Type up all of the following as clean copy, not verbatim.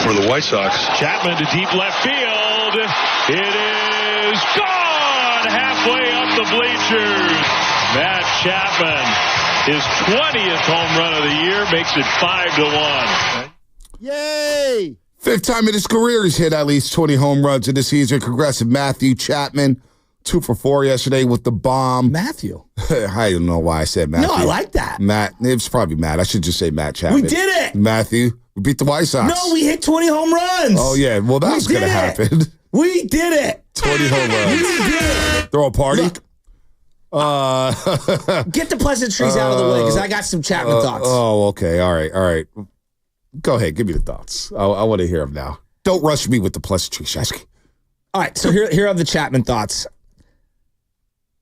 for the White Sox. Chapman to deep left field. It is gone halfway up the bleachers. Matt Chapman, his 20th home run of the year, makes it 5-1. Yay! Fifth time in his career, he's hit at least 20 home runs in the season. Congrats to Matthew Chapman. 2 for 4 yesterday with the bomb. Matthew. I don't know why I said Matthew. No, I like that. Matt. It was probably Matt. I should just say Matt Chapman. We did it. Matthew. We beat the White Sox. No, we hit 20 home runs. Oh, yeah. Well, that was going to happen. We did it. 20 home runs. We did it. Throw a party? Look, get the pleasantries out of the way because I got some Chapman thoughts. Oh, okay. All right. Go ahead. Give me the thoughts. I want to hear them now. Don't rush me with the pleasantries, Shasky. All right, so here are the Chapman thoughts.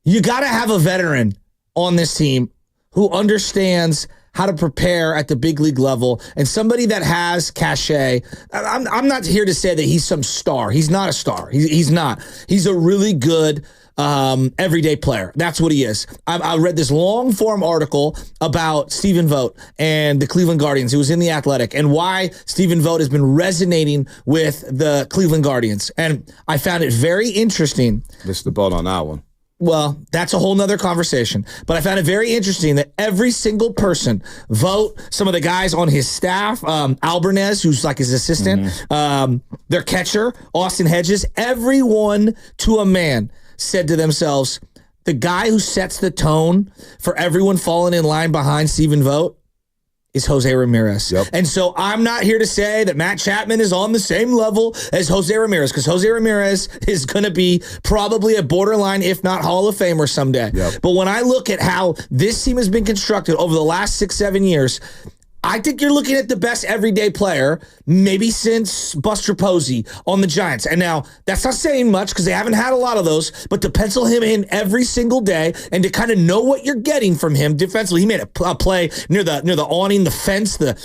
You got to have a veteran on this team who understands how to prepare at the big league level and somebody that has cachet. I'm not here to say that he's some star. He's not a star. He's not. He's a really good everyday player. That's what he is. I read this long form article about Stephen Vogt and the Cleveland Guardians. It was in The Athletic and why Stephen Vogt has been resonating with the Cleveland Guardians. And I found it very interesting. Missed the boat on that one. Well, that's a whole nother conversation. But I found it very interesting that every single person, Vogt, some of the guys on his staff, Albernez, who's like his assistant, their catcher, Austin Hedges, everyone to a man said to themselves, the guy who sets the tone for everyone falling in line behind Stephen Vogt is Jose Ramirez. Yep. And so I'm not here to say that Matt Chapman is on the same level as Jose Ramirez because Jose Ramirez is going to be probably a borderline, if not Hall of Famer someday. Yep. But when I look at how this team has been constructed over the last 6-7 years, I think you're looking at the best everyday player maybe since Buster Posey on the Giants. And now, that's not saying much because they haven't had a lot of those, but to pencil him in every single day and to kind of know what you're getting from him defensively. He made a play near the awning, the fence, the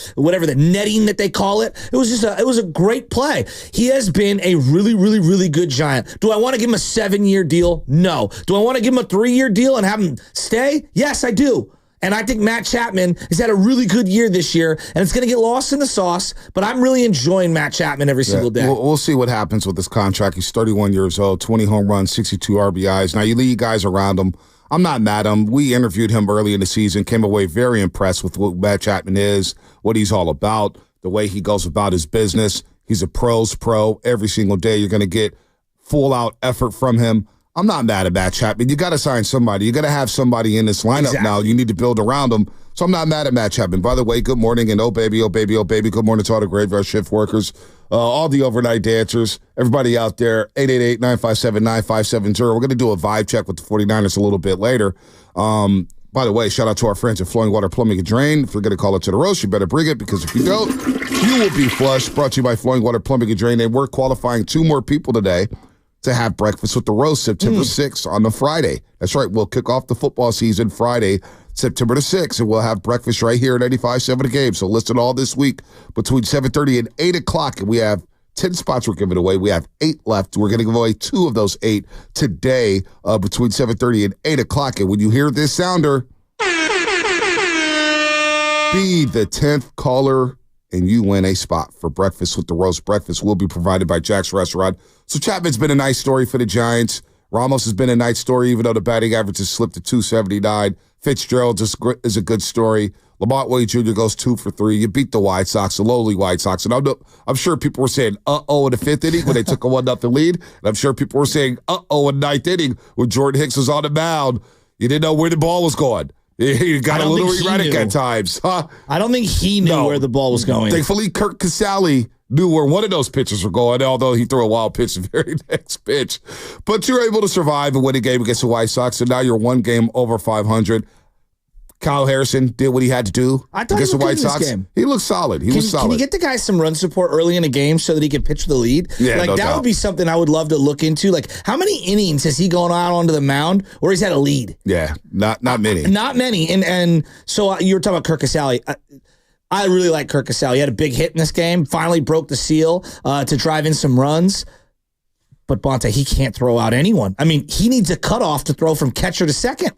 netting that they call it. It was a great play. He has been a really, really, really good Giant. Do I want to give him a 7-year deal? No. Do I want to give him a 3-year deal and have him stay? Yes, I do. And I think Matt Chapman has had a really good year this year, and it's going to get lost in the sauce, but I'm really enjoying Matt Chapman every single day. We'll see what happens with this contract. He's 31 years old, 20 home runs, 62 RBIs. Now, you lead guys around him. I'm not mad at him. We interviewed him early in the season, came away very impressed with what Matt Chapman is, what he's all about, the way he goes about his business. He's a pro's pro. Every single day you're going to get full-out effort from him. I'm not mad at Matt Chapman. You got to sign somebody. You got to have somebody in this lineup now. You need to build around him. So I'm not mad at Matt Chapman. By the way, good morning and oh baby, good morning to all the graveyard shift workers, all the overnight dancers, everybody out there, 888-957-9570. We're going to do a vibe check with the 49ers a little bit later. By the way, shout out to our friends at Flowing Water Plumbing and Drain. If you're going to call it to the roast, you better bring it because if you don't, you will be flushed. Brought to you by Flowing Water Plumbing and Drain. And we're qualifying 2 more people today to have breakfast with the roast September 6th on the Friday. That's right. We'll kick off the football season Friday, September the 6th, and we'll have breakfast right here at 85.7 The Game. So listen all this week between 7:30 and 8 o'clock, and we have 10 spots we're giving away. We have 8 left. We're going to give away 2 of those 8 today between 7:30 and 8 o'clock. And when you hear this sounder, be the 10th caller and you win a spot for breakfast with the roast. Breakfast will be provided by Jack's Restaurant. So Chapman's been a nice story for the Giants. Ramos has been a nice story, even though the batting average has slipped to 279. Fitzgerald is a good story. Lamont Wade Jr. goes 2 for 3. You beat the White Sox, the lowly White Sox. And I'm sure people were saying, in the 5th inning when they took a 1-0 lead. And I'm sure people were saying, in the 9th inning when Jordan Hicks was on the mound. You didn't know where the ball was going. You got a little erratic at times. Huh? I don't think he knew where the ball was going. Thankfully, Kirk Casale knew where one of those pitches were going, although he threw a wild pitch the very next pitch. But you're able to survive and win a game against the White Sox, and now you're 1 game over 500. Kyle Harrison did what he had to do against the White Sox. He looked solid. He was solid. Can you get the guy some run support early in a game so that he can pitch for the lead? Yeah, that doubt. would be something I would love to look into. Like, how many innings has he gone out onto the mound where he's had a lead? Yeah, not many. Not many. And so you were talking about Kirk Casale. I really like Kirk Casale. He had a big hit in this game, finally broke the seal to drive in some runs. But Bonta, he can't throw out anyone. I mean, he needs a cutoff to throw from catcher to second.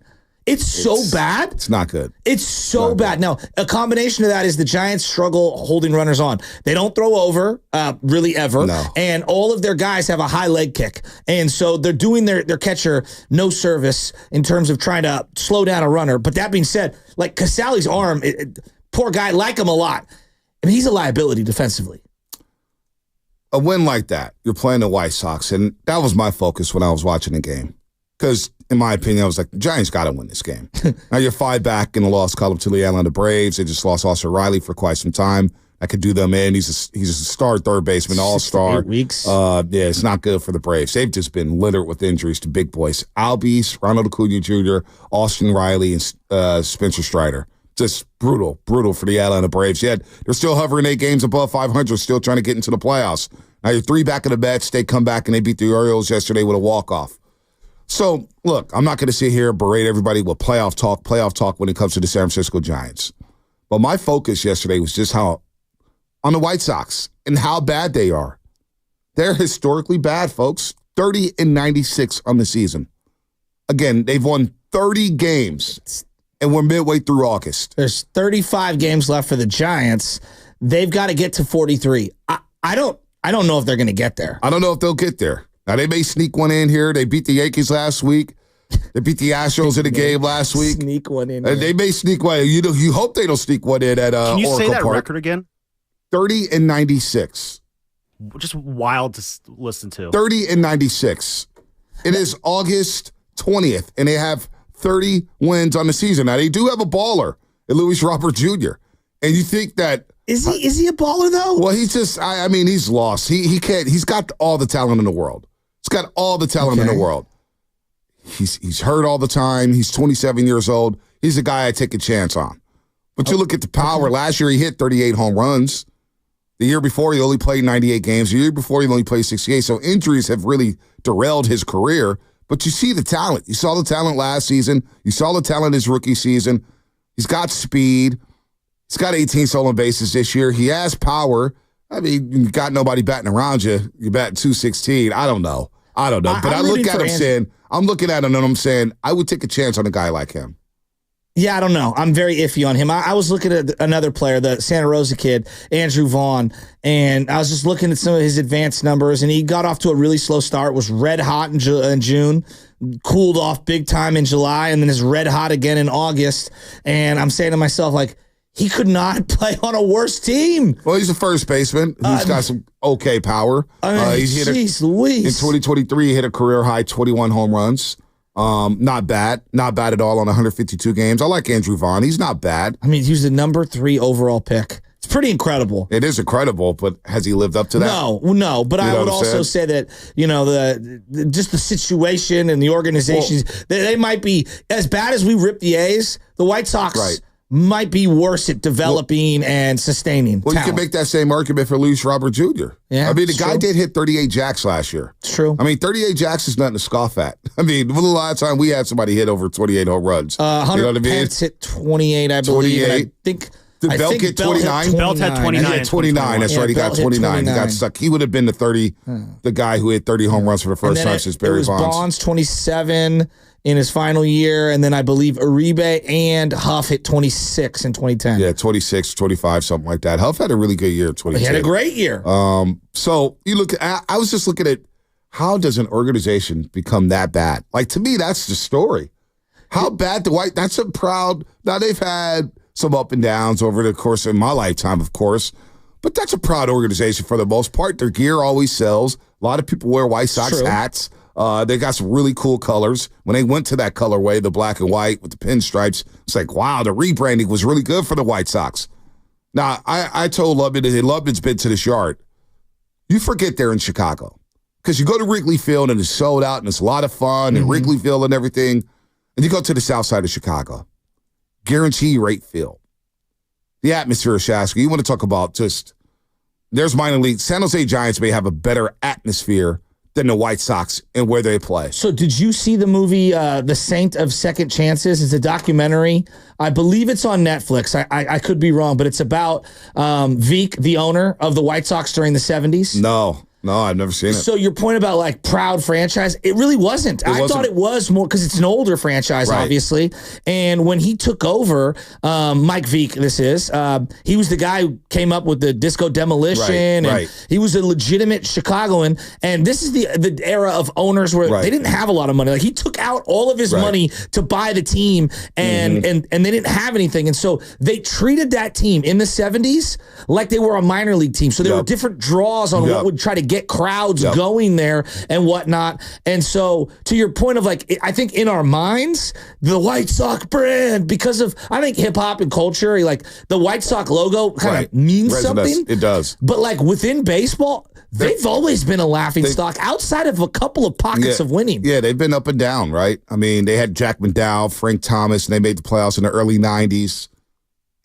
It's so bad. It's not good. It's so bad. Now, a combination of that is the Giants struggle holding runners on. They don't throw over really ever. No. And all of their guys have a high leg kick. And so they're doing their catcher no service in terms of trying to slow down a runner. But that being said, like Casale's arm, poor guy, like him a lot. I mean, he's a liability defensively. A win like that, you're playing the White Sox, and that was my focus when I was watching the game. Because, in my opinion, I was like, the Giants got to win this game. Now you're 5 back in the loss column to the Atlanta Braves. They just lost Austin Riley for quite some time. I could do them in. He's a star third baseman, all-star. 8 weeks. Yeah, it's not good for the Braves. They've just been littered with injuries to big boys. Albies, Ronald Acuna Jr., Austin Riley, and Spencer Strider. Just brutal for the Atlanta Braves. Yet they're still hovering 8 games above 500, still trying to get into the playoffs. Now you're 3 back in the Mets. They come back and they beat the Orioles yesterday with a walk-off. So, look, I'm not going to sit here and berate everybody with playoff talk when it comes to the San Francisco Giants. But my focus yesterday was just how, on the White Sox and how bad they are. They're historically bad, folks. 30-96 on the season. Again, they've won 30 games, and we're midway through August. There's 35 games left for the Giants. They've got to get to 43. I don't know if they're going to get there. I don't know if they'll get there. Now, they may sneak one in here. They beat the Yankees last week. They beat the Astros in the game last week. Sneak one in. They may sneak one in. You hope they don't sneak one in at Oracle Park. Can you say that record again? 30-96. Just wild to listen to. 30-96. It is August 20th, and they have 30 wins on the season. Now, they do have a baller, Luis Robert Jr., and you think that... Is he a baller, though? Well, he's just... I mean, he's lost. He can't... He's got all the talent in the world. He's got all the talent in the world. He's hurt all the time. He's 27 years old. He's a guy I take a chance on. But you look at the power. Last year, he hit 38 home runs. The year before, he only played 98 games. The year before, he only played 68. So injuries have really derailed his career. But you see the talent. You saw the talent last season. You saw the talent his rookie season. He's got speed. He's got 18 stolen bases this year. He has power. I mean, you got nobody batting around you. You're batting 216. I don't know. But I look at him saying, I'm looking at him and I'm saying, I would take a chance on a guy like him. Yeah, I don't know. I'm very iffy on him. I was looking at another player, the Santa Rosa kid, Andrew Vaughn, and I was just looking at some of his advanced numbers, and he got off to a really slow start, was red hot in June, cooled off big time in July, and then is red hot again in August. And I'm saying to myself, like, he could not play on a worse team. Well, he's a first baseman. He's got some okay power. Jeez Louise. In 2023, he hit a career-high 21 home runs. Not bad. Not bad at all on 152 games. I like Andrew Vaughn. He's not bad. I mean, he was the number 3 overall pick. It's pretty incredible. It is incredible, but has he lived up to that? No. But I would also say that, just the situation and the organizations, they might be, as bad as we rip the A's, the White Sox might be worse at developing and sustaining talent. You can make that same argument for Luis Robert Jr. Yeah, I mean, the guy did hit 38 jacks last year. It's true. I mean, 38 jacks is nothing to scoff at. I mean, when the last time we had somebody hit over 28 home runs? Hunter Pence hit 28, I believe. 28. I think... Did Belk hit 29? Belt had 29. He had 29. That's right. He got 29. He got stuck. He would have been the guy who hit 30 home runs for the first time since Barry Bonds. Bonds 27 in his final year, and then I believe Uribe and Huff hit 26 in 2010. Yeah, 26, 25, something like that. Huff had a really good year in 2010. He had a great year. So you look at, I was just looking at how does an organization become that bad? Like, to me, that's the story. How bad that's a proud, now they've had some up and downs over the course of my lifetime, of course, but that's a proud organization for the most part. Their gear always sells. A lot of people wear White Sox hats. They got some really cool colors. When they went to that colorway, the black and white with the pinstripes, it's like, wow, the rebranding was really good for the White Sox. Now, I told Lubman, and Lubman's been to this yard. You forget they're in Chicago because you go to Wrigley Field and it's sold out and it's a lot of fun and Wrigley Field and everything, and you go to the south side of Chicago. Guarantee rate field. The atmosphere of Shaska. You want to talk about there's minor league. San Jose Giants may have a better atmosphere than the White Sox and where they play. So did you see the movie The Saint of Second Chances? It's a documentary. I believe it's on Netflix. I could be wrong, but it's about Veek, the owner of the White Sox during the 70s. No. No, I've never seen it. So your point about like proud franchise, it really wasn't. I thought it was more because it's an older franchise, obviously. And when he took over, Mike Vick, he was the guy who came up with the Disco Demolition, and he was a legitimate Chicagoan. And this is the era of owners where they didn't have a lot of money. Like he took out all of his money to buy the team, and they didn't have anything. And so they treated that team in the 70s like they were a minor league team. So there were different draws on what would try to get crowds going there and whatnot. And so to your point of like, I think in our minds, the White Sox brand, because of, I think hip hop and culture, like the White Sox logo kind of means something. It does. But like within baseball, they've always been a laughing stock outside of a couple of pockets of winning. Yeah, they've been up and down, right? I mean, they had Jack McDowell, Frank Thomas, and they made the playoffs in the early 90s.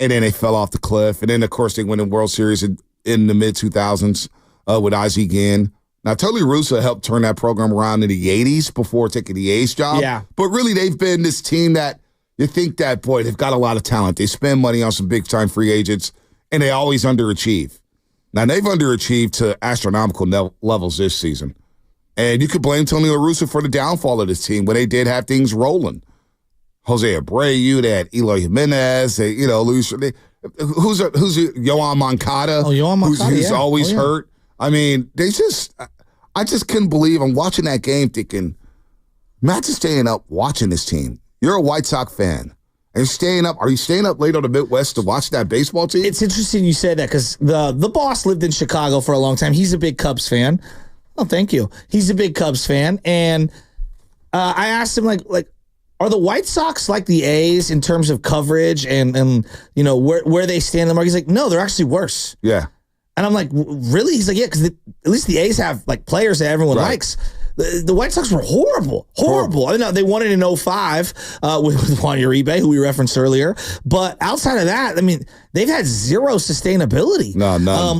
And then they fell off the cliff. And then, of course, they went in World Series in the mid-2000s with Ozzie Guillen. Now, Tony Russo helped turn that program around in the 80s before taking the A's job. Yeah. But really, they've been this team that you think that, boy, they've got a lot of talent. They spend money on some big-time free agents, and they always underachieve. Now, they've underachieved to astronomical levels this season. And you could blame Tony La Russa for the downfall of this team when they did have things rolling. Jose Abreu, they had Eloy Jimenez, who's Yohan Moncada? Oh, Yohan Moncada, who's always hurt. I mean, I just couldn't believe I'm watching that game thinking, Matt's just staying up watching this team. You're a White Sox fan. Are you staying up late on the Midwest to watch that baseball team? It's interesting you say that because the boss lived in Chicago for a long time. He's a big Cubs fan. Oh, thank you. He's a big Cubs fan. And I asked him, like, are the White Sox like the A's in terms of coverage and where they stand in the market? He's like, no, they're actually worse. Yeah. And I'm like, really? He's like, yeah, because at least the A's have like players that everyone likes. The White Sox were horrible. I know they won it in 2005 with Juan Uribe, who we referenced earlier. But outside of that, I mean, they've had zero sustainability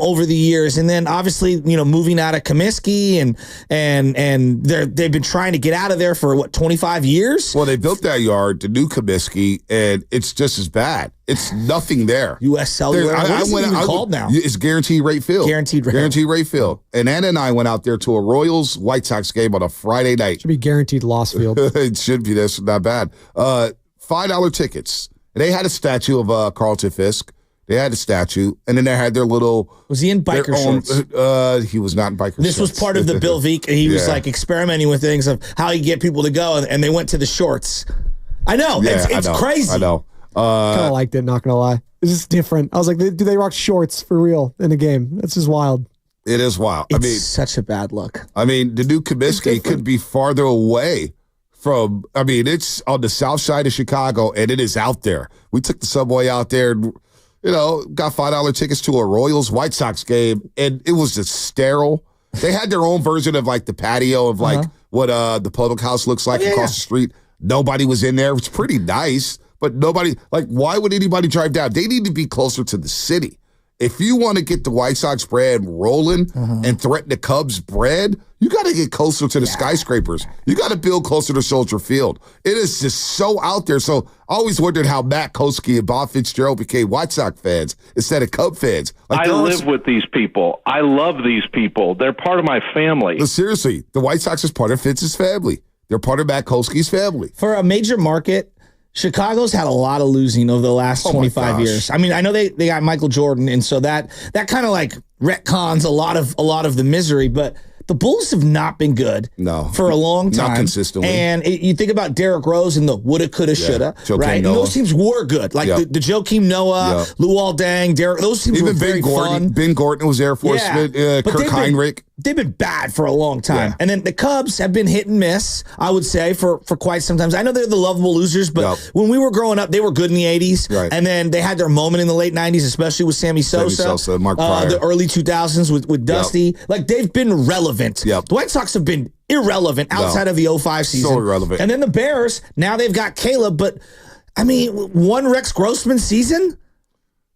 over the years. And then obviously, moving out of Comiskey and they've been trying to get out of there for 25 years? Well, they built that yard, the new Comiskey, and it's just as bad. It's nothing there. U.S. Cellular. What is it even called now? It's Guaranteed Rate Field. Guaranteed Rate Field. And Anna and I went out there to a Royals White Sox game on a Friday night. Should be Guaranteed Loss Field. It should be. That's not bad. $5 tickets. They had a statue of Carlton Fisk. They had a statue, and then they had their little. Was he in biker shorts? He was not in biker shorts. This was part of the Bill Vick. He was like experimenting with things of how you get people to go, and they went to the shorts. I know. Yeah, it's crazy. I know. Kind of liked it, not gonna lie. It's just different. I was like, do they rock shorts for real in a game? That's just wild. It is wild. It's such a bad look. I mean, the new Comiskey could be farther away from. I mean, it's on the south side of Chicago, and it is out there. We took the subway out there. Got $5 tickets to a Royals White Sox game, and it was just sterile. They had their own version of like the patio of like what the public house looks like across the street. Nobody was in there. It's pretty nice. But nobody, why would anybody drive down? They need to be closer to the city. If you want to get the White Sox brand rolling and threaten the Cubs brand, you got to get closer to the skyscrapers. You got to build closer to Soldier Field. It is just so out there. So I always wondered how Matt Koski and Bob Fitzgerald became White Sox fans instead of Cub fans. I live with these people. I love these people. They're part of my family. But seriously, the White Sox is part of Fitz's family. They're part of Matt Koski's family. For a major market, Chicago's had a lot of losing over the last 25 years. I mean, I know they got Michael Jordan, and so that kind of like retcons a lot of the misery, but the Bulls have not been good for a long time. Not consistently. And you think about Derrick Rose and the woulda, coulda, shoulda, right? And those teams were good. Like the Joakim Noah, Luol Deng, Derrick, those teams were very fun. Ben Gordon was Air Force Smith, Kirk Heinrich. They've been bad for a long time. Yeah. And then the Cubs have been hit and miss, I would say, for quite some time. I know they're the lovable losers, but when we were growing up, they were good in the 80s. Right. And then they had their moment in the late 90s, especially with Sammy Sosa, Mark Pryor. The early 2000s with Dusty. Like, they've been relevant. The White Sox have been irrelevant outside of the 05 season. So irrelevant. And then the Bears, now they've got Caleb, but, I mean, one Rex Grossman season?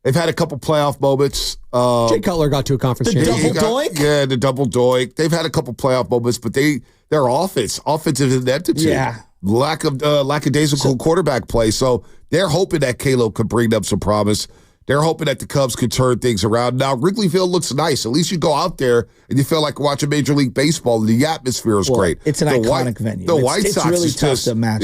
They've had a couple playoff moments. Jay Cutler got to a conference championship. Double doink? Yeah, the double doink. They've had a couple playoff moments, but their offensive ineptitude. Yeah. Lackadaisical quarterback play. So they're hoping that Caleb could bring them some promise. They're hoping that the Cubs could turn things around. Now, Wrigley Field looks nice. At least you go out there and you feel like watching Major League Baseball. The atmosphere is great. It's an iconic venue. The White Sox really is tough just, to match.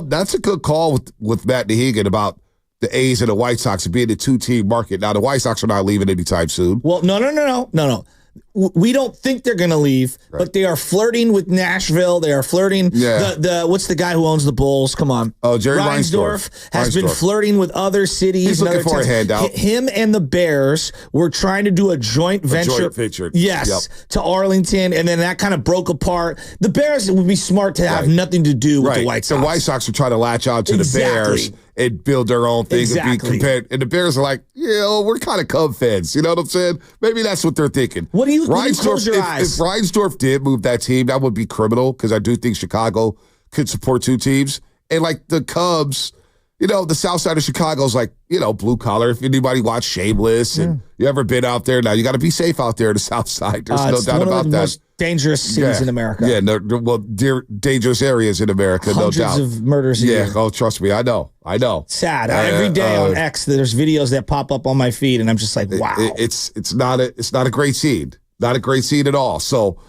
That's a good call with Matt Nahigan about the A's and the White Sox being a two-team market. Now, the White Sox are not leaving anytime soon. Well, no. We don't think they're going to leave, but they are flirting with Nashville. They are flirting. Yeah. What's the guy who owns the Bulls? Come on. Oh, Jerry Reinsdorf has been flirting with other cities. He's looking for a handout. Him and the Bears were trying to do a joint venture. Yes, to Arlington, and then that kind of broke apart. The Bears would be smart to have nothing to do with the White Sox. The White Sox are trying to latch on to the Bears and build their own thing and be compared. And the Bears are like, we're kind of Cub fans. You know what I'm saying? Maybe that's what they're thinking. What do you close your eyes? If Reinsdorf did move that team, that would be criminal because I do think Chicago could support two teams. And like the Cubs, the south side of Chicago is like, blue collar. If anybody watched Shameless and you ever been out there, now you got to be safe out there in the south side. There's no doubt about that. Most dangerous cities in America. Yeah, dangerous areas in America, no doubt. Hundreds of murders a year. Oh, trust me, I know. Sad. Every day on X, there's videos that pop up on my feed, and I'm just like, wow. It's not a great scene. Not a great scene at all. So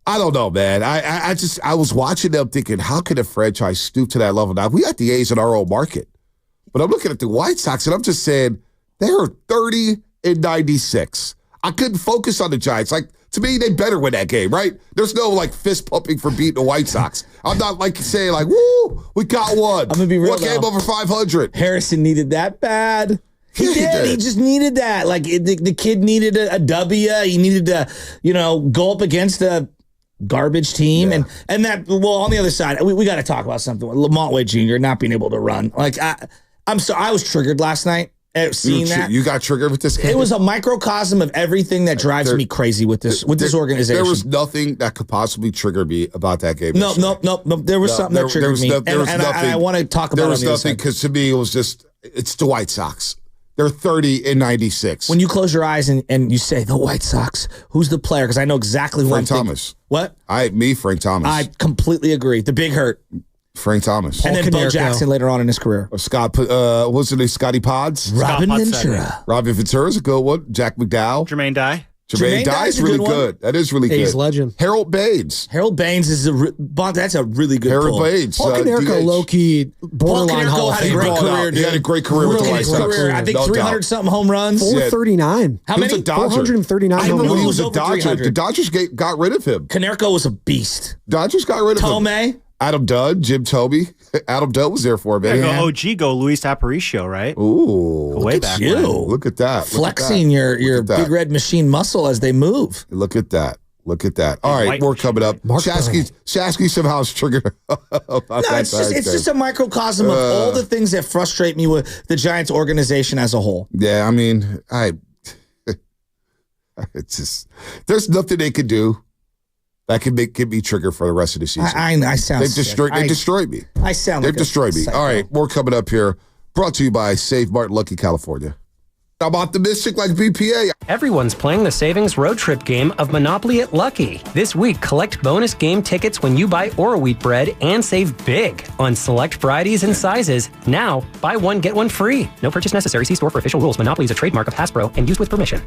I don't know, man. I was watching them thinking, how could a franchise stoop to that level? Now, we got the A's in our own market. But I'm looking at the White Sox, and I'm just saying, they're 30-96. I couldn't focus on the Giants. Like, to me, they better win that game, right? There's no, fist pumping for beating the White Sox. I'm not, saying, woo, we got one. I'm going to be real, one game over 500. Harrison needed that bad. He did. He just needed that. The kid needed a W. He needed to, go up against a garbage team. Yeah. And that, on the other side, we got to talk about something. Lamont Wade Jr. not being able to run. I'm sorry, I was triggered last night at seeing that. You got triggered with this game? It was a microcosm of everything that drives me crazy with this organization. There was nothing that could possibly trigger me about that game. No. There was something that triggered me. I want to talk about it. There was nothing because to me it was just, it's the White Sox. They're 30-96. When you close your eyes and you say the White Sox, who's the player? Because I know exactly who Frank Thomas. What? Frank Thomas. I completely agree. The big hurt. Frank Thomas. And then Bo Jackson later on in his career. What's the name? Scotty Pods? Robin Ventura. Robin Ventura's a good one. Jack McDowell. Jermaine Dye. Jermaine Dye is really good. That is really good. A's legend. Harold Baines. Harold Baines is that's a really good Harold pull. Baines. Paul Konerko, low-key, borderline Hall of had a Fame. great career, dude. He had a great career with the White Sox. I think 300-something home runs. 439. How many? 439 I home remember When he runs. was a Dodger, 300. the Dodgers got rid of him. Konerko was a beast. Dodgers got rid of him. Tomei. Adam Dunn, Jim Toby. Adam Dunn was there for a bit. Go OG, Luis Aparicio, right? Ooh. Way back you. when. Look at that. Flexing your big red machine muscle as they move. Look at that. All right, more coming up. Shasky somehow is triggered. It's just a microcosm of all the things that frustrate me with the Giants organization as a whole. Yeah, I mean, it's just, there's nothing they could do that can me trigger for the rest of the season. I sound They destroyed me. I sound They've like destroyed me. psycho. All right, more coming up here. Brought to you by Save Martin Lucky, California. I'm optimistic like BPA. Everyone's playing the savings road trip game of Monopoly at Lucky. This week, collect bonus game tickets when you buy Oro Wheat bread and save big on select varieties and sizes. Now, buy one, get one free. No purchase necessary. See store for official rules. Monopoly is a trademark of Hasbro and used with permission.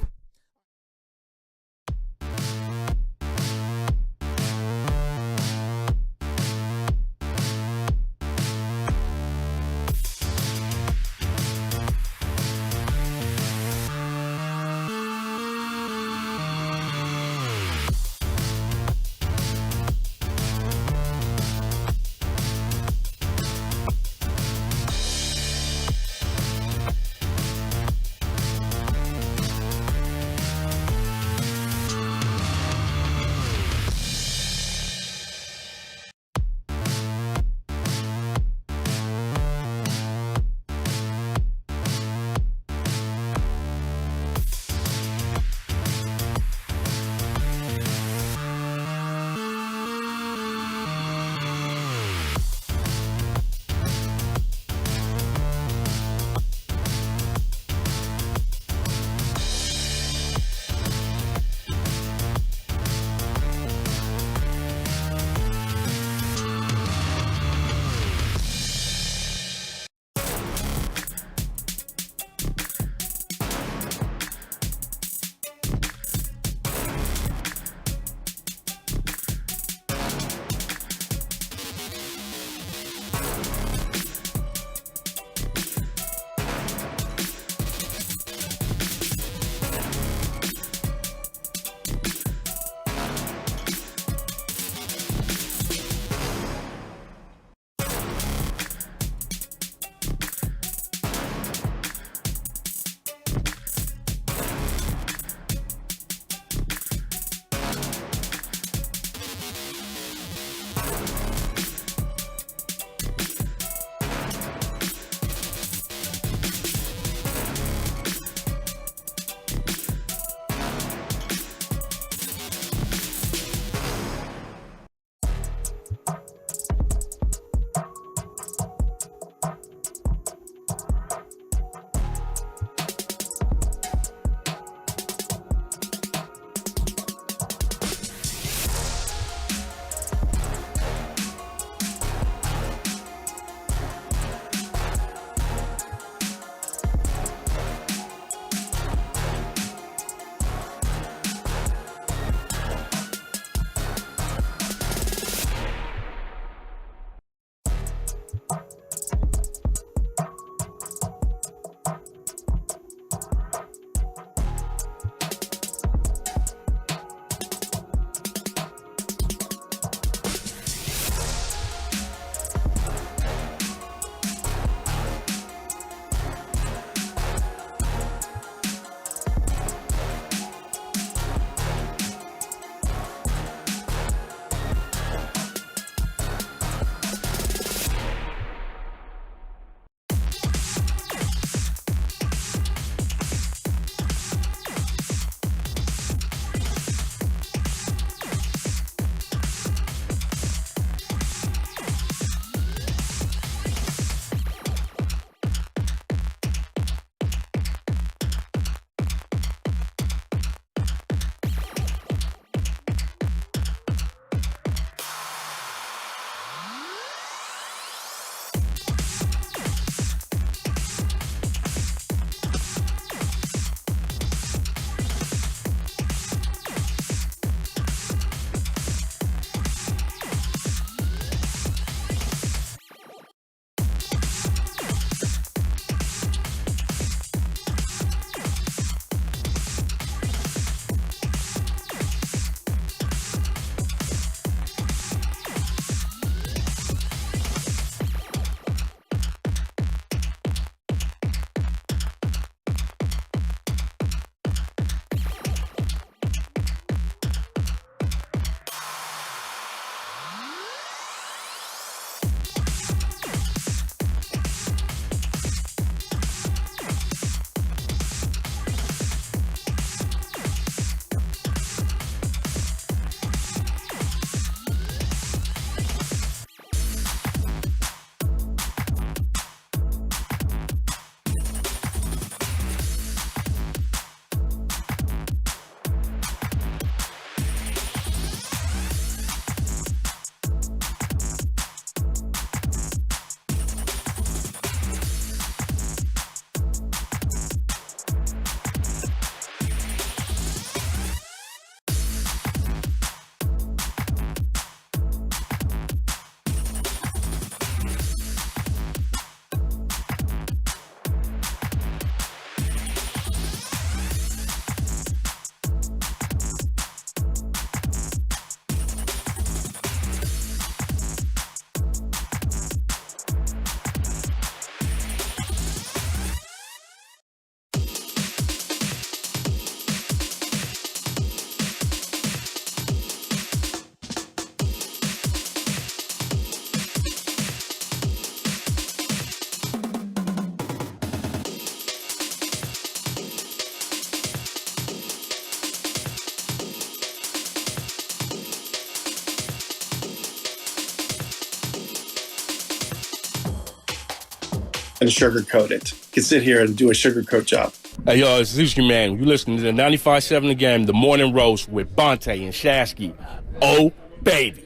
and sugarcoat it. You can sit here and do a sugarcoat job. Hey, yo, it's Zushi, man. You listening to the 95.7 The Game, The Morning Roast with Bonte and Shasky. Oh, baby.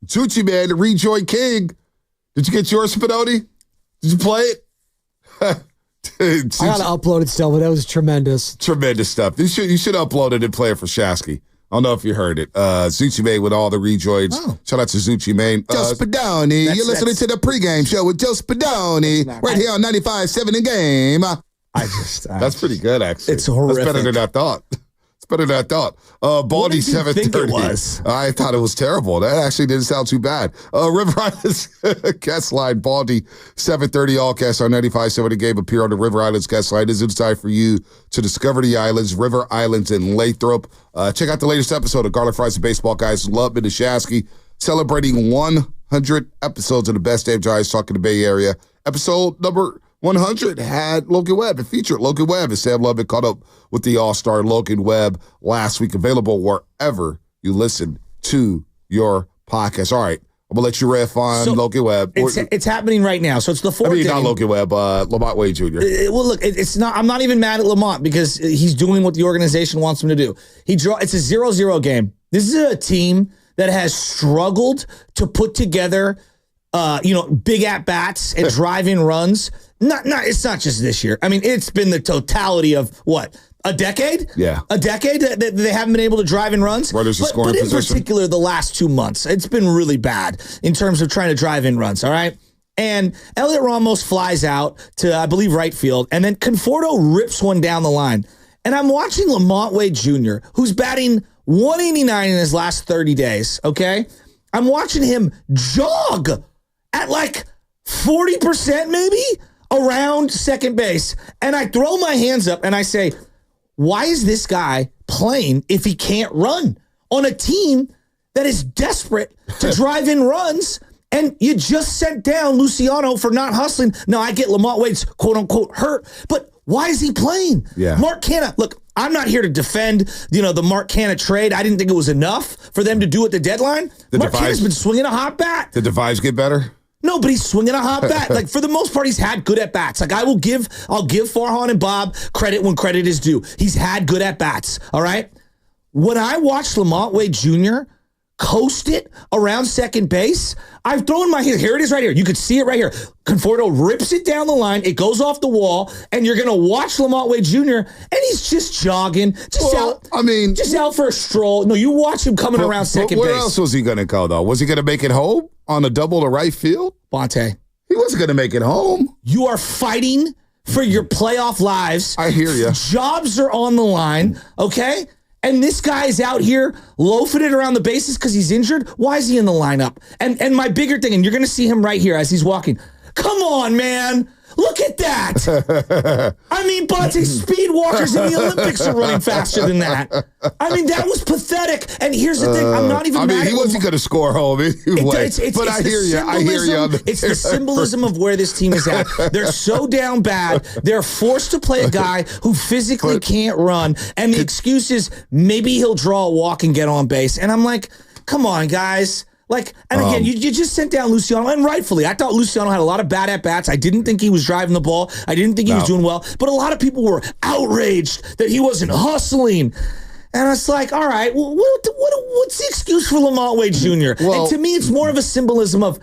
Tucci, man, the Rejoin King. Did you get yours, Spinoni? Did you play it? Dude, I gotta upload it still, but that was tremendous. Tremendous stuff. You should upload it and play it for Shasky. I don't know if you heard it. Zucci Mane with all the rejoins. Oh. Shout out to Zucci Mane. Joe Spadoni. You're listening to the pregame show with Joe Spadoni right here on 95.7 The Game. That's pretty good, actually. It's horrific. That's better than I thought. It's better than I thought. Baldy 7:30. I thought it was terrible. That actually didn't sound too bad. River Islands guest line. Baldy 7:30. All guests on 95.7 The Game appear on the River Islands guest line. This is time for you to discover the islands, River Islands in Lathrop. Check out the latest episode of Garlic Fries and Baseball Guys. Love and Shasky celebrating 100 episodes of the Best Damn Giants talking the Bay Area. Episode number 100 had Logan Webb. It featured Logan Webb, and Sam Lubbock caught up with the all-star Logan Webb last week. Available wherever you listen to your podcast. All right, I'm going to let you riff on Logan Webb. It's happening right now. So it's the fourth inning. Not Logan Webb, Lamont Wade Jr. Well, look, it's not. I'm not even mad at Lamont because he's doing what the organization wants him to do. It's a 0-0 game. This is a team that has struggled to put together big at-bats and drive-in runs. It's not just this year. I mean, it's been the totality of what? A decade? Yeah. A decade that they haven't been able to drive in runs? Runners are scoring but in position. particular, the last 2 months, it's been really bad in terms of trying to drive in runs, all right? And Elliot Ramos flies out to, I believe, right field, and then Conforto rips one down the line. And I'm watching Lamont Wade Jr., who's batting 189 in his last 30 days, okay? I'm watching him jog at like 40% maybe around second base. And I throw my hands up and I say, why is this guy playing if he can't run on a team that is desperate to drive in runs? And you just sent down Luciano for not hustling. Now, I get Lamont Wade's quote-unquote hurt, but why is he playing? Yeah. Mark Canha, look, I'm not here to defend, the Mark Canha trade. I didn't think it was enough for them to do at the deadline. Mark Canha's been swinging a hot bat. Did the vibes get better? No, but he's swinging a hot bat. Like, for the most part, he's had good at-bats. Like, I'll give Farhan and Bob credit when credit is due. He's had good at-bats, all right? When I watched Lamont Wade Jr. coast it around second base, I've thrown my hand. Here it is right here. You could see it right here. Conforto rips it down the line. It goes off the wall, and you're going to watch Lamont Wade Jr., and he's just jogging, just out for a stroll. No, you watch him coming around second base. Where else was he going to go, though? Was he going to make it home on a double to right field? Bonte. He wasn't going to make it home. You are fighting for your playoff lives. I hear you. Jobs are on the line, okay? And this guy's out here loafing it around the bases because he's injured. Why is he in the lineup? And my bigger thing, and you're going to see him right here as he's walking. Come on, man. Look at that. I mean, Bonte, speed walkers in the Olympics are running faster than that. I mean, that was pathetic. And here's the thing. I'm not even mad at he wasn't going to score home anyway. But I hear you. I hear you. It's the symbolism of where this team is at. They're so down bad. They're forced to play a guy who physically can't run. And the excuse is maybe he'll draw a walk and get on base. And I'm like, come on, guys. Like, and again, you just sent down Luciano, and rightfully. I thought Luciano had a lot of bad at-bats. I didn't think he was driving the ball. I didn't think he was doing well. But a lot of people were outraged that he wasn't hustling. And it's like, all right, well, what's the excuse for Lamont Wade Jr.? Well, and to me, it's more of a symbolism of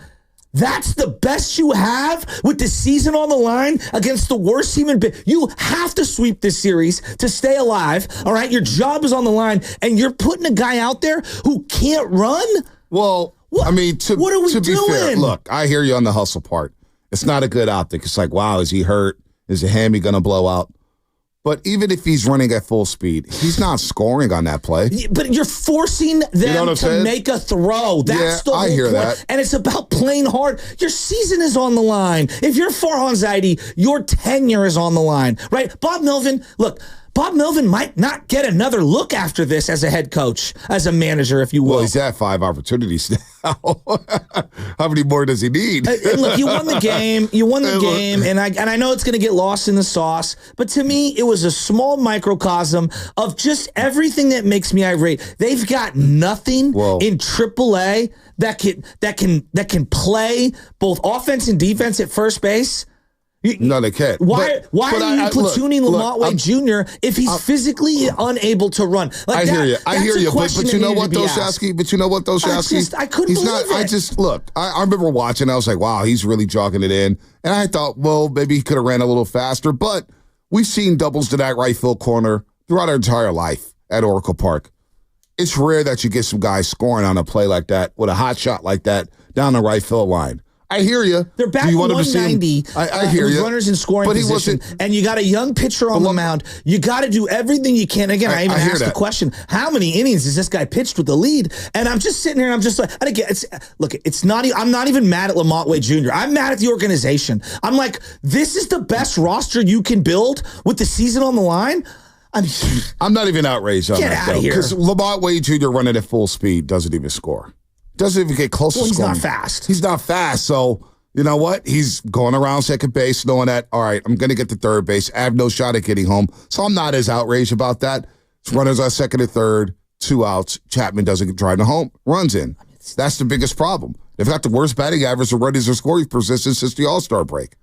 that's the best you have with the season on the line against the worst team in baseball. You have to sweep this series to stay alive, all right? Your job is on the line, and you're putting a guy out there who can't run? Well, what? I mean, what are we to be doing? fair, look, I hear you on the hustle part. It's not a good optic. It's like, wow, is he hurt? Is the hammy going to blow out? But even if he's running at full speed, he's not scoring on that play. But you're forcing them to make a throw. That's the whole I hear point. that. And it's about playing hard. Your season is on the line. If you're Farhan Zaidi, your tenure is on the line, right? Bob Melvin, look, Bob Melvin might not get another look after this as a head coach, as a manager, if you will. Well, he's had 5 opportunities now. How many more does he need? And look, you won the game. And I know it's going to get lost in the sauce, but to me, it was a small microcosm of just everything that makes me irate. They've got nothing in AAA that can play both offense and defense at first base. No, they can't. Why are you platooning Lamont Wade Jr. if he's physically unable to run? Like I hear you. But you know what, though, Shasky? I couldn't believe it. I remember watching. I was like, wow, he's really jogging it in. And I thought, well, maybe he could have ran a little faster. But we've seen doubles to that right field corner throughout our entire life at Oracle Park. It's rare that you get some guys scoring on a play like that with a hot shot like that down the right field line. I hear you. They're back to 190. I hear you. Runners in scoring position, and you got a young pitcher on the mound. You got to do everything you can. Again, I even asked the question: how many innings has this guy pitched with the lead? And I'm just sitting here, and I'm just like, and again, it's not. I'm not even mad at Lamont Wade Jr. I'm mad at the organization. I'm like, this is the best roster you can build with the season on the line. I'm not even outraged on that. Get out of here, because Lamont Wade Jr. running at full speed doesn't even score. Doesn't even get close to scoring. He's not fast. He's not fast. So, you know what? He's going around second base knowing that, all right, I'm going to get to third base. I have no shot at getting home. So I'm not as outraged about that. It's runners on second and third, 2 outs. Chapman doesn't drive to home, runs in. That's the biggest problem. They've got the worst batting average of runners or scoring persistence since the All-Star break.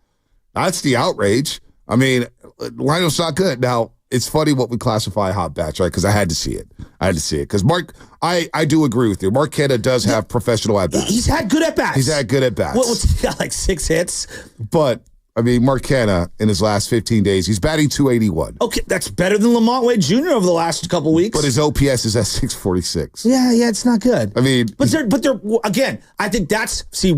That's the outrage. I mean, lineup's not good. Now, it's funny what we classify hot bats, right? Because I had to see it. Because Mark, I do agree with you. Mark Canha does have professional at-bats. He's had good at-bats. What's he got, like 6 hits? But, I mean, Mark Canha, in his last 15 days, he's batting .281. Okay, that's better than Lamont Wade Jr. over the last couple weeks. But his OPS is at .646. Yeah, it's not good. I mean... But they're again, I think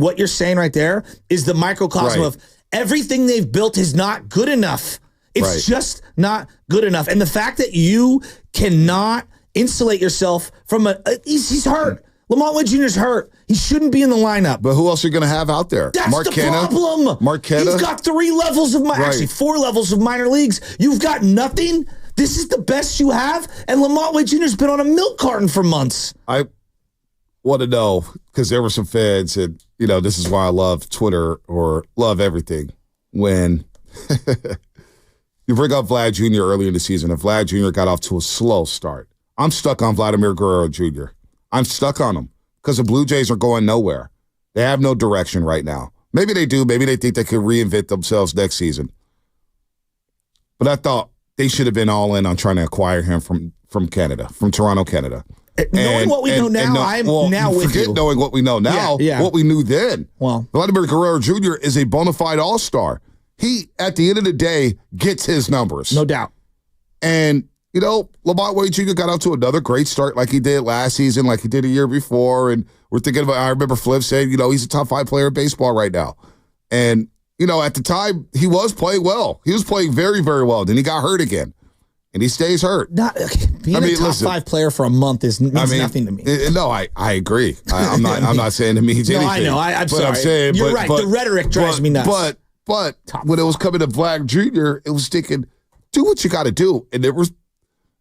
what you're saying right there is the microcosm of everything they've built is not good enough. It's just not good enough. And the fact that you cannot insulate yourself from he's hurt. Lamont Wade Jr.'s hurt. He shouldn't be in the lineup. But who else are you going to have out there? That's the problem. Mark Canha. He's got 3 levels of actually 4 levels of minor leagues. You've got nothing. This is the best you have. And Lamont Wade Jr.'s been on a milk carton for months. I want to know, because there were some fans, and this is why I love Twitter or love everything, when you bring up Vlad Jr. early in the season, and Vlad Jr. got off to a slow start. I'm stuck on Vladimir Guerrero Jr. I'm stuck on him because the Blue Jays are going nowhere. They have no direction right now. Maybe they do. Maybe they think they could reinvent themselves next season. But I thought they should have been all in on trying to acquire him from Canada, from Toronto, Canada. Knowing what we know now, I'm now with you. Knowing what we know now, what we knew then. Well, Vladimir Guerrero Jr. is a bona fide all-star. He, at the end of the day, gets his numbers. No doubt. And, Lamont Wade Jr. got out to another great start like he did last season, like he did a year before. And we're thinking about, I remember Flip saying, he's a top 5 player in baseball right now. And, at the time, he was playing well. He was playing very, very well. Then he got hurt again. And he stays hurt. Being a top 5 player for a month means nothing to me. No, I agree. I'm not saying it means anything. I know. I'm sorry. I'm saying, You're right. The rhetoric drives me nuts. But when it was coming to Vlad Jr., it was thinking, do what you got to do. And there were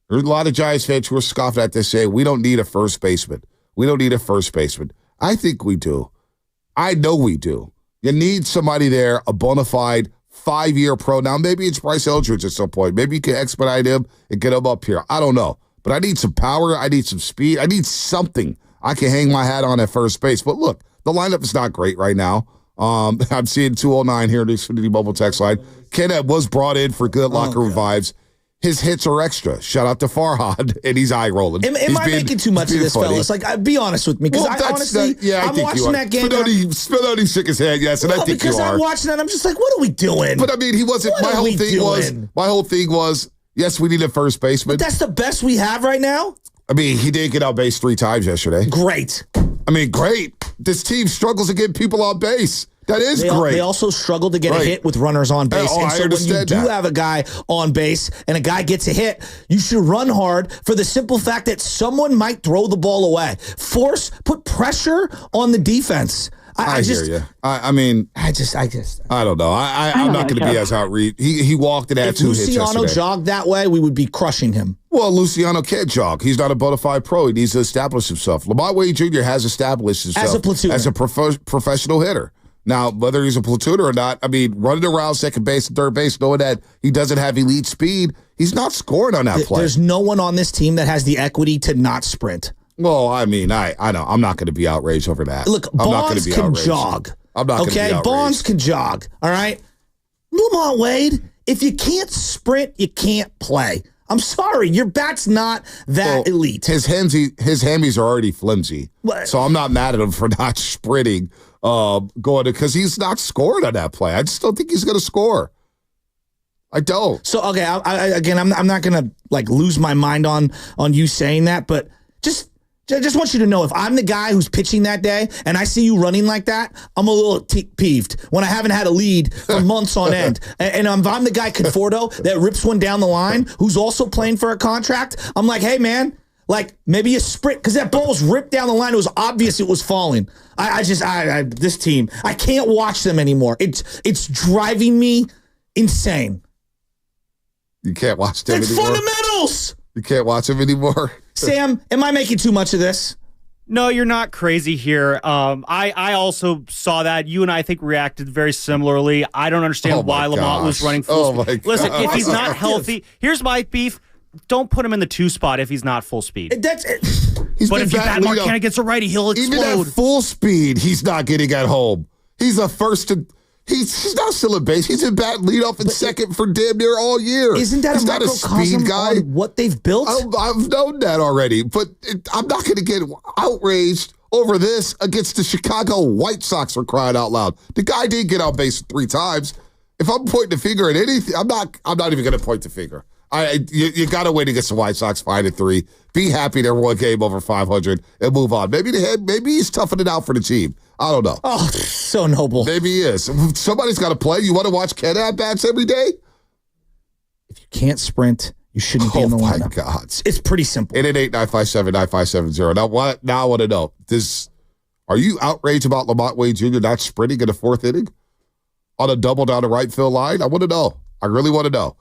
a lot of Giants fans who were scoffing at this, saying, we don't need a first baseman. We don't need a first baseman. I think we do. I know we do. You need somebody there, a bona fide 5-year pro. Now, maybe it's Bryce Eldridge at some point. Maybe you can expedite him and get him up here. I don't know. But I need some power. I need some speed. I need something I can hang my hat on at first base. But look, the lineup is not great right now. I'm seeing 209 here in the Xfinity Mobile text line. Canha was brought in for good locker room vibes. His hits are extra. Shout out to Farhad, and he's eye rolling. Am I making too much of this, fellas? Like, be honest with me, because I'm watching that game. Spinoni shook his head, yes, and I think you are. Because I'm watching that, I'm just like, what are we doing? But I mean, he wasn't. My whole thing was, yes, we need a first baseman. But that's the best we have right now. I mean, he did get out base 3 times yesterday. Great. I mean, great. This team struggles to get people on base. That is great. They also struggle to get a hit with runners on base. And so when you do have a guy on base and a guy gets a hit, you should run hard for the simple fact that someone might throw the ball away. Put pressure on the defense. I hear you. I mean, I don't know. I'm not going to be as outraged. He walked and had if 2 hits Luciano yesterday. jogged that way, we would be crushing him. Well, Luciano can't jog. He's not a bona fide pro. He needs to establish himself. Lamont Wade Jr. has established himself As a platooner. as a professional hitter. Now, whether he's a platooner or not, I mean, running around second base and third base, knowing that he doesn't have elite speed, he's not scoring on that play. There's no one on this team that has the equity to not sprint. Well, I mean, I know. I'm not going to be outraged over that. Look, Bonds can jog. I'm not going to be outraged. Bonds can jog, all right? Lamont Wade, if you can't sprint, you can't play. I'm sorry, your bat's not that elite. His hammies are already flimsy, so I'm not mad at him for not sprinting, because he's not scoring on that play. I just don't think he's going to score. I don't. So okay, I'm not going to like lose my mind on you saying that, but I just want you to know, if I'm the guy who's pitching that day and I see you running like that, I'm a little peeved when I haven't had a lead for months on end. And if I'm the guy, Conforto, that rips one down the line, who's also playing for a contract, I'm like, hey, man, like maybe you sprint, because that ball was ripped down the line. It was obvious it was falling. This team, I can't watch them anymore. It's driving me insane. You can't watch them it's anymore? It's fundamentals. You can't watch them anymore? Sam, am I making too much of this? No, you're not crazy here. I also saw that. You and I think reacted very similarly. I don't understand why Lamont was running full speed. Listen, if he's not healthy, here's my beef. Don't put him in the 2 spot if he's not full speed. That's it. But if you bat Mark Cannon against a righty, he'll explode. Even at full speed, he's not getting at home. He's the first to... He's not still at base. He's in bat leadoff and second for damn near all year. Isn't that he's a microcosm on what they've built? I've known that already, but I'm not going to get outraged over this against the Chicago White Sox, for crying out loud. The guy did get on base 3 times. If I'm pointing the finger at anything, I'm not even going to point the finger. You got to wait against the White Sox 5-3. Be happy they're 1 game over 500 and move on. Maybe he's toughing it out for the team. I don't know. Oh, so noble. Maybe he is. Somebody's got to play. You want to watch Ken at bats every day? If you can't sprint, you shouldn't be in the lineup. Oh, my God. It's pretty simple. 888-957-9570. Now I want to know, are you outraged about Lamont Wade Jr. not sprinting in the 4th inning on a double down the right field line? I want to know. I really want to know.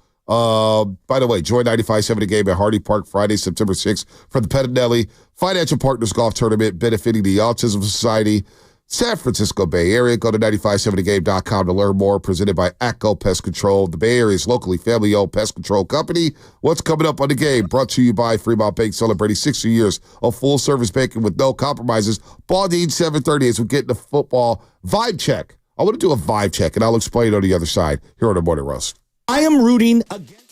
By the way, join 95.7 The Game at Hardy Park Friday, September 6th for the Pettinelli Financial Partners Golf Tournament benefiting the Autism Society, San Francisco Bay Area. Go to 957thegame.com to learn more. Presented by ACCO Pest Control, the Bay Area's locally family-owned pest control company. What's coming up on the game? Brought to you by Fremont Bank, celebrating 60 years of full-service banking with no compromises. Ball needs 7:30 as we get into football. Vibe check. I want to do a vibe check, and I'll explain it on the other side here on the Morning Roast. I am rooting against.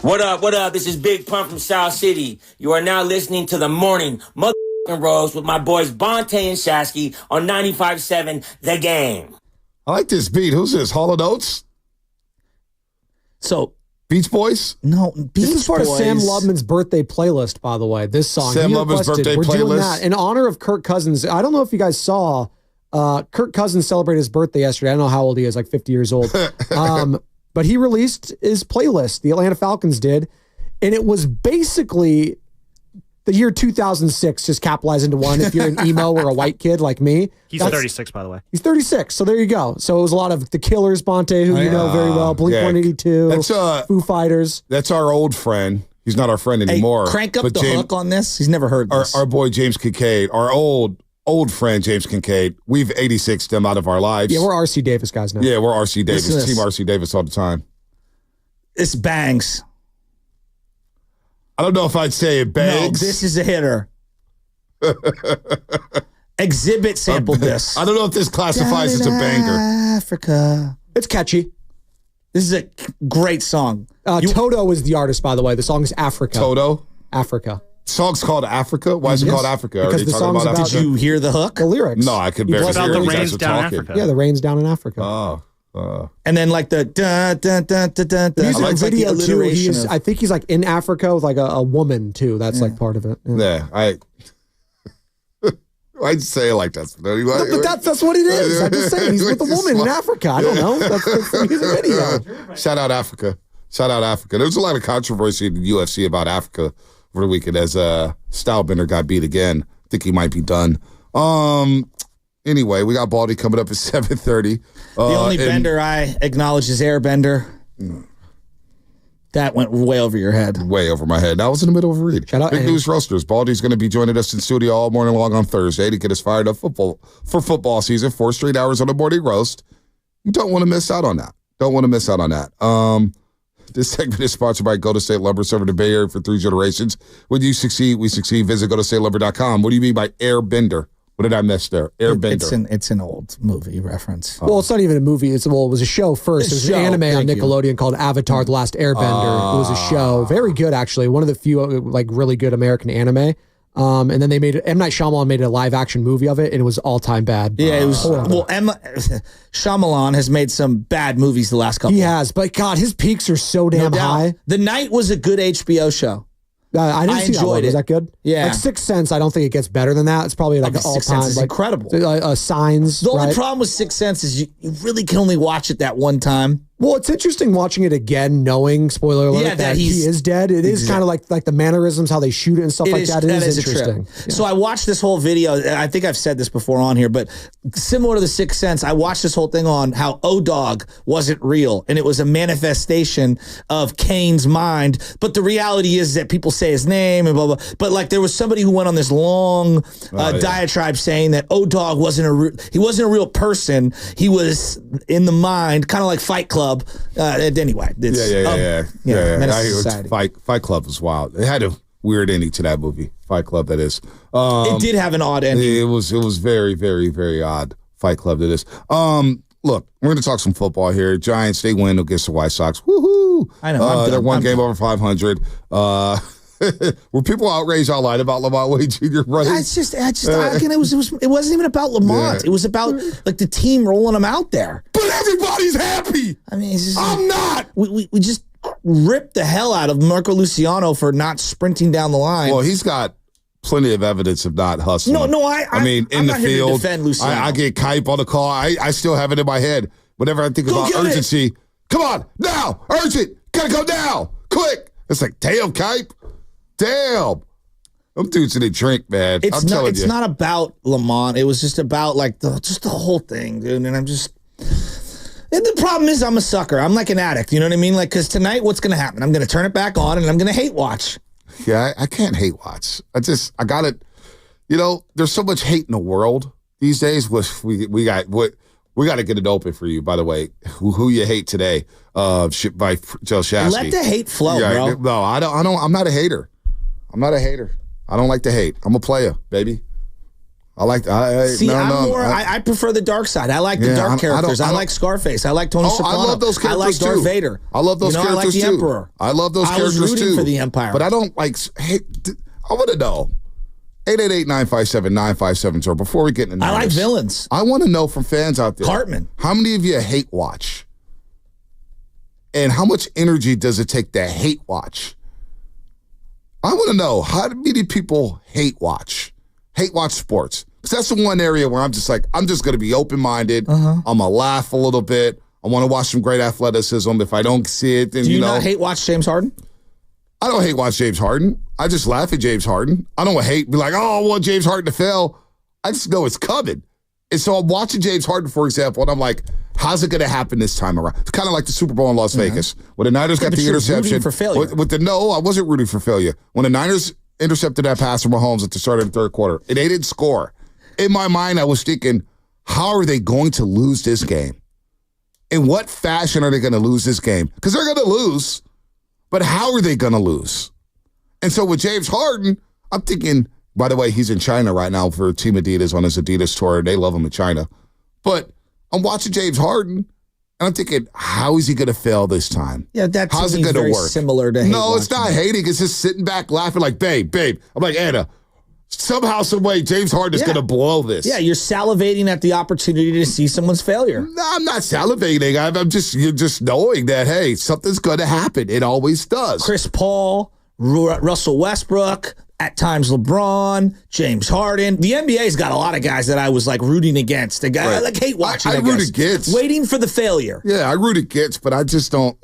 What up? What up? This is Big Pun from South City. You are now listening to the morning motherfucking roast with my boys Bonte and Shasky on 95.7 The Game. I like this beat. Who's this? Hall & Oates? So, Beach Boys? No, This is part of Sam Lubman's birthday playlist, by the way. This song. Sam Lubman's birthday We're playlist. doing that in honor of Kirk Cousins. I don't know if you guys saw Kirk Cousins celebrate his birthday yesterday. I don't know how old he is, like 50 years old. But he released his playlist. The Atlanta Falcons did. And it was basically the year 2006 just capitalized into one. If you're an emo or a white kid like me. He's 36, by the way. He's 36. So there you go. So it was a lot of The Killers, Bonte, who you know very well. Blink-182, That's Foo Fighters. That's our old friend. He's not our friend anymore. Hey, crank up the hook on this. He's never heard this. Our boy James Kincaid, our old friend James Kincaid. We've 86'd them out of our lives. Yeah, we're RC Davis guys now. Yeah, we're RC Davis. Listen to Team this. RC Davis all the time. This bangs. I don't know if I'd say it bangs. No, this is a hitter. Exhibit sampled this. I don't know if this classifies as a banger. Africa. It's catchy. This is a great song. Toto is the artist, by the way. The song is Africa. Toto? Africa. Song's called Africa? Why is it Yes. called Africa? Because Are they the talking song's about about Africa? Did you hear the hook? The lyrics. No, I could He barely bust hear out it. the You guys rains were down talking. Africa. Yeah, the rain's down in Africa. And then like the dun dun dun dun dun. dun. Music I like the video too. alliteration of- I think he's like in Africa with like a woman too. That's like part of it. Yeah. I'd say it like that. But that's what it is. I'm just saying he's with a woman in Africa. I don't know. That's the music video. Shout out Africa. Shout out Africa. There was a lot of controversy in the UFC about Africa over the weekend as Stylebender got beat again. I think he might be done. Anyway, we got Baldy coming up at 7:30. The only bender I acknowledge is Airbender. That went way over your head. Way over my head. I was in the middle of a read. Shout out Big Andy. News Roasters. Baldy's going to be joining us in studio all morning long on Thursday to get us fired up for football season. 4 straight hours on the morning roast. You don't want to miss out on that. Don't want to miss out on that. This segment is sponsored by Golden State Lumber, serving the Bay Area for 3 generations. When you succeed, we succeed. Visit GoldenStateLumber.com. What do you mean by Airbender? What did I miss there? Airbender. It's an old movie reference. Well, it's not even a movie. It was a show first. It was an anime on Thank you. Nickelodeon called Avatar: The Last Airbender. It was a show, very good actually. One of the few like really good American anime. And then they made M. Night Shyamalan made a live action movie of it, and it was all time bad. Yeah, it was. Horrible. Well, Shyamalan has made some bad movies the last couple. He has, but God, his peaks are so damn high. The Night was a good HBO show. I didn't see that enjoyed one. it. Is that good? Yeah. like Sixth Sense. I don't think it gets better than that. It's probably like an all Sixth Sense time. is Like incredible. Signs. The only right? problem with Sixth Sense is you really can only watch it that one time. Well, it's interesting watching it again, knowing spoiler alert Yeah, that he is dead. It is kind of like the mannerisms, how they shoot it and stuff like that. It is a interesting. trip. So I watched this whole video. I think I've said this before on here, but similar to the Sixth Sense, I watched this whole thing on how O-Dog wasn't real, and it was a manifestation of Kane's mind. But the reality is that people say his name and blah blah. But like there was somebody who went on this long diatribe saying that O-Dog wasn't a real person. He was in the mind, kind of like Fight Club. Anyway, it's, Menace to Society. Fight Club was wild. It had a weird ending to that movie. Fight Club, that is. It did have an odd ending. It was very, very, very odd. Fight Club, that is. Look, we're going to talk some football here. Giants, they win against the White Sox. Woohoo! I know. They're one game over 500. Were people outraged online about Lamont Wade Jr. running? Again, it wasn't even about Lamont. Yeah. It was about like the team rolling him out there. But everybody's happy. I mean, I'm not. We just ripped the hell out of Marco Luciano for not sprinting down the line. Well, he's got plenty of evidence of not hustling. No, I mean, in I'm the not here to field, defend Luciano. I get Kipe on the call. I still have it in my head. Whenever I think about get it. urgency, come on, now, urgent, gotta go now, quick. It's like, damn, Kipe, damn. Them dudes in a drink, man. It's not about Lamont. It was just about like the whole thing, dude. And I'm just. And the problem is I'm a sucker. I'm like an addict. You know what I mean? Like, because tonight, what's going to happen? I'm going to turn it back on and I'm going to hate watch. Yeah, I can't hate watch. I got it. You know, there's so much hate in the world these days. We got to get it open for you. By the way, who you hate today? By Joe Shasky. Let the hate flow, bro. No, I don't. I'm not a hater. I don't like to hate. I'm a player, baby. I prefer the dark side. I like the dark characters. I like Scarface. I like Tony Soprano. I love those characters I like Darth Vader. I love those characters I like the too. Emperor. I love those characters too. I was rooting for the Empire. But I don't like. Hey, I want to know. 888-957-9570. So before we get into I like villains. I want to know from fans out there. Cartman. How many of you hate watch? And how much energy does it take to hate watch? I want to know, how many people hate watch sports? Because that's the one area where I'm just like, I'm just going to be open-minded. I'm going to laugh a little bit. I want to watch some great athleticism. If I don't see it, then, Do you not hate watch James Harden? I don't hate watch James Harden. I just laugh at James Harden. I don't be like, oh, I want James Harden to fail. I just know it's coming. And so I'm watching James Harden, for example, and I'm like, how's it going to happen this time around? It's kind of like the Super Bowl in Las Vegas. When the Niners got the interception. For failure. No, I wasn't rooting for failure. When the Niners intercepted that pass from Mahomes at the start of the third quarter, and they didn't score. In my mind, I was thinking, how are they going to lose this game? In what fashion are they going to lose this game? Because they're going to lose, but how are they going to lose? And so with James Harden, I'm thinking, by the way, he's in China right now for Team Adidas on his Adidas tour. They love him in China. But I'm watching James Harden, and I'm thinking, how is he going to fail this time? Yeah, how's it going to work? Similar to no, it's not hating. It's just sitting back laughing like, babe. I'm like, Anna, somehow, some way, James Harden is going to blow this. Yeah, you're salivating at the opportunity to see someone's failure. No, I'm not salivating. You're just knowing that, hey, something's going to happen. It always does. Chris Paul, Russell Westbrook, at times LeBron, James Harden. The NBA's got a lot of guys that I was like rooting against. The guy I like hate watching. I root against. Waiting for the failure. Yeah, I root against, but I just don't,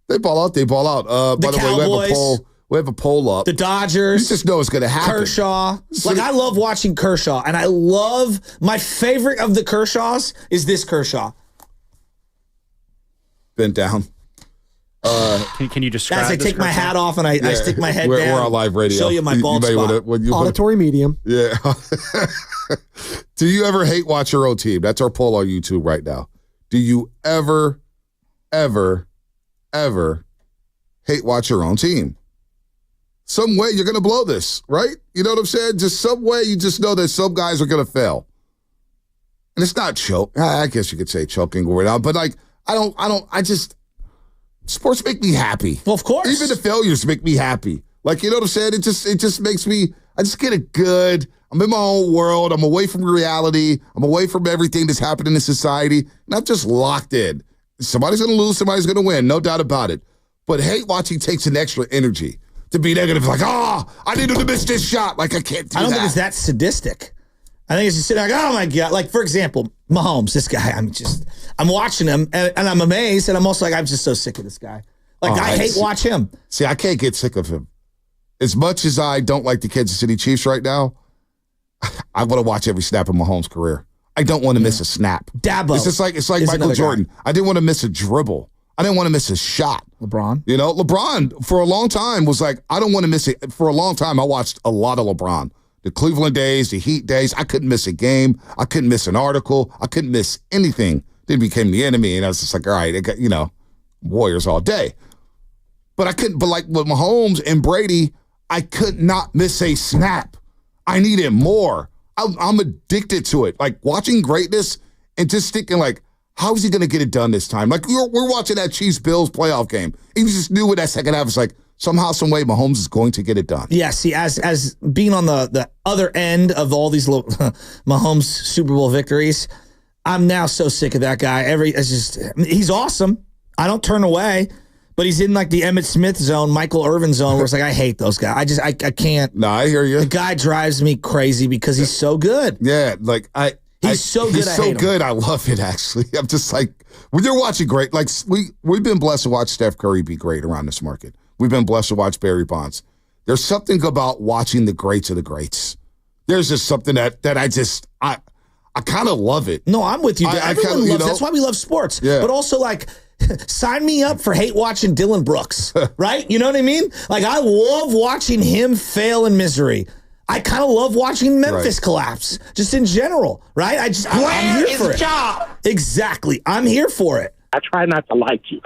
they ball out. By the Cowboys, way, we have a poll up. The Dodgers. You just know it's going to happen. Kershaw. I love watching Kershaw, and I love, my favorite of the Kershaws is this Kershaw. Bent down. Can you describe? As I take my hat off and I stick my head down. We're on live radio. Show you my bald spot. Auditory medium. Yeah. Do you ever hate watch your own team? That's our poll on YouTube right now. Do you ever hate watch your own team? Some way you're going to blow this, right? You know what I'm saying? Just some way you just know that some guys are going to fail. And it's not choke. I guess you could say choking or whatever, but like, sports make me happy. Well, of course. Even the failures make me happy. Like, you know what I'm saying? It just makes me, I just get it good. I'm in my own world. I'm away from reality. I'm away from everything that's happening in society. And I'm just locked in. Somebody's going to lose. Somebody's going to win. No doubt about it. But hate watching takes an extra energy to be negative. Like, I need him to miss this shot. Like, I can't do that. I don't think it's that sadistic. I think it's just sitting like, oh my God. Like, for example, Mahomes, this guy, I'm watching him and I'm amazed. And I'm also like, I'm just so sick of this guy. Like, I hate watch him. See, I can't get sick of him. As much as I don't like the Kansas City Chiefs right now, I want to watch every snap of Mahomes' career. I don't want to miss a snap. Dabo. It's like Michael Jordan. Guy. I didn't want to miss a dribble. I didn't want to miss a shot. LeBron. LeBron for a long time was like, I don't want to miss it. For a long time, I watched a lot of LeBron. The Cleveland days, the Heat days, I couldn't miss a game. I couldn't miss an article. I couldn't miss anything. They became the enemy, and I was just like, all right, they got, Warriors all day. But I couldn't, but like with Mahomes and Brady, I could not miss a snap. I needed more. I'm addicted to it. Like watching greatness and just thinking like, how is he going to get it done this time? Like we're watching that Chiefs-Bills playoff game. And you just knew with that second half, it's like, somehow, some way, Mahomes is going to get it done. Yeah, see, as being on the other end of all these Mahomes Super Bowl victories, I'm now so sick of that guy. He's awesome. I don't turn away, but he's in like the Emmitt Smith zone, Michael Irvin zone, where it's like, I hate those guys. I can't. No, I hear you. The guy drives me crazy because he's so good. Yeah, like He's so good. He's so good. I love it, actually. I'm just like, when you're watching great, like we've been blessed to watch Steph Curry be great around this market. We've been blessed to watch Barry Bonds. There's something about watching the greats of the greats. There's just something that I kind of love it. No, I'm with you. Everyone loves it. That's why we love sports. Yeah. But also, like, sign me up for hate watching Dylan Brooks, right? You know what I mean? Like, I love watching him fail in misery. I kind of love watching Memphis collapse, just in general, right? I'm here for it. Job? Exactly. I'm here for it. I try not to like you.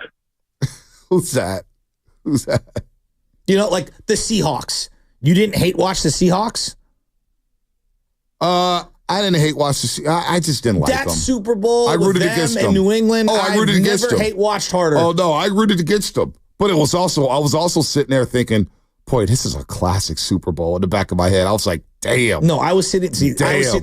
Who's that? Like the Seahawks. You didn't hate watch the Seahawks? I didn't hate watch the. I just didn't like them. That Super Bowl I rooted with them against in them. New England. Oh, I rooted against them. Never hate watched harder. Oh no, I rooted against them. But I was also sitting there thinking, boy, this is a classic Super Bowl in the back of my head. I was like, damn. No, I was sitting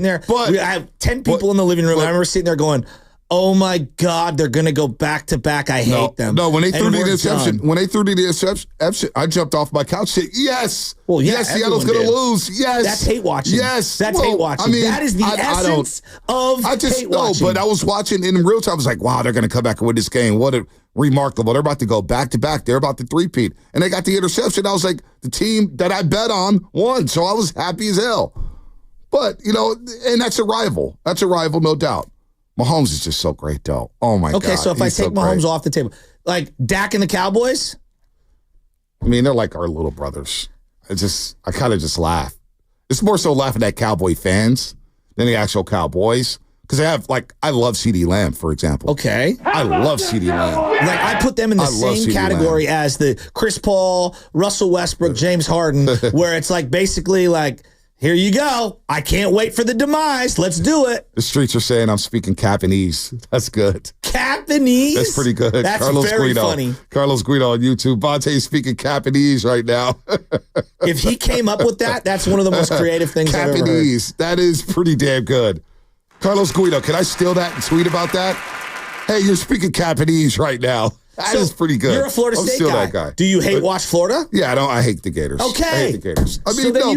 there. But I have 10 people in the living room. I remember sitting there going, oh my God, they're going to go back to back. I hate them. No, when they threw the interception, I jumped off my couch saying, yes. Well, yeah, yes, Seattle's going to lose. Yes. That's hate watching. Yes. That's hate watching. I mean, that is the essence of hate watching. But I was watching in real time. I was like, wow, they're going to come back and win this game. What a remarkable. They're about to go back to back. They're about to three-peat. And they got the interception. I was like, the team that I bet on won. So I was happy as hell. But, and that's a rival. That's a rival, no doubt. Mahomes is just so great, though. Oh, my God. Okay, so if I take Mahomes off the table, like Dak and the Cowboys? I mean, they're like our little brothers. I kind of just laugh. It's more so laughing at Cowboy fans than the actual Cowboys. Because I love CeeDee Lamb, for example. Okay. I love CeeDee Lamb. Like, I put them in the same category as the Chris Paul, Russell Westbrook, James Harden, where it's like basically like, here you go. I can't wait for the demise. Let's do it. The streets are saying I'm speaking Capanese. That's good. Capanese? That's pretty good. That's very funny. Carlos Guido on YouTube. Bonte's speaking Capanese right now. If he came up with that, that's one of the most creative things I've ever heard. Capanese. That is pretty damn good. Carlos Guido, can I steal that and tweet about that? Hey, you're speaking Capanese right now. That is pretty good. You're a Florida State guy. Do you hate watch Florida? Yeah, I hate the Gators. Okay. I hate the Gators. I mean, so then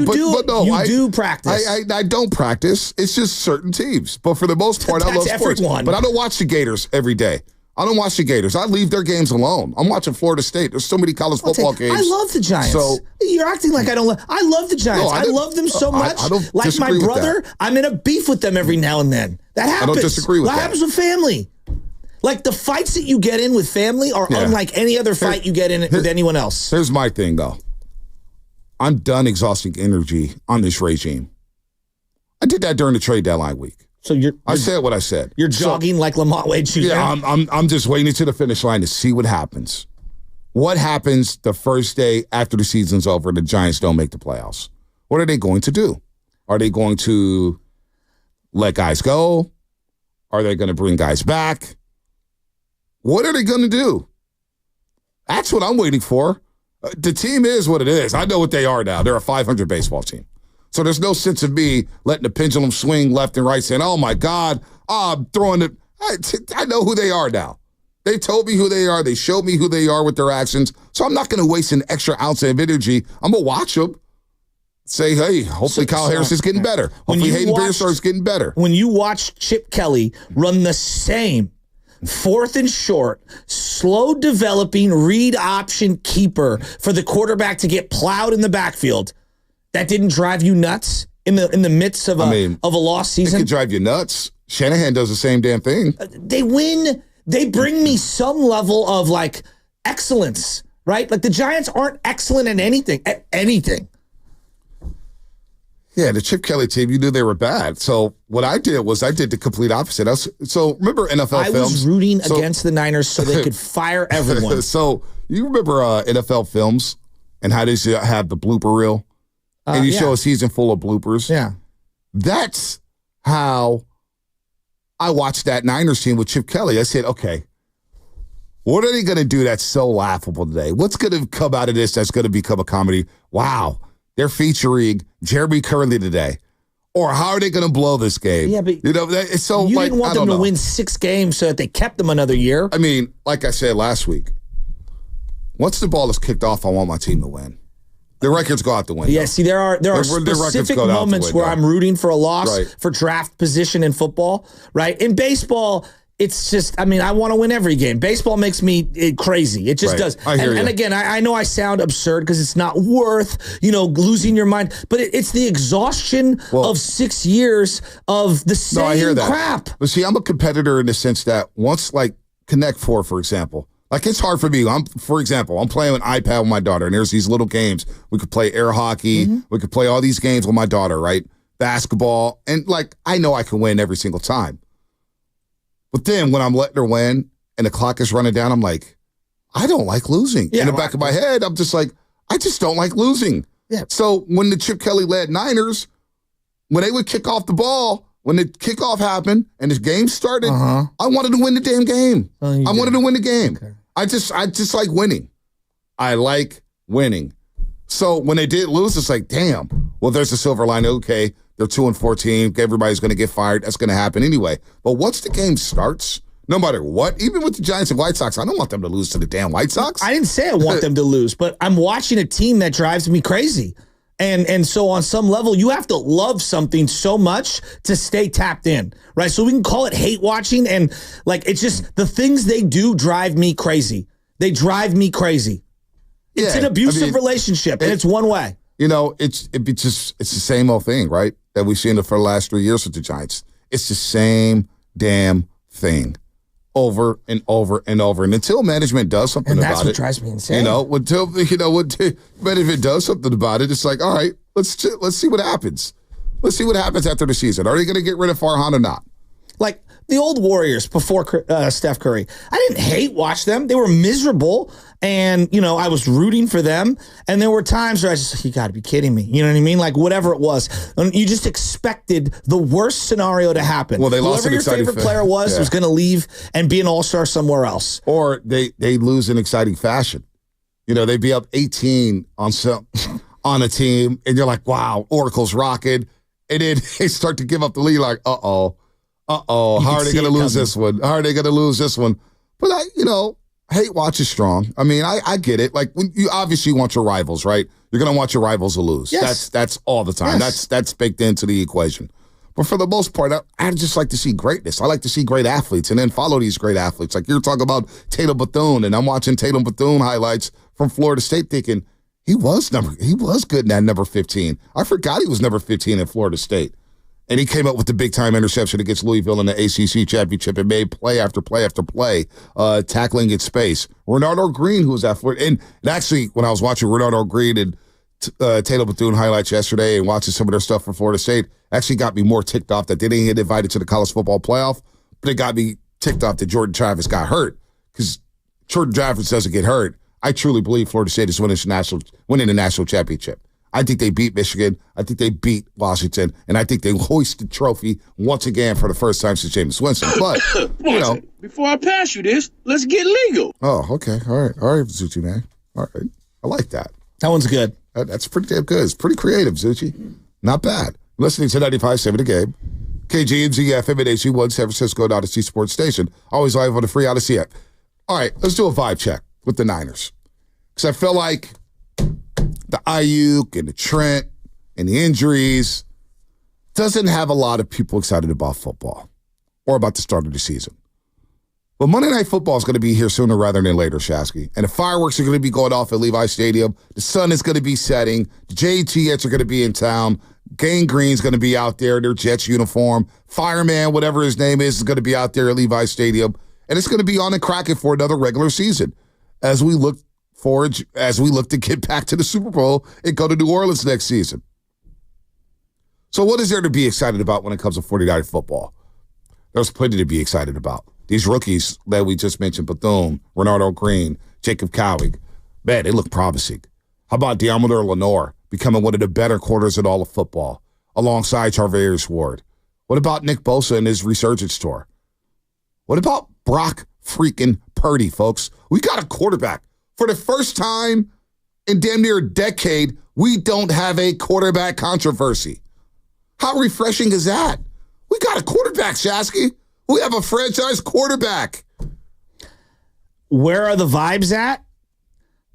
you do practice. I don't practice. It's just certain teams. But for the most part, I love sports. Everyone. But I don't watch the Gators every day. I don't watch the Gators. I leave their games alone. I'm watching Florida State. There's so many college football games. I love the Giants. So you're acting like I don't. I love the Giants. I love them so much. I don't like disagree my brother, with that. I'm in a beef with them every now and then. That happens. I don't disagree with that. What happens with family? Like the fights that you get in with family are unlike any other fight you get in with anyone else. Here's my thing, though. I'm done exhausting on this regime. I did that during the trade deadline week. So I said what I said. You're jogging like Lamont Wade Jr. Yeah, I'm just waiting to the finish line to see what happens. What happens the first day after the season's over and the Giants don't make the playoffs? What are they going to do? Are they going to let guys go? Are they going to bring guys back? What are they going to do? That's what I'm waiting for. The team is what it is. I know what they are now. They're a 500 baseball team. So there's no sense of me letting the pendulum swing left and right saying, oh, my God, I'm throwing it. I know who they are now. They told me who they are. They showed me who they are with their actions. So I'm not going to waste an extra ounce of energy. I'm going to watch them. Say, hey, hopefully Kyle Harris is getting better. Hopefully Hayden Beerstar is getting better. When you watch Chip Kelly run the same 4th and short, slow developing read option keeper for the quarterback to get plowed in the backfield, that didn't drive you nuts in the midst of a lost season? It could drive you nuts. Shanahan does the same damn thing. They win. They bring me some level of like excellence, right? Like the Giants aren't excellent at anything. Yeah, the Chip Kelly team, you knew they were bad. So what I did was I did the complete opposite. So remember NFL films? I was rooting against the Niners so they could fire everyone. So you remember NFL films and how they have the blooper reel? And you show a season full of bloopers? Yeah. That's how I watched that Niners team with Chip Kelly. I said, okay, what are they going to do that's so laughable today? What's going to come out of this that's going to become a comedy? Wow. They're featuring Jeremy Curley today. Or how are they going to blow this game? Yeah, but it's so you didn't want them to win 6 games so that they kept them another year. I mean, like I said last week, once the ball is kicked off, I want my team to win. The records go out the window. Yeah, see, there are specific moments where I'm rooting for a loss for draft position in football, right? In baseball, it's just, I mean, I want to win every game. Baseball makes me crazy. It just does. And again, I know I sound absurd because it's not worth, losing your mind, but it's the exhaustion of 6 years of the same crap. But see, I'm a competitor in the sense that once, like, Connect 4, for example, like, it's hard for me. For example, I'm playing an iPad with my daughter, and there's these little games. We could play air hockey. Mm-hmm. We could play all these games with my daughter, right? Basketball. And, like, I know I can win every single time. But then when I'm letting her win and the clock is running down, I'm like, I don't like losing. In the back of my head, I'm just like, I just don't like losing. Yeah. So when the Chip Kelly led Niners, when they would kick off the ball, when the kickoff happened and this game started, I wanted to win the damn game. I wanted to win the game. Okay. I just like winning. I like winning. So when they did lose, it's like, damn. Well, there's a silver lining. Okay, they're 2-14. Everybody's going to get fired. That's going to happen anyway. But once the game starts, no matter what, even with the Giants and White Sox, I don't want them to lose to the damn White Sox. I didn't say I want them to lose, but I'm watching a team that drives me crazy. And so on some level, you have to love something so much to stay tapped in, right? So we can call it hate watching. And like, it's just the things they do drive me crazy. They drive me crazy. It's an abusive relationship, and it's one way. You know, it's the same old thing, right? That we've seen for the last 3 years with the Giants. It's the same damn thing over and over and over. And until management does something about it. That's what drives me insane. But if it does something about it, it's like, all right, let's see what happens. Let's see what happens after the season. Are they going to get rid of Farhan or not? Like the old Warriors before Steph Curry. I didn't hate watch them. They were miserable. And, I was rooting for them. And there were times where I just, you got to be kidding me. You know what I mean? Like, whatever it was. And you just expected the worst scenario to happen. Well, they lost Whoever your favorite player was going to leave and be an all-star somewhere else. Or they lose in exciting fashion. They'd be up 18 on a team, and you're like, wow, Oracle's rocking. And then they start to give up the lead like, uh-oh. How are they going to lose this one? How are they going to lose this one? But, hate watch is strong. I mean, I get it. Like, when you obviously want your rivals, right? You're going to want your rivals to lose. Yes. That's all the time. Yes. That's baked into the equation. But for the most part, I just like to see greatness. I like to see great athletes and then follow these great athletes. Like you're talking about Tatum Bethune, and I'm watching Tatum Bethune highlights from Florida State thinking he was good in that number 15. I forgot he was number 15 at Florida State. And he came up with the big-time interception against Louisville in the ACC championship and made play after play after play, tackling in space. Renardo Green, who was at Florida. And actually, when I was watching Renardo Green and Tatum Bethune highlights yesterday and watching some of their stuff from Florida State, actually got me more ticked off that they didn't get invited to the college football playoff, but it got me ticked off that Jordan Travis got hurt. Because Jordan Travis doesn't get hurt. I truly believe Florida State is winning the national championship. I think they beat Michigan. I think they beat Washington. And I think they hoist the trophy once again for the first time since Jameis Winston. But, before I pass you this, let's get legal. Oh, okay. All right, Zucci, man. All right. I like that. That one's good. That's pretty damn good. It's pretty creative, Zucci. Not bad. Listening to 95.7 The Game. KGNZ FM at HG1 San Francisco Odyssey Sports Station. Always live on the free Odyssey app. All right, let's do a vibe check with the Niners. Because I feel like the Ayuk and the Trent and the injuries doesn't have a lot of people excited about football or about the start of the season. But Monday Night Football is going to be here sooner rather than later, Shasky. And the fireworks are going to be going off at Levi Stadium. The sun is going to be setting. The JTS are going to be in town. Gang Green's going to be out there in their Jets uniform. Fireman, whatever his name is going to be out there at Levi Stadium. And it's going to be on and cracking for another regular season as we look to get back to the Super Bowl and go to New Orleans next season. So what is there to be excited about when it comes to 49er football? There's plenty to be excited about. These rookies that we just mentioned, Bethune, Renardo Green, Jacob Cowing, man, they look promising. How about Deommodore Lenoir becoming one of the better quarters in all of football alongside Charvarius Ward? What about Nick Bosa and his resurgence tour? What about Brock freaking Purdy, folks? We got a quarterback. For the first time in damn near a decade, we don't have a quarterback controversy. How refreshing is that? We got a quarterback, Shasky. We have a franchise quarterback. Where are the vibes at?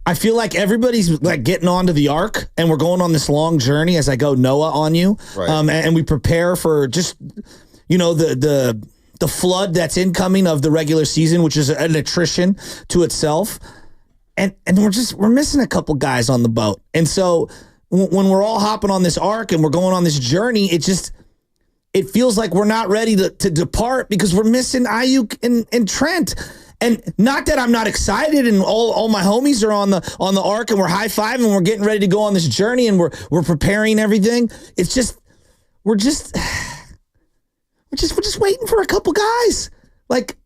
I feel like everybody's like getting onto the arc, and we're going on this long journey as I go Noah on you. Right. And we prepare for just, the flood that's incoming of the regular season, which is an attrition to itself. And we're missing a couple guys on the boat. And so when we're all hopping on this arc and we're going on this journey, it feels like we're not ready to depart because we're missing Ayuk and Trent. And not that I'm not excited and all my homies are on the arc and we're high-fiving and we're getting ready to go on this journey and we're preparing everything. It's just we're just waiting for a couple guys. Like,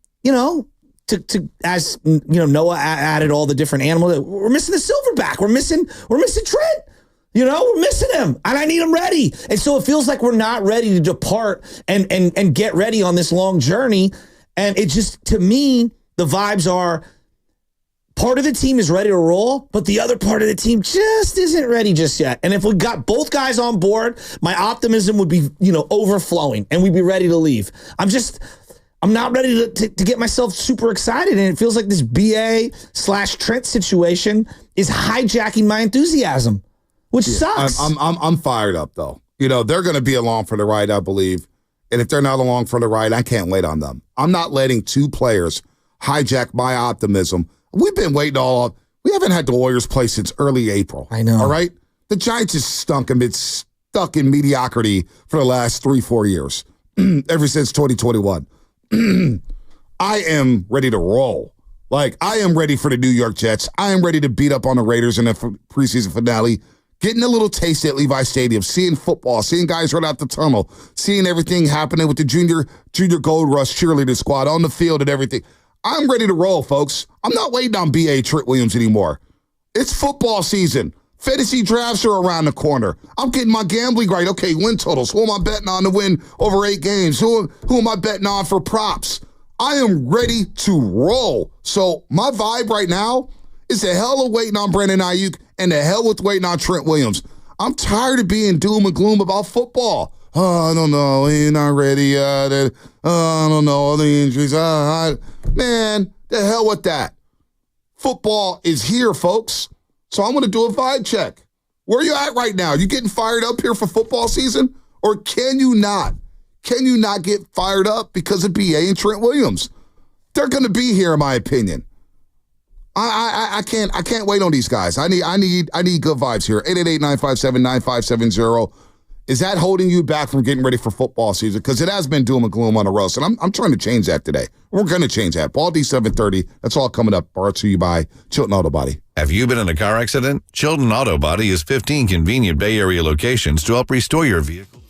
to as Noah added all the different animals. We're missing the silverback. We're missing Trent. You know, we're missing him, and I need him ready. And so it feels like we're not ready to depart and get ready on this long journey. And it just, to me, the vibes are part of the team is ready to roll, but the other part of the team just isn't ready just yet. And if we got both guys on board, my optimism would be, overflowing, and we'd be ready to leave. I'm not ready to get myself super excited, and it feels like this BA/Trent situation is hijacking my enthusiasm, which sucks. I'm fired up, though. They're going to be along for the ride, I believe. And if they're not along for the ride, I can't wait on them. I'm not letting two players hijack my optimism. We've been waiting we haven't had the Warriors play since early April. I know. All right? The Giants is stuck in mediocrity for the last 3-4 years, ever since 2021. I am ready to roll. I am ready for the New York Jets. I am ready to beat up on the Raiders in the preseason finale. Getting a little taste at Levi Stadium, seeing football, seeing guys run out the tunnel, seeing everything happening with the junior Gold Rush cheerleader squad on the field and everything. I'm ready to roll, folks. I'm not waiting on B.A. Trent Williams anymore. It's football season. Fantasy drafts are around the corner. I'm getting my gambling right. Okay, win totals. Who am I betting on to win over 8 games? Who am I betting on for props? I am ready to roll. So my vibe right now is the hell of waiting on Brandon Ayuk and the hell with waiting on Trent Williams. I'm tired of being doom and gloom about football. Oh, I don't know. He's not ready yet. I don't know. All the injuries. Man, the hell with that. Football is here, folks. So I'm going to do a vibe check. Where are you at right now? You getting fired up here for football season? Or can you not? Can you not get fired up because of B.A. and Trent Williams? They're going to be here, in my opinion. I can't wait on these guys. I need good vibes here. 888-957-9570. Is that holding you back from getting ready for football season? Because it has been doom and gloom on the roast, and I'm trying to change that today. We're going to change that. Ball D730. That's all coming up. Brought to you by Chilton Auto Body. Have you been in a car accident? Chilton Auto Body has 15 convenient Bay Area locations to help restore your vehicle.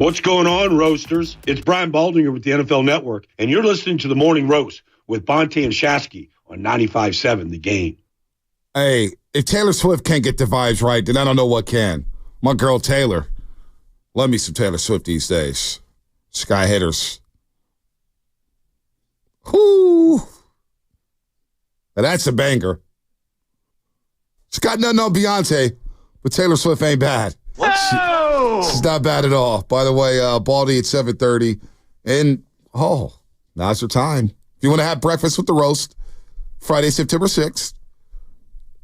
What's going on, Roasters? It's Brian Baldinger with the NFL Network, and you're listening to The Morning Roast with Bonte and Shasky on 95.7 The Game. Hey, if Taylor Swift can't get the vibes right, then I don't know what can. My girl Taylor. Love me some Taylor Swift these days. Sky hitters. Whoo. Now that's a banger. She's got nothing on Beyonce, but Taylor Swift ain't bad. She's not bad at all. By the way, Baldy at 7:30. And, now's your time. If you want to have breakfast with the roast, Friday, September 6th,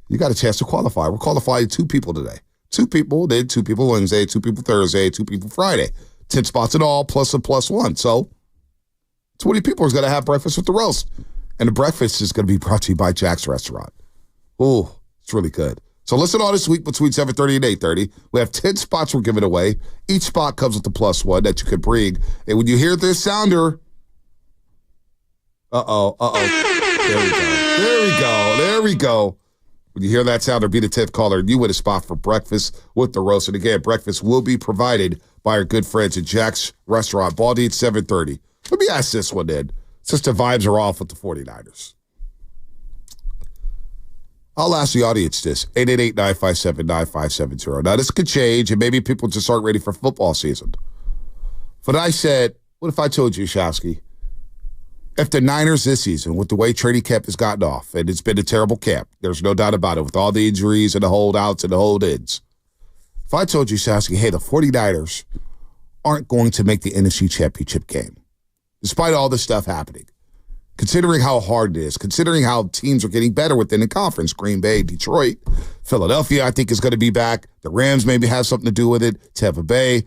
you got a chance to qualify. We're qualifying 2 people today. 2 people, then 2 people Wednesday, 2 people Thursday, 2 people Friday. 10 spots in all, plus a plus 1. So 20 people is going to have breakfast with the roast. And the breakfast is going to be brought to you by Jack's Restaurant. Ooh, it's really good. So listen all this week between 7:30 and 8:30. We have 10 spots we're giving away. Each spot comes with the plus 1 that you could bring. And when you hear this sounder, There we go. When you hear that sounder, be the 10th caller, and you win a spot for breakfast with the roast. And again, breakfast will be provided by our good friends at Jack's Restaurant. Baldy at 7:30. Let me ask this one then, since the vibes are off with the 49ers. I'll ask the audience this, 888-957-9570. Now, this could change, and maybe people just aren't ready for football season. But I said, what if I told you, Shasky, if the Niners this season, with the way training camp has gotten off, and it's been a terrible camp, there's no doubt about it, with all the injuries and the holdouts and the hold-ins. If I told you, Shasky, hey, the 49ers aren't going to make the NFC Championship game, despite all this stuff happening, considering how hard it is, considering how teams are getting better within the conference, Green Bay, Detroit, Philadelphia, I think is going to be back. The Rams maybe have something to do with it. Tampa Bay,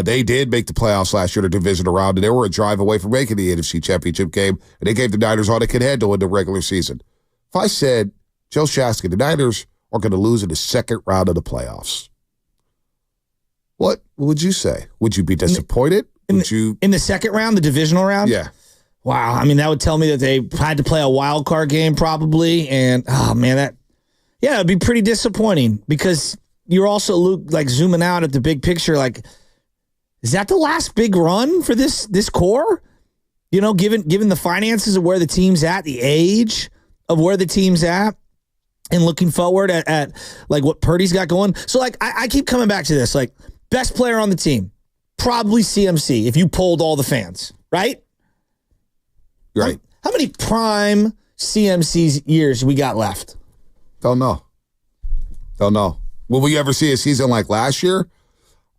they did make the playoffs last year, the divisional round, and they were a drive away from making the NFC Championship game, and they gave the Niners all they could handle in the regular season. If I said, Joe Shasky, the Niners are going to lose in the second round of the playoffs, what would you say? Would you be disappointed? In the second round, the divisional round? Yeah. Wow. I mean, that would tell me that they had to play a wild card game probably. And, it'd be pretty disappointing because you're also, like, zooming out at the big picture. Like, is that the last big run for this core? You know, given the finances of where the team's at, the age of where the team's at, and looking forward at like, what Purdy's got going. So, like, I keep coming back to this. Like, best player on the team, probably CMC if you polled all the fans, right? Right. How many prime CMC's years we got left? Don't know. Will we ever see a season like last year?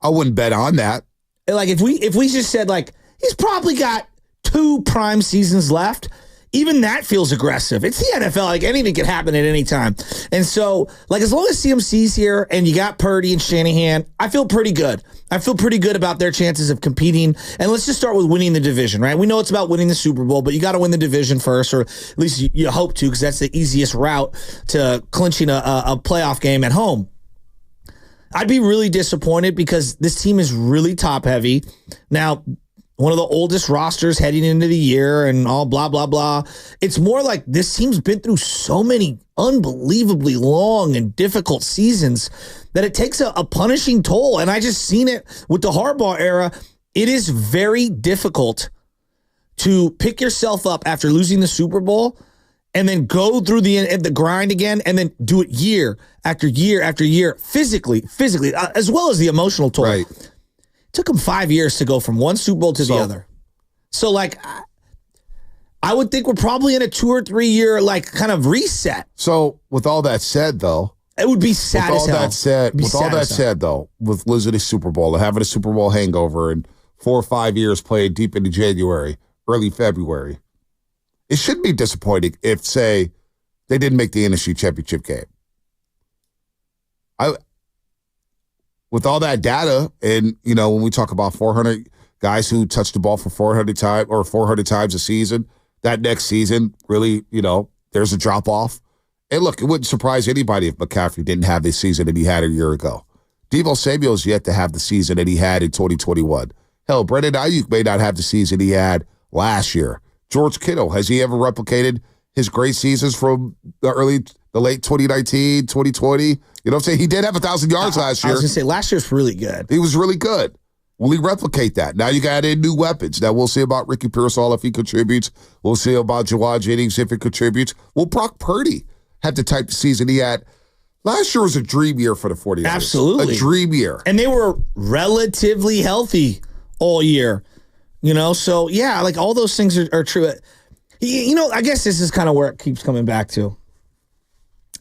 I wouldn't bet on that. Like, if we just said, like, he's probably got 2 prime seasons left, even that feels aggressive. It's the NFL. Like, anything can happen at any time. And so, like, as long as CMC's here and you got Purdy and Shanahan, I feel pretty good. I feel pretty good about their chances of competing. And let's just start with winning the division, right? We know it's about winning the Super Bowl, but you got to win the division first, or at least you hope to, because that's the easiest route to clinching a playoff game at home. I'd be really disappointed because this team is really top heavy. Now, one of the oldest rosters heading into the year and all blah, blah, blah. It's more like this team's been through so many unbelievably long and difficult seasons that it takes a punishing toll. And I just seen it with the Harbaugh era. It is very difficult to pick yourself up after losing the Super Bowl and then go through the grind again and then do it year after year after year, physically, as well as the emotional toll. Right. Took them 5 years to go from one Super Bowl to the other. So, like, I would think we're probably in a 2 or 3 year, like, kind of reset. So, with all that said, though, it would be sad as hell. With all that said, though, with losing a Super Bowl and having a Super Bowl hangover and 4 or 5 years played deep into January, early February, it shouldn't be disappointing if, say, they didn't make the NFC Championship game. With all that data, and, you know, when we talk about 400 guys who touch the ball for 400 times a season, that next season, really, you know, there's a drop-off. And look, it wouldn't surprise anybody if McCaffrey didn't have the season that he had a year ago. Deebo Samuel's yet to have the season that he had in 2021. Hell, Brandon Ayuk may not have the season he had last year. George Kittle, has he ever replicated his great seasons from the late 2019, 2020? You know what I'm saying? He did have 1,000 yards last year. I was going to say, last year's really good. He was really good. Will he replicate that? Now you got in new weapons. Now we'll see about Ricky Pearsall if he contributes. We'll see about Jawad Jennings if he contributes. Will Brock Purdy have the type of season he had? Last year was a dream year for the 49ers. Absolutely. A dream year. And they were relatively healthy all year. So yeah, like all those things are true. I guess this is kind of where it keeps coming back to.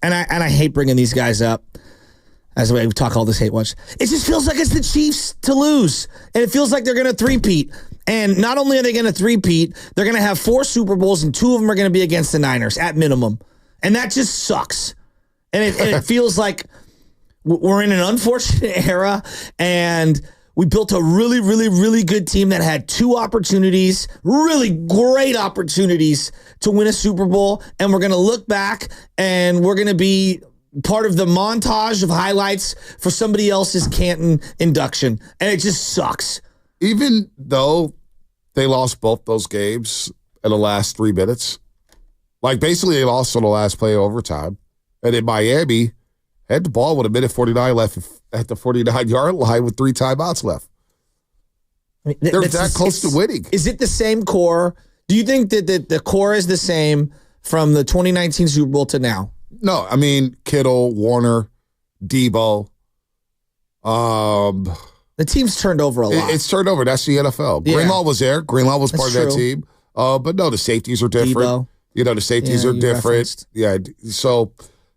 And I hate bringing these guys up as the way we talk all this hate watch. It just feels like it's the Chiefs to lose. And it feels like they're going to three-peat. And not only are they going to three-peat, they're going to have 4 Super Bowls and 2 of them are going to be against the Niners at minimum. And that just sucks. And it feels like we're in an unfortunate era, and we built a really, really, really good team that had 2 opportunities, really great opportunities to win a Super Bowl, and we're going to look back, and we're going to be part of the montage of highlights for somebody else's Canton induction, and it just sucks. Even though they lost both those games in the last 3 minutes, like basically they lost on the last play of overtime. And in Miami, had the ball with 1:49 left at the 49-yard line with 3 timeouts left. I mean, they're that close to winning. Is it the same core? Do you think that the core is the same from the 2019 Super Bowl to now? No, I mean, Kittle, Warner, Debo. The team's turned over a lot. It's turned over. That's the NFL. Yeah. Greenlaw was there. Greenlaw was part of that team. But no, the safeties are different. Debo. The safeties are different. Referenced. Yeah, so...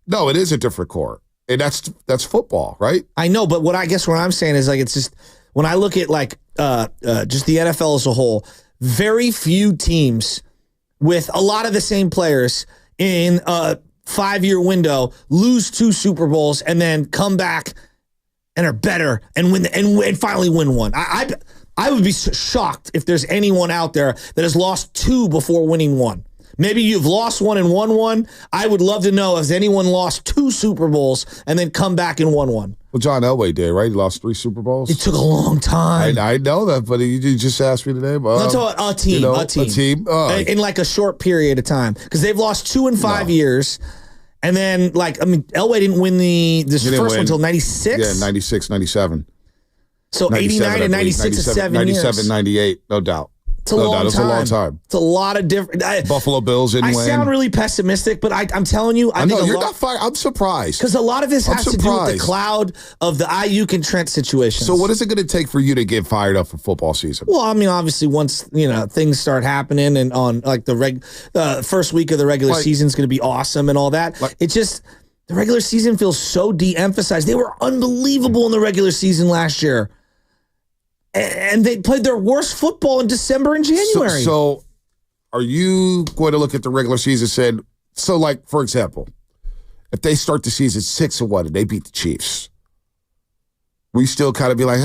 No, it is a different core. And that's football, right? I know, but what I'm saying is like it's just when I look at like just the NFL as a whole, very few teams with a lot of the same players in a 5-year window lose 2 Super Bowls and then come back and are better and win and finally win one. I would be shocked if there's anyone out there that has lost 2 before winning one. Maybe you've lost one and won one. I would love to know, has anyone lost 2 Super Bowls and then come back and won one? Well, John Elway did, right? He lost 3 Super Bowls. It took a long time. I know that, but you just asked me today. Let's talk about a team. In like a short period of time. Because they've lost 2 in 5 years. And then, Elway didn't win this first one until 96? Yeah, 96, 97. So 89 and 96 is 7 years. 97, 98, no doubt. It's a long time. It's a long time. It's a lot of different. Buffalo Bills didn't win. I sound really pessimistic, but I'm telling you, I know you're not fired. I'm surprised because a lot of this has to do with the cloud of the Ayuk and Trent situation. So, what is it going to take for you to get fired up for football season? Well, I mean, obviously, once things start happening and on like the first week of the regular season is going to be awesome and all that. It's just the regular season feels so de-emphasized. They were unbelievable in the regular season last year. And they played their worst football in December and January. So are you going to look at the regular season like, for example, if they start the season 6-1 and they beat the Chiefs, we still kind of be like,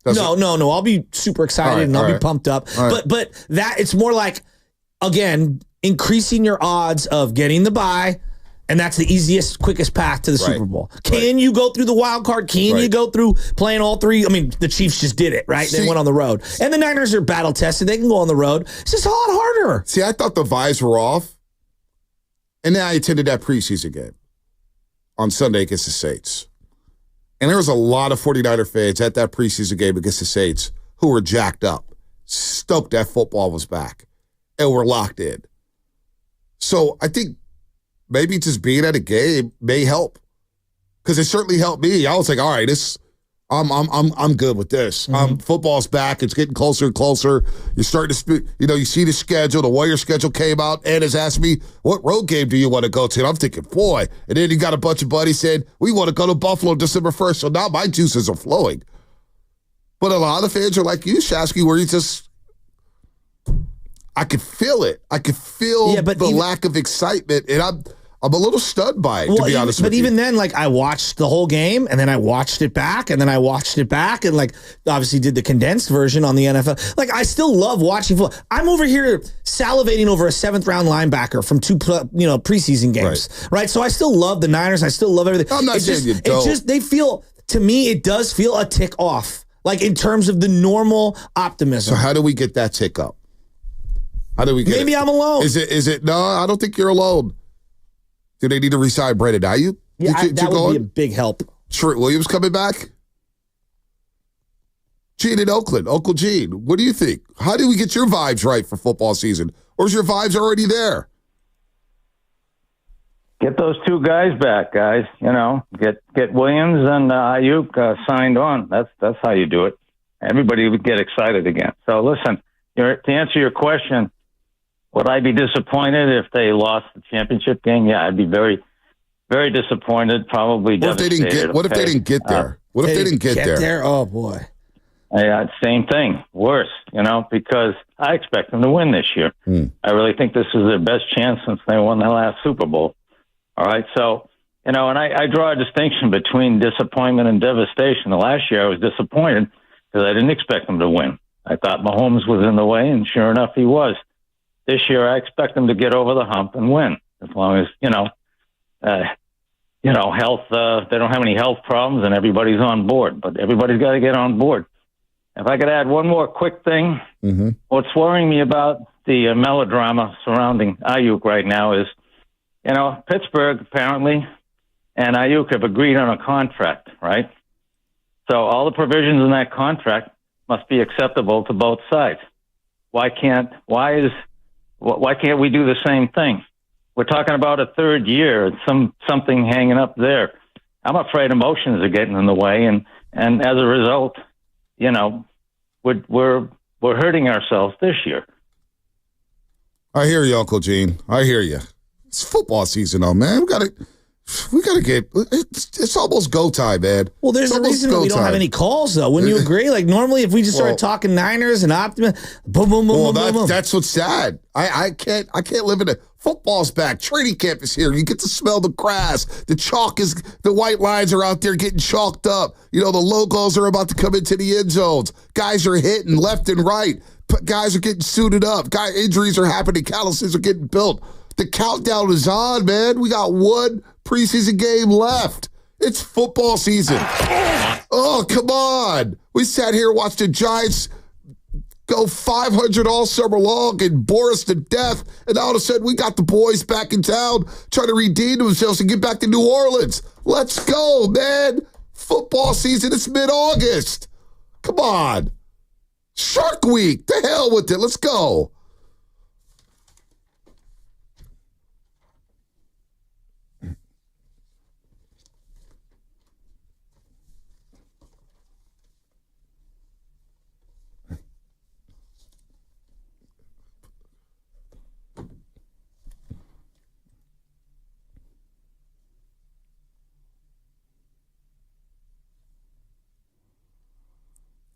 No. I'll be super excited and I'll be pumped up. But that it's more like, again, increasing your odds of getting the bye. And that's the easiest, quickest path to the Super Bowl. Can you go through the wild card? Can you go through playing all 3? I mean, the Chiefs just did it, right? They went on the road. And the Niners are battle tested. They can go on the road. It's just a lot harder. See, I thought the vibes were off. And then I attended that preseason game on Sunday against the Saints. And there was a lot of 49er fans at that preseason game against the Saints who were jacked up, stoked that football was back, and were locked in. So I think maybe just being at a game may help, because it certainly helped me. I was like, all right, I'm good with this. Football's back. It's getting closer and closer. You're starting to, you see the schedule. The Warrior schedule came out. Ed has asked me, what road game do you want to go to? And I'm thinking, boy. And then you got a bunch of buddies saying, we want to go to Buffalo December 1st. So now my juices are flowing. But a lot of fans are like you, Shasky, where you just, I could feel it. I could feel the lack of excitement. And I'm a little stunned by it, to be honest with you. But even then, like, I watched the whole game, and then I watched it back, and then I watched it back, and, like, obviously did the condensed version on the NFL. Like, I still love watching football. I'm over here salivating over a 7th-round linebacker from 2 preseason games, right? So I still love the Niners. I still love everything. I'm not saying you don't. It just, they feel, to me, it does feel a tick off, like, in terms of the normal optimism. So how do we get that tick up? How do we get Maybe I'm alone. Is it? No, I don't think you're alone. Do they need to re-sign Brandon Ayuk? Yeah, that would be a big help. Trent Williams coming back? Gene in Oakland. Uncle Gene, what do you think? How do we get your vibes right for football season? Or is your vibes already there? Get those two guys back, guys. Get Williams and Ayuk signed on. That's how you do it. Everybody would get excited again. So listen, to answer your question, would I be disappointed if they lost the championship game? Yeah, I'd be very, very disappointed. Probably devastated. What if they didn't get there? What if they didn't get there? Oh boy. Yeah, same thing. Worse, because I expect them to win this year. I really think this is their best chance since they won the last Super Bowl. All right, so, and I draw a distinction between disappointment and devastation. The last year I was disappointed because I didn't expect them to win. I thought Mahomes was in the way, and sure enough, he was. This year I expect them to get over the hump and win, as long as, health, they don't have any health problems and everybody's on board, but everybody's got to get on board. If I could add one more quick thing, what's worrying me about the melodrama surrounding Ayuk right now is, Pittsburgh apparently and Ayuk have agreed on a contract, right? So all the provisions in that contract must be acceptable to both sides. Why can't we do the same thing? We're talking about a third year, something hanging up there. I'm afraid emotions are getting in the way, and as a result, we're hurting ourselves this year. I hear you, Uncle Gene. I hear you. It's football season, though, man. We gotta get. It's almost go time, man. Well, there's a reason we don't have any calls, though. Wouldn't you agree? Like normally, if we just started talking Niners and Optimus, boom, boom, boom, boom, boom. That's what's sad. I can't live in it. Football's back. Training camp is here. You get to smell the grass. The white lines are out there getting chalked up. The logos are about to come into the end zones. Guys are hitting left and right. Guys are getting suited up. Injuries are happening. Calluses are getting built. The countdown is on, man. We got one preseason game left. It's football season. Oh, come on. We sat here and watched the Giants go 500 all summer long and bore us to death. And all of a sudden, we got the boys back in town trying to redeem themselves and get back to New Orleans. Let's go, man. Football season, it's mid-August. Come on. Shark Week. The hell with it. Let's go.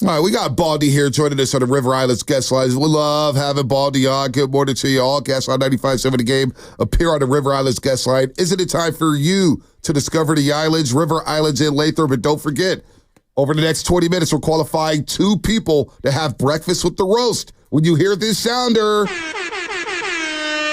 All right, we got Baldy here joining us on the River Islands guest lines. We love having Baldy on. Good morning to you all. Guests on 95.7 The Game appear on the River Islands guest line. Isn't it time for you to discover the islands, River Islands in Lathrop? And don't forget, over the next 20 minutes, we're qualifying 2 people to have breakfast with the roast. When you hear this sounder,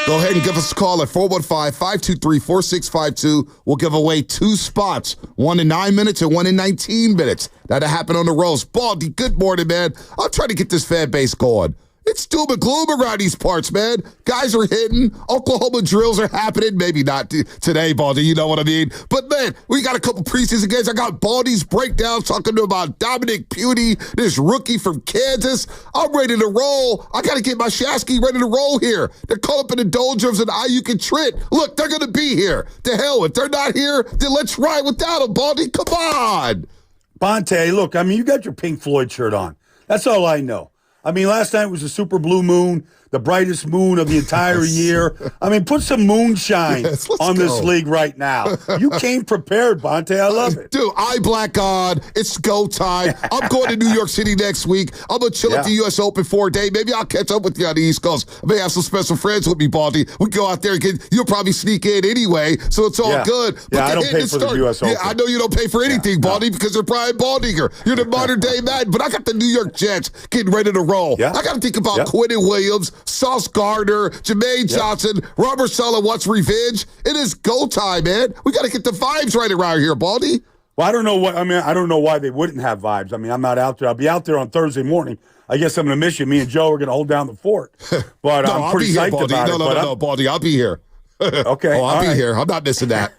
go ahead and give us a call at 415-523-4652. We'll give away 2 spots, one in 9 minutes and one in 19 minutes. That'll happen on the roast. Baldy, good morning, man. I'm trying to get this fan base going. It's doom and gloom around these parts, man. Guys are hitting. Oklahoma drills are happening. Maybe not today, Baldy. You know what I mean? But, man, we got a couple preseason games. I got Baldy's breakdown talking about Dominic Puty, this rookie from Kansas. I'm ready to roll. I got to get my Shasky ready to roll here. They're caught up in the doldrums and Ayuk and Trent. Look, they're going to be here. To hell, if they're not here, then let's ride without them, Baldy. Come on. Bonte, look, you got your Pink Floyd shirt on. That's all I know. Last night was a super blue moon, the brightest moon of the entire year. Put some moonshine on this league right now. You came prepared, Bonte. I love it. Dude, black on. It's go time. I'm going to New York City next week. I'm going to chill at the U.S. Open for a day. Maybe I'll catch up with you on the East Coast. I may have some special friends with me, Baldy. We can go out there and you'll probably sneak in anyway, so it's all good. But I don't pay for the U.S. Open. Yeah, I know you don't pay for anything, Baldy, because you're Brian Baldinger. You're the modern-day Madden. But I got the New York Jets getting ready to roll. Yeah. I got to think about Quentin Williams, Sauce Gardner, Jermaine Johnson, Robert Saleh wants revenge. It is go time, man. We got to get the vibes right around here, Baldy. Well, I don't know I don't know why they wouldn't have vibes. I'm not out there. I'll be out there on Thursday morning. I guess I'm going to miss you. Me and Joe are going to hold down the fort. But I'm pretty psyched about it. No, Baldy, I'll be here. Okay. I'll be here. I'm not missing that.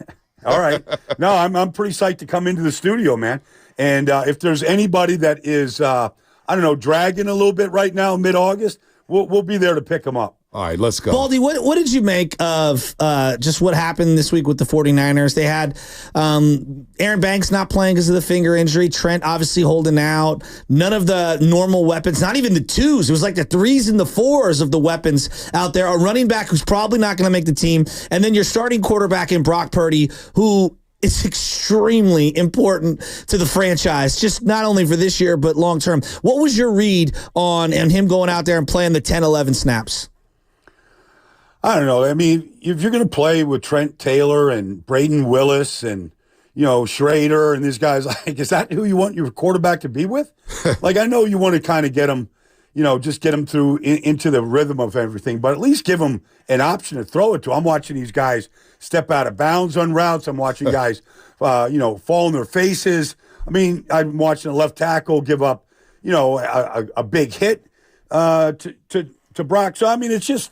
All right. No, I'm pretty psyched to come into the studio, man. And if there's anybody that is I don't know, dragging a little bit right now, mid-August, we'll be there to pick them up. All right, let's go. Baldy, what did you make of just what happened this week with the 49ers? They had Aaron Banks not playing because of the finger injury. Trent obviously holding out. None of the normal weapons, not even the twos. It was like the threes and the fours of the weapons out there. A running back who's probably not going to make the team. And then your starting quarterback in Brock Purdy, who is extremely important to the franchise, just not only for this year, but long term. What was your read on him going out there and playing the 10, 11 snaps? I don't know. I mean, if you're going to play with Trent Taylor and Braden Willis and, Schrader and these guys, like, is that who you want your quarterback to be with? Like, I know you want to kind of get them, just get them through into the rhythm of everything, but at least give them an option to throw it to. I'm watching these guys step out of bounds on routes. I'm watching guys, fall on their faces. I mean, I'm watching a left tackle give up, a big hit to Brock. So, I mean, it's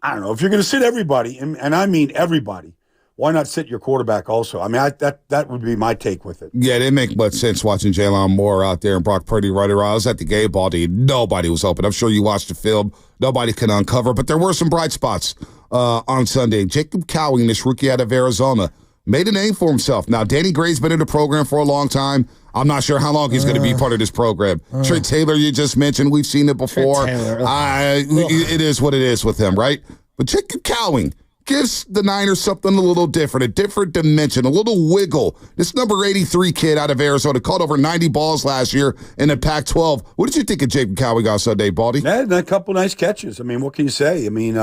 I don't know. If you're going to sit everybody, and I mean everybody, why not sit your quarterback also? I mean, that would be my take with it. Yeah, it didn't make much sense watching Jalen Moore out there and Brock Purdy right around. I was at the game, Baldy. Nobody was open. I'm sure you watched the film. Nobody could uncover, but there were some bright spots on Sunday. Jacob Cowing, this rookie out of Arizona, made a name for himself. Now, Danny Gray's been in the program for a long time. I'm not sure how long he's going to be part of this program. Trent Taylor, you just mentioned. We've seen it before. It is what it is with him, right? But Jacob Cowing gives the Niners something a little different, a different dimension, a little wiggle. This number 83 kid out of Arizona caught over 90 balls last year in the Pac-12. What did you think of Jacob Cowing on Sunday, Baldy? Yeah, a couple nice catches. I mean, what can you say? I mean,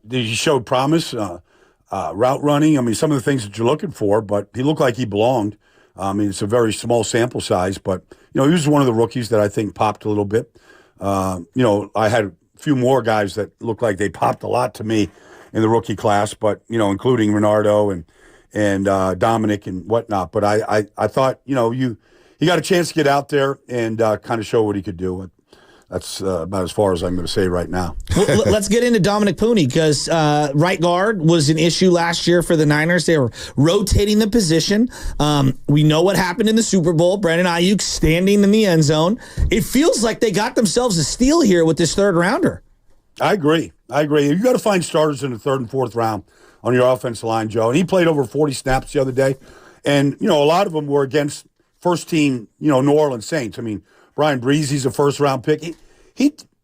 he showed promise. Route running, I mean, some of the things that you're looking for, but he looked like he belonged. I mean, it's a very small sample size, but, he was one of the rookies that I think popped a little bit. I had a few more guys that looked like they popped a lot to me in the rookie class, but, including Renardo and Dominic and whatnot. But I thought, he got a chance to get out there and kind of show what he could do. That's about as far as I'm going to say right now. Well, let's get into Dominic Pooney because right guard was an issue last year for the Niners. They were rotating the position. We know what happened in the Super Bowl. Brandon Ayuk standing in the end zone. It feels like they got themselves a steal here with this third rounder. I agree. You got to find starters in the third and fourth round on your offensive line, Joe. And he played over 40 snaps the other day. And, a lot of them were against first team, New Orleans Saints. I mean, Brian Breezy's a first-round pick.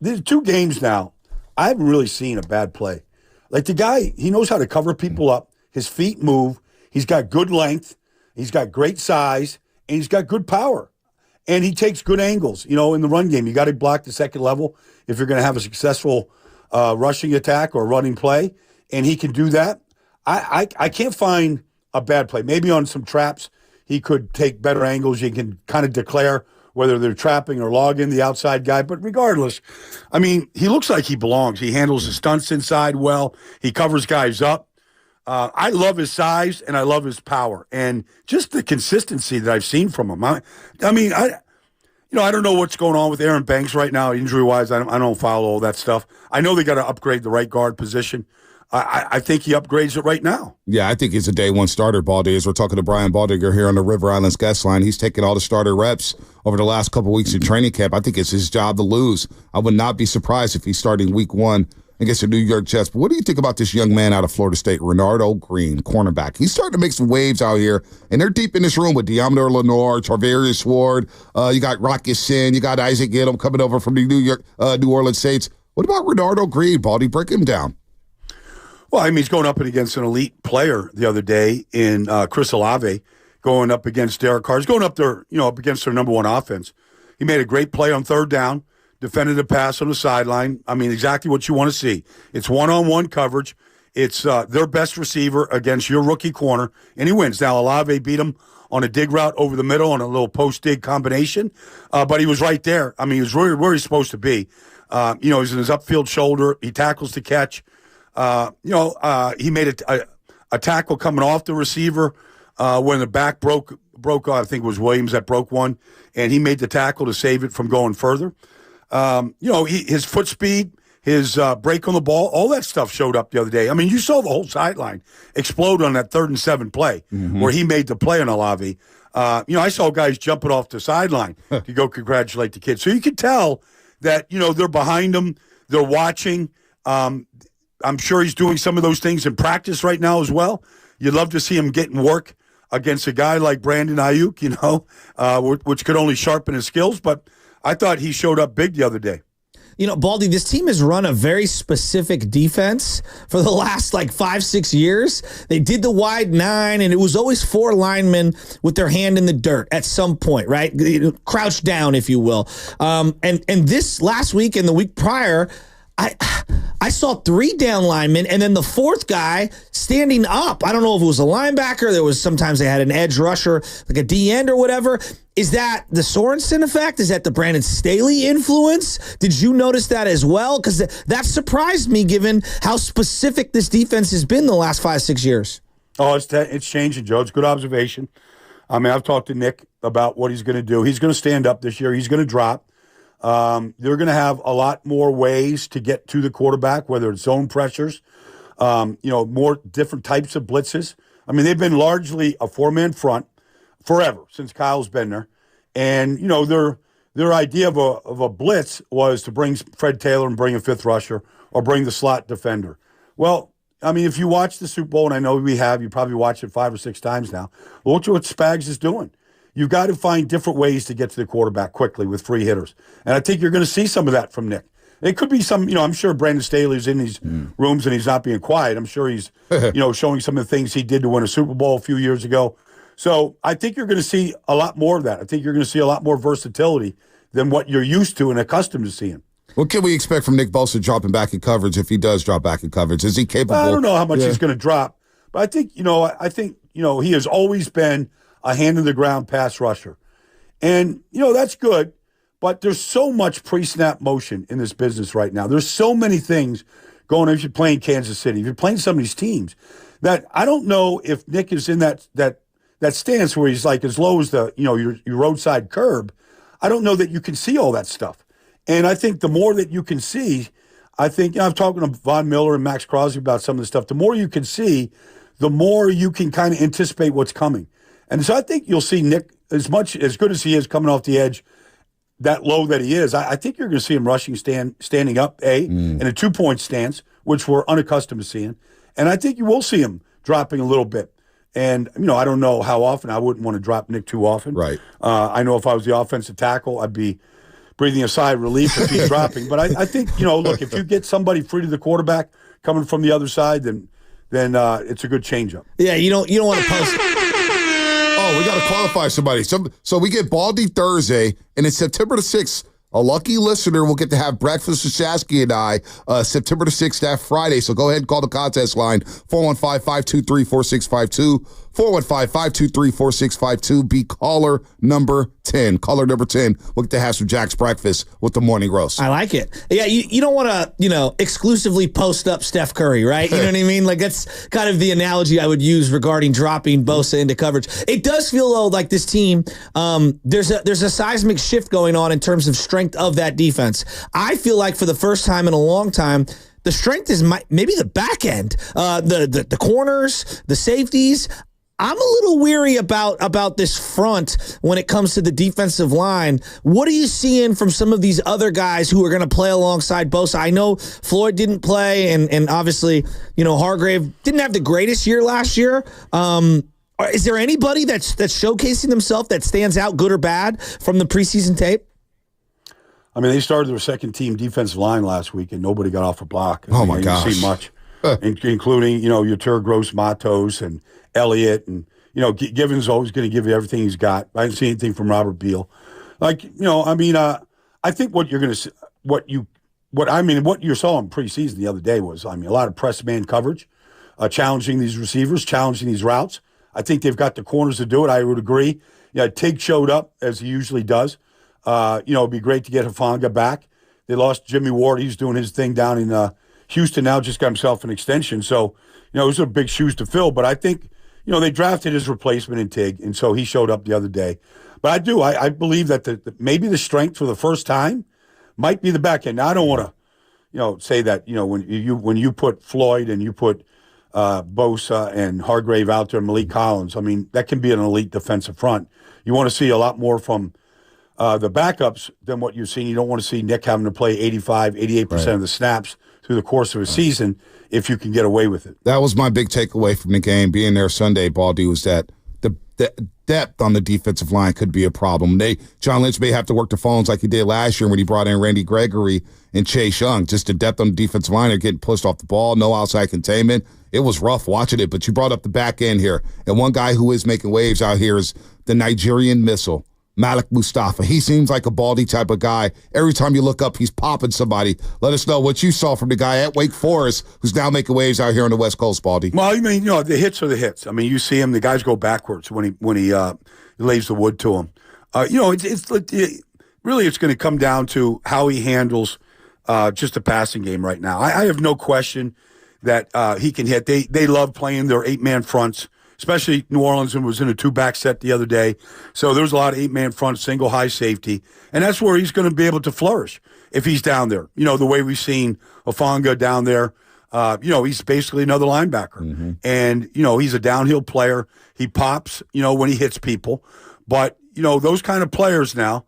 There's 2 games now. I haven't really seen a bad play. Like, the guy, he knows how to cover people up. His feet move. He's got good length. He's got great size. And he's got good power. And he takes good angles, in the run game. You got to block the second level if you're going to have a successful rushing attack or running play. And he can do that. I can't find a bad play. Maybe on some traps, he could take better angles. You can kind of declare whether they're trapping or logging the outside guy. But regardless, I mean, he looks like he belongs. He handles the stunts inside well. He covers guys up. I love his size, and I love his power. And just the consistency that I've seen from him. I don't know what's going on with Aaron Banks right now, injury-wise. I don't follow all that stuff. I know they got to upgrade the right guard position. I think he upgrades it right now. Yeah, I think he's a day one starter, Baldy. As we're talking to Brian Baldinger here on the River Islands guest line, he's taken all the starter reps over the last couple of weeks in training camp. I think it's his job to lose. I would not be surprised if he's starting week 1 against the New York Jets. But what do you think about this young man out of Florida State, Renardo Green, cornerback? He's starting to make some waves out here, and they're deep in this room with Deommodore Lenoir, Tarvarius Ward. You got Rocky Sin. You got Isaac Gidlam coming over from the New Orleans Saints. What about Renardo Green, Baldy? Break him down. Well, I mean, he's going up against an elite player the other day in Chris Olave, going up against Derek Carr. He's going up there, up against their number 1 offense. He made a great play on third down, defended a pass on the sideline. I mean, exactly what you want to see. It's one-on-one coverage. It's their best receiver against your rookie corner, and he wins. Now, Olave beat him on a dig route over the middle on a little post-dig combination, but he was right there. I mean, he was where he's supposed to be. He's in his upfield shoulder. He tackles the catch. He made a tackle coming off the receiver when the back broke. I think it was Williams that broke one, and he made the tackle to save it from going further. His foot speed, his break on the ball, all that stuff showed up the other day. I mean, you saw the whole sideline explode on that 3rd and 7 play where he made the play on Olave. I saw guys jumping off the sideline to go congratulate the kid. So you could tell that, they're behind him. They're watching. I'm sure he's doing some of those things in practice right now as well. You'd love to see him getting work against a guy like Brandon Ayuk, which could only sharpen his skills. But I thought he showed up big the other day. Baldy, this team has run a very specific defense for the last 5-6 years. They did the wide 9, and it was always 4 linemen with their hand in the dirt at some point, right? Crouched down, if you will. And this last week and the week prior, I saw 3 down linemen and then the 4th guy standing up. I don't know if it was a linebacker. Sometimes they had an edge rusher, like a D end or whatever. Is that the Sorensen effect? Is that the Brandon Staley influence? Did you notice that as well? Because that surprised me given how specific this defense has been the last 5-6 years. Oh, it's changing, Joe. It's a good observation. I mean, I've talked to Nick about what he's going to do. He's going to stand up this year. He's going to drop. They're going to have a lot more ways to get to the quarterback, whether it's zone pressures, more different types of blitzes. I mean, they've been largely a 4-man front forever since Kyle's been there. And, their idea of a blitz was to bring Fred Taylor and bring a 5th rusher or bring the slot defender. Well, I mean, if you watch the Super Bowl, and I know we have, you probably watched it 5 or 6 times now, look at what Spags is doing. You've got to find different ways to get to the quarterback quickly with free hitters. And I think you're going to see some of that from Nick. It could be some, I'm sure Brandon Staley's in these rooms and he's not being quiet. I'm sure he's, showing some of the things he did to win a Super Bowl a few years ago. So I think you're going to see a lot more of that. I think you're going to see a lot more versatility than what you're used to and accustomed to seeing. What can we expect from Nick Bosa dropping back in coverage if he does drop back in coverage? Is he capable? I don't know how much he's going to drop, but I think, he has always been a hand-in-the-ground pass rusher. And, that's good, but there's so much pre-snap motion in this business right now. There's so many things going on if you're playing Kansas City, if you're playing some of these teams, that I don't know if Nick is in that stance where he's as low as the, your roadside curb. I don't know that you can see all that stuff. And I think the more that you can see, I think, I'm talking to Von Miller and Max Crosby about some of the stuff, the more you can see, the more you can kind of anticipate what's coming. And so I think you'll see Nick, as good as he is coming off the edge, that low that he is, I think you're going to see him rushing, standing up, in a 2-point stance, which we're unaccustomed to seeing. And I think you will see him dropping a little bit. And, I don't know how often. I wouldn't want to drop Nick too often. Right. I know if I was the offensive tackle, I'd be breathing a sigh of relief if he's dropping. But I think, look, if you get somebody free to the quarterback coming from the other side, then it's a good changeup. Yeah, you don't want to post. Oh, we got to qualify somebody. So we get Baldy Thursday, and it's September the 6th. A lucky listener will get to have breakfast with Shasky and I September the 6th, that Friday. So go ahead and call the contest line, 415-523-4652, 415-523-4652. Be caller number 10. Caller number 10. We'll get to have some Jack's breakfast with the morning roast. I like it. Yeah, you don't want to, exclusively post up Steph Curry, right? You know what I mean? That's kind of the analogy I would use regarding dropping Bosa into coverage. It does feel, though, like this team, there's a seismic shift going on in terms of strength of that defense. I feel like for the first time in a long time, the strength is maybe the back end, the corners, the safeties. I'm a little weary about this front when it comes to the defensive line. What are you seeing from some of these other guys who are going to play alongside Bosa? I know Floyd didn't play, and obviously, Hargrave didn't have the greatest year last year. Is there anybody that's showcasing themselves that stands out, good or bad, from the preseason tape? I mean, they started their second-team defensive line last week, and nobody got off a block. My gosh. You didn't see much, including, your Gross Matos and Elliott. And, Givens always going to give you everything he's got. I didn't see anything from Robert Beal. I think what you're going to see, what you saw in preseason the other day was, a lot of press man coverage, challenging these receivers, challenging these routes. I think they've got the corners to do it. I would agree. Tig showed up, as he usually does. It'd be great to get Hufanga back. They lost Jimmy Ward. He's doing his thing down in Houston now, just got himself an extension. So, those are big shoes to fill. But I think, they drafted his replacement in Tig, and so he showed up the other day. But I believe that maybe the strength for the first time might be the back end. Now, I don't want to, say that when you put Floyd and you put Bosa and Hargrave out there, Malik Collins, I mean, that can be an elite defensive front. You want to see a lot more from the backups than what you've seen. You don't want to see Nick having to play 85, 88% of the snaps through the course of a season if you can get away with it. That was my big takeaway from the game. Being there Sunday, Baldy, was that the depth on the defensive line could be a problem. John Lynch may have to work the phones like he did last year when he brought in Randy Gregory and Chase Young. Just the depth on the defensive line, they're getting pushed off the ball, no outside containment. It was rough watching it, but you brought up the back end here. And one guy who is making waves out here is the Nigerian missile, Malik Mustafa. He seems like a Baldy type of guy. Every time you look up, he's popping somebody. Let us know what you saw from the guy at Wake Forest who's now making waves out here on the West Coast, Baldy. Well, I mean, the hits are the hits. I mean, you see him, the guys go backwards when he lays the wood to him. Really it's going to come down to how he handles just the passing game right now. I have no question that he can hit. They love playing their 8-man fronts. Especially New Orleans was in a 2-back set the other day. So there was a lot of 8-man front, single high safety. And that's where he's going to be able to flourish if he's down there. The way we've seen Ofonga down there, he's basically another linebacker. Mm-hmm. And, he's a downhill player. He pops, when he hits people. But, those kind of players now,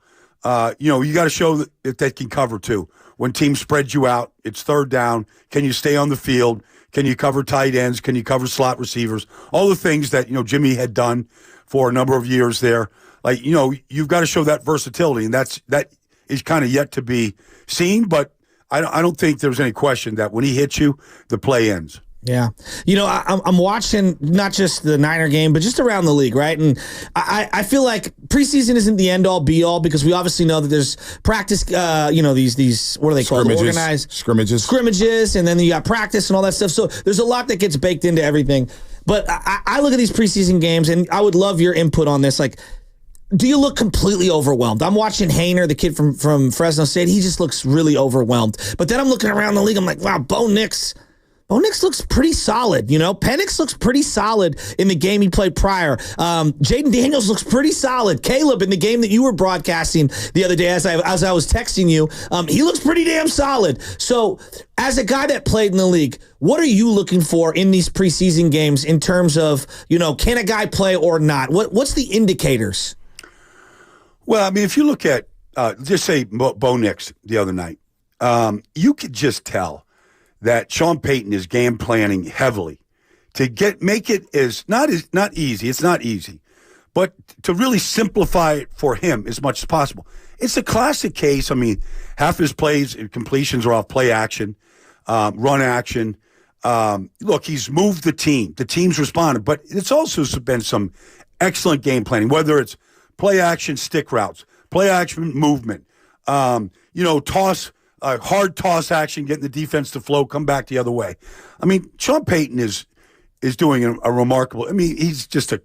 you got to show that they can cover too. When teams spread you out, it's third down. Can you stay on the field? Can you cover tight ends? Can you cover slot receivers? All the things that, Jimmy had done for a number of years there. Like, you've got to show that versatility, and that is kind of yet to be seen. But I don't think there's any question that when he hits you, the play ends. Yeah. I'm watching not just the Niner game, but just around the league, right? And I feel like preseason isn't the end-all, be-all, because we obviously know that there's practice, these what are they called? Organized scrimmages, and then you got practice and all that stuff. So there's a lot that gets baked into everything. But I look at these preseason games, and I would love your input on this. Like, do you look completely overwhelmed? I'm watching Hainer, the kid from Fresno State. He just looks really overwhelmed. But then I'm looking around the league. I'm like, wow, Bo Nix looks pretty solid, Penix looks pretty solid in the game he played prior. Jaden Daniels looks pretty solid. Caleb, in the game that you were broadcasting the other day as I was texting you, he looks pretty damn solid. So as a guy that played in the league, what are you looking for in these preseason games in terms of, can a guy play or not? What's the indicators? Well, I mean, if you look at, just say Bo Nix the other night, you could just tell that Sean Payton is game planning heavily to make it not easy. It's not easy, but to really simplify it for him as much as possible. It's a classic case. I mean, half his plays and completions are off play action, run action. Look, he's moved the team. The team's responded, but it's also been some excellent game planning, whether it's play action stick routes, play action movement, hard toss action, getting the defense to flow, come back the other way. I mean, Sean Payton is doing a remarkable. I mean, he's just a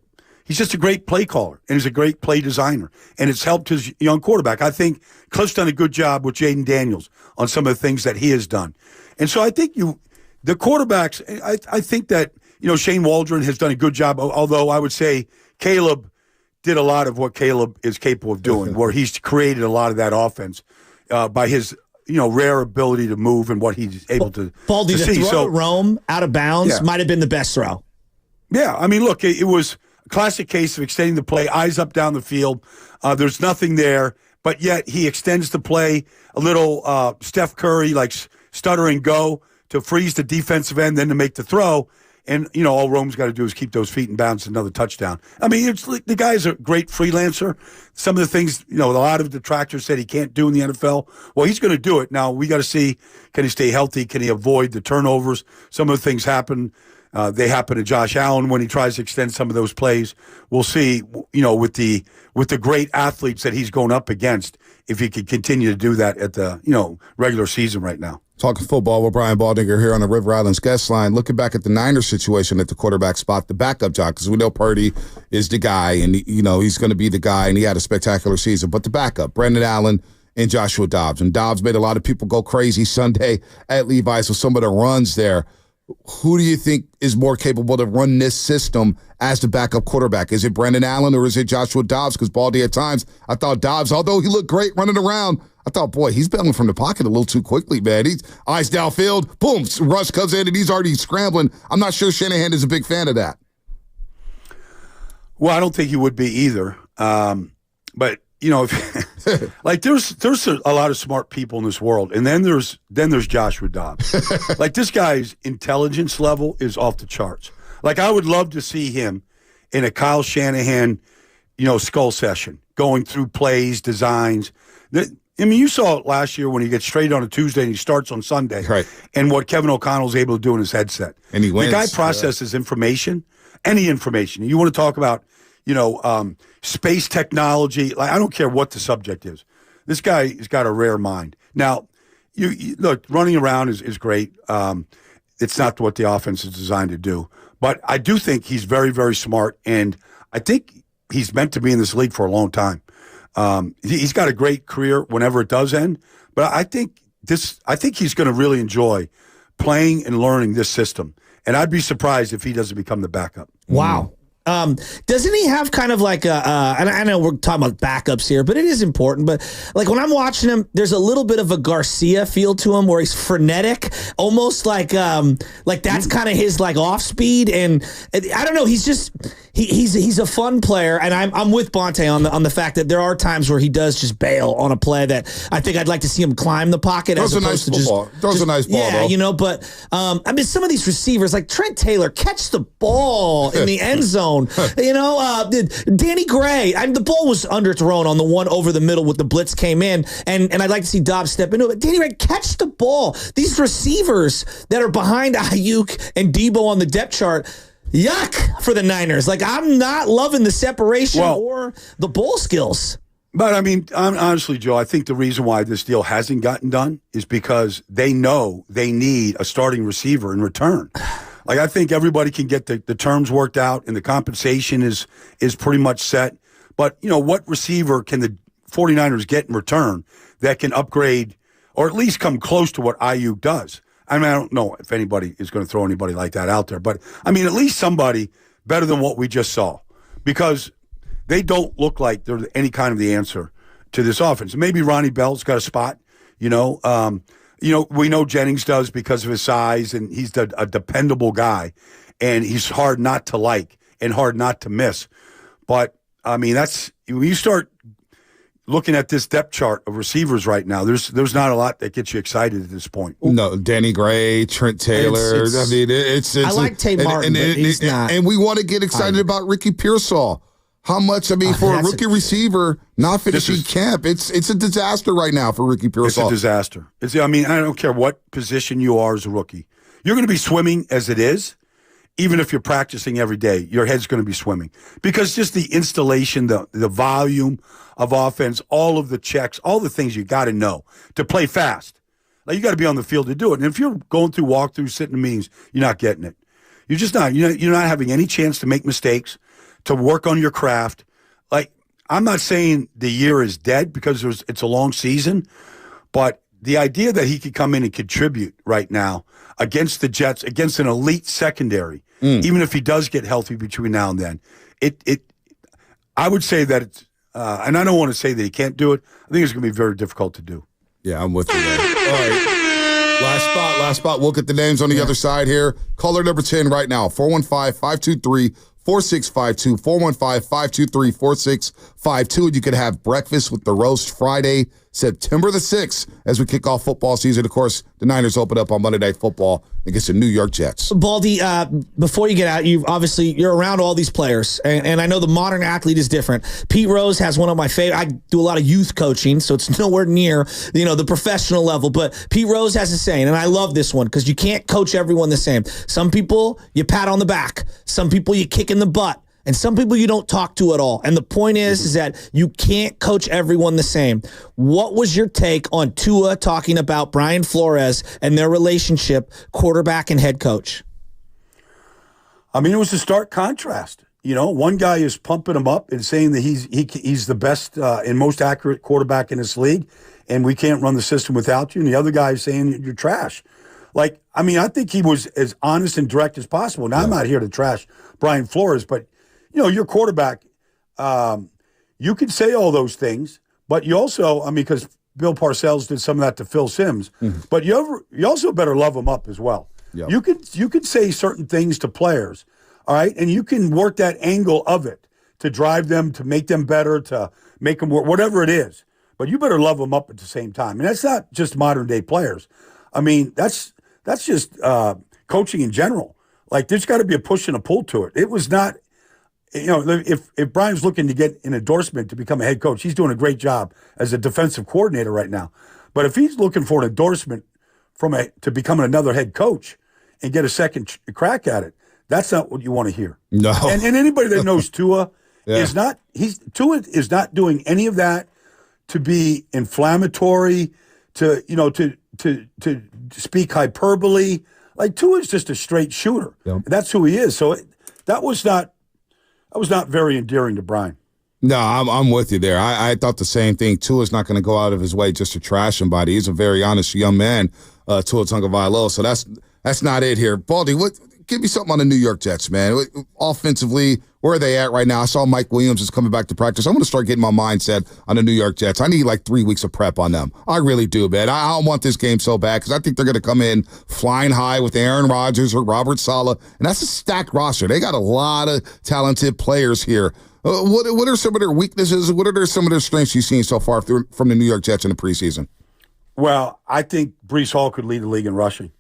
great play caller, and he's a great play designer, and it's helped his young quarterback. I think Cliff's done a good job with Jaden Daniels on some of the things that he has done, and so I think the quarterbacks. I think that Shane Waldron has done a good job. Although I would say Caleb did a lot of what Caleb is capable of doing, where he's created a lot of that offense by his rare ability to move and what he's able to Baldy, to the see. throw So at Rome out of bounds might have been the best throw. Yeah, I mean, look, it was a classic case of extending the play, eyes up down the field. There's nothing there, but yet he extends the play a little Steph Curry, like stutter and go to freeze the defensive end, then to make the throw. And, all Rome's got to do is keep those feet in bounds, another touchdown. I mean, the guy's a great freelancer. Some of the things, a lot of detractors said he can't do in the NFL. Well, he's going to do it. Now, we got to see, can he stay healthy? Can he avoid the turnovers? Some of the things happen. They happen to Josh Allen when he tries to extend some of those plays. We'll see, with the great athletes that he's going up against, if he could continue to do that at the, regular season right now. Talking football with Brian Baldinger here on the River Islands guest line. Looking back at the Niners situation at the quarterback spot, the backup job, because we know Purdy is the guy, and he's going to be the guy, and he had a spectacular season. But the backup, Brendan Allen and Joshua Dobbs. And Dobbs made a lot of people go crazy Sunday at Levi's with some of the runs there. Who do you think is more capable to run this system as the backup quarterback? Is it Brandon Allen or is it Joshua Dobbs? Because Baldy, at times, I thought Dobbs, although he looked great running around, I thought, boy, he's bailing from the pocket a little too quickly, man. He's eyes downfield, boom, Russ comes in and he's already scrambling. I'm not sure Shanahan is a big fan of that. Well, I don't think he would be either. But if, like there's a lot of smart people in this world, and then there's Joshua Dobbs. Like this guy's intelligence level is off the charts. Like I would love to see him in a Kyle Shanahan, skull session, going through plays, designs. You saw it last year when he gets straight on a Tuesday and he starts on Sunday, right? And what Kevin O'Connell's able to do in his headset, and he wins. The guy processes information, any information. You want to talk about, space technology. Like I don't care what the subject is. This guy has got a rare mind. Now, you look, running around is great. It's not what the offense is designed to do. But I do think he's very, very smart, and I think he's meant to be in this league for a long time. He's got a great career whenever it does end. But I think he's going to really enjoy playing and learning this system. And I'd be surprised if he doesn't become the backup. Wow. Doesn't he have kind of like and I know we're talking about backups here, but it is important. But like when I'm watching him, there's a little bit of a Garcia feel to him where he's frenetic, almost like that's kind of his like off speed. And I don't know, he's just, he's a fun player. And I'm with Bonte on the fact that there are times where he does just bail on a play that I think I'd like to see him climb the pocket. Throws a nice ball. Throws a nice ball, yeah, though. But some of these receivers like Trent Taylor catch the ball in the end zone. Danny Gray. The ball was underthrown on the one over the middle with the blitz came in, and I'd like to see Dobbs step into it. Danny Gray, catch the ball. These receivers that are behind Ayuk and Debo on the depth chart, yuck for the Niners. Like I'm not loving the separation or the ball skills. But honestly, Joe, I think the reason why this deal hasn't gotten done is because they know they need a starting receiver in return. Like I think everybody can get the terms worked out and the compensation is pretty much set. But, what receiver can the 49ers get in return that can upgrade or at least come close to what Ayuk does? I don't know if anybody is going to throw anybody like that out there. But, at least somebody better than what we just saw. Because they don't look like they're any kind of the answer to this offense. Maybe Ronnie Bell's got a spot, we know Jennings does because of his size, and he's a dependable guy, and he's hard not to like and hard not to miss. But, that's when you start looking at this depth chart of receivers right now, there's not a lot that gets you excited at this point. No, Danny Gray, Trent Taylor. It's I like Tate Martin, but he's not. And we want to get excited about Ricky Pearsall. How much, for a rookie receiver not finishing camp, it's a disaster right now for Ricky Pearsall. It's a disaster. I don't care what position you are as a rookie. You're going to be swimming as it is, even if you're practicing every day. Your head's going to be swimming. Because just the installation, the volume of offense, all of the checks, all the things you got to know to play fast. Like you got to be on the field to do it. And if you're going through walkthroughs, sitting in meetings, you're not getting it. You're just not. You're not having any chance to make mistakes, to work on your craft. Like, I'm not saying the year is dead because it's a long season, but the idea that he could come in and contribute right now against the Jets, against an elite secondary, even if he does get healthy between now and then, I would say that it's, and I don't want to say that he can't do it. I think it's going to be very difficult to do. Yeah, I'm with you there. All right. Last spot. We'll get the names on the other side here. Caller number 10 right now, 415-523-4652, 415-523-4652. And you can have breakfast with the Roast Friday, September the 6th, as we kick off football season. Of course, the Niners open up on Monday Night Football against the New York Jets. Baldy, before you get out, you're around all these players, and I know the modern athlete is different. Pete Rose has one of my favorite. I do a lot of youth coaching, so it's nowhere near the professional level. But Pete Rose has a saying, and I love this one because you can't coach everyone the same. Some people you pat on the back, some people you kick in the butt, and some people you don't talk to at all. And the point is that you can't coach everyone the same. What was your take on Tua talking about Brian Flores and their relationship, quarterback and head coach? It was a stark contrast. One guy is pumping him up and saying that he's the best and most accurate quarterback in this league, and we can't run the system without you. And the other guy is saying you're trash. Like, I mean, I think he was as honest and direct as possible. Now, I'm not here to trash Brian Flores, but, you know, your quarterback, you could say all those things, but you also, I mean, because Bill Parcells did some of that to Phil Simms, but you also better love him up as well. Yep. You could say certain things to players, all right, and you can work that angle of it to drive them, to make them better, to make them work, whatever it is. But you better love them up at the same time. And that's not just modern day players. I mean, that's just coaching in general. Like, there's got to be a push and a pull to it. It was not, you know, if Brian's looking to get an endorsement to become a head coach, he's doing a great job as a defensive coordinator right now. But if he's looking for an endorsement to become another head coach and get a second crack at it, that's not what you want to hear. No. And anybody that knows Tua is not doing any of that to be inflammatory, to speak hyperbole. Like, Tua is just a straight shooter. Yep. That's who he is. So that was not very endearing to Brian. No, I'm with you there. I thought the same thing. Tua's not going to go out of his way just to trash somebody. He's a very honest young man, Tua Tagovailoa. So that's not it here. Baldy, give me something on the New York Jets, man. Offensively, where are they at right now? I saw Mike Williams is coming back to practice. I'm going to start getting my mindset on the New York Jets. I need like 3 weeks of prep on them. I really do, man. I don't want this game so bad because I think they're going to come in flying high with Aaron Rodgers or Robert Saleh, and that's a stacked roster. They got a lot of talented players here. What are some of their weaknesses? What are some of their strengths you've seen so far from the New York Jets in the preseason? Well, I think Breece Hall could lead the league in rushing.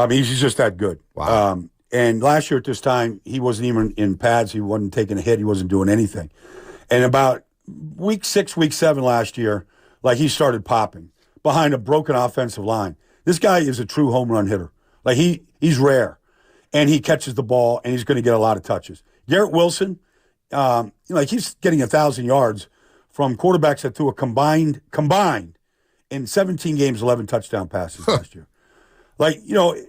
He's just that good. Wow. And last year at this time, he wasn't even in pads. He wasn't taking a hit. He wasn't doing anything. And about week 6, week 7 last year, like, he started popping behind a broken offensive line. This guy is a true home run hitter. Like, he's rare. And he catches the ball, and he's going to get a lot of touches. Garrett Wilson, he's getting 1,000 yards from quarterbacks that threw a combined in 17 games, 11 touchdown passes last year. Like,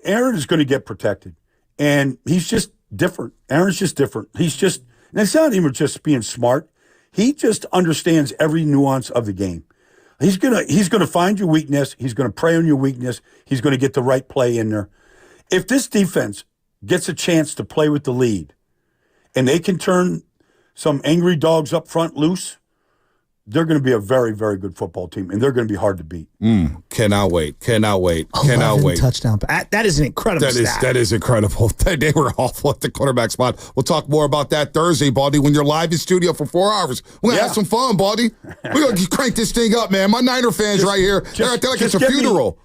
Aaron is going to get protected. And he's just different. Aaron's just different. And it's not even just being smart. He just understands every nuance of the game. He's gonna find your weakness. He's gonna prey on your weakness. He's gonna get the right play in there. If this defense gets a chance to play with the lead, and they can turn some angry dogs up front loose, they're going to be a very, very good football team, and they're going to be hard to beat. Cannot wait. Cannot wait. 11 touchdown. That is an incredible stat. That is incredible. They were awful at the quarterback spot. We'll talk more about that Thursday, Baldy, when you're live in studio for 4 hours. We're going to have some fun, Baldy. We're going to crank this thing up, man. My Niner fans right here, they're acting like it's a funeral.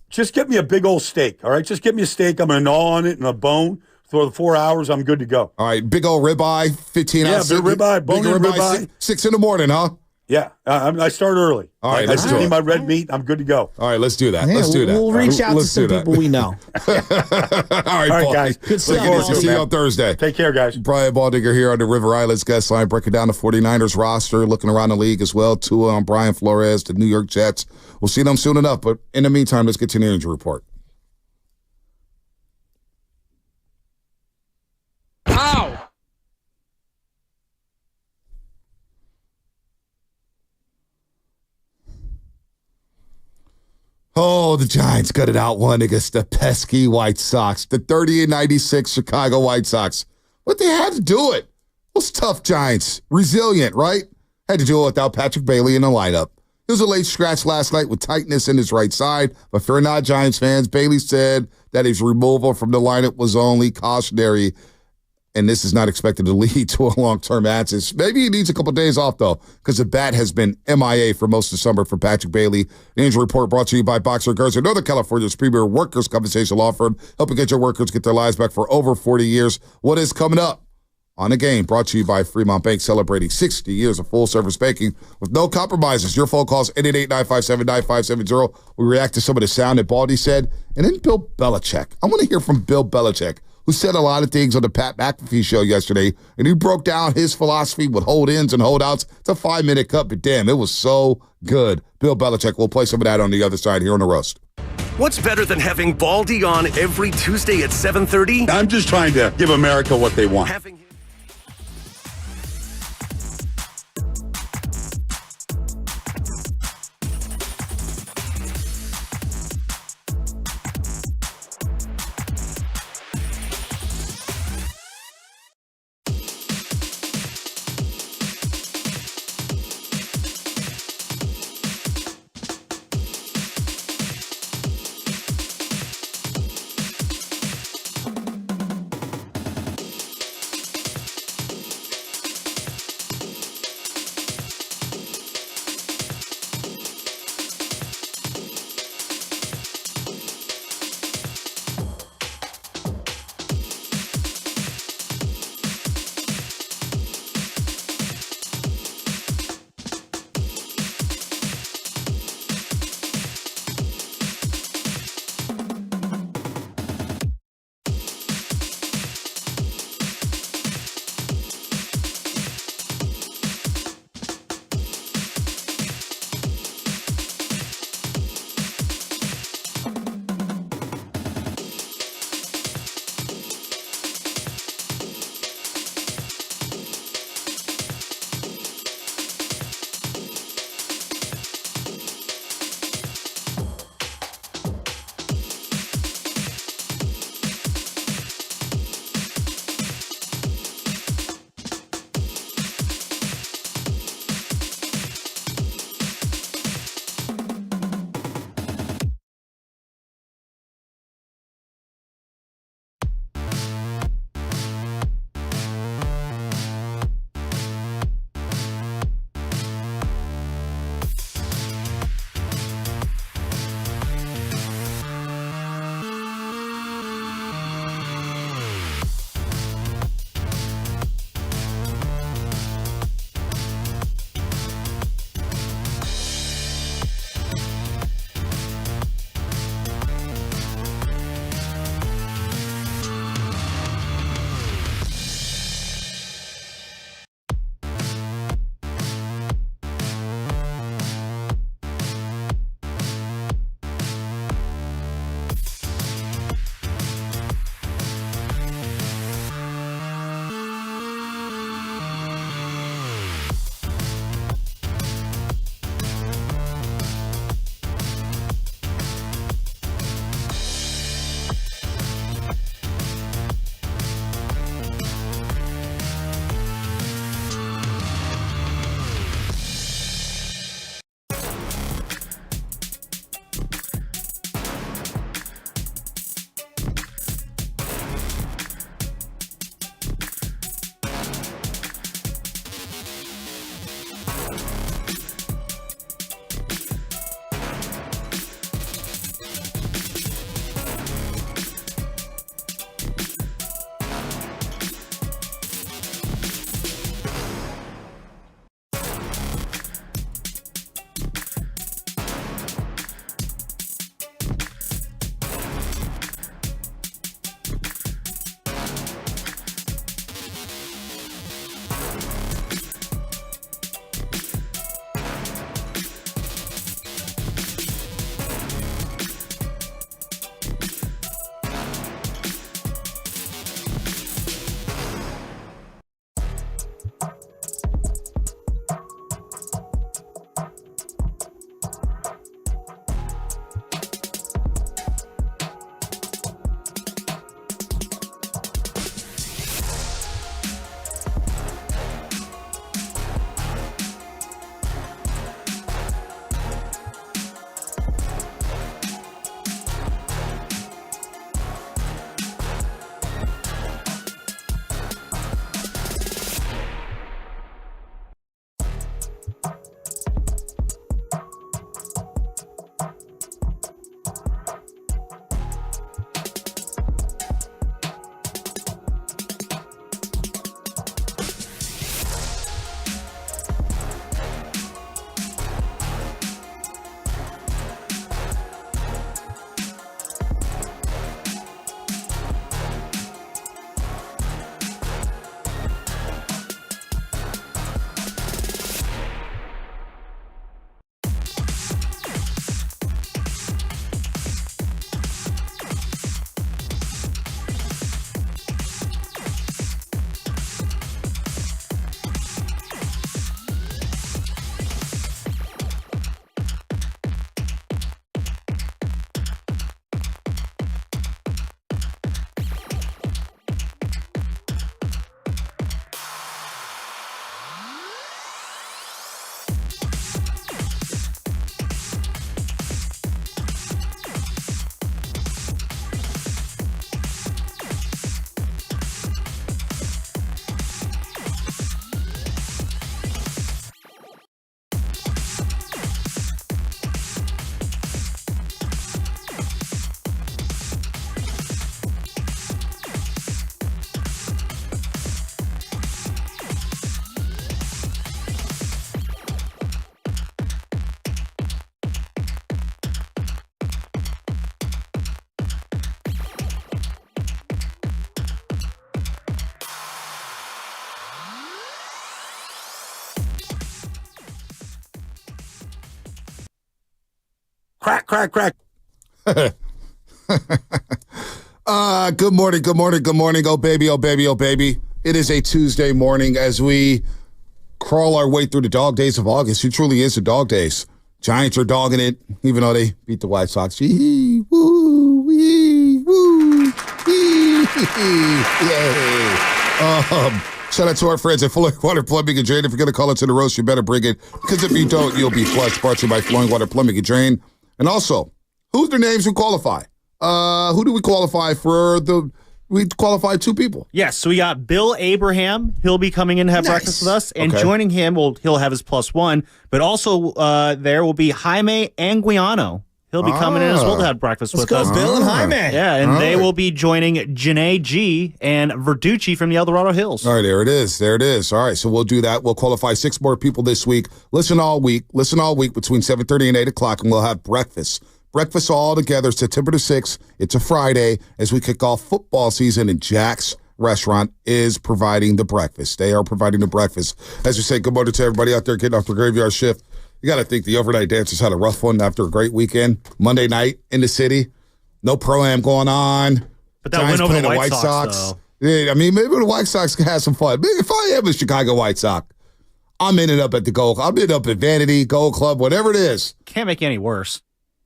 Just get me a big old steak, all right? Just get me a steak. I'm going to gnaw on it and a bone. For the 4 hours, I'm good to go. All right, big old ribeye, 15 ounces. Yeah, big ribeye, bone-in ribeye. 6 in the morning, huh? Yeah, I start early. All right, I just need my red meat. I'm good to go. All right, let's do that. Yeah, let's do that. We'll reach out to some people we know. All right, guys. Good stuff. See you on Thursday. Take care, guys. Brian Baldinger here on the River Islands guest line, breaking down the 49ers roster, looking around the league as well. Tua on Brian Flores, the New York Jets. We'll see them soon enough, but in the meantime, let's get to the injury report. Ow! Oh, the Giants got it out one against the pesky White Sox, the 30-96 Chicago White Sox. But they had to do it. It was tough, Giants. Resilient, right? Had to do it without Patrick Bailey in the lineup. It was a late scratch last night with tightness in his right side, but for not Giants fans, Bailey said that his removal from the lineup was only cautionary, and this is not expected to lead to a long-term absence. Maybe he needs a couple days off, though, because the bat has been MIA for most of the summer for Patrick Bailey. The injury report brought to you by Boxer Garza, Northern California's premier workers' compensation law firm, helping get your workers get their lives back for over 40 years. What is coming up on the game? Brought to you by Fremont Bank, celebrating 60 years of full-service banking with no compromises. Your phone calls 888-957-9570. We react to some of the sound that Baldy said. And then Bill Belichick. I want to hear from Bill Belichick, who said a lot of things on the Pat McAfee show yesterday, and he broke down his philosophy with hold-ins and holdouts. It's a 5-minute cut, but damn, it was so good. Bill Belichick, we'll play some of that on the other side here on The Roast. What's better than having Baldy on every Tuesday at 7:30? I'm just trying to give America what they want. Crack, crack, crack. Good morning. Oh, baby. It is a Tuesday morning as we crawl our way through the dog days of August. It truly is the dog days. Giants are dogging it, even though they beat the White Sox. Yee, woo, wee, woo, yee, yay. Shout out to our friends at Flowing Water Plumbing and Drain. If you're going to call it to the roast, you better bring it, because if you don't, you'll be flushed. Brought to you by Flowing Water Plumbing and Drain. And also, who's their names who qualify? Who do we qualify for? We qualified 2 people. Yes, so we got Bill Abraham. He'll be coming in to have breakfast with us. And joining him, he'll have his +1. But also there will be Jaime Anguiano. He'll be coming in as well to have breakfast with us. Bill and Jaime. Yeah, and they will be joining Janae G and Verducci from the El Dorado Hills. All right, there it is. All right, so we'll do that. We'll qualify 6 more people this week. Listen all week between 7:30 and 8 o'clock, and we'll have breakfast. Breakfast all together, September the 6th. It's a Friday as we kick off football season, and Jack's Restaurant is providing the breakfast. They are providing the breakfast. As we say, good morning to everybody out there getting off the graveyard shift. You got to think the overnight dancers had a rough one after a great weekend. Monday night in the city. No pro-am going on. But that went over the White Sox. Yeah, I mean, maybe the White Sox can have some fun. Maybe if I am a Chicago White Sox, I'm ending up at the Gold. I'm ending up at Vanity, Gold Club, whatever it is. Can't make it any worse.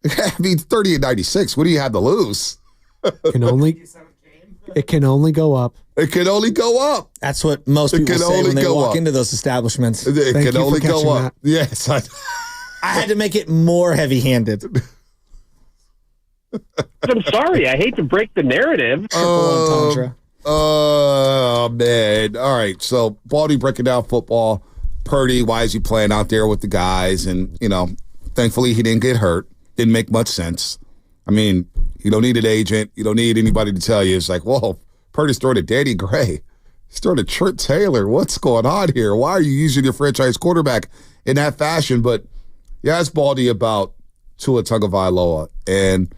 I mean, 30-96. What do you have to lose? It can only go up. It can only go up. That's what most people say when they walk into those establishments. It can only go up. Yes. I had to make it more heavy-handed. I'm sorry. I hate to break the narrative. Triple entendre. Oh, man. All right. So, Baldy breaking down football. Purdy, why is he playing out there with the guys? And, thankfully he didn't get hurt. Didn't make much sense. I mean, you don't need an agent. You don't need anybody to tell you. It's like, whoa, Purdy's throwing to Danny Gray. He's throwing to Trent Taylor. What's going on here? Why are you using your franchise quarterback in that fashion? But yeah, it's Baldy about Tua Tagovailoa. And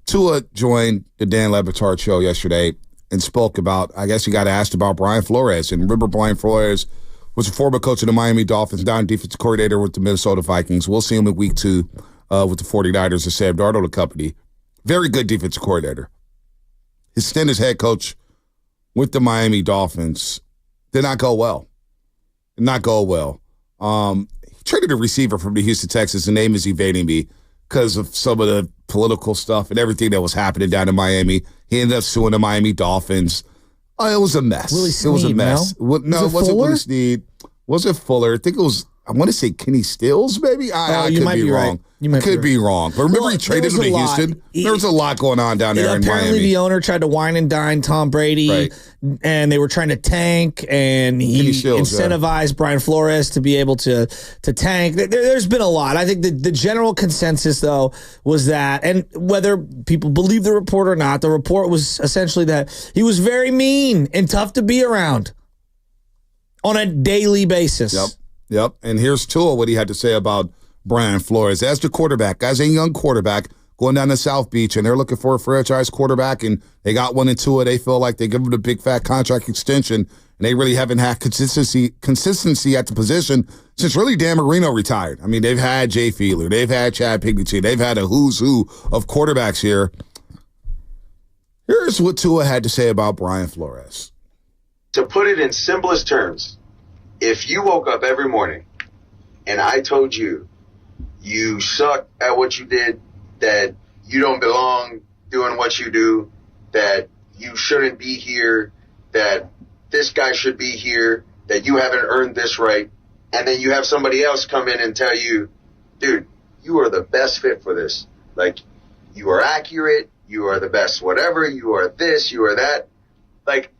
Tua joined the Dan Le Batard show yesterday and spoke about, I guess he got asked about Brian Flores. And remember, Brian Flores was a former coach of the Miami Dolphins, now defensive coordinator with the Minnesota Vikings. We'll see him in week 2 with the 49ers and Sam Darnold and company. Very good defensive coordinator. His stint as head coach with the Miami Dolphins did not go well. He traded a receiver from the Houston Texans. The name is evading me because of some of the political stuff and everything that was happening down in Miami. He ended up suing the Miami Dolphins. It was a mess. Willie Snead, it was a mess. No, it wasn't Willie Snead. Was it Fuller? I think it was, I want to say Kenny Stills, maybe? I could be wrong. Right. You might be wrong. But remember he traded him to Houston? There was a lot going on down there in Miami. Apparently the owner tried to wine and dine Tom Brady, and they were trying to tank, and he incentivized Brian Flores to be able to tank. There's been a lot. I think the general consensus, though, was that, and whether people believe the report or not, the report was essentially that he was very mean and tough to be around on a daily basis. Yep. And here's Tua, what he had to say about Brian Flores. As the quarterback, as a young quarterback, going down to South Beach, and they're looking for a franchise quarterback, and they got one and Tua. They feel like they give him a big, fat contract extension, and they really haven't had consistency at the position since really Dan Marino retired. I mean, they've had Jay Fiedler. They've had Chad Pignaty. They've had a who's who of quarterbacks here. Here's what Tua had to say about Brian Flores. To put it in simplest terms, if you woke up every morning and I told you you suck at what you did, that you don't belong doing what you do, that you shouldn't be here, that this guy should be here, that you haven't earned this right, and then you have somebody else come in and tell you, dude, you are the best fit for this. Like, you are accurate, you are the best whatever, you are this, you are that. Like,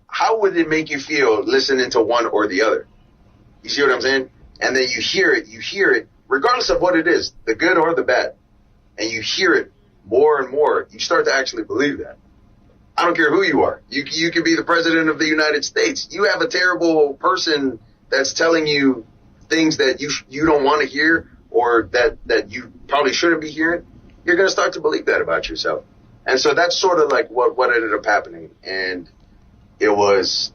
how would it make you feel listening to one or the other? You see what I'm saying? And then you hear it, regardless of what it is, the good or the bad. And you hear it more and more. You start to actually believe that. I don't care who you are. You can be the president of the United States. You have a terrible person that's telling you things that you don't want to hear, or that you probably shouldn't be hearing. You're going to start to believe that about yourself. And so that's sort of like what ended up happening. And it was,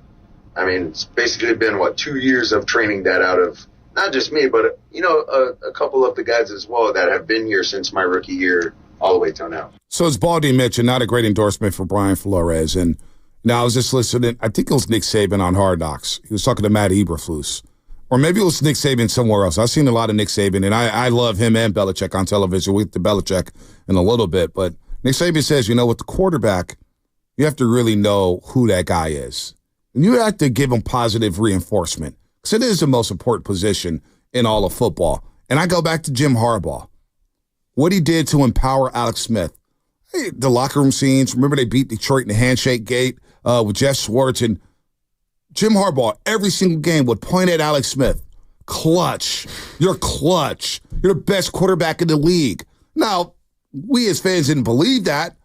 I mean, it's basically been, 2 years of training that out of not just me, but, a couple of the guys as well that have been here since my rookie year all the way till now. So as Baldy mentioned, not a great endorsement for Brian Flores. And now I was just listening. I think it was Nick Saban on Hard Knocks. He was talking to Matt Eberflus. Or maybe it was Nick Saban somewhere else. I've seen a lot of Nick Saban, and I love him and Belichick on television. We'll get to Belichick in a little bit. But Nick Saban says, with the quarterback, you have to really know who that guy is. And you have to give him positive reinforcement because it is the most important position in all of football. And I go back to Jim Harbaugh. What he did to empower Alex Smith. Hey, the locker room scenes. Remember they beat Detroit in the handshake gate with Jeff Schwartz. And Jim Harbaugh, every single game, would point at Alex Smith. Clutch. You're clutch. You're the best quarterback in the league. Now, we as fans didn't believe that,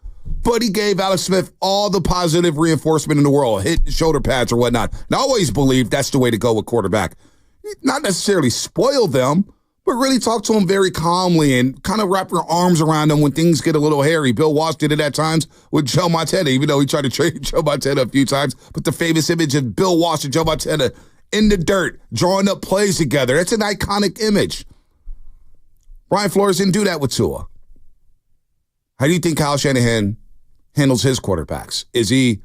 but he gave Alex Smith all the positive reinforcement in the world, hitting shoulder pads or whatnot. And I always believed that's the way to go with quarterback. Not necessarily spoil them, but really talk to them very calmly and kind of wrap your arms around them when things get a little hairy. Bill Walsh did it at times with Joe Montana, even though he tried to trade Joe Montana a few times. But the famous image of Bill Walsh and Joe Montana in the dirt, drawing up plays together. That's an iconic image. Brian Flores didn't do that with Tua. How do you think Kyle Shanahan handles his quarterbacks? Is he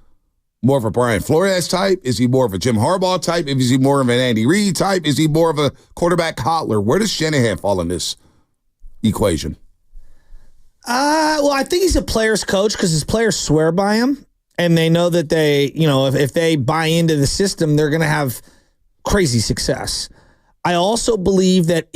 more of a Brian Flores type? Is he more of a Jim Harbaugh type? Is he more of an Andy Reid type? Is he more of a quarterback coddler? Where does Shanahan fall in this equation? Well, I think he's a player's coach because his players swear by him, and they know that they, if they buy into the system, they're going to have crazy success. I also believe that,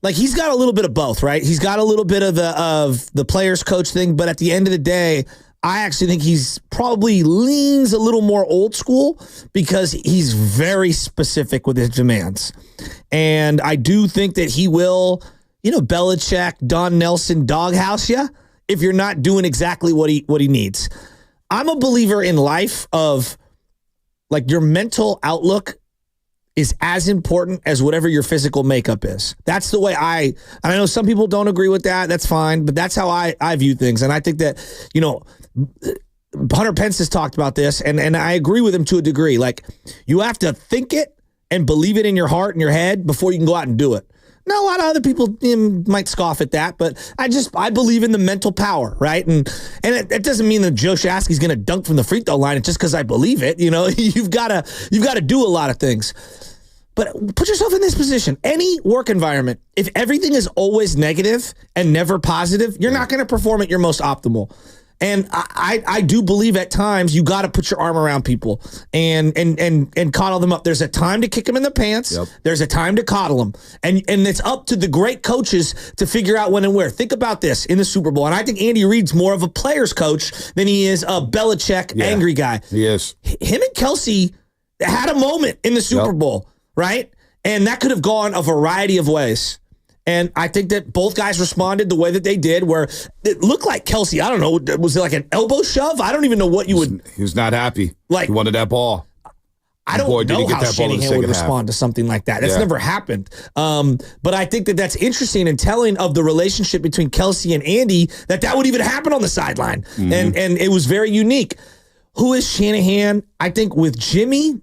he's got a little bit of both, right? He's got a little bit of the player's coach thing, but at the end of the day, I actually think he's probably leans a little more old school because he's very specific with his demands. And I do think that he will, Belichick, Don Nelson, doghouse you if you're not doing exactly what he needs. I'm a believer in life of your mental outlook is as important as whatever your physical makeup is. That's the way I know some people don't agree with that. That's fine. But that's how I view things. And I think that, Hunter Pence has talked about this, and I agree with him to a degree. You have to think it and believe it in your heart and your head before you can go out and do it. Now, a lot of other people might scoff at that, but I believe in the mental power, right? And it doesn't mean that Joe Shasky's going to dunk from the free throw line just because I believe it. You've got to do a lot of things. But put yourself in this position. Any work environment, if everything is always negative and never positive, you're not going to perform at your most optimal. And I do believe at times you got to put your arm around people and coddle them up. There's a time to kick them in the pants. Yep. There's a time to coddle them. And it's up to the great coaches to figure out when and where. Think about this in the Super Bowl. And I think Andy Reid's more of a player's coach than he is a Belichick angry guy. He is. Him and Kelsey had a moment in the Super Bowl, right? And that could have gone a variety of ways. And I think that both guys responded the way that they did, where it looked like Kelsey, I don't know, was it like an elbow shove? I don't even know what you would... He was not happy. He wanted that ball. I don't know how Shanahan would respond to something like that. That's never happened. But I think that that's interesting and telling of the relationship between Kelsey and Andy, that would even happen on the sideline. Mm-hmm. And it was very unique. Who is Shanahan? I think with Jimmy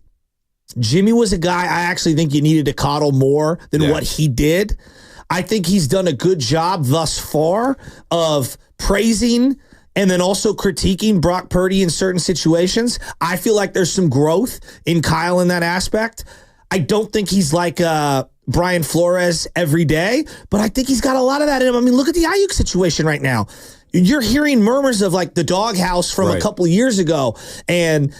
was a guy I actually think you needed to coddle more than what he did. I think he's done a good job thus far of praising and then also critiquing Brock Purdy in certain situations. I feel like there's some growth in Kyle in that aspect. I don't think he's like Brian Flores every day, but I think he's got a lot of that in him. I mean, look at the Ayuk situation right now. You're hearing murmurs of the doghouse from a couple of years ago. And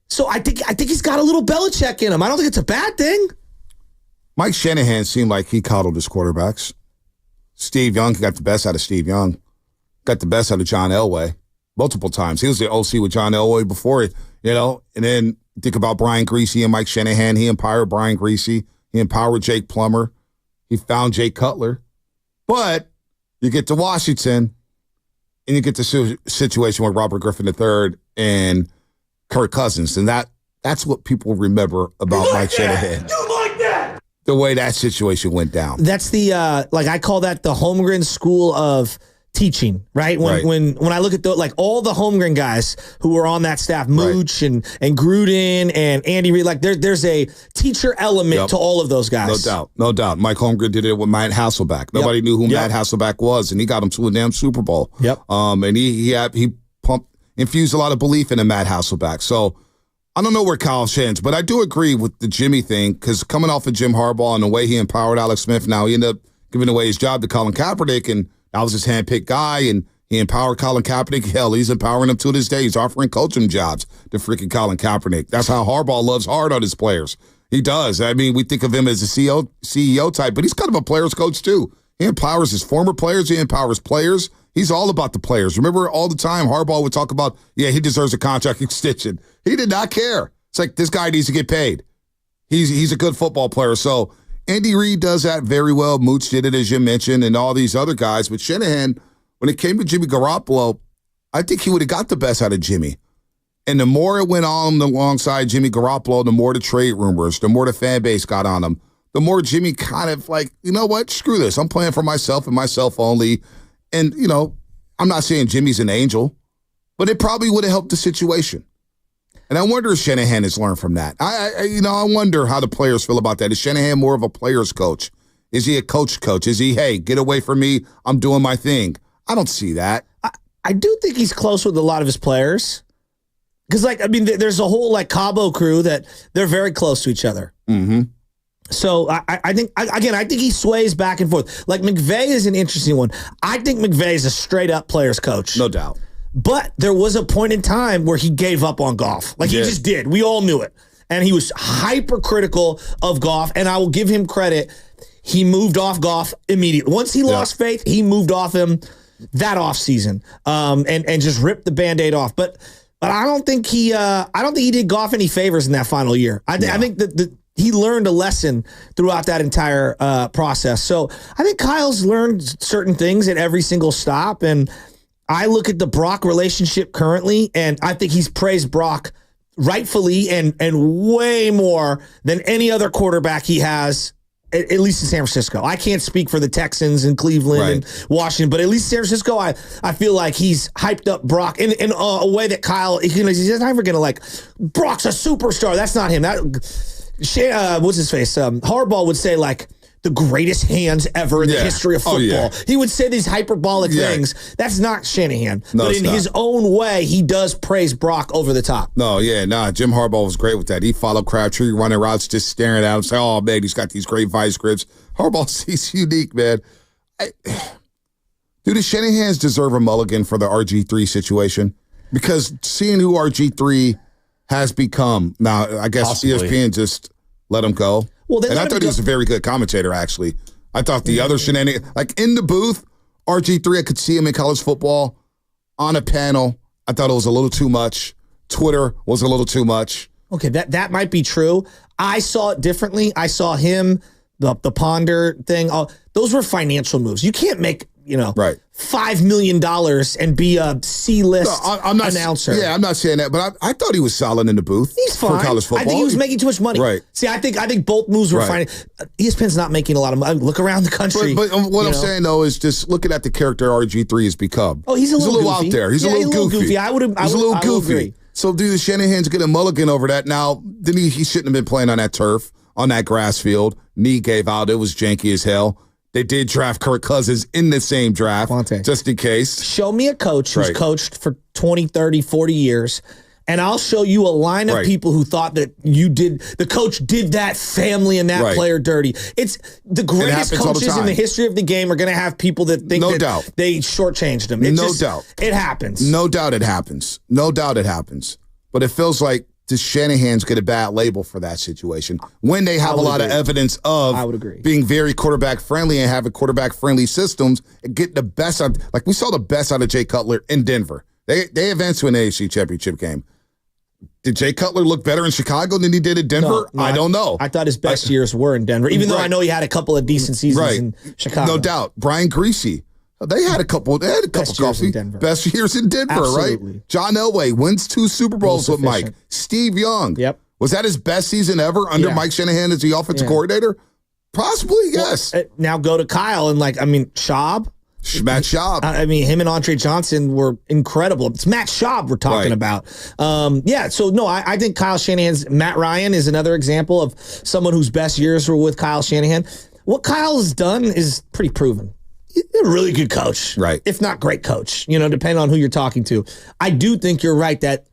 so I think he's got a little Belichick in him. I don't think it's a bad thing. Mike Shanahan seemed like he coddled his quarterbacks. Steve Young got the best out of Steve Young. Got the best out of John Elway multiple times. He was the OC with John Elway before, and then think about Brian Griese and Mike Shanahan. He empowered Brian Griese. He empowered Jake Plummer. He found Jake Cutler. But you get to Washington, and you get the situation with Robert Griffin III and Kirk Cousins, and that's what people remember about Mike Shanahan. The way that situation went down. That's the, I call that the Holmgren school of teaching, right? When I look at like all the Holmgren guys who were on that staff, Mooch and Gruden and Andy Reid, like there's a teacher element to all of those guys. No doubt. Mike Holmgren did it with Matt Hasselbeck. Nobody knew who Matt Hasselbeck was, and he got him to a damn Super Bowl. And he infused a lot of belief into Matt Hasselbeck. So I don't know where Kyle stands, but I do agree with the Jimmy thing, because coming off of Jim Harbaugh and the way he empowered Alex Smith, now he ended up giving away his job to Colin Kaepernick, and that was his handpicked guy, and he empowered Colin Kaepernick. Hell, he's empowering him to this day. He's offering coaching jobs to freaking Colin Kaepernick. That's how Harbaugh loves hard on his players. He does. I mean, we think of him as a CEO type, but he's kind of a player's coach too. He empowers his former players. He empowers players. He's all about the players. Remember all the time Harbaugh would talk about, he deserves a contract extension. He did not care. It's like, this guy needs to get paid. He's a good football player. So Andy Reid does that very well. Mooch did it, as you mentioned, and all these other guys. But Shanahan, when it came to Jimmy Garoppolo, I think he would have got the best out of Jimmy. And the more it went on alongside Jimmy Garoppolo, the more the trade rumors, the more the fan base got on him, the more Jimmy kind of like, you know what, screw this. I'm playing for myself and myself only. And, I'm not saying Jimmy's an angel, but it probably would have helped the situation. And I wonder if Shanahan has learned from that. I wonder how the players feel about that. Is Shanahan more of a player's coach? Is he a coach? Is he, hey, get away from me, I'm doing my thing? I don't see that. I do think he's close with a lot of his players. Because, there's a whole, Cabo crew that they're very close to each other. Mm-hmm. So I think he sways back and forth. Like, McVay is an interesting one. I think McVay is a straight-up player's coach. No doubt. But there was a point in time where he gave up on Goff. He just did. We all knew it. And he was hypercritical of Goff. And I will give him credit. He moved off Goff immediately. Once he lost faith, he moved off him that offseason and just ripped the Band-Aid off. But I don't think he did Goff any favors in that final year. I think that he learned a lesson throughout that entire process. So I think Kyle's learned certain things at every single stop. And I look at the Brock relationship currently, and I think he's praised Brock rightfully and way more than any other quarterback he has, at least in San Francisco. I can't speak for the Texans and Cleveland and Washington, but at least San Francisco, I feel like he's hyped up Brock in a way that Kyle, he's never going to Brock's a superstar. That's not him. What's his face? Harbaugh would say the greatest hands ever in the history of football. He would say these hyperbolic things. That's not Shanahan. No, but in his own way, he does praise Brock over the top. Jim Harbaugh was great with that. He followed Crabtree running routes, just staring at him, saying, oh, man, he's got these great vice grips. Harbaugh's unique, man. Do the Shanahans deserve a mulligan for the RG3 situation? Because seeing who RG3 has become, now, I guess ESPN just let him go. Well, and I thought he was a very good commentator, actually. I thought the other shenanigans, in the booth, RG3, I could see him in college football on a panel. I thought it was a little too much. Twitter was a little too much. Okay, that might be true. I saw it differently. I saw him, the Ponder thing. Those were financial moves. You can't make, $5 million and be a C-list announcer. Yeah, I'm not saying that, but I thought he was solid in the booth. He's fine. For college football. I think he was making too much money. Right. See, I think both moves were fine. ESPN's not making a lot of money. Look around the country. But what I'm saying, though, is just looking at the character RG3 has become. Oh, he's a little out there. He's a little goofy. He's a little goofy. Agree. So, do the Shanahans get a mulligan over that? Now, then he shouldn't have been playing on that turf, on that grass field. Knee gave out. It was janky as hell. They did draft Kirk Cousins in the same draft, just in case. Show me a coach who's coached for 20, 30, 40 years, and I'll show you a line of people who thought that the coach did that family and that player dirty. It's the greatest coaches in the history of the game are going to have people that think they shortchanged them. It happens. No doubt it happens. But it feels like the Shanahans get a bad label for that situation when they have a lot of evidence of being very quarterback friendly and having quarterback friendly systems and getting the best out. Like we saw the best out of Jay Cutler in Denver. They advanced to an AFC championship game. Did Jay Cutler look better in Chicago than he did in Denver? No, I don't know. I thought his best years were in Denver, even though I know he had a couple of decent seasons in Chicago. No doubt. Brian Griese. They had a couple best years in Denver. Best years in Denver, Absolutely. Right? John Elway wins 2 Super Bowls with Mike. Steve Young. Yep. Was that his best season ever under Mike Shanahan as the offensive coordinator? Possibly, yes. Now go to Kyle and Schaub. Matt Schaub. I mean, him and Andre Johnson were incredible. It's Matt Schaub we're talking about. I think Kyle Shanahan's Matt Ryan is another example of someone whose best years were with Kyle Shanahan. What Kyle's done is pretty proven. He's a really good coach, right? If not great coach, depending on who you're talking to. I do think you're right that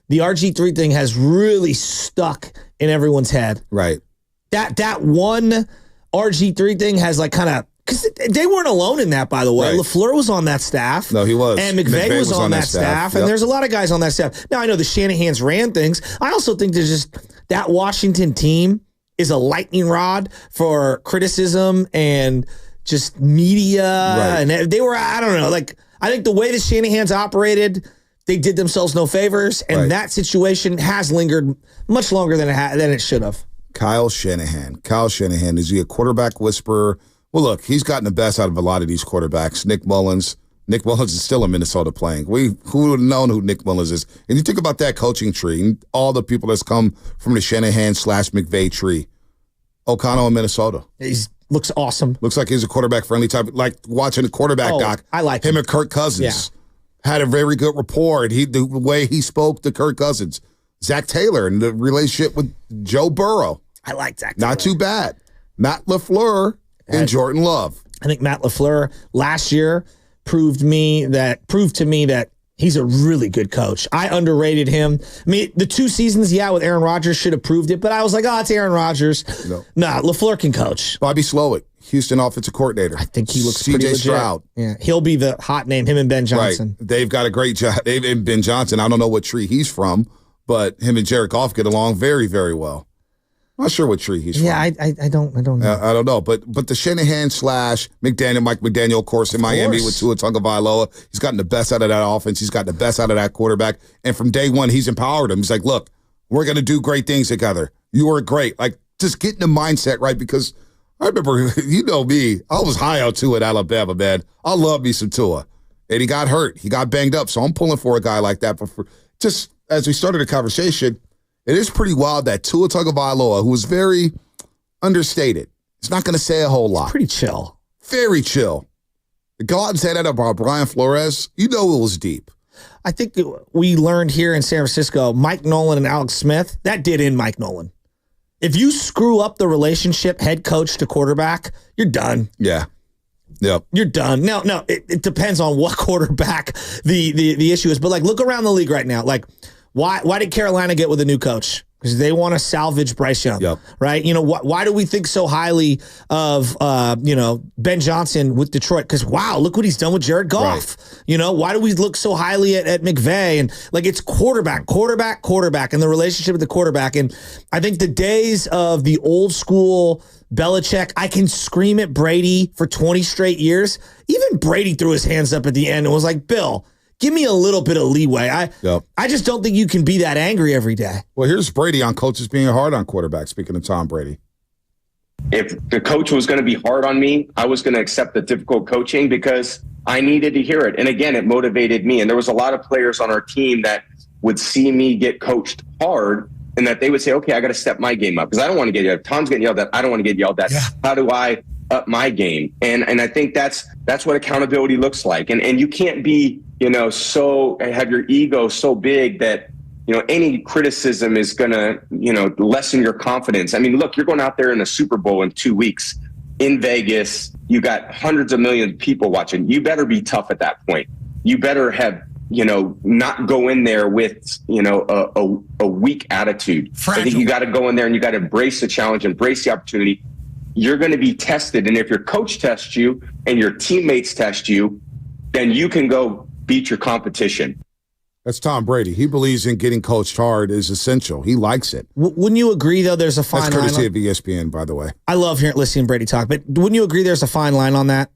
the RG3 thing has really stuck in everyone's head. Right. That one RG3 thing has like kind of, because they weren't alone in that, by the way. Right. LaFleur was on that staff. No, he was. And McVay was on that staff. And there's a lot of guys on that staff. Now, I know the Shanahans ran things. I also think there's just that Washington team is a lightning rod for criticism and just media. Right. And they were, I don't know, like, I think the way the Shanahans operated, they did themselves no favors. And that situation has lingered much longer than it should have. Kyle Shanahan. Is he a quarterback whisperer? Well, look, he's gotten the best out of a lot of these quarterbacks. Nick Mullins is still in Minnesota playing. Who would have known who Nick Mullins is? And you think about that coaching tree and all the people that's come from the Shanahan/McVay tree. O'Connell in Minnesota. He looks awesome. Looks like he's a quarterback-friendly type. Like watching a quarterback doc. I like him and Kirk Cousins. Had a very good rapport. The way he spoke to Kirk Cousins. Zach Taylor and the relationship with Joe Burrow. I like Zach Taylor. Not too bad. Matt LaFleur and Jordan Love. I think Matt LaFleur last year proved to me that he's a really good coach. I underrated him. I mean, the 2 seasons, with Aaron Rodgers should have proved it, but I was like, it's Aaron Rodgers. No. Nah, LaFleur can coach. Bobby Slowick, Houston offensive coordinator. I think he looks pretty legit. Stroud. Yeah, he'll be the hot name, him and Ben Johnson. Right. They've got a great job. Ben Johnson, I don't know what tree he's from, but him and Jared Goff get along very, very well. I'm not sure what tree he's from. Yeah, I don't know. I don't know, but the Shanahan / McDaniel, Mike McDaniel, of course, in Miami with Tua Tagovailoa, he's gotten the best out of that offense. He's gotten the best out of that quarterback, and from day one, he's empowered him. He's like, look, we're going to do great things together. You are great. Like, just getting the mindset right, because I remember, you know me, I was high on Tua at Alabama, man. I love me some Tua, and he got hurt. He got banged up, so I'm pulling for a guy like that. But just as we started the conversation, it is pretty wild that Tua Tagovailoa, who was very understated, he's not going to say a whole lot. Pretty chill. Very chill. To go out and say that about Brian Flores, it was deep. I think we learned here in San Francisco, Mike Nolan and Alex Smith, that did in Mike Nolan. If you screw up the relationship head coach to quarterback, you're done. Yeah. Yep. You're done. Now, it depends on what quarterback the issue is. But, like, look around the league right now. Like, why did Carolina get with a new coach? Because they want to salvage Bryce Young, right? Why do we think so highly of, Ben Johnson with Detroit? Because, wow, look what he's done with Jared Goff. Right. Why do we look so highly at McVay? And, like, it's quarterback, and the relationship with the quarterback. And I think the days of the old school Belichick, I can scream at Brady for 20 straight years. Even Brady threw his hands up at the end and was like, Bill, give me a little bit of leeway. I just don't think you can be that angry every day. Well, here's Brady on coaches being hard on quarterbacks, speaking of Tom Brady. If the coach was going to be hard on me, I was going to accept the difficult coaching because I needed to hear it. And again, it motivated me. And there was a lot of players on our team that would see me get coached hard and that they would say, okay, I got to step my game up because I don't want to get yelled at. Tom's getting yelled at. I don't want to get yelled at. Yeah. How do I up my game? And I think that's what accountability looks like. And you can't be, so have your ego so big that, any criticism is going to, lessen your confidence. I mean, look, you're going out there in the Super Bowl in 2 weeks in Vegas. You got hundreds of millions of people watching. You better be tough at that point. You better have, not go in there with, a weak attitude. Fragile. I think you got to go in there and you got to embrace the challenge, embrace the opportunity. You're going to be tested. And if your coach tests you and your teammates test you, then you can go beat your competition. That's Tom Brady. He believes in getting coached hard is essential. He likes it. Wouldn't you agree, though, there's a fine line? That's courtesy of ESPN, by the way. I love listening to Brady talk, but wouldn't you agree there's a fine line on that?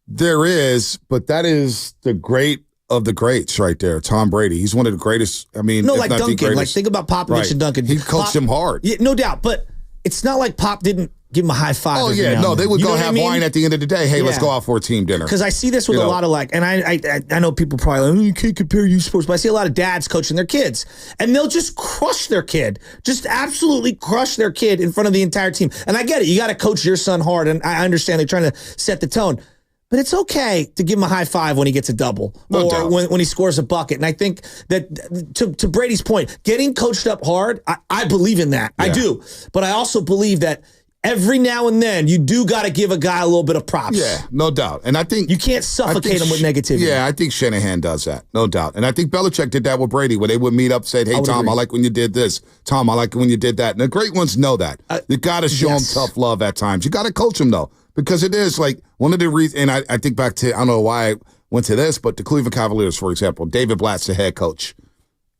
There is, but that is the great of the greats right there. Tom Brady. He's one of the greatest. I mean, like Duncan. Like, think about Popovich and Duncan. He coached him hard. Yeah, no doubt, but it's not like Pop didn't give him a high five. Oh, yeah. No, they would go have wine at the end of the day. Hey, let's go out for a team dinner. Because I see this with a lot of and I know people probably like, you can't compare youth sports, but I see a lot of dads coaching their kids, and they'll just crush their kid, just absolutely crush their kid in front of the entire team. And I get it. You got to coach your son hard, and I understand they're trying to set the tone. But it's okay to give him a high five when he gets a double or when he scores a bucket. And I think that to Brady's point, getting coached up hard, I believe in that. Yeah. I do. But I also believe that every now and then you do got to give a guy a little bit of props. Yeah, no doubt. And I think you can't suffocate him with negativity. Yeah, I think Shanahan does that, no doubt. And I think Belichick did that with Brady when they would meet up, said, "Hey, Tom, I like when you did this. Tom, I like when you did that." And the great ones know that. You got to show them tough love at times. You got to coach them, though. Because it is like one of the reasons, and I think back to, I don't know why I went to this, but the Cleveland Cavaliers, for example, David Blatt's the head coach.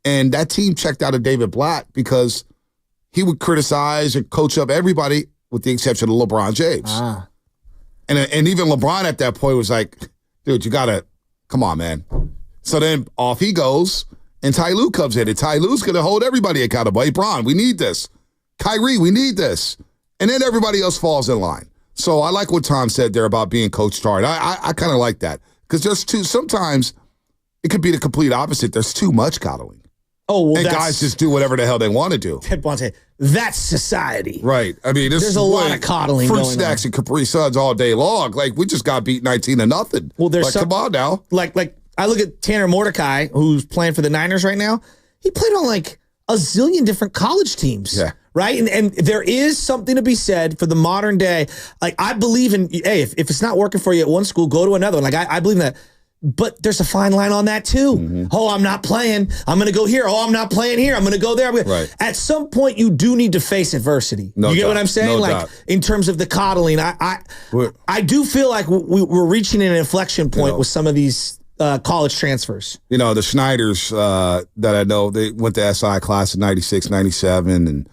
And that team checked out of David Blatt because he would criticize and coach up everybody with the exception of LeBron James. And even LeBron at that point was like, dude, you got to, come on, man. So then off he goes, and Ty Lue comes in, and Ty Lue's going to hold everybody accountable. Hey, Bron, we need this. Kyrie, we need this. And then everybody else falls in line. So I like what Tom said there about being coached hard. I kind of like that because sometimes it could be the complete opposite. There's too much coddling. Oh, well, and guys just do whatever the hell they want to do. That's society. Right. I mean, there's a lot of coddling fruit going snacks on. And Capri Suns all day long. Like, we just got beat 19-0. Well, there's come on now. Like I look at Tanner Mordecai, who's playing for the Niners right now. He played on like a zillion different college teams. Yeah. Right? And there is something to be said for the modern day. Like, I believe in, hey, if it's not working for you at one school, go to another one. Like, I believe in that. But there's a fine line on that, too. Mm-hmm. Oh, I'm not playing. I'm going to go here. Oh, I'm not playing here. I'm going to go there. Right. At some point, you do need to face adversity. No you get doubt. what I'm saying? No like, doubt. In terms of the coddling, I do feel like we're reaching an inflection point with some of these college transfers. You know, the Schneiders that I know, they went to SI class in 96, 97, and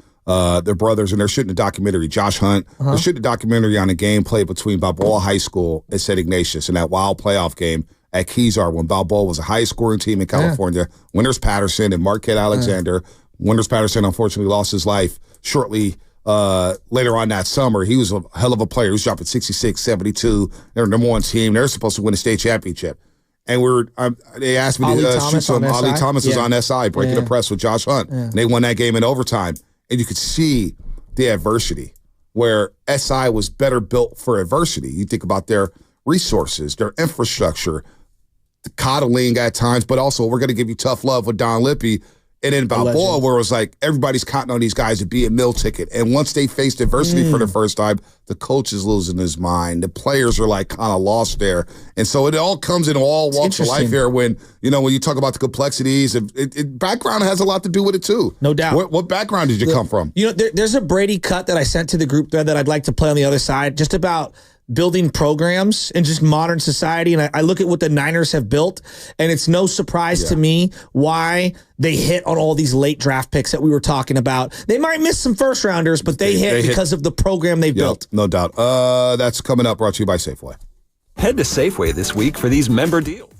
their brothers, and they're shooting a documentary. Josh Hunt, they're shooting a documentary on a game played between Balboa High School and St. Ignatius in that wild playoff game at Kezar when Balboa was a high-scoring team in California. Winters Patterson and Marquette Alexander. Winters Patterson unfortunately lost his life shortly later on that summer. He was a hell of a player. He was dropping 66, 72. They're the #1 team. They're supposed to win a state championship. And they asked me to shoot some. Ali Thomas was on SI, breaking the press with Josh Hunt. And they won that game in overtime. And you could see the adversity where SI was better built for adversity. You think about their resources, their infrastructure, the coddling at times, but also we're going to give you tough love with Don Lippy. And then Balboa, where it was like everybody's counting on these guys to be a meal ticket. And once they faced adversity for the first time, the coach is losing his mind. The players are like kind of lost there. And so it all comes in all walks of life here when you talk about the complexities. Background has a lot to do with it too. No doubt. What background did you come from? You know, there's a Brady cut that I sent to the group thread that I'd like to play on the other side, just about building programs in just modern society. And I look at what the Niners have built, and it's no surprise to me why they hit on all these late draft picks that we were talking about. They might miss some first rounders, but they hit because of the program they built. No doubt. That's coming up, brought to you by Safeway. Head to Safeway this week for these member deals.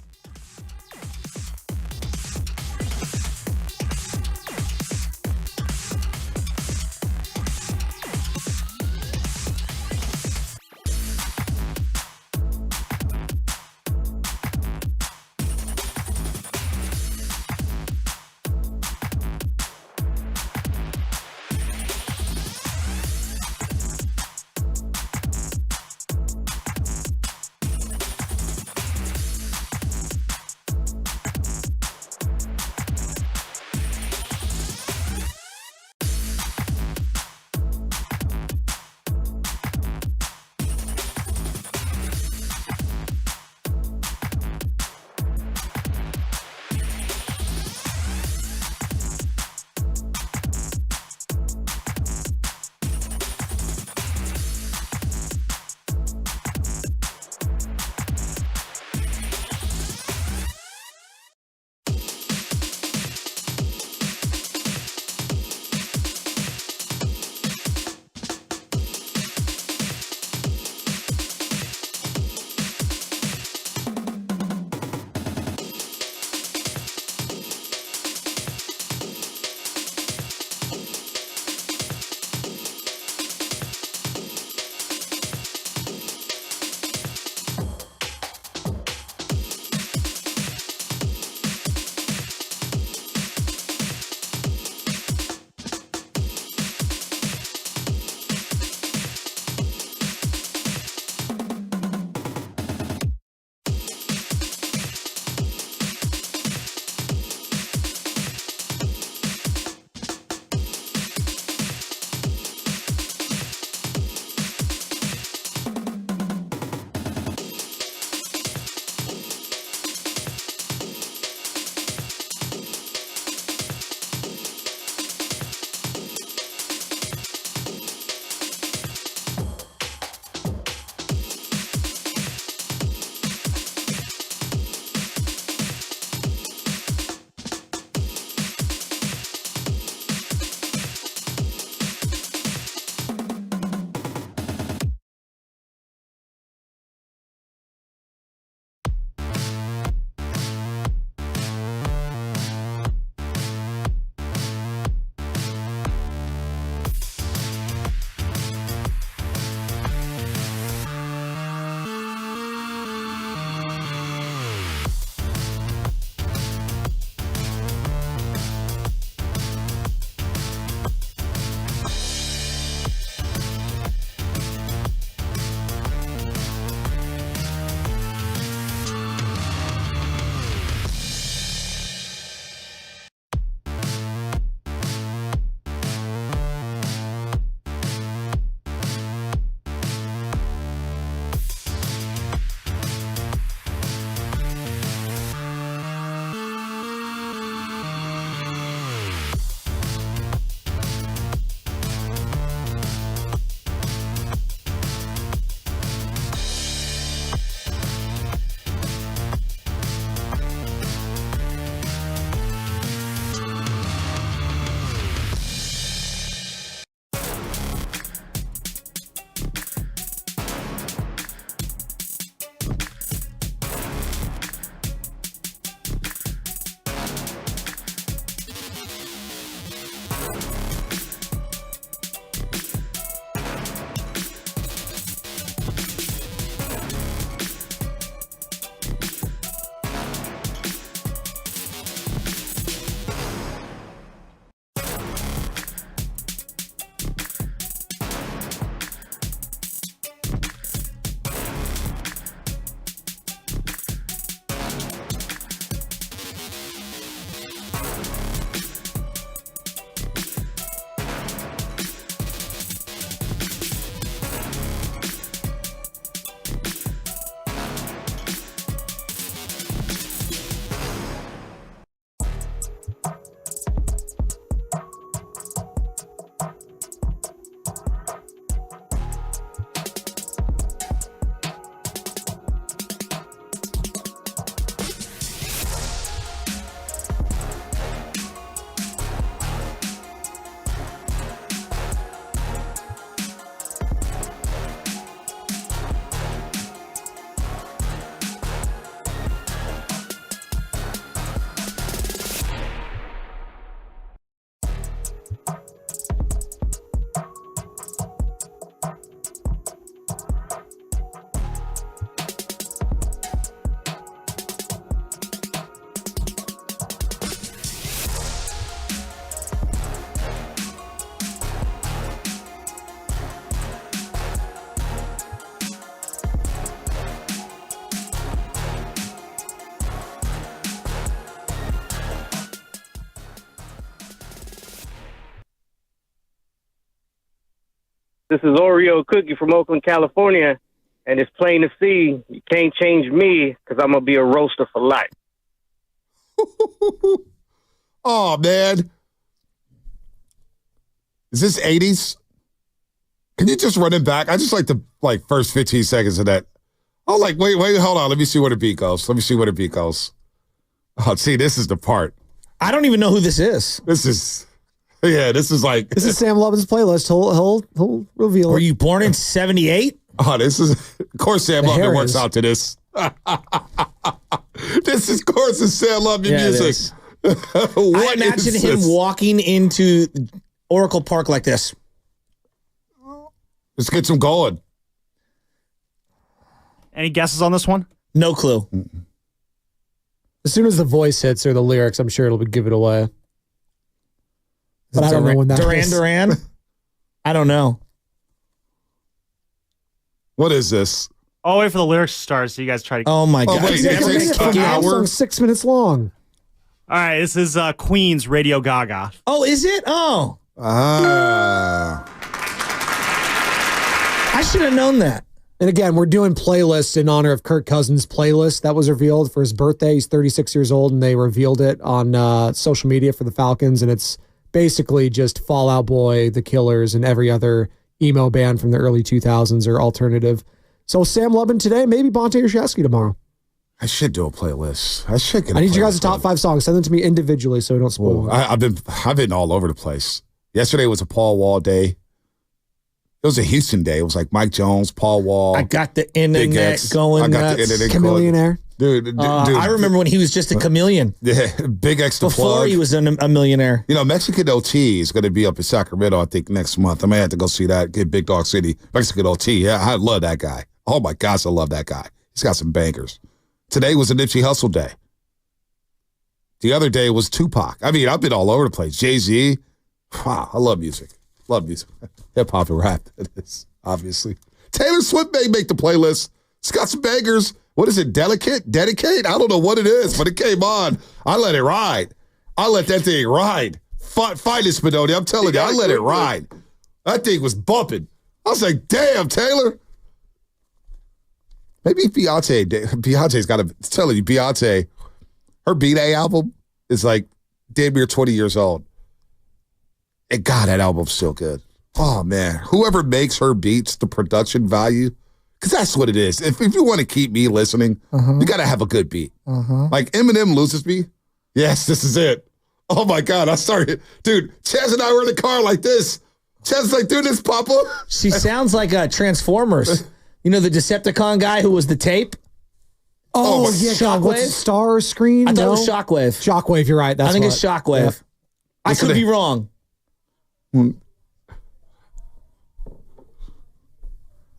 This is Oreo Cookie from Oakland, California, and it's plain to see you can't change me because I'm going to be a roaster for life. Oh, man. Is this 80s? Can you just run it back? I just like the first 15 seconds of that. Oh, wait, hold on. Let me see where the beat goes. Oh, see, this is the part. I don't even know who this is. This is like... This is Sam Lovin's playlist. He'll reveal it. Were you born in 78? Oh, this is... Of course Sam Lovin works out to this. This is, of course, is Sam Lovin music. I imagine him walking into Oracle Park like this. Let's get some going. Any guesses on this one? No clue. As soon as the voice hits or the lyrics, I'm sure it'll give it away. But I don't know when that is. Duran? I don't know. What is this? I'll wait for the lyrics to start so you guys try to... Oh, my God. Wait, the song's 6 minutes long. All right, this is Queen's Radio Gaga. Oh, is it? Oh. I should have known that. And again, we're doing playlists in honor of Kirk Cousins' playlist that was revealed for his birthday. He's 36 years old, and they revealed it on social media for the Falcons, and it's basically just Fall Out Boy, The Killers, and every other emo band from the early 2000s or alternative. So Sam Lovin today, maybe Bonte or Shasky tomorrow. I should do a playlist. I need you guys' top 5 songs. Send them to me individually so we don't spoil them. I've been all over the place. Yesterday was a Paul Wall day. It was a Houston day. It was like Mike Jones, Paul Wall. I got the internet going nuts. Chameleon Air. Dude, I remember when he was just a chameleon. Yeah, Big X the Before plug. He was a millionaire. You know, Mexican OT is going to be up in Sacramento, I think, next month. I may have to go see that. Get Big Dog City. Mexican OT. Yeah, I love that guy. Oh, my gosh, I love that guy. He's got some bangers. Today was a Nipsey Hussle day. The other day was Tupac. I mean, I've been all over the place. Jay-Z. Wow, I love music. Love music. Hip-hop and rap, it is, obviously. Taylor Swift may make the playlist. It's got some bangers. What is it, Dedicate? I don't know what it is, but it came on. I let it ride. I let that thing ride. Fight it, Spinoni. I'm telling you, I let it ride. That thing was bumping. I was like, damn, Taylor. Maybe Beyonce's got to, telling you, Beyonce, her B-Day album is like damn near 20 years old. And God, that album's still good. Oh, man. Whoever makes her beats, the production value, because that's what it is. If you want to keep me listening, you got to have a good beat. Like Eminem loses me. Yes, this is it. Oh, my God. I started. Dude, Chaz and I were in the car like this. Chaz like, do this, Papa. She sounds like Transformers. You know, the Decepticon guy who was the tape? Oh yeah. God, what's it, Star Screen? I thought it was Shockwave. Shockwave, you're right. I think it's Shockwave. Yeah. I could be wrong.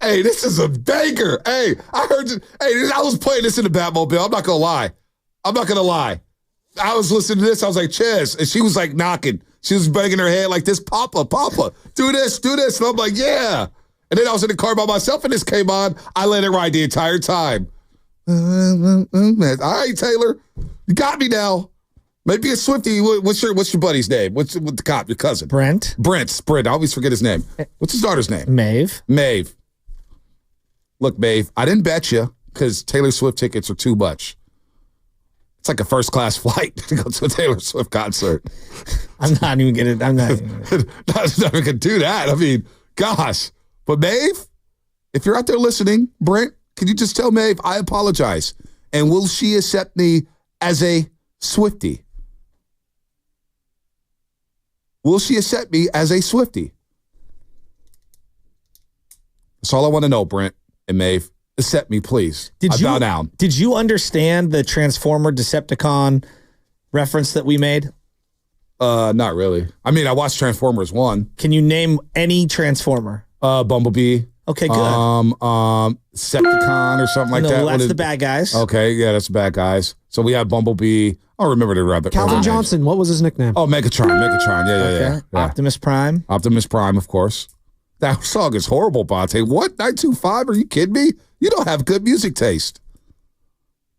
Hey, this is a banger. Hey, I heard. I was playing this in the Batmobile. I'm not gonna lie. I was listening to this. I was like, Chaz, and she was like knocking. She was banging her head like this. Papa, do this. And I'm like, yeah. And then I was in the car by myself, and this came on. I let it ride the entire time. All right, Taylor, you got me now. Maybe a Swiftie. What's your buddy's name? What's the cop? Your cousin? Brent. I always forget his name. What's his daughter's name? Maeve. Look, Maeve, I didn't bet you because Taylor Swift tickets are too much. It's like a first-class flight to go to a Taylor Swift concert. I'm not even going to do that. I mean, gosh. But Maeve, if you're out there listening, Brent, can you just tell Maeve, I apologize. And will she accept me as a Swiftie? Will she accept me as a Swiftie? That's all I want to know, Brent and Maeve. Accept me, please. Bow down. Did you understand the Transformer Decepticon reference that we made? Not really. I mean, I watched Transformers 1. Can you name any Transformer? Bumblebee. Okay, good. Decepticon or something like that. No, that's the bad guys. Okay, yeah, that's the bad guys. So we have Bumblebee. I don't remember the rabbit. Calvin Johnson. What was his nickname? Oh, Megatron. Yeah. Optimus Prime, of course. That song is horrible, Bonte. What? 925? Are you kidding me? You don't have good music taste.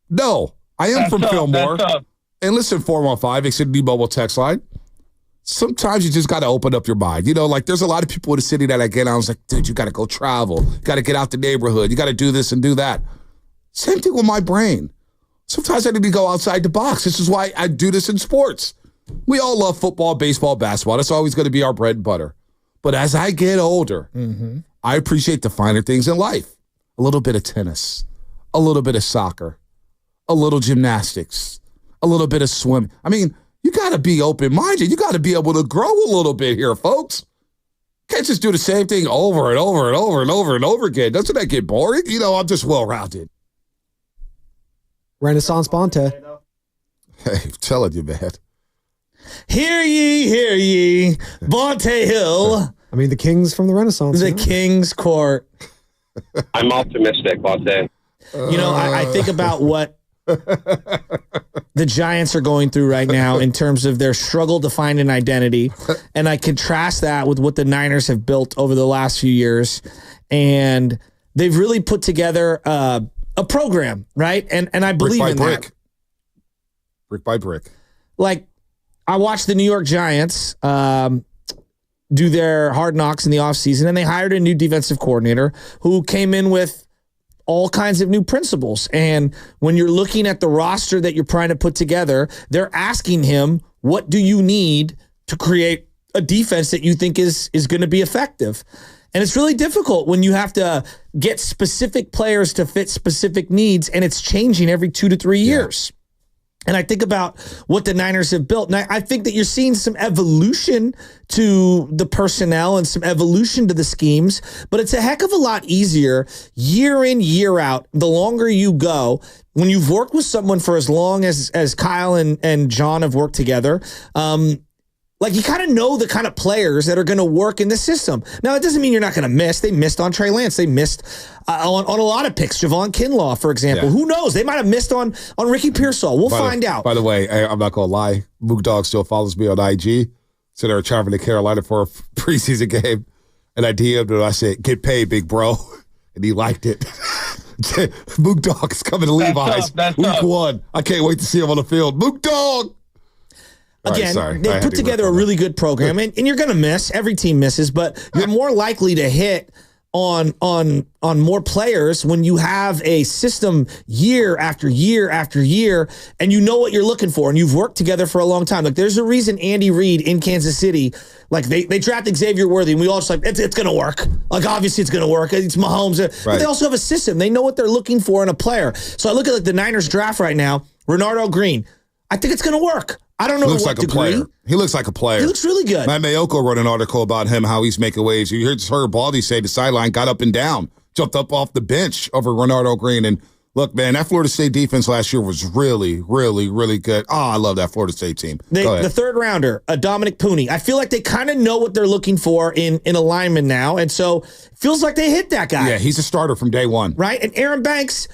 No, I am from Fillmore. And listen, 415, Xfinity Mobile text line. sometimes you just got to open up your mind. Like there's a lot of people in the city that I get on. I was like, dude, you got to go travel. You got to get out the neighborhood. You got to do this and do that. Same thing with my brain. Sometimes I need to go outside the box. This is why I do this in sports. We all love football, baseball, basketball. That's always going to be our bread and butter. But as I get older, I appreciate the finer things in life. A little bit of tennis, a little bit of soccer, a little gymnastics, a little bit of swimming. I mean, you got to be open-minded. You got to be able to grow a little bit here, folks. Can't just do the same thing over and over and over and over and over again. Doesn't that get boring? I'm just well-rounded. Renaissance Bonte. Hey, I'm telling you, man. Hear ye, Bonte Hill. I mean, the Kings from the Renaissance. The King's Court. I'm optimistic, Bonte. I think about what the Giants are going through right now in terms of their struggle to find an identity. And I contrast that with what the Niners have built over the last few years. And they've really put together a program, right? And I believe in that. Brick by brick. Like, I watched the New York Giants do their hard knocks in the offseason, and they hired a new defensive coordinator who came in with all kinds of new principles. And when you're looking at the roster that you're trying to put together, they're asking him, what do you need to create a defense that you think is going to be effective? And it's really difficult when you have to get specific players to fit specific needs, and it's changing every 2 to 3 years. And I think about what the Niners have built. And I think that you're seeing some evolution to the personnel and some evolution to the schemes, but it's a heck of a lot easier year in, year out, the longer you go. When you've worked with someone for as long as Kyle and John have worked together, like you kind of know the kind of players that are going to work in the system. Now, it doesn't mean you're not going to miss. They missed on Trey Lance. They missed on a lot of picks. Javon Kinlaw, for example. Yeah. Who knows? They might have missed on Ricky Pearsall. We'll find out. By the way, I'm not going to lie. Mook Dog still follows me on IG. So they were traveling to Carolina for a preseason game. And I DM'd him and I said, get paid, big bro. And he liked it. Mook Dog is coming to Levi's week 1. I can't wait to see him on the field. Mook Dog! Again, they put together a really good program, and you're going to miss. Every team misses, but you're more likely to hit on more players when you have a system year after year after year, and you know what you're looking for, and you've worked together for a long time. Like, there's a reason Andy Reid in Kansas City, like they drafted Xavier Worthy, and we all just like, it's going to work. Like, obviously it's going to work. It's Mahomes. But they also have a system. They know what they're looking for in a player. So I look at like the Niners draft right now, Renardo Green. I think it's going to work. I don't know what degree. Player. He looks like a player. He looks really good. Matt Mayoko wrote an article about him, how he's making waves. You heard Baldy say the sideline got up and down, jumped up off the bench over Renardo Green. And look, man, that Florida State defense last year was really, really, really good. Oh, I love that Florida State team. The third rounder, Dominic Pooney. I feel like they kind of know what they're looking for in a lineman now. And so it feels like they hit that guy. Yeah, he's a starter from day one. Right? And Aaron Banks,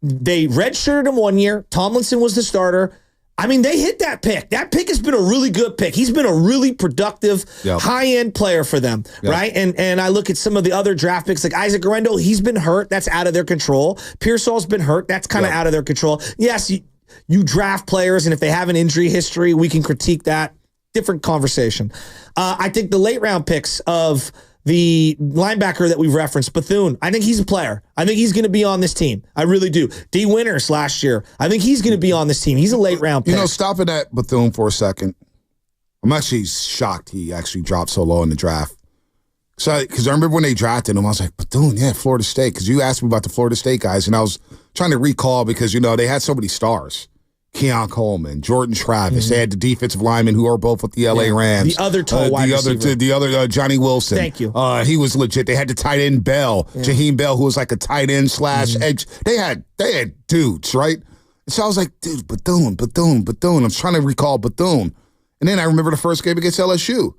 they redshirted him 1 year. Tomlinson was the starter. I mean, they hit that pick. That pick has been a really good pick. He's been a really productive, high-end player for them, right? And I look at some of the other draft picks, like Isaac Guerrero, he's been hurt. That's out of their control. Pearsall's been hurt. That's kind of out of their control. Yes, you draft players, and if they have an injury history, we can critique that. Different conversation. I think the late-round picks of the linebacker that we've referenced, Bethune, I think he's a player. I think he's going to be on this team. I really do. D. Winters last year, I think he's going to be on this team. He's a late round pick. Stopping at Bethune for a second, I'm actually shocked he actually dropped so low in the draft. Because I remember when they drafted him, I was like, Bethune, Florida State. Because you asked me about the Florida State guys, and I was trying to recall because, they had so many stars. Keon Coleman, Jordan Travis. They had the defensive linemen who are both with the LA Rams. The other tall wide receiver. The other Johnny Wilson. Thank you. He was legit. They had the tight end Bell, Jaheim Bell, who was like a tight end / edge. They had dudes, right? So I was like, dude, Bethune. I'm trying to recall Bethune. And then I remember the first game against LSU.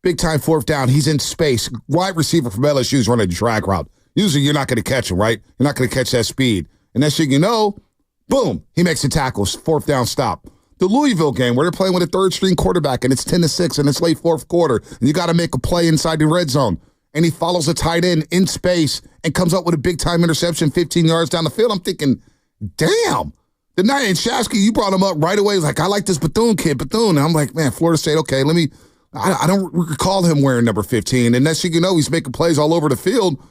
Big time fourth down. He's in space. Wide receiver from LSU is running a drag route. Usually you're not going to catch him, right? You're not going to catch that speed. And next thing you know, boom, he makes the tackles, fourth down stop. The Louisville game where they're playing with a third-string quarterback and it's 10-6 and it's late fourth quarter and you got to make a play inside the red zone. And he follows a tight end in space and comes up with a big-time interception 15 yards down the field. I'm thinking, damn. The night in Shasky, you brought him up right away. He's like, I like this Bethune kid, Bethune. And I'm like, man, Florida State, okay, let me I don't recall him wearing number 15. And next thing you know, he's making plays all over the field.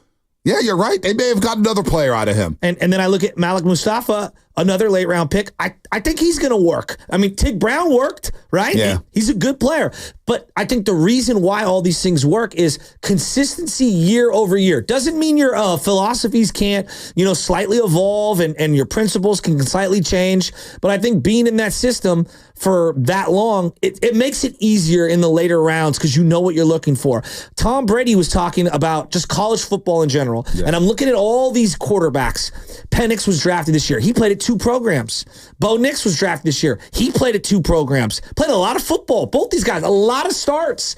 Yeah, you're right. They may have got another player out of him. And then I look at Malik Mustafa, another late round pick. I think he's going to work. I mean, Tig Brown worked, right? Yeah. He's a good player. But I think the reason why all these things work is consistency year over year. Doesn't mean your philosophies can't, slightly evolve and your principles can slightly change. But I think being in that system for that long, it makes it easier in the later rounds because you know what you're looking for. Tom Brady was talking about just college football in general. Yeah. And I'm looking at all these quarterbacks. Penix was drafted this year. He played at 2 programs. Bo Nix was drafted this year. He played at 2 programs. Played a lot of football. Both these guys, a lot of starts.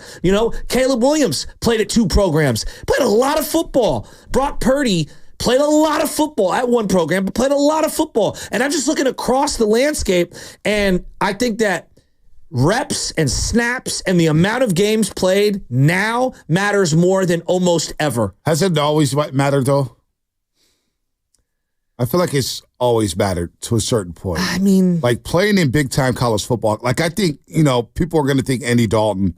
Caleb Williams played at 2 programs. Played a lot of football. Brock Purdy played a lot of football at 1 program, but played a lot of football. And I'm just looking across the landscape, and I think that reps and snaps and the amount of games played now matters more than almost ever. Has it always mattered, though? I feel like it's always mattered to a certain point. I mean, like playing in big-time college football, like I think, people are going to think Andy Dalton,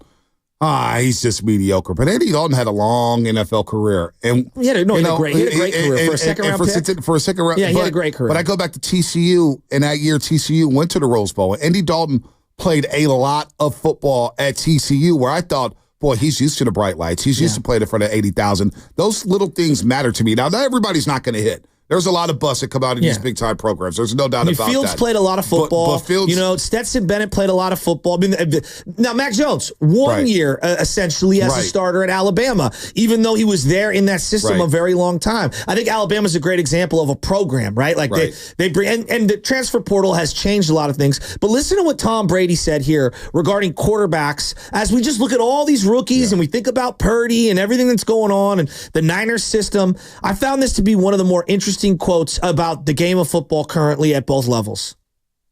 he's just mediocre. But Andy Dalton had a long NFL career. And he had a great career for a second-round pick. For a second round. Yeah, he had a great career. But I go back to TCU, and that year TCU went to the Rose Bowl. And Andy Dalton played a lot of football at TCU where I thought, boy, he's used to the bright lights. He's used to playing in front of 80,000. Those little things matter to me. Now, not everybody's not going to hit. There's a lot of busts that come out of these big-time programs. There's no doubt about Fields that. played a lot of football. But Fields, Stetson Bennett played a lot of football. I mean, now, Mac Jones, one year, essentially, as a starter at Alabama, even though he was there in that system a very long time. I think Alabama's a great example of a program, right? Like, they bring, and the transfer portal has changed a lot of things. But listen to what Tom Brady said here regarding quarterbacks as we just look at all these rookies and we think about Purdy and everything that's going on and the Niners system. I found this to be one of the more interesting quotes about the game of football currently at both levels.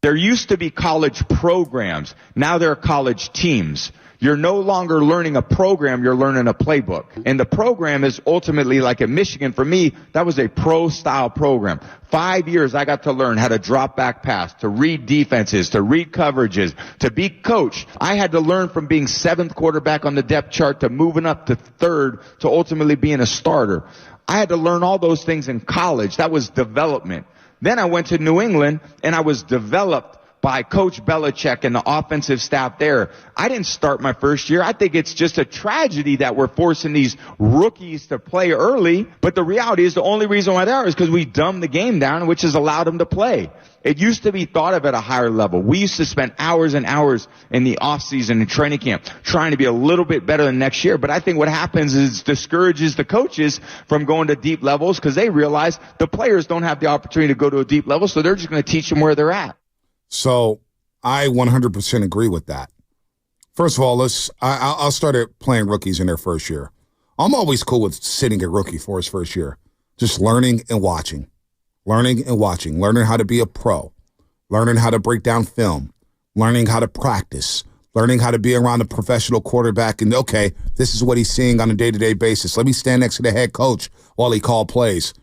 There used to be college programs. Now there are college teams. You're no longer learning a program, you're learning a playbook. And the program is ultimately, like at Michigan, for me, that was a pro-style program. 5 years I got to learn how to drop back pass, to read defenses, to read coverages, to be coached. I had to learn from being 7th quarterback on the depth chart to moving up to 3rd to ultimately being a starter. I had to learn all those things in college. That was development. Then I went to New England, and I was developed by Coach Belichick and the offensive staff there. I didn't start my first year. I think it's just a tragedy that we're forcing these rookies to play early. But the reality is the only reason why they are is because we dumbed the game down, which has allowed them to play. It used to be thought of at a higher level. We used to spend hours and hours in the offseason and training camp trying to be a little bit better than next year. But I think what happens is discourages the coaches from going to deep levels because they realize the players don't have the opportunity to go to a deep level, so they're just going to teach them where they're at. So I 100% agree with that. First of all, I'll start at playing rookies in their first year. I'm always cool with sitting a rookie for his first year, just learning and watching, learning how to be a pro, learning how to break down film, learning how to practice, learning how to be around a professional quarterback. And, okay, this is what he's seeing on a day-to-day basis. Let me stand next to the head coach while he called plays.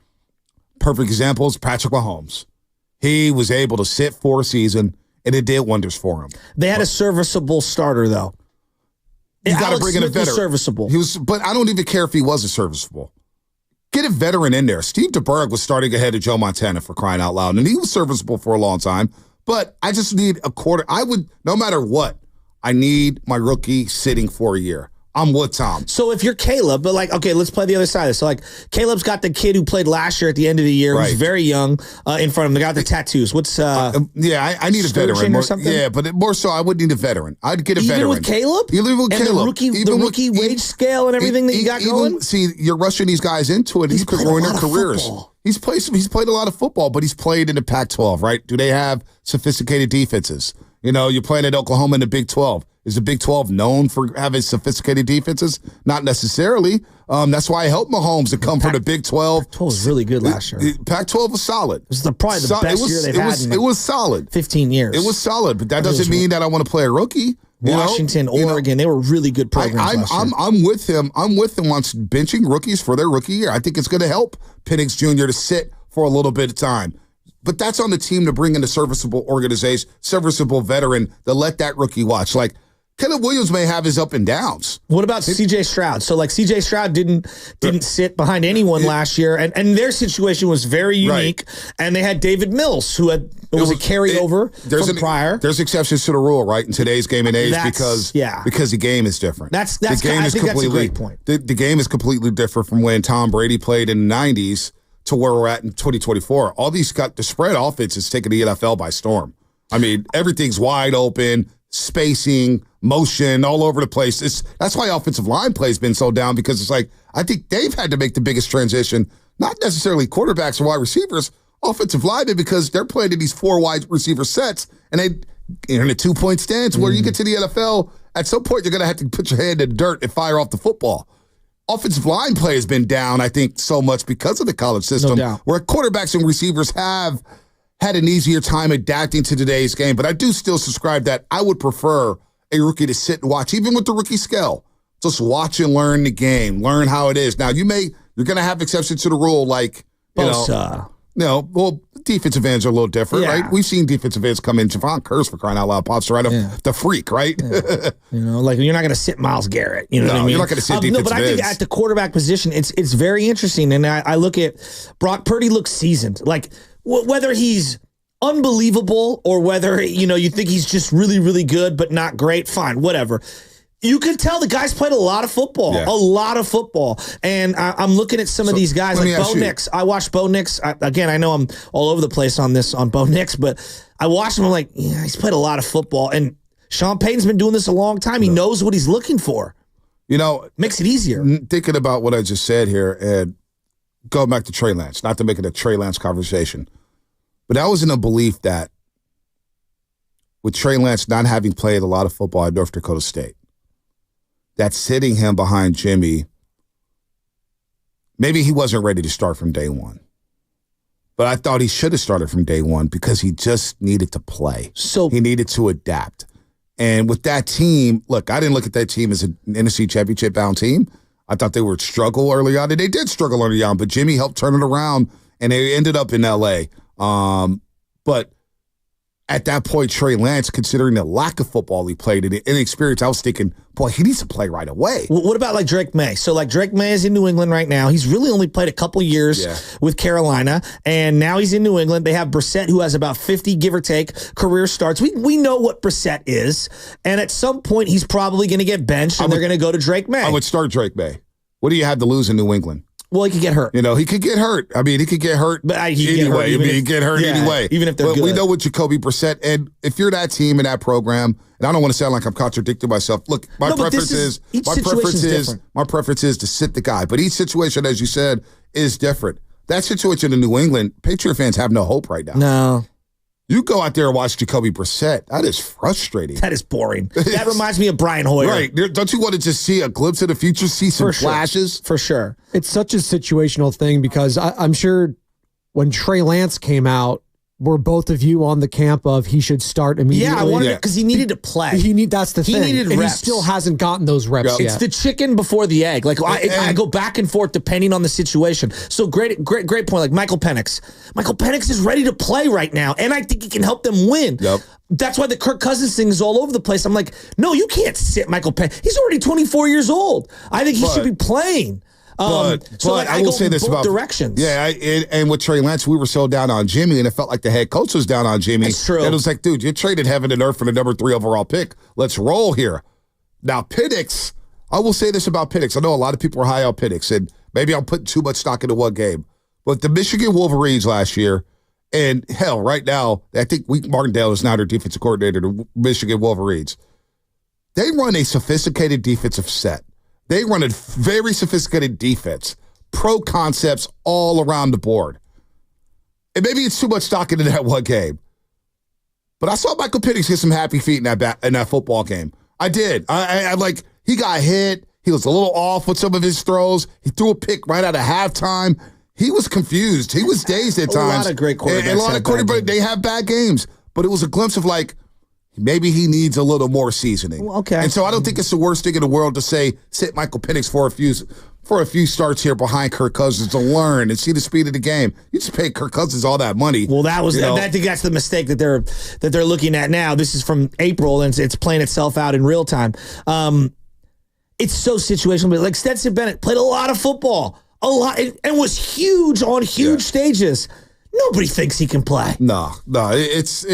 Perfect example is Patrick Mahomes. He was able to sit for a season, and it did wonders for him. They had a serviceable starter, though. You got to bring in a veteran. Serviceable. But I don't even care if he wasn't serviceable. Get a veteran in there. Steve DeBerg was starting ahead of Joe Montana, for crying out loud, and he was serviceable for a long time. But I just need a quarter. I would, no matter what, I need my rookie sitting for a year. I'm with Tom. So if you're Caleb, but okay, let's play the other side of this. So Caleb's got the kid who played last year at the end of the year, who's very young, in front of him. They got the tattoos. What's I need a veteran. Or something? Yeah, but more so, I would need a veteran. I'd get a veteran. Even with Caleb? Even with Caleb. The rookie wage scale and everything that you got going? See, you're rushing these guys into it. He could ruin their careers. Football. He's played a lot of football, but he's played in the Pac-12, right? Do they have sophisticated defenses? You're playing at Oklahoma in the Big 12. Is the Big 12 known for having sophisticated defenses? Not necessarily. That's why I helped Mahomes to come from the Big 12. Pac-12 was really good last year. Pac-12 was solid. It was probably the best year they've had in it was solid. 15 years. It was solid, but that doesn't mean that I want to play a rookie. Washington, Oregon, they were really good programs last year. I'm with him. I'm with him on benching rookies for their rookie year. I think it's going to help Penix Jr. to sit for a little bit of time. But that's on the team to bring in a serviceable organization, serviceable veteran to let that rookie watch. Like, Caleb Williams may have his up and downs. What about C.J. Stroud? So, like, C.J. Stroud didn't sit behind anyone last year, and their situation was very unique. Right. And they had David Mills, who was a carryover from prior. There's exceptions to the rule, right, in today's game and age because the game is different. That's a great point. The game is completely different from when Tom Brady played in the 90s to where we're at in 2024. All these the spread offense is taking the NFL by storm. I mean, everything's wide open, spacing, motion all over the place. That's why offensive line play has been so down because it's like, I think they've had to make the biggest transition, not necessarily quarterbacks or wide receivers, offensive linemen, because they're playing in these 4 wide receiver sets and they're in a 2-point stance where you get to the NFL, at some point you're going to have to put your hand in the dirt and fire off the football. Offensive line play has been down, I think, so much because of the college system, where quarterbacks and receivers have had an easier time adapting to today's game. But I do still subscribe that I would prefer a rookie to sit and watch, even with the rookie scale. Just watch and learn the game, learn how it is. Now, you're going to have exceptions to the rule, like, defensive ends are a little different, right? We've seen defensive ends come in. Javon Curse, for crying out loud, pops right up the freak, right? Yeah. Like, you're not going to sit Myles Garrett. You know what I mean? You're not going to sit defensive but I think at the quarterback position, it's very interesting. And I look at Brock Purdy looks seasoned. Like, whether he's unbelievable or whether, you think he's just really, really good but not great, fine, whatever. You can tell the guy's played a lot of football, And I'm looking at some of these guys like Bo Nix. I watched Bo Nix. Again, I know I'm all over the place on Bo Nix, but I watched him. I'm like, he's played a lot of football. And Sean Payton's been doing this a long time. He knows what he's looking for. Makes it easier. Thinking about what I just said here and going back to Trey Lance, not to make it a Trey Lance conversation, but I was in a belief that with Trey Lance not having played a lot of football at North Dakota State, that's sitting him behind Jimmy. Maybe he wasn't ready to start from day one. But I thought he should have started from day one because he just needed to play. So he needed to adapt. And with that team, look, I didn't look at that team as an NFC Championship bound team. I thought they would struggle early on, and they did struggle early on, but Jimmy helped turn it around, and they ended up in L.A. But at that point, Trey Lance, considering the lack of football he played and the inexperience, I was thinking, boy, he needs to play right away. What about like Drake May? So like Drake May is in New England right now. He's really only played a couple years with Carolina, and now he's in New England. They have Brissett, who has about 50, give or take, career starts. We know what Brissett is, and at some point he's probably going to get benched, and they're going to go to Drake May. I would start Drake May. What do you have to lose in New England? Well, he could get hurt. He could get hurt. I mean, he could get hurt anyway. He'd get hurt anyway. Even if they're good. We know what Jacoby Brissett, and if you're that team and that program, and I don't want to sound like I'm contradicting myself. Look, my preference is to sit the guy. But each situation, as you said, is different. That situation in New England, Patriot fans have no hope right now. No. You go out there and watch Jacoby Brissett. That is frustrating. That is boring. That reminds me of Brian Hoyer. Right. Don't you want to just see a glimpse of the future, see some flashes? For sure. It's such a situational thing because I'm sure when Trey Lance came out, were both of you on the camp of he should start immediately? Yeah, I wanted because he needed to play. That's the thing. He needed reps. He still hasn't gotten those reps yet. It's the chicken before the egg. Like I go back and forth depending on the situation. So great point. Like Michael Penix. Michael Penix is ready to play right now, and I think he can help them win. Yep. That's why the Kirk Cousins thing is all over the place. I'm like, no, you can't sit Michael Penix. He's already 24 years old. I think he should be playing. But I will say this about directions. Yeah, and with Trey Lance, we were so down on Jimmy, and it felt like the head coach was down on Jimmy. That's true. And it was like, dude, you traded heaven and earth for the number 3 overall pick. Let's roll here. Now, Penix, I will say this about Penix. I know a lot of people are high on Penix, and maybe I'm putting too much stock into one game. But the Michigan Wolverines last year, and hell, right now, I think Wink Martindale is now their defensive coordinator, the Michigan Wolverines. They run a sophisticated defensive set. They run a very sophisticated defense, pro concepts all around the board. And maybe it's too much stock into that one game. But I saw Michael Penix get some happy feet in that football game. I did. I like, he got hit. He was a little off with some of his throws. He threw a pick right out of halftime. He was confused. He was dazed at times. A lot of great quarterbacks. And a lot of quarterbacks, they have bad games. But it was a glimpse of like, Maybe he needs a little more seasoning. Okay. And so I don't think it's the worst thing in the world to say sit Michael Penix for a few starts here behind Kirk Cousins to learn and see the speed of the game. You just pay Kirk Cousins all that money. Well, I think that's the mistake that they're looking at now. This is from April, and it's playing itself out in real time. It's so situational. But like Stetson Bennett played a lot of football, and was huge on huge stages. Nobody thinks he can play. No, it's.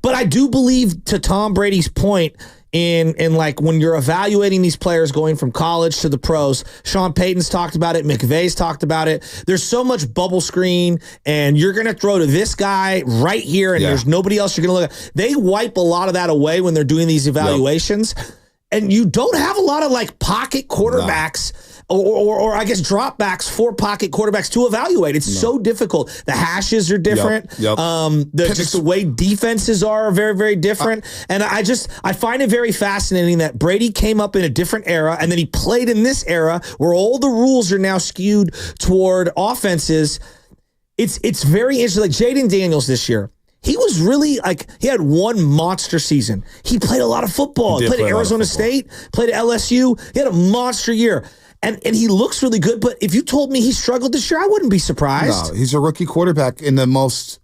But I do believe, to Tom Brady's point, in like when you're evaluating these players going from college to the pros, Sean Payton's talked about it, McVay's talked about it. There's so much bubble screen, and you're going to throw to this guy right here, and there's nobody else you're going to look at. They wipe a lot of that away when they're doing these evaluations, and you don't have a lot of like pocket quarterbacks. Or I guess dropbacks for pocket quarterbacks to evaluate. It's so difficult. The hashes are different. Just the way defenses are very, very different. And I find it very fascinating that Brady came up in a different era, and then he played in this era where all the rules are now skewed toward offenses. It's very interesting. Like Jaden Daniels this year, he was really he had one monster season. He played a lot of football. He played at Arizona State, played at LSU. He had a monster year. And he looks really good, but if you told me he struggled this year, I wouldn't be surprised. No, he's a rookie quarterback in the most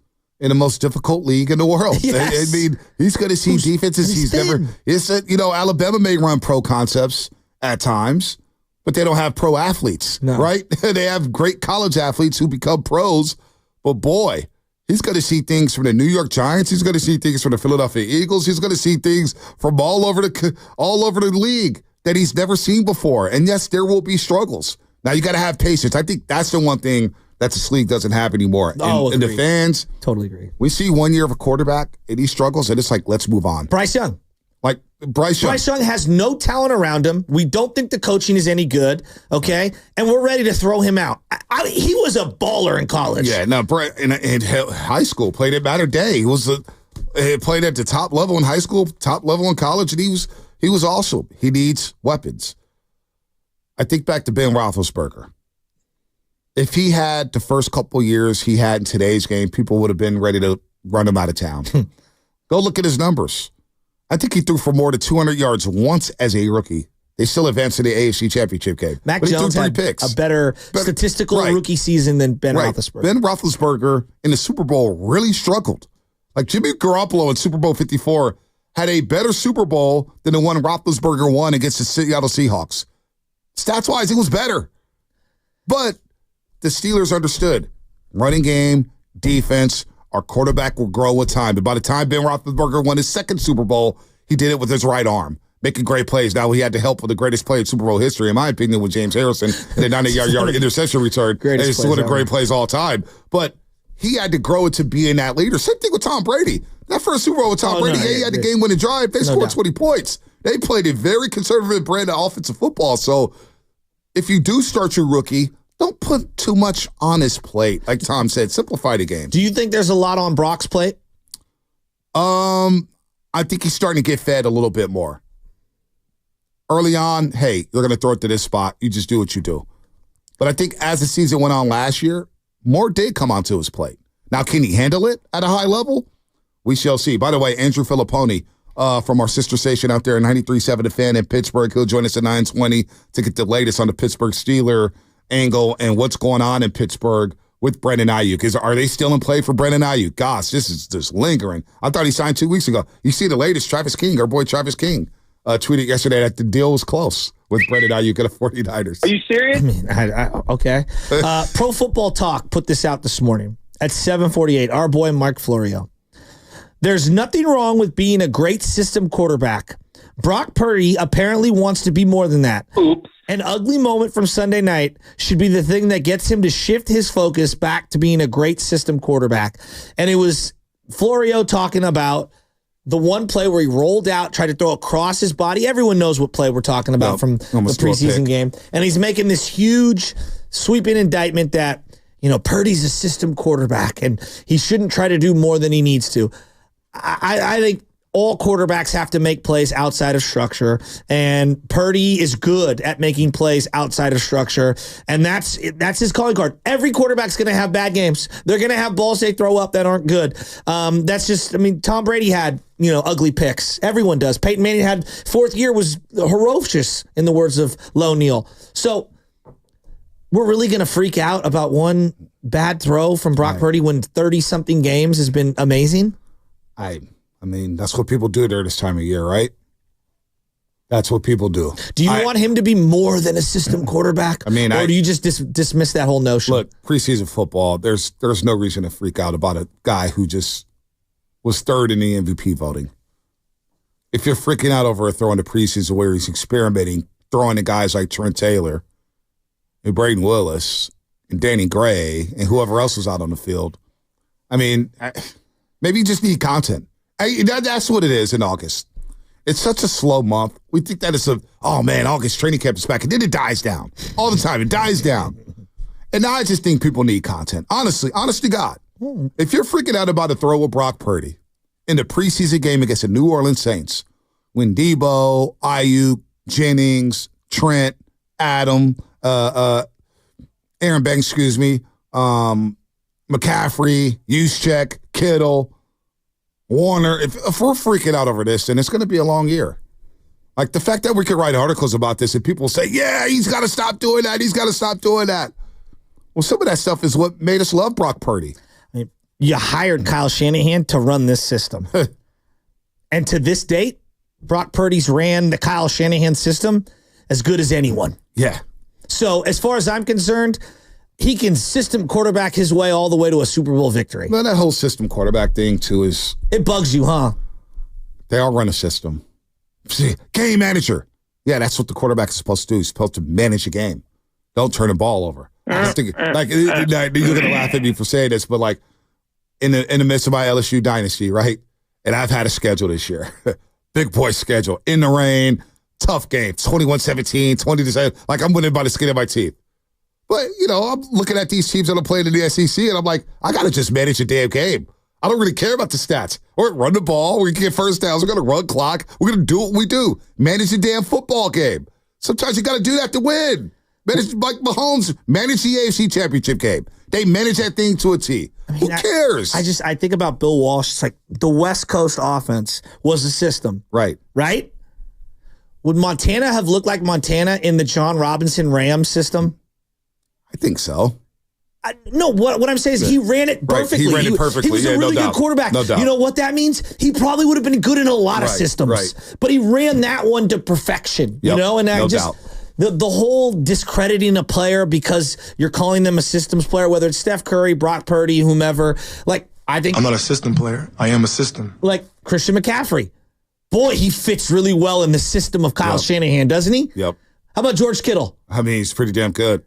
difficult league in the world. Yes. I mean, he's going to see defenses he's never. Alabama may run pro concepts at times, but they don't have pro athletes, right? They have great college athletes who become pros, but boy, he's going to see things from the New York Giants. He's going to see things from the Philadelphia Eagles. He's going to see things from all over the league that he's never seen before. And yes, there will be struggles. Now, you got to have patience. I think that's the one thing that this league doesn't have anymore. And the fans. Totally agree. We see 1 year of a quarterback and he struggles, and it's like, let's move on. Bryce Young. Bryce Young has no talent around him. We don't think the coaching is any good, okay? And we're ready to throw him out. He was a baller in college. Yeah, no, in high school, played at Mater Dei. He played at the top level in high school, top level in college, and he was awesome. He needs weapons. I think back to Ben Roethlisberger. If he had the first couple years he had in today's game, people would have been ready to run him out of town. Go look at his numbers. I think he threw for more than 200 yards once as a rookie. They still advanced to the AFC Championship game. Mac Jones had a better statistical rookie season than Ben Roethlisberger. Ben Roethlisberger in the Super Bowl really struggled. Like Jimmy Garoppolo in Super Bowl 54 had a better Super Bowl than the one Roethlisberger won against the Seattle Seahawks. Stats-wise, it was better. But the Steelers understood. Running game, defense, our quarterback will grow with time. And by the time Ben Roethlisberger won his second Super Bowl, he did it with his right arm, making great plays. Now he had to help with the greatest play in Super Bowl history, in my opinion, with James Harrison and the 90-yard interception return. It's one of the great plays all time. But he had to grow into being that leader. Same thing with Tom Brady. That first Super Bowl with Tom Brady, he had the game-winning drive. They scored 20 points. They played a very conservative brand of offensive football. So if you do start your rookie, don't put too much on his plate. Like Tom said, simplify the game. Do you think there's a lot on Brock's plate? I think he's starting to get fed a little bit more. Early on, hey, you're going to throw it to this spot. You just do what you do. But I think as the season went on last year, more did come onto his plate. Now, can he handle it at a high level? We shall see. By the way, Andrew Filipponi from our sister station out there, 93.7 The Fan in Pittsburgh. He'll join us at 9:20 to get the latest on the Pittsburgh Steeler angle and what's going on in Pittsburgh with Brandon Ayuk. Are they still in play for Brandon Ayuk? Gosh, this is just lingering. I thought he signed 2 weeks ago. You see the latest, Travis King, our boy Travis King, tweeted yesterday that the deal was close with Brandon Ayuk at the 49ers. Are you serious? Okay. Pro Football Talk put this out this morning at 7:48. Our boy Mark Florio. There's nothing wrong with being a great system quarterback. Brock Purdy apparently wants to be more than that. Oops. An ugly moment from Sunday night should be the thing that gets him to shift his focus back to being a great system quarterback. And it was Florio talking about the one play where he rolled out, tried to throw across his body. Everyone knows what play we're talking about from the preseason game. And he's making this huge sweeping indictment that, Purdy's a system quarterback and he shouldn't try to do more than he needs to. I think all quarterbacks have to make plays outside of structure, and Purdy is good at making plays outside of structure, and that's his calling card. Every quarterback's going to have bad games. They're going to have balls they throw up that aren't good. That's just, I mean, Tom Brady had, ugly picks. Everyone does. Peyton Manning had fourth year was ferocious, in the words of Lo Neal. So we're really going to freak out about one bad throw from Brock Purdy when 30-something games has been amazing? I mean, that's what people do during this time of year, right? That's what people do. Do you want him to be more than a system quarterback? I mean, or do you just dismiss that whole notion? Look, preseason football, there's no reason to freak out about a guy who just was third in the MVP voting. If you're freaking out over a throw in the preseason where he's experimenting, throwing to guys like Trent Taylor and Braden Willis and Danny Gray and whoever else was out on the field, I mean, maybe you just need content. That's what it is in August. It's such a slow month. We think that it's August training camp is back. And then it dies down. All the time, it dies down. And now I just think people need content. Honestly, honest to God. If you're freaking out about a throw with Brock Purdy in the preseason game against the New Orleans Saints, when Debo, Ayuk, Jennings, Trent, Adam, Aaron Banks, McCaffrey, Juszczyk, Kittle, Warner, if we're freaking out over this, then it's going to be a long year. Like the fact that we could write articles about this and people say, yeah, he's got to stop doing that. He's got to stop doing that. Well, some of that stuff is what made us love Brock Purdy. You hired Kyle Shanahan to run this system. And to this date, Brock Purdy's ran the Kyle Shanahan system as good as anyone. Yeah. So as far as I'm concerned, he can system quarterback his way all the way to a Super Bowl victory. Well, that whole system quarterback thing, too, is... It bugs you, huh? They all run a system. See, game manager. Yeah, that's what the quarterback is supposed to do. He's supposed to manage a game. Don't turn the ball over. You're going to laugh at me for saying this, but like in the midst of my LSU dynasty, right? And I've had a schedule this year. Big boy schedule. In the rain, tough game. 21-17, 20-7. Like I'm winning by the skin of my teeth. But, I'm looking at these teams that are playing in the SEC, and I'm like, I got to just manage a damn game. I don't really care about the stats. We're run the ball. We can get first downs. We're going to run clock. We're going to do what we do. Manage the damn football game. Sometimes you got to do that to win. Manage, like Mahomes managed the AFC Championship game. They manage that thing to a T. Who cares? I think about Bill Walsh. It's like the West Coast offense was a system. Right. Right? Would Montana have looked like Montana in the John Robinson Rams system? I think so. No, what I'm saying is he ran it perfectly. Right. He ran it perfectly. He was a really good quarterback. No doubt. You know what that means? He probably would have been good in a lot of systems. Right. But he ran that one to perfection. Yep, And no doubt. The whole discrediting a player because you're calling them a systems player, whether it's Steph Curry, Brock Purdy, whomever. Like, I think I'm not a system player. I am a system. Like Christian McCaffrey. Boy, he fits really well in the system of Kyle Shanahan, doesn't he? Yep. How about George Kittle? I mean, he's pretty damn good.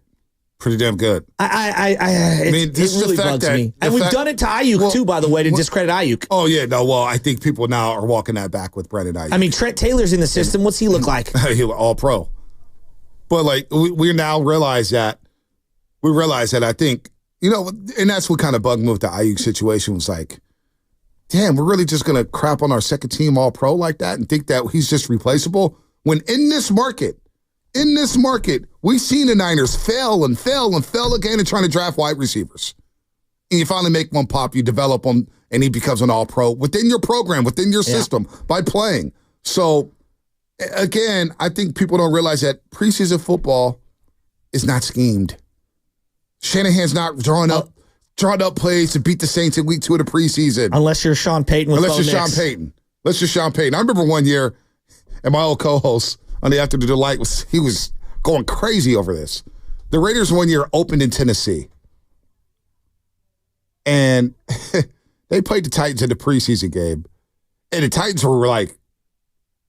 Pretty damn good. I mean, it really bugs me. And we've done it to Ayuk, too, by the way, to discredit Ayuk. Oh, yeah. No, well, I think people now are walking that back with Brandon Ayuk. I mean, Trent Taylor's in the system. What's he look like? All pro. But, like, we now realize that. We realize that I think, and that's what kind of bugged me with the Ayuk situation was like, damn, we're really just going to crap on our second team all pro like that and think that he's just replaceable? When in this market, we've seen the Niners fail again in trying to draft wide receivers. And you finally make one pop, you develop him, and he becomes an all-pro within your program, within your system, by playing. So, again, I think people don't realize that preseason football is not schemed. Shanahan's not drawing up plays to beat the Saints in week 2 of the preseason. Unless you're Sean Payton with Unless you're Sean Payton. I remember one year, and my old co-host on the After the Delight he was going crazy over this. The Raiders one year opened in Tennessee. And they played the Titans in the preseason game. And the Titans were like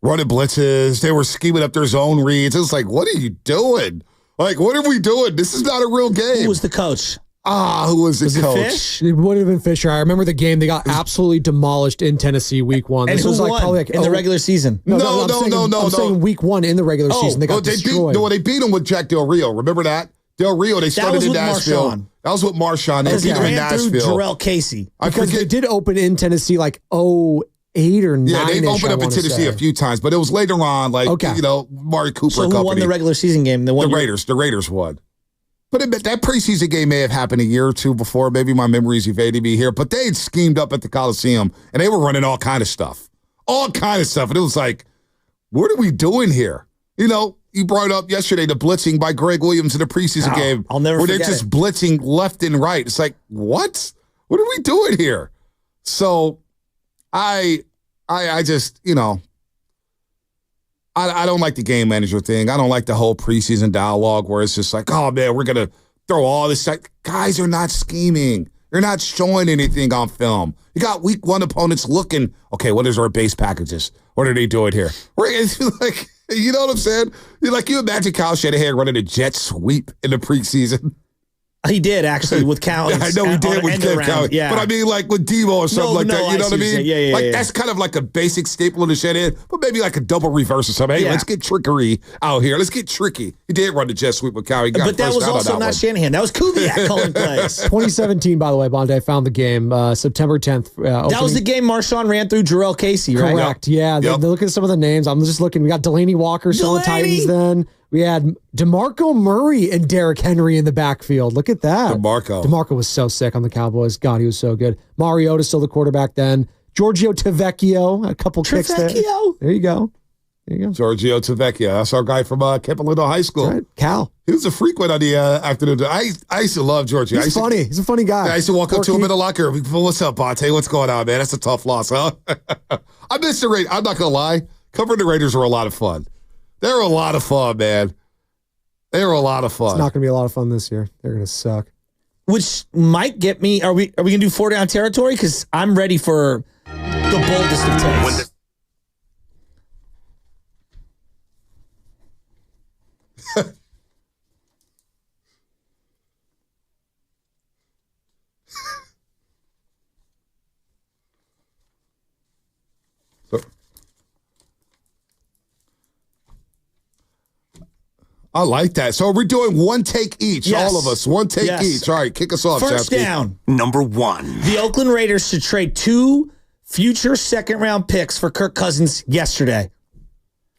running blitzes. They were scheming up their zone reads. It was like, what are you doing? Like, what are we doing? This is not a real game. Who was the coach? Who was the coach? It Fish? It would have been Fisher. I remember the game. They got absolutely demolished in Tennessee week 1. And this who was won probably in the regular season? No. I'm saying week 1 in the regular season. They got destroyed. They beat them with Jack Del Rio. Remember that? Del Rio, they started in Nashville. Marshawn. That was with Marshawn. They beat him in Nashville. Jarrell Casey. Because they did open in Tennessee like 0-8 8 or 9. Yeah, they've opened up in Tennessee a few times, but it was later on, like, Mari Cooper So and who company. won the regular season game? The Raiders. The Raiders won. But that preseason game may have happened a year or two before. Maybe my memory's evading me here. But they had schemed up at the Coliseum, and they were running all kind of stuff. All kind of stuff. And it was like, what are we doing here? You brought up yesterday the blitzing by Greg Williams in the preseason game. I'll never where forget they're just it. blitzing left and right. It's like, what? What are we doing here? So I just, I don't like the game manager thing. I don't like the whole preseason dialogue where it's just like, oh, man, we're going to throw all this. Guys are not scheming. They're not showing anything on film. You got week 1 opponents looking, okay, what is our base packages? What are they doing here? It's like, you know what I'm saying? You imagine Kyle Shanahan running a jet sweep in the preseason. He did, actually, with Cal. I know he did with Cal. Yeah. But I mean, like with Devo or something like that. You know what I mean? Yeah. That's kind of like a basic staple of the Shanahan, but maybe like a double reverse or something. Hey, let's get trickery out here. Let's get tricky. He did run the jet sweep with Cal. But that was also not Shanahan. That was Kubiak calling plays. 2017, by the way, Bonde found the game September 10th. That was the game Marshawn ran through Jarrell Casey, right? Correct. Yeah. Yep. Look at some of the names. I'm just looking. We got Delaney Walker still on the Titans then. We had DeMarco Murray and Derrick Henry in the backfield. Look at that. DeMarco was so sick on the Cowboys. God, he was so good. Mariota still the quarterback then. Giorgio Tavecchio, a couple kicks there. There you go. Giorgio Tavecchio. That's our guy from Campolino High School. Right. Cal. He was a frequent on the afternoon. I used to love Giorgio. He's funny. He's a funny guy. I used to walk up to him in the locker room. What's up, Bonte? What's going on, man? That's a tough loss, huh? I missed the Raiders. I'm not going to lie. Covering the Raiders were a lot of fun. They were a lot of fun, man. They were a lot of fun. It's not going to be a lot of fun this year. They're going to suck. Which might get me. Are we going to do 4-down territory? Because I'm ready for the boldest of takes. I like that. So we're doing one take each, all of us. One take each. All right, kick us off, First Chapsky. down. Number 1. The Oakland Raiders should trade 2 future second-round picks for Kirk Cousins yesterday.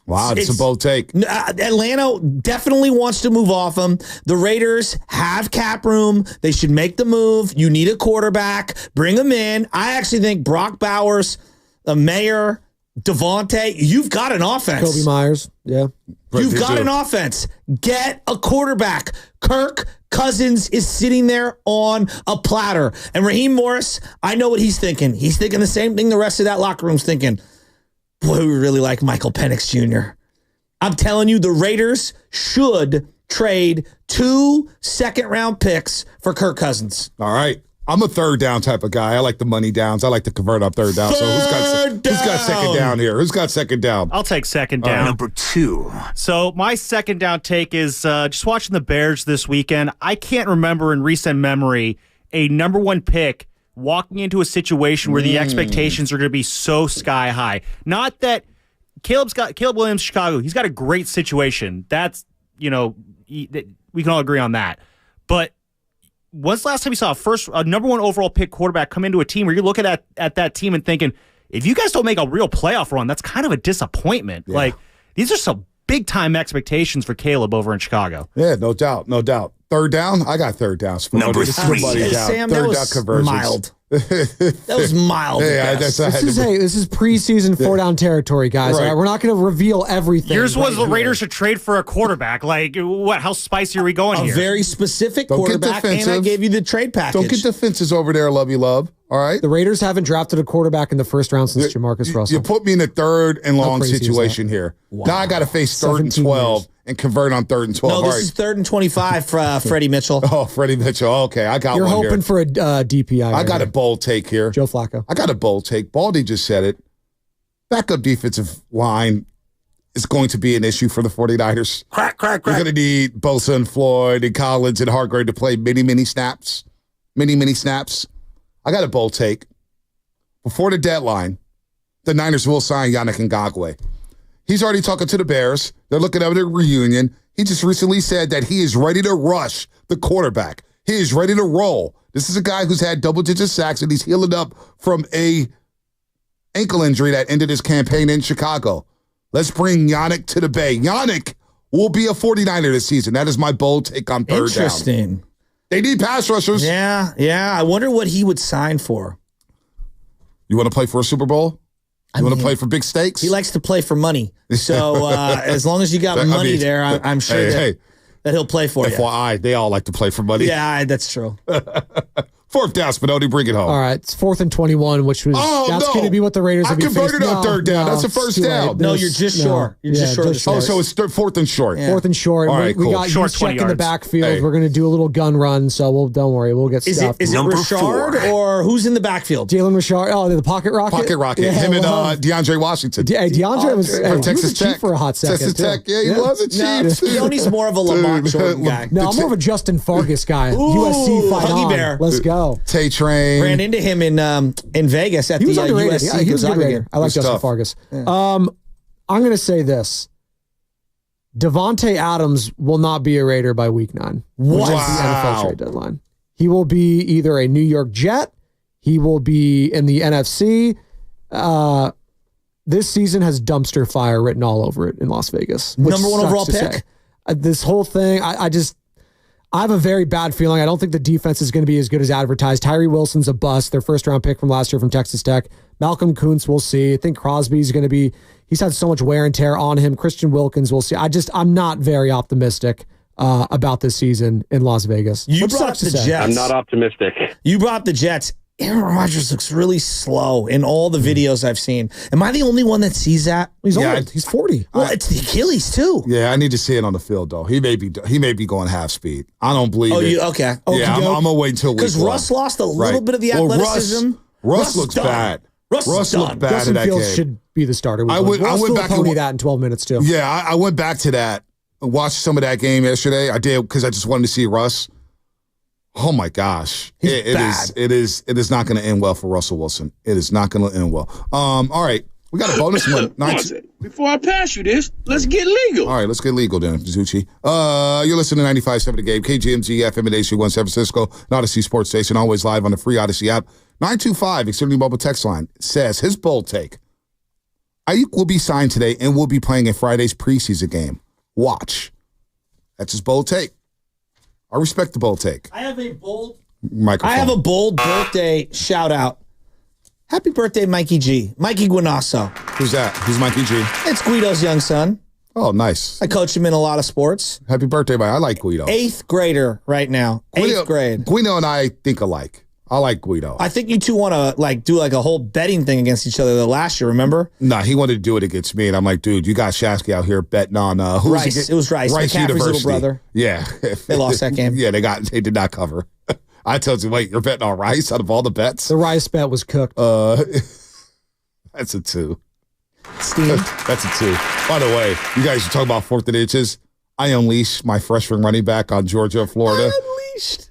Wow, it's a bold take. Atlanta definitely wants to move off him. The Raiders have cap room. They should make the move. You need a quarterback. Bring him in. I actually think Brock Bowers, Mayer, Devontae, you've got an offense. Kobe Myers, yeah. You've got an offense. Get a quarterback. Kirk Cousins is sitting there on a platter. And Raheem Morris, I know what he's thinking. He's thinking the same thing the rest of that locker room's thinking. Boy, we really like Michael Penix Jr. I'm telling you, the Raiders should trade 2 second-round picks for Kirk Cousins. All right. I'm a third down type of guy. I like the money downs. I like to convert up third down. So who's got second down here? Who's got second down? I'll take second down. Number 2. So my second down take is just watching the Bears this weekend. I can't remember in recent memory a number 1 pick walking into a situation where the expectations are going to be so sky high. Not that Caleb Williams, Chicago, he's got a great situation. That's, we can all agree on that. But when's the last time you saw a number 1 overall pick quarterback come into a team where you're looking at that team and thinking, if you guys don't make a real playoff run, that's kind of a disappointment. Yeah. Like, these are some big-time expectations for Caleb over in Chicago. Yeah, no doubt. Third down? I got third down. Number 3. Sam, that was mild. That was mild. This is preseason 4-down territory, guys. Right. All right? We're not going to reveal everything. Yours was the Raiders should trade for a quarterback. Like, what? How spicy are we going here? A very specific quarterback, and I gave you the trade package. Don't get defenses over there, love. All right? The Raiders haven't drafted a quarterback in the first round since Jamarcus Russell. You put me in a third and long situation here. Wow. Now I got to face 3rd and 12 and convert on 3rd and 12. No, this is 3rd and 25 for Freddie Mitchell. Oh, Freddie Mitchell. Okay, I got You're one here. You're hoping for a DPI. I got a bold take here. Joe Flacco. I got a bold take. Baldy just said it. Backup defensive line is going to be an issue for the 49ers. Crack. You're going to need Bosa and Floyd and Collins and Hargrave to play many snaps. Many snaps. I got a bold take. Before the deadline, the Niners will sign Yannick Ngakoue. He's already talking to the Bears. They're looking at a reunion. He just recently said that he is ready to rush the quarterback. He is ready to roll. This is a guy who's had double-digit sacks, and he's healing up from a ankle injury that ended his campaign in Chicago. Let's bring Yannick to the Bay. Yannick will be a 49er this season. That is my bold take on third down. Interesting. They need pass rushers. Yeah. I wonder what he would sign for. You want to play for a Super Bowl? You want to play for big stakes? He likes to play for money. So as long as you got money there, I'm sure that he'll play for you. FYI, they all like to play for money. Yeah, that's true. Fourth down, Spinoni, bring it home. All right, it's 4th and 21, which was that's going to be what the Raiders have been facing. I converted on third down. That's the first down. No, you're just short. You're just short. So it's fourth and short. Yeah. 4th and short. All right, we got short check in the backfield. Hey. We're going to do a little gun run, so don't worry, we'll get stuff. Is it Richard or who's in the backfield? Jalen Richard. Oh, the pocket rocket. Pocket rocket. Yeah, him and DeAndre Washington. Hey, DeAndre was Texas Tech for a hot second. Texas Tech. Yeah, he was a chief. He's more of a Lamont Jordan guy. No, I'm more of a Justin Fargas guy. USC fight Huggy on. Bear. Let's go. Tay Train. Ran into him in Vegas at the USC. Yeah, he was underrated. I like Justin Fargas. Yeah. I'm going to say this. Devontae Adams will not be a Raider by week 9. Which is the NFL trade deadline. He will be either a New York Jet. He will be in the NFC. This season has dumpster fire written all over it in Las Vegas. Number 1 overall pick? This whole thing, I have a very bad feeling. I don't think the defense is going to be as good as advertised. Tyree Wilson's a bust. Their first-round pick from last year from Texas Tech. Malcolm Kuntz, we'll see. I think Crosby's going to be... He's had so much wear and tear on him. Christian Wilkins, we'll see. I'm not very optimistic about this season in Las Vegas. You brought up the Jets. I'm not optimistic. You brought up the Jets. Aaron Rodgers looks really slow in all the videos I've seen. Am I the only one that sees that? He's old. He's 40. Well, it's the Achilles too. Yeah, I need to see it on the field though. He may be going half speed. I don't believe it. Okay. Yeah, I'm gonna wait until week 1. Because Russ lost a little bit of the athleticism. Russ looks bad. Russ looked bad Justin in that Fields game. should be the starter. I went back and that in 12 minutes too. Yeah, I went back to that and watched some of that game yesterday. I did because I just wanted to see Russ. Oh my gosh, it is not going to end well for Russell Wilson. It is not going to end well. All right, we got a bonus one. Before I pass you this, let's get legal. All right, let's get legal then, Zucci. You're listening to 95.7 The Game, KGMZ FM at AC1 San Francisco, an Odyssey Sports Station, always live on the free Odyssey app. 925 Xfinity Mobile text line says his bold take. Ayuk will be signed today and will be playing in Friday's preseason game. Watch. That's his bold take. I respect the bold take. I have a bold microphone. I have a bold birthday shout out. Happy birthday, Mikey G. Mikey Guinasso. Who's that? Who's Mikey G? It's Guido's young son. Oh, nice. I coach him in a lot of sports. Happy birthday, Mike. I like Guido. 8th grader right now. 8th grade. Guido and I think alike. I like Guido. I think you two want to do a whole betting thing against each other last year, remember? Nah, he wanted to do it against me, and I'm like, dude, you got Shasky out here betting on Rice. It was Rice McCaffrey's University. little brother. Yeah. They lost that game. Yeah, they did not cover. I told you, wait, you're betting on Rice out of all the bets? The Rice bet was cooked. That's a 2. Steve? That's a 2. By the way, you guys are talking about 4th and inches. I unleashed my freshman running back on Georgia and Florida.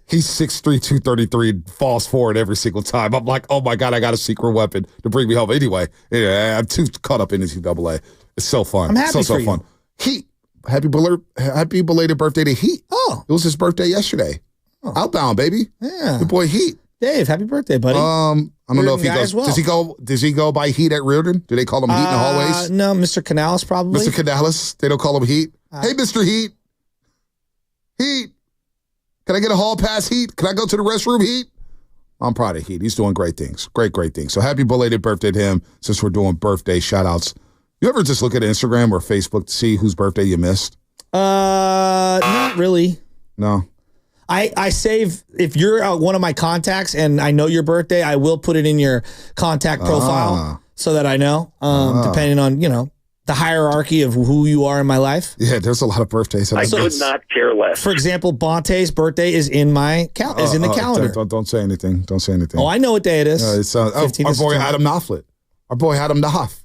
He's 6'3", 233, falls forward every single time. I'm like, oh my God, I got a secret weapon to bring me home. Anyway, I'm too caught up in NCAA. It's so fun. I'm happy so for fun. Heat. Happy belated birthday to Heat. Oh. It was his birthday yesterday. Oh. Outbound, baby. Yeah. Good boy Heat. Dave, happy birthday, buddy. I don't know if he goes. Well. Does he go by Heat at Reardon? Do they call him Heat in the hallways? No, Mr. Canales probably. Mr. Canales. They don't call him Heat. Hey, Mr. Heat. Heat. Can I get a hall pass, Heat? Can I go to the restroom, Heat? I'm proud of Heat. He's doing great things. Great things. So happy belated birthday to him since we're doing birthday shout-outs. You ever just look at Instagram or Facebook to see whose birthday you missed? Not really. No. I save, if you're one of my contacts and I know your birthday, I will put it in your contact profile so that I know, depending on, the hierarchy of who you are in my life. Yeah, there's a lot of birthdays. I could not care less. For example, Bonte's birthday is in my calendar. Don't say anything. Don't say anything. Oh, I know what day it is. It's our boy Adam Knopflet. Our boy Adam Knopf.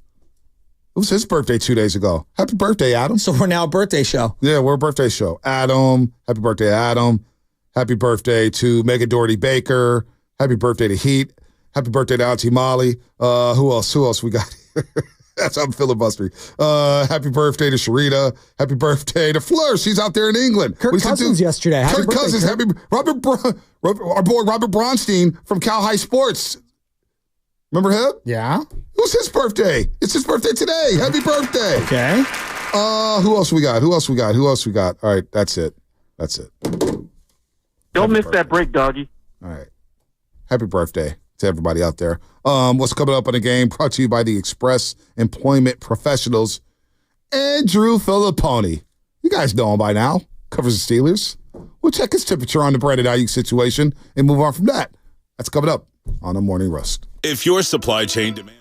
It was his birthday 2 days ago. Happy birthday, Adam. So we're now a birthday show. Yeah, we're a birthday show. Adam, happy birthday, Adam. Happy birthday to Megan Doherty Baker. Happy birthday to Heat. Happy birthday to Auntie Molly. Who else we got here? That's how I'm filibustering. Happy birthday to Sharita. Happy birthday to Fleur. She's out there in England. Kirk Cousins yesterday. Kirk Cousins. Happy our boy Robert Bronstein from Cal High Sports. Remember him? Yeah. It was his birthday. It's his birthday today. Happy birthday. Okay. Who else we got? All right, that's it. Don't miss that break, doggy. All right. Happy birthday to everybody out there. What's coming up on the game? Brought to you by the Express Employment Professionals. Andrew Filipponi. You guys know him by now. Covers the Steelers. We'll check his temperature on the Brandon Ayuk situation and move on from that. That's coming up on the Morning Roast. If your supply chain demands...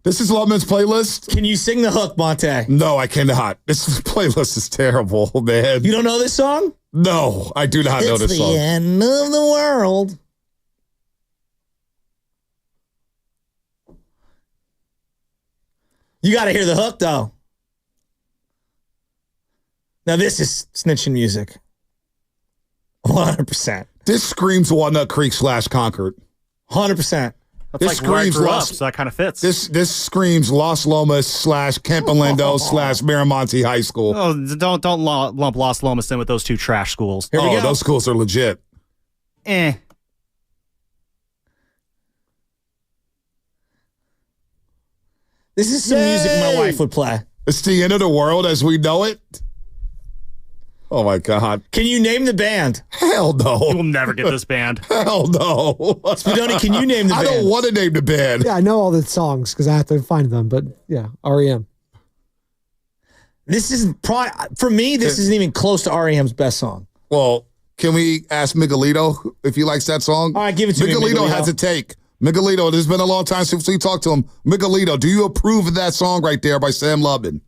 This is Lubman's playlist. Can you sing the hook, Monte? No, I cannot. This playlist is terrible, man. You don't know this song? No, I do not know this song. It's the end of the world. You got to hear the hook, though. Now, this is snitching music. 100%. This screams Walnut Creek / Concord. 100%. That's like where I grew up, so that kind of fits. This screams Los Lomas / Campalindo / Miramonte High School. Oh, don't lump Los Lomas in with those two trash schools. Here we go. Those schools are legit. This is some music my wife would play. It's the end of the world as we know it. Oh, my God. Can you name the band? Hell no. You will never get this band. Hell no. Spadoni, can you name the band? I don't want to name the band. Yeah, I know all the songs because I have to find them, but yeah, REM. This is probably, for me, this isn't even close to REM's best song. Well, can we ask Miguelito if he likes that song? All right, give it to me, Miguelito has a take. Miguelito, this has been a long time since we talked to him. Miguelito, do you approve of that song right there by Sam Lubman?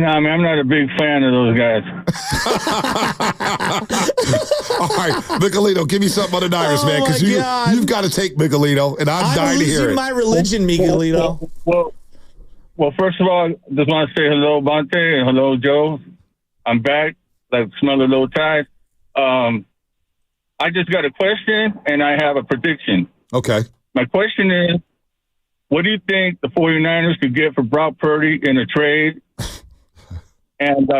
No, I mean, I'm not a big fan of those guys. All right, Miguelito, give me something on the Niners, man, because you've got to take Miguelito, and I'm dying to hear it. I'm losing my religion, Miguelito. Well, first of all, just want to say hello, Bonte, and hello, Joe. I'm back. Like, smell a little tired. I just got a question, and I have a prediction. Okay. My question is, what do you think the 49ers could get for Brock Purdy in a trade? And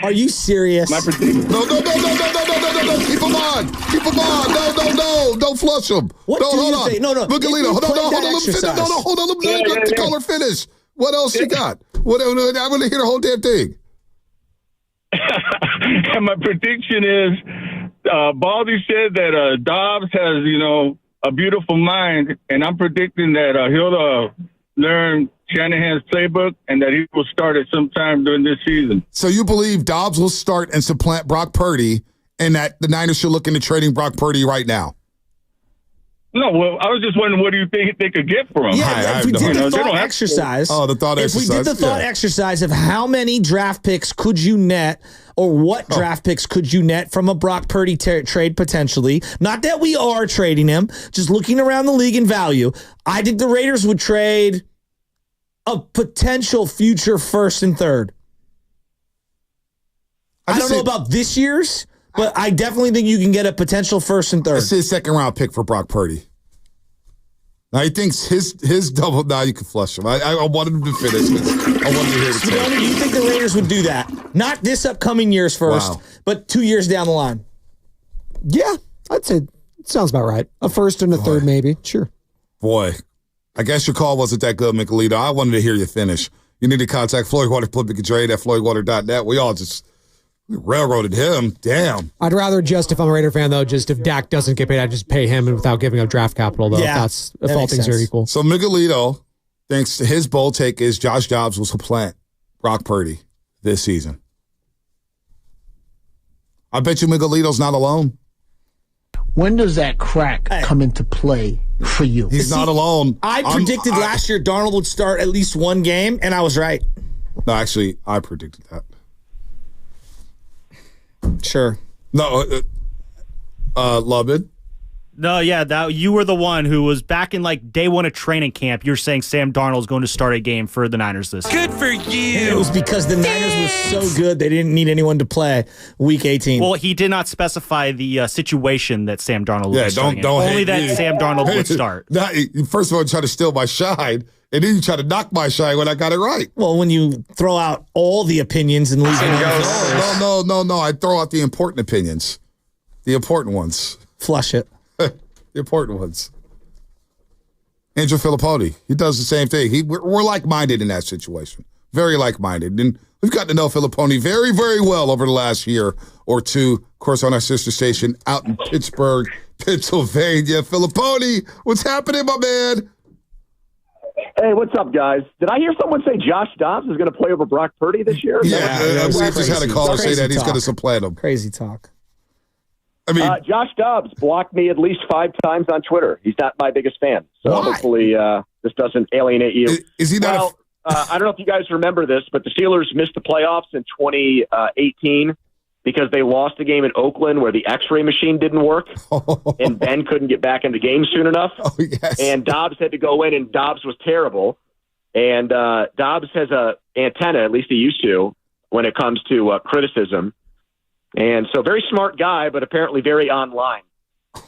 are you serious? No. Keep him on. No. Don't flush him. What do you think? No. Miguelito, hold on. Let the caller finish. What else you got? I want to hear the whole damn thing. And my prediction is, Baldy said that Dobbs has, a beautiful mind, and I'm predicting that he'll learn Shanahan's playbook and that he will start at some time during this season. So you believe Dobbs will start and supplant Brock Purdy, and that the Niners should look into trading Brock Purdy right now? No, well, I was just wondering, what do you think they could get for him? Yeah, if we did the thought exercise. Oh, the thought exercise. If we did the thought exercise of how many draft picks could you net, or what draft picks could you net from a Brock Purdy trade potentially? Not that we are trading him, just looking around the league in value. I think the Raiders would trade a potential future first and third. I don't know about this year's, but I definitely think you can get a potential first and third. It's his second round pick for Brock Purdy. Now he thinks his double. Now you can flush him. I wanted him to finish. I wanted to hear the take. Do you think the Raiders would do that? Not this upcoming year's first, but 2 years down the line. Yeah, I'd say it sounds about right. A first and a third, maybe. Sure. Boy, I guess your call wasn't that good, Miguelito. I wanted to hear you finish. You need to contact Floyd Water Flipping Trade at floydwater.net. We all just railroaded him. Damn. I'd rather just, if I'm a Raider fan, though, just if Dak doesn't get paid, I'd just pay him without giving up draft capital, though. Yeah, if all things are equal. So Miguelito thinks his bold take is Josh Dobbs will supplant Brock Purdy this season. I bet you Miguelito's not alone. When does that crack come into play for you? He's not alone. I predicted last year Darnold would start at least one game, and I was right. No, actually, I predicted that. Sure. No, Lubman. No, yeah, that you were the one who was back in like day one of training camp. You're saying Sam Darnold's going to start a game for the Niners this year. Good for you. And it was because the Niners were so good they didn't need anyone to play Week 18. Well, he did not specify the situation that Sam Darnold would start. Don't only that Sam Darnold would start. First of all, you try to steal my shine, and then you try to knock my shine when I got it right. Well, when you throw out all the opinions and leave No. I throw out the important opinions, the important ones. Flush it. The important ones. Andrew Filipponi, he does the same thing. We're like-minded in that situation. Very like-minded. And we've gotten to know Filipponi very, very well over the last year or two. Of course, on our sister station out in Pittsburgh, Pennsylvania. Filipponi, what's happening, my man? Hey, what's up, guys? Did I hear someone say Josh Dobbs is going to play over Brock Purdy this year? Yeah, we just had a caller say that he's going to supplant him. Crazy talk. I mean, Josh Dobbs blocked me at least 5 times on Twitter. He's not my biggest fan. So hopefully this doesn't alienate you. Is he not? I don't know if you guys remember this, but the Steelers missed the playoffs in 2018 because they lost a game in Oakland where the X-ray machine didn't work, and Ben couldn't get back in the game soon enough. Oh, yes. And Dobbs had to go in, and Dobbs was terrible. And Dobbs has a antenna, at least he used to, when it comes to criticism. And so very smart guy, but apparently very online.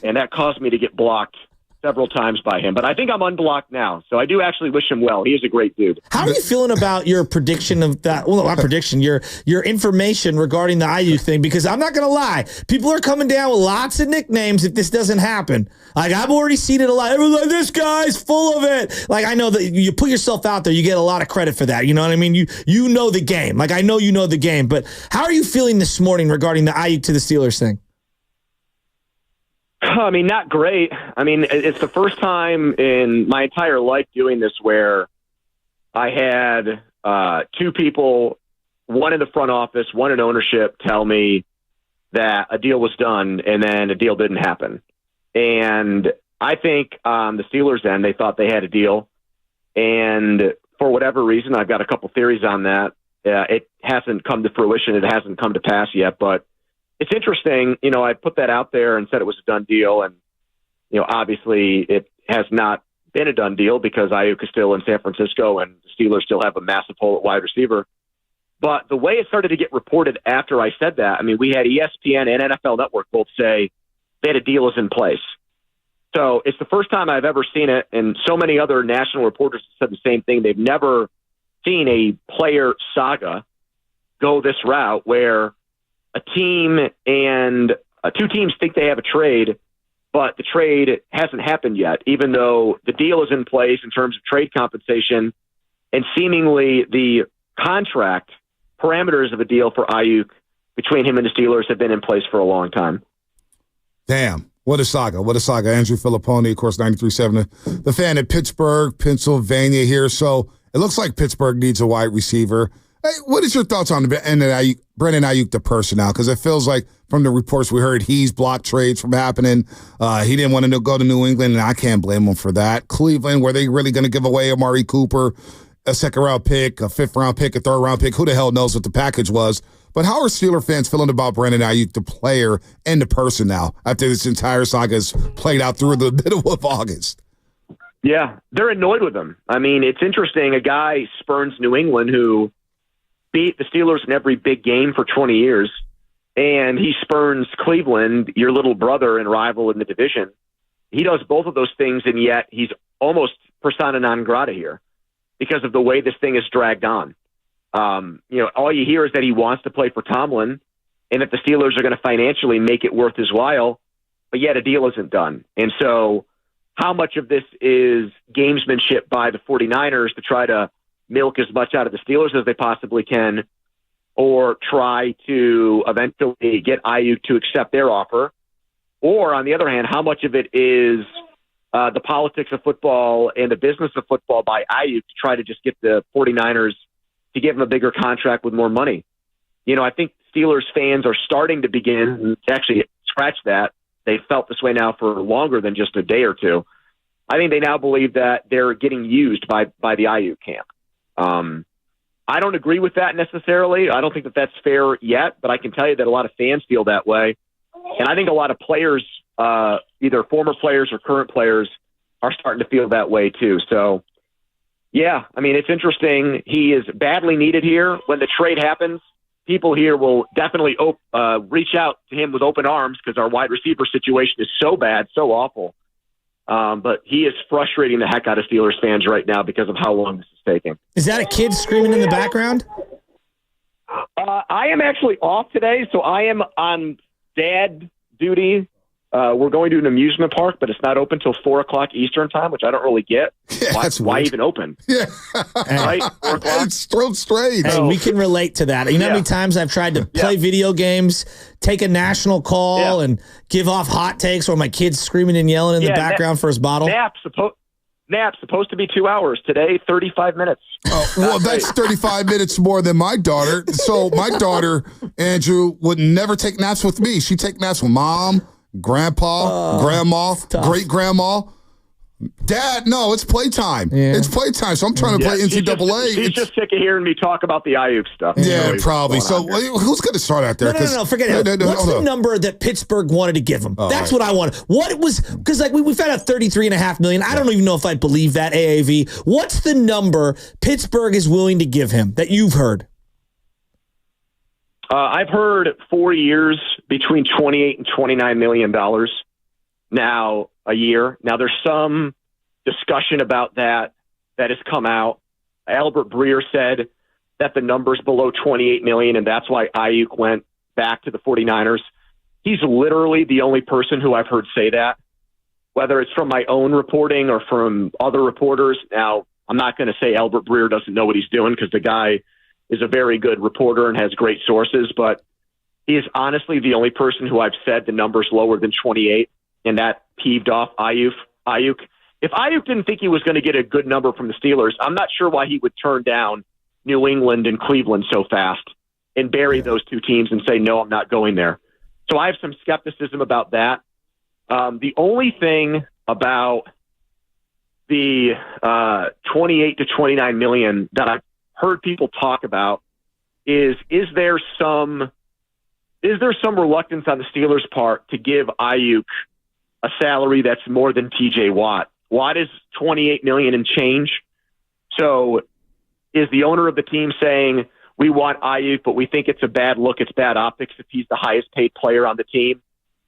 And that caused me to get blocked several times by him. But I think I'm unblocked now. So I do actually wish him well. He is a great dude. How are you feeling about your prediction of that? Well, not prediction, your information regarding the Ayuk thing? Because I'm not going to lie. People are coming down with lots of nicknames if this doesn't happen. Like, I've already seen it a lot. Everyone's like, this guy's full of it. Like, I know that you put yourself out there, you get a lot of credit for that. You know what I mean? You know the game. Like, I know you know the game. But how are you feeling this morning regarding the Ayuk to the Steelers thing? I mean, not great. I mean, it's the first time in my entire life doing this where I had 2 people, one in the front office, one in ownership, tell me that a deal was done and then a deal didn't happen. And I think on the Steelers' end, they thought they had a deal. And for whatever reason, I've got a couple theories on that. It hasn't come to fruition. It hasn't come to pass yet, but it's interesting, you know, I put that out there and said it was a done deal, and, you know, obviously it has not been a done deal because Ayuk is still in San Francisco and the Steelers still have a massive hole at wide receiver. But the way it started to get reported after I said that, I mean, we had ESPN and NFL Network both say that a deal is in place. So it's the first time I've ever seen it, and so many other national reporters have said the same thing. They've never seen a player saga go this route where a team and 2 teams think they have a trade, but the trade hasn't happened yet, even though the deal is in place in terms of trade compensation, and seemingly the contract parameters of a deal for Ayuk between him and the Steelers have been in place for a long time. Damn. What a saga. What a saga. Andrew Filipponi, of course, 93.7. The Fan in Pittsburgh, Pennsylvania here. So it looks like Pittsburgh needs a wide receiver. Hey, what is your thoughts on Brandon Ayuk, the person now? Because it feels like from the reports we heard, he's blocked trades from happening. He didn't want to go to New England, and I can't blame him for that. Cleveland, were they really going to give away Amari Cooper, a 2nd-round pick, a 5th-round pick, a 3rd-round pick? Who the hell knows what the package was? But how are Steeler fans feeling about Brandon Ayuk, the player and the person now, after this entire saga has played out through the middle of August? Yeah, they're annoyed with him. I mean, it's interesting. A guy spurns New England who beat the Steelers in every big game for 20 years, and he spurns Cleveland, your little brother and rival in the division. He does both of those things, and yet he's almost persona non grata here because of the way this thing is dragged on. You know, all you hear is that he wants to play for Tomlin and that the Steelers are going to financially make it worth his while, but yet a deal isn't done. And so how much of this is gamesmanship by the 49ers to try to milk as much out of the Steelers as they possibly can, or try to eventually get Ayuk to accept their offer? Or, on the other hand, how much of it is the politics of football and the business of football by Ayuk to try to just get the 49ers to give him a bigger contract with more money? You know, I think Steelers fans are starting to begin to actually scratch that. They felt this way now for longer than just a day or two. I think they now believe that they're getting used by the Ayuk camp. I don't agree with that necessarily. I don't think that that's fair yet, but I can tell you that a lot of fans feel that way. And I think a lot of players, either former players or current players, are starting to feel that way too. So, yeah, I mean, it's interesting. He is badly needed here. When the trade happens, people here will definitely reach out to him with open arms because our wide receiver situation is so bad, so awful. But he is frustrating the heck out of Steelers fans right now because of how long this is taking. Is that a kid screaming in the background? I am actually off today, so I am on dad duty. We're going to an amusement park, but it's not open till 4 o'clock Eastern time, which I don't really get. Yeah, why even open? Yeah. Right? 4 o'clock? It's throat straight. Hey, we can relate to that. You know how many times I've tried to play video games, take a national call, and give off hot takes while my kid's screaming and yelling in the background for his bottle? nap supposed to be 2 hours. Today, 35 minutes. Oh, well, that's 35 minutes more than my daughter. So my daughter, Andrew, would never take naps with me. She'd take naps with mom, grandpa, grandma, great-grandma. Dad, no, it's playtime. Yeah. It's playtime, so I'm trying to play NCAA. She's just sick of hearing me talk about the Ayuk stuff. Yeah, probably. So who's going to start out there? No, forget it. What's the number that Pittsburgh wanted to give him? That's what I want. What it was, because like we found out $33.5 million. I don't even know if I believe that, AAV. What's the number Pittsburgh is willing to give him that you've heard? I've heard 4 years between $28 and $29 million now a year. Now, there's some discussion about that has come out. Albert Breer said that the number's below $28 million, and that's why Ayuk went back to the 49ers. He's literally the only person who I've heard say that, whether it's from my own reporting or from other reporters. Now, I'm not going to say Albert Breer doesn't know what he's doing because the guy is a very good reporter and has great sources, but he is honestly the only person who I've said the number's lower than 28, and that peeved off Ayuk. If Ayuk didn't think he was going to get a good number from the Steelers, I'm not sure why he would turn down New England and Cleveland so fast and bury those two teams and say, no, I'm not going there. So I have some skepticism about that. The only thing about the 28 to 29 million that I've heard people talk about is there some reluctance on the Steelers' part to give Ayuk a salary that's more than TJ Watt? Watt is $28 million and change. So is the owner of the team saying, we want Ayuk, but we think it's a bad look, it's bad optics if he's the highest paid player on the team?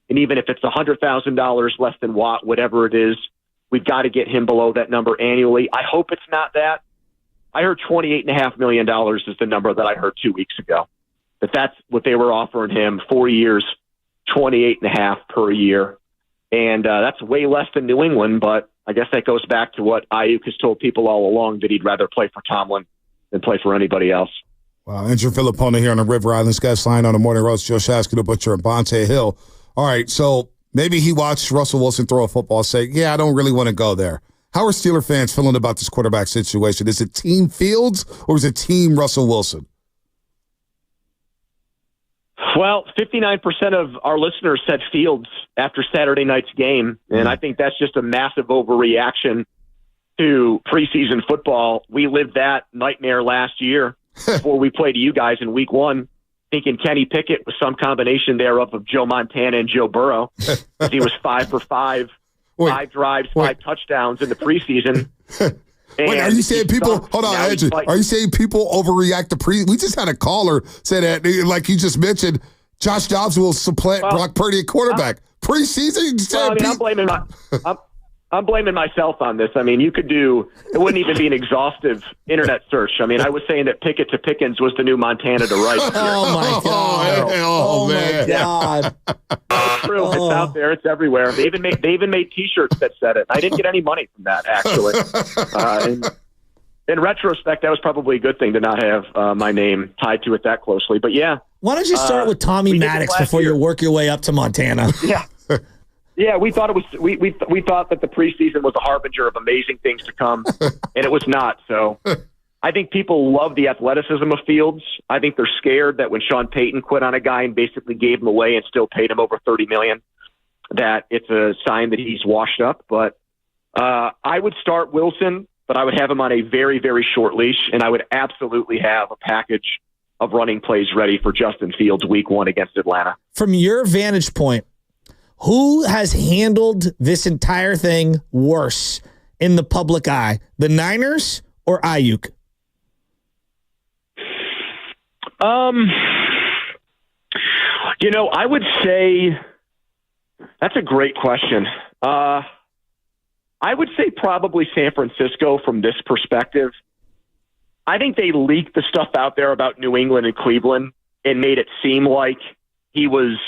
And even if it's $100,000 less than Watt, whatever it is, we've got to get him below that number annually. I hope it's not that. I heard $28.5 million is the number that I heard 2 weeks ago. That's what they were offering him, 4 years, $28.5 per year. And that's way less than New England, but I guess that goes back to what Ayuk has told people all along, that he'd rather play for Tomlin than play for anybody else. Wow, Andrew Filippone here on the River Islands guest line on the Morning Roast. Joe Shasky, the Butcher, and Bonte Hill. All right, so maybe he watched Russell Wilson throw a football and say, yeah, I don't really want to go there. How are Steeler fans feeling about this quarterback situation? Is it Team Fields or is it Team Russell Wilson? Well, 59% of our listeners said Fields after Saturday night's game, and I think that's just a massive overreaction to preseason football. We lived that nightmare last year before we played you guys in week one, thinking Kenny Pickett was some combination thereof of Joe Montana and Joe Burrow. He was 5 for 5, 5 drives, 5 touchdowns in the preseason. Wait, are you saying people? Hold on, Andrew. Are you saying people overreact to We just had a caller say that, like you just mentioned, Josh Dobbs will supplant Brock Purdy at quarterback preseason. I'm blaming myself on this. I mean, it wouldn't even be an exhaustive internet search. I mean, I was saying that Pickett to Pickens was the new Montana to Rice. Oh my God! Oh my God! It's true. It's out there. It's everywhere. They even made T-shirts that said it. I didn't get any money from that, actually. In retrospect, that was probably a good thing to not have my name tied to it that closely. But yeah. Why don't you start with Tommy Maddox before you work your way up to Montana? Yeah. Yeah, we thought it was. We thought that the preseason was a harbinger of amazing things to come, and it was not. So, I think people love the athleticism of Fields. I think they're scared that when Sean Payton quit on a guy and basically gave him away and still paid him over $30 million, that it's a sign that he's washed up. But I would start Wilson, but I would have him on a very, very short leash, and I would absolutely have a package of running plays ready for Justin Fields week 1 against Atlanta. From your vantage point, who has handled this entire thing worse in the public eye, the Niners or Ayuk? I would say that's a great question. I would say probably San Francisco from this perspective. I think they leaked the stuff out there about New England and Cleveland and made it seem like he was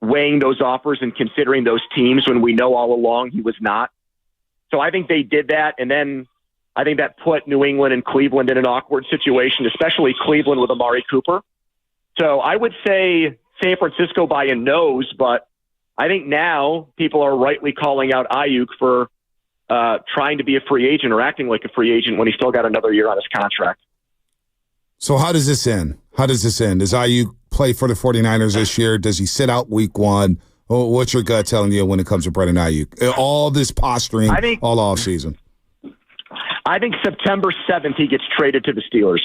weighing those offers and considering those teams when we know all along he was not. So I think they did that, and then I think that put New England and Cleveland in an awkward situation, especially Cleveland with Amari Cooper. So I would say San Francisco by a nose, but I think now people are rightly calling out Ayuk for trying to be a free agent or acting like a free agent when he's still got another year on his contract. So how does this end? Does Ayuk play for the 49ers this year? Does he sit out week 1? What's your gut telling you when it comes to Brandon Ayuk? All this posturing all offseason. I think September 7th he gets traded to the Steelers.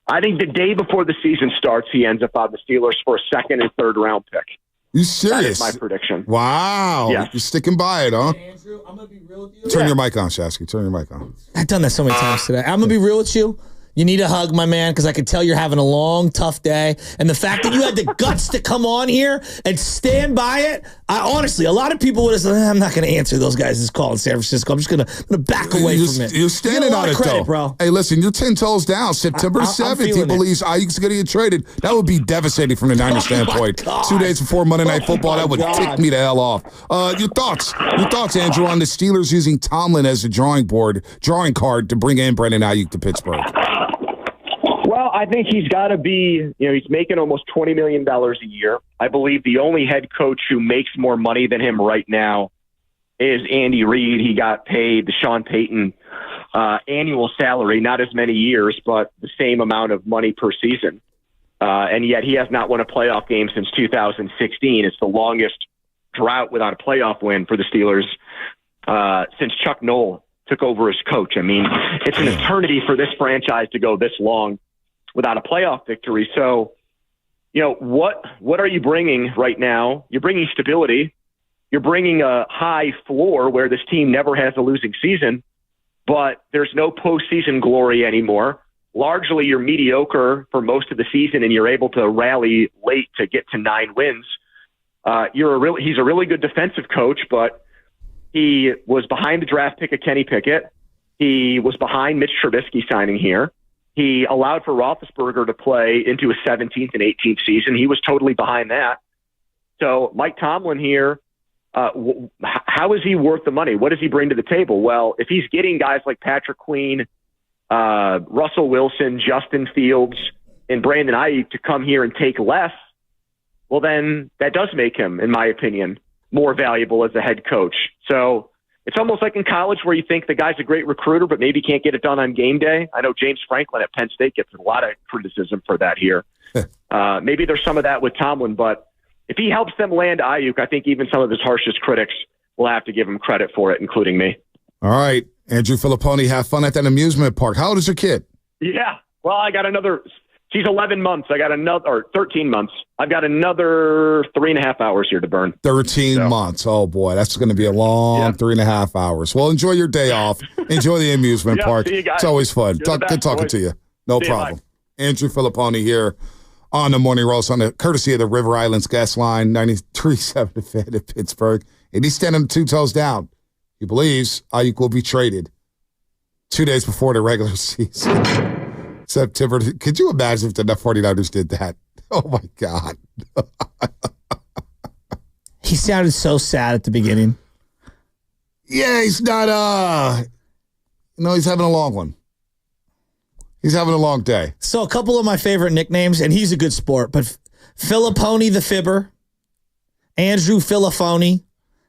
I think the day before the season starts, he ends up on the Steelers for a second and third round pick. You serious? That is my prediction. Wow. Yes. You're sticking by it, huh? Hey, Andrew, I'm going to be real with you. Turn your mic on, Shasky. Turn your mic on. I've done that so many times today. I'm going to be real with you. You need a hug, my man, because I could tell you're having a long, tough day. And the fact that you had the guts to come on here and stand by it, honestly, a lot of people would have said, I'm not going to answer those guys' call in San Francisco. I'm just going to back away from it. You're standing on it, though. Bro. Hey, listen, you're 10 toes down. September 7th, he believes Ayuk's going to get traded. That would be devastating from the Niners standpoint. 2 days before Monday Night Football, that would tick me the hell off. Your thoughts, Andrew, on the Steelers using Tomlin as a drawing card to bring in Brandon Ayuk to Pittsburgh? Well, I think he's got to be, he's making almost $20 million a year. I believe the only head coach who makes more money than him right now is Andy Reid. He got paid the Sean Payton annual salary, not as many years, but the same amount of money per season. And yet he has not won a playoff game since 2016. It's the longest drought without a playoff win for the Steelers since Chuck Noll took over as coach. I mean, it's an eternity for this franchise to go this long without a playoff victory. So, what are you bringing right now? You're bringing stability. You're bringing a high floor where this team never has a losing season, but there's no postseason glory anymore. Largely, you're mediocre for most of the season, and you're able to rally late to get to 9 wins. He's a really good defensive coach, but he was behind the draft pick of Kenny Pickett. He was behind Mitch Trubisky signing here. He allowed for Roethlisberger to play into his 17th and 18th season. He was totally behind that. So Mike Tomlin here, how is he worth the money? What does he bring to the table? Well, if he's getting guys like Patrick Queen, Russell Wilson, Justin Fields, and Brandon Ayuk to come here and take less, well, then that does make him, in my opinion, more valuable as a head coach. So it's almost like in college where you think the guy's a great recruiter, but maybe can't get it done on game day. I know James Franklin at Penn State gets a lot of criticism for that here. Maybe there's some of that with Tomlin, but if he helps them land Ayuk, I think even some of his harshest critics will have to give him credit for it, including me. All right, Andrew Filipponi, have fun at that amusement park. How old is your kid? Yeah, well, I got another. She's 11 months. I got another, or 13 months. I've got another 3.5 hours here to burn. 13 months. Oh, boy. That's going to be a long 3.5 hours. Well, enjoy your day off. Enjoy the amusement park. See you guys. It's always fun. Good talking to you. No problem. Andrew Filipponi here on the Morning Roast on the courtesy of the River Islands Gas Line, 93.7 The Fan in Pittsburgh. And he's standing 2 toes down. He believes Ayuk will be traded 2 days before the regular season. September. Could you imagine if the 49ers did that? Oh, my God. He sounded so sad at the beginning. Yeah, he's not, he's having a long one. He's having a long day. So a couple of my favorite nicknames, and he's a good sport, but Filipponi the Fibber, Andrew Filipponi.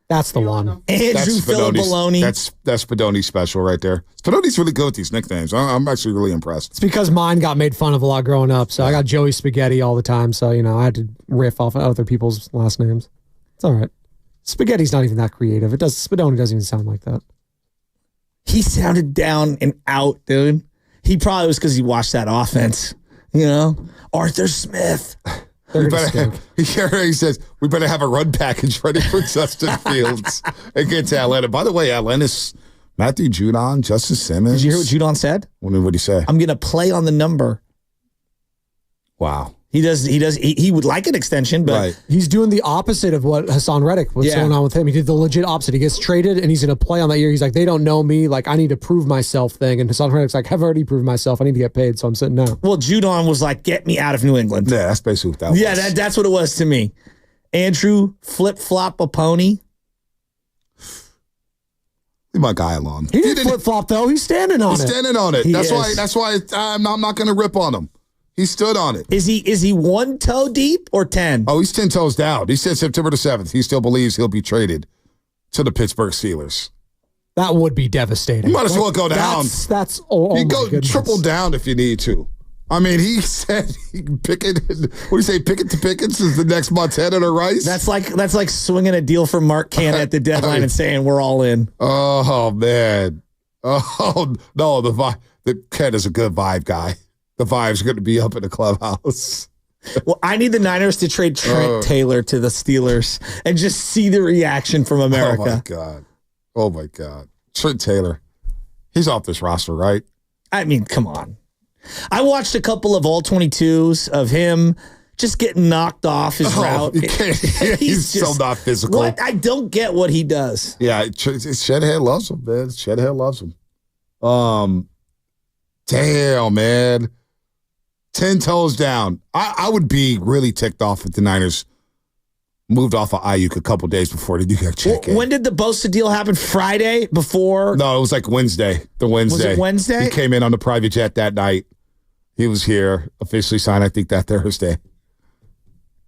That's the one. Andrew Filipponi. That's Spadoni's special right there. Spadoni's really good with these nicknames. I'm actually really impressed. It's because mine got made fun of a lot growing up. So I got Joey Spaghetti all the time. So, I had to riff off of other people's last names. It's all right. Spaghetti's not even that creative. Spadoni doesn't even sound like that. He sounded down and out, dude. He probably was because he watched that offense. Arthur Smith. He says, we better have a run package ready for Justin Fields against Atlanta. By the way, Atlanta's Matthew Judon, Justice Simmons. Did you hear what Judon said? What did he say? I'm going to play on the number. Wow. He would like an extension, but he's doing the opposite of what Hassan Reddick was going on with him. He did the legit opposite. He gets traded and he's going to play on that year. He's like, they don't know me. Like, I need to prove myself thing. And Hassan Reddick's like, I've already proved myself. I need to get paid. So I'm sitting down. Well, Judon was like, get me out of New England. Yeah, that's basically what that was. Yeah, that's what it was to me. Andrew Flip-Flop a Pony. Leave my guy alone. He didn't flip-flop, though. He's standing on it. He's standing on it. That's why I'm not going to rip on him. He stood on it. Is he 1 toe deep or 10? Oh, he's 10 toes down. He said September the 7th. He still believes he'll be traded to the Pittsburgh Steelers. That would be devastating. You might as well go down. That's oh you my go goodness. triple down if you need to. I mean, he said he can Pickett. What do you say? Pickett to Pickens is the next Montana to Rice. That's like swinging a deal for Mark Cannon at the deadline and saying we're all in. Oh man. Oh no, the Ken is a good vibe guy. The vibe's going to be up in the clubhouse. Well, I need the Niners to trade Trent Taylor to the Steelers and just see the reaction from America. Oh my God. Trent Taylor. He's off this roster, right? I mean, come on. I watched a couple of all 22s of him just getting knocked off his route. He's so not physical. I don't get what he does. Yeah, Shedhead loves him, man. Shedhead loves him. Damn, man. 10 toes down. I would be really ticked off if the Niners moved off of Ayuk a couple days before they do that check in. When did the Bosa deal happen? Friday before? No, it was like Wednesday. Was it Wednesday? He came in on the private jet that night. He was here, officially signed, I think, that Thursday.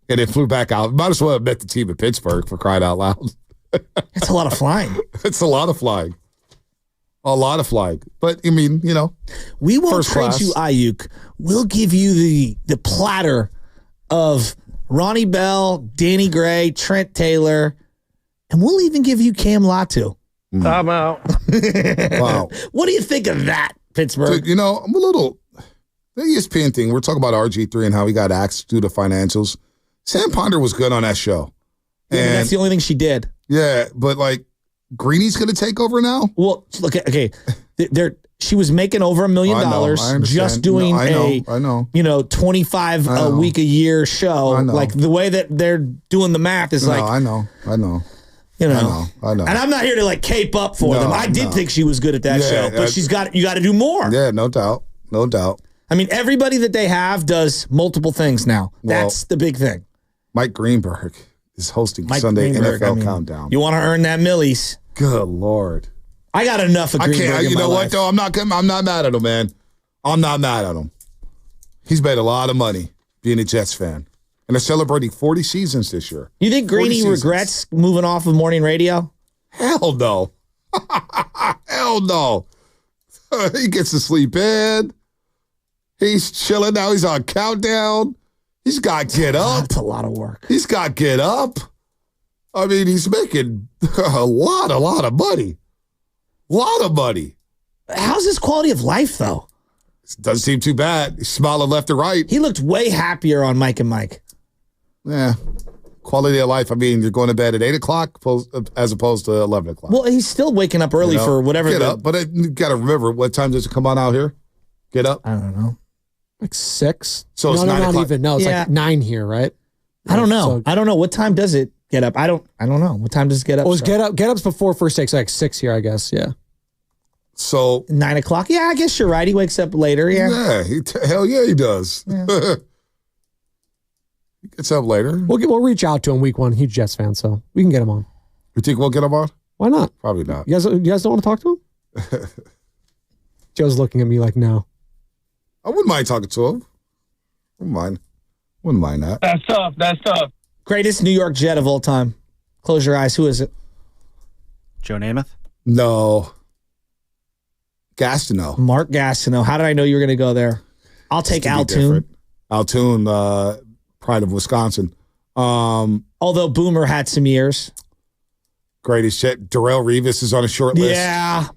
And it flew back out. Might as well have met the team in Pittsburgh, for crying out loud. That's a lot of flying. It's a lot of flying. A lot of flying. But, I mean, you know. We won't trade you Ayuk. We'll give you the platter of Ronnie Bell, Danny Gray, Trent Taylor, and we'll even give you Cam Latu. I'm out. Wow. What do you think of that, Pittsburgh? Dude, you know, I'm a little... The ESPN thing, we're talking about RG3 and how he got axed due to financials. Sam Ponder was good on that show. Yeah, and that's the only thing she did. Yeah, but like, Greeny's going to take over now? Well, look, okay. She was making over $1 million just doing I know. 25 a week a year show. Like the way that they're doing the math is like. I know. You know. I know. And I'm not here to like cape up for them. I did think she was good at that show, but you got to do more. Yeah, no doubt. No doubt. I mean, everybody that they have does multiple things now. That's the big thing. Mike Greenberg is hosting Sunday NFL Countdown. You want to earn that millies. Good Lord. I got enough of Greenberg. I can't. You know what, though? I'm not mad at him, man. I'm not mad at him. He's made a lot of money being a Jets fan. And they're celebrating 40 seasons this year. You think Greeny regrets moving off of morning radio? Hell no. Hell no. He gets to sleep in. He's chilling now. He's on Countdown. He's got Get Up. That's a lot of work. He's got Get Up. I mean, he's making a lot of money. A lot of money. How's his quality of life, though? Doesn't seem too bad. He's smiling left and right. He looked way happier on Mike and Mike. Yeah. Quality of life. I mean, you're going to bed at 8 o'clock as opposed to 11 o'clock. Well, he's still waking up early for whatever. Get Up. But you got to remember, what time does it come on out here? Get Up? I don't know. Like 6? So it's 9 o'clock. Not even. No, it's like 9 here, right? I don't know. I don't know. What time does it get up? I don't know. What time does it get up? Well, Get Up's before first take, so like 6 here, I guess. Yeah. So 9 o'clock. Yeah, I guess you're right. He wakes up later. Yeah. Yeah. Hell yeah, he does. Yeah. He gets up later. We'll reach out to him week 1. Huge Jets fan, so we can get him on. You think we'll get him on? Why not? Probably not. You guys don't want to talk to him? Joe's looking at me like, no. I wouldn't mind talking to him. Wouldn't mind that. That's tough. Greatest New York Jet of all time. Close your eyes. Who is it? Joe Namath? No. Gastineau. Mark Gastineau. How did I know you were going to go there? I'll take Altoon. Altoon, pride of Wisconsin. Although Boomer had some years. Greatest Jet. Darrelle Revis is on a short list. Yeah.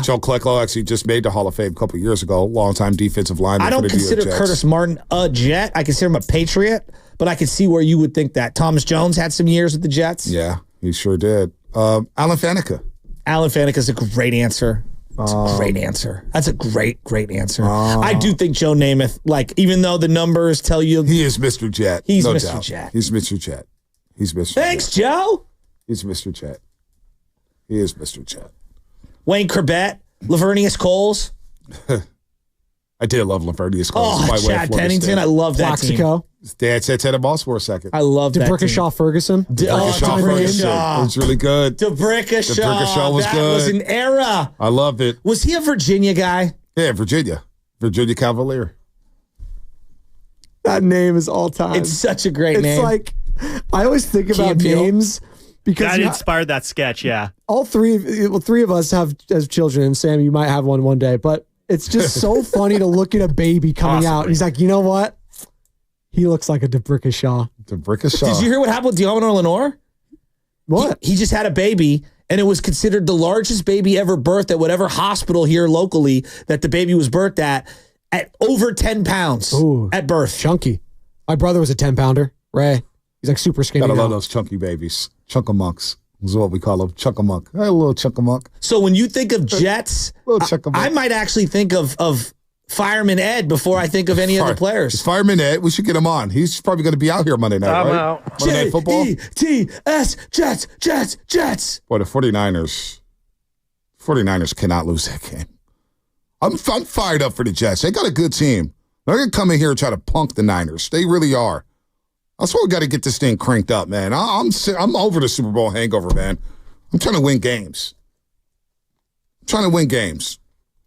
Joe Klecko actually just made the Hall of Fame a couple years ago. Longtime defensive lineman. I don't consider Curtis Martin a Jet. I consider him a Patriot, but I can see where you would think that. Thomas Jones had some years with the Jets. Yeah, he sure did. Alan Faneca. Alan Faneca's a great answer. That's a great answer. That's a great answer. I do think Joe Namath, like, even though the numbers tell you... He is Mr. Jet. He's no Mr. doubt. Jet. He's Mr. Jet. He's Mr. Thanks, Jet. Joe. He's Mr. Jet. He is Mr. Jet. Wayne Corbett, Lavernius Coles. I did love Lavernius Coles. Oh, Chad Pennington. I love that team. Dad said Ted Boss for a second. I love that team. DeBrickashaw Ferguson. DeBrickashaw Ferguson. It was really good. DeBrickashaw was good. That was an era. I loved it. Was he a Virginia guy? Yeah, Virginia. Virginia Cavalier. That name is all time. It's such a great name. It's like, I always think about names because that inspired that sketch, yeah. all three of us have as children, and Sam, you might have one day, but it's just so funny to look at a baby coming out. He's like, you know what? He looks like a DeBrickashaw. DeBrickashaw. Did you hear what happened with Dion Lenore? What? He just had a baby, and it was considered the largest baby ever birthed at whatever hospital here locally that the baby was birthed at over 10 pounds at birth. Chunky. My brother was a 10-pounder. Ray. He's like super skinny. Gotta love those chunky babies. Chunkamunks is what we call them. Chunkamunk. Hey, a little chunkamunk. So when you think of Jets, I might actually think of Fireman Ed before I think of any other players. Fireman Ed, we should get him on. He's probably going to be out here Monday night, right? Out. Monday Night Football? J-E-T-S, Jets. Boy, the 49ers cannot lose that game. I'm fired up for the Jets. They got a good team. They're going to come in here and try to punk the Niners. They really are. That's why we got to get this thing cranked up, man. I'm over the Super Bowl hangover, man. I'm trying to win games.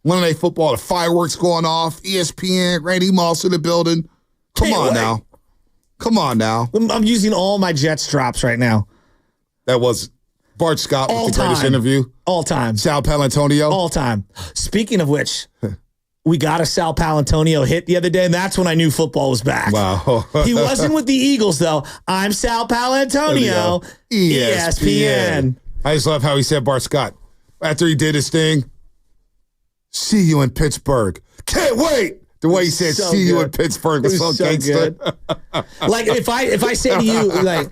Monday Night Football, the fireworks going off, ESPN, Randy Moss in the building. Come on now. I'm using all my Jets drops right now. That was Bart Scott with the greatest interview. All time. Sal Palantonio. All time. Speaking of which, we got a Sal Palantonio hit the other day, and that's when I knew football was back. Wow. He wasn't with the Eagles, though. I'm Sal Palantonio, ESPN. I just love how he said Bart Scott. After he did his thing, see you in Pittsburgh. Can't wait. The way he said, see you in Pittsburgh was so gangster. Like, if I say to you, like,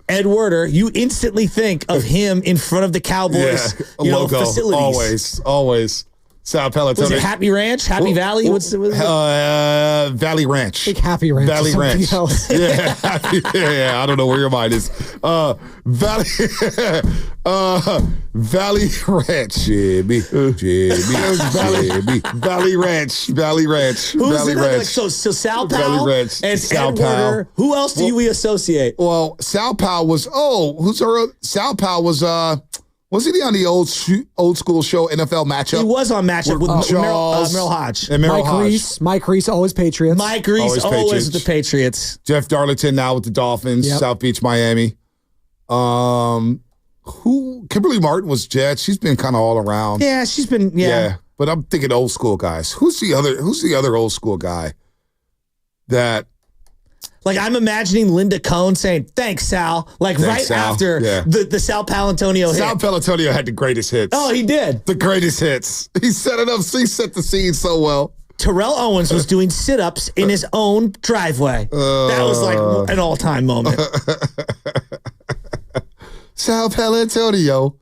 Ed Werder, you instantly think of him in front of the Cowboys, logo, facilities. Always. Sal Palantonio. Was it Happy Ranch? Happy Valley? What's it? Valley Ranch. Big Happy Ranch. Valley Ranch. Else. Yeah, I don't know where your mind is. Valley Ranch. Jimmy. Valley Ranch. Who's it? Like, so Sal Powell and Sal Ed Werder. Who else do we associate? Well, Sal Powell was. Sal Powell was. Wasn't he on the old school show NFL Matchup? He was on Matchup with Merrill Hodge. And Mike Reese, always Patriots. Mike Reese, always with the Patriots. Jeff Darlington now with the Dolphins, South Beach, Miami. Kimberly Martin was Jets. She's been kind of all around. Yeah, she's been, yeah. But I'm thinking old school guys. Who's the other old school guy that... Like, I'm imagining Linda Cohn saying, thanks, Sal. Thanks, Sal. After the Sal Palantonio hit. Sal Palantonio had the greatest hits. Oh, he did. The greatest hits. He set it up. He set the scene so well. Terrell Owens was doing sit-ups in his own driveway. That was like an all-time moment. Sal Palantonio,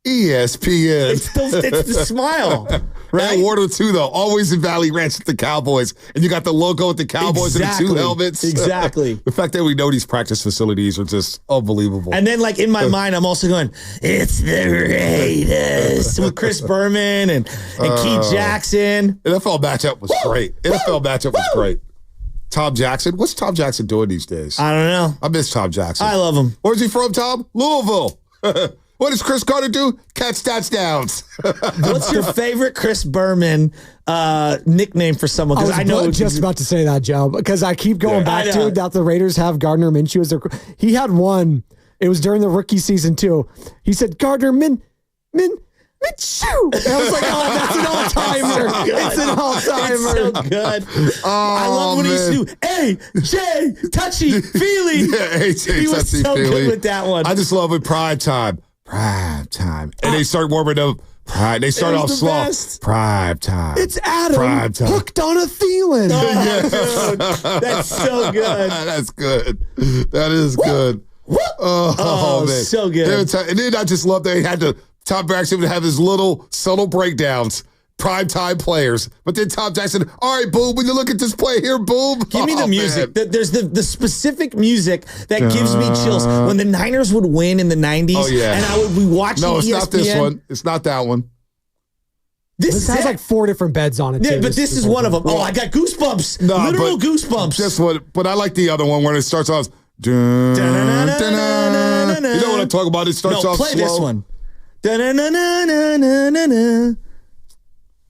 ESPN. It's the smile. Right? And Warder, too, though. Always in Valley Ranch with the Cowboys. And you got the logo with the Cowboys and the two helmets. Exactly. The fact that we know these practice facilities are just unbelievable. And then, in my mind, I'm also going, it's the Raiders with Chris Berman and Keith Jackson. NFL matchup was great. NFL matchup was great. Tom Jackson. What's Tom Jackson doing these days? I don't know. I miss Tom Jackson. I love him. Where's he from, Tom? Louisville. What does Chris Carter do? Catch touchdowns. What's your favorite Chris Berman nickname for someone? I know just about to say that, Joe, because I keep going back to that the Raiders have Gardner Minshew as their. He had one. It was during the rookie season too. He said Gardner Minshew. And I was like, oh, that's an all-timer. It's an all-timer. It's so good. I love when he used to do A.J. Touchy Feely. Yeah, A.J. He was so good with that one. I just love it. Prime time. And they start warming up. They start off slow. Best. Prime time. It's Adam hooked on a Thielen. Oh, dude, that's so good. That's good. That is good. Oh, man. So good. And then I just love that he had to. Tom Jackson would have his little subtle breakdowns, primetime players. But then Tom Jackson, all right, Boom, when you look at this play here, Boom. Give me the music. There's the specific music that gives me chills. When the Niners would win in the 90s, and I would be watching ESPN. No, it's not this one. It's not that one. This has like 4 different beds on it, too. Yeah, but this is one of them. Oh, I got goosebumps. Literal goosebumps. Just what? But I like the other one where it starts off. You know what I'm talking about? It starts off play slow. This one.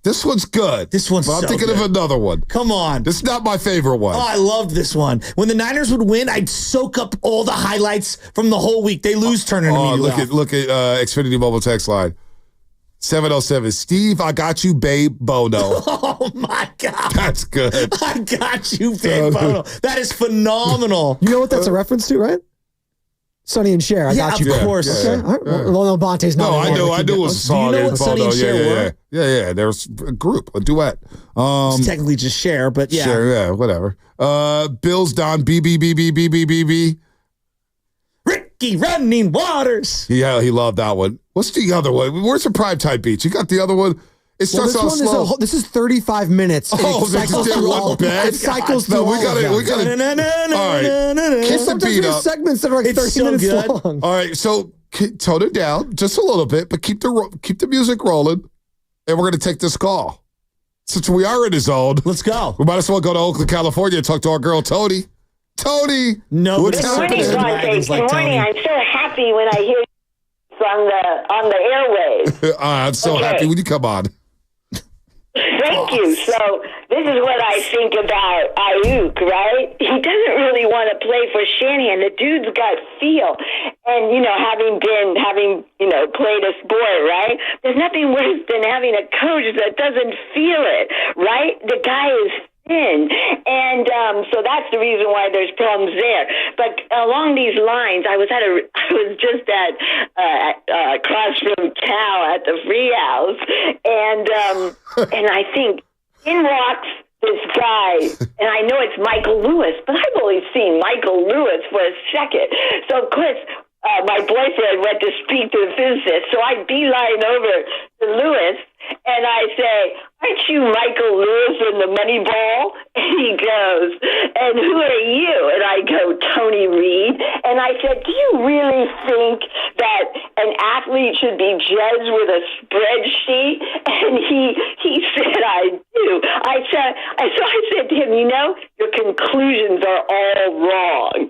This one's good. This one's I'm so thinking good. of another one. Come on. This is not my favorite one. Oh, I loved this one. When the Niners would win, I'd soak up all the highlights from the whole week. They lose, turn it immediately. Look at Xfinity Mobile text line. 707. Steve, I got you, babe Bono. Oh, my God. That's good. I got you, babe Bono. That is phenomenal. You know what that's a reference to, right? Sonny and Cher. I got you. Of course. Okay. All right. Well, no, Bonte's not. I knew it was a song. Do you know what Sonny and Cher were? Yeah. There's a group, a duet. It's technically just Cher, but yeah. Cher, yeah, whatever. Bills Don BBBBBBBB. Ricky Running Waters. Yeah, he loved that one. What's the other one? Where's the primetime beach? You got the other one? It starts off slow. This is 35 minutes. Oh, they just did one bed? It cycles through all of them. All right. Keep the beat up. Segments that are like 30 minutes long. All right, so tone it down just a little bit, but keep the music rolling, and we're going to take this call. Since we are in the zone, let's go. We might as well go to Oakland, California, and talk to our girl Tony. Tony, what's happening? Good morning. I'm so happy when I hear you on the airwaves. I'm so happy when you come on. Thank you. So this is what I think about Ayuk, right? He doesn't really want to play for Shanahan. The dude's got feel. And, having played a sport, right? There's nothing worse than having a coach that doesn't feel it, right? The guy is thin. And so that's the reason why there's problems there. But along these lines, I was just at across from Cal at the Free House, and I think in walks this guy, and I know it's Michael Lewis, but I've only seen Michael Lewis for a second. So of course, my boyfriend went to speak to the physicist, so I beeline over to Lewis, and I say, "Aren't you Michael Lewis in the Moneyball?" And he goes, "And who are you?" And I go, "Tony Reed." And I said, "Do you really think that an athlete should be judged with a spreadsheet?" And he said, "I do." I said to him, "Your conclusions are all wrong."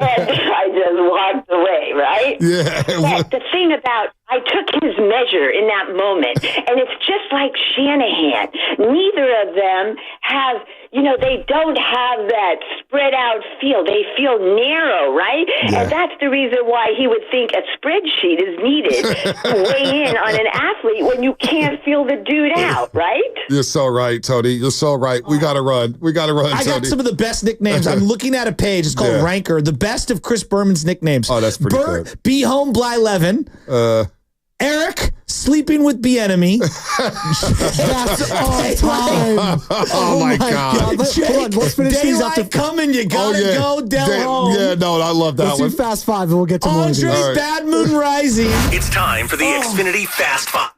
And I just walked away, right? Yeah. But the thing about, I took his measure in that moment, and it's just like Shanahan. Neither of them have, they don't have that spread out feel. They feel narrow, right? Yeah. And that's the reason why he would think a spreadsheet is needed to weigh in on an athlete when you can't feel the dude out, right? You're so right, Tony. You're so right. We got to run. I got some of the best nicknames. I'm looking at a page. It's called Ranker. The best of Chris Berman's nicknames. Oh, that's pretty good. Be Home Blylevin. Eric, Sleeping with the Enemy. That's all time. Oh my God. Hold on, let's finish these up. Coming, you gotta go Del Home. Yeah, no, I love that let's one. Let's do Fast Five and we'll get to more of these. Andre Bad Moon Rising. It's time for the Xfinity Fast Five.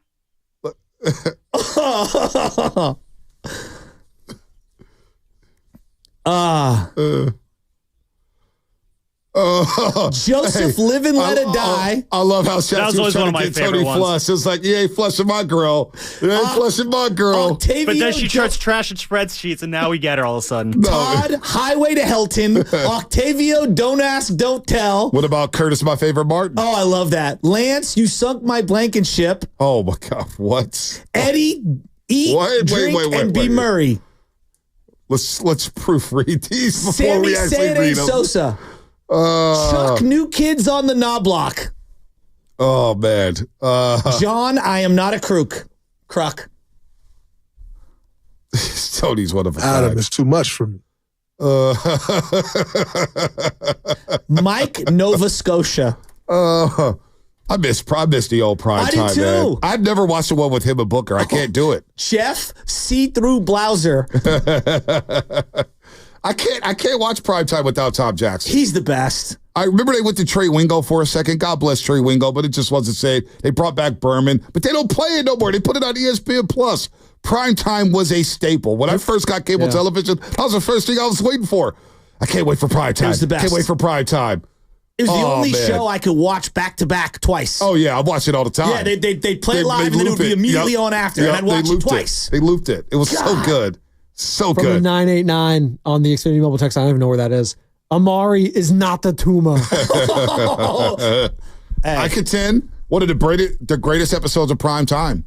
Joseph Live and Let It Die. I love how Shaq was trying to get Tony ones. flush. It's like, you ain't flushing my girl. You ain't flushing my girl. But then she starts trashing spreadsheets, and now we get her all of a sudden. Todd, Highway to Helton. Octavio, Don't Ask, Don't Tell. What about Curtis, My Favorite Martin? Oh, I love that. Lance, You Sunk My Blankenship. Oh, my God. What? Eddie, Eat, Drink, and Be Murray. Let's proofread these before we actually read them. Sosa. Chuck, New Kids on the Knoblock. Oh, man. John, I Am Not a Crook. Tony's one of a Adam, it's too much for me. Mike, Nova Scotia. I miss the old prime time, I do too. Man. I've never watched the one with him and Booker. I can't do it. Jeff, See-Through Blouser. I can't watch primetime without Tom Jackson. He's the best. I remember they went to Trey Wingo for a second. God bless Trey Wingo, but it just wasn't safe. They brought back Berman, but they don't play it no more. They put it on ESPN Plus. Primetime was a staple. When I first got cable television, that was the first thing I was waiting for. I can't wait for primetime. It was the best. Can't wait for primetime. It was the only show I could watch back to back twice. Oh yeah, I watch it all the time. Yeah, they'd play it live and then it would be immediately on after, and I'd watch it twice. They looped it. It was so good. So From good. From the 989 on the Xfinity Mobile text, I don't even know where that is. Amari is not the Tuma. I contend one of the greatest episodes of Prime Time.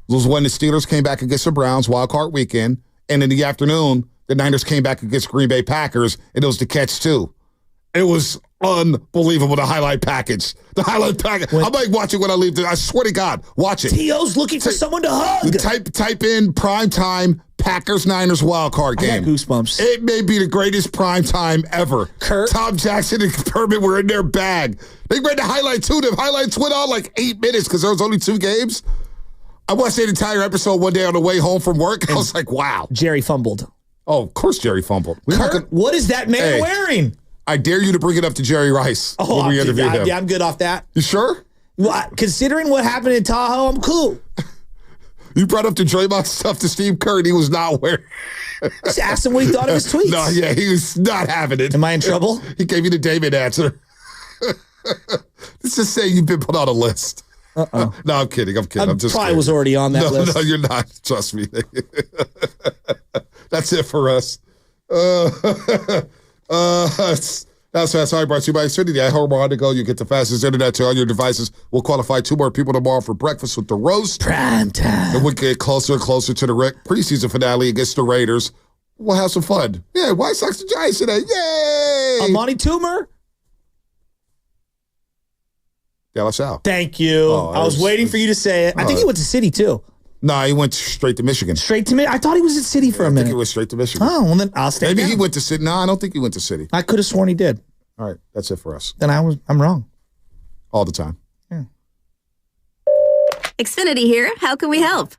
was when the Steelers came back against the Browns, wild card weekend, and in the afternoon, the Niners came back against Green Bay Packers, and it was the catch too. It was unbelievable, the highlight package. The highlight package. I might watch it when I leave. I swear to God, watch it. T.O.'s looking for someone to hug. Type in primetime Packers-Niners wildcard game. I got goosebumps. It may be the greatest primetime ever. Kurt? Tom Jackson and Perman were in their bag. They read the highlight too. The highlights went on like 8 minutes because there was only 2 games. I watched that entire episode one day on the way home from work. I was like, wow. Jerry fumbled. Oh, of course Jerry fumbled. Kurt, what is that man wearing? I dare you to bring it up to Jerry Rice when we interview him. Yeah, I'm good off that. You sure? Well, considering what happened in Tahoe, I'm cool. You brought up the Draymond stuff to Steve Kerr, and he was not wearing. Just asked him what he thought of his tweets. No, yeah, he was not having it. Am I in trouble? He gave you the David answer. Let's just say you've been put on a list. Uh-oh. No, I'm kidding. I'm just probably kidding. was already on that list. No, you're not. Trust me. That's it for us. That's fast. Sorry, brought to you by Xfinity. At home or on the go, you get the fastest internet to all your devices. We'll qualify 2 more people tomorrow for breakfast with the roast. Prime time. And we get closer and closer to the preseason finale against the Raiders. We'll have some fun. Yeah, White Sox and Giants today. Yay! Amani Toomer. De La Salle. Thank you. I was waiting for you to say it. I think he went to City too. No, he went straight to Michigan. Straight to Michigan? I thought he was at City for a minute. I think he went straight to Michigan. Oh, well then I'll stay Maybe down. he went to City. No, I don't think he went to City. I could have sworn he did. All right, that's it for us. Then I'm wrong. All the time. Yeah. Xfinity here. How can we help?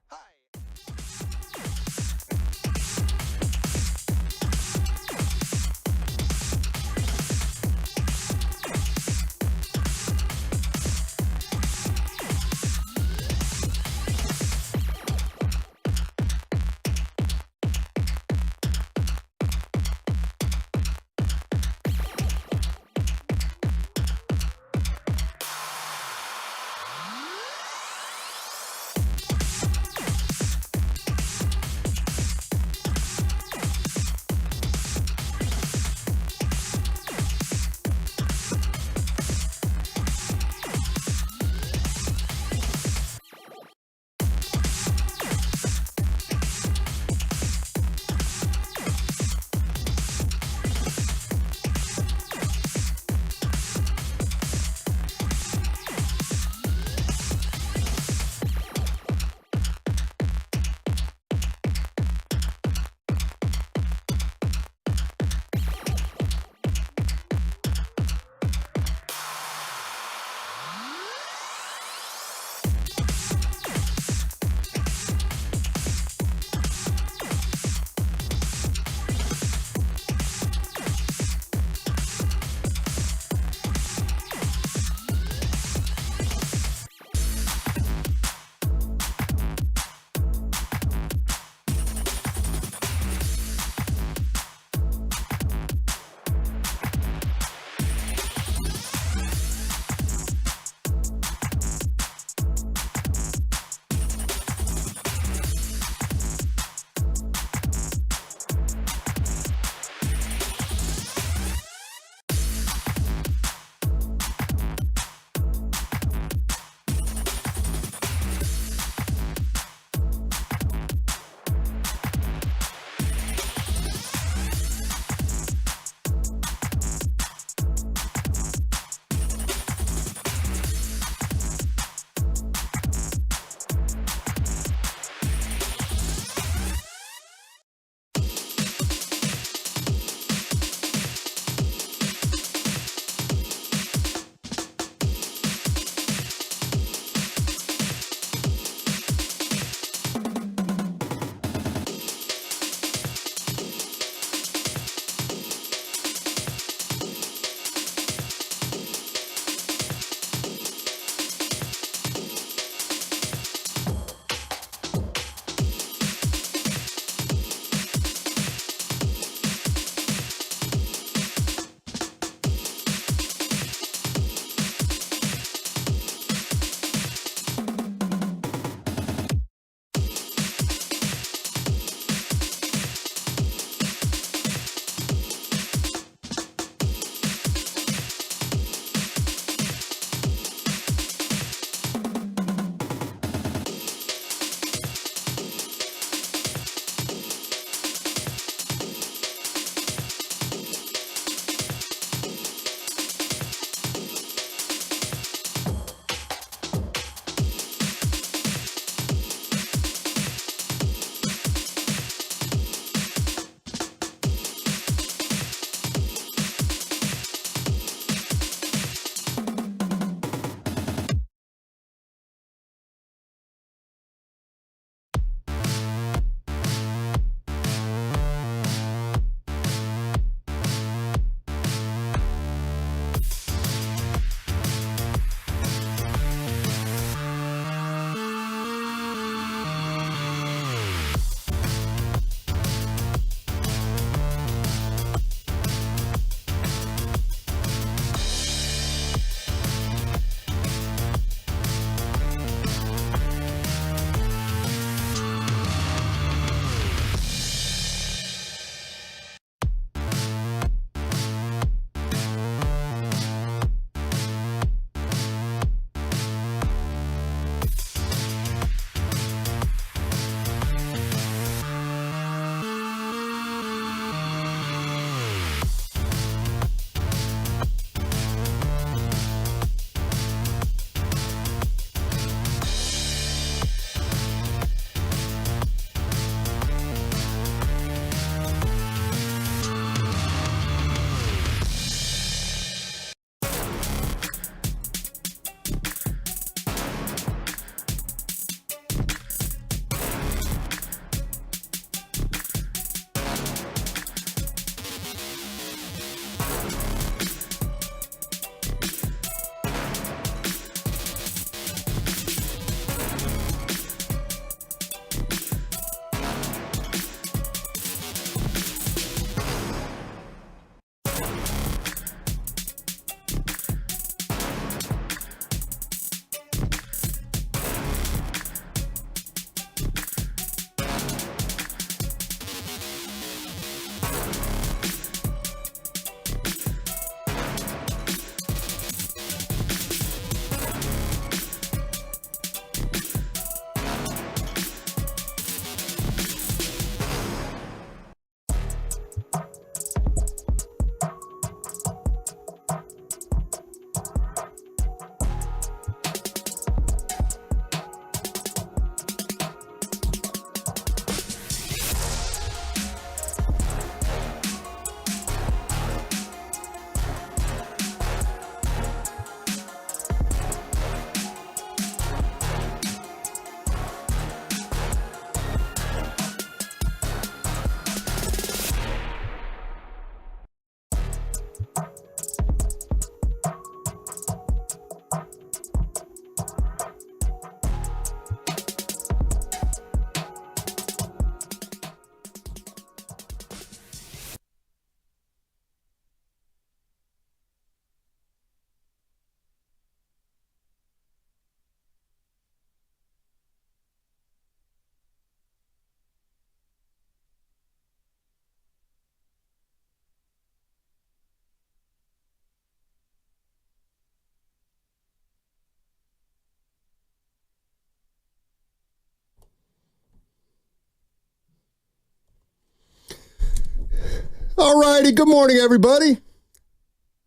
All righty. Good morning, everybody.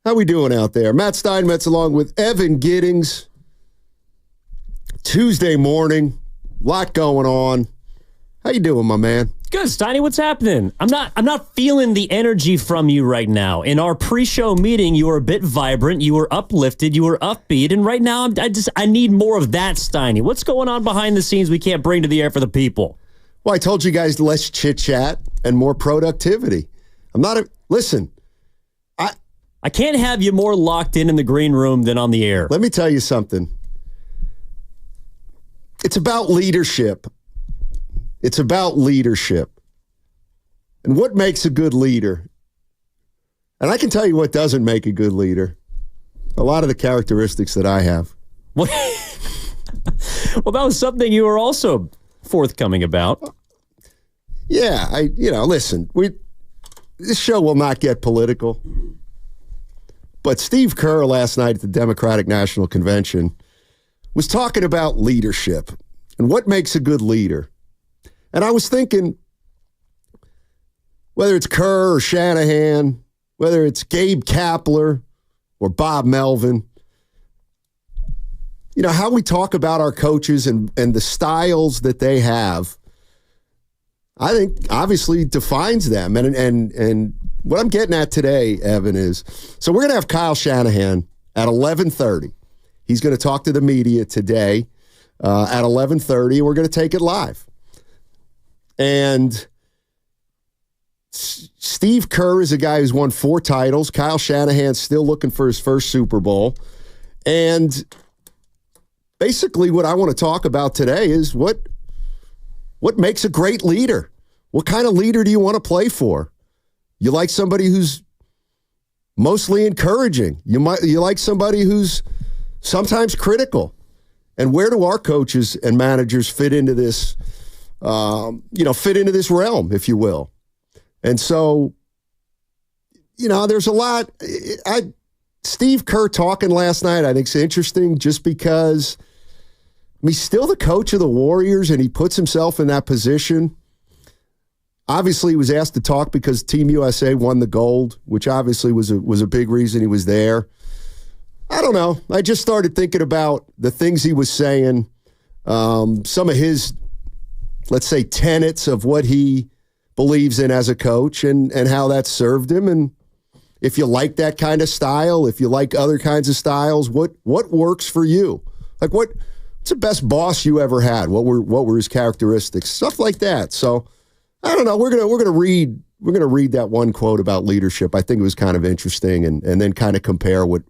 How we doing out there? Matt Steinmetz along with Evan Giddings. Tuesday morning. Lot going on. How you doing, my man? Good, Steiny. What's happening? I'm not feeling the energy from you right now. In our pre-show meeting, you were a bit vibrant, you were uplifted, you were upbeat, and right now I need more of that, Steiny. What's going on behind the scenes we can't bring to the air for the people? Well, I told you guys less chit-chat and more productivity. Listen. I can't have you more locked in the green room than on the air. Let me tell you something. It's about leadership. It's about leadership. And what makes a good leader? And I can tell you what doesn't make a good leader. A lot of the characteristics that I have. Well, that was something you were also forthcoming about. Yeah, listen, this show will not get political. But Steve Kerr last night at the Democratic National Convention was talking about leadership and what makes a good leader. And I was thinking, whether it's Kerr or Shanahan, whether it's Gabe Kapler or Bob Melvin, how we talk about our coaches and the styles that they have, I think obviously defines them. And what I'm getting at today, Evan, is, so we're going to have Kyle Shanahan at 11:30. He's going to talk to the media today at 11:30. We're going to take it live. And Steve Kerr is a guy who's won 4 titles. Kyle Shanahan's still looking for his first Super Bowl. And basically what I want to talk about today is what makes a great leader. What kind of leader do you want to play for? You like somebody who's mostly encouraging. You like somebody who's sometimes critical. And where do our coaches and managers fit into this? Fit into this realm, if you will. And so, there's a lot. Steve Kerr talking last night, I think is interesting just because he's still the coach of the Warriors and he puts himself in that position. Obviously, he was asked to talk because Team USA won the gold, which obviously was a big reason he was there. I don't know. I just started thinking about the things he was saying, some of his, let's say, tenets of what he believes in as a coach and how that served him. And if you like that kind of style, if you like other kinds of styles, what works for you? Like what's the best boss you ever had? What were his characteristics? Stuff like that. So I don't know. We're gonna read that one quote about leadership. I think it was kind of interesting, and then kind of compare what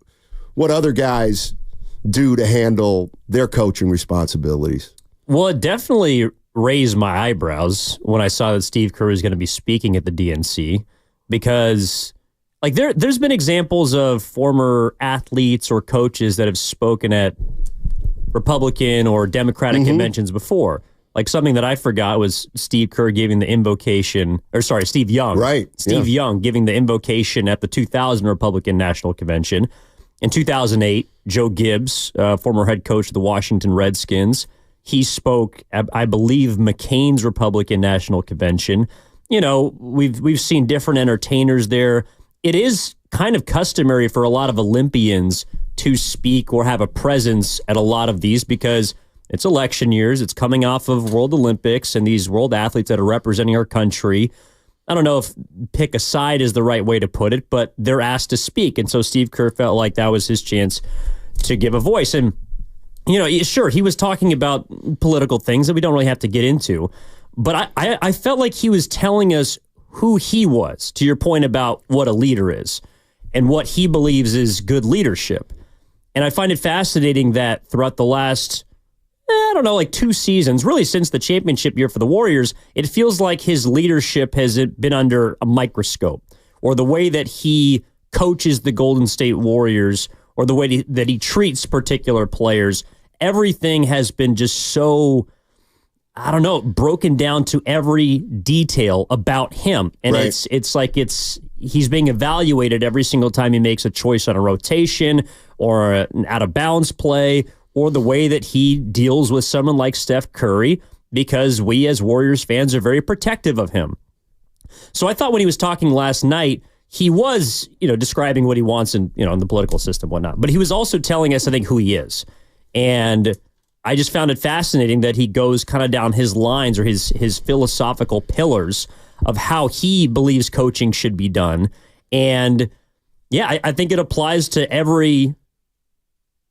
other guys do to handle their coaching responsibilities. Well, it definitely raised my eyebrows when I saw that Steve Kerr was going to be speaking at the DNC, because there's been examples of former athletes or coaches that have spoken at Republican or Democratic conventions before. Like something that I forgot was Steve Kerr giving the invocation, Steve Young. Right. Steve Young giving the invocation at the 2000 Republican National Convention. In 2008, Joe Gibbs, former head coach of the Washington Redskins, he spoke at, I believe, McCain's Republican National Convention. We've seen different entertainers there. It is kind of customary for a lot of Olympians to speak or have a presence at a lot of these because it's election years. It's coming off of World Olympics and these world athletes that are representing our country. I don't know if pick a side is the right way to put it, but they're asked to speak. And so Steve Kerr felt like that was his chance to give a voice. And, sure, he was talking about political things that we don't really have to get into. But I felt like he was telling us who he was, to your point about what a leader is and what he believes is good leadership. And I find it fascinating that throughout the last 2 seasons, really since the championship year for the Warriors, it feels like his leadership has been under a microscope, or the way that he coaches the Golden State Warriors, or the way that he treats particular players. Everything has been just so, broken down to every detail about him. And right. it's like he's being evaluated every single time he makes a choice on a rotation or an out-of-bounds play, or the way that he deals with someone like Steph Curry, because we as Warriors fans are very protective of him. So I thought when he was talking last night, he was, describing what he wants in the political system and whatnot. But he was also telling us, I think, who he is. And I just found it fascinating that he goes kind of down his lines or his philosophical pillars of how he believes coaching should be done. And yeah, I think it applies to every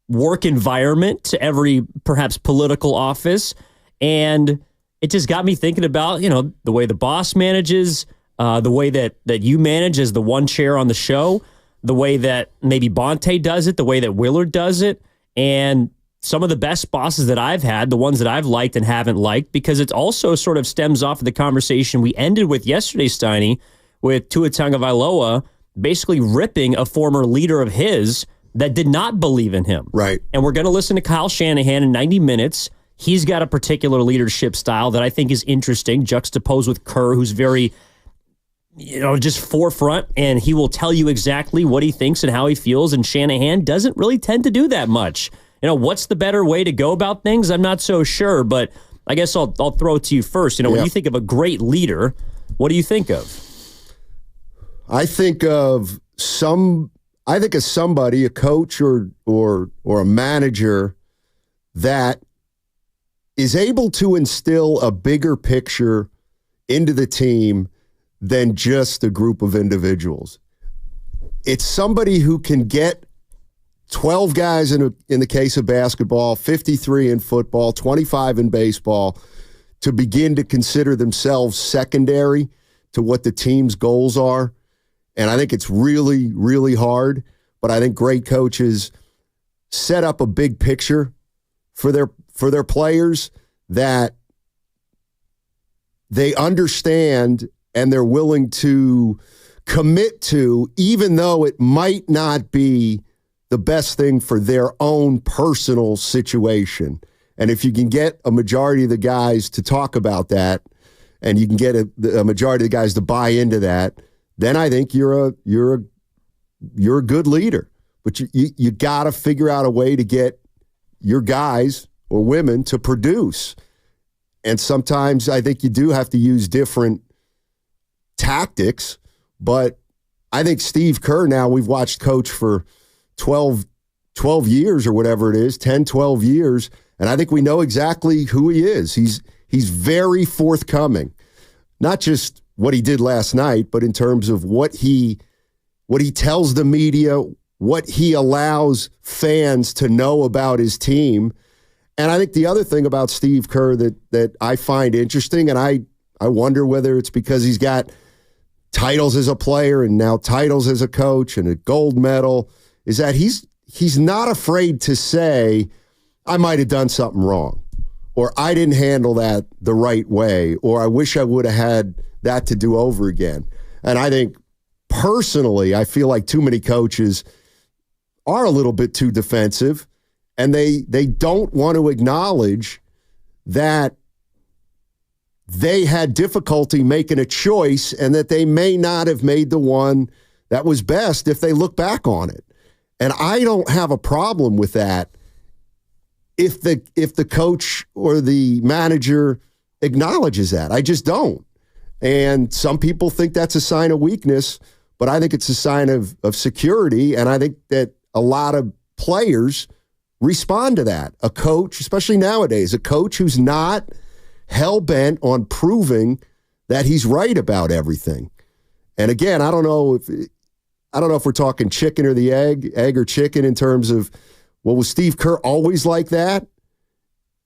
work environment, to every perhaps political office. And it just got me thinking about, the way the boss manages, the way that you manage as the one chair on the show, the way that maybe Bonte does it, the way that Willard does it, and some of the best bosses that I've had, the ones that I've liked and haven't liked, because it also sort of stems off of the conversation we ended with yesterday, Steiny, with Tua Tagovailoa basically ripping a former leader of his that did not believe in him. Right. And we're going to listen to Kyle Shanahan in 90 minutes. He's got a particular leadership style that I think is interesting, juxtaposed with Kerr, who's very, just forefront, and he will tell you exactly what he thinks and how he feels, and Shanahan doesn't really tend to do that much. What's the better way to go about things? I'm not so sure, but I guess I'll throw it to you first. When you think of a great leader, what do you think of? I think of somebody, a coach or a manager that is able to instill a bigger picture into the team than just a group of individuals. It's somebody who can get 12 guys in the case of basketball, 53 in football, 25 in baseball, to begin to consider themselves secondary to what the team's goals are. And I think it's really, really hard, but I think great coaches set up a big picture for their players that they understand and they're willing to commit to, even though it might not be the best thing for their own personal situation. And if you can get a majority of the guys to talk about that, and you can get a majority of the guys to buy into that, then I think you're a good leader. But you got to figure out a way to get your guys or women to produce. And sometimes I think you do have to use different tactics. But I think Steve Kerr, now we've watched coach for 12 years or whatever it is, 10, 12 years. And I think we know exactly who he is. He's very forthcoming, not just what he did last night, but in terms of what he tells the media, what he allows fans to know about his team. And I think the other thing about Steve Kerr that I find interesting, and I wonder whether it's because he's got titles as a player and now titles as a coach and a gold medal, is that he's not afraid to say, I might have done something wrong, or I didn't handle that the right way, or I wish I would have had that to do over again. And I think personally, I feel like too many coaches are a little bit too defensive, and they don't want to acknowledge that they had difficulty making a choice and that they may not have made the one that was best if they look back on it. And I don't have a problem with that if the coach or the manager acknowledges that. I just don't. And some people think that's a sign of weakness, but I think it's a sign of security. And I think that a lot of players respond to that. A coach, especially nowadays, a coach who's not hell-bent on proving that he's right about everything. And again, I don't know if we're talking chicken or the egg or chicken in terms of, well, was Steve Kerr always like that?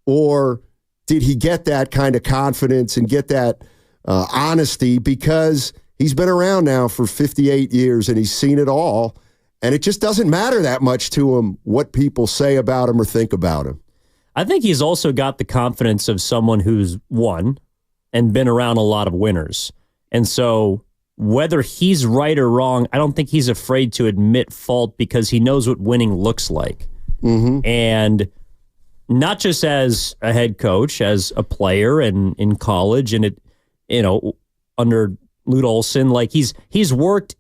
Or did he get that kind of confidence and get that honesty because he's been around now for 58 years and he's seen it all, and it just doesn't matter that much to him what people say about him or think about him? I think he's also got the confidence of someone who's won and been around a lot of winners. And so whether he's right or wrong, I don't think he's afraid to admit fault because he knows what winning looks like. Mm-hmm. And not just as a head coach, as a player and in college and under Lute Olson, like he's worked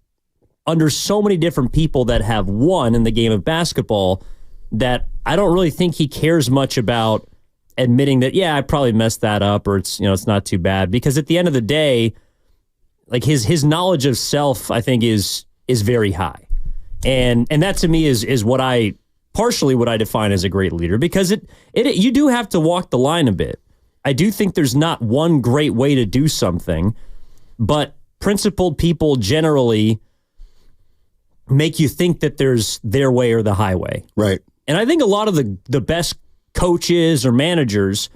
under so many different people that have won in the game of basketball that I don't really think he cares much about admitting that, yeah, I probably messed that up, or it's not too bad. Because at the end of the day, like his knowledge of self, I think, is very high. And that to me is what I define as a great leader, because you do have to walk the line a bit. I do think there's not one great way to do something, but principled people generally make you think that there's their way or the highway. Right. And I think a lot of the best coaches or managers,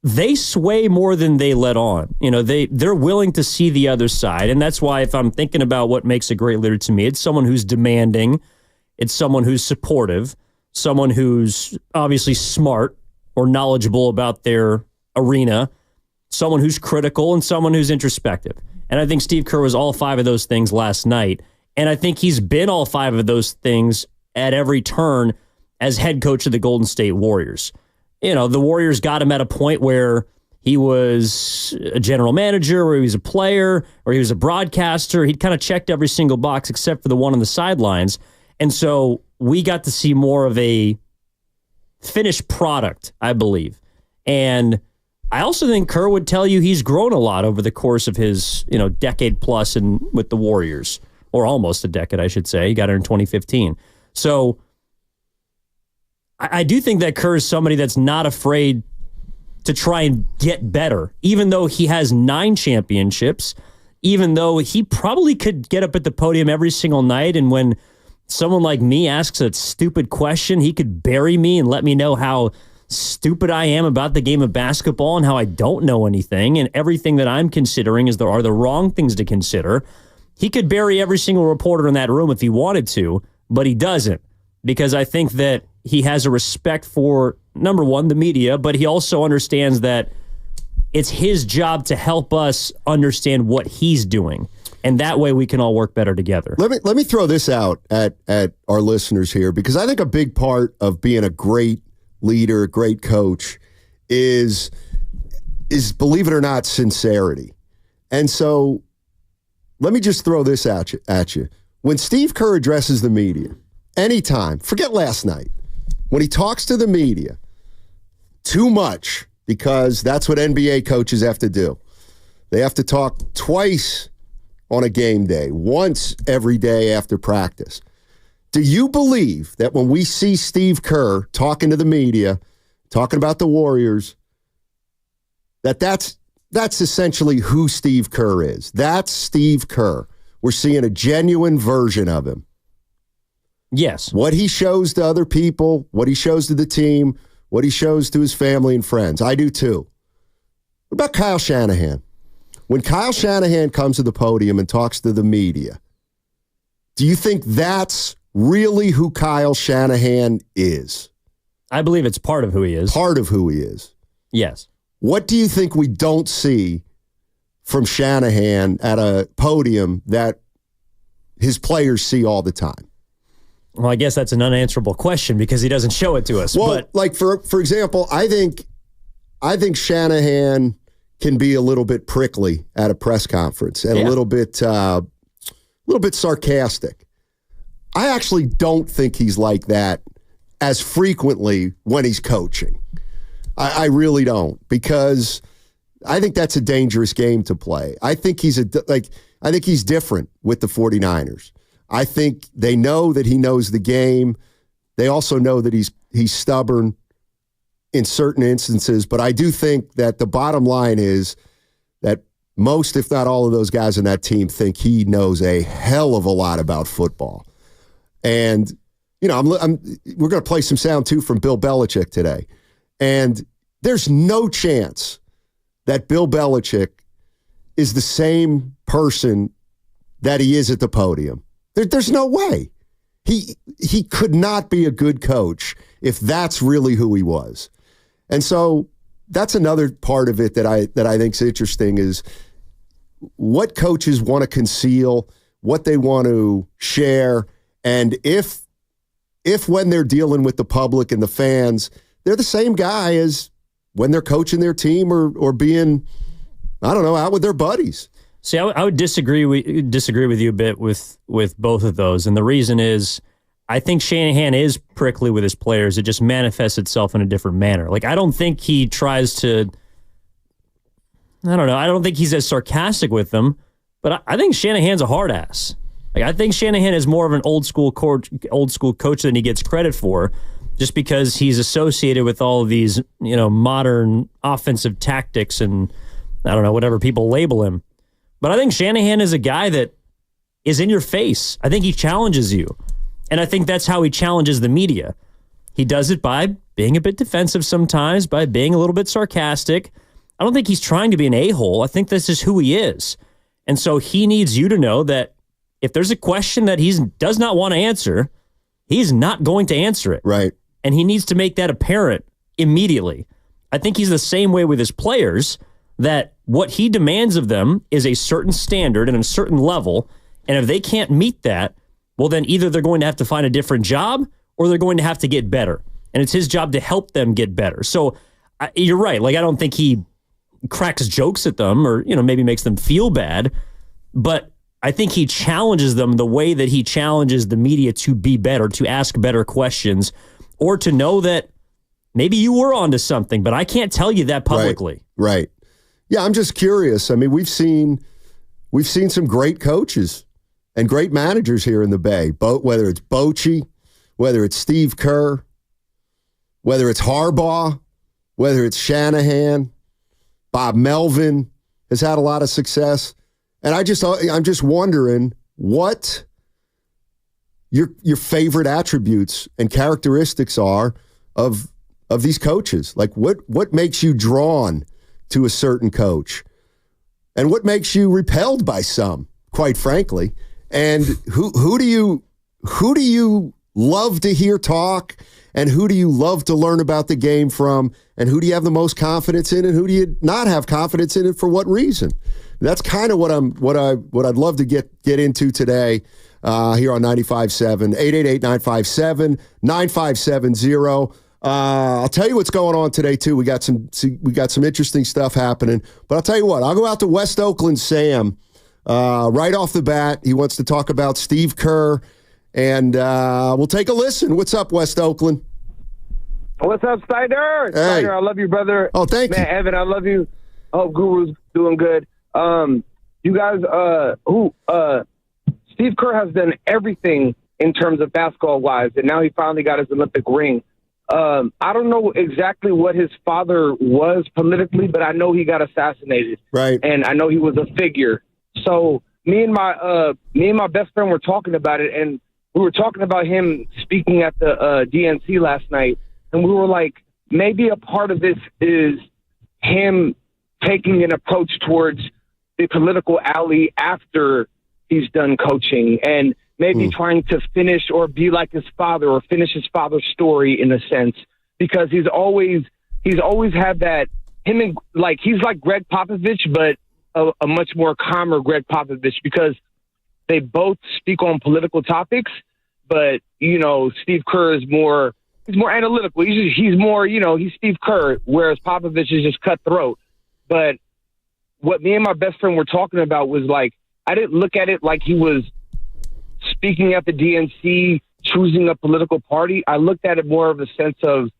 they sway more than they let on. You know, they're willing to see the other side. And that's why if I'm thinking about what makes a great leader to me, it's someone who's demanding, it's someone who's supportive, someone who's obviously smart or knowledgeable about their arena, someone who's critical, and someone who's introspective. And I think Steve Kerr was all 5 of those things last night. And I think he's been all 5 of those things at every turn as head coach of the Golden State Warriors. You know, the Warriors got him at a point where he was a general manager, or he was a player, or he was a broadcaster. He'd kind of checked every single box except for the one on the sidelines. And so we got to see more of a finished product, I believe. And I also think Kerr would tell you he's grown a lot over the course of his, decade plus with the Warriors, or almost a decade, I should say. He got here in 2015. So I do think that Kerr is somebody that's not afraid to try and get better, even though he has 9 championships, even though he probably could get up at the podium every single night, and when someone like me asks a stupid question, he could bury me and let me know how stupid I am about the game of basketball and how I don't know anything, and everything that I'm considering are the wrong things to consider. He could bury every single reporter in that room if he wanted to, but he doesn't, because I think that he has a respect for, number one, the media, but he also understands that it's his job to help us understand what he's doing. And that way we can all work better together. Let me throw this out at our listeners here, because I think a big part of being a great leader, a great coach is believe it or not, sincerity. And so let me just throw this at you. When Steve Kerr addresses the media, anytime, forget last night, when he talks to the media too much, because that's what NBA coaches have to do. They have to talk twice on a game day, once every day after practice. Do you believe that when we see Steve Kerr talking to the media, talking about the Warriors, that's essentially who Steve Kerr is? That's Steve Kerr. We're seeing a genuine version of him. Yes. What he shows to other people, what he shows to the team, what he shows to his family and friends. I do too. What about Kyle Shanahan? When Kyle Shanahan comes to the podium and talks to the media, do you think that's really who Kyle Shanahan is? I believe it's part of who he is. Part of who he is. Yes. What do you think we don't see from Shanahan at a podium that his players see all the time? Well, I guess that's an unanswerable question because he doesn't show it to us. Well, but like for example, I think Shanahan can be a little bit prickly at a press conference and a little bit sarcastic. I actually don't think he's like that as frequently when he's coaching. I really don't, because I think that's a dangerous game to play. I think he's different with the 49ers. I think they know that he knows the game. They also know that he's stubborn in certain instances, but I do think that the bottom line is that most, if not all of those guys in that team think he knows a hell of a lot about football. And, we're going to play some sound too from Bill Belichick today. And there's no chance that Bill Belichick is the same person that he is at the podium. There's no way. He could not be a good coach if that's really who he was. And so that's another part of it that I think is interesting, is what coaches want to conceal, what they want to share, and if when they're dealing with the public and the fans, they're the same guy as when they're coaching their team or being, I don't know, out with their buddies. See, I would disagree with you a bit with both of those. And the reason is, I think Shanahan is prickly with his players. It just manifests itself in a different manner. Like, I don't think he tries to, I don't know, I don't think he's as sarcastic with them, But I think Shanahan's a hard ass. Like, I think Shanahan is more of an old school coach than he gets credit for, just because he's associated with all of these, modern offensive tactics and I don't know, whatever people label him. But I think Shanahan is a guy that is in your face. I think he challenges you. And I think that's how he challenges the media. He does it by being a bit defensive sometimes, by being a little bit sarcastic. I don't think he's trying to be an a-hole. I think this is who he is. And so he needs you to know that if there's a question that he does not want to answer, he's not going to answer it. Right. And he needs to make that apparent immediately. I think he's the same way with his players, that what he demands of them is a certain standard and a certain level. And if they can't meet that, well, then either they're going to have to find a different job or they're going to have to get better. And it's his job to help them get better. So you're right. Like, I don't think he cracks jokes at them or, maybe makes them feel bad. But I think he challenges them the way that he challenges the media to be better, to ask better questions, or to know that maybe you were onto something, but I can't tell you that publicly. Right. Yeah, I'm just curious. I mean, we've seen some great coaches and great managers here in the Bay, whether it's Bochy, whether it's Steve Kerr, whether it's Harbaugh, whether it's Shanahan, Bob Melvin has had a lot of success. And I'm just wondering what your favorite attributes and characteristics are of these coaches. Like, what makes you drawn to a certain coach, and what makes you repelled by some, quite frankly, and who do you love to hear talk, and who do you love to learn about the game from, and who do you have the most confidence in, and who do you not have confidence in, and for what reason? That's kind of what I'd love to get into today here on 95.7, 888-957-9570. I'll tell you what's going on today too. We got some interesting stuff happening. But I'll tell you what, I'll go out to West Oakland Sam right off the bat. He wants to talk about Steve Kerr, and we'll take a listen. What's up, West Oakland? What's up, Steiner? Hey. Steiner, I love you, brother. Oh, thank you. Man, Evan, I love you. Hope Guru's doing good. You guys, Steve Kerr has done everything in terms of basketball-wise, and now he finally got his Olympic ring. I don't know exactly what his father was politically, but I know he got assassinated. Right. And I know he was a figure. So me and my best friend were talking about it, and we were talking about him speaking at the DNC last night, and we were like, maybe a part of this is him taking an approach towards the political alley after he's done coaching, and maybe trying to finish or be like his father or finish his father's story in a sense, because he's always had that he's like Greg Popovich, but a much more calmer Greg Popovich, because they both speak on political topics, but Steve Kerr is more analytical. He's more he's Steve Kerr, whereas Popovich is just cutthroat. But what me and my best friend were talking about was, like, I didn't look at it like he was speaking at the DNC, choosing a political party. I looked at it more of a sense of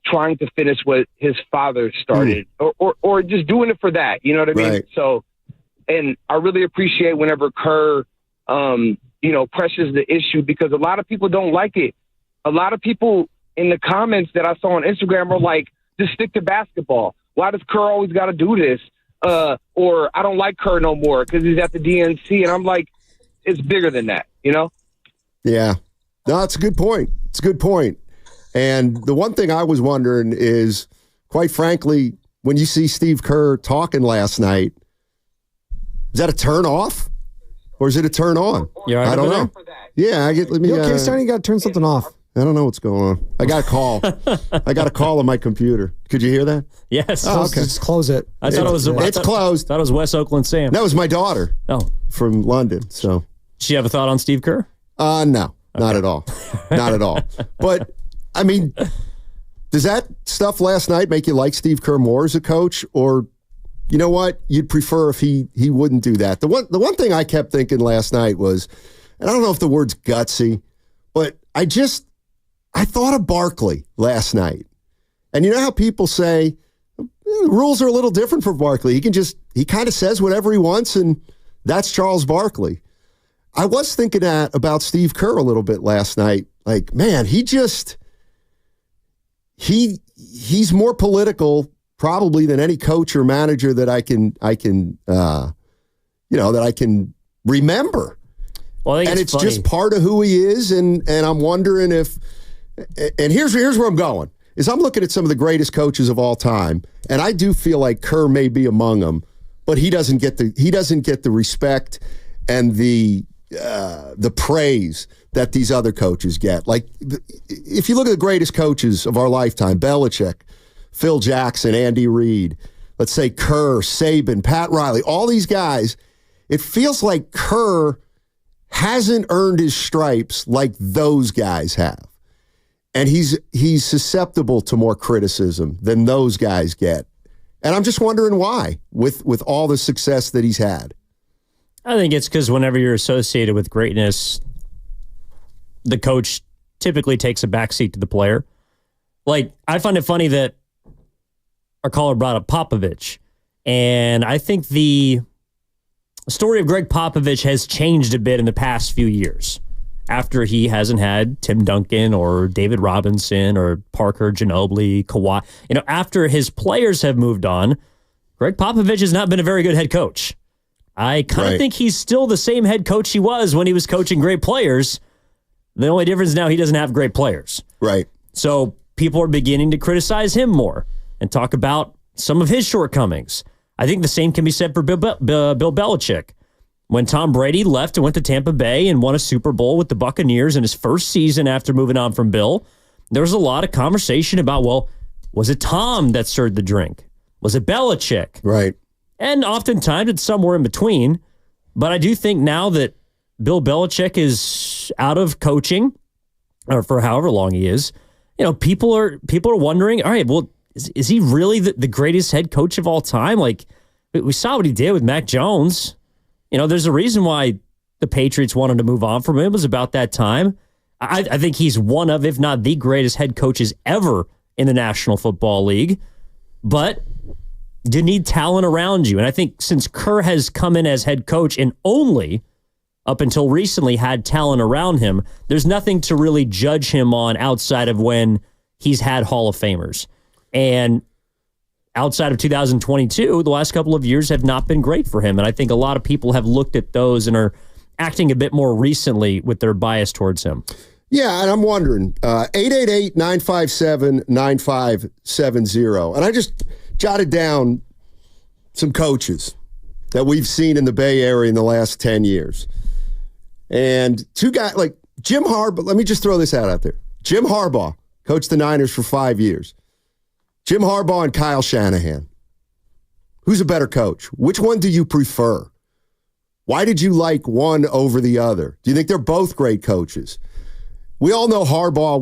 trying to finish what his father started, or just doing it for that. You know what I mean? Right. So, and I really appreciate whenever Kerr, presses the issue, because a lot of people don't like it. A lot of people in the comments that I saw on Instagram are like, just stick to basketball. Why does Kerr always got to do this? Or I don't like Kerr no more because he's at the DNC. And I'm like, it's bigger than that, Yeah. No, it's a good point. It's a good point. And the one thing I was wondering is, quite frankly, when you see Steve Kerr talking last night, is that a turn off or is it a turn on? Yeah, I don't know. Yeah, let me. Okay, Stein, you got to turn something off. I don't know what's going on. I got a call. I got a call on my computer. Could you hear that? Yes. Oh, okay. Just close it. It's closed. Thought it was West Oakland Sam. That was my daughter. Oh, from London. So, does she have a thought on Steve Kerr? No, not at all. Not at all. But I mean, does that stuff last night make you like Steve Kerr more as a coach, or you know what, you'd prefer if he wouldn't do that? The one thing I kept thinking last night was, and I don't know if the word's gutsy, but I thought of Barkley last night. And you know how people say, the rules are a little different for Barkley. He kind of says whatever he wants and That's Charles Barkley. I was thinking that about Steve Kerr a little bit last night. Like, man, he's more political probably than any coach or manager that I can remember. Well, I think it's just part of who he is, and I'm wondering if. And here's where I'm going. Is I'm looking at some of the greatest coaches of all time, and I do feel like Kerr may be among them, but he doesn't get the respect and the praise that these other coaches get. Like, if you look at the greatest coaches of our lifetime, Belichick, Phil Jackson, Andy Reid, let's say Kerr, Saban, Pat Riley, all these guys, it feels like Kerr hasn't earned his stripes like those guys have. And he's susceptible to more criticism than those guys get. And I'm just wondering why, with all the success that he's had. I think it's because whenever you're associated with greatness, the coach typically takes a backseat to the player. Like, I find it funny that our caller brought up Popovich. And I think the story of Greg Popovich has changed a bit in the past few years. After he hasn't had Tim Duncan or David Robinson or Parker Ginobili, Kawhi. After his players have moved on, Greg Popovich has not been a very good head coach. I kind of think he's still the same head coach he was when he was coaching great players. The only difference now, he doesn't have great players. Right. So people are beginning to criticize him more and talk about some of his shortcomings. I think the same can be said for Bill Belichick. When Tom Brady left and went to Tampa Bay and won a Super Bowl with the Buccaneers in his first season after moving on from Bill, there was a lot of conversation about, well, was it Tom that stirred the drink? Was it Belichick? Right. And oftentimes it's somewhere in between. But I do think now that Bill Belichick is out of coaching, or for however long he is, people are wondering, all right, well, is he really the greatest head coach of all time? Like, we saw what he did with Mac Jones. There's a reason why the Patriots wanted to move on from him. It was about that time. I think he's one of, if not the greatest head coaches ever in the National Football League. But you need talent around you. And I think since Kerr has come in as head coach and only up until recently had talent around him, there's nothing to really judge him on outside of when he's had Hall of Famers. And outside of 2022, the last couple of years have not been great for him. And I think a lot of people have looked at those and are acting a bit more recently with their bias towards him. Yeah, and I'm wondering, 888-957-9570. And I just jotted down some coaches that we've seen in the Bay Area in the last 10 years. And two guys, like Jim Harbaugh, let me just throw this out there. Jim Harbaugh coached the Niners for 5 years. Jim Harbaugh and Kyle Shanahan. Who's a better coach? Which one do you prefer? Why did you like one over the other? Do you think they're both great coaches? We all know Harbaugh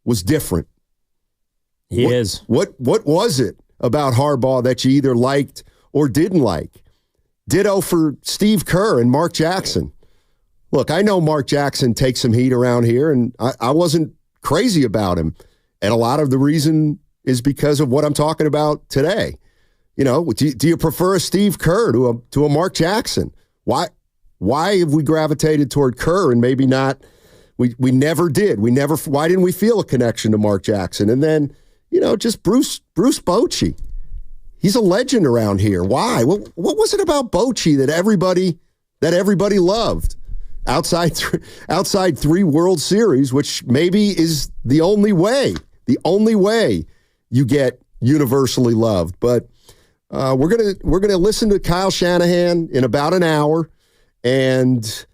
was different. He is. What was it about Harbaugh that you either liked or didn't like? Ditto for Steve Kerr and Mark Jackson. Look, I know Mark Jackson takes some heat around here, and I wasn't crazy about him. And a lot of the reason is because of what I'm talking about today. Do you prefer a Steve Kerr to a Mark Jackson? Why have we gravitated toward Kerr and maybe not? We never did. Why didn't we feel a connection to Mark Jackson? And then, just Bruce Bochy. He's a legend around here. Why? What was it about Bochy that everybody loved? Outside 3 World Series, which maybe is the only way you get universally loved. But we're gonna listen to Kyle Shanahan in about an hour, and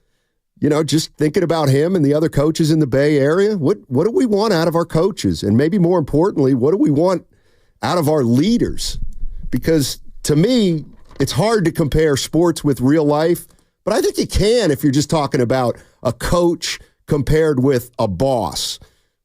just thinking about him and the other coaches in the Bay Area. What do we want out of our coaches, and maybe more importantly, what do we want out of our leaders? Because to me, it's hard to compare sports with real life, but I think you can if you're just talking about a coach compared with a boss.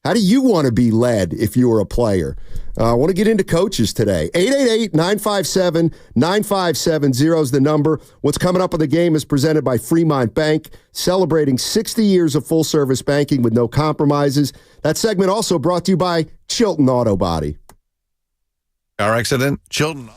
How do you want to be led if you were a player? I want to get into coaches today. 888-957-9570 is the number. What's coming up on the game is presented by Fremont Bank, celebrating 60 years of full-service banking with no compromises. That segment also brought to you by Chilton Auto Body. Car accident, Chilton.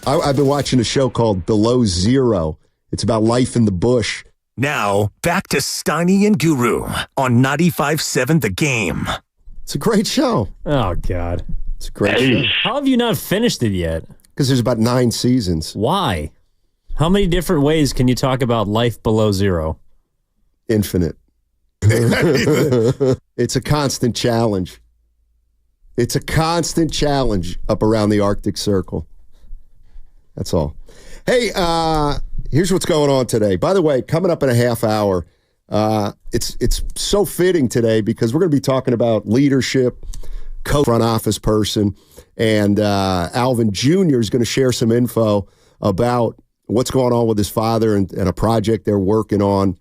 I've been watching a show called Below Zero. It's about life in the bush. Now, back to Steiny and Guru on 95.7 The Game. It's a great show. Oh, God. It's a great show. How have you not finished it yet? Because there's about 9 seasons. Why? How many different ways can you talk about life below zero? Infinite. It's a constant challenge. It's a constant challenge up around the Arctic Circle. That's all. Hey, here's what's going on today. By the way, coming up in a half hour, it's so fitting today because we're going to be talking about leadership, coach, front office person, and Alvin Jr. is going to share some info about what's going on with his father and a project they're working on.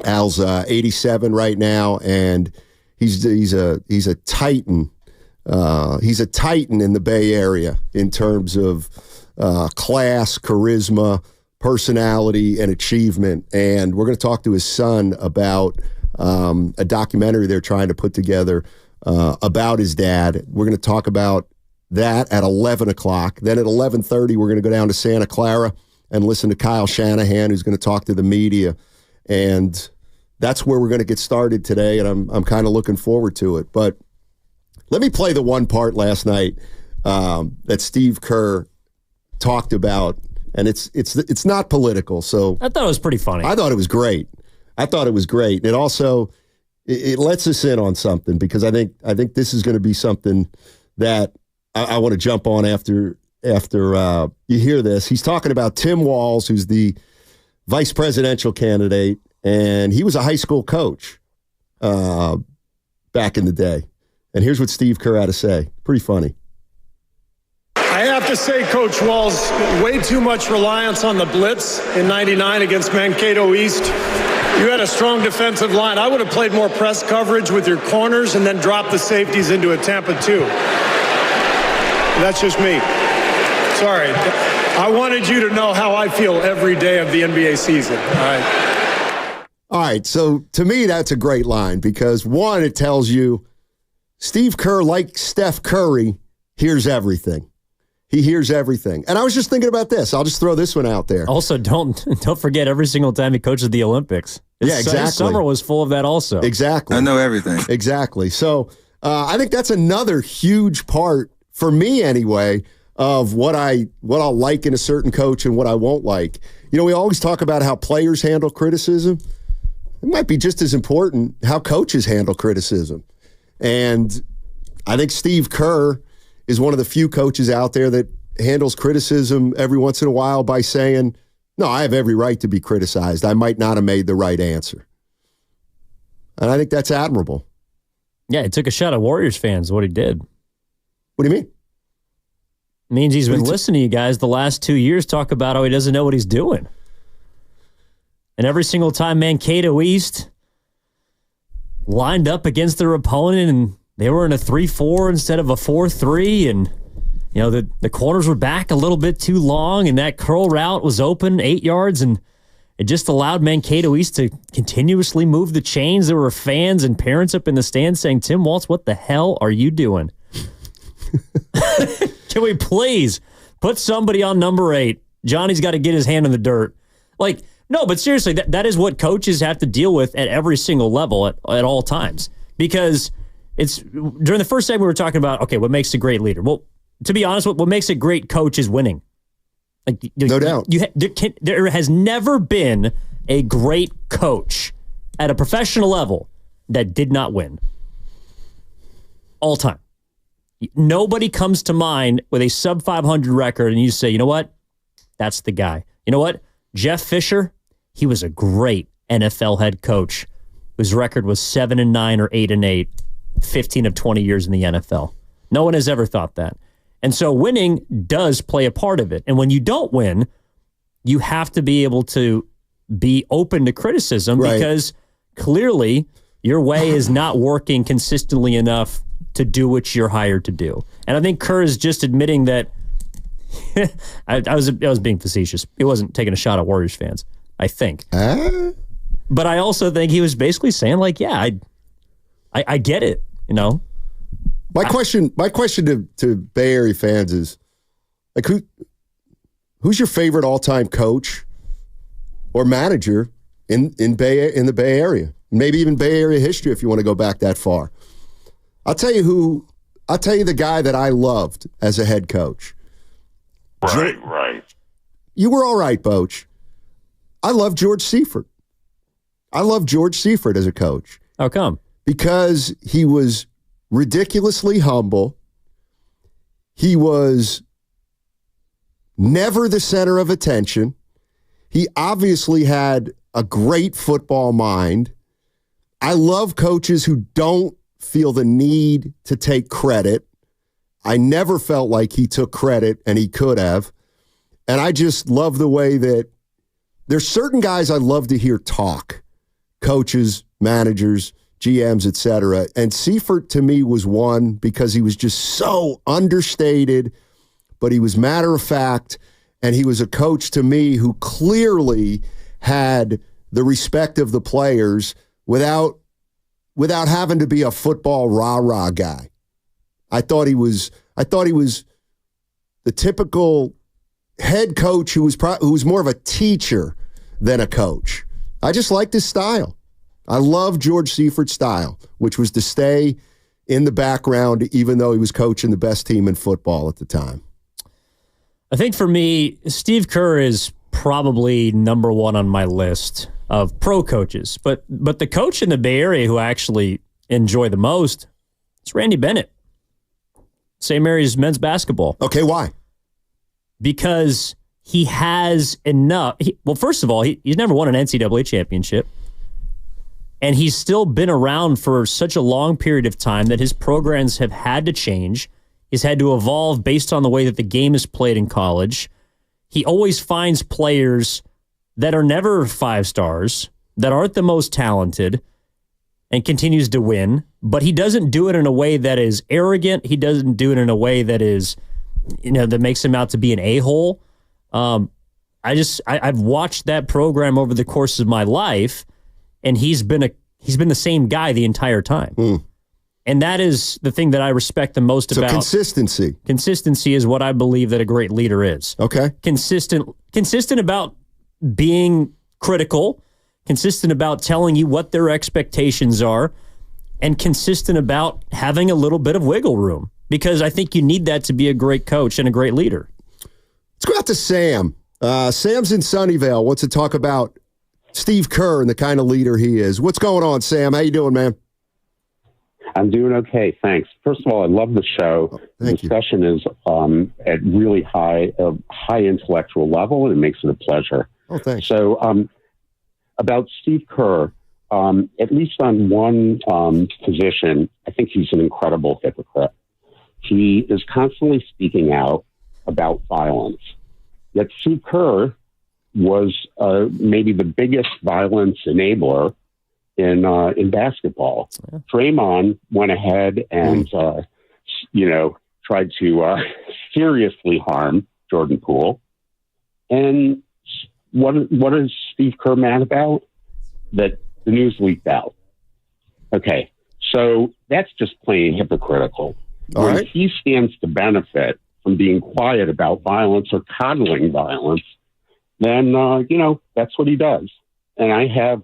Al's 87 right now, and he's a titan. He's a titan in the Bay Area in terms of class, charisma, personality, and achievement. And we're going to talk to his son about a documentary they're trying to put together about his dad. We're going to talk about that at 11 o'clock. Then at 11:30, we're going to go down to Santa Clara and listen to Kyle Shanahan, who's going to talk to the media. And that's where we're going to get started today, and I'm kind of looking forward to it. But let me play the one part last night that Steve Kerr talked about, and it's not political. So I thought it was pretty funny. I thought it was great. It also it lets us in on something because I think this is going to be something that I want to jump on after you hear this. He's talking about Tim Walz, who's the vice presidential candidate, and he was a high school coach back in the day. And here's what Steve Kerr had to say. Pretty funny. I have to say, Coach Walz, way too much reliance on the blitz in '99 against Mankato East. You had a strong defensive line. I would have played more press coverage with your corners and then dropped the safeties into a Tampa 2. That's just me. Sorry. I wanted you to know how I feel every day of the NBA season. All right. So to me, that's a great line because, one, it tells you Steve Kerr, like Steph Curry, hears everything. He hears everything. And I was just thinking about this. I'll just throw this one out there. Also, don't forget every single time he coaches the Olympics. Exactly. His summer was full of that also. Exactly. I know everything. Exactly. So I think that's another huge part, for me anyway, of what I'll like in a certain coach and what I won't like. You know, we always talk about how players handle criticism. It might be just as important how coaches handle criticism. And I think Steve Kerr is one of the few coaches out there that handles criticism every once in a while by saying, no, I have every right to be criticized. I might not have made the right answer. And I think that's admirable. Yeah, he took a shot at Warriors fans, what he did. What do you mean? It means he's been listening to you guys the last 2 years talk about how he doesn't know what he's doing. And every single time Mankato East lined up against their opponent and they were in a 3-4 instead of a 4-3, and you know the corners were back a little bit too long, and that curl route was open 8 yards, and it just allowed Mankato East to continuously move the chains. There were fans and parents up in the stands saying, Tim Walz, what the hell are you doing? Can we please put somebody on number 8? Johnny's got to get his hand in the dirt. Like, no, but seriously, that is what coaches have to deal with at every single level at all times. Because it's during the first segment we were talking about, okay, what makes a great leader? Well, to be honest, what makes a great coach is winning. Like, no doubt. There has never been a great coach at a professional level that did not win. All time. Nobody comes to mind with a sub 500 record and you say, you know what? That's the guy. You know what? Jeff Fisher, he was a great NFL head coach whose record was 7-9 or 8-8, 15 of 20 years in the NFL. No one has ever thought that. And so winning does play a part of it. And when you don't win, you have to be able to be open to criticism because clearly your way is not working consistently enough to do what you're hired to do. And I think Kerr is just admitting that I was being facetious. He wasn't taking a shot at Warriors fans, I think. But I also think he was basically saying, like, yeah, I get it, you know? My question to Bay Area fans is, like, who's your favorite all-time coach or manager in the Bay Area? Maybe even Bay Area history if you want to go back that far. I'll tell you the guy that I loved as a head coach. Right. You were all right, Boach. I love George Seifert. I love George Seifert as a coach. How come? Because he was ridiculously humble. He was never the center of attention. He obviously had a great football mind. I love coaches who don't feel the need to take credit. I never felt like he took credit, and he could have. And I just love the way that there's certain guys I love to hear talk, coaches, managers, GMs, etc. And Seifert to me was one because he was just so understated, but he was matter of fact, and he was a coach to me who clearly had the respect of the players without having to be a football rah-rah guy. I thought he was the typical head coach who was more of a teacher than a coach. I just liked his style. I love George Seifert's style, which was to stay in the background even though he was coaching the best team in football at the time. I think for me, Steve Kerr is probably number one on my list of pro coaches. But the coach in the Bay Area who I actually enjoy the most is Randy Bennett. St. Mary's men's basketball. Okay, why? Because he has enough. Well, first of all, he's never won an NCAA championship. And he's still been around for such a long period of time that his programs have had to change. He's had to evolve based on the way that the game is played in college. He always finds players that are never 5 stars, that aren't the most talented, and continues to win. But he doesn't do it in a way that is arrogant. He doesn't do it in a way that is, that makes him out to be an a-hole. I've watched that program over the course of my life, and he's been the same guy the entire time. And that is the thing that I respect the most about consistency. Consistency is what I believe that a great leader is. Okay. Consistent about being critical, consistent about telling you what their expectations are, and consistent about having a little bit of wiggle room. Because I think you need that to be a great coach and a great leader. Let's go out to Sam. Sam's in Sunnyvale. Wants to talk about Steve Kerr and the kind of leader he is. What's going on, Sam? How you doing, man? I'm doing okay, thanks. First of all, I love the show. The discussion is at really high intellectual level, and it makes it a pleasure. Oh, thanks. So, about Steve Kerr, at least on one position, I think he's an incredible hypocrite. He is constantly speaking out about violence. Yet Steve Kerr was maybe the biggest violence enabler in basketball. Yeah. Draymond went ahead and tried to seriously harm Jordan Poole. And what is Steve Kerr mad about? That the news leaked out. Okay, so that's just plain hypocritical. All when right. he stands to benefit from being quiet about violence or coddling violence, then that's what he does. And I have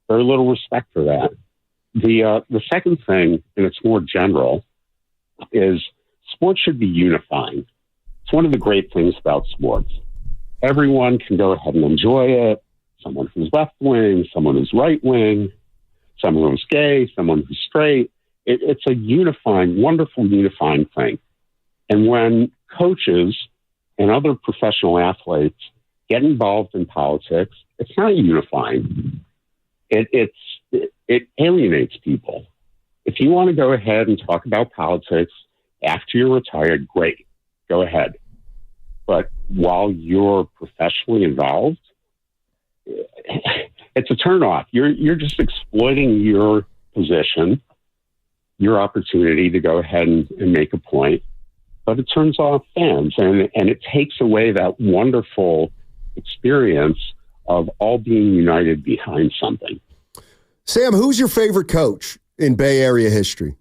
very little respect for that. The second thing, and it's more general, is sports should be unifying. It's one of the great things about sports. Everyone can go ahead and enjoy it. Someone who's left wing, someone who's right wing, someone who's gay, someone who's straight. It's a unifying, wonderful unifying thing. And when coaches and other professional athletes get involved in politics, it's not unifying. It alienates people. If you want to go ahead and talk about politics after you're retired, great, go ahead. But while you're professionally involved, it's a turnoff. You're just exploiting your position, your opportunity to go ahead and make a point, but it turns off fans and it takes away that wonderful experience of all being united behind something. Sam, who's your favorite coach in Bay Area history?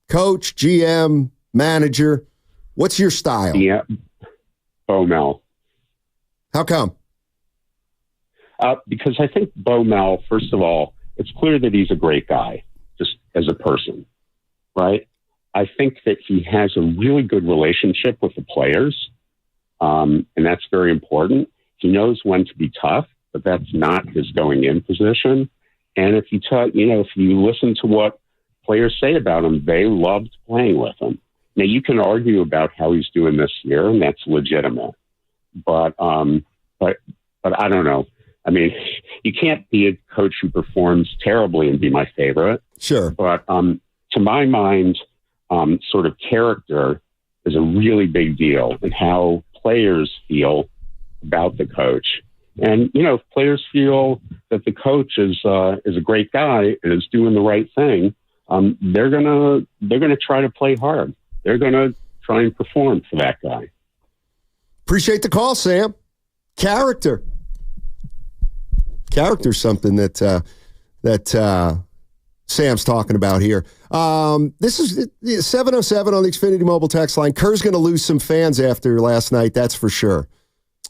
Coach, GM, manager. What's your style? Yeah, Bo Mel. How come? Because I think Bo Mel, first of all, it's clear that he's a great guy, just as a person, right? I think that he has a really good relationship with the players, and that's very important. He knows when to be tough, but that's not his going-in position. And if you listen to what players say about him, they loved playing with him. Now, you can argue about how he's doing this year, and that's legitimate. But I don't know. I mean, you can't be a coach who performs terribly and be my favorite. Sure. But to my mind, sort of character is a really big deal, and how players feel about the coach. And, if players feel that the coach is a great guy and is doing the right thing, they're gonna try to play hard. They're gonna try and perform for that guy. Appreciate the call, Sam. Character's something that Sam's talking about here. This is 707 on the Xfinity Mobile text line. Kerr's going to lose some fans after last night, that's for sure.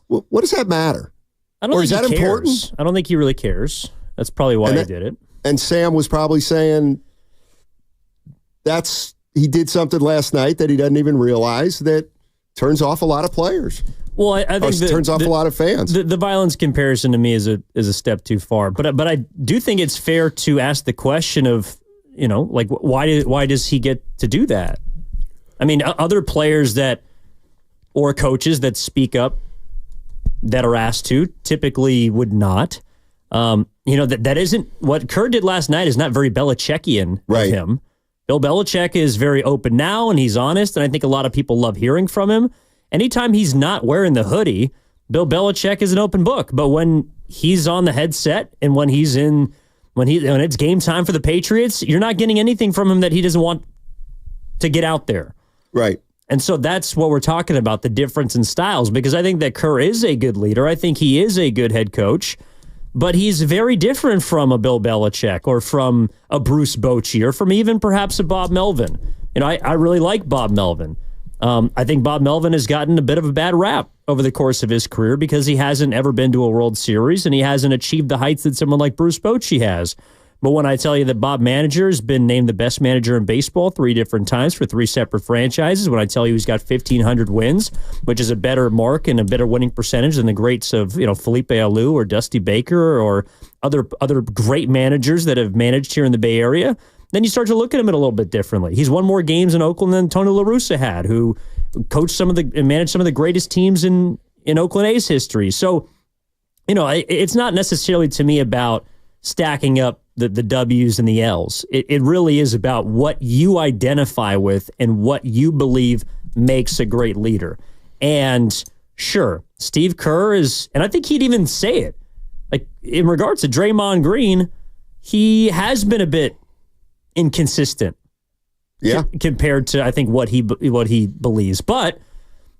What does that matter? Is that important? I don't think he really cares. That's probably why he did it. And Sam was probably saying he did something last night that he doesn't even realize that turns off a lot of players. Well, I think turns off a lot of fans. The violence comparison to me is a step too far. But I do think it's fair to ask the question of, why does he get to do that? I mean, other players or coaches that speak up that are asked to typically would not. That isn't what Kerr did last night is not very Belichickian of him. Bill Belichick is very open now and he's honest, and I think a lot of people love hearing from him. Anytime he's not wearing the hoodie, Bill Belichick is an open book. But when he's on the headset and when it's game time for the Patriots, you're not getting anything from him that he doesn't want to get out there. Right. And so that's what we're talking about, the difference in styles, because I think that Kerr is a good leader. I think he is a good head coach, but he's very different from a Bill Belichick or from a Bruce Bochy or from even perhaps a Bob Melvin. I really like Bob Melvin. I think Bob Melvin has gotten a bit of a bad rap over the course of his career because he hasn't ever been to a World Series and he hasn't achieved the heights that someone like Bruce Bochy has. But when I tell you that Bob Manager has been named the best manager in baseball 3 different times for 3 separate franchises, when I tell you he's got 1,500 wins, which is a better mark and a better winning percentage than the greats of Felipe Alou or Dusty Baker or other great managers that have managed here in the Bay Area, then you start to look at him a little bit differently. He's won more games in Oakland than Tony La Russa had, who coached and managed some of the greatest teams in Oakland A's history. So, it's not necessarily to me about stacking up the W's and the L's. It really is about what you identify with and what you believe makes a great leader. And sure, Steve Kerr and I think he'd even say it, like in regards to Draymond Green, he has been a bit inconsistent compared to, I think, what he believes. But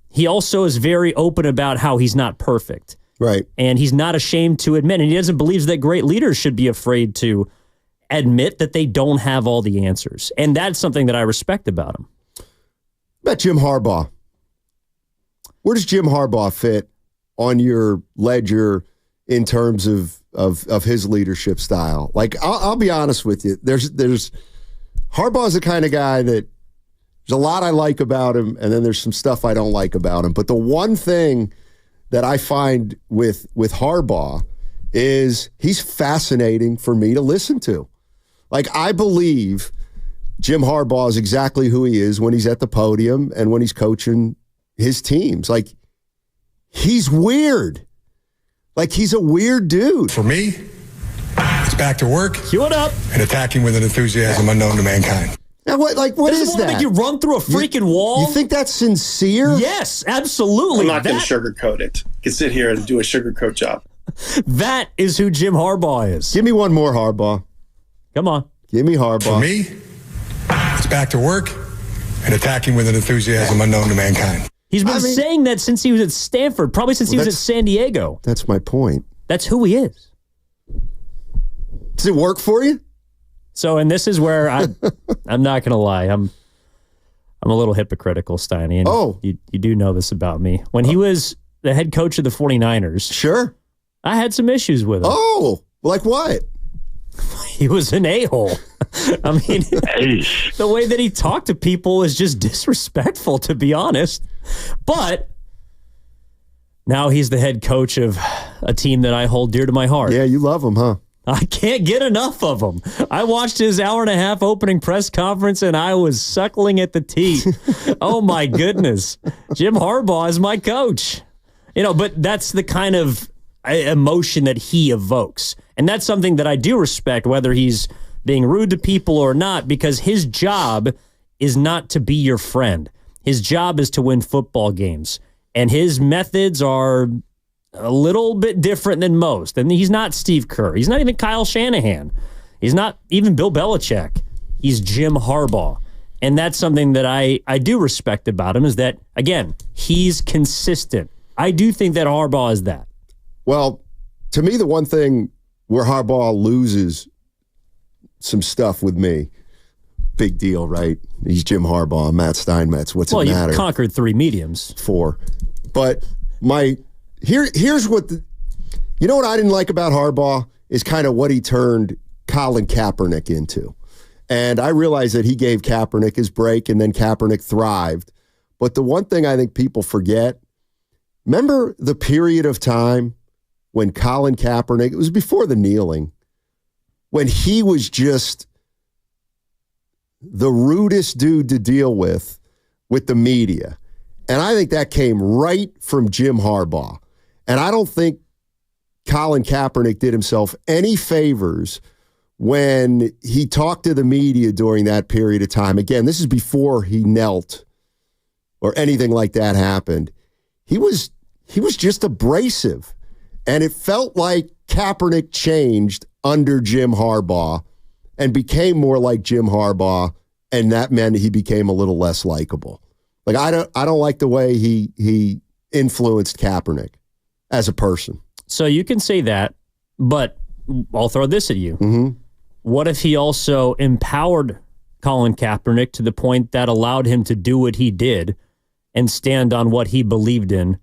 he also is very open about how he's not perfect. Right. And he's not ashamed to admit, and he doesn't believe that great leaders should be afraid to admit that they don't have all the answers. And that's something that I respect about him. About Jim Harbaugh. Where does Jim Harbaugh fit on your ledger in terms of his leadership style? Like, I'll be honest with you. There's Harbaugh's the kind of guy that there's a lot I like about him, and then there's some stuff I don't like about him. But the one thing that I find with Harbaugh is he's fascinating for me to listen to. Like, I believe Jim Harbaugh is exactly who he is when he's at the podium and when he's coaching his teams. Like, he's weird. Like, he's a weird dude. For me, it's back to work. Cue it up. And attacking with an enthusiasm unknown to mankind. Now, what is that? Make you run through a freaking wall? You think that's sincere? Yes, absolutely. I'm not going to sugarcoat it. You can sit here and do a sugarcoat job. That is who Jim Harbaugh is. Give me one more, Harbaugh. Come on. Give me Harbaugh. For me, it's back to work and attacking with an enthusiasm unknown to mankind. He's been saying that since he was at Stanford, probably since he was at San Diego. That's my point. That's who he is. Does it work for you? So, and this is where I'm not going to lie. I'm a little hypocritical, Steiny. And you do know this about me. When he was the head coach of the 49ers. Sure. I had some issues with him. Oh, like what? He was an a-hole. I mean, the way that he talked to people is just disrespectful, to be honest. But now he's the head coach of a team that I hold dear to my heart. Yeah, you love him, huh? I can't get enough of him. I watched his hour-and-a-half opening press conference, and I was suckling at the teat. Oh, my goodness. Jim Harbaugh is my coach. But that's the kind of emotion that he evokes. And that's something that I do respect, whether he's being rude to people or not, because his job is not to be your friend. His job is to win football games. And his methods are a little bit different than most. And he's not Steve Kerr. He's not even Kyle Shanahan. He's not even Bill Belichick. He's Jim Harbaugh. And that's something that I do respect about him, is that, again, he's consistent. I do think that Harbaugh is that. Well, to me, the one thing where Harbaugh loses some stuff with me, big deal, right? He's Jim Harbaugh, Matt Steinmetz. What's it matter? Well, you conquered 3 mediums. 4. But here's what you know what I didn't like about Harbaugh is kind of what he turned Colin Kaepernick into. And I realized that he gave Kaepernick his break, and then Kaepernick thrived. But the one thing I think people forget, remember the period of time when Colin Kaepernick, it was before the kneeling, when he was just the rudest dude to deal with the media. And I think that came right from Jim Harbaugh. And I don't think Colin Kaepernick did himself any favors when he talked to the media during that period of time. Again, this is before he knelt or anything like that happened. He was just abrasive. And it felt like Kaepernick changed under Jim Harbaugh and became more like Jim Harbaugh, and that meant he became a little less likable. Like I don't like the way he influenced Kaepernick as a person. So you can say that, but I'll throw this at you. Mm-hmm. What if he also empowered Colin Kaepernick to the point that allowed him to do what he did and stand on what he believed in?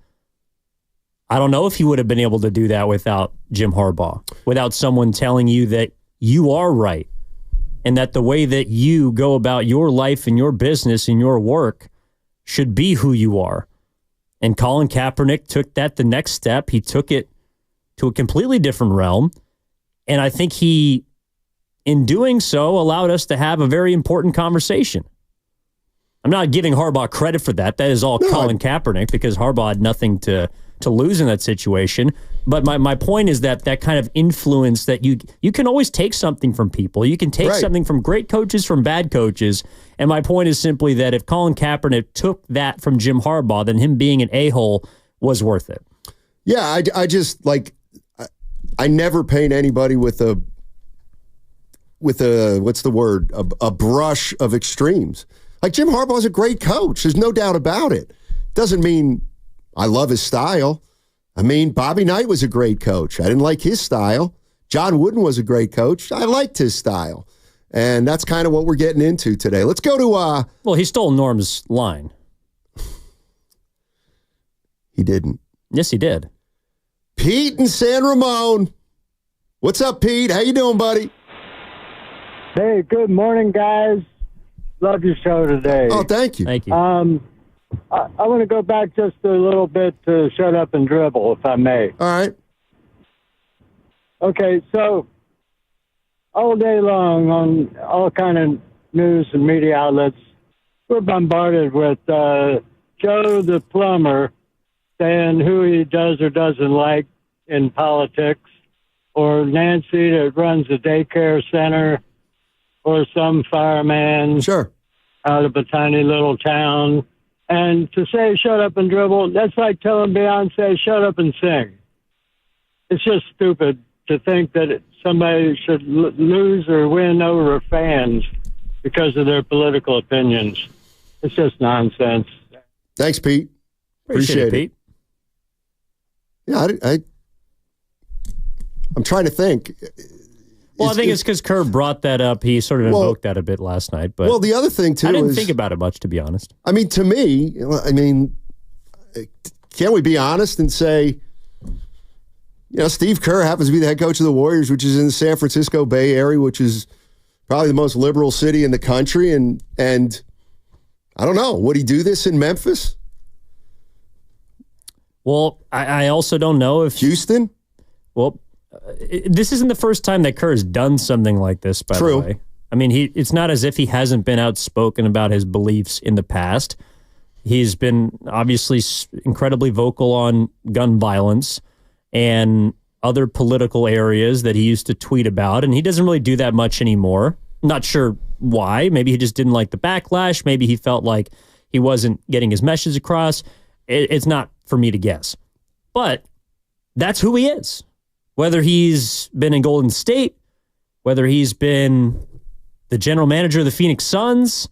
I don't know if he would have been able to do that without Jim Harbaugh, without someone telling you that you are right and that the way that you go about your life and your business and your work should be who you are. And Colin Kaepernick took that the next step. He took it to a completely different realm. And I think he, in doing so, allowed us to have a very important conversation. I'm not giving Harbaugh credit for that. That is all Colin Kaepernick, because Harbaugh had nothing to lose in that situation. But my point is that kind of influence that you can always take something from people. You can take something from great coaches, from bad coaches. And my point is simply that if Colin Kaepernick took that from Jim Harbaugh, then him being an a-hole was worth it. Yeah, I just I never paint anybody with a what's the word? A brush of extremes. Like Jim Harbaugh is a great coach. There's no doubt about it. Doesn't mean I love his style. I mean, Bobby Knight was a great coach. I didn't like his style. John Wooden was a great coach. I liked his style. And that's kind of what we're getting into today. Let's go to... Well, he stole Norm's line. He didn't. Yes, he did. Pete in San Ramon. What's up, Pete? How you doing, buddy? Hey, good morning, guys. Love your show today. Oh, thank you. Thank you. I want to go back just a little bit to Shut Up and Dribble, if I may. All right. Okay, so all day long on all kind of news and media outlets, we're bombarded with Joe the plumber saying who he does or doesn't like in politics, or Nancy that runs a daycare center, or some fireman out of a tiny little town. And to say shut up and dribble, that's like telling Beyonce, shut up and sing. It's just stupid to think that somebody should lose or win over fans because of their political opinions. It's just nonsense. Thanks, Pete. Appreciate it, Pete. Yeah, I'm trying to think. Well, I think it's because Kerr brought that up. He sort of invoked that a bit last night. But well, the other thing, too, I didn't think about it much, to be honest. I mean, to me, can't we be honest and say, Steve Kerr happens to be the head coach of the Warriors, which is in the San Francisco Bay Area, which is probably the most liberal city in the country. And I don't know, would he do this in Memphis? Well, I also don't know if Houston. Well, this isn't the first time that Kerr has done something like this, by the way. I mean, it's not as if he hasn't been outspoken about his beliefs in the past. He's been obviously incredibly vocal on gun violence and other political areas that he used to tweet about, and he doesn't really do that much anymore. Not sure why. Maybe he just didn't like the backlash. Maybe he felt like he wasn't getting his message across. It's not for me to guess. But that's who he is. Whether he's been in Golden State, whether he's been the general manager of the Phoenix Suns,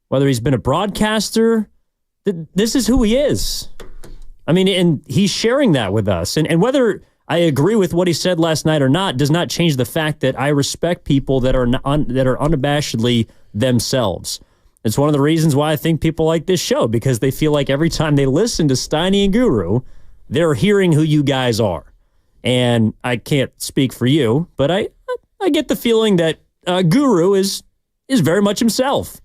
whether he's been a broadcaster, this is who he is. I mean, and he's sharing that with us. And whether I agree with what he said last night or not does not change the fact that I respect people that are unabashedly themselves. It's one of the reasons why I think people like this show, because they feel like every time they listen to Steiny and Guru, they're hearing who you guys are. And I can't speak for you, but I get the feeling that Guru is very much himself.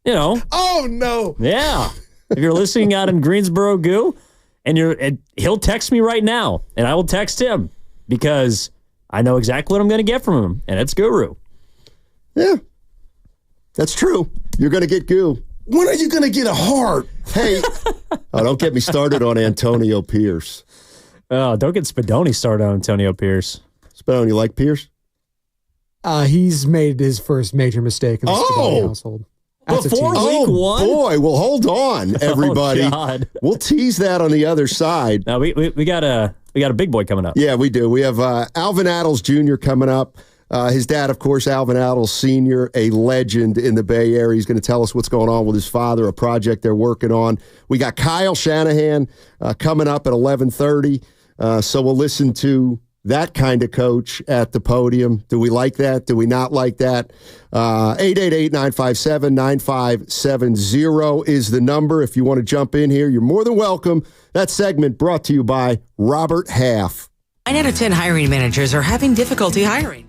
Oh, no. Yeah. If you're listening out in Greensboro, Goo, and he'll text me right now, and I will text him because I know exactly what I'm going to get from him, and it's Guru. Yeah. That's true. You're going to get Goo. When are you going to get a heart? Hey, don't get me started on Antonio Pierce. Oh, don't get Spadoni started on Antonio Pierce. Spadoni, you like Pierce? He's made his first major mistake in the Spadoni household. That's Before week one? Boy, well, hold on, everybody. Oh, God. We'll tease that on the other side. Now we got a big boy coming up. Yeah, we do. We have Alvin Adels Jr. coming up. His dad, of course, Alvin Adels Sr., a legend in the Bay Area. He's going to tell us what's going on with his father, a project they're working on. We got Kyle Shanahan coming up at 11:30. So we'll listen to that kind of coach at the podium. Do we like that? Do we not like that? 888-957-9570 is the number. If you want to jump in here, you're more than welcome. That segment brought to you by Robert Half. 9 out of 10 hiring managers are having difficulty hiring.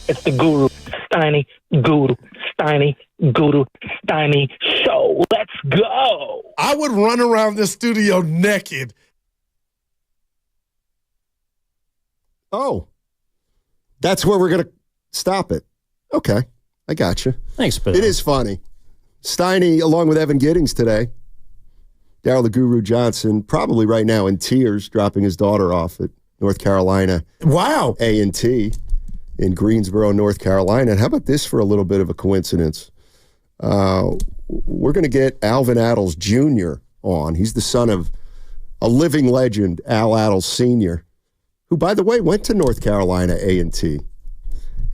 It's the Guru Steiny Show. Let's go. I would run around the studio naked. Oh, that's where we're going to stop it. Okay, I got you. Thanks, Bill. It is funny. Steiny, along with Evan Giddings today, Darryl the Guru Johnson, probably right now in tears, dropping his daughter off at North Carolina. Wow. A&T in Greensboro, North Carolina. And how about this for a little bit of a coincidence? We're going to get Alvin Adels Jr. on. He's the son of a living legend, Al Adels Sr., who, by the way, went to North Carolina A&T.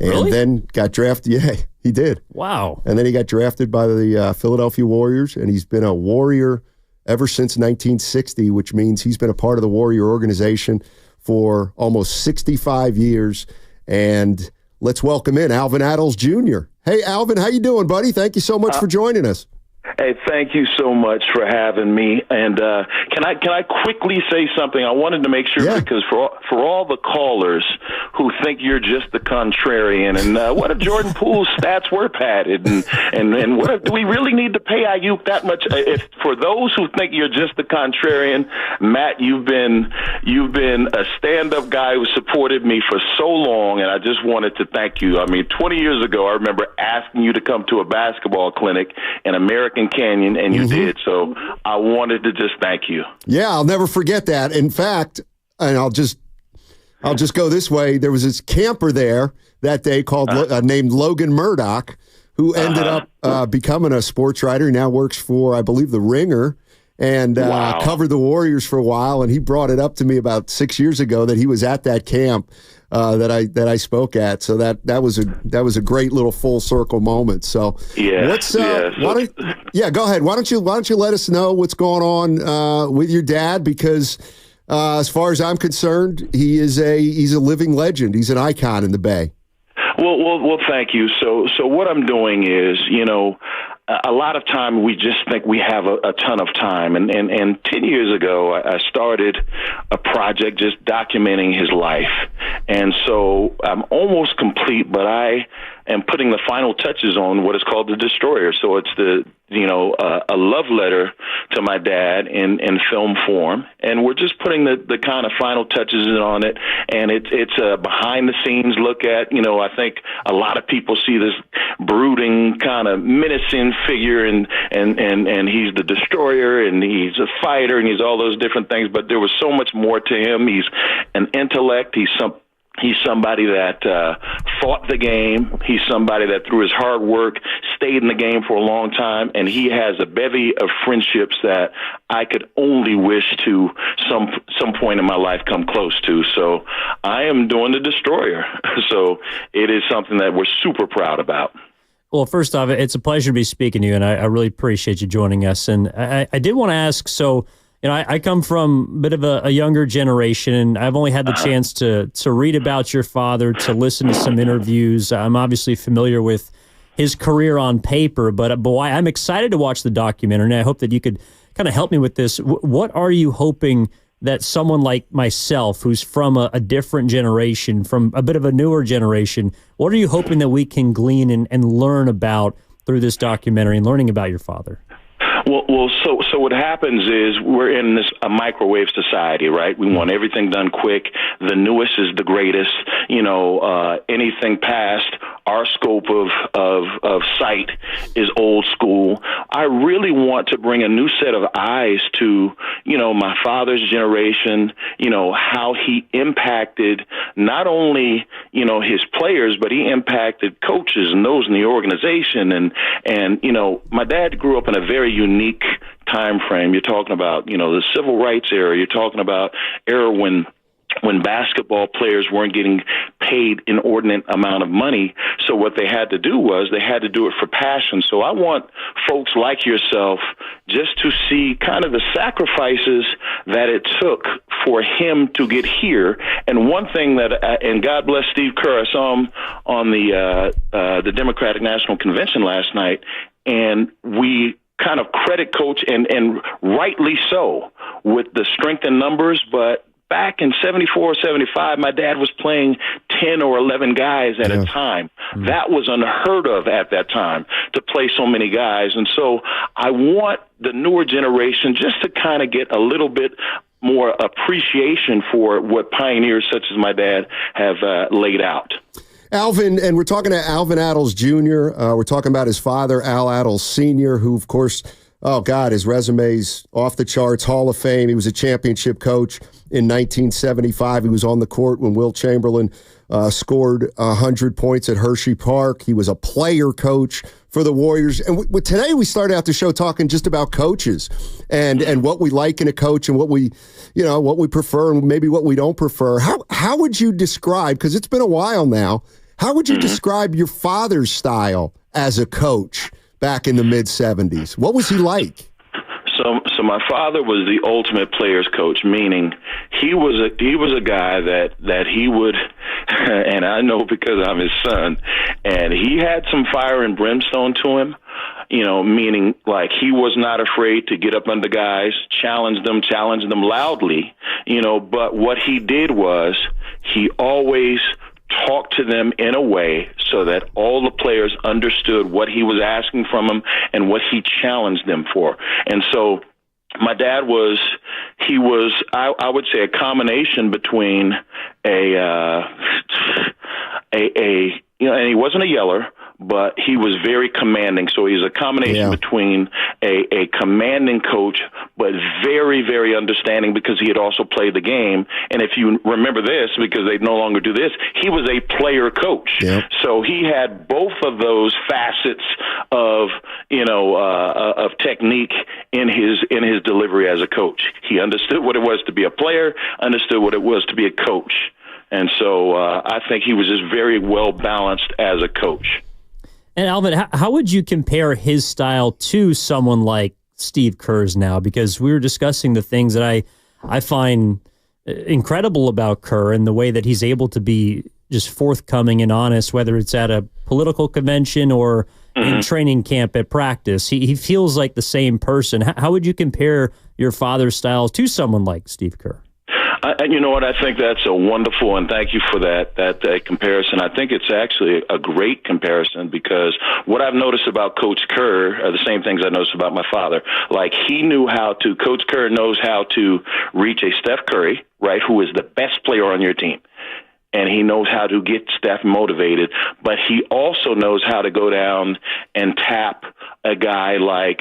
And Really? then got drafted. Yeah, he did. Wow. And then he got drafted by the Philadelphia Warriors, and he's been a Warrior ever since 1960, which means he's been a part of the Warrior organization for almost 65 years. And let's welcome in Alvin Adels Jr. Hey, Alvin, how you doing, buddy? Thank you so much for joining us. Hey, thank you so much for having me. And can I quickly say something? I wanted to make sure because for all the callers who think you're just the contrarian, and what if Jordan Poole's stats were padded, and what if, do we really need to pay Ayuk that much? If for those who think you're just the contrarian, Matt, you've been a stand-up guy who supported me for so long, and I just wanted to thank you. I mean, 20 years ago, I remember asking you to come to a basketball clinic in American Canyon, and you did. So I wanted to just thank you. Yeah, I'll never forget that. In fact, and I'll just go this way. There was this camper there that day called named Logan Murdoch, who ended up becoming a sports writer. He now works for, I believe, The Ringer, and covered the Warriors for a while. And he brought it up to me about 6 years ago that he was at that camp that I spoke at. So that was a great little full circle moment. So go ahead. Why don't you let us know what's going on with your dad? Because as far as I'm concerned, he's a living legend. He's an icon in the Bay. Well, thank you. So what I'm doing is, a lot of time we just think we have a ton of time. And 10 years ago, I started a project just documenting his life. And so I'm almost complete, but I am putting the final touches on what is called The Destroyer. So it's a love letter to my dad in film form. And we're just putting the kind of final touches on it. And it's a behind the scenes look at, I think a lot of people see this brooding kind of menacing figure and he's the destroyer and he's a fighter and he's all those different things. But there was so much more to him. He's an intellect. He's somebody that fought the game. He's somebody that through his hard work stayed in the game for a long time, and he has a bevy of friendships that I could only wish to some point in my life come close to. So I am doing The Destroyer. So it is something that we're super proud about. Well, first off, it's a pleasure to be speaking to you, and I really appreciate you joining us. And I did want to ask, so I come from a bit of a younger generation, and I've only had the chance to read about your father, to listen to some interviews. I'm obviously familiar with his career on paper, but boy, I'm excited to watch the documentary, and I hope that you could kind of help me with this. What are you hoping that someone like myself, who's from a different generation, from a bit of a newer generation, what are you hoping that we can glean and learn about through this documentary and learning about your father? Well, so what happens is we're in a microwave society, right? We want everything done quick. The newest is the greatest. Anything past our scope of sight is old school. I really want to bring a new set of eyes to, my father's generation, how he impacted not only, his players, but he impacted coaches and those in the organization. And my dad grew up in a very unique time frame. You're talking about, the civil rights era. You're talking about era when basketball players weren't getting paid inordinate amount of money. So what they had to do was they had to do it for passion. So I want folks like yourself just to see kind of the sacrifices that it took for him to get here. And one thing that, and God bless Steve Kerr, I saw him on the Democratic National Convention last night, and we kind of credit Coach, and rightly so, with the strength in numbers, but back in 74, 75, my dad was playing 10 or 11 guys at a time. That was unheard of at that time, to play so many guys. And so I want the newer generation just to kind of get a little bit more appreciation for what pioneers such as my dad have laid out. Alvin, and we're talking to Alvin Attles Jr. We're talking about his father, Al Attles Sr., who, of course, oh, God, his resume's off the charts, Hall of Fame. He was a championship coach in 1975. He was on the court when Wilt Chamberlain scored 100 points at Hershey Park. He was a player coach for the Warriors. And today we started out the show talking just about coaches and what we like in a coach and what we prefer and maybe what we don't prefer. How would you describe, because it's been a while now, how would you describe your father's style as a coach back in the mid-'70s? What was he like? So my father was the ultimate players coach, meaning he was a guy that he would, and I know because I'm his son, and he had some fire and brimstone to him, meaning like he was not afraid to get up under guys, challenge them loudly, but what he did was he always talk to them in a way so that all the players understood what he was asking from them and what he challenged them for. And so my dad was I would say a combination between and he wasn't a yeller, but he was very commanding. So he's a combination between a commanding coach, but very, very understanding because he had also played the game. And if you remember this, because they no longer do this, he was a player coach. Yep. So he had both of those facets of, of technique in his delivery as a coach. He understood what it was to be a player, understood what it was to be a coach. And so I think he was just very well balanced as a coach. And Alvin, how would you compare his style to someone like Steve Kerr's now? Because we were discussing the things that I find incredible about Kerr and the way that he's able to be just forthcoming and honest, whether it's at a political convention or in training camp at practice. He feels like the same person. How would you compare your father's styles to someone like Steve Kerr? You know what? I think that's a wonderful, and thank you for that comparison. I think it's actually a great comparison because what I've noticed about Coach Kerr are the same things I noticed about my father. Like Coach Kerr knows how to reach a Steph Curry, right, who is the best player on your team. And he knows how to get Steph motivated, but he also knows how to go down and tap a guy like,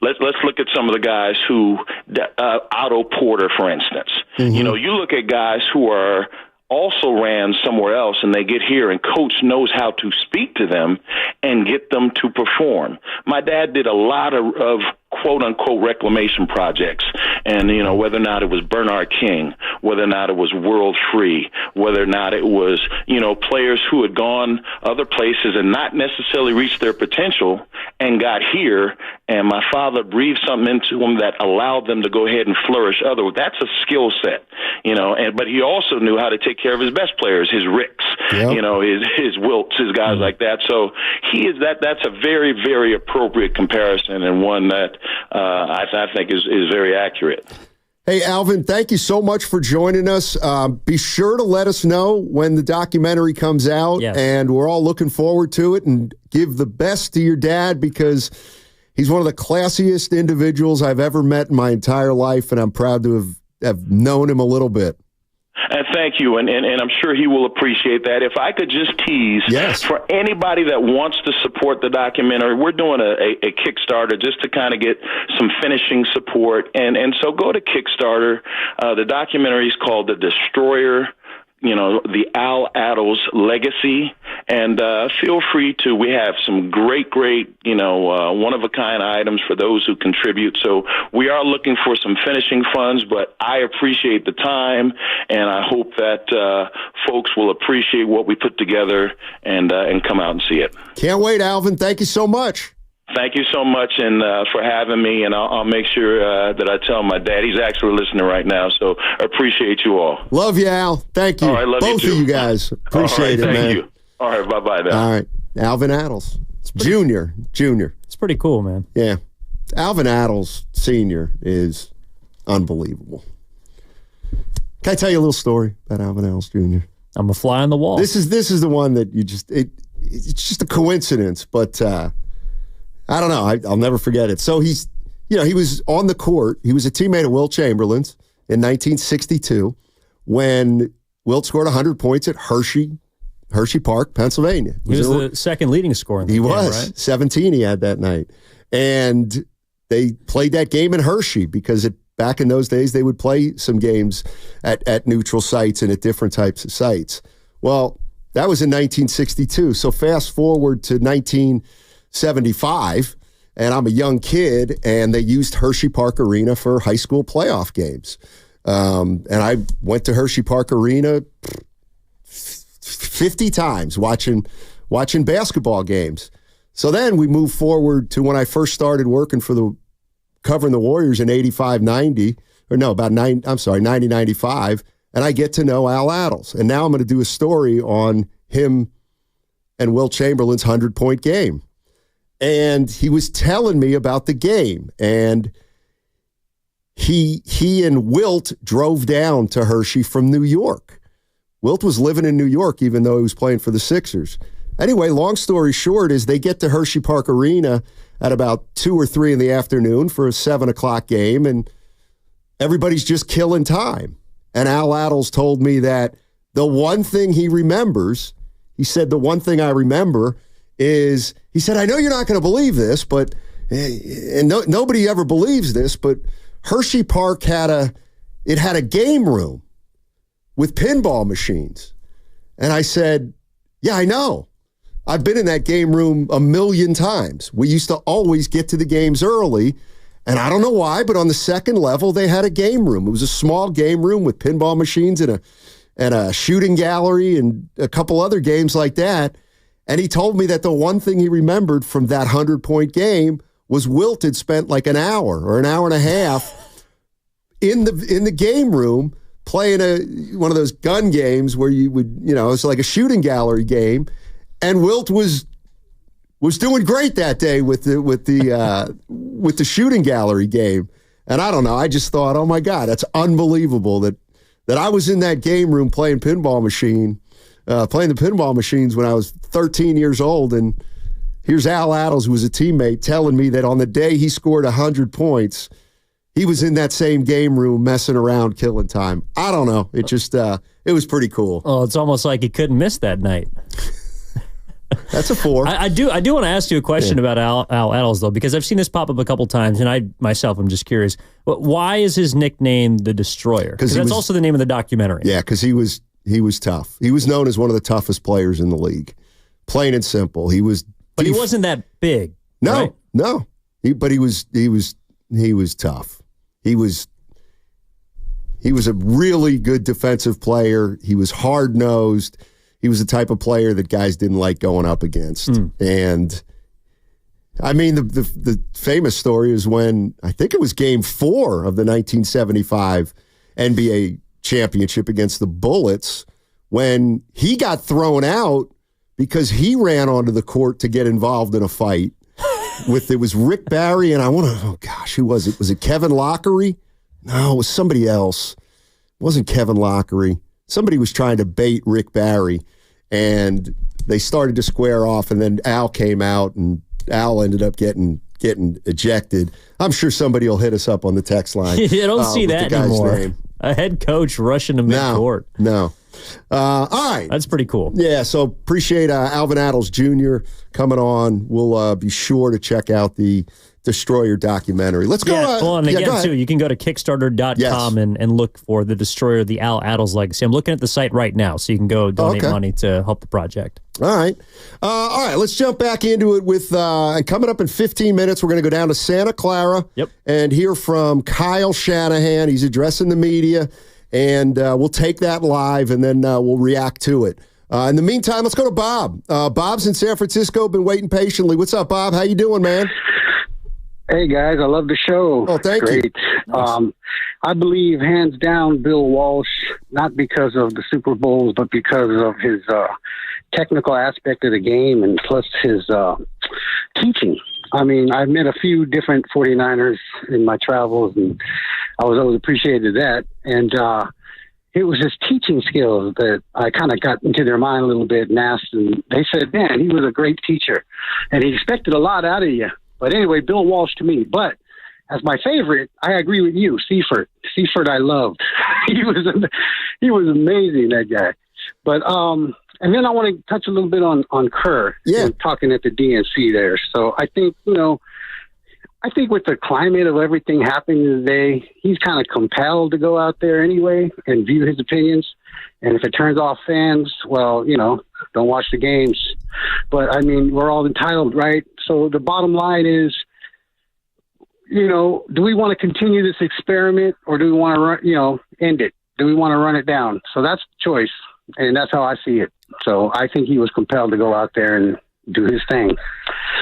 let's look at some of the guys who, Otto Porter, for instance. You look at guys who are also ran somewhere else and they get here and coach knows how to speak to them and get them to perform. My dad did a lot of quote unquote reclamation projects, and whether or not it was Bernard King, whether or not it was World Free, whether or not it was players who had gone other places and not necessarily reached their potential and got here, and my father breathed something into them that allowed them to go ahead and flourish. That's a skill set, but he also knew how to take care of his best players, his Ricks, his Wilts, his guys like that. So that's a very, very appropriate comparison, and one that I think is very accurate. Hey, Alvin, thank you so much for joining us. Be sure to let us know when the documentary comes out, and we're all looking forward to it, and give the best to your dad because he's one of the classiest individuals I've ever met in my entire life, and I'm proud to have known him a little bit. And thank you, and I'm sure he will appreciate that. If I could just tease, for anybody that wants to support the documentary, we're doing a Kickstarter just to kind of get some finishing support. And so go to Kickstarter. The documentary is called The Destroyer, the Al Attles Legacy. And feel free to, we have some great, one-of-a-kind items for those who contribute. So we are looking for some finishing funds, but I appreciate the time, and I hope that folks will appreciate what we put together and come out and see it. Can't wait, Alvin. Thank you so much. Thank you so much and for having me, and I'll make sure that I tell my dad. He's actually listening right now, so I appreciate you all. Love you, Al. Thank you. All right, love both you too. of you guys. Appreciate it, thank man. You. All right, bye-bye now. All right, Alvin Attles. Junior. It's pretty cool, man. Yeah. Alvin Attles Sr. is unbelievable. Can I tell you a little story about Alvin Attles Jr.? I'm a fly on the wall. This is the one that you just it's just a coincidence, but I don't know. I'll never forget it. So he was on the court. He was a teammate of Wilt Chamberlain's in 1962 when Wilt scored 100 points at Hershey Park, Pennsylvania. He was the second leading scorer in the game, right? 17 he had that night. And they played that game in Hershey because back in those days, they would play some games at neutral sites and at different types of sites. Well, that was in 1962. So fast forward to 1975, and I'm a young kid, and they used Hershey Park Arena for high school playoff games. And I went to Hershey Park Arena 50 times watching basketball games. So then we move forward to when I first started working covering the Warriors in 90-95, and I get to know Al Attles. And now I'm going to do a story on him and Wilt Chamberlain's 100-point game. And he was telling me about the game, and he and Wilt drove down to Hershey from New York. Wilt was living in New York even though he was playing for the Sixers. Anyway, long story short is they get to Hershey Park Arena at about 2 or 3 in the afternoon for a 7 o'clock game, and everybody's just killing time. And Al Attles told me that the one thing he remembers, he said, the one thing I remember is, he said, I know you're not going to believe this, but, and nobody ever believes this, but Hershey Park had a game room with pinball machines. And I said, yeah, I know. I've been in that game room a million times. We used to always get to the games early, and I don't know why, but on the second level, they had a game room. It was a small game room with pinball machines and a shooting gallery and a couple other games like that. And he told me that the one thing he remembered from that 100-point game was Wilt had spent like an hour or an hour and a half in the game room playing one of those gun games where you would, it's like a shooting gallery game. And Wilt was doing great that day with the shooting gallery game. And I don't know, I just thought, oh my God, that's unbelievable that I was in that game room playing the pinball machines when I was 13 years old. And here's Al Attles, who was a teammate, telling me that on the day he scored 100 points, he was in that same game room messing around, killing time. I don't know. It just, it was pretty cool. Oh, it's almost like he couldn't miss that night. That's a 4. I do want to ask you a question about Al Attles, though, because I've seen this pop up a couple times, and I myself am just curious. Why is his nickname the Destroyer? Because that's also the name of the documentary. Yeah, because he was tough. He was known as one of the toughest players in the league. Plain and simple. But he wasn't that big. No, right? No. But he was tough. He was a really good defensive player. He was hard-nosed. He was the type of player that guys didn't like going up against. And I mean, the famous story is when, I think it was game 4 of the 1975 NBA championship against the Bullets, when he got thrown out because he ran onto the court to get involved in a fight. It was Rick Barry, and who was it? Was it Kevin Lockery? No, it was somebody else. It wasn't Kevin Lockery. Somebody was trying to bait Rick Barry, and they started to square off, and then Al came out, and Al ended up getting ejected. I'm sure somebody will hit us up on the text line. You don't see that anymore. Name. A head coach rushing to midcourt. No. All right. That's pretty cool. Yeah, so appreciate Alvin Attles Jr. coming on. We'll be sure to check out the Destroyer documentary. Let's go. Again, too, you can go to Kickstarter.com and look for The Destroyer, the Al Attles legacy. I'm looking at the site right now, so you can go donate money to help the project. All right. Let's jump back into it with, and coming up in 15 minutes, we're going to go down to Santa Clara and hear from Kyle Shanahan. He's addressing the media, and we'll take that live, and then we'll react to it. In the meantime, let's go to Bob. Bob's in San Francisco, been waiting patiently. What's up, Bob? How you doing, man? Hey, guys, I love the show. Oh, thank you. Nice. I believe, hands down, Bill Walsh, not because of the Super Bowls, but because of his technical aspect of the game and plus his teaching. I mean, I've met a few different 49ers in my travels, and I was always appreciated that. And it was his teaching skills that I kind of got into their mind a little bit and asked, and they said, man, he was a great teacher, and he expected a lot out of you. But anyway, Bill Walsh to me. But as my favorite, I agree with you, Seifert. Seifert I loved. He was amazing, that guy. But and then I want to touch a little bit on Kerr. Yeah. Talking at the DNC there. So I think, I think with the climate of everything happening today, he's kind of compelled to go out there anyway and view his opinions. And if it turns off fans, well, don't watch the games. But, I mean, we're all entitled, right? So the bottom line is, do we want to continue this experiment or do we want to, end it? Do we want to run it down? So that's the choice, and that's how I see it. So I think he was compelled to go out there and do his thing.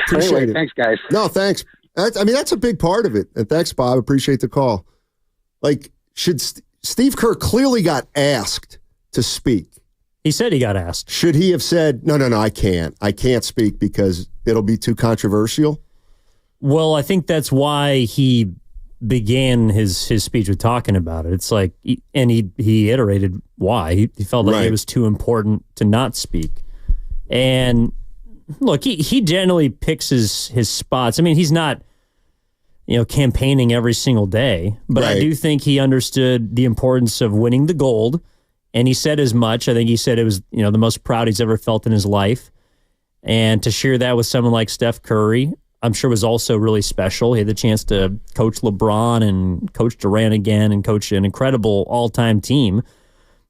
Appreciate it. Thanks, guys. No, thanks. That's a big part of it. And thanks, Bob. Appreciate the call. Should Steve Kerr clearly got asked to speak? He said he got asked. Should he have said, no, I can't. I can't speak because it'll be too controversial? Well, I think that's why he began his speech with talking about it. It's like, and he iterated why. He felt like it was too important to not speak. And look, he generally picks his spots. I mean, he's not, campaigning every single day, but I do think he understood the importance of winning the gold. And he said as much. I think he said it was, the most proud he's ever felt in his life. And to share that with someone like Steph Curry, I'm sure was also really special. He had the chance to coach LeBron and coach Durant again and coach an incredible all-time team.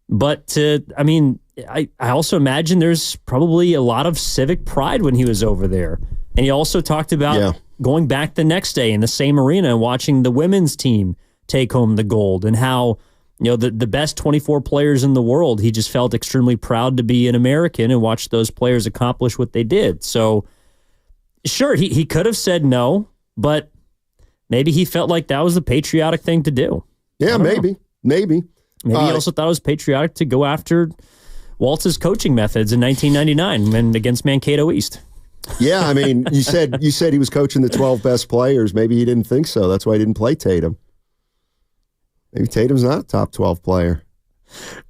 But, I also imagine there's probably a lot of civic pride when he was over there. And he also talked about going back the next day in the same arena and watching the women's team take home the gold and how, the best 24 players in the world, he just felt extremely proud to be an American and watch those players accomplish what they did. So, sure, he could have said no, but maybe he felt like that was the patriotic thing to do. Yeah, maybe. Maybe he also thought it was patriotic to go after Waltz's coaching methods in 1999 and against Mankato East. Yeah, I mean, you said he was coaching the 12 best players. Maybe he didn't think so. That's why he didn't play Tatum. Maybe Tatum's not a top 12 player.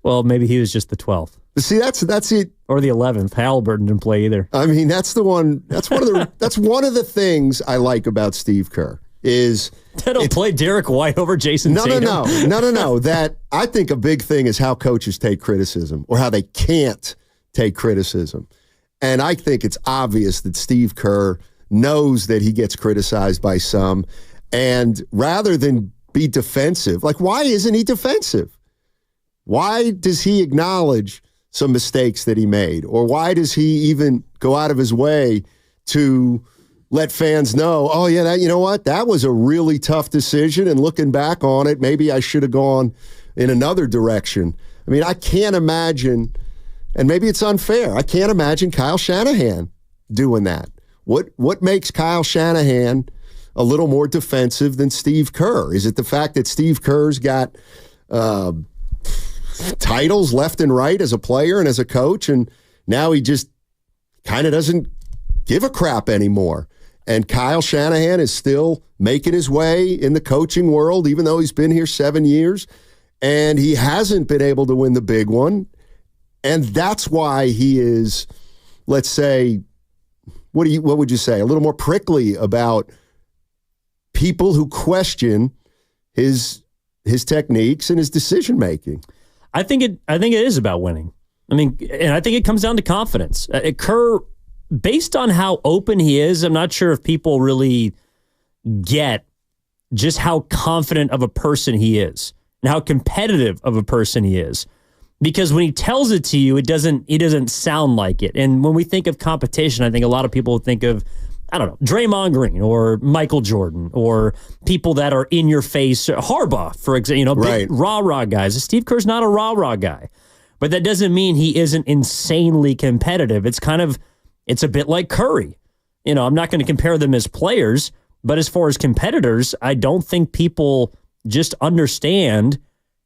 Well, maybe he was just the 12th. But see, that's it. Or the 11th. Halliburton didn't play either. I mean, that's one of the things I like about Steve Kerr is that'll play Derek White over Jason Tatum. No. That I think a big thing is how coaches take criticism or how they can't take criticism. And I think it's obvious that Steve Kerr knows that he gets criticized by some. And rather than be defensive, why isn't he defensive? Why does he acknowledge some mistakes that he made? Or why does he even go out of his way to let fans know, oh, yeah, you know what? That was a really tough decision. And looking back on it, maybe I should have gone in another direction. I mean, I can't imagine, and maybe it's unfair, I can't imagine Kyle Shanahan doing that. What makes Kyle Shanahan a little more defensive than Steve Kerr? Is it the fact that Steve Kerr's got titles left and right as a player and as a coach, and now he just kind of doesn't give a crap anymore? And Kyle Shanahan is still making his way in the coaching world, even though he's been here 7 years, and he hasn't been able to win the big one. And that's why he is, let's say, what would you say, a little more prickly about people who question his techniques and his decision making. I think it is about winning. I mean, and I think it comes down to confidence. Kerr, based on how open he is, I'm not sure if people really get just how confident of a person he is and how competitive of a person he is. Because when he tells it to you, it doesn't sound like it. And when we think of competition, I think a lot of people think of, I don't know, Draymond Green or Michael Jordan or people that are in your face. Harbaugh, for example, big rah-rah guys. Steve Kerr's not a rah-rah guy. But that doesn't mean he isn't insanely competitive. It's a bit like Curry. I'm not going to compare them as players, but as far as competitors, I don't think people just understand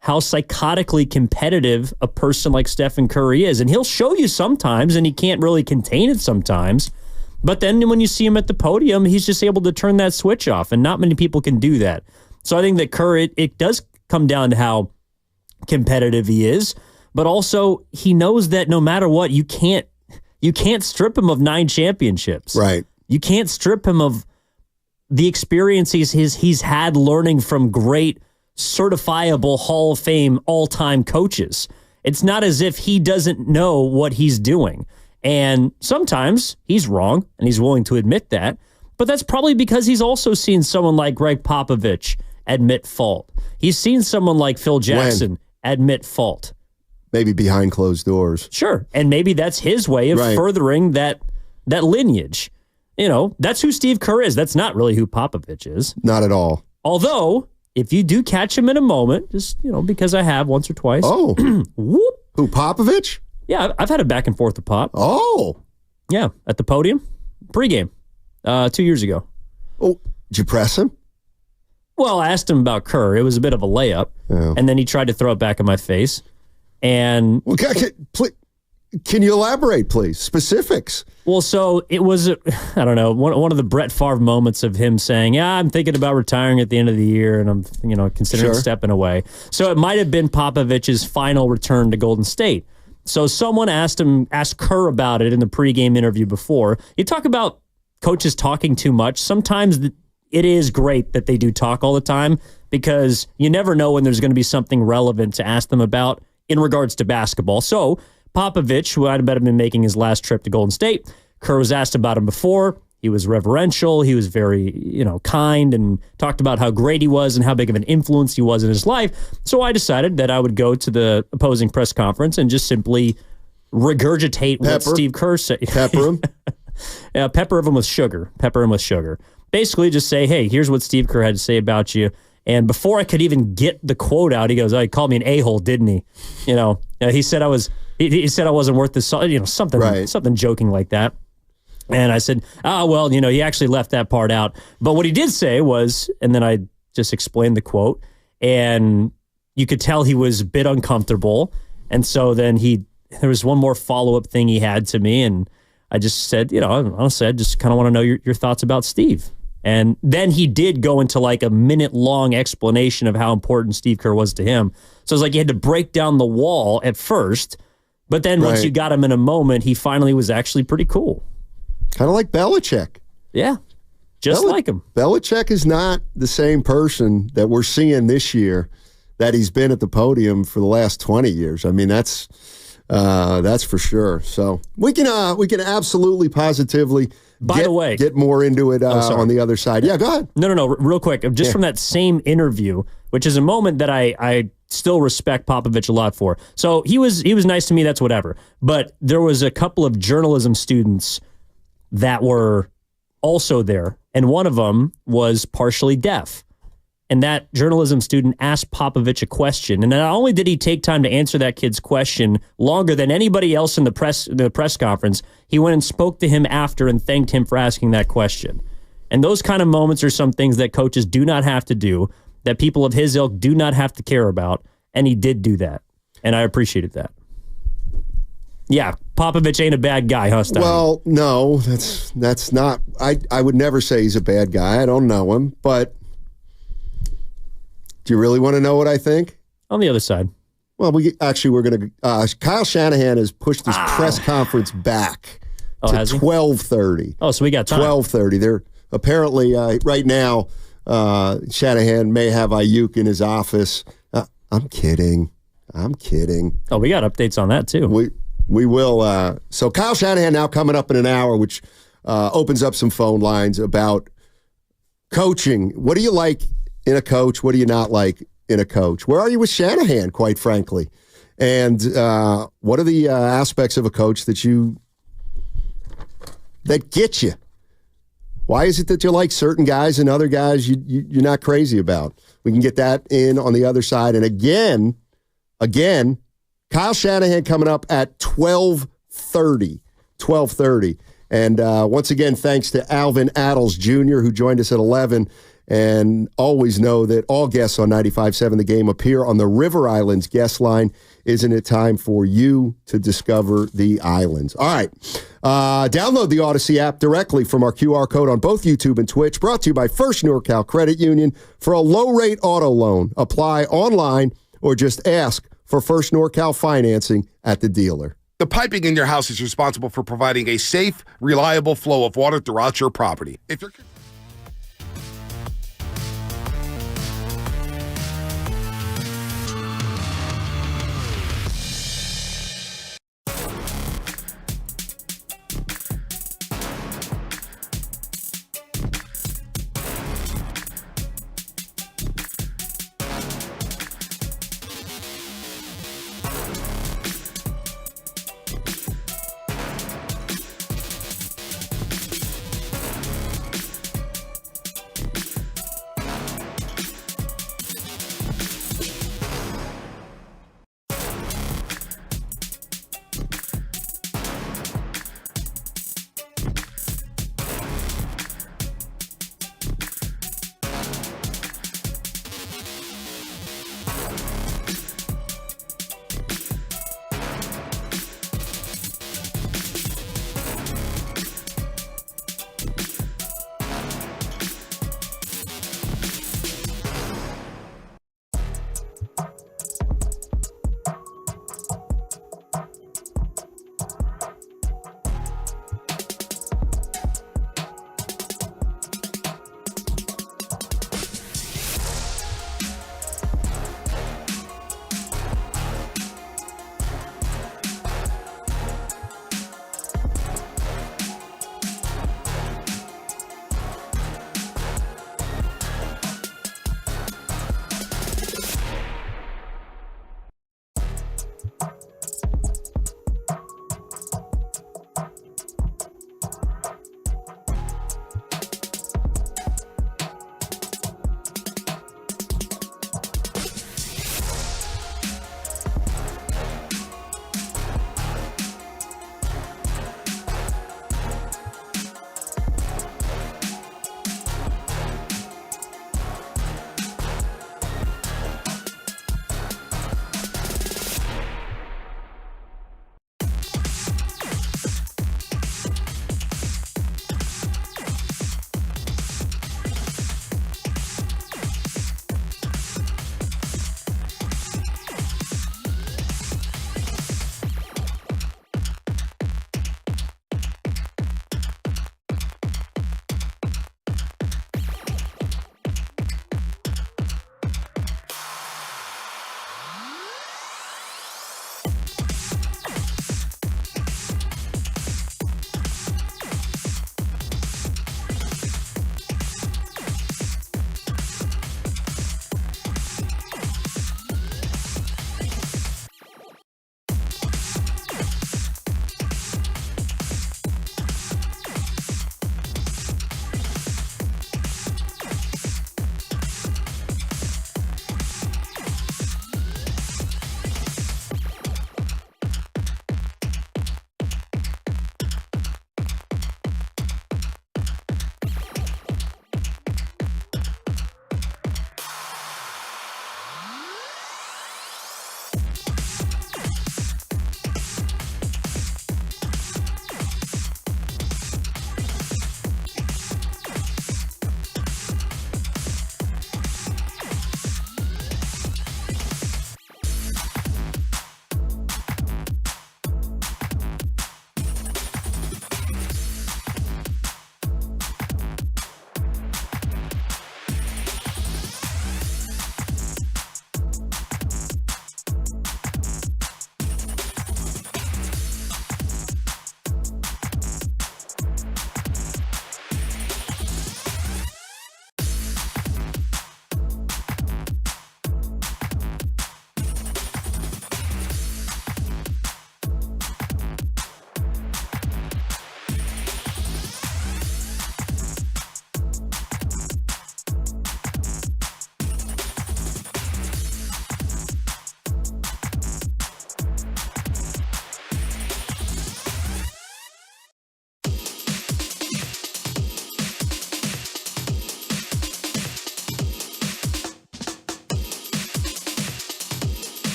how psychotically competitive a person like Stephen Curry is. And he'll show you sometimes, and he can't really contain it sometimes. But then when you see him at the podium, he's just able to turn that switch off, and not many people can do that. So I think that Curry, it does come down to how competitive he is, but also he knows that no matter what, you can't strip him of 9 championships. Right. You can't strip him of the experiences he's had learning from great, certifiable Hall of Fame all-time coaches. It's not as if he doesn't know what he's doing. And sometimes he's wrong, and he's willing to admit that. But that's probably because he's also seen someone like Greg Popovich admit fault. He's seen someone like Phil Jackson admit fault. Maybe behind closed doors. Sure. And maybe that's his way of furthering that lineage. You know, that's who Steve Kerr is. That's not really who Popovich is. Not at all. Although, if you do catch him in a moment, just, because I have once or twice. Oh. Whoop. Who, Popovich? Yeah, I've had a back and forth with Pop. Oh. Yeah, at the podium. Pregame. 2 years ago. Oh, did you press him? Well, I asked him about Kerr. It was a bit of a layup. Yeah. And then he tried to throw it back in my face. And can you elaborate, please? Specifics. Well, so it was, I don't know, one of the Brett Favre moments of him saying, yeah, I'm thinking about retiring at the end of the year, and I'm, considering stepping away. So it might have been Popovich's final return to Golden State. So someone asked Kerr about it in the pregame interview before. You talk about coaches talking too much. Sometimes it is great that they do talk all the time, because you never know when there's going to be something relevant to ask them about in regards to basketball. So Popovich, who I'd bet have been making his last trip to Golden State, Kerr was asked about him before. He was reverential. He was very, kind, and talked about how great he was and how big of an influence he was in his life. So I decided that I would go to the opposing press conference and just simply regurgitate what Steve Kerr said. Pepper him. Yeah, pepper him with sugar. Pepper him with sugar. Basically just say, hey, here's what Steve Kerr had to say about you. And before I could even get the quote out, he goes, oh, he called me an a-hole, didn't he? He said I was... He said I wasn't worth this, something joking like that. And I said, well, he actually left that part out. But what he did say was, and then I just explained the quote, and you could tell he was a bit uncomfortable. And so then there was one more follow-up thing he had to me, and I just said, honestly, I just kind of want to know your thoughts about Steve. And then he did go into like a minute-long explanation of how important Steve Kerr was to him. So it was like you had to break down the wall at first. But then once you got him in a moment, he finally was actually pretty cool. Kind of like Belichick. Yeah, like him. Belichick is not the same person that we're seeing this year that he's been at the podium for the last 20 years. I mean, that's for sure. So we can absolutely positively get more into it on the other side. Yeah, go ahead. No, real quick. Just from that same interview, which is a moment that I still respect Popovich a lot for. So he was nice to me, that's whatever. But there was a couple of journalism students that were also there, and one of them was partially deaf. And that journalism student asked Popovich a question, and not only did he take time to answer that kid's question longer than anybody else in the press conference, he went and spoke to him after and thanked him for asking that question. And those kind of moments are some things that coaches do not have to do, that people of his ilk do not have to care about, and he did do that, and I appreciated that. Yeah, Popovich ain't a bad guy, huh, Stein? Well, no, that's not. I would never say he's a bad guy. I don't know him, but do you really want to know what I think? On the other side. Well, we're going to. Kyle Shanahan has pushed this press conference back to 12:30. Oh, so we got time. 12:30. They're apparently right now. Shanahan may have Ayuk in his office. I'm kidding. Oh, we got updates on that too. We will. So Kyle Shanahan now coming up in an hour, which opens up some phone lines about coaching. What do you like in a coach? What do you not like in a coach? Where are you with Shanahan, quite frankly? And what are the aspects of a coach that get you? Why is it that you like certain guys and other guys you're not crazy about? We can get that in on the other side. And again, Kyle Shanahan coming up at 12:30. 12:30. And once again, thanks to Alvin Adels Jr., who joined us at 11. And always know that all guests on 95.7 The Game appear on the River Islands guest line. Isn't it time for you to discover the islands? All right. Download the Odyssey app directly from our QR code on both YouTube and Twitch. Brought to you by First NorCal Credit Union for a low-rate auto loan. Apply online or just ask for First NorCal financing at the dealer. The piping in your house is responsible for providing a safe, reliable flow of water throughout your property. If you're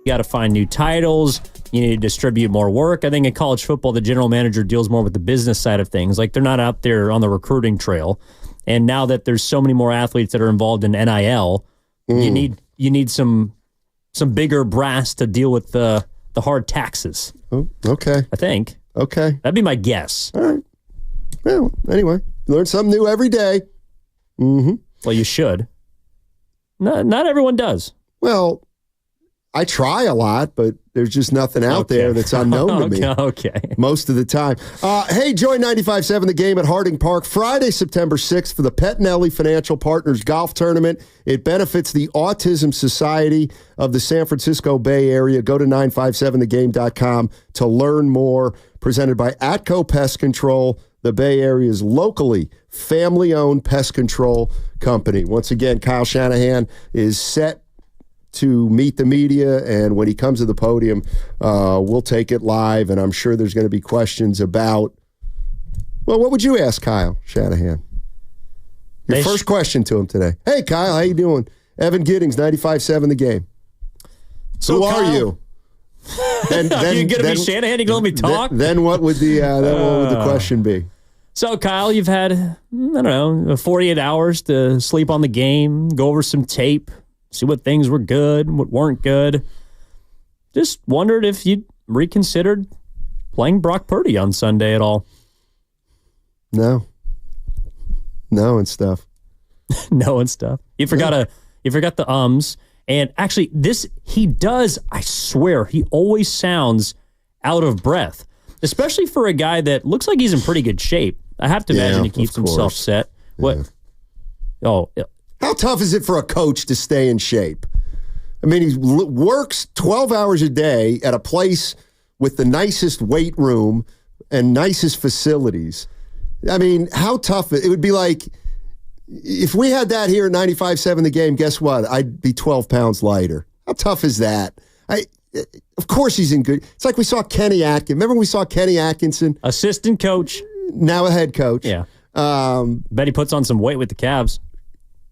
You got to find new titles. You need to distribute more work. I think in college football, the general manager deals more with the business side of things. Like they're not out there on the recruiting trail. And now that there's so many more athletes that are involved in NIL, you need some bigger brass to deal with the hard taxes. Oh, okay. I think. Okay. That'd be my guess. All right. Well, anyway, learn something new every day. Mm-hmm. Well, you should. Not everyone does. Well, I try a lot, but there's just nothing out there that's unknown to me. Okay. Most of the time. Hey, join 95.7 The Game at Harding Park Friday, September 6th for the Pettinelli Financial Partners Golf Tournament. It benefits the Autism Society of the San Francisco Bay Area. Go to 957thegame.com to learn more. Presented by Atco Pest Control, the Bay Area's locally family-owned pest control company. Once again, Kyle Shanahan is set to meet the media, and when he comes to the podium, we'll take it live, and I'm sure there's going to be questions about, well, what would you ask Kyle Shanahan? Your first question to him today. Hey, Kyle, how you doing? Evan Giddings, 95.7 The Game. So, who Kyle, are you? Then you're going to be Shanahan? You're going to let me talk? Then what would the question be? So, Kyle, you've had, I don't know, 48 hours to sleep on the game, go over some tape, see what things were good, what weren't good. Just wondered if you'd reconsidered playing Brock Purdy on Sunday at all. No and stuff. No and stuff. You forgot the ums. And actually, he does, I swear, he always sounds out of breath, especially for a guy that looks like he's in pretty good shape. I have to imagine he keeps himself set. What? Yeah. Oh, how tough is it for a coach to stay in shape? I mean, he works 12 hours a day at a place with the nicest weight room and nicest facilities. I mean, how tough it would be. Like, if we had that here at 95.7 The Game, guess what? I'd be 12 pounds lighter. How tough is that? Of course he's in good. It's like we saw Kenny Atkinson. Remember we saw Kenny Atkinson? Assistant coach. Now a head coach. Yeah. Bet he puts on some weight with the Cavs.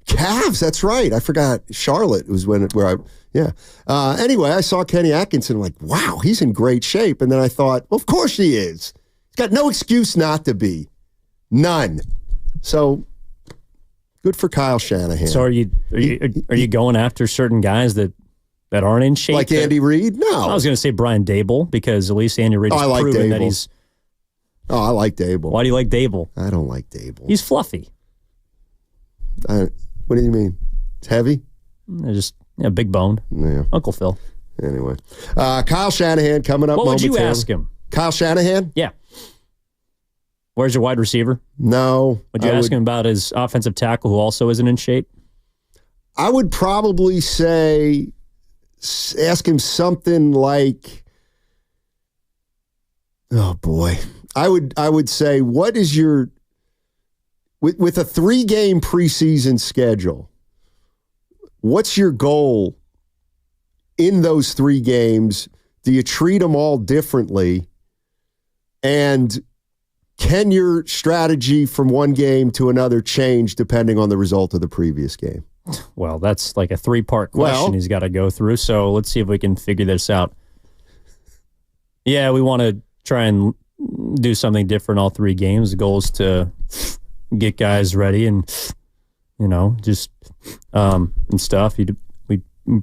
Cavs, that's right. I forgot. Charlotte was anyway, I saw Kenny Atkinson. I'm like, wow, he's in great shape. And then I thought, well, of course he is. He's got no excuse not to be. None. So good for Kyle Shanahan. So are you going after certain guys that aren't in shape? Like Andy Reid? No. I was going to say Brian Dable, because at least Andy Reid has proven that he's... Oh, I like Dable. Why do you like Dable? I don't like Dable. He's fluffy. What do you mean? It's heavy? Just big boned. Yeah. Uncle Phil. Anyway. Kyle Shanahan coming up momentarily. What would you ask him? Kyle Shanahan? Yeah. Where's your wide receiver? No. Would you ask him about his offensive tackle who also isn't in shape? I would probably ask him something like, oh boy. I would say, what is your, with a 3-game preseason schedule, what's your goal in those 3 games? Do you treat them all differently? And can your strategy from one game to another change depending on the result of the previous game? Well, that's like a 3-part question he's got to go through. So let's see if we can figure this out. Yeah, we want to try and do something different all 3 games. The goal is to get guys ready and, just and stuff. We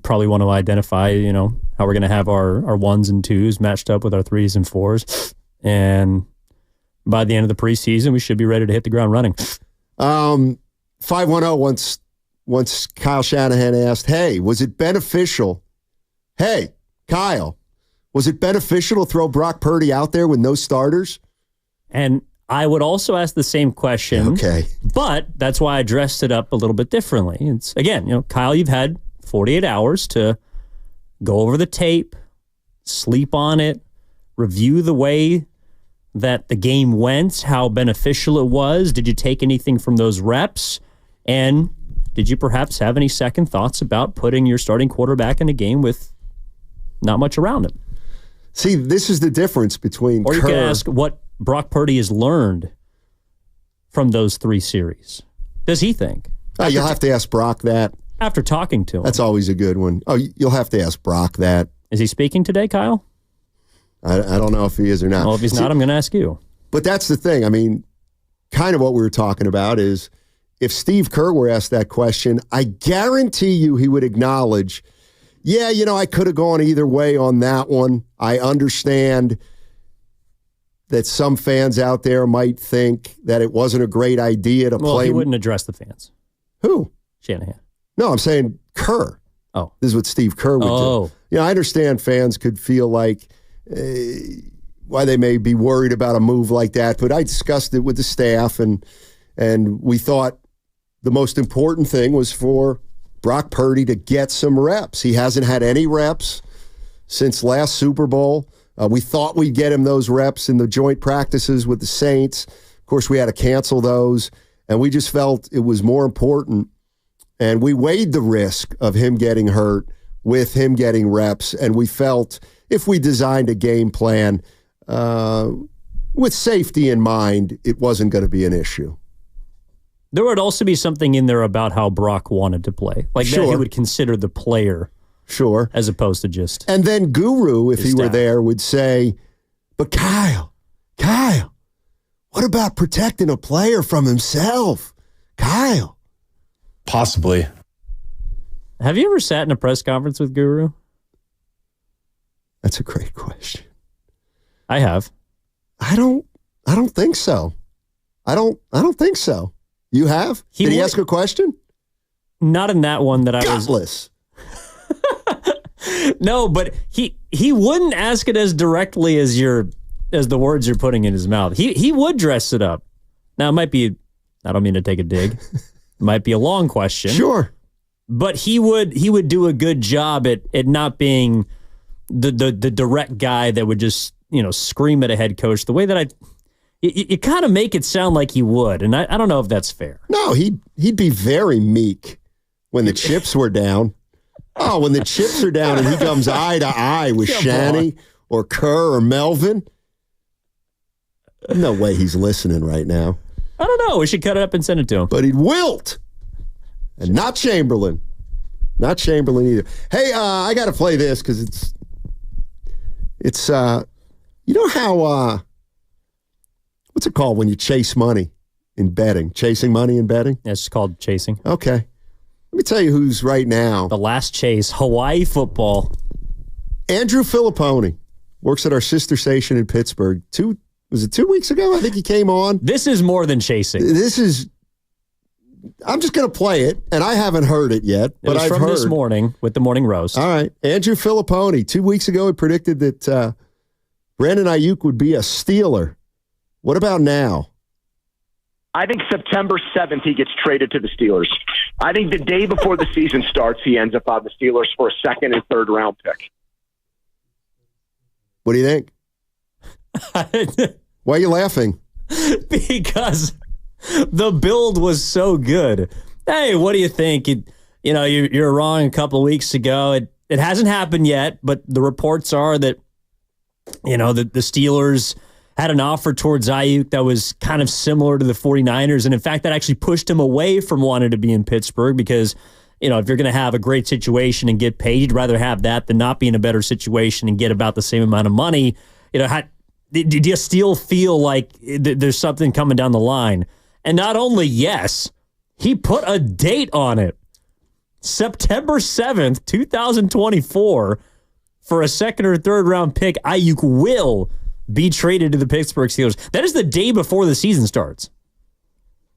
probably want to identify, how we're going to have our 1s and 2s matched up with our 3s and 4s. And by the end of the preseason, we should be ready to hit the ground running. 510 once Kyle Shanahan asked, hey, was it beneficial? Hey, Kyle, was it beneficial to throw Brock Purdy out there with no starters? And I would also ask the same question. Okay. But that's why I dressed it up a little bit differently. It's, again, Kyle, you've had 48 hours to go over the tape, sleep on it, review the way that the game went, how beneficial it was. Did you take anything from those reps? And did you perhaps have any second thoughts about putting your starting quarterback in a game with not much around him? See, this is the difference between Or you could ask what Brock Purdy has learned from those 3 series. Does he think? You'll have to ask Brock that. After talking to him. That's always a good one. Oh, you'll have to ask Brock that. Is he speaking today, Kyle? I don't know if he is or not. Well, if he's not, I'm going to ask you. But that's the thing. I mean, kind of what we were talking about is if Steve Kerr were asked that question, I guarantee you he would acknowledge, yeah, I could have gone either way on that one. I understand that some fans out there might think that it wasn't a great idea to play. Well, he wouldn't address the fans. Who? Shanahan. No, I'm saying Kerr. Oh. This is what Steve Kerr would do. I understand fans could feel like why they may be worried about a move like that, but I discussed it with the staff, and we thought the most important thing was for Brock Purdy to get some reps. He hasn't had any reps since last Super Bowl. We thought we'd get him those reps in the joint practices with the Saints. Of course, we had to cancel those, and we just felt it was more important. And we weighed the risk of him getting hurt with him getting reps, and we felt if we designed a game plan with safety in mind, it wasn't going to be an issue. There would also be something in there about how Brock wanted to play. Like that he would consider the player. Sure. As opposed to just... And then Guru, if he were there, would say, but Kyle, what about protecting a player from himself? Kyle. Possibly. Have you ever sat in a press conference with Guru? That's a great question. I have. I don't think so. I don't think so. You have? Did he ask a question? Not in that one that I was... Gutless. No, but he wouldn't ask it as directly as the words you're putting in his mouth. He would dress it up. Now it might be, I don't mean to take a dig. It might be a long question. Sure. But he would do a good job at not being the direct guy that would just, scream at a head coach the way that you kind of make it sound like he would, and I don't know if that's fair. No, he'd be very meek when the chips were down. Oh, when the chips are down and he comes eye to eye with Shanny or Kerr or Melvin. No way he's listening right now. I don't know. We should cut it up and send it to him. But he'd wilt. And not Chamberlain. Not Chamberlain either. Hey, I got to play this because it's you know how, what's it called when you chase money in betting? Chasing money in betting? Yeah, it's called chasing. Okay. Let me tell you who's right now. The last chase, Hawaii football. Andrew Filipponi works at our sister station in Pittsburgh. Was it 2 weeks ago? I think he came on. This is more than chasing. I'm just going to play it, and I haven't heard it yet, but I've heard. This morning with the morning roast. All right. Andrew Filipponi, 2 weeks ago, he predicted that Brandon Ayuk would be a Steeler. What about now? I think September 7th, he gets traded to the Steelers. I think the day before the season starts, he ends up on the Steelers for a second and third round pick. What do you think? Why are you laughing? Because the build was so good. Hey, what do you think? You're wrong a couple of weeks ago. It hasn't happened yet, but the reports are that, the Steelers had an offer towards Ayuk that was kind of similar to the 49ers. And in fact, that actually pushed him away from wanting to be in Pittsburgh because, if you're going to have a great situation and get paid, you'd rather have that than not be in a better situation and get about the same amount of money. Do you still feel like there's something coming down the line? And not only, yes, he put a date on it. September 7th, 2024, for a second or third round pick, Ayuk will be traded to the Pittsburgh Steelers. That is the day before the season starts.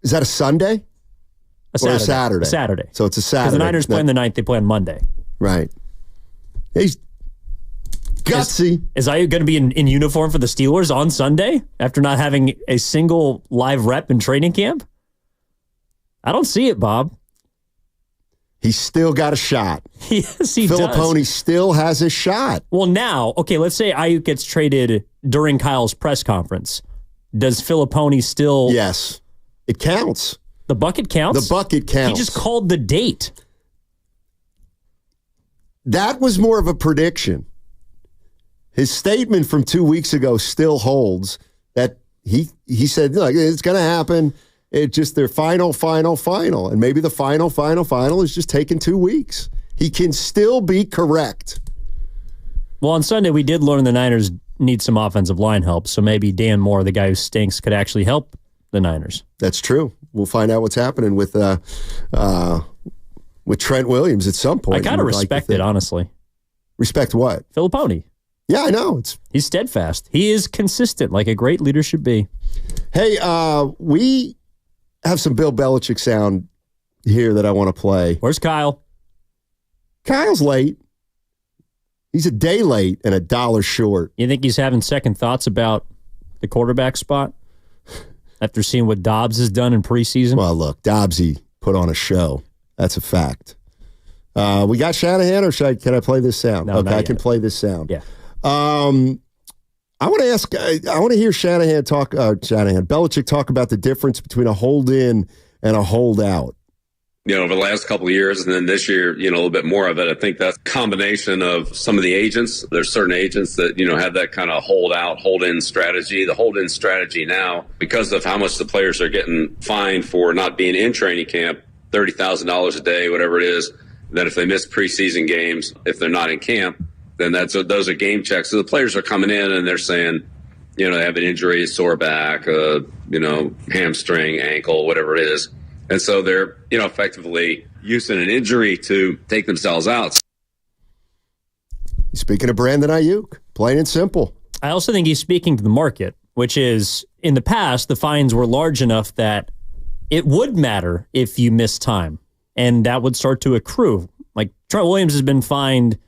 Is that a Sunday? Or a Saturday? Saturday. So it's a Saturday. Because the Niners play on the 9th, they play on Monday. Right. He's gutsy. Is Ayuk going to be in uniform for the Steelers on Sunday after not having a single live rep in training camp? I don't see it, Bob. He's still got a shot. Yes, he Filipponi does. still has a shot. Well, now, okay, let's say Ayuk gets traded during Kyle's press conference. Does Filipponi still... Yes. It counts. The bucket counts? The bucket counts. He just called the date. That was more of a prediction. His statement from 2 weeks ago still holds that he said, look, it's going to happen. It's just their final. And maybe the final is just taking 2 weeks. He can still be correct. Well, on Sunday, we did learn the Niners need some offensive line help, so maybe Dan Moore, the guy who stinks, could actually help the Niners. That's true. We'll find out what's happening with Trent Williams at some point. I kind of respect it, honestly. Respect what? Filippone. Yeah, I know. He's steadfast. He is consistent, like a great leader should be. Hey, we have some Bill Belichick sound here that I want to play. Where's Kyle? Kyle's late. He's a day late and $1 short. You think he's having second thoughts about the quarterback spot after seeing what Dobbs has done in preseason? Well, look, Dobbsy put on a show. That's a fact. We got Shanahan, or can I play this sound? No, okay, I can play this sound. Yeah. I want to hear Belichick talk about the difference between a hold-in and a hold-out. Over the last couple of years, and then this year, a little bit more of it. I think that's a combination of some of the agents. There's certain agents that, have that kind of hold-in strategy. The hold-in strategy now, because of how much the players are getting fined for not being in training camp, $30,000 a day, whatever it is, that if they miss preseason games, if they're not in camp, then those are game checks. So the players are coming in and they're saying, they have an injury, sore back, hamstring, ankle, whatever it is. And so they're, effectively using an injury to take themselves out. Speaking of Brandon Ayuk, plain and simple. I also think he's speaking to the market, which is, in the past, the fines were large enough that it would matter if you miss time, and that would start to accrue. Like, Trent Williams has been fined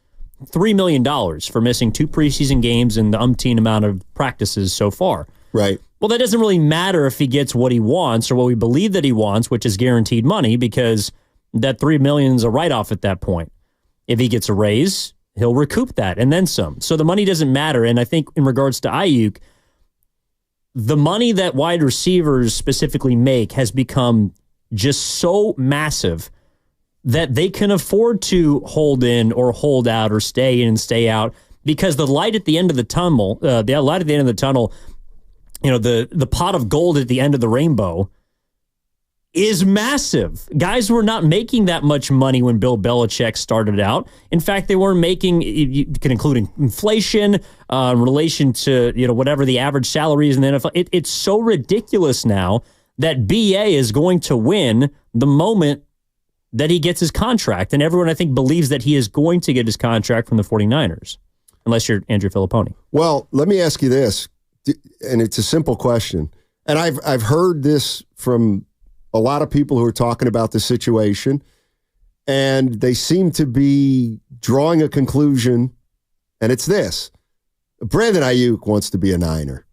$3 million for missing 2 preseason games and the umpteen amount of practices so far. Right. Well, that doesn't really matter if he gets what he wants or what we believe that he wants, which is guaranteed money, because that $3 million is a write-off at that point. If he gets a raise, he'll recoup that and then some. So the money doesn't matter. And I think in regards to Ayuk, the money that wide receivers specifically make has become just so massive that they can afford to hold in or hold out or stay in and stay out, because the light at the end of the tunnel, the pot of gold at the end of the rainbow is massive. Guys were not making that much money when Bill Belichick started out. In fact, they weren't making, you can include inflation in relation to whatever the average salary is in the NFL. It's so ridiculous now that BA is going to win the moment that he gets his contract. And everyone, I think, believes that he is going to get his contract from the 49ers, unless you're Andrew Filippone. Well, let me ask you this, and it's a simple question. And I've heard this from a lot of people who are talking about the situation, and they seem to be drawing a conclusion, and it's this. Brandon Ayuk wants to be a Niner.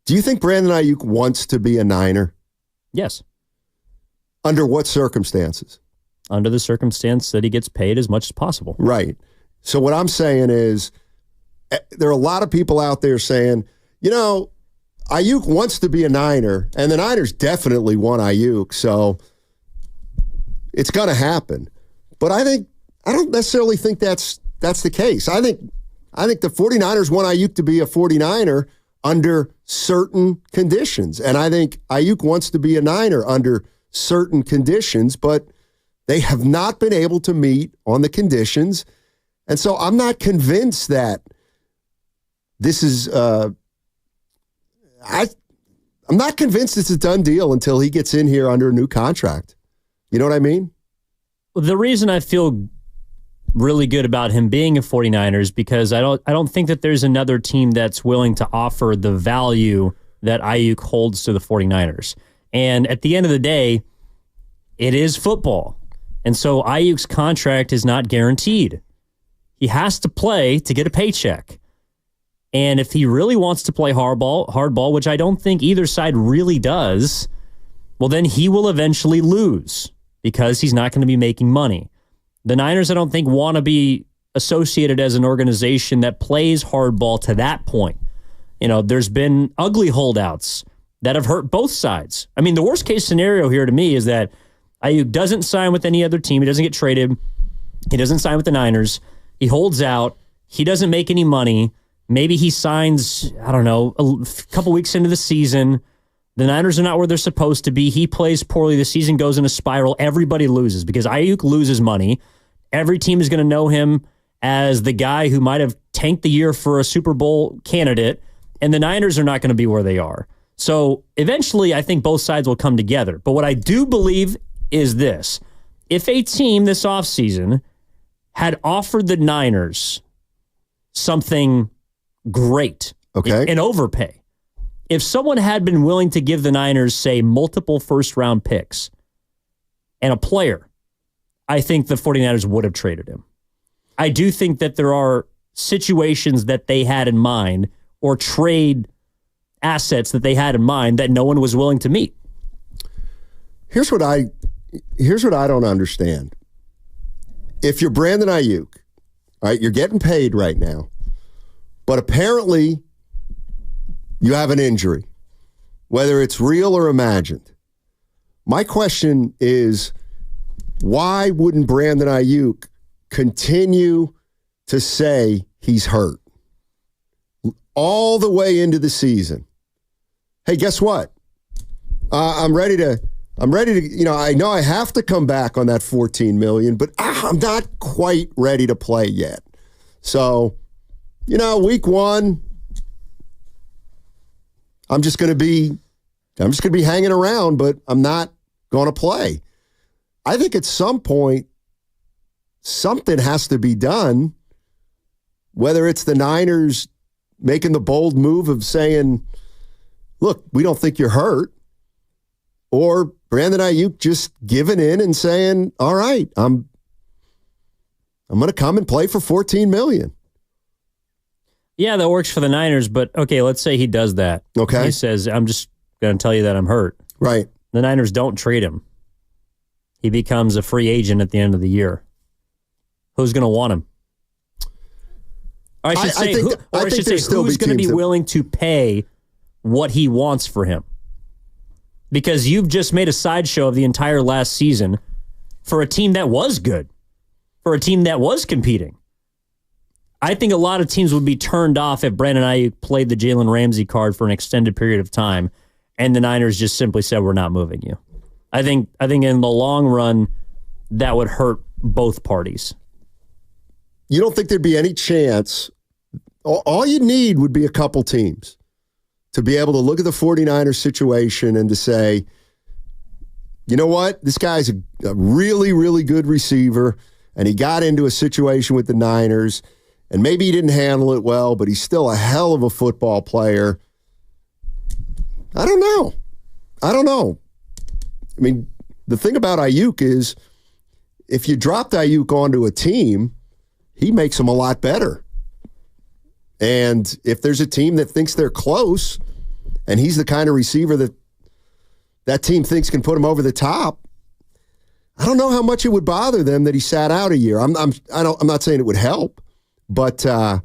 Do you think Brandon Ayuk wants to be a Niner? Yes. Under what circumstances? Under the circumstance that he gets paid as much as possible. Right. So what I'm saying is, there are a lot of people out there saying, Ayuk wants to be a Niner, and the Niners definitely want Ayuk, so it's going to happen. But I don't necessarily think that's the case. I think the 49ers want Ayuk to be a 49er under certain conditions, and I think Ayuk wants to be a Niner under certain conditions, but they have not been able to meet on the conditions, and so I'm not convinced that this is I'm not convinced it's a done deal until he gets in here under a new contract. You know what I mean? The reason I feel really good about him being a 49er is because I don't think that there's another team that's willing to offer the value that Ayuk holds to the 49ers. And at the end of the day, it is football. And so Ayuk's contract is not guaranteed. He has to play to get a paycheck. And if he really wants to play hardball, which I don't think either side really does, well, then he will eventually lose because he's not going to be making money. The Niners, I don't think, want to be associated as an organization that plays hardball to that point. There's been ugly holdouts that have hurt both sides. I mean, the worst case scenario here to me is that Ayuk doesn't sign with any other team. He doesn't get traded. He doesn't sign with the Niners. He holds out. He doesn't make any money. Maybe he signs, I don't know, a couple weeks into the season. The Niners are not where they're supposed to be. He plays poorly. The season goes in a spiral. Everybody loses because Ayuk loses money. Every team is going to know him as the guy who might have tanked the year for a Super Bowl candidate, and the Niners are not going to be where they are. So eventually, I think both sides will come together. But what I do believe is this. If a team this offseason had offered the Niners something great, an overpay, if someone had been willing to give the Niners, say, multiple first-round picks and a player, I think the 49ers would have traded him. I do think that there are situations that they had in mind or trade assets that they had in mind that no one was willing to meet. Here's what I don't understand. If you're Brandon Ayuk, all right, you're getting paid right now, but apparently you have an injury, whether it's real or imagined. My question is, why wouldn't Brandon Ayuk continue to say he's hurt all the way into the season? Hey, guess what? I'm ready to, I know I have to come back on that $14 million, but I'm not quite ready to play yet. So, week one, I'm just going to be hanging around, but I'm not going to play. I think at some point, something has to be done, whether it's the Niners making the bold move of saying, look, we don't think you're hurt, or Brandon Ayuk just giving in and saying, all right, I'm going to come and play for $14 million. Yeah, that works for the Niners, but okay, let's say he does that. Okay. He says, I'm just going to tell you that I'm hurt. Right. The Niners don't trade him. He becomes a free agent at the end of the year. Who's going to want him? Or I should say, who's going to be willing to pay what he wants for him? Because you've just made a sideshow of the entire last season for a team that was good, for a team that was competing. I think a lot of teams would be turned off if Brandon Ayuk played the Jalen Ramsey card for an extended period of time, and the Niners just simply said, we're not moving you. I think in the long run, that would hurt both parties. You don't think there'd be any chance? All you need would be a couple teams to be able to look at the 49ers situation and to say, you know what? This guy's a really, really good receiver, and he got into a situation with the Niners, and maybe he didn't handle it well, but he's still a hell of a football player. I don't know. I mean, the thing about Ayuk is if you dropped Ayuk onto a team, he makes them a lot better. And if there's a team that thinks they're close and he's the kind of receiver that team thinks can put him over the top, I don't know how much it would bother them that he sat out a year. I'm not saying it would help, but I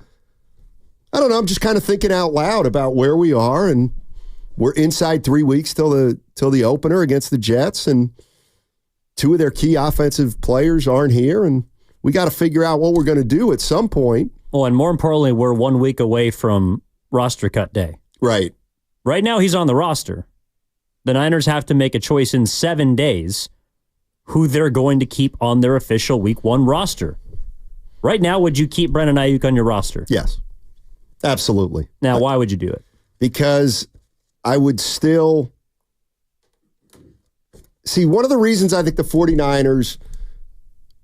don't know. I'm just kind of thinking out loud about where we are, and we're inside 3 weeks till the opener against the Jets, and two of their key offensive players aren't here, and we got to figure out what we're going to do at some point. Oh, and more importantly, we're 1 week away from roster cut day. Right. Right now, he's on the roster. The Niners have to make a choice in 7 days who they're going to keep on their official week one roster. Right now, would you keep Brandon Ayuk on your roster? Yes, absolutely. Now, why would you do it? Because I would still... See, one of the reasons I think the 49ers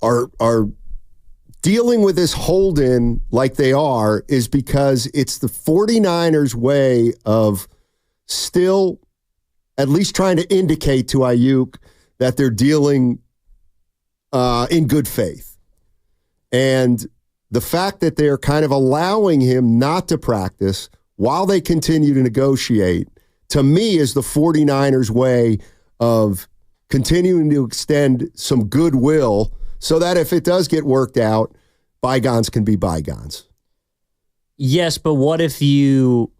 are dealing with this hold-in like they are is because it's the 49ers' way of still at least trying to indicate to Ayuk that they're dealing in good faith. And the fact that they're kind of allowing him not to practice while they continue to negotiate, to me, is the 49ers' way of continuing to extend some goodwill so that if it does get worked out, bygones can be bygones. Yes, but what if you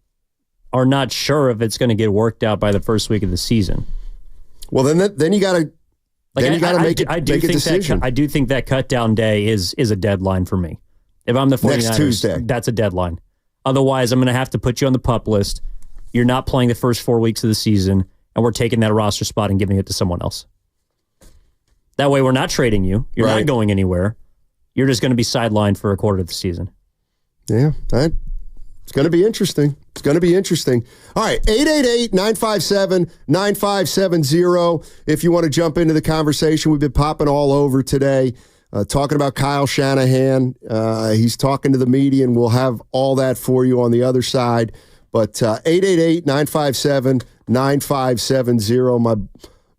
are not sure if it's going to get worked out by the first week of the season? Well, then you got to make a decision. I do think that cut down day is a deadline for me. If I'm the 49ers, next Tuesday, that's a deadline. Otherwise, I'm going to have to put you on the PUP list. You're not playing the first 4 weeks of the season, and we're taking that roster spot and giving it to someone else. That way, we're not trading you. You're not going anywhere. You're just going to be sidelined for a quarter of the season. Yeah, it's going to be interesting. It's going to be interesting. All right, 888-957-9570. If you want to jump into the conversation, we've been popping all over today, talking about Kyle Shanahan. He's talking to the media, and we'll have all that for you on the other side. But 888-957-9570.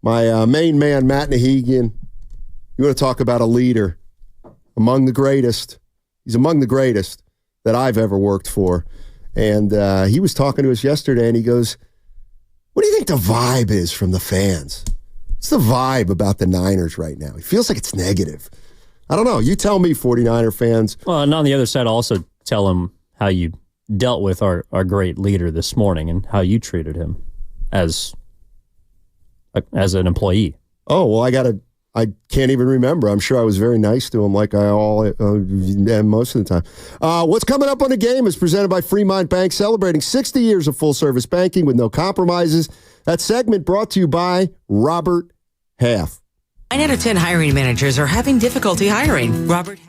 My main man, Matt Nahigian, you want to talk about a leader among the greatest. He's among the greatest that I've ever worked for. And he was talking to us yesterday, and he goes, what do you think the vibe is from the fans? What's the vibe about the Niners right now? It feels like it's negative. I don't know. You tell me, 49er fans. Well, and on the other side, also tell them how you dealt with our great leader this morning and how you treated him as an employee. Oh, well, I can't even remember. I'm sure I was very nice to him, like I am most of the time. What's coming up on the game is presented by Fremont Bank, celebrating 60 years of full-service banking with no compromises. That segment brought to you by Robert Half. 9 out of 10 hiring managers are having difficulty hiring. Robert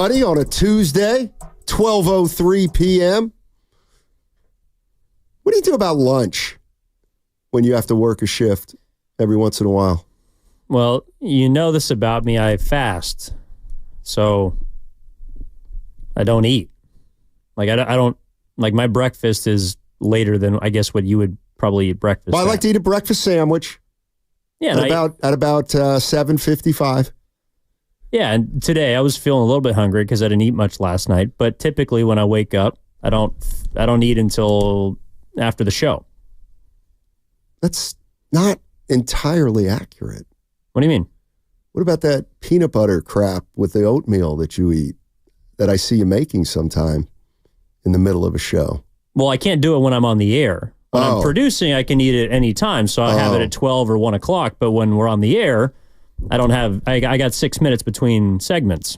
everybody, on a Tuesday, 12:03 p.m. What do you do about lunch when you have to work a shift every once in a while? Well, you know this about me. I fast. So I don't eat. Like, I don't, like, my breakfast is later than, I guess, what you would probably eat breakfast. Well, I like to eat a breakfast sandwich. Yeah, at about 7:55. Yeah, and today I was feeling a little bit hungry because I didn't eat much last night. But typically, when I wake up, I don't eat until after the show. That's not entirely accurate. What do you mean? What about that peanut butter crap with the oatmeal that you eat that I see you making sometime in the middle of a show? Well, I can't do it when I'm on the air. When I'm producing, I can eat it any time. So I have it at 12 or 1 o'clock. But when we're on the air, I don't have, I got 6 minutes between segments.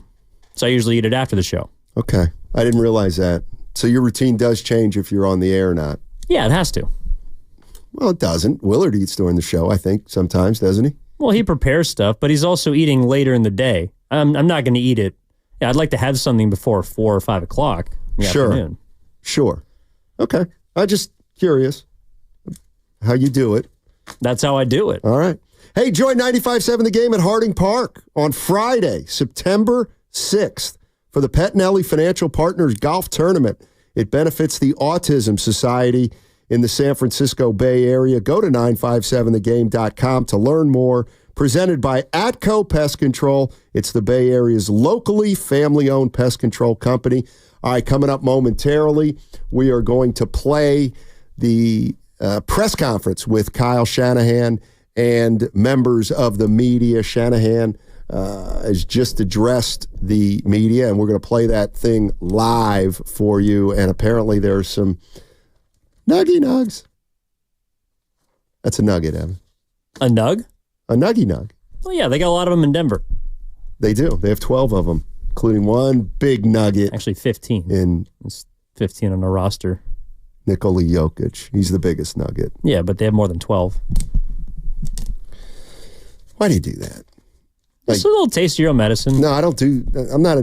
So I usually eat it after the show. Okay. I didn't realize that. So your routine does change if you're on the air or not. Yeah, it has to. Well, it doesn't. Willard eats during the show, I think, sometimes, doesn't he? Well, he prepares stuff, but he's also eating later in the day. I'm not going to eat it. Yeah, I'd like to have something before 4 or 5 o'clock in the afternoon. Sure. Okay. I just curious how you do it. That's how I do it. All right. Hey, join 95.7 The Game at Harding Park on Friday, September 6th for the Pettinelli Financial Partners Golf Tournament. It benefits the Autism Society in the San Francisco Bay Area. Go to 957thegame.com to learn more. Presented by Atco Pest Control. It's the Bay Area's locally family-owned pest control company. All right, coming up momentarily, we are going to play the press conference with Kyle Shanahan and members of the media. Shanahan has just addressed the media, and we're going to play that thing live for you. And apparently there's some nuggy nugs. That's a nugget, Evan. A nug? A nuggy nug. Well, yeah, they got a lot of them in Denver. They do. They have 12 of them, including one big nugget. Actually, 15. It's 15 on the roster. Nikola Jokic. He's the biggest nugget. Yeah, but they have more than 12. Why do you do that? Just a little taste of your own medicine. No, I don't do. I'm not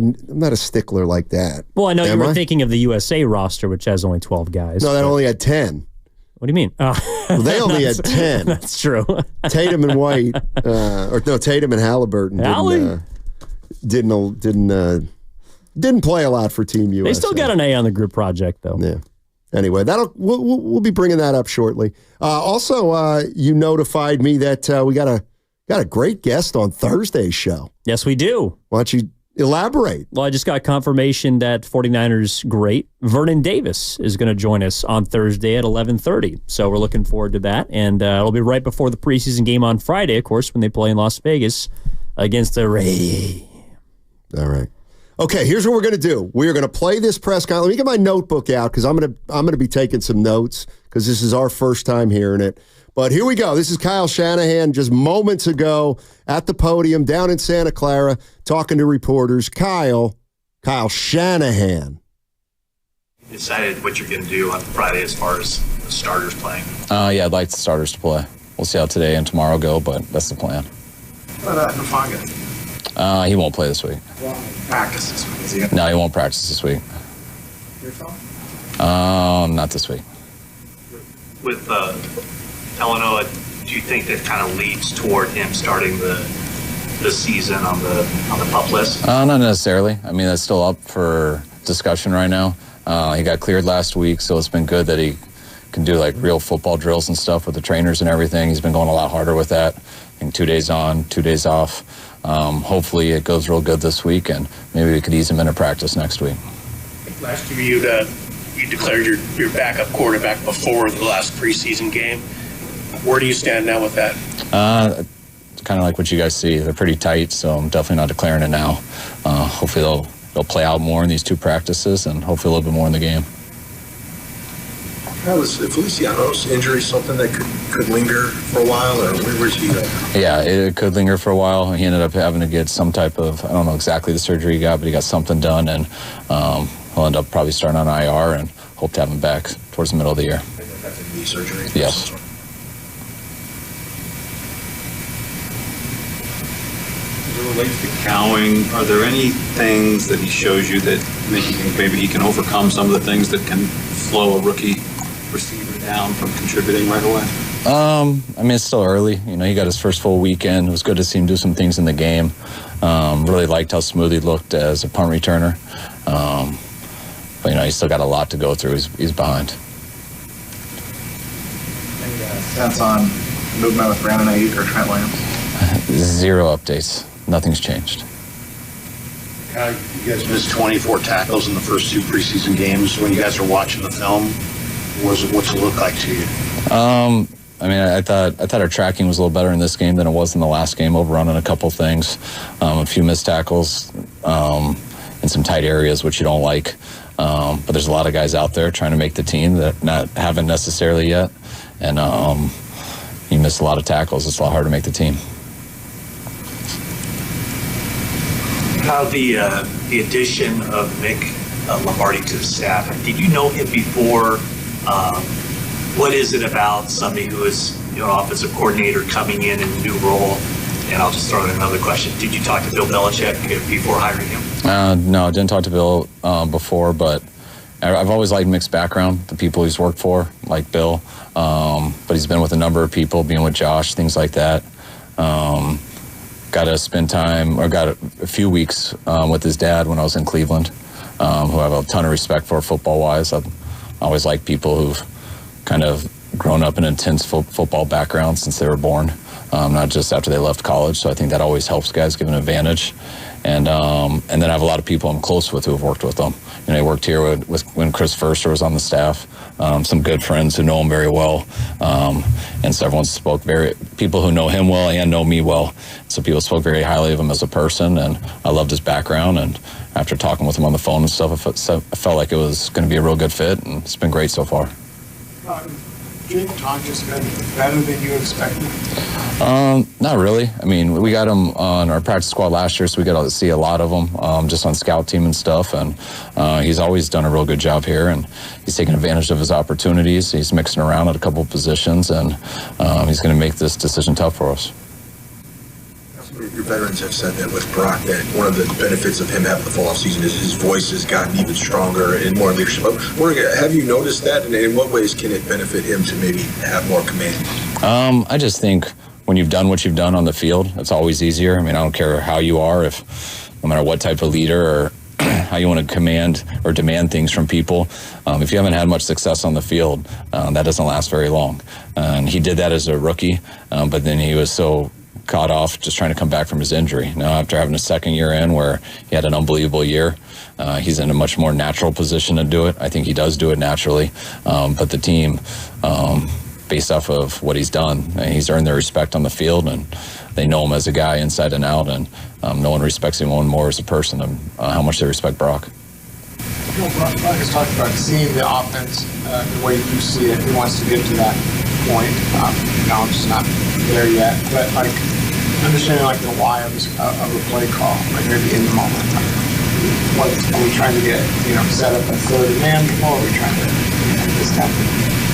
a stickler like that. Well, I know you were thinking of the USA roster, which has only 12 guys. No, that only had 10. What do you mean? Oh. Well, they only had 10. That's true. Tatum and White, Tatum and Halliburton didn't play a lot for Team USA. They still got an A on the group project, though. Yeah. Anyway, we'll be bringing that up shortly. Also, you notified me that we got a great guest on Thursday's show. Yes, we do. Why don't you elaborate? Well, I just got confirmation that 49ers great Vernon Davis is going to join us on Thursday at 11:30. So we're looking forward to that. And it'll be right before the preseason game on Friday, of course, when they play in Las Vegas against the Raiders. All right. Okay, here's what we're going to do. We are going to play this press conference. Let me get my notebook out because I'm going to be taking some notes because this is our first time hearing it. But here we go. This is Kyle Shanahan just moments ago at the podium down in Santa Clara talking to reporters. Kyle Shanahan. Decided what you're going to do on Friday as far as the starters playing? Yeah, I'd like the starters to play. We'll see how today and tomorrow go, but that's the plan. What about Nafaga? He won't play this week. Practice this week, is he? No, he won't practice this week. Your fault? Not this week. With Illinois, do you think that kind of leads toward him starting the season on the PUP list? Not necessarily. I mean, that's still up for discussion right now. He got cleared last week, so it's been good that he can do like real football drills and stuff with the trainers and everything. He's been going a lot harder with that. I think 2 days on, 2 days off. Hopefully it goes real good this week, and maybe we could ease him into practice next week. Last year you declared your backup quarterback before the last preseason game. Where do you stand now with that? Kind of like what you guys see. They're pretty tight, so I'm definitely not declaring it now. Hopefully they'll play out more in these 2 practices and hopefully a little bit more in the game. How is Feliciano's injury something that could linger for a while, or where's he at? Yeah, it could linger for a while. He ended up having to get some type of, I don't know exactly the surgery he got, but he got something done, and he'll end up probably starting on IR and hope to have him back towards the middle of the year. That's a knee surgery? Is it relates to Cowing, are there any things that he shows you that make you think maybe he can overcome some of the things that can slow a rookie receiver down from contributing right away? I mean, it's still early. You know, he got his first full weekend. It was good to see him do some things in the game. Really liked how smooth he looked as a punt returner. But, you know, he's still got a lot to go through. He's behind. Any sense on movement with Brandon Ayuk or Trent Williams? Zero updates. Nothing's changed. You guys missed 24 tackles in the first 2 preseason games. When you guys are watching the film, what's it look like to you? I mean, I thought our tracking was a little better in this game than it was in the last game. Overrunning a couple things, a few missed tackles, in some tight areas, which you don't like. But there's a lot of guys out there trying to make the team that haven't necessarily yet. And you miss a lot of tackles. It's a lot harder to make the team. How the addition of Mick Lombardi to the staff, did you know him before? What is it about somebody who is, offensive coordinator coming in a new role? And I'll just throw in another question. Did you talk to Bill Belichick before hiring him? No, I didn't talk to Bill before, but I've always liked Mick's background, the people he's worked for, like Bill. But he's been with a number of people, being with Josh, things like that. Got to spend time, or got a few weeks with his dad when I was in Cleveland, who I have a ton of respect for football-wise. I've always liked people who've kind of grown up in intense football background since they were born, not just after they left college. So I think that always helps guys, give an advantage. And then I have a lot of people I'm close with who have worked with them. You know, I worked here with when Chris Furster was on the staff. Some good friends who know him very well. And so everyone people who know him well and know me well. So people spoke very highly of him as a person, and I loved his background. And after talking with him on the phone and stuff, I felt like it was going to be a real good fit, and it's been great so far. Jake Tonka's been better than you expected? Not really. I mean, we got him on our practice squad last year, so we got to see a lot of him just on scout team and stuff. And he's always done a real good job here, and he's taken advantage of his opportunities. He's mixing around at a couple of positions, and he's going to make this decision tough for us. Your veterans have said that with Brock, that one of the benefits of him having the fall off season is his voice has gotten even stronger and more leadership. I'm wondering, have you noticed that, and in what ways can it benefit him to maybe have more command? I just think when you've done what you've done on the field, it's always easier. I mean, I don't care how you are, no matter what type of leader or how you want to command or demand things from people. If you haven't had much success on the field, that doesn't last very long. And he did that as a rookie, but then he was so caught off just trying to come back from his injury. Now, after having a second year in where he had an unbelievable year, he's in a much more natural position to do it. I think he does do it naturally. But the team, based off of what he's done, he's earned their respect on the field, and they know him as a guy inside and out, and no one respects him more as a person than how much they respect Brock. Brock has talked about seeing the offense the way you see it. He wants to get to that point. Now it's not there yet, but understanding the why of a play call, maybe in the moment. What are we trying to get? Set up a third man, or are we trying to this happen?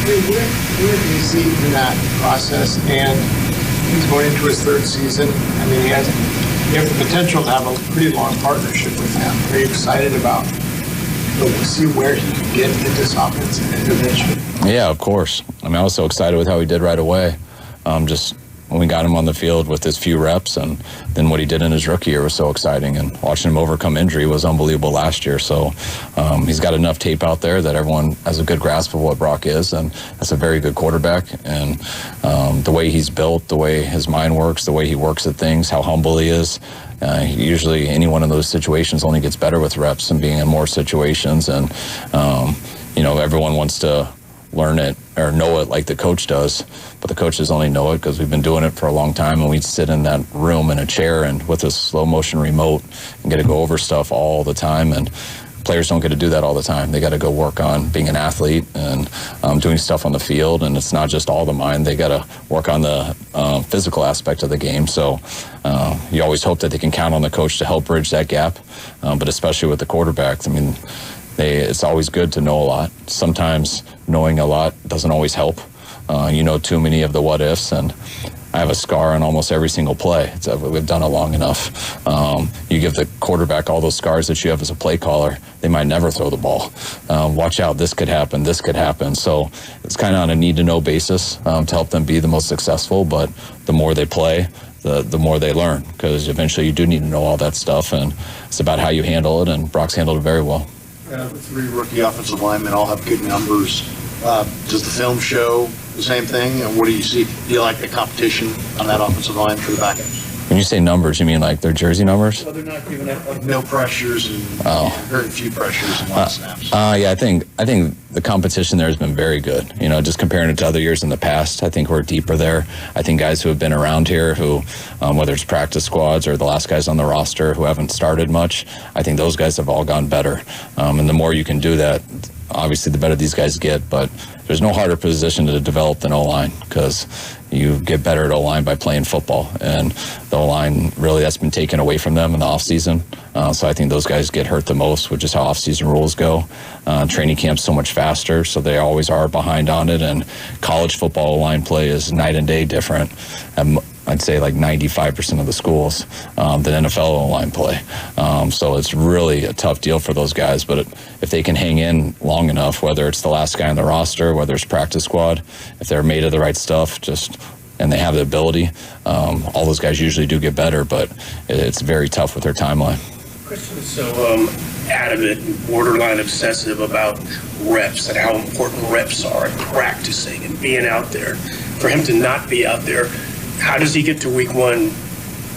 Where do you see in that process? And he's going into his third season. I mean, you have the potential to have a pretty long partnership with him. Are you excited about? We'll see where he can get this offense eventually. Yeah, of course. I mean, I was so excited with how he did right away. Just when we got him on the field with his few reps, and then what he did in his rookie year was so exciting. And watching him overcome injury was unbelievable last year. So he's got enough tape out there that everyone has a good grasp of what Brock is, and that's a very good quarterback. And the way he's built, the way his mind works, the way he works at things, how humble he is. Usually any one of those situations only gets better with reps and being in more situations. And, everyone wants to learn it or know it like the coach does, but the coaches only know it because we've been doing it for a long time, and we sit in that room in a chair and with a slow motion remote and get to go over stuff all the time. And players don't get to do that all the time. They got to go work on being an athlete and doing stuff on the field, and it's not just all the mind. They got to work on the physical aspect of the game. So you always hope that they can count on the coach to help bridge that gap, but especially with the quarterbacks. I mean, it's always good to know a lot. Sometimes knowing a lot doesn't always help. Too many of the what ifs, and I have a scar on almost every single play. We've done it long enough. You give the quarterback all those scars that you have as a play caller, they might never throw the ball. Watch out, this could happen, this could happen. So it's kind of on a need-to-know basis to help them be the most successful, but the more they play, the more they learn, because eventually you do need to know all that stuff, and it's about how you handle it, and Brock's handled it very well. The 3 rookie offensive linemen all have good numbers. Does the film show the same thing? And what do you see? Do you like the competition on that offensive line for the backups? When you say numbers, you mean like their jersey numbers? Well, they're not giving up like no pressures and very few pressures and a lot of snaps. Yeah, I think the competition there has been very good. You know, just comparing it to other years in the past, I think we're deeper there. I think guys who have been around here, who whether it's practice squads or the last guys on the roster who haven't started much, I think those guys have all gone better. And the more you can do that, obviously the better these guys get. But there's no harder position to develop than O-line, because you get better at O-line by playing football, and the O-line really, that's been taken away from them in the offseason. So I think those guys get hurt the most, which is how offseason rules go. Training camp's so much faster, so they always are behind on it, and college football O-line play is night and day different. I'd say like 95% of the schools than NFL O-line play. So it's really a tough deal for those guys, but if they can hang in long enough, whether it's the last guy on the roster, whether it's practice squad, if they're made of the right stuff, and they have the ability, all those guys usually do get better, but it's very tough with their timeline. Christian is so adamant and borderline obsessive about reps and how important reps are and practicing and being out there. For him to not be out there, how does he get to week 1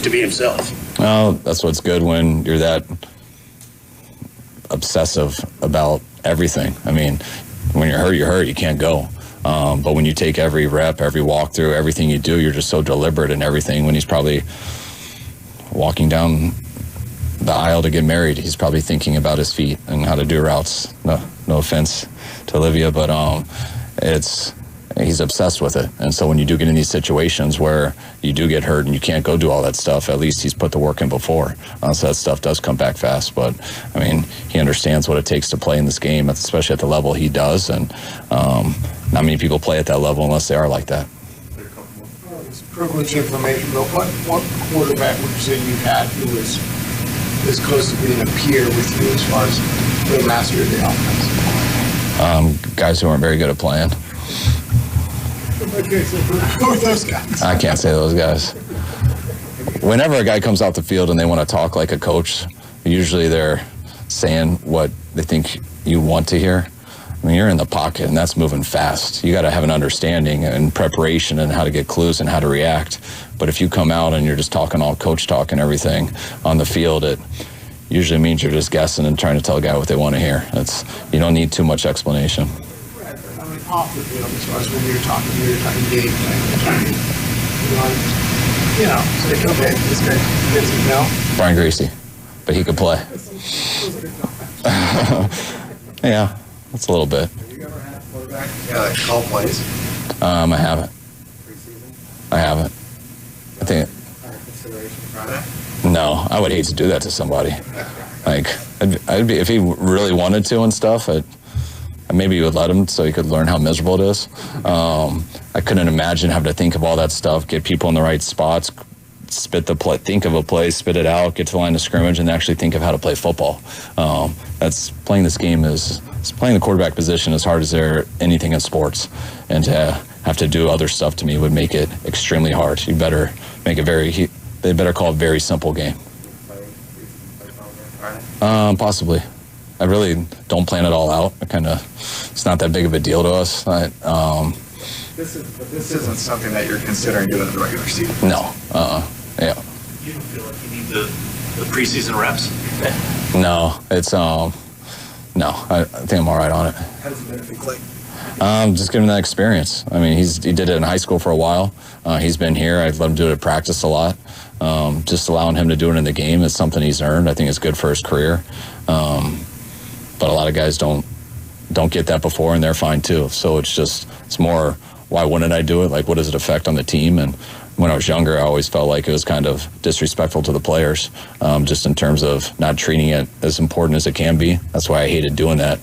to be himself? Well, that's what's good when you're that obsessive about everything. I mean, when you're hurt, you're hurt. You can't go. But when you take every rep, every walkthrough, everything you do, you're just so deliberate in everything. When he's probably walking down the aisle to get married, he's probably thinking about his feet and how to do routes. No offense to Olivia, but he's obsessed with it. And so when you do get in these situations where you do get hurt and you can't go do all that stuff, at least he's put the work in before. So that stuff does come back fast. But, I mean, he understands what it takes to play in this game, especially at the level he does. And not many people play at that level unless they are like that. It's privileged information, but what quarterback would you say you've had who was as close to being a peer with you as far as the master of the offense? Guys who aren't very good at playing. Who are those guys? I can't say those guys. Whenever a guy comes out the field and they want to talk like a coach, usually they're saying what they think you want to hear. I mean, you're in the pocket, and that's moving fast. You got to have an understanding and preparation and how to get clues and how to react. But if you come out and you're just talking all coach talk and everything on the field, it usually means you're just guessing and trying to tell a guy what they want to hear. You don't need too much explanation. Off the field, as far as when you're talking game plan, it's like, okay, this guy gets it now. Brian Greasy, but he could play. Yeah, that's a little bit. Have you ever had a quarterback call plays? I haven't. I haven't. I think. Consideration Friday? No, I would hate to do that to somebody. Like, I'd be, if he really wanted to and stuff, maybe you would let him so he could learn how miserable it is. I couldn't imagine having to think of all that stuff, get people in the right spots, think of a play, spit it out, get to the line of scrimmage, and actually think of how to play football. That's playing this game playing the quarterback position as hard as anything in sports. And to have to do other stuff to me would make it extremely hard. You better make it they better call it a very simple game. Possibly. I really don't plan it all out. It's not that big of a deal to us. This isn't something that you're considering doing in the regular season. No. Yeah. You don't feel like you need the preseason reps? No, it's no. I think I'm all right on it. How does it benefit Clay? Just giving him that experience. I mean, he did it in high school for a while. He's been here. I've let him do it at practice a lot. Just allowing him to do it in the game is something he's earned. I think it's good for his career. But a lot of guys don't get that before, and they're fine too. So it's more, why wouldn't I do it? Like, what does it affect on the team? And when I was younger, I always felt like it was kind of disrespectful to the players, just in terms of not treating it as important as it can be. That's why I hated doing that.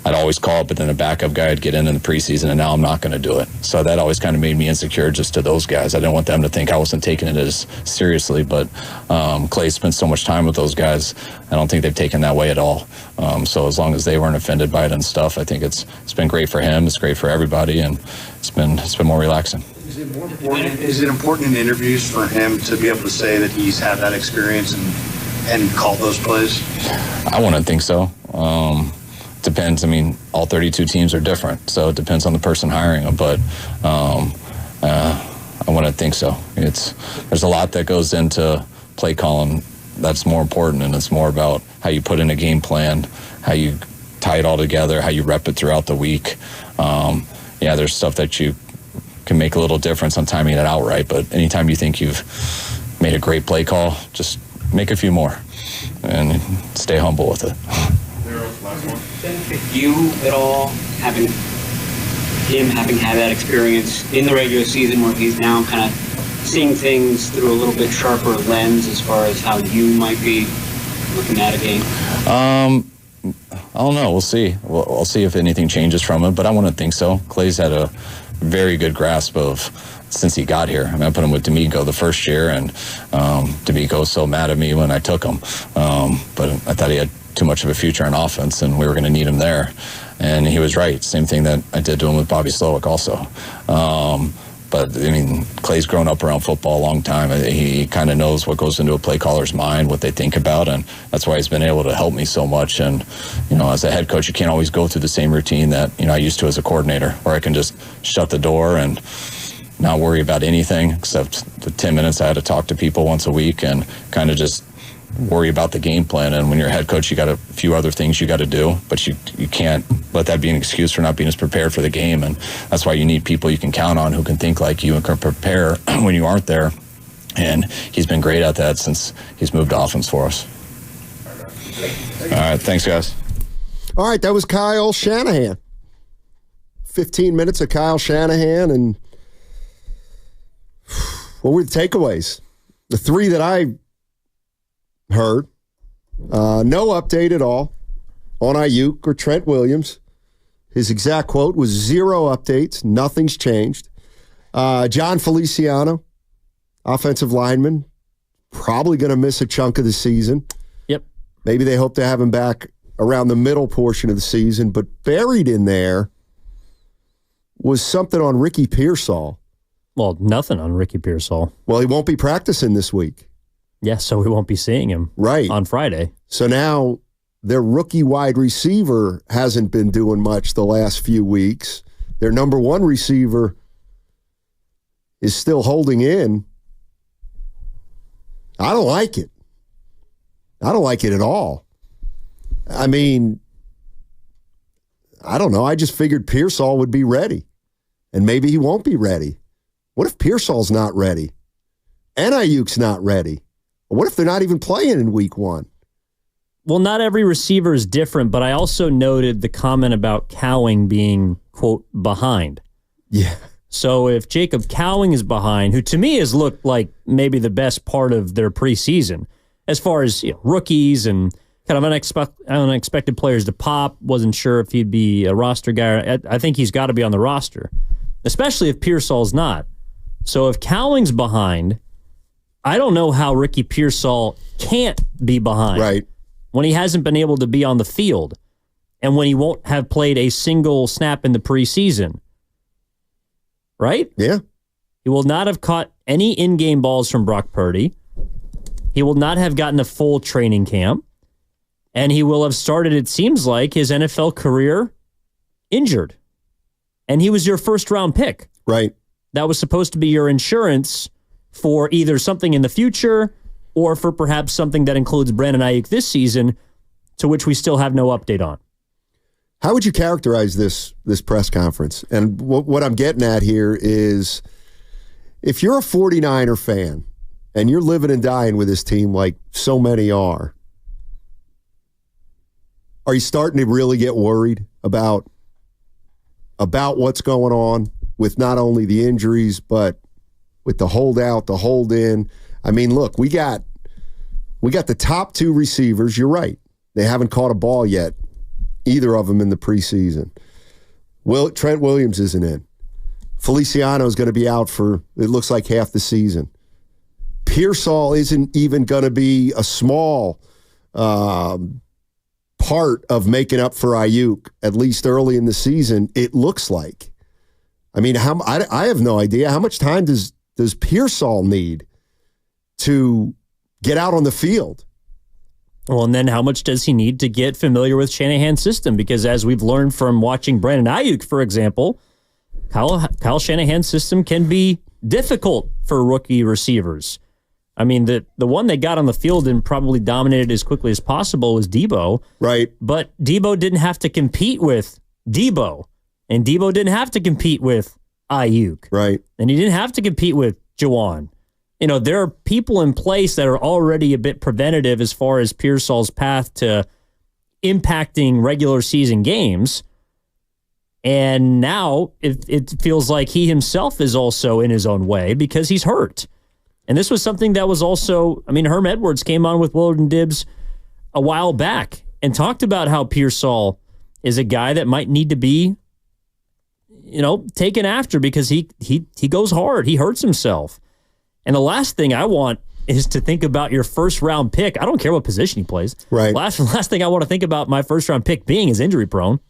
I'd always call it, but then a backup guy would get in the preseason, and now I'm not going to do it. So that always kind of made me insecure just to those guys. I didn't want them to think I wasn't taking it as seriously, but Clay spent so much time with those guys, I don't think they've taken that way at all. So as long as they weren't offended by it and stuff, I think it's been great for him, it's great for everybody, and it's been more relaxing. Is it important in interviews for him to be able to say that he's had that experience and call those plays? I wouldn't think so. Depends. I mean, all 32 teams are different, so it depends on the person hiring them. But I wouldn't think so. There's a lot that goes into play calling that's more important, and it's more about how you put in a game plan, how you tie it all together, how you rep it throughout the week. There's stuff that you can make a little difference on timing it out right, but anytime you think you've made a great play call, just make a few more and stay humble with it. Benefit you at all having had that experience in the regular season where he's now kind of seeing things through a little bit sharper lens as far as how you might be looking at a game? I don't know. We'll see. We'll see if anything changes from it, but I wouldn't think so. Clay's had a very good grasp of since he got here. I mean, I put him with D'Amico the first year, and D'Amico was so mad at me when I took him. But I thought he had too much of a future on offense, and we were going to need him there. And he was right. Same thing that I did to him with Bobby Slowick also. But, I mean, Clay's grown up around football a long time. He kind of knows what goes into a play caller's mind, what they think about, and that's why he's been able to help me so much. And, as a head coach, you can't always go through the same routine that, I used to as a coordinator, where I can just shut the door and not worry about anything except the 10 minutes I had to talk to people once a week and kind of just worry about the game plan. And when you're a head coach, you got a few other things you got to do, but you can't let that be an excuse for not being as prepared for the game. And that's why you need people you can count on who can think like you and can prepare when you aren't there. And he's been great at that since he's moved offense for us. All right, thanks, guys. All right, that was Kyle Shanahan. 15 minutes of Kyle Shanahan, and what were the takeaways? The three that I heard. No update at all on Ayuk or Trent Williams. His exact quote was 0 updates. Nothing's changed. John Feliciano, offensive lineman, probably going to miss a chunk of the season. Yep. Maybe they hope to have him back around the middle portion of the season, but buried in there was something on Ricky Pearsall. Well, nothing on Ricky Pearsall. Well, he won't be practicing this week. Yeah, so we won't be seeing him on Friday. So now their rookie wide receiver hasn't been doing much the last few weeks. Their number one receiver is still holding in. I don't like it. I don't like it at all. I mean, I don't know. I just figured Pearsall would be ready, and maybe he won't be ready. What if Pearsall's not ready and Ayuk's not ready? What if they're not even playing in week 1? Well, not every receiver is different, but I also noted the comment about Cowing being, quote, behind. Yeah. So if Jacob Cowing is behind, who to me has looked like maybe the best part of their preseason, as far as rookies and kind of unexpected players to pop, wasn't sure if he'd be a roster guy. I think he's got to be on the roster, especially if Pearsall's not. So if Cowing's behind, I don't know how Ricky Pearsall can't be behind. Right. When he hasn't been able to be on the field and when he won't have played a single snap in the preseason. Right? Yeah. He will not have caught any in-game balls from Brock Purdy. He will not have gotten a full training camp. And he will have started, it seems like, his NFL career injured. And he was your first-round pick. Right. That was supposed to be your insurance for either something in the future or for perhaps something that includes Brandon Ayuk this season, to which we still have no update on. How would you characterize this press conference? And what I'm getting at here is, if you're a 49er fan and you're living and dying with this team like so many are you starting to really get worried about what's going on with not only the injuries, but with the holdout, the hold in? I mean, look, we got the top 2 receivers. You're right. They haven't caught a ball yet either of them in the preseason. Trent Williams isn't in. Feliciano is going to be out for, it looks like, half the season. Pearsall isn't even going to be a small part of making up for Ayuk, at least early in the season, it looks like. I mean, I have no idea. How much time does Pearsall need to get out on the field? Well, and then how much does he need to get familiar with Shanahan's system? Because as we've learned from watching Brandon Ayuk, for example, Kyle Shanahan's system can be difficult for rookie receivers. I mean, the one they got on the field and probably dominated as quickly as possible was Debo. Right. But Debo didn't have to compete with Debo. And Debo didn't have to compete with Ayuk. Right. And he didn't have to compete with Juwan. You know, there are people in place that are already a bit preventative as far as Pearsall's path to impacting regular season games. And now it feels like he himself is also in his own way because he's hurt. And this was something that was also, I mean, Herm Edwards came on with Willard and Dibbs a while back and talked about how Pearsall is a guy that might need to be, taken after because he goes hard. He hurts himself. And the last thing I want is to think about your first round pick. I don't care what position he plays. Right. Last thing I want to think about my first round pick being is injury prone.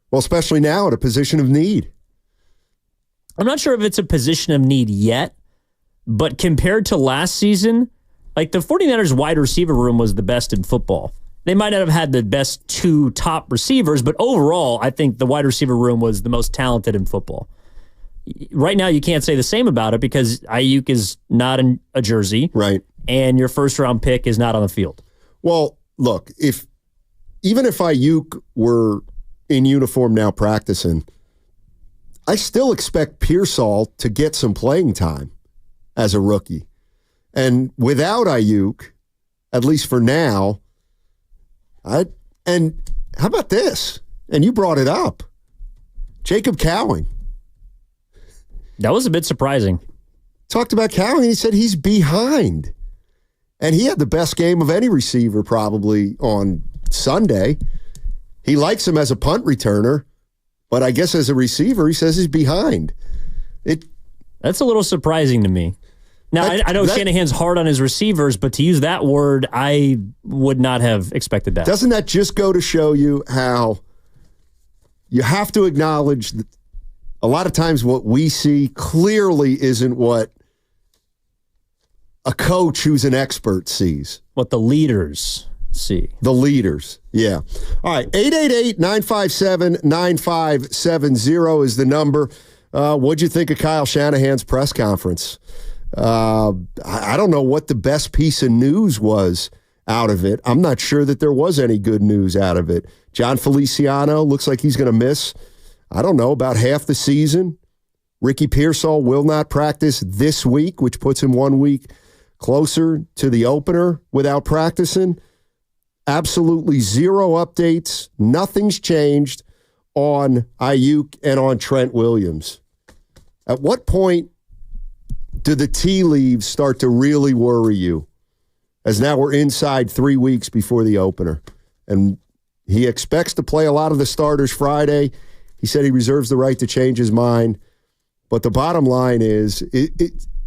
Well, especially now at a position of need. I'm not sure if it's a position of need yet, but compared to last season, like the 49ers wide receiver room was the best in football. They might not have had the best two top receivers, but overall, I think the wide receiver room was the most talented in football. Right now, you can't say the same about it because Ayuk is not in a jersey. Right. And your first-round pick is not on the field. Well, look, even if Ayuk were in uniform now practicing, I still expect Pearsall to get some playing time as a rookie. And without Ayuk, at least for now, and how about this? And you brought it up. Jacob Cowing. That was a bit surprising. Talked about Cowing, he said he's behind. And he had the best game of any receiver probably on Sunday. He likes him as a punt returner, but I guess as a receiver, he says he's behind. That's a little surprising to me. Now, I know Shanahan's hard on his receivers, but to use that word, I would not have expected that. Doesn't that just go to show you how you have to acknowledge that a lot of times what we see clearly isn't what a coach who's an expert sees. What the leaders see. The leaders, yeah. All right, 888-957-9570 is the number. What'd you think of Kyle Shanahan's press conference? I don't know what the best piece of news was out of it. I'm not sure that there was any good news out of it. John Feliciano looks like he's going to miss, I don't know, about half the season. Ricky Pearsall will not practice this week, which puts him 1 week closer to the opener without practicing. Absolutely zero updates. Nothing's changed on Ayuk and on Trent Williams. At what point do the tea leaves start to really worry you? As now we're inside 3 weeks before the opener. And he expects to play a lot of the starters Friday. He said he reserves the right to change his mind. But the bottom line is,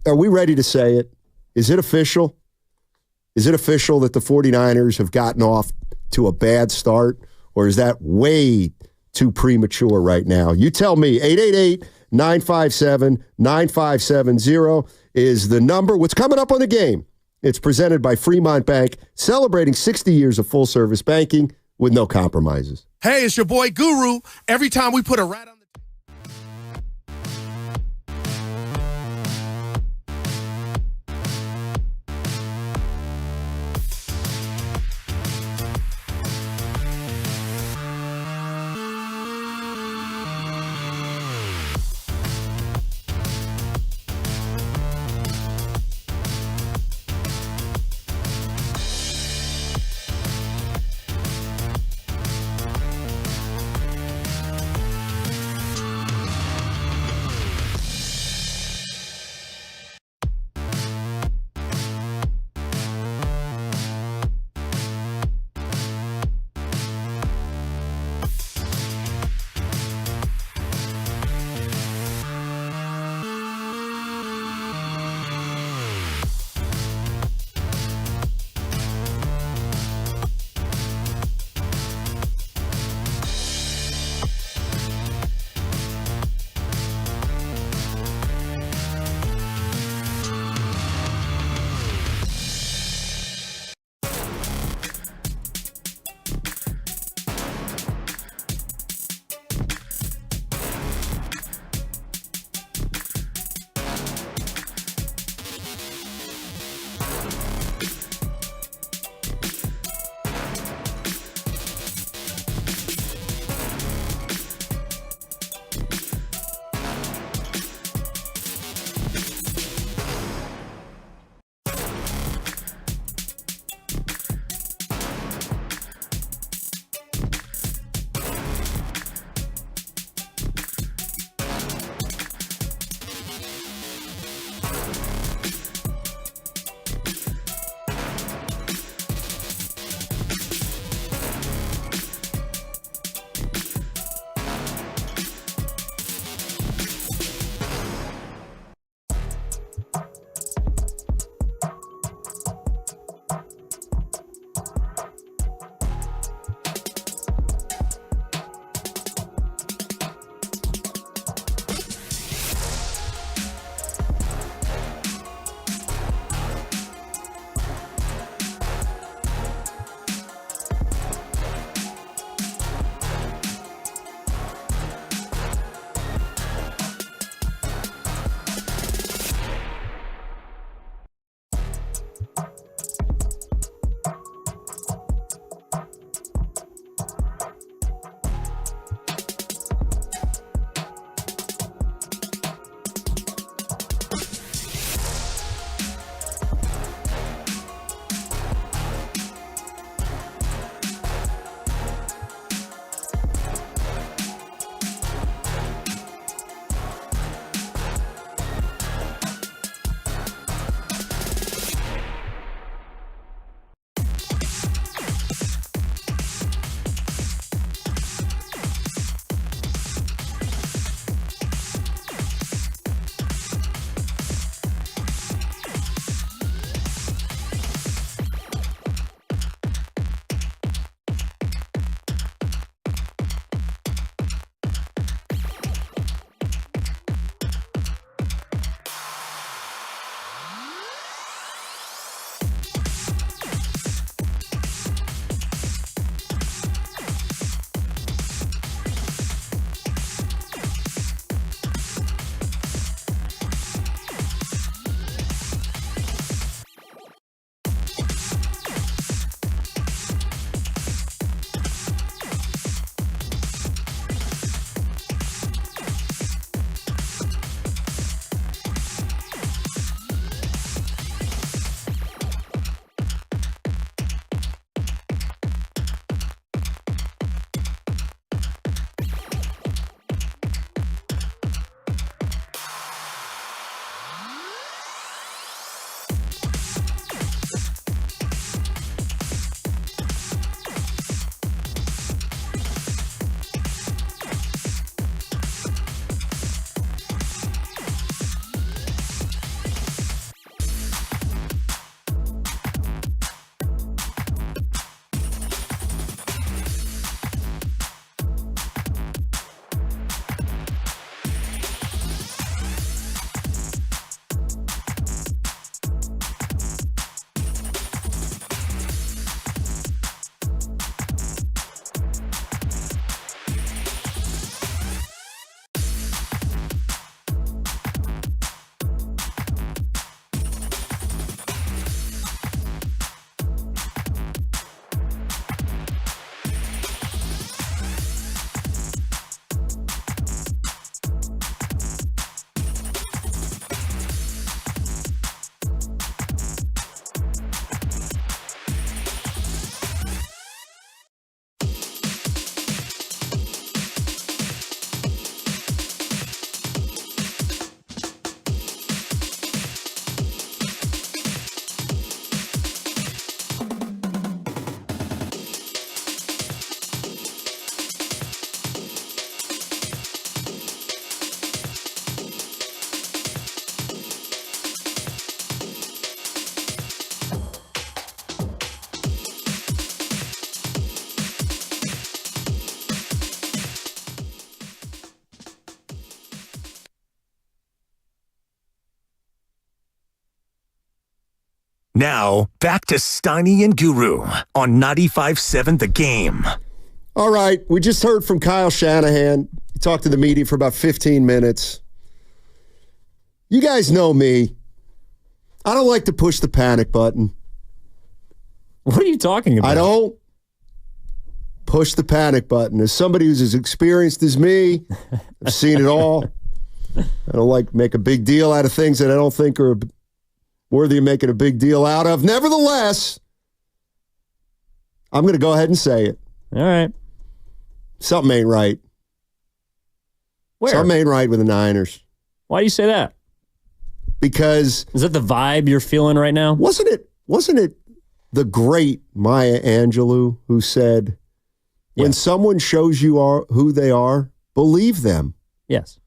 are we ready to say it? Is it official? Is it official that the 49ers have gotten off to a bad start? Or is that way too premature right now? You tell me. 888-957-9570 is the number. What's coming up on the game? It's presented by Fremont Bank, celebrating 60 years of full-service banking with no compromises. Hey, it's your boy Guru. Every time we put a rat on Now, back to Steiny and Guru on 95.7 The Game. All right, we just heard from Kyle Shanahan. He talked to the media for about 15 minutes. You guys know me. I don't like to push the panic button. What are you talking about? I don't push the panic button. As somebody who's as experienced as me, I've seen it all. I don't like make a big deal out of things that I don't think are worthy of making a big deal out of. Nevertheless, I'm going to go ahead and say it. All right. Something ain't right. Where? Something ain't right with the Niners. Why do you say that? Because is that the vibe you're feeling right now? Wasn't it the great Maya Angelou who said, when someone shows you who they are, believe them? Yes.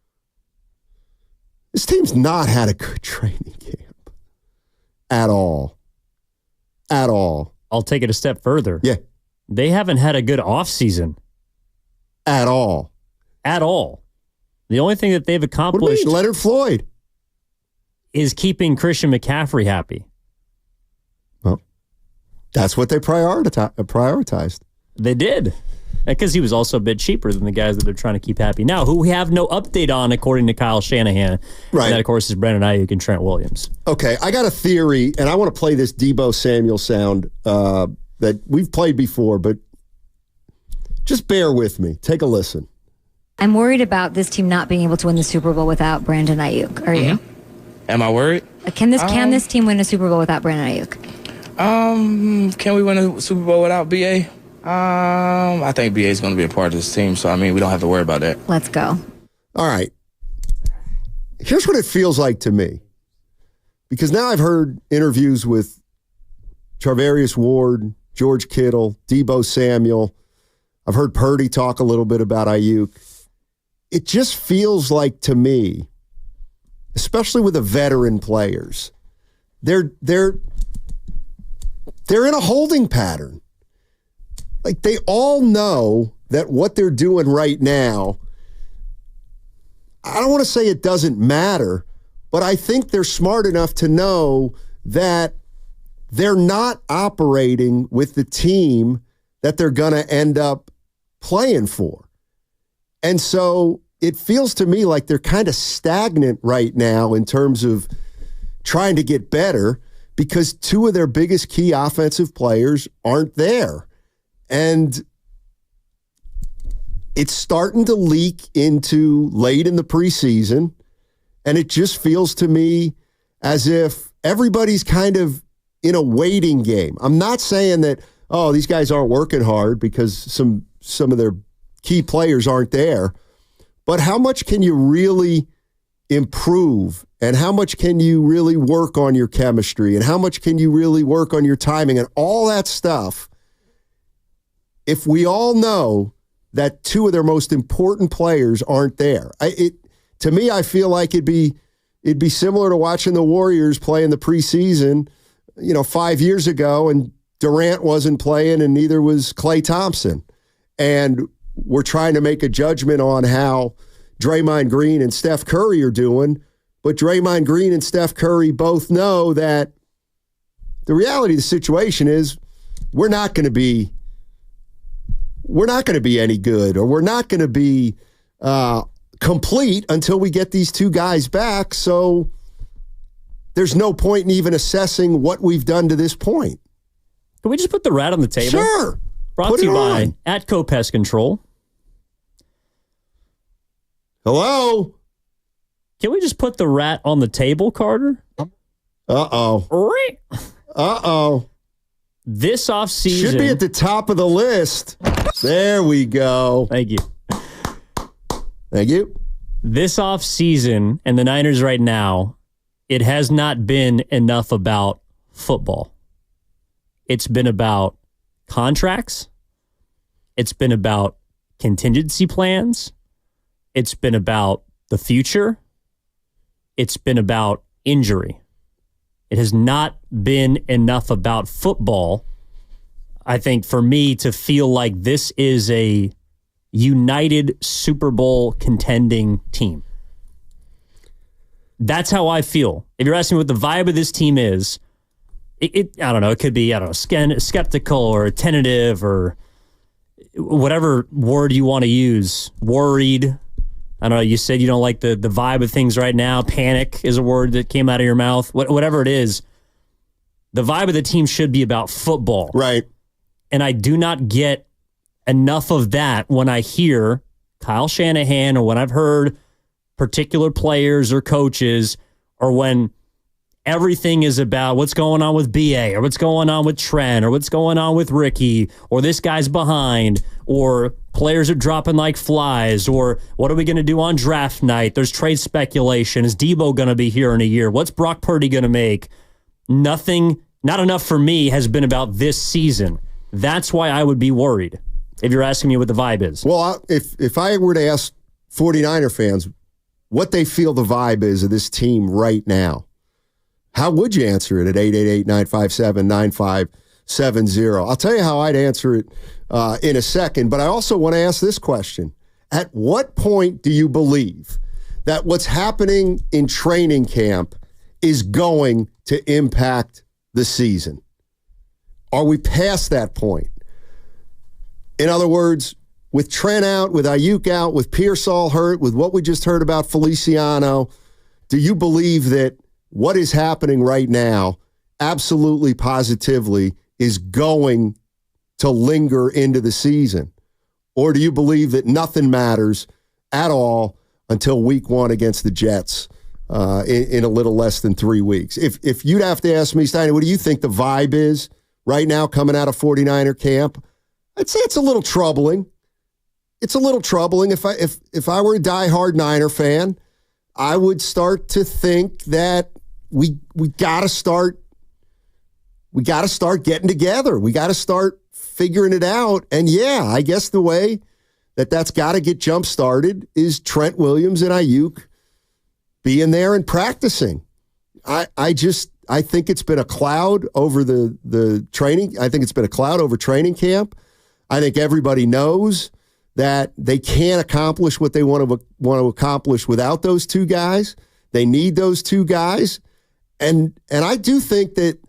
This team's not had a good training camp at all. At all. I'll take it a step further. Yeah. They haven't had a good offseason. At all. At all. The only thing that they've accomplished... What do you mean, Leonard Floyd? ...is keeping Christian McCaffrey happy. Well, that's what they prioritized. They did. Because he was also a bit cheaper than the guys that they're trying to keep happy now, who we have no update on, according to Kyle Shanahan. Right. And that, of course, is Brandon Ayuk and Trent Williams. Okay, I got a theory, and I want to play this Deebo Samuel sound that we've played before, but just bear with me. Take a listen. I'm worried about this team not being able to win the Super Bowl without Brandon Ayuk. Are you? Am I worried? Can this team win a Super Bowl without Brandon Ayuk? Can we win a Super Bowl without BA? I think BA is going to be a part of this team, so I mean, we don't have to worry about that. Let's go. All right. Here's what it feels like to me. Because now I've heard interviews with Charvarius Ward, George Kittle, Deebo Samuel. I've heard Purdy talk a little bit about Ayuk. It just feels like to me, especially with the veteran players, they're in a holding pattern. Like, they all know that what they're doing right now, I don't want to say it doesn't matter, but I think they're smart enough to know that they're not operating with the team that they're going to end up playing for. And so it feels to me like they're kind of stagnant right now in terms of trying to get better because two of their biggest key offensive players aren't there. And it's starting to leak into late in the preseason, and it just feels to me as if everybody's kind of in a waiting game. I'm not saying that, oh, these guys aren't working hard because some of their key players aren't there, but how much can you really improve, and how much can you really work on your chemistry, and how much can you really work on your timing and all that stuff? If we all know that two of their most important players aren't there, to me, I feel like it'd be similar to watching the Warriors play in the preseason, 5 years ago, and Durant wasn't playing, and neither was Klay Thompson, and we're trying to make a judgment on how Draymond Green and Steph Curry are doing, but Draymond Green and Steph Curry both know that the reality of the situation is we're not going to be any good, or we're not going to be complete until we get these two guys back. So there's no point in even assessing what we've done to this point. Can we just put the rat on the table? Sure. Brought to you by Atco Pest Control. Hello? Can we just put the rat on the table, Carter? Uh-oh. Uh-oh. This offseason... Should be at the top of the list. There we go. Thank you. Thank you. This offseason and the Niners right now, it has not been enough about football. It's been about contracts. It's been about contingency plans. It's been about the future. It's been about injury. It has not been enough about football, I think, for me to feel like this is a united Super Bowl contending team. That's how I feel. If you're asking me what the vibe of this team is, I don't know. It could be, I don't know, skeptical or tentative or whatever word you want to use. Worried. I don't know. You said you don't like the vibe of things right now. Panic is a word that came out of your mouth. Whatever it is, the vibe of the team should be about football. Right. And I do not get enough of that when I hear Kyle Shanahan or when I've heard particular players or coaches or when everything is about what's going on with BA or what's going on with Trent or what's going on with Ricky or this guy's behind or players are dropping like flies or what are we going to do on draft night? There's trade speculation. Is Debo going to be here in a year? What's Brock Purdy going to make? Nothing, not enough for me has been about this season. That's why I would be worried if you're asking me what the vibe is. Well, if I were to ask 49er fans what they feel the vibe is of this team right now, how would you answer it at 888-957-9570? I'll tell you how I'd answer it in a second, but I also want to ask this question. At what point do you believe that what's happening in training camp is going to impact the season? Are we past that point? In other words, with Trent out, with Ayuk out, with Pearsall hurt, with what we just heard about Feliciano, do you believe that what is happening right now, absolutely positively, is going to linger into the season? Or do you believe that nothing matters at all until week 1 against the Jets in a little less than 3 weeks? If you'd have to ask me, Steiny, what do you think the vibe is right now coming out of 49er camp? I'd say it's a little troubling. It's a little troubling. If I were a diehard Niner fan, I would start to think that we gotta start getting together. We gotta start figuring it out. And yeah, I guess the way that's got to get jump started is Trent Williams and Ayuk being there and practicing. I think it's been a cloud over the training. I think it's been a cloud over training camp. I think everybody knows that they can't accomplish what they want to accomplish without those two guys. They need those two guys. And I do think that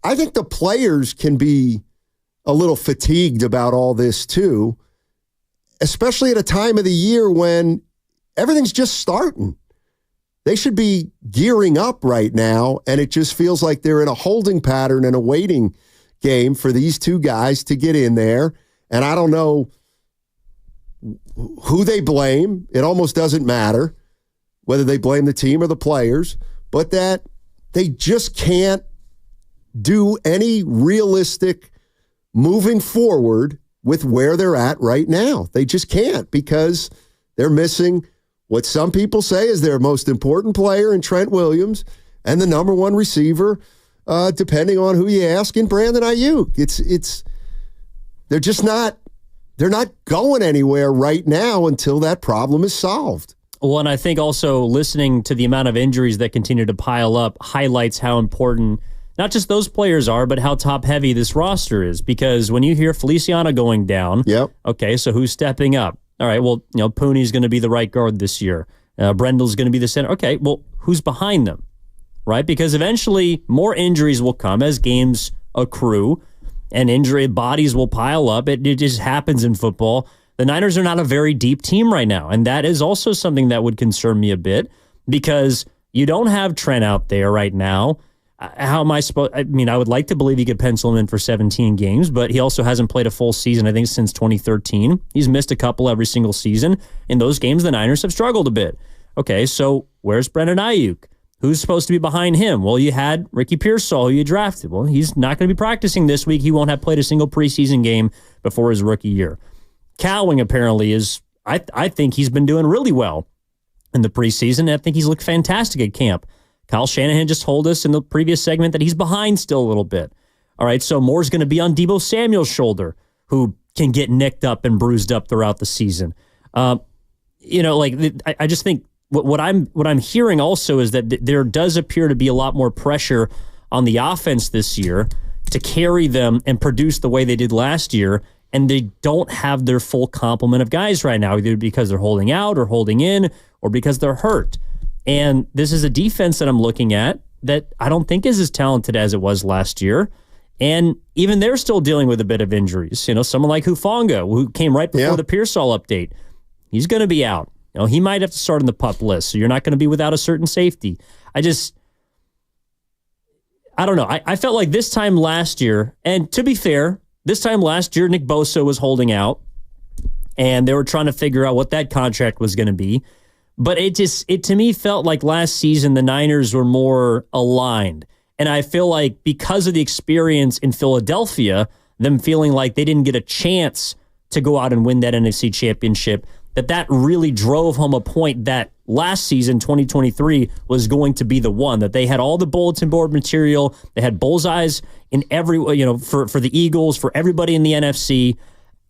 the players can be a little fatigued about all this too, especially at a time of the year when everything's just starting. They should be gearing up right now, and it just feels like they're in a holding pattern and a waiting game for these two guys to get in there. And I don't know who they blame. It almost doesn't matter whether they blame the team or the players, but that they just can't do any realistic moving forward with where they're at right now. They just can't because they're missing what some people say is their most important player in Trent Williams and the number one receiver, depending on who you ask, in Brandon Ayuk. They're just not going anywhere right now until that problem is solved. Well, and I think also listening to the amount of injuries that continue to pile up highlights how important not just those players are, but how top-heavy this roster is. Because when you hear Feliciano going down, okay, so who's stepping up? All right, well, Pooney's going to be the right guard this year. Brendel's going to be the center. Okay, well, who's behind them, right? Because eventually more injuries will come as games accrue and injury bodies will pile up. It just happens in football. The Niners are not a very deep team right now, and that is also something that would concern me a bit because you don't have Trent out there right now. How am I supposed? I mean, I would like to believe he could pencil him in for 17 games, but he also hasn't played a full season, I think, since 2013. He's missed a couple every single season. In those games, the Niners have struggled a bit. Okay, so where's Brandon Ayuk? Who's supposed to be behind him? Well, you had Ricky Pearsall, who you drafted. Well, he's not going to be practicing this week. He won't have played a single preseason game before his rookie year. Cowing apparently is, I think he's been doing really well in the preseason. I think he's looked fantastic at camp. Kyle Shanahan just told us in the previous segment that he's behind still a little bit. All right, so more's going to be on Deebo Samuel's shoulder, who can get nicked up and bruised up throughout the season. I just think what I'm hearing also is that there does appear to be a lot more pressure on the offense this year to carry them and produce the way they did last year, and they don't have their full complement of guys right now, either because they're holding out or holding in or because they're hurt. And this is a defense that I'm looking at that I don't think is as talented as it was last year. And even they're still dealing with a bit of injuries. You know, someone like Hufanga, who came right before the Pearsall update, he's going to be out. You know, he might have to start on the PUP list, so you're not going to be without a certain safety. I don't know. I felt like this time last year, and to be fair, this time last year, Nick Bosa was holding out, and they were trying to figure out what that contract was going to be. But it to me felt like last season the Niners were more aligned. And I feel like because of the experience in Philadelphia, them feeling like they didn't get a chance to go out and win that NFC championship, that really drove home a point that last season, 2023, was going to be the one, that they had all the bulletin board material, they had bullseyes in every, for the Eagles, for everybody in the NFC.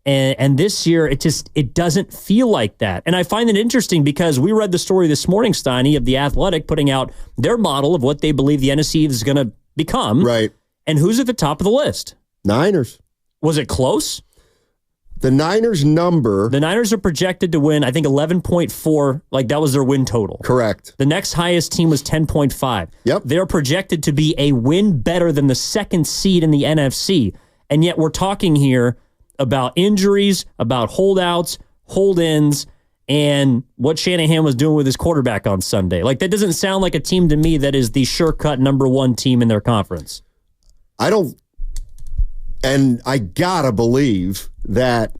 And this year, it doesn't feel like that. And I find it interesting because we read the story this morning, Steiny, of The Athletic putting out their model of what they believe the NFC is going to become. Right. And who's at the top of the list? Niners. Was it close? The Niners number. The Niners are projected to win, I think, 11.4. Like, that was their win total. Correct. The next highest team was 10.5. Yep. They're projected to be a win better than the second seed in the NFC. And yet we're talking here about injuries, about holdouts, hold-ins, and what Shanahan was doing with his quarterback on Sunday. Like, that doesn't sound like a team to me that is the sure-cut number one team in their conference. And I gotta believe that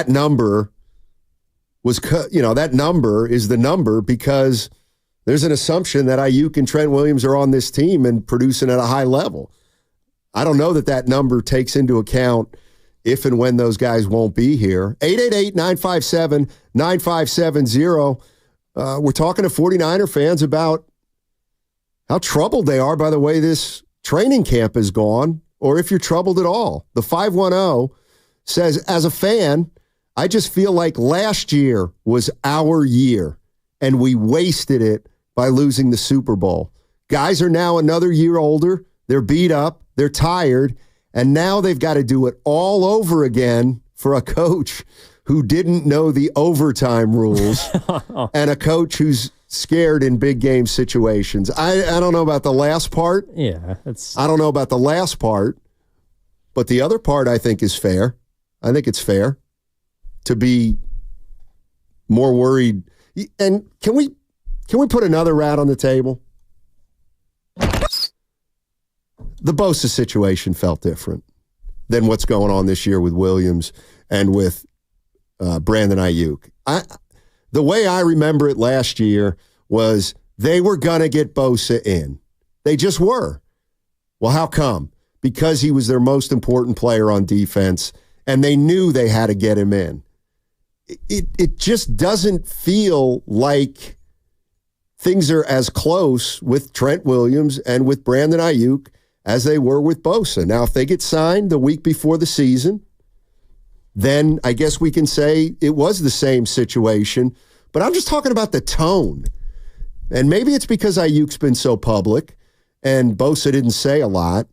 number was, that number is the number because there's an assumption that Ayuk and Trent Williams are on this team and producing at a high level. I don't know that number takes into account if and when those guys won't be here. 888-957-9570. We're talking to 49er fans about how troubled they are by the way this training camp has gone, or if you're troubled at all. The 510 says, as a fan, I just feel like last year was our year, and we wasted it by losing the Super Bowl. Guys are now another year older. They're beat up. They're tired. And now they've got to do it all over again for a coach who didn't know the overtime rules and a coach who's scared in big game situations. I don't know about the last part. Yeah. I don't know about the last part, but the other part I think is fair. I think it's fair to be more worried. And can we put another rat on the table? The Bosa situation felt different than what's going on this year with Williams and with Brandon Ayuk. The way I remember it last year was they were going to get Bosa in. They just were. Well, how come? Because he was their most important player on defense, and they knew they had to get him in. It just doesn't feel like things are as close with Trent Williams and with Brandon Ayuk as they were with Bosa. Now, if they get signed the week before the season, then I guess we can say it was the same situation. But I'm just talking about the tone. And maybe it's because Ayuk's been so public and Bosa didn't say a lot.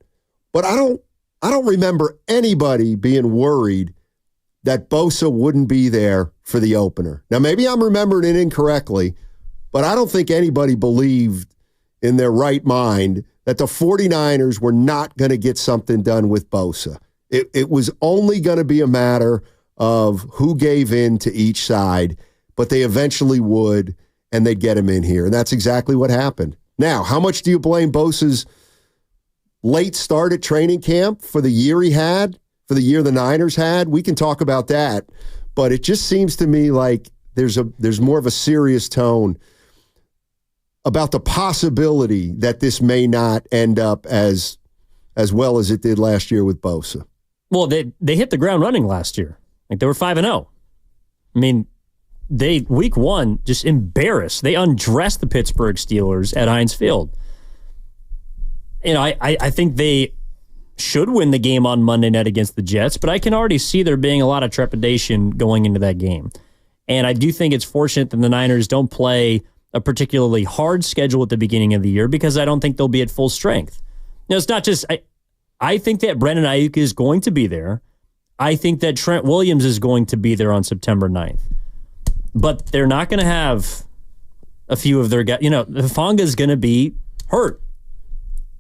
But I don't remember anybody being worried that Bosa wouldn't be there for the opener. Now, maybe I'm remembering it incorrectly, but I don't think anybody believed in their right mind that the 49ers were not going to get something done with Bosa. It was only going to be a matter of who gave in to each side, but they eventually would, and they'd get him in here. And that's exactly what happened. Now, how much do you blame Bosa's late start at training camp for the year he had, for the year the Niners had? We can talk about that, but it just seems to me like there's more of a serious tone about the possibility that this may not end up as well as it did last year with Bosa. Well, they hit the ground running last year. Like, they were 5-0. I mean, they week one just embarrassed. They undressed the Pittsburgh Steelers at Heinz Field. You know, I think they should win the game on Monday night against the Jets, but I can already see there being a lot of trepidation going into that game. And I do think it's fortunate that the Niners don't play a particularly hard schedule at the beginning of the year, because I don't think they'll be at full strength. Now, it's not just, I think that Brandon Ayuk is going to be there. I think that Trent Williams is going to be there on September 9th. But they're not going to have a few of their guys. You know, Hufanga is going to be hurt.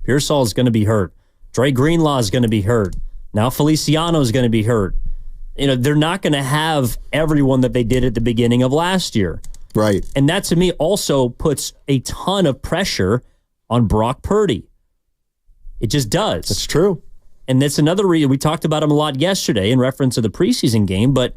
Pearsall is going to be hurt. Dre Greenlaw is going to be hurt. Now Feliciano is going to be hurt. They're not going to have everyone that they did at the beginning of last year. Right. And that, to me, also puts a ton of pressure on Brock Purdy. It just does. That's true. And that's another reason. We talked about him a lot yesterday in reference to the preseason game, but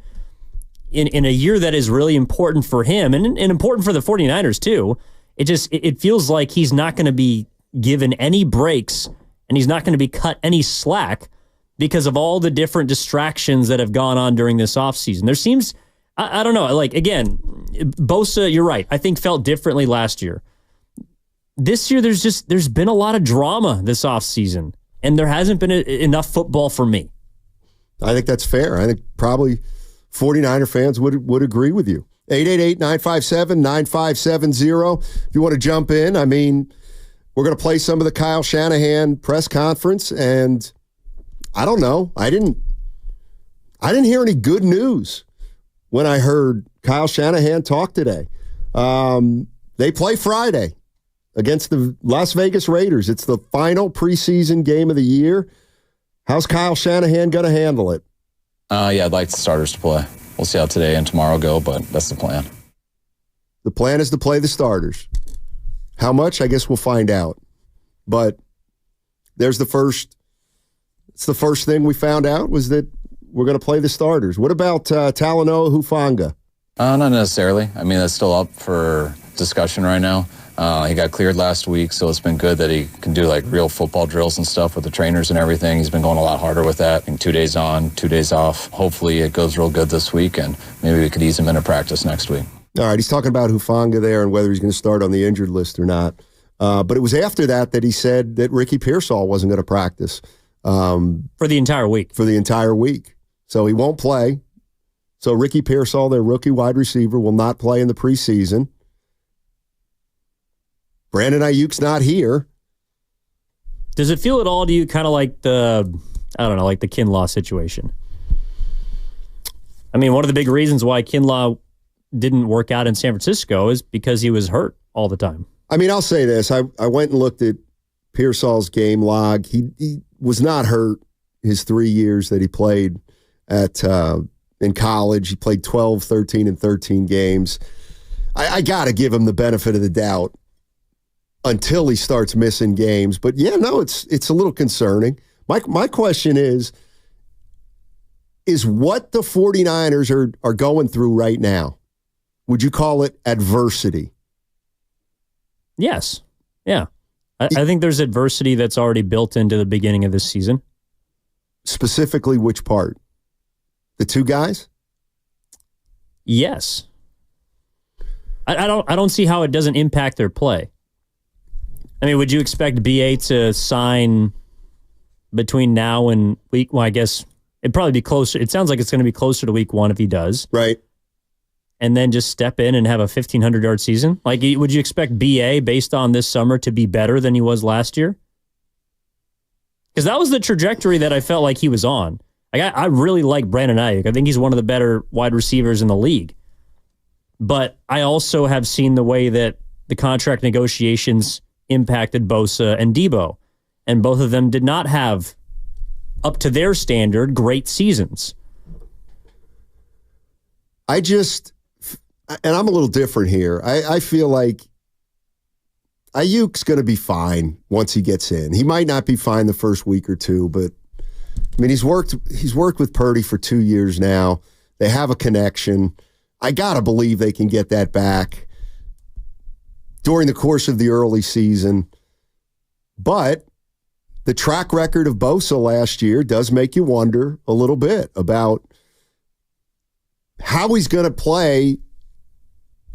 in a year that is really important for him and important for the 49ers too, it feels like he's not going to be given any breaks and he's not going to be cut any slack because of all the different distractions that have gone on during this offseason. There seems, I don't know, like, again, Bosa, you're right, I think felt differently last year. This year, there's been a lot of drama this offseason, and there hasn't been enough football for me. I think that's fair. I think probably 49er fans would agree with you. 888-957-9570. If you want to jump in, I mean, we're going to play some of the Kyle Shanahan press conference, and I don't know. I didn't hear any good news when I heard Kyle Shanahan talk today. They play Friday against the Las Vegas Raiders. It's the final preseason game of the year. How's Kyle Shanahan going to handle it? I'd like the starters to play. We'll see how today and tomorrow go, but that's the plan. The plan is to play the starters. How much? I guess we'll find out. But it's the first thing we found out was that we're going to play the starters. What about Talanoa Hufanga? Not necessarily. I mean, that's still up for discussion right now. He got cleared last week, so it's been good that he can do like real football drills and stuff with the trainers and everything. He's been going a lot harder with that. And 2 days on, 2 days off. Hopefully it goes real good this week, and maybe we could ease him into practice next week. All right, he's talking about Hufanga there and whether he's going to start on the injured list or not. But it was after that he said that Ricky Pearsall wasn't going to practice. For the entire week. For the entire week. So he won't play. So Ricky Pearsall, their rookie wide receiver, will not play in the preseason. Brandon Ayuk's not here. Does it feel at all to you kind of like the Kinlaw situation? I mean, one of the big reasons why Kinlaw didn't work out in San Francisco is because he was hurt all the time. I mean, I'll say this. I went and looked at Pearsall's game log. He was not hurt his 3 years that he played in college. He played 12, 13, and 13 games. I got to give him the benefit of the doubt until he starts missing games. But yeah, no, it's a little concerning. My question is what the 49ers are going through right now, would you call it adversity? Yes. Yeah. I think there's adversity that's already built into the beginning of this season. Specifically, which part? The two guys? Yes. I don't see how it doesn't impact their play. I mean, would you expect BA to sign between now and week? Well, I guess it'd probably be closer. It sounds like it's going to be closer to week 1 if he does. Right. And then just step in and have a 1,500-yard season? Like, would you expect BA, based on this summer, to be better than he was last year? Because that was the trajectory that I felt like he was on. Like, I really like Brandon Ayuk. I think he's one of the better wide receivers in the league. But I also have seen the way that the contract negotiations impacted Bosa and Debo. And both of them did not have, up to their standard, great seasons. And I'm a little different here. I feel like Ayuk's going to be fine once he gets in. He might not be fine the first week or two, but I mean, he's worked with Purdy for 2 years now. They have a connection. I got to believe they can get that back during the course of the early season. But the track record of Bosa last year does make you wonder a little bit about how he's going to play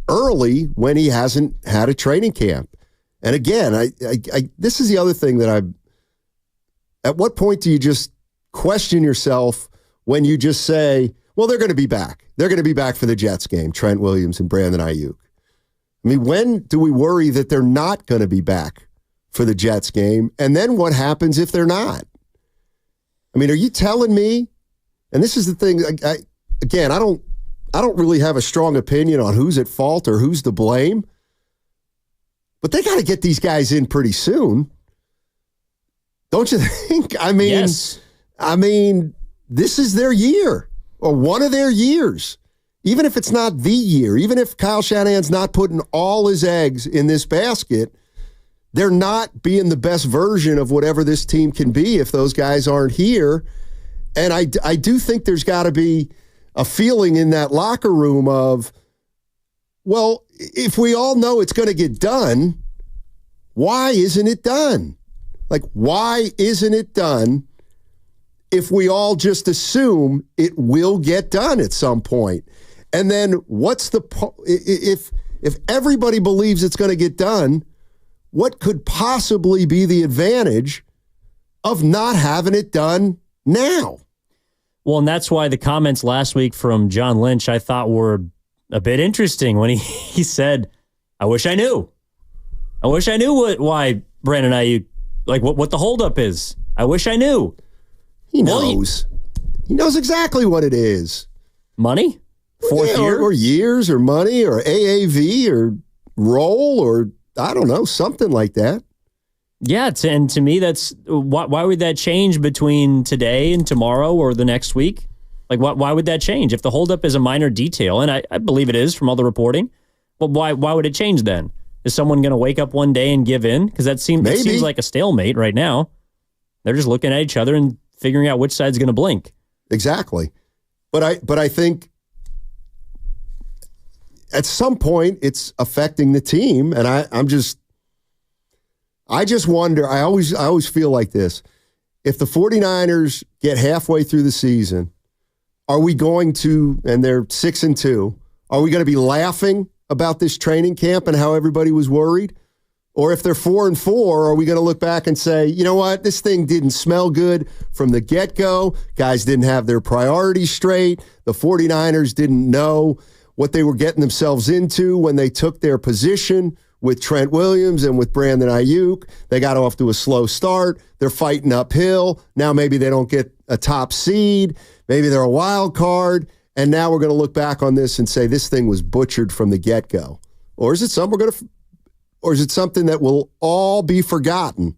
early when he hasn't had a training camp. And again, I this is the other thing that at what point do you just question yourself when you just say, well, they're going to be back. They're going to be back for the Jets game, Trent Williams and Brandon Ayuk. I mean, when do we worry that they're not going to be back for the Jets game? And then what happens if they're not? I mean, are you telling me, and this is the thing, I don't really have a strong opinion on who's at fault or who's to blame, but they got to get these guys in pretty soon. Don't you think? I mean, Yes. This is their year, or one of their years. Even if it's not the year, even if Kyle Shanahan's not putting all his eggs in this basket, they're not being the best version of whatever this team can be if those guys aren't here. And I do think there's got to be a feeling in that locker room of, well, if we all know it's going to get done, why isn't it done? Like, why isn't it done if we all just assume it will get done at some point? And then what's if everybody believes it's going to get done, what could possibly be the advantage of not having it done now? Well, and that's why the comments last week from John Lynch I thought were a bit interesting when he said, I wish I knew. I wish I knew why Brandon Ayuk, like what the holdup is. I wish I knew. He knows. He knows exactly what it is. Money? Fourth year? Or years or money or AAV or role or I don't know, something like that. Yeah, and to me, that's why would that change between today and tomorrow or the next week? Like, why would that change? If the holdup is a minor detail, and I believe it is from all the reporting, but why would it change then? Is someone going to wake up one day and give in? Because it seems like a stalemate right now. They're just looking at each other and figuring out which side's going to blink. Exactly. But I think at some point it's affecting the team, and I just wonder, I always feel like this. If the 49ers get halfway through the season, are we going to, and they're 6-2, are we going to be laughing about this training camp and how everybody was worried? Or if they're 4-4, are we going to look back and say, you know what, this thing didn't smell good from the get-go. Guys didn't have their priorities straight. The 49ers didn't know what they were getting themselves into when they took their position with Trent Williams and with Brandon Ayuk. They got off to a slow start. They're fighting uphill. Now maybe they don't get a top seed. Maybe they're a wild card. And now we're going to look back on this and say this thing was butchered from the get-go. Or is it something that will all be forgotten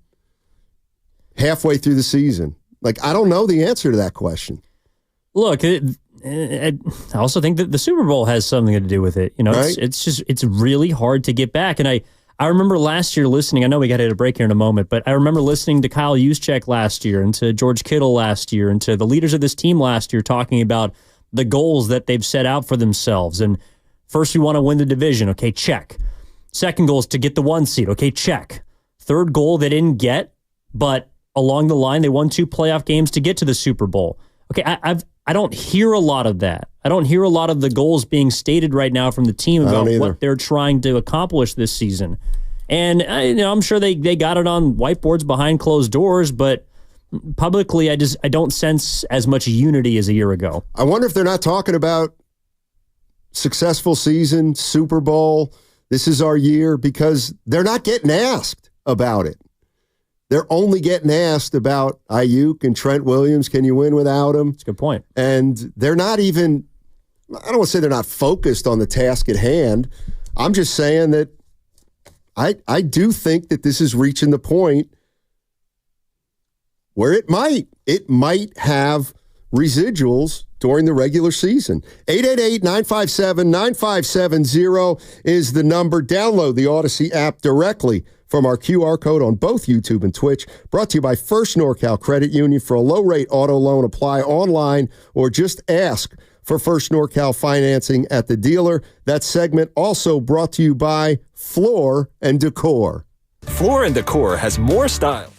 halfway through the season? Like, I don't know the answer to that question. Look, I also think that the Super Bowl has something to do with it. You know, Right. it's really hard to get back. And I remember last year listening, I know we got to hit a break here in a moment, but I remember listening to Kyle Juszczyk last year and to George Kittle last year and to the leaders of this team last year talking about the goals that they've set out for themselves. And first, we want to win the division. Okay, check. Second goal is to get the 1 seed. Okay, check. Third goal they didn't get, but along the line, they won 2 playoff games to get to the Super Bowl. Okay, I don't hear a lot of that. I don't hear a lot of the goals being stated right now from the team about what they're trying to accomplish this season. And I'm sure they got it on whiteboards behind closed doors, but publicly, I don't sense as much unity as a year ago. I wonder if they're not talking about successful season, Super Bowl, this is our year, because they're not getting asked about it. They're only getting asked about Ayuk and Trent Williams. Can you win without him? That's a good point. And they're not even, I don't want to say they're not focused on the task at hand. I'm just saying that I do think that this is reaching the point where it might have residuals during the regular season. 888-957-9570 is the number. Download the Odyssey app directly from our QR code on both YouTube and Twitch. Brought to you by First NorCal Credit Union. For a low-rate auto loan, apply online or just ask for First NorCal financing at the dealer. That segment also brought to you by Floor & Decor. Floor & Decor has more style.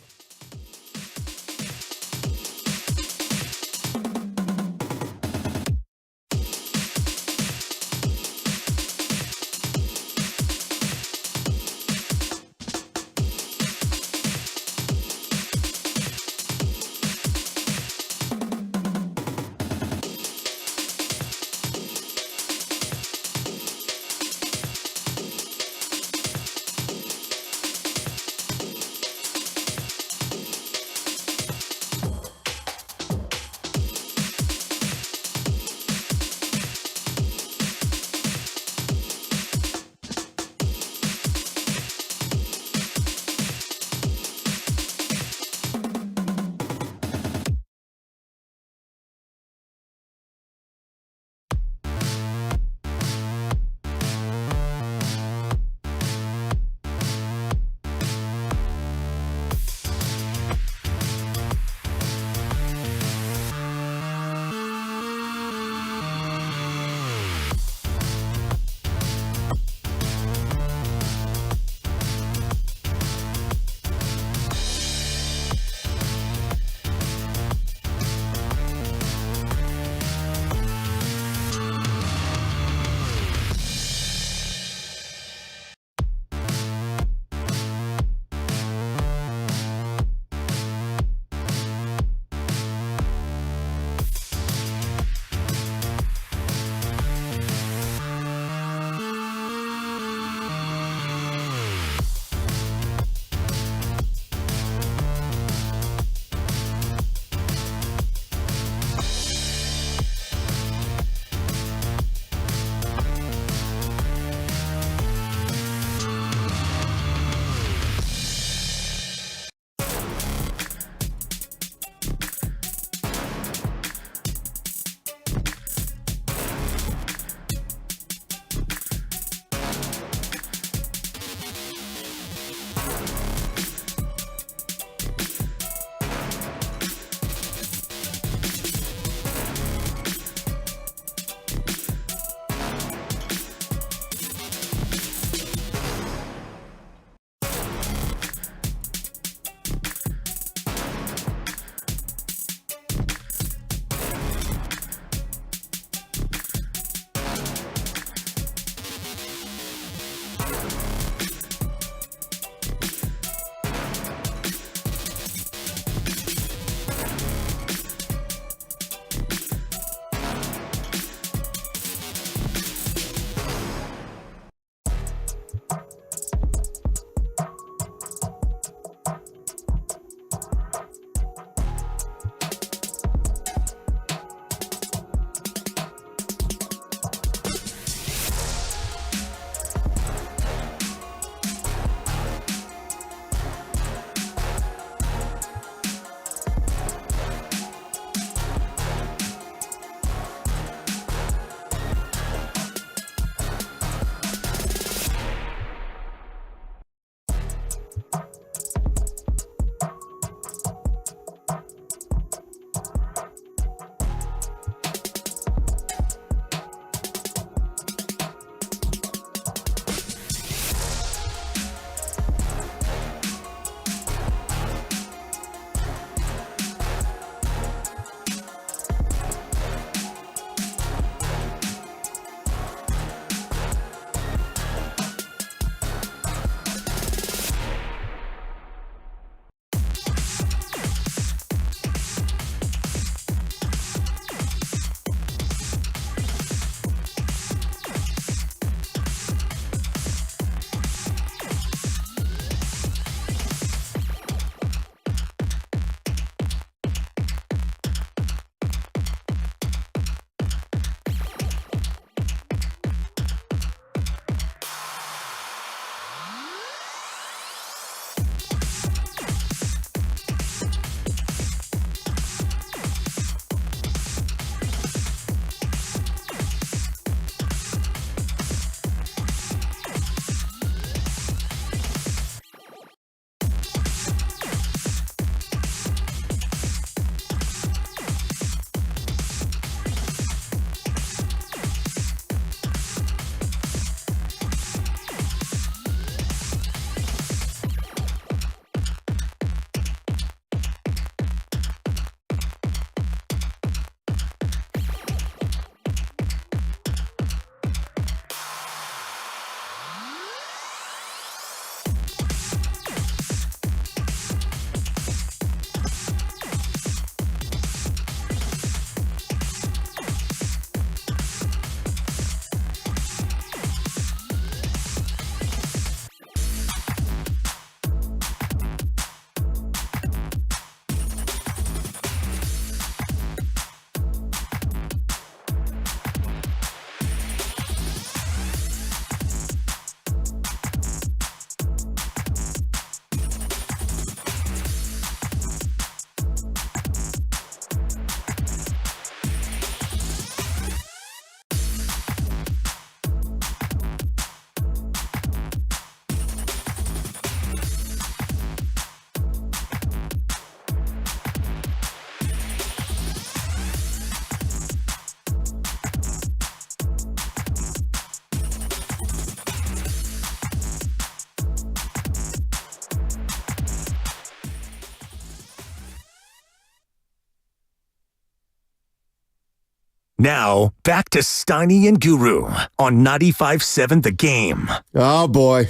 Now, back to Steiny and Guru on 95.7 The Game. Oh, boy.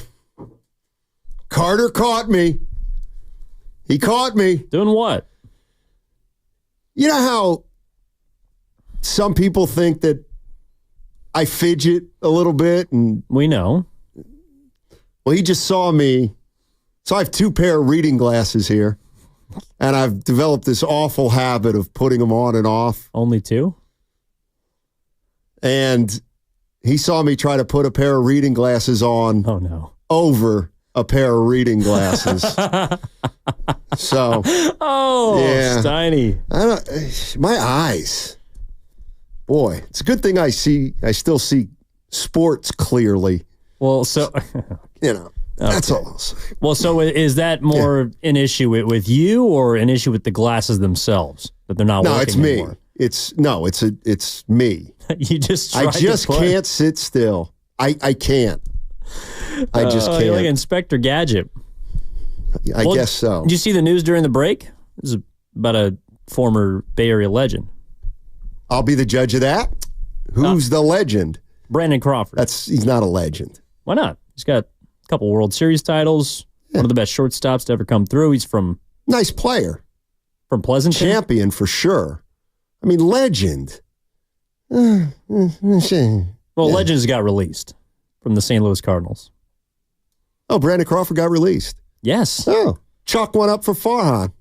Carter caught me. He caught me. Doing what? You know how some people think that I fidget a little bit? And we know. Well, he just saw me. So I have 2 pair of reading glasses here. And I've developed this awful habit of putting them on and off. Only 2? And he saw me try to put a pair of reading glasses on. Oh, no. Over a pair of reading glasses. So. Oh, yeah. Steiny. My eyes. Boy, it's a good thing I still see sports clearly. Well, so. That's all I'll say. Well, so is that more an issue with you or an issue with the glasses themselves that they're not working it's me. anymore? It's me. You just I just can't sit still. I can't. I just can't. You're like Inspector Gadget. I guess so. Did you see the news during the break? This is about a former Bay Area legend. I'll be the judge of that. Who's the legend? Brandon Crawford. He's not a legend. Why not? He's got a couple World Series titles. One of the best shortstops to ever come through. He's from nice player. From Pleasanton. Champion for sure. I mean, legend. Well, Legends got released from the St. Louis Cardinals. Oh, Brandon Crawford got released. Yes. Oh, chalk one up for Farhan.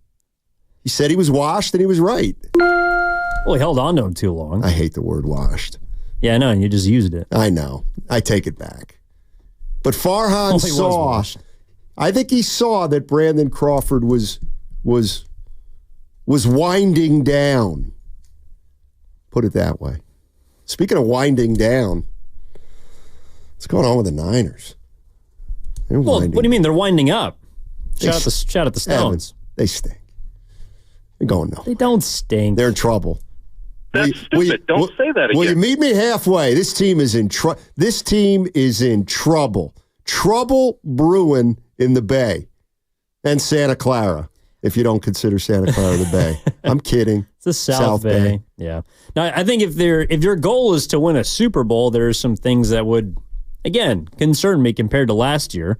He said he was washed and he was right. Well, he held on to him too long. I hate the word washed. Yeah, I know, and you just used it. I know. I take it back. But Farhan saw, I think he saw that Brandon Crawford was winding down. Put it that way. Speaking of winding down, what's going on with the Niners? Well, what do you mean? They're winding up. Shout at the Stones. They stink. They're going no. They don't stink. They're in trouble. That's stupid. Don't say that again. Will you meet me halfway? This team is in trouble. This team is in trouble. Trouble brewing in the Bay and Santa Clara. If you don't consider Santa Clara the Bay, I'm kidding. It's the South Bay. Yeah. Now, I think if your goal is to win a Super Bowl, there are some things that would, again, concern me compared to last year.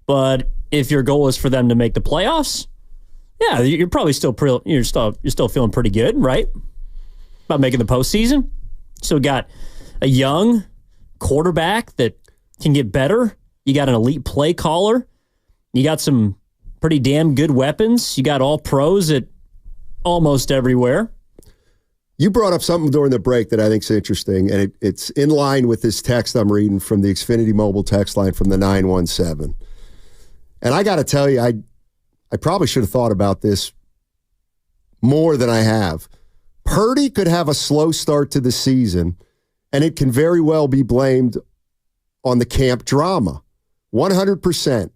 But if your goal is for them to make the playoffs, yeah, you're probably still feeling pretty good, right? About making the postseason. So got a young quarterback that can get better. You got an elite play caller. You got some pretty damn good weapons. You got all pros at almost everywhere. You brought up something during the break that I think is interesting, and it's in line with this text I'm reading from the Xfinity Mobile text line from the 917. And I got to tell you, I probably should have thought about this more than I have. Purdy could have a slow start to the season, and it can very well be blamed on the camp drama. 100%.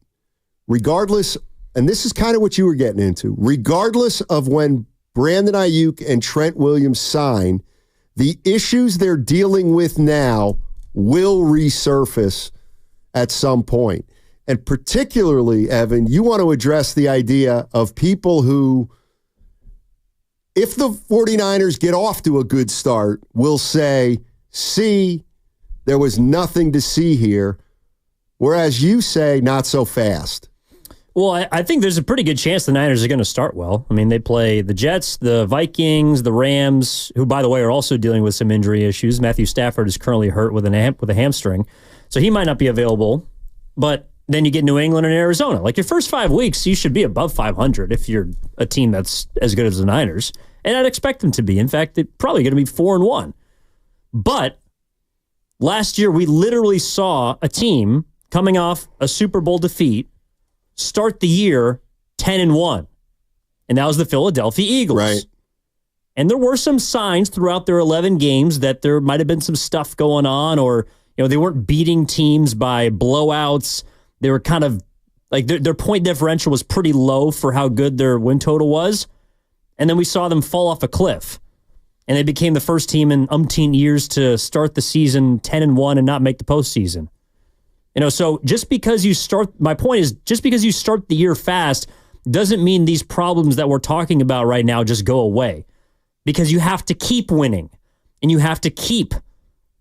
Regardless, and this is kind of what you were getting into, regardless of when Brandon Ayuk and Trent Williams sign, the issues they're dealing with now will resurface at some point. And particularly, Evan, you want to address the idea of people who, if the 49ers get off to a good start, will say, see, there was nothing to see here. Whereas you say, not so fast. Well, I think there's a pretty good chance the Niners are going to start well. I mean, they play the Jets, the Vikings, the Rams, who, by the way, are also dealing with some injury issues. Matthew Stafford is currently hurt with a hamstring, so he might not be available. But then you get New England and Arizona. Like your first 5 weeks, you should be above 500 if you're a team that's as good as the Niners. And I'd expect them to be. In fact, they're probably going to be 4-1. But last year, we literally saw a team coming off a Super Bowl defeat start the year 10-1. And that was the Philadelphia Eagles. Right. And there were some signs throughout their 11 games that there might have been some stuff going on, or they weren't beating teams by blowouts. They were kind of like their point differential was pretty low for how good their win total was. And then we saw them fall off a cliff. And they became the first team in umpteen years to start the season 10-1 and not make the postseason. So just because you start, my point is, just because you start the year fast doesn't mean these problems that we're talking about right now just go away. Because you have to keep winning. and you have to keep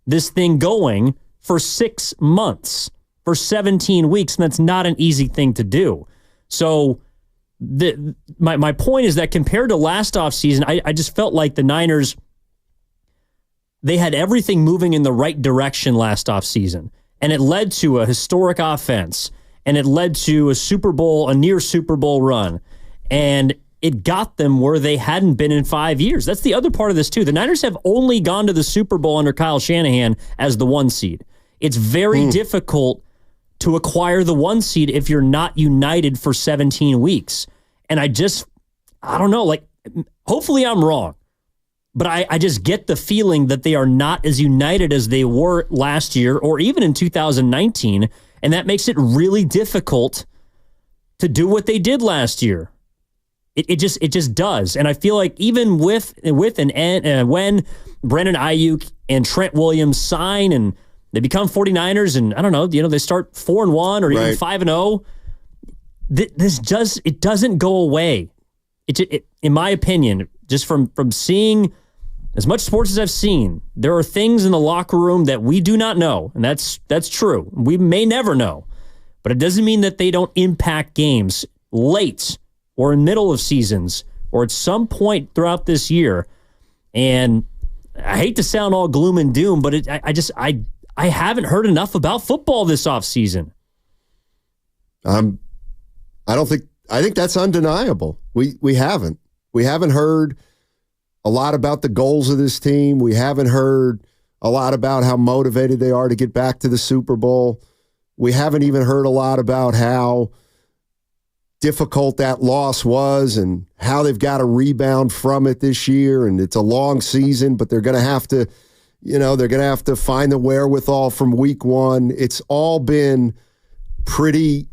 this thing going for 6 months, for 17 weeks, and that's not an easy thing to do. So my point is that compared to last offseason, I just felt like the Niners, they had everything moving in the right direction last offseason, and it led to a historic offense, and it led to a near Super Bowl run, and it got them where they hadn't been in 5 years. That's the other part of this, too. The Niners have only gone to the Super Bowl under Kyle Shanahan as the 1 seed. It's very difficult to acquire the 1 seed if you're not united for 17 weeks. And I don't know, like, hopefully I'm wrong, but I just get the feeling that they are not as united as they were last year or even in 2019, and that makes it really difficult to do what they did last year. It just does. And I feel like even when Brandon Ayuk and Trent Williams sign and they become 49ers and I don't know, they start 4-1 or even 5-0, it doesn't go away. It in my opinion, just from seeing as much sports as I've seen, there are things in the locker room that we do not know, and that's true. We may never know, but it doesn't mean that they don't impact games late or in middle of seasons or at some point throughout this year. And I hate to sound all gloom and doom, but I haven't heard enough about football this offseason. I think that's undeniable. We haven't heard a lot about the goals of this team. We haven't heard a lot about how motivated they are to get back to the Super Bowl. We haven't even heard a lot about how difficult that loss was and how they've got to rebound from it this year. And it's a long season, but they're going to have to, find the wherewithal from week 1. It's all been pretty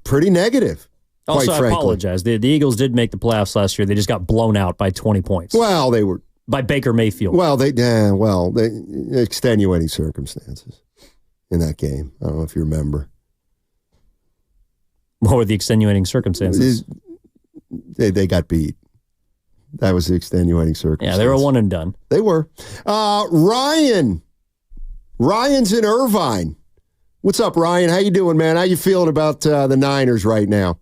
negative. Also, I apologize. The Eagles did make the playoffs last year. They just got blown out by 20 points. Well, they were by Baker Mayfield. Well, they extenuating circumstances in that game. I don't know if you remember. What were the extenuating circumstances? They got beat. That was the extenuating circumstance. Yeah, they were one and done. They were. Ryan's in Irvine. What's up, Ryan? How you doing, man? How you feeling about the Niners right now?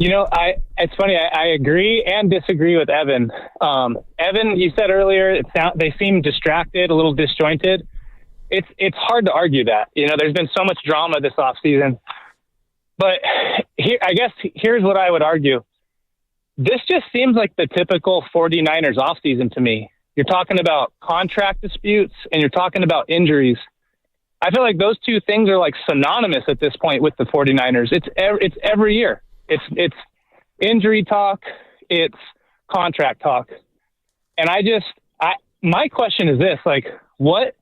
It's funny. I agree and disagree with Evan. Evan, you said earlier they seem distracted, a little disjointed. It's hard to argue that. There's been so much drama this offseason. But here's what I would argue. This just seems like the typical 49ers offseason to me. You're talking about contract disputes and you're talking about injuries. I feel like those two things are like synonymous at this point with the 49ers. It's every year. It's injury talk. It's contract talk. And my question is this, like, what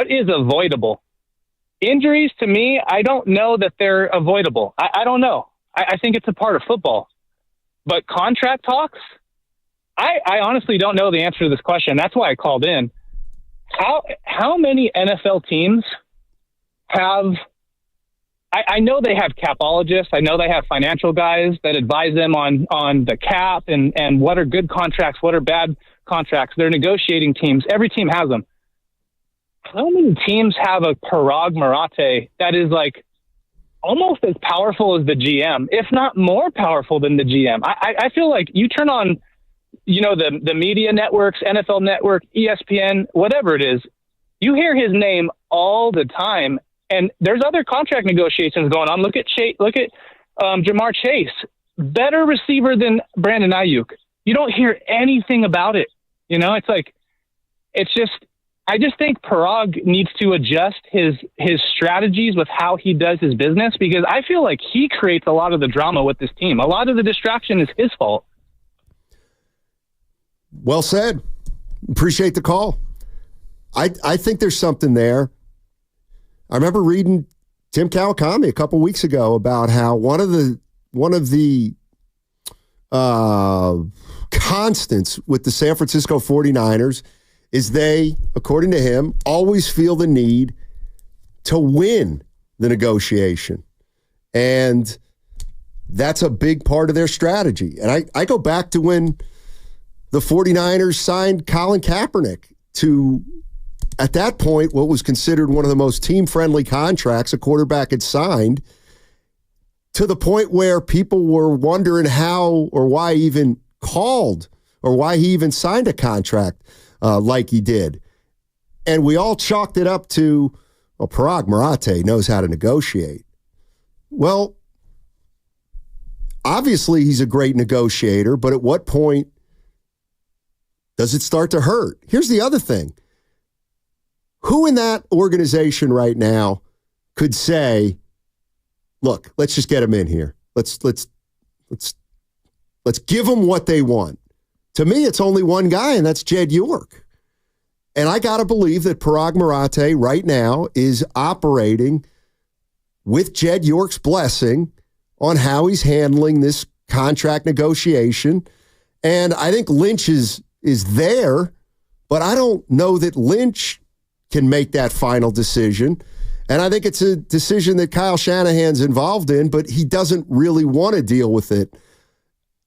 is avoidable? Injuries, to me, I don't know that they're avoidable. I don't know. I think it's a part of football. But contract talks, I honestly don't know the answer to this question. That's why I called in. How many NFL teams have – I know they have capologists. I know they have financial guys that advise them on the cap and what are good contracts, what are bad contracts. They're negotiating teams. Every team has them. How many teams have a Parag Marathe that is like almost as powerful as the GM, if not more powerful than the GM? I feel like you turn on, the media networks, NFL Network, ESPN, whatever it is, you hear his name all the time. And there's other contract negotiations going on. Look at Jamar Chase, better receiver than Brandon Ayuk. You don't hear anything about it. I just think Parag needs to adjust his strategies with how he does his business, because I feel like he creates a lot of the drama with this team. A lot of the distraction is his fault. Well said. Appreciate the call. I think there's something there. I remember reading Tim Kawakami a couple weeks ago about how one of the constants with the San Francisco 49ers is they, according to him, always feel the need to win the negotiation. And that's a big part of their strategy. And I go back to when the 49ers signed Colin Kaepernick to, at that point, what was considered one of the most team-friendly contracts a quarterback had signed, to the point where people were wondering how or why he even called or why he even signed a contract like he did. And we all chalked it up to, well, Parag Marathe knows how to negotiate. Well, obviously he's a great negotiator, but at what point does it start to hurt? Here's the other thing. Who in that organization right now could say, look, let's just get him in here. Let's give them what they want. To me, it's only one guy, and that's Jed York. And I got to believe that Parag Marathe right now is operating with Jed York's blessing on how he's handling this contract negotiation. And I think Lynch is there, but I don't know that Lynch can make that final decision. And I think it's a decision that Kyle Shanahan's involved in, but he doesn't really want to deal with it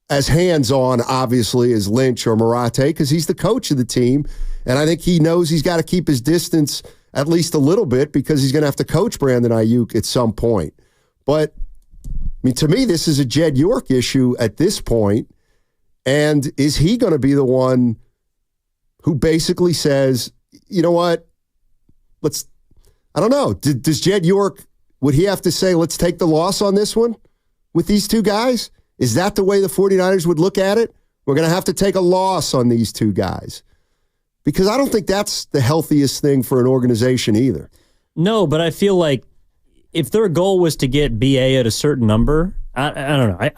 as hands-on, obviously, as Lynch or Marathe, because he's the coach of the team. And I think he knows he's got to keep his distance at least a little bit because he's going to have to coach Brandon Ayuk at some point. But, I mean, to me, this is a Jed York issue at this point. And is he going to be the one who basically says, you know what, I don't know. Does Jed York, would he have to say, let's take the loss on this one with these two guys? Is that the way the 49ers would look at it? We're going to have to take a loss on these two guys. Because I don't think that's the healthiest thing for an organization either. No, but I feel like if their goal was to get BA at a certain number, I don't know.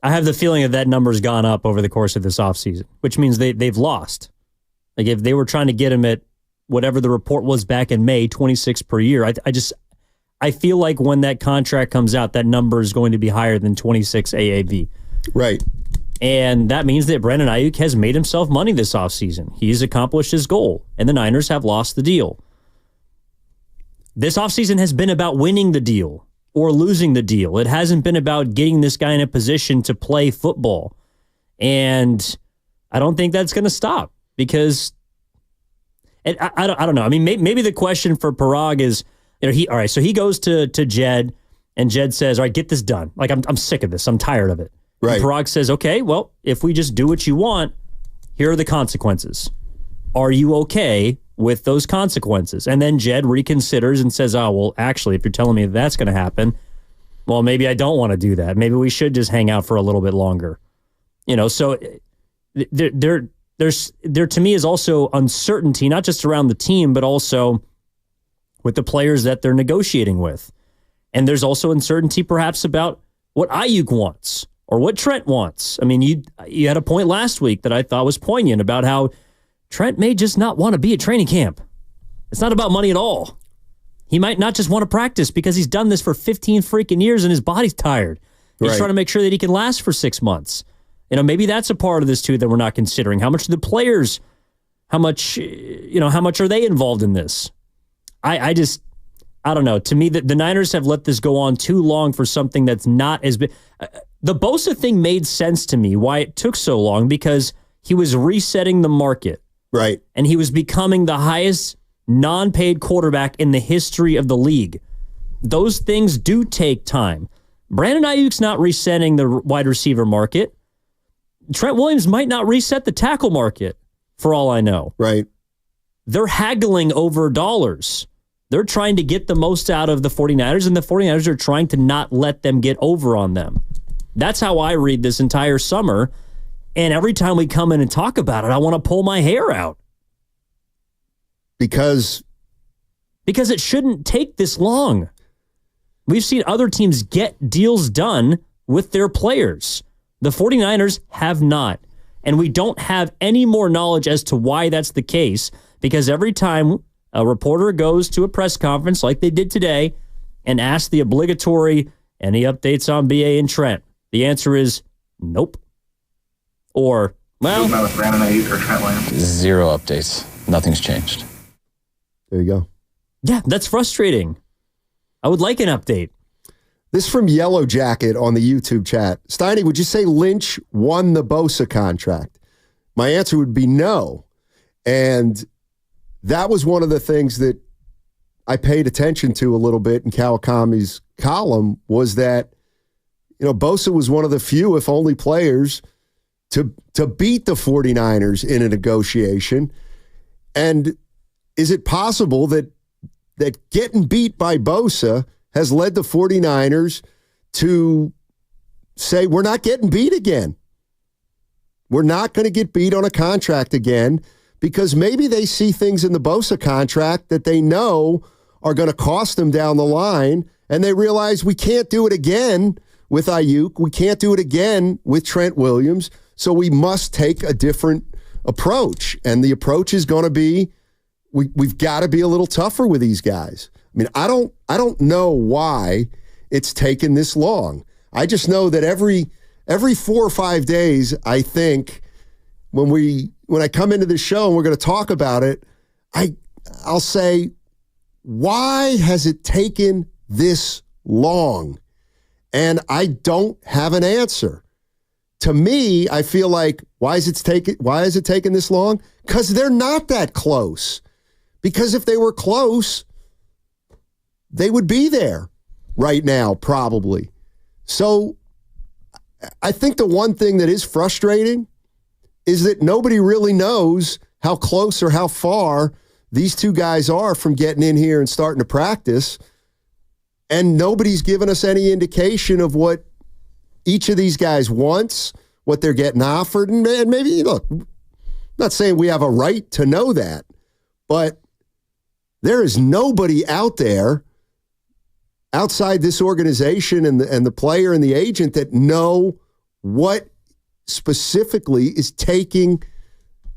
I have the feeling that number's gone up over the course of this offseason, which means they've lost. Like if they were trying to get him at whatever the report was back in May, 26 per year, I feel like when that contract comes out, that number is going to be higher than 26 AAV. Right. And that means that Brandon Ayuk has made himself money this offseason. He's accomplished his goal, and the Niners have lost the deal. This offseason has been about winning the deal or losing the deal. It hasn't been about getting this guy in a position to play football. And I don't think that's going to stop because I don't know. I mean, maybe the question for Parag is, all right, so he goes to Jed, and Jed says, all right, get this done. Like, I'm sick of this. I'm tired of it. Right. And Parag says, okay, well, if we just do what you want, here are the consequences. Are you okay with those consequences? And then Jed reconsiders and says, oh, well, actually, if you're telling me that's going to happen, well, maybe I don't want to do that. Maybe we should just hang out for a little bit longer. So there to me is also uncertainty, not just around the team, but also with the players that they're negotiating with. And there's also uncertainty perhaps about what Ayuk wants or what Trent wants. I mean, you had a point last week that I thought was poignant about how Trent may just not want to be at training camp. It's not about money at all. He might not just want to practice because he's done this for 15 freaking years and his body's tired. He's trying to make sure that he can last for 6 months. Maybe that's a part of this too that we're not considering. How much do the players, how much are they involved in this? I don't know. To me, the Niners have let this go on too long for something that's not as big. The Bosa thing made sense to me, why it took so long, because he was resetting the market. Right. And he was becoming the highest non-paid quarterback in the history of the league. Those things do take time. Brandon Ayuk's not resetting the wide receiver market. Trent Williams might not reset the tackle market, for all I know. Right. They're haggling over dollars. They're trying to get the most out of the 49ers, and the 49ers are trying to not let them get over on them. That's how I read this entire summer. And every time we come in and talk about it, I want to pull my hair out. Because it shouldn't take this long. We've seen other teams get deals done with their players. The 49ers have not. And we don't have any more knowledge as to why that's the case, because every time a reporter goes to a press conference like they did today and asks the obligatory, any updates on BA and Trent? The answer is nope. Or, well, with Brandon Ayuk or Trent Williams. 0 updates. Nothing's changed. There you go. Yeah, that's frustrating. I would like an update. This from Yellow Jacket on the YouTube chat. Steiny, would you say Lynch won the Bosa contract? My answer would be no. And that was one of the things that I paid attention to a little bit in Kawakami's column, was that, Bosa was one of the few, if only, players to beat the 49ers in a negotiation. And is it possible that getting beat by Bosa has led the 49ers to say, we're not getting beat again? We're not going to get beat on a contract again, because maybe they see things in the Bosa contract that they know are going to cost them down the line, and they realize we can't do it again with Ayuk. We can't do it again with Trent Williams, so we must take a different approach. And the approach is going to be, we've got to be a little tougher with these guys. I mean, I don't know why it's taken this long. I just know that every 4 or 5 days, I think, when I come into the show and we're going to talk about it, I'll say, why has it taken this long? And I don't have an answer. To me, I feel like, why is it taking this long? Because they're not that close. Because if they were close, they would be there right now, probably. So I think the one thing that is frustrating is that nobody really knows how close or how far these two guys are from getting in here and starting to practice. And nobody's given us any indication of what each of these guys wants, what they're getting offered. And maybe, look, I'm not saying we have a right to know that, but there is nobody out there outside this organization and the player and the agent that know what specifically is taking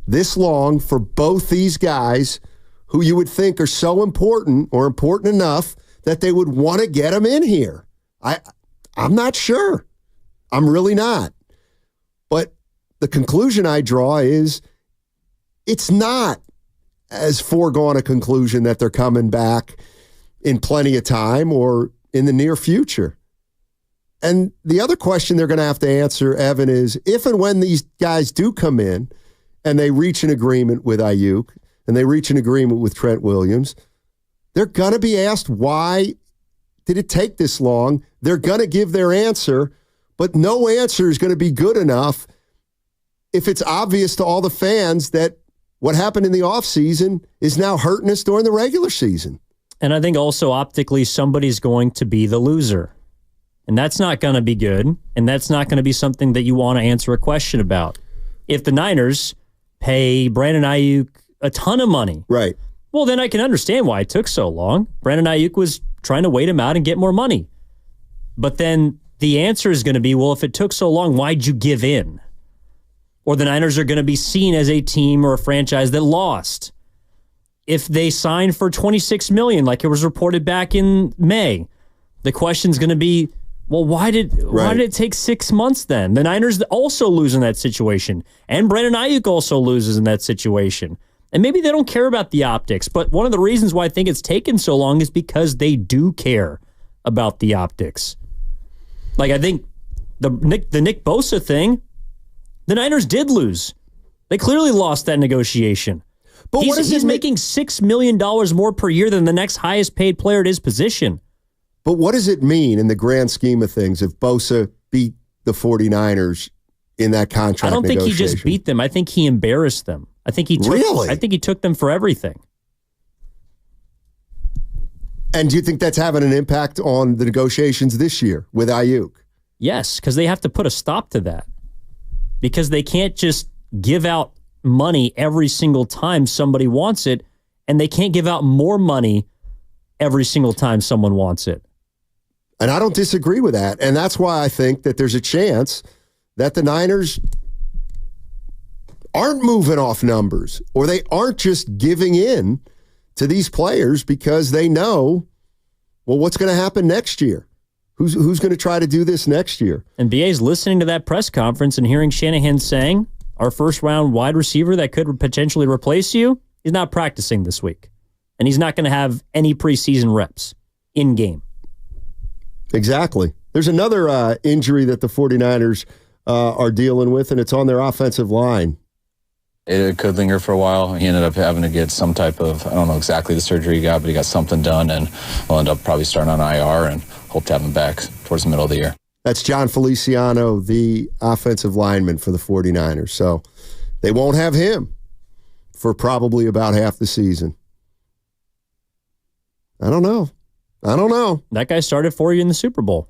this long for both these guys, who you would think are so important or important enough that they would want to get them in here. I'm not sure. I'm really not. But the conclusion I draw is it's not as foregone a conclusion that they're coming back in plenty of time or in the near future. And the other question they're going to have to answer, Evan, is if and when these guys do come in and they reach an agreement with Ayuk and they reach an agreement with Trent Williams, they're going to be asked, why did it take this long? They're going to give their answer, but no answer is going to be good enough if it's obvious to all the fans that what happened in the offseason is now hurting us during the regular season. And I think also optically somebody's going to be the loser. And that's not going to be good, and that's not going to be something that you want to answer a question about. If the Niners pay Brandon Ayuk a ton of money, right? Well, then I can understand why it took so long. Brandon Ayuk was trying to wait him out and get more money. But then the answer is going to be, well, if it took so long, why'd you give in? Or the Niners are going to be seen as a team or a franchise that lost. If they signed for $26 million, like it was reported back in May, the question's going to be, well, why did it take 6 months then? The Niners also lose in that situation. And Brandon Ayuk also loses in that situation. And maybe they don't care about the optics, but one of the reasons why I think it's taken so long is because they do care about the optics. Like, I think the Nick Bosa thing, the Niners did lose. They clearly lost that negotiation. But he's making $6 million more per year than the next highest paid player at his position. But what does it mean in the grand scheme of things if Bosa beat the 49ers in that contract I don't think negotiation? he just beat them. I think he embarrassed them. I think he took them for everything. And do you think that's having an impact on the negotiations this year with Ayuk? Yes, because they have to put a stop to that. Because they can't just give out money every single time somebody wants it, and they can't give out more money every single time someone wants it. And I don't disagree with that. And that's why I think that there's a chance that the Niners aren't moving off numbers, or they aren't just giving in to these players because they know, well, what's going to happen next year? Who's going to try to do this next year? And BA's listening to that press conference and hearing Shanahan saying, our first-round wide receiver that could potentially replace you, he's not practicing this week. And he's not going to have any preseason reps in-game. Exactly. There's another injury that the 49ers are dealing with, and it's on their offensive line. It could linger for a while. He ended up having to get some type of, I don't know exactly the surgery he got, but he got something done, and we'll end up probably starting on IR and hope to have him back towards the middle of the year. That's John Feliciano, the offensive lineman for the 49ers. So they won't have him for probably about half the season. I don't know. That guy started for you in the Super Bowl.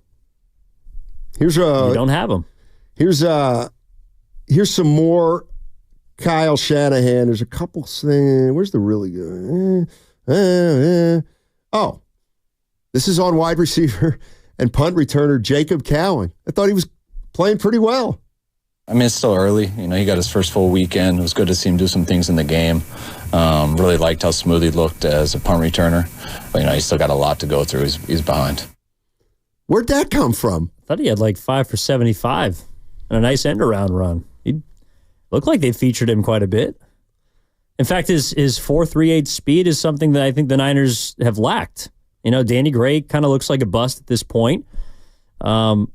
You don't have him. Here's some more Kyle Shanahan. There's a couple things. Where's the really good? Oh, this is on wide receiver and punt returner Jacob Cowan. I thought he was playing pretty well. I mean, it's still early. He got his first full weekend. It was good to see him do some things in the game. Really liked how smooth he looked as a punt returner. But, he's still got a lot to go through. He's behind. Where'd that come from? I thought he had like 5 for 75 and a nice end-around run. He looked like they featured him quite a bit. In fact, his 4.38 speed is something that I think the Niners have lacked. Danny Gray kind of looks like a bust at this point. Cowing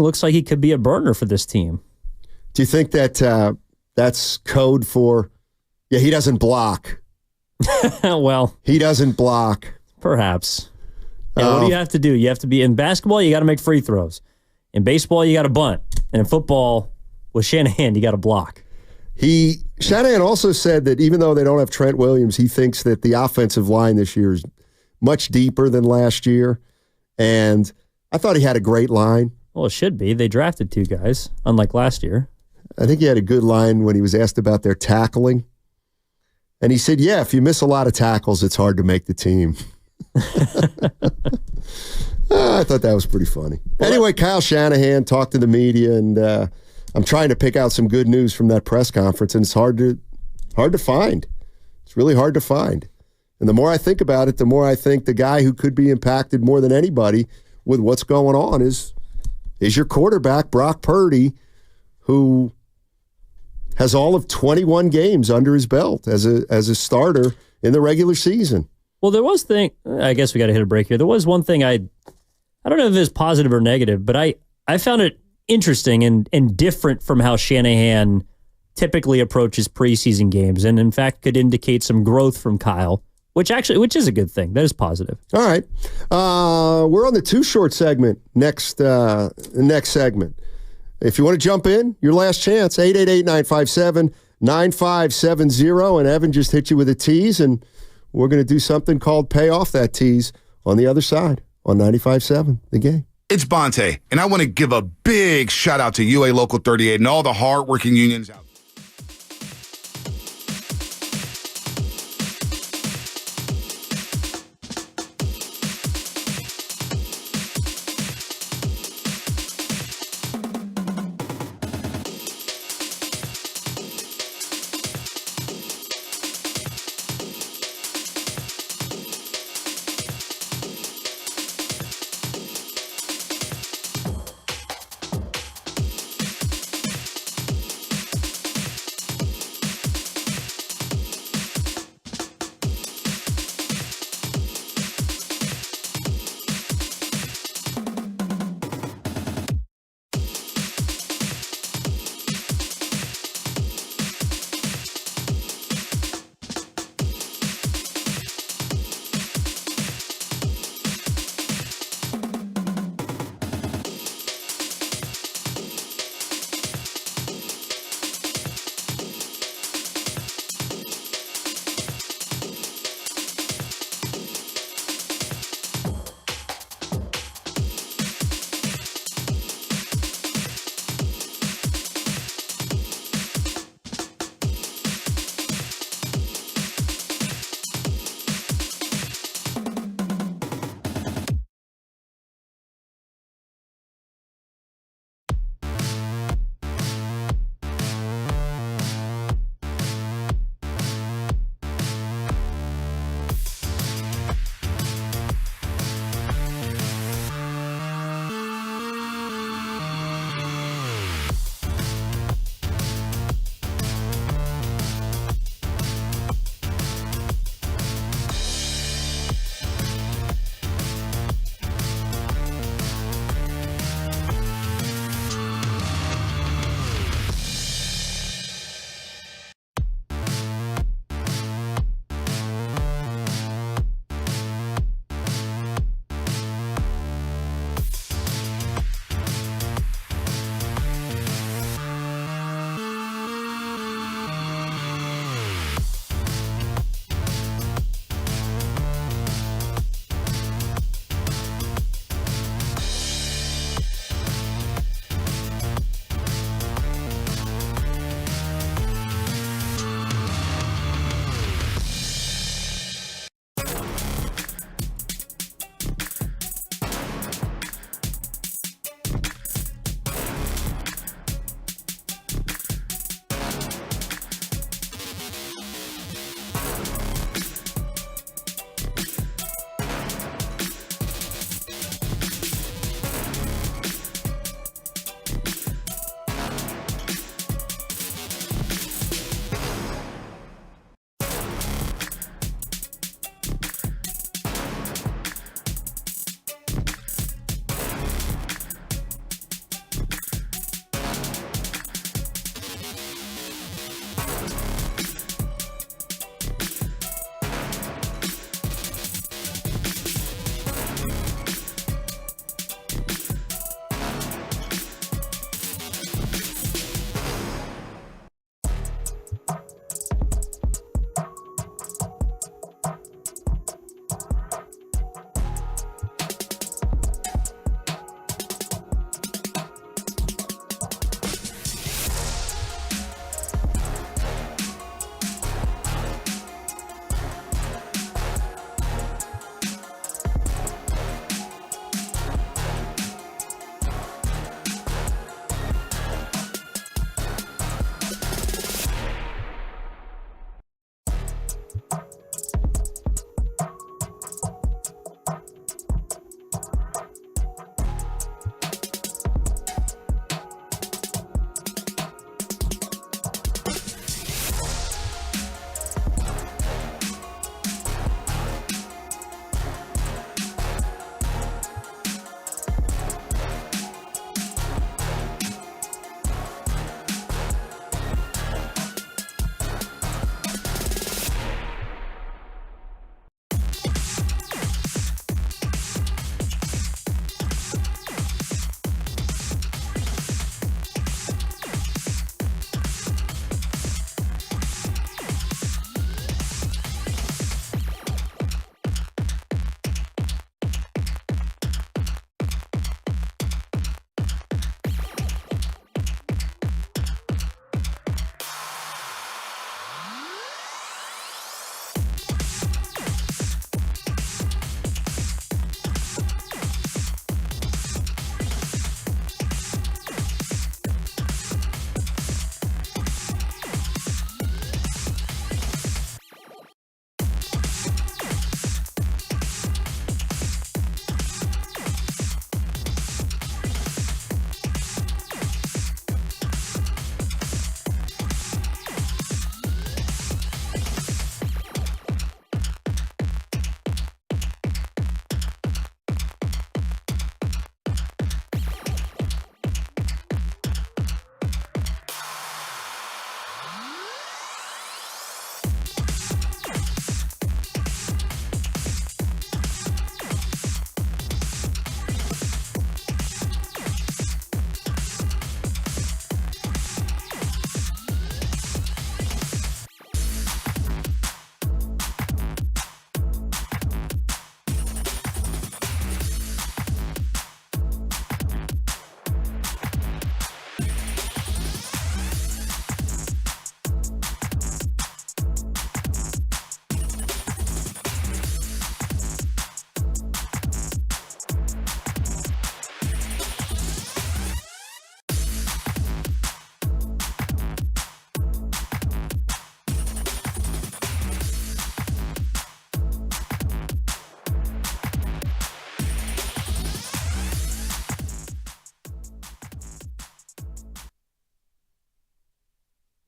looks like he could be a burner for this team. Do you think that that's code for, he doesn't block? Well, he doesn't block. Perhaps. Yeah, what do you have to do? You have to be in basketball, you got to make free throws. In baseball, you got to bunt. And in football, with Shanahan, you got to block. Shanahan also said that even though they don't have Trent Williams, he thinks that the offensive line this year is much deeper than last year. And I thought he had a great line. Well, it should be. They drafted 2 guys, unlike last year. I think he had a good line when he was asked about their tackling. And he said, if you miss a lot of tackles, it's hard to make the team. I thought that was pretty funny. Anyway, Kyle Shanahan talked to the media, and I'm trying to pick out some good news from that press conference, and it's hard to find. It's really hard to find. And the more I think about it, the more I think the guy who could be impacted more than anybody with what's going on is your quarterback, Brock Purdy, who has all of 21 games under his belt as a starter in the regular season. Well, there was I guess we got to hit a break here. There was one thing I don't know if it's positive or negative, but I found it interesting and different from how Shanahan typically approaches preseason games, and in fact could indicate some growth from Kyle, which is a good thing. That is positive. All right. We're on the Too Short segment next segment. If you want to jump in, your last chance, 888-957-9570, and Evan just hit you with a tease, and we're going to do something called Pay Off That Tease on the other side on 95.7 The Game. It's Bonte, and I want to give a big shout out to UA Local 38 and all the hardworking unions out there.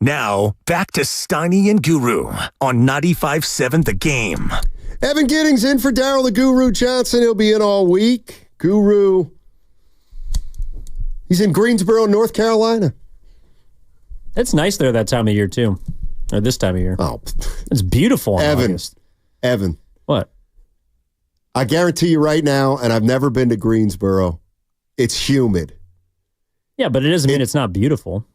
Now, back to Steiny and Guru on 95.7 The Game. Evan Giddings in for Daryl the Guru Johnson. He'll be in all week. Guru, he's in Greensboro, North Carolina. It's nice there that time of year, too. Or this time of year. Oh. It's beautiful in August. Evan. What? I guarantee you right now, and I've never been to Greensboro, it's humid. Yeah, but it doesn't mean it's not beautiful.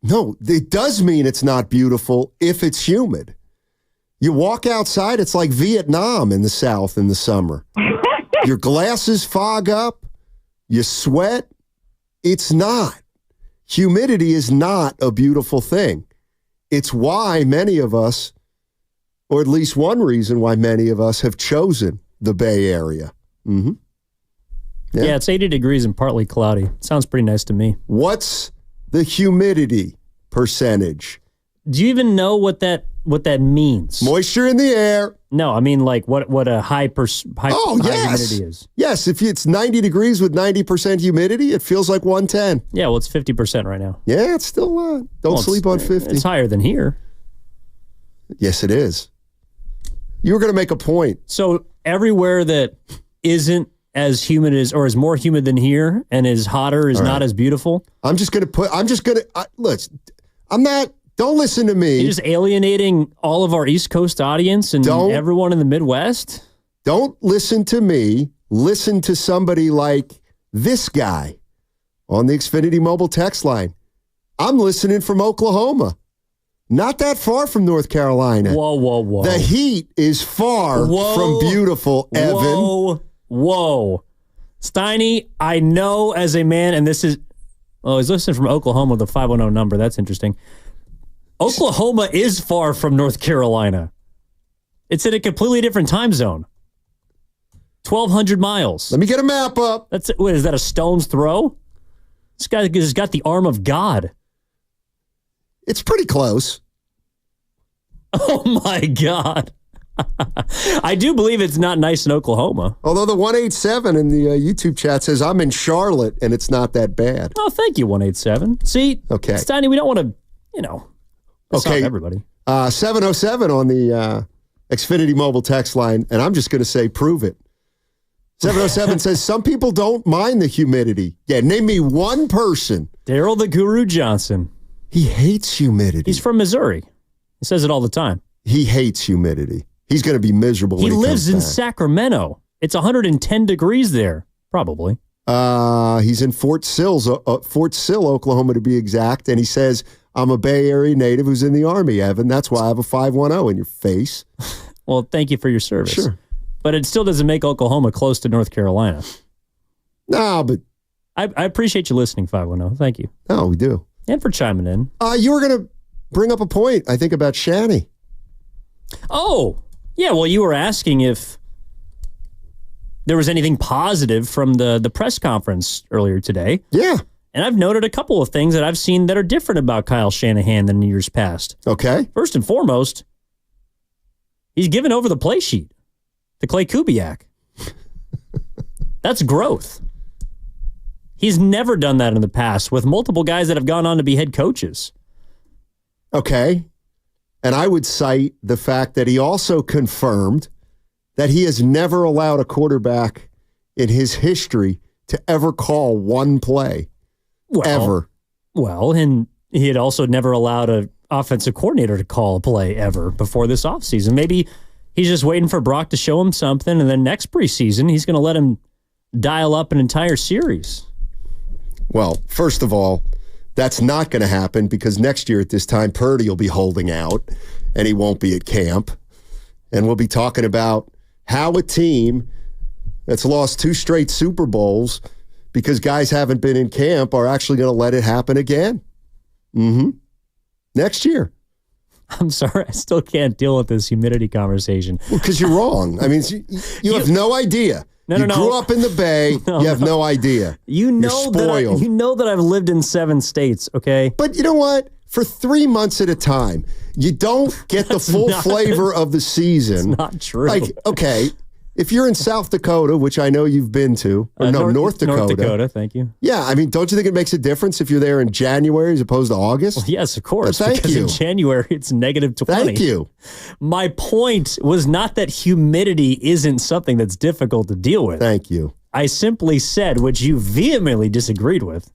No, it does mean it's not beautiful if it's humid. You walk outside, it's like Vietnam in the South in the summer. Your glasses fog up, you sweat. It's not. Humidity is not a beautiful thing. It's why many of us, or at least one reason why many of us have chosen the Bay Area. Mm-hmm. Yeah, it's 80 degrees and partly cloudy. Sounds pretty nice to me. What's the humidity percentage? Do you even know what that means? Moisture in the air. No, I mean like what a high humidity is. Yes, if it's 90 degrees with 90% humidity, it feels like 110. Yeah, well, it's 50% right now. Yeah, it's still a lot. Don't sleep on 50. It's higher than here. Yes, it is. You were going to make a point. So everywhere that isn't as humid as, or is more humid than here and is hotter is not as beautiful. Don't listen to me. You're just alienating all of our East Coast audience and everyone in the Midwest? Don't listen to me. Listen to somebody like this guy on the Xfinity mobile text line. I'm listening from Oklahoma. Not that far from North Carolina. Whoa. The heat is far from beautiful, Evan. Whoa. Steiny, I know as a man, and this is, he's listening from Oklahoma with a 510 number. That's interesting. Oklahoma is far from North Carolina. It's in a completely different time zone. 1,200 miles. Let me get a map up. Is that a stone's throw? This guy has got the arm of God. It's pretty close. Oh, my God. I do believe it's not nice in Oklahoma. Although the 187 in the YouTube chat says I'm in Charlotte and it's not that bad. Oh, thank you, 187. See, okay, Steiny, we don't want to, okay, everybody. 707 on the Xfinity mobile text line, and I'm just going to say prove it. 707 says some people don't mind the humidity. Yeah, name me one person. Daryl the Guru Johnson. He hates humidity. He's from Missouri. He says it all the time. He hates humidity. He's going to be miserable. He lives in Sacramento. It's 110 degrees there, probably. He's in Fort Sill, Oklahoma, to be exact. And he says, I'm a Bay Area native who's in the Army, Evan. That's why I have a 510 in your face. Well, thank you for your service. Sure. But it still doesn't make Oklahoma close to North Carolina. No, but I appreciate you listening, 510. Thank you. No, we do. And for chiming in. You were going to bring up a point, I think, about Shanny. Oh, yeah. Well, you were asking if there was anything positive from the press conference earlier today. Yeah. And I've noted a couple of things that I've seen that are different about Kyle Shanahan than years past. Okay. First and foremost, he's given over the play sheet to Clay Kubiak. That's growth. He's never done that in the past with multiple guys that have gone on to be head coaches. Okay. And I would cite the fact that he also confirmed that he has never allowed a quarterback in his history to ever call one play. Ever. Well, and he had also never allowed an offensive coordinator to call a play ever before this offseason. Maybe he's just waiting for Brock to show him something, and then next preseason, he's going to let him dial up an entire series. Well, first of all, that's not going to happen because next year at this time, Purdy will be holding out and he won't be at camp. And we'll be talking about how a team that's lost 2 straight Super Bowls because guys haven't been in camp are actually going to let it happen again. Next year. I'm sorry, I still can't deal with this humidity conversation. Well, because you're wrong. I mean, you have no idea. You grew up in the Bay. You have no idea. You're spoiled. You know that I've lived in 7 states, okay? But you know what? For 3 months at a time, you don't get the full flavor of the season. It's not true. Like, okay, If you're in South Dakota, which I know you've been to, or North Dakota. North Dakota, thank you. Yeah, I mean, don't you think it makes a difference if you're there in January as opposed to August? Well, yes, of course. Thank because you. in January, it's negative 20. Thank you. My point was not that humidity isn't something that's difficult to deal with. Thank you. I simply said, which you vehemently disagreed with,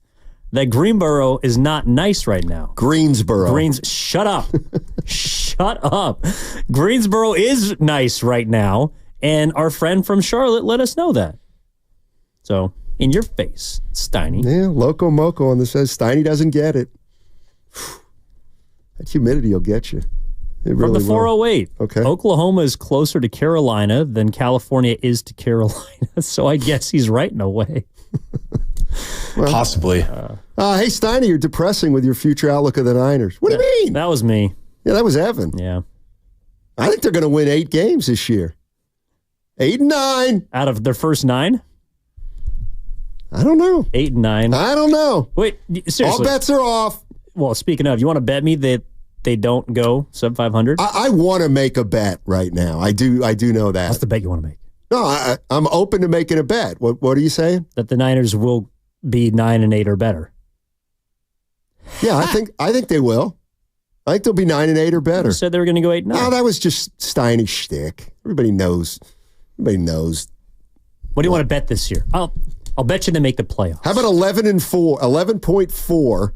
that Greensboro is not nice right now. Greensboro. Shut up. Shut up. Greensboro is nice right now. And our friend from Charlotte let us know that. So, in your face, Steiny. Yeah, Loco Moco on this says Steiny doesn't get it. That humidity will get you. It From really the 408. Will. Okay. Oklahoma is closer to Carolina than California is to Carolina. So I guess he's right in a way. Well, possibly. Hey, Steiny, you're depressing with your future outlook of the Niners. What do you mean? That was me. Yeah, that was Evan. Yeah. I think they're going to win 8 games this year. 8 and 9. Out of their first 9? I don't know. 8 and 9. I don't know. Wait, seriously. All bets are off. Well, speaking of, you want to bet me that they don't go sub 500? I want to make a bet right now. I do know that. What's the bet you want to make? No, I'm open to making a bet. What are you saying? That the Niners will be 9 and 8 or better. Yeah, I think they will. I think they'll be 9 and 8 or better. You said they were going to go 8 and 9. No, that was just Steiny shtick. Everybody knows. Everybody knows. What do you want to bet this year? I'll bet you they make the playoffs. How about 11 and 4, 11.4?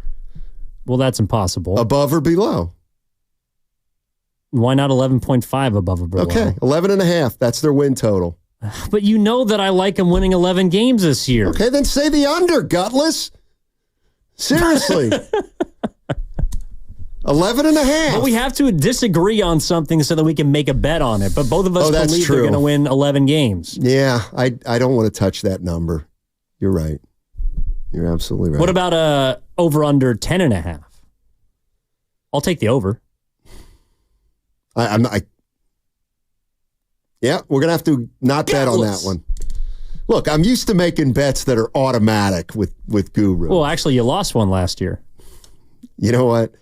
Well, that's impossible. Above or below? Why not 11.5 above or below? Okay, 11 and a half. That's their win total. But you know that I like them winning 11 games this year. Okay, then say the under, gutless. Seriously. 11 and a half. But we have to disagree on something so that we can make a bet on it. But both of us believe they're going to win 11 games. Yeah, I don't want to touch that number. You're right. You're absolutely right. What about over under 10 and a half? I'll take the over. Yeah, we're going to have to not bet on that one. Look, I'm used to making bets that are automatic with Guru. Well, actually, you lost one last year. You know what?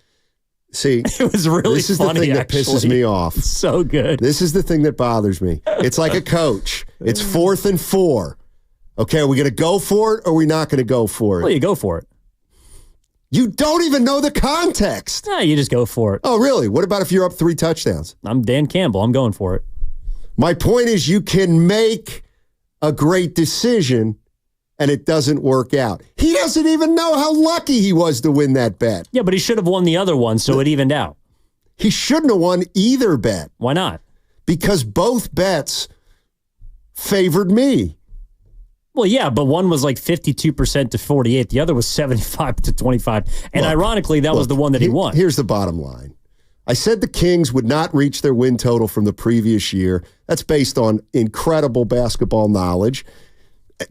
See, it was really this is funny, the thing that pisses me off. So good. This is the thing that bothers me. It's like a coach. It's 4th and 4. Okay, are we going to go for it or are we not going to go for it? Well, you go for it. You don't even know the context. No, you just go for it. Oh, really? What about if you're up 3 touchdowns? I'm Dan Campbell. I'm going for it. My point is you can make a great decision and it doesn't work out. He doesn't even know how lucky he was to win that bet. Yeah, but he should have won the other one, so it evened out. He shouldn't have won either bet. Why not? Because both bets favored me. Well, yeah, but one was like 52% to 48. The other was 75 to 25. And ironically, that was the one that he won. Here's the bottom line. I said the Kings would not reach their win total from the previous year. That's based on incredible basketball knowledge.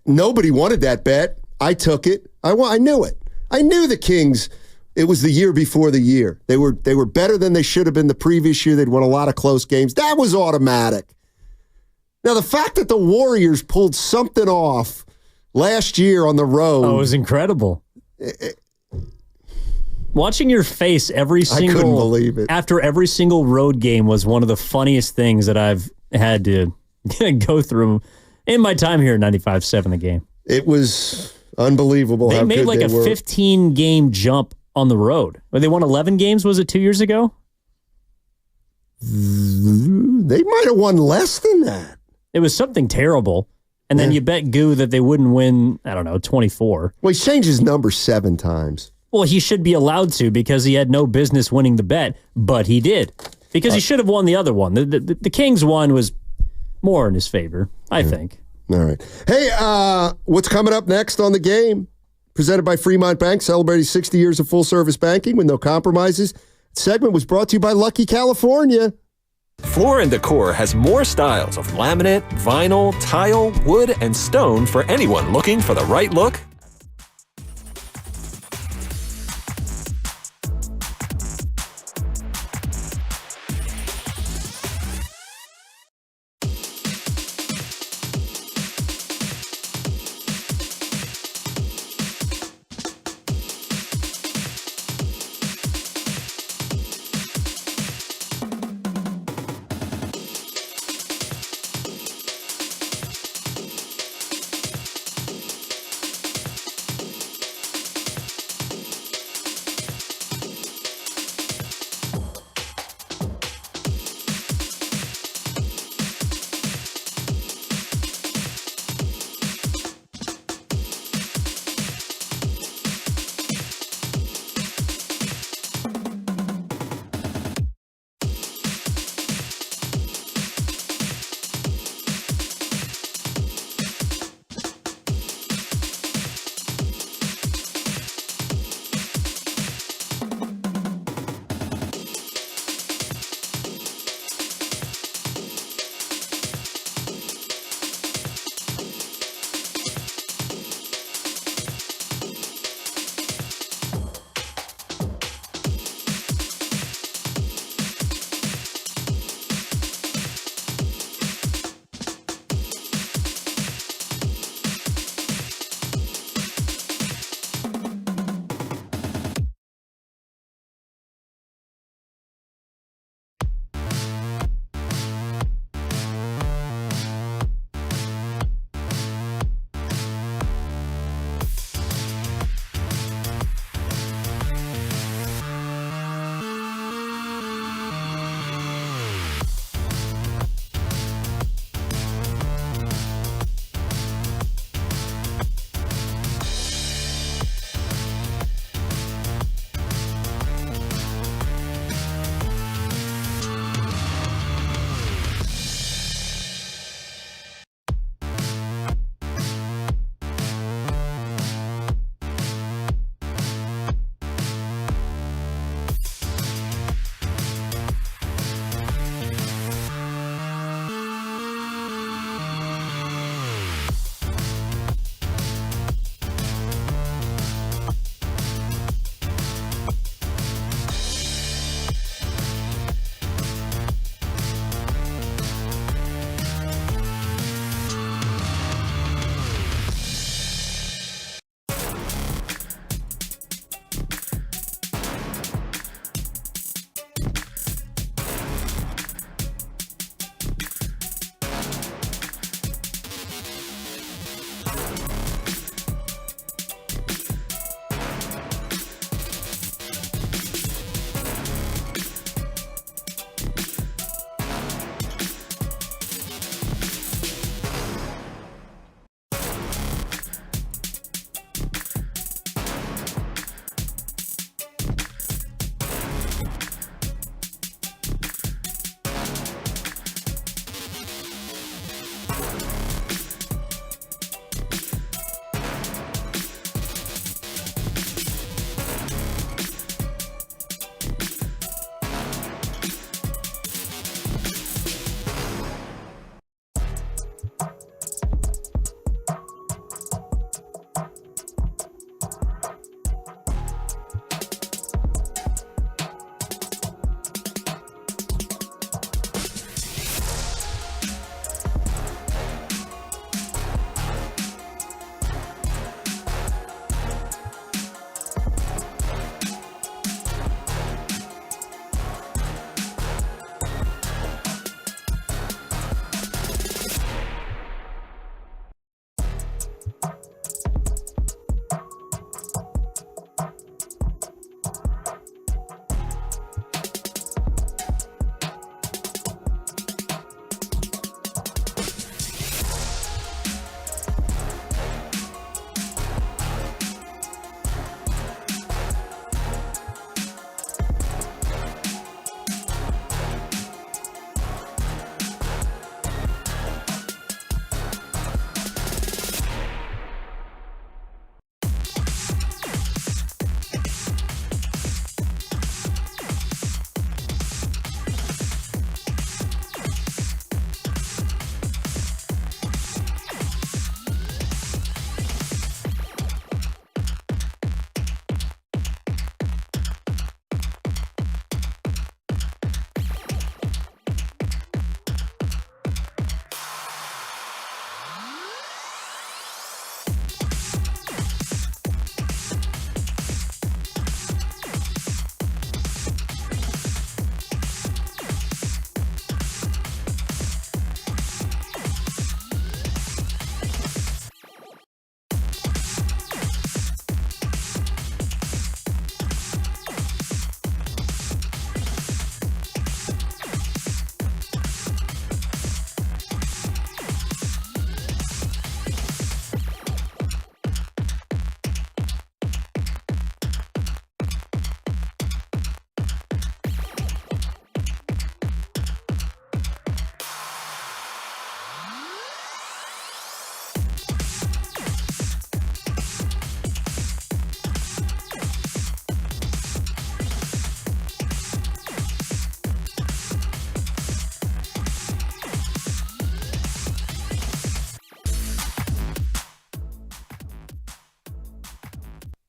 Nobody wanted that bet. I took it. I knew it. I knew the Kings. It was the year before the year. They were better than they should have been the previous year. They'd won a lot of close games. That was automatic. Now, the fact that the Warriors pulled something off last year on the road. Oh, it was incredible. Watching your face I couldn't believe it. After every single road game was one of the funniest things that I've had to go through in my time here at 95.7 The Game. It was unbelievable. They made like a 15-game jump on the road. They won 11 games, was it 2 years ago? They might have won less than that. It was something terrible. And then you bet Goo that they wouldn't win, 24. Well, he changed his number 7 times. Well, he should be allowed to because he had no business winning the bet, but he did. Because he should have won the other one. The Kings one was more in his favor, I think. All right. Hey, what's coming up next on The Game? Presented by Fremont Bank, celebrating 60 years of full-service banking with no compromises. Segment was brought to you by Lucky California. Floor & Decor has more styles of laminate, vinyl, tile, wood, and stone for anyone looking for the right look.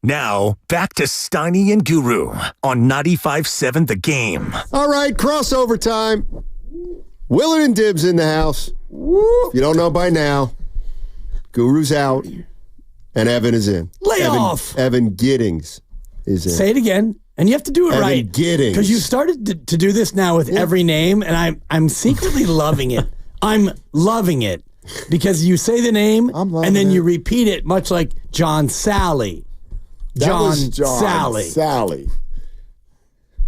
Now, back to Steiny and Guru on 95.7 The Game. All right, crossover time. Willard and Dibbs in the house. If you don't know by now, Guru's out and Evan is in. Lay off. Evan Giddings is in. Say it again. And you have to do it Evan right. Giddings. Because you started to do this now with every name, and I'm secretly loving it. I'm loving it. Because you say the name, and then you repeat it, much like John Sally. John Sally.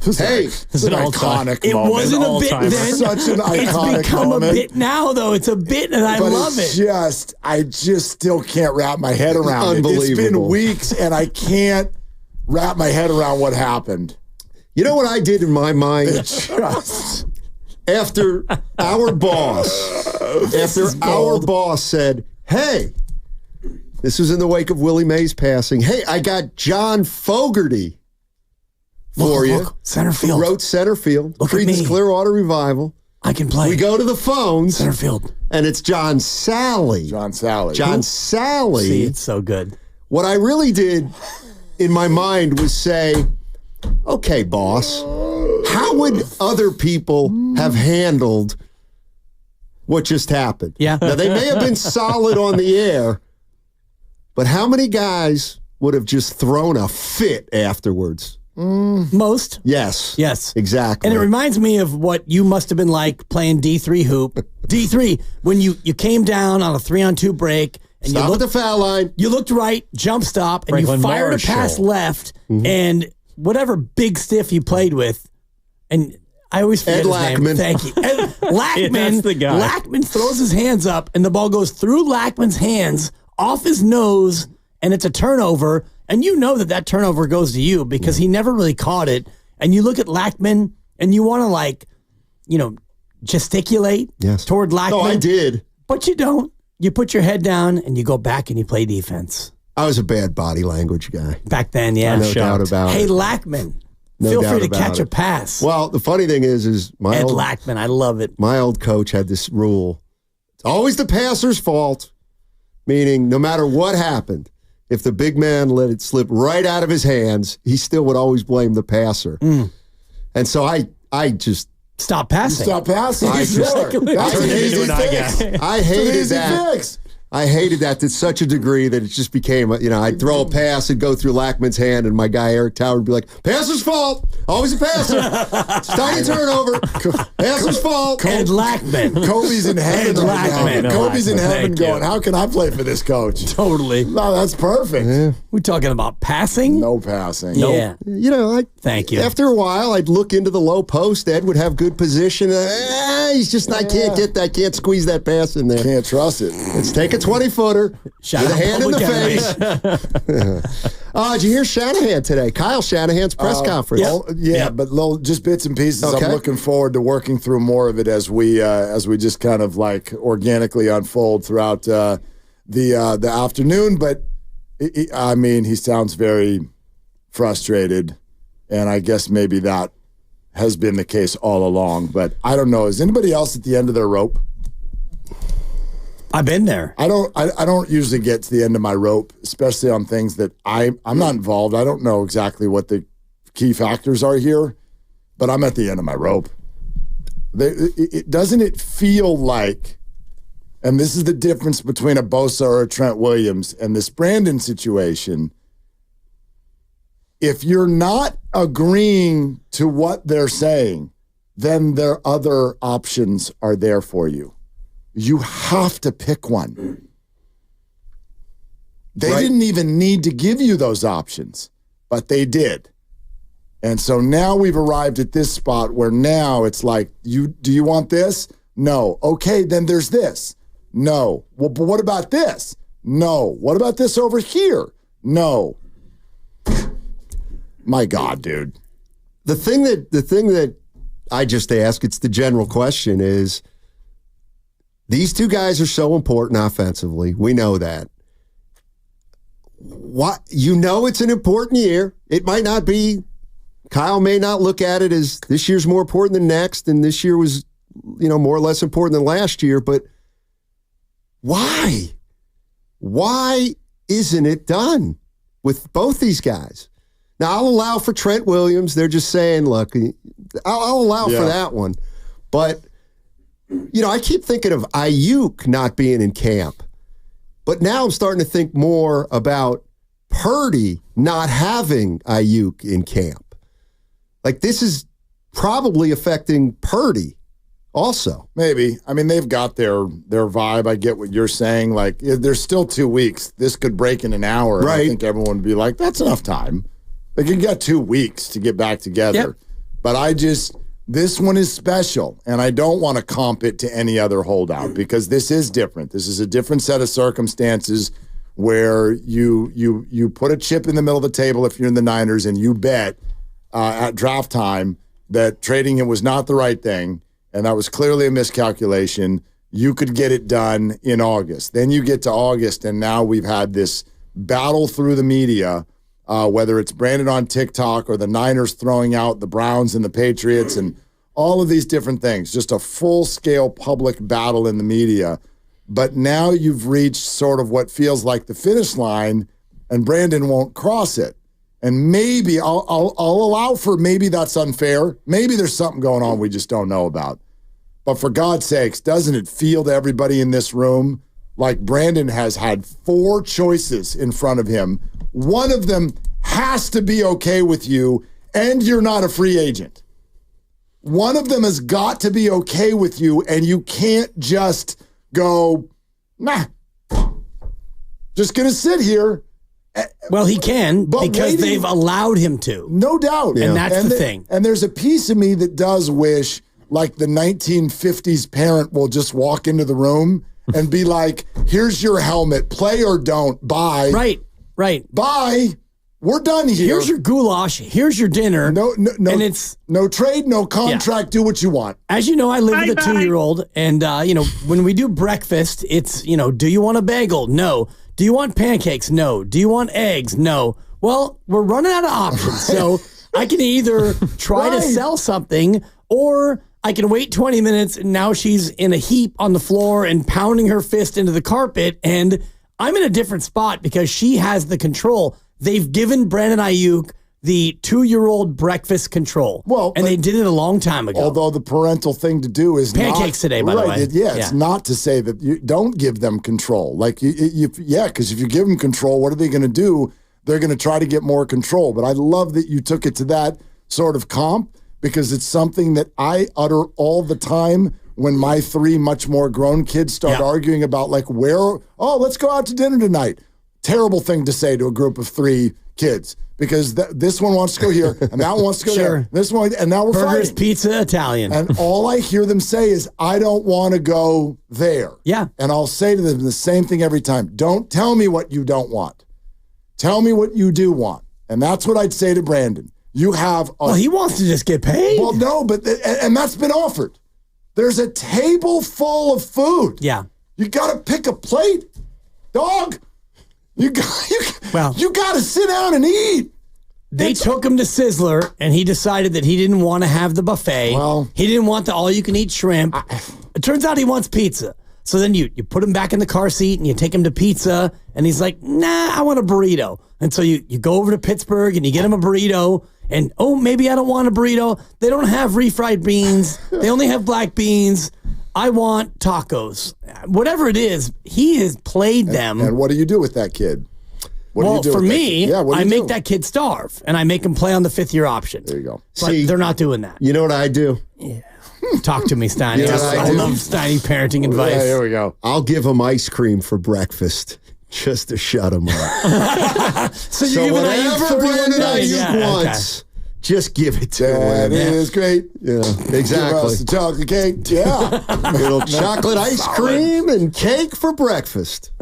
Hey, it's an iconic It moment. wasn't a bit then. Such an iconic It's become moment. a bit now, though. It's a bit, and I love it. I just still can't wrap my head around it. It's been Unbelievable. weeks, and I can't wrap my head around what happened. You know what I did in my mind? After our boss said, hey, this was in the wake of Willie Mays passing. Hey, I got John Fogerty for you. Look, center field. Who wrote center field. Look at Creedence me. Clearwater Revival. I can play. We go to the phones. Center field. And it's John Sally. John Sally. See, it's so good. What I really did in my mind was say, okay, boss, how would other people have handled what just happened? Yeah. Now, they may have been solid on the air, but how many guys would have just thrown a fit afterwards? Most. Yes. Yes. Exactly. And it reminds me of what you must have been like playing D3 hoop. D3, when you came down on a 3-on-2 break And Stop at the foul line. You looked right, jump stop, and Franklin you fired a pass Marshall. left, and whatever big stiff you played with, and I always forget his name. Lackman. Thank you. Ed Lackman. That's the guy. Lackman throws his hands up, and the ball goes through Lackman's hands, off his nose, and it's a turnover. And you know that turnover goes to you because he never really caught it. And you look at Lackman, and you want to, gesticulate toward Lackman. No, I did. But you don't. You put your head down, and you go back, and you play defense. I was a bad body language guy. Back then, yeah. No doubt about Hey, it. Lackman. No Feel doubt free to about catch it. a pass. Well, the funny thing is my Ed old Lackman, I love it. My old coach had this rule. It's always the passer's fault, meaning no matter what happened, if the big man let it slip right out of his hands, he still would always blame the passer. And so I just stop passing. Stop passing. I Sure. just- That's an easy fix. I hated It's an easy that. fix. I hated that to such a degree that it just became, I'd throw a pass and go through Lackman's hand, and my guy Eric Tower would be like, "Passer's fault, always a passer. Tiny turnover, passer's fault." Ed Lackman. Kobe's in heaven Ed right Lackman. now. Kobe's in Lackman. heaven Thank you. going, how can I play for this coach? Totally. No, that's perfect. We're talking about passing? No passing. Yeah. Thank you. After a while, I'd look into the low post. Ed would have good position. I can't squeeze that pass in there. Can't trust it. Let's take a 20-footer. Shout with a out hand in the Public face. Did you hear Shanahan today? Kyle Shanahan's press conference. But just bits and pieces. Okay. I'm looking forward to working through more of it as we just kind of like organically unfold throughout the afternoon. But he sounds very frustrated, and I guess maybe that has been the case all along. But I don't know. Is anybody else at the end of their rope? I've been there. I don't usually get to the end of my rope, especially on things that I'm not involved. I don't know exactly what the key factors are here, but I'm at the end of my rope. Doesn't it feel like, and this is the difference between a Bosa or a Trent Williams and this Brandon situation, if you're not agreeing to what they're saying, then their other options are there for you. You have to pick one. They didn't even need to give you those options, but they did. And so now we've arrived at this spot where now it's like, do you want this? No. Okay, then there's this. No. Well, but what about this? No. What about this over here? No. My God, dude. The thing that I just ask, it's the general question, is these two guys are so important offensively. We know that. What it's an important year. It might not be. Kyle may not look at it as this year's more important than next, and this year was, more or less important than last year. But why? Why isn't it done with both these guys? Now, I'll allow for Trent Williams. They're just saying, look, I'll allow for that one. But, I keep thinking of Ayuk not being in camp. But now I'm starting to think more about Purdy not having Ayuk in camp. Like, this is probably affecting Purdy also. Maybe. I mean, they've got their vibe. I get what you're saying. Like, there's still 2 weeks. This could break in an hour. Right. I think everyone would be like, that's enough time. Like, you got 2 weeks to get back together. Yep. But this one is special, and I don't want to comp it to any other holdout because this is different. This is a different set of circumstances where you put a chip in the middle of the table if you're in the Niners and you bet at draft time that trading him was not the right thing, and that was clearly a miscalculation. You could get it done in August. Then you get to August, and now we've had this battle through the media, whether it's Brandon on TikTok or the Niners throwing out the Browns and the Patriots and all of these different things, just a full-scale public battle in the media. But now you've reached sort of what feels like the finish line, and Brandon won't cross it. And maybe I'll allow for maybe that's unfair. Maybe there's something going on we just don't know about. But for God's sakes, doesn't it feel to everybody in this room like Brandon has had 4 choices in front of him? One of them has to be okay with you, and you're not a free agent. One of them has got to be okay with you, and you can't just go, nah. just going to sit here. Well, he can because they've allowed him to. No doubt. Yeah. And that's the thing. And there's a piece of me that does wish, like the 1950s parent will just walk into the room and be like, here's your helmet, play or don't, bye. Right. Bye. We're done here. Here's your goulash. Here's your dinner. No, and it's no trade, no contract. Do what you want. As you know, I live with a 2-year-old, and when we do breakfast, it's do you want a bagel? No. Do you want pancakes? No. Do you want eggs? No. Well, we're running out of options, so I can either try to sell something, or I can wait 20 minutes, and now she's in a heap on the floor and pounding her fist into the carpet, and I'm in a different spot because she has the control. They've given Brandon Ayuk the 2-year-old breakfast control. Well, and they did it a long time ago. Although the parental thing to do is pancakes today, by the way. It's not to say that you don't give them control. Like, because if you give them control, what are they going to do? They're going to try to get more control. But I love that you took it to that sort of comp, because it's something that I utter all the time when my 3 much more grown kids start arguing about, like, let's go out to dinner tonight. Terrible thing to say to a group of 3 kids, because this one wants to go here and that one wants to go there. This one, and now we're Burgers, fighting. pizza, Italian. And all I hear them say is, I don't want to go there. Yeah. And I'll say to them the same thing every time. Don't tell me what you don't want. Tell me what you do want. And that's what I'd say to Brandon. You have he wants to just get paid. Well, no, but and that's been offered. There's a table full of food. Yeah. You got to pick a plate. Dog. You got to sit down and eat. They took him to Sizzler, and he decided that he didn't want to have the buffet. Well, he didn't want the all-you-can-eat shrimp. It turns out he wants pizza. So then you put him back in the car seat, and you take him to pizza, and he's like, nah, I want a burrito. And so you go over to Pittsburgh, and you get him a burrito, and, maybe I don't want a burrito. They don't have refried beans. They only have black beans. I want tacos. Whatever it is, he has played them. And what do you do with that kid? For me, I make that kid starve, and I make him play on the 5th-year option. There you go. But they're not doing that. You know what I do? Yeah. Talk to me, Steiny. I love Steiny parenting advice. Yeah, here we go. I'll give him ice cream for breakfast just to shut him up. so you give whatever Brandon Ayuk wants, just give it to him. That is great. Yeah, exactly. Give us the chocolate cake. Yeah. Little chocolate ice cream and cake for breakfast.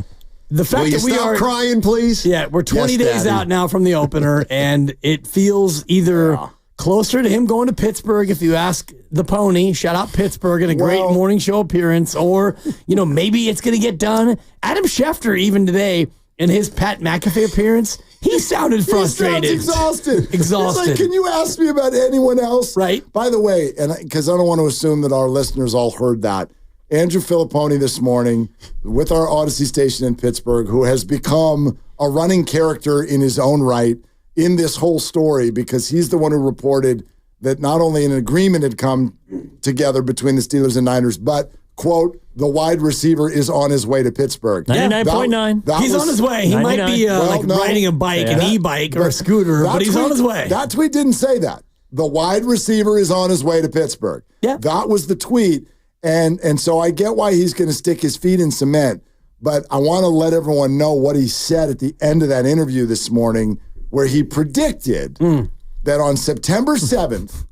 The fact Will you that we stop are crying, please? Yeah, we're 20 days Daddy. out now from the opener, and it feels either closer to him going to Pittsburgh, if you ask the pony. Shout out Pittsburgh in a great morning show appearance, or maybe it's going to get done. Adam Schefter, even today in his Pat McAfee appearance, he sounded frustrated. He sounds exhausted. He's Exhausted. like, can you ask me about anyone else? Right. By the way, and because I don't want to assume that our listeners all heard that, Andrew Filipponi this morning with our Odyssey station in Pittsburgh, who has become a running character in his own right in this whole story, because he's the one who reported that not only an agreement had come together between the Steelers and Niners, but, quote, the wide receiver is on his way to Pittsburgh. 99.9. He's on his way. He 99. might be riding a bike, an e-bike, or a scooter, but he's on his way. That tweet didn't say that. The wide receiver is on his way to Pittsburgh. Yeah. That was the tweet. And so I get why he's going to stick his feet in cement, but I want to let everyone know what he said at the end of that interview this morning, where he predicted that on September 7th,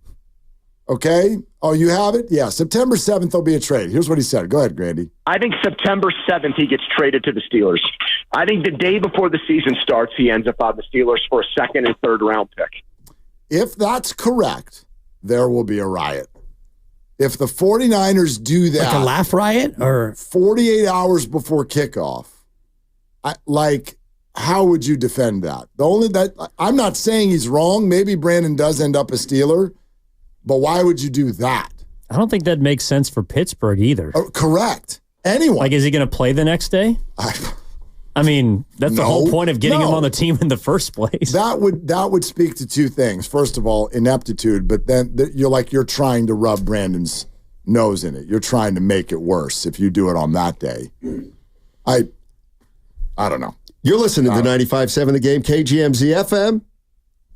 okay? Oh, you have it? Yeah, September 7th, there'll be a trade. Here's what he said. Go ahead, Grandy. I think September 7th, he gets traded to the Steelers. I think the day before the season starts, he ends up on the Steelers for a 2nd and 3rd round pick. If that's correct, there will be a riot. If the 49ers do that, like a laugh riot, or 48 hours before kickoff, how would you defend that? I'm not saying he's wrong. Maybe Brandon does end up a Steeler, but why would you do that? I don't think that makes sense for Pittsburgh either. Oh, correct. Anyone? Like, is he going to play the next day? I mean, that's the whole point of getting him on the team in the first place. That would speak to two things. First of all, ineptitude, but then you're trying to rub Brandon's nose in it. You're trying to make it worse if you do it on that day. I don't know. You're listening to 95.7 The Game, KGMZ FM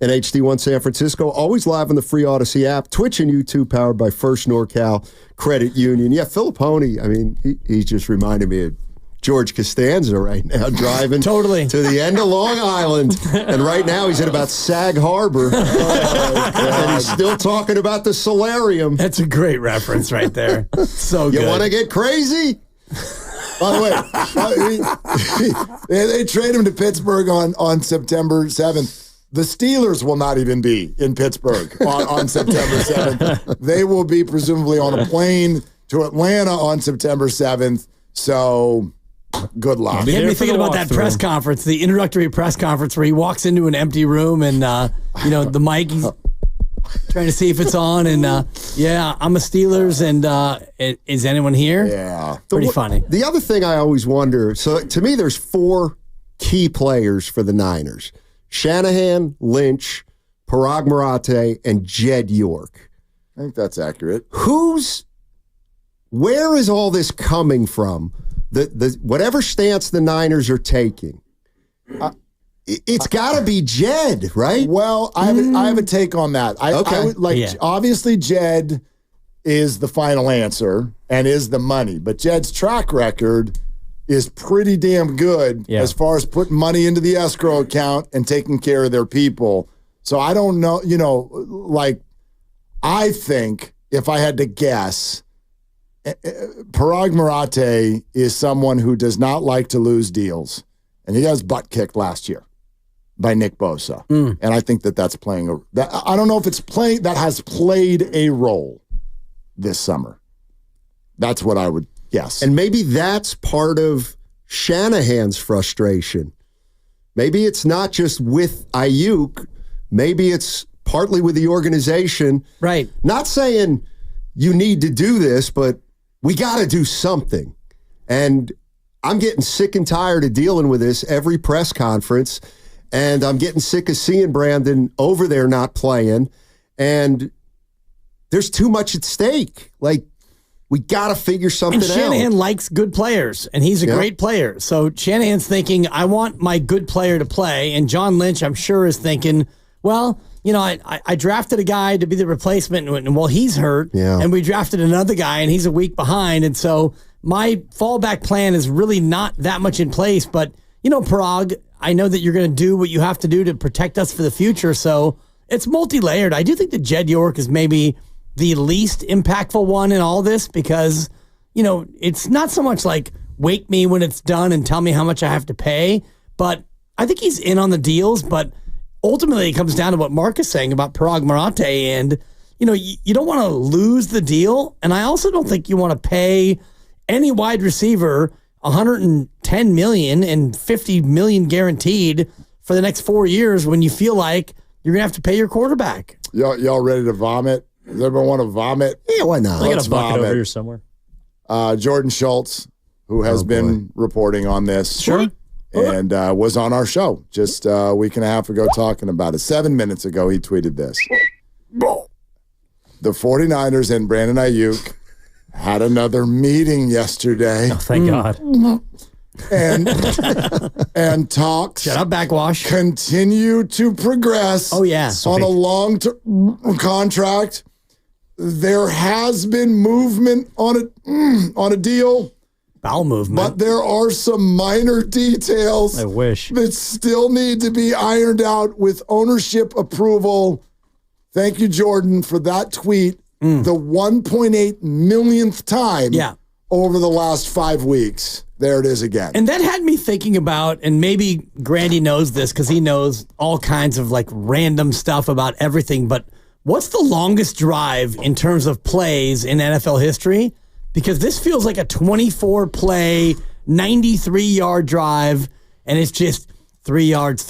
and HD1 San Francisco. Always live on the free Odyssey app, Twitch and YouTube, powered by First NorCal Credit Union. Yeah, Filipponi, I mean, he just reminded me of George Costanza right now, driving totally to the end of Long Island. And right now he's at about Sag Harbor. And he's still talking about the solarium. That's a great reference right there. So good. You want to get crazy? By the way, they trade him to Pittsburgh on September 7th. The Steelers will not even be in Pittsburgh on September 7th. They will be presumably on a plane to Atlanta on September 7th. So, good luck. You had me thinking about that press conference, the introductory press conference where he walks into an empty room and, the mic, he's trying to see if it's on. And, I'm a Steelers. And is anyone here? Yeah. Pretty funny. The other thing I always wonder, so to me, there's 4 key players for the Niners. Shanahan, Lynch, Parag Marathe, and Jed York. I think that's accurate. Where is all this coming from? Whatever stance the Niners are taking, it's got to be Jed, right? Well, I have a take on that. Obviously, Jed is the final answer and is the money, but Jed's track record is pretty damn good as far as putting money into the escrow account and taking care of their people. So I don't know, I think if I had to guess, Parag Marathe is someone who does not like to lose deals. And he got his butt kicked last year by Nick Bosa. And I think that's playing I don't know if that has played a role this summer. That's what I would guess. And maybe that's part of Shanahan's frustration. Maybe it's not just with Ayuk. Maybe it's partly with the organization. Right. Not saying you need to do this, but we got to do something. And I'm getting sick and tired of dealing with this every press conference. And I'm getting sick of seeing Brandon over there not playing. And there's too much at stake. We got to figure something out. And Shanahan likes good players, and he's a great player. So Shanahan's thinking, I want my good player to play. And John Lynch, I'm sure, is thinking, well, I drafted a guy to be the replacement, and he's hurt. Yeah. And we drafted another guy, and he's a week behind. And so my fallback plan is really not that much in place. But, Parag, I know that you're going to do what you have to do to protect us for the future. So it's multi-layered. I do think that Jed York is maybe the least impactful one in all this because, it's not so much like wake me when it's done and tell me how much I have to pay, but I think he's in on the deals. But ultimately it comes down to what Mark is saying about Parag Marathe and, you don't want to lose the deal. And I also don't think you want to pay any wide receiver $110 million and $50 million guaranteed for the next 4 years when you feel like you're going to have to pay your quarterback. Y'all ready to vomit? Does everyone want to vomit? Yeah, why not? I got a bucket over here somewhere. Jordan Schultz, who has been reporting on this. Sure. And was on our show just a week and a half ago talking about it. 7 minutes ago, he tweeted this. The 49ers and Brandon Ayuk had another meeting yesterday. Oh, thank God. And talks Shut up, backwash. continue to progress. Oh, yeah. On a long-term contract. There has been movement on a deal. Bowel movement. But there are some minor details I wish. that still need to be ironed out with ownership approval. Thank you, Jordan, for that tweet. The 1.8 millionth time over the last 5 weeks. There it is again. And that had me thinking about, and maybe Grandy knows this because he knows all kinds of random stuff about everything, but what's the longest drive in terms of plays in NFL history? Because this feels like a 24-play, 93-yard drive, and it's just 3 yards,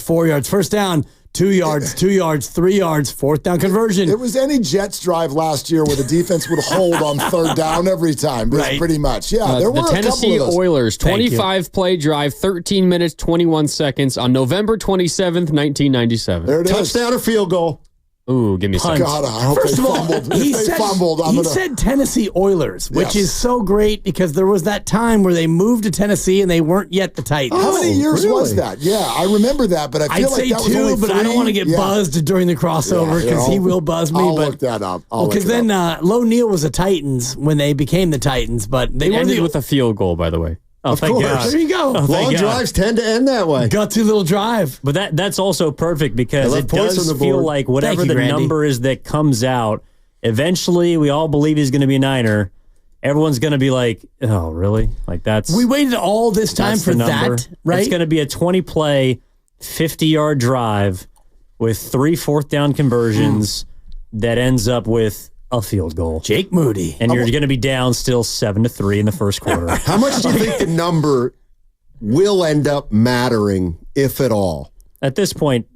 4 yards, first down, 2 yards, 2 yards, 3 yards, fourth down conversion. It was any Jets drive last year where the defense would hold on third down every time, pretty much. Yeah, there were the Tennessee a couple of those. Oilers, 25-play drive, 13 minutes, 21 seconds on November 27th, 1997. There it is. Touchdown or field goal. Ooh, give me a second. God, I hope First they of all, fumbled. he If they said Tennessee Oilers, which Yes. is so great because there was that time where they moved to Tennessee and they weren't yet the Titans. How many years was really? that? Yeah, I remember that, but I feel I'd say like that was 2, only but I don't 3. want to get buzzed during the crossover because he will buzz me. I'll but look that up. Because then Low Neal was the Titans when they became the Titans, but they It were ended with a field goal, by the way. Oh, of thank course. God. There you go. Oh, thank Long God. drives tend to end that way. Gutsy little drive. But that's also perfect because it points does on the feel board. like whatever Thank you, the Randy. number is that comes out, eventually we all believe he's going to be a Niner. Everyone's going to be like, oh, really? Like that's We waited all this time that's for the number. that, right? It's going to be a 20-play, 50-yard drive with 3 fourth-down conversions that ends up with a field goal. Jake Moody. And you're going to be down still 7-3 in the first quarter. How much do you think the number will end up mattering, if at all? At this point,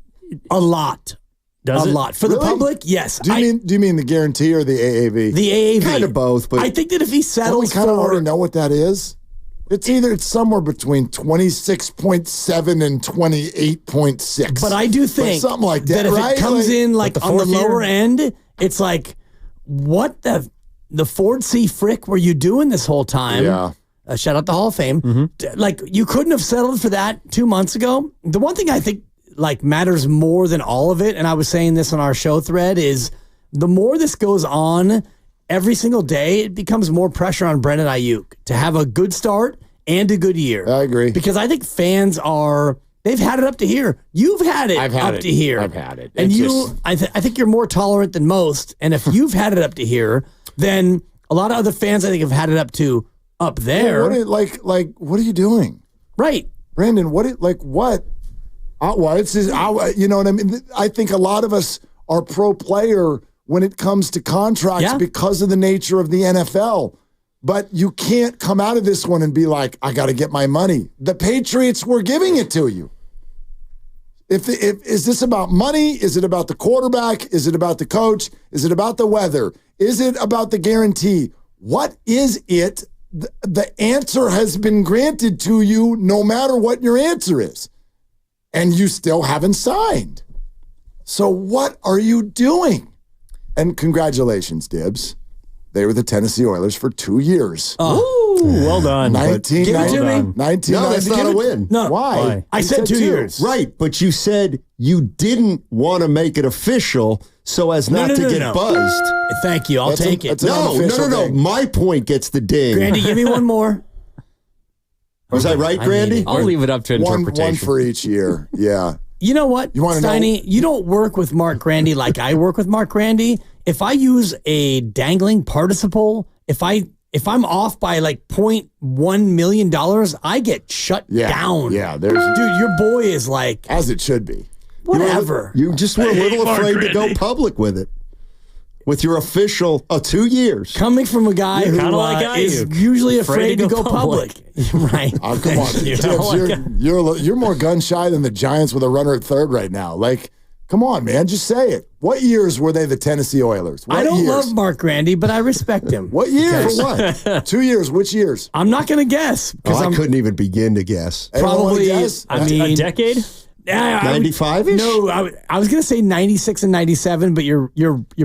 a lot. Does a it? lot. For the Really? public, yes. Do you mean the guarantee or the AAV? The AAV. Kind of both, but I think that if he Don't we settles kind of for already know what that is? It's somewhere between 26.7 and 28.6. But I do think something like that, if right? it comes in like on the fourth year? lower end, it's like, what the Ford C. Frick were you doing this whole time? Yeah. Shout out the Hall of Fame. Like, you couldn't have settled for that 2 months ago. The one thing I think like matters more than all of it, and I was saying this on our show thread, is the more this goes on every single day, it becomes more pressure on Brandon Ayuk to have a good start and a good year. I agree. Because I think fans they've had it up to here. You've had it up to here. I've had it. And It's I think you're more tolerant than most. And if you've had it up to here, then a lot of other fans, I think, have had it up there. What are you doing? Right. Brandon, what? Well, it's just, you know what I mean? I think a lot of us are pro player when it comes to contracts because of the nature of the NFL. But you can't come out of this one and be like, I got to get my money. The Patriots were giving it to you. Is this about money? Is it about the quarterback? Is it about the coach? Is it about the weather? Is it about the guarantee? What is it? The answer has been granted to you no matter what your answer is. And you still haven't signed. So what are you doing? And congratulations, Dibs. They were the Tennessee Oilers for 2 years. Well done. 19, Give it to me. 19, No, that's not a win. No. Why? I said 2 years. Right, but you said you didn't want to make it official so as not to get buzzed. Thank you. I'll take it. No. My point gets the ding. Grandy, give me one more. Was that right, Grandy? I'll leave it up to interpretation. One for each year. Yeah. You know what, Steiny? You don't work with Mark Grandy like I work with Mark Grandy. If I use a dangling participle, if I'm off by like $0.1 million, I get shut down. Yeah, dude, your boy is like, as it should be. Whatever. You just were a little afraid to go public with it. With your official 2 years. Coming from a guy who is usually afraid to go public. Right. Oh, come on. Tibbs, you're more gun shy than the Giants with a runner at third right now. Like, come on, man. Just say it. What years were they the Tennessee Oilers? What I don't years? love Mark Grandy, but I respect him. What years? For what? 2 years. Which years? I'm not going to guess. I couldn't even begin to guess. Probably, guess? A decade? 95-ish? No, I was going to say 96 and 97, but you're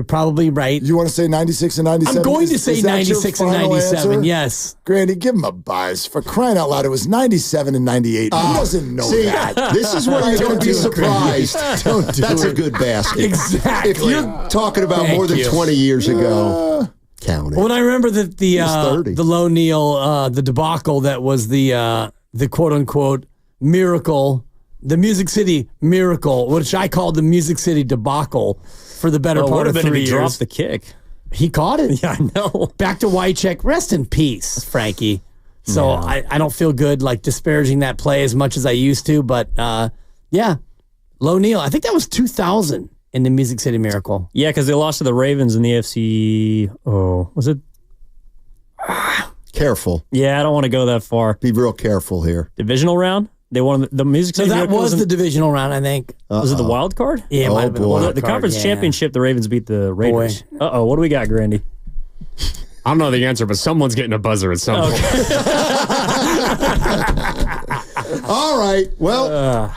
probably right. You want to say 96 and 97? I'm going to say 96 and 97, answer? yes. Grandy, give him a buzz. For crying out loud, it was 97 and 98. He doesn't know that. This is where you're going to be surprised. Don't do That's it. a good basket. Exactly. If you're talking about more than 20 years ago, count it. Well, I remember that the Low Neal, the debacle that was the quote unquote miracle, the Music City miracle, which I called the Music City debacle for the better part of 3 years. He dropped the kick. He caught it. Yeah, I know. Back to Wycheck. Rest in peace, Frankie. So I don't feel good like disparaging that play as much as I used to, but yeah, Low Neal. I think that was 2000 in the Music City Miracle. Yeah, because they lost to the Ravens in the AFC. Oh, was it? Careful. Yeah, I don't want to go that far. Be real careful here. Divisional round? They won the Music So City that Miracle was the divisional round, I think. Was it the wild card? Yeah, it might have been the boy. wild The card, conference yeah. championship, the Ravens beat the Raiders. Uh-oh, what do we got, Grandy? I don't know the answer, but someone's getting a buzzer at some point. All right. Well,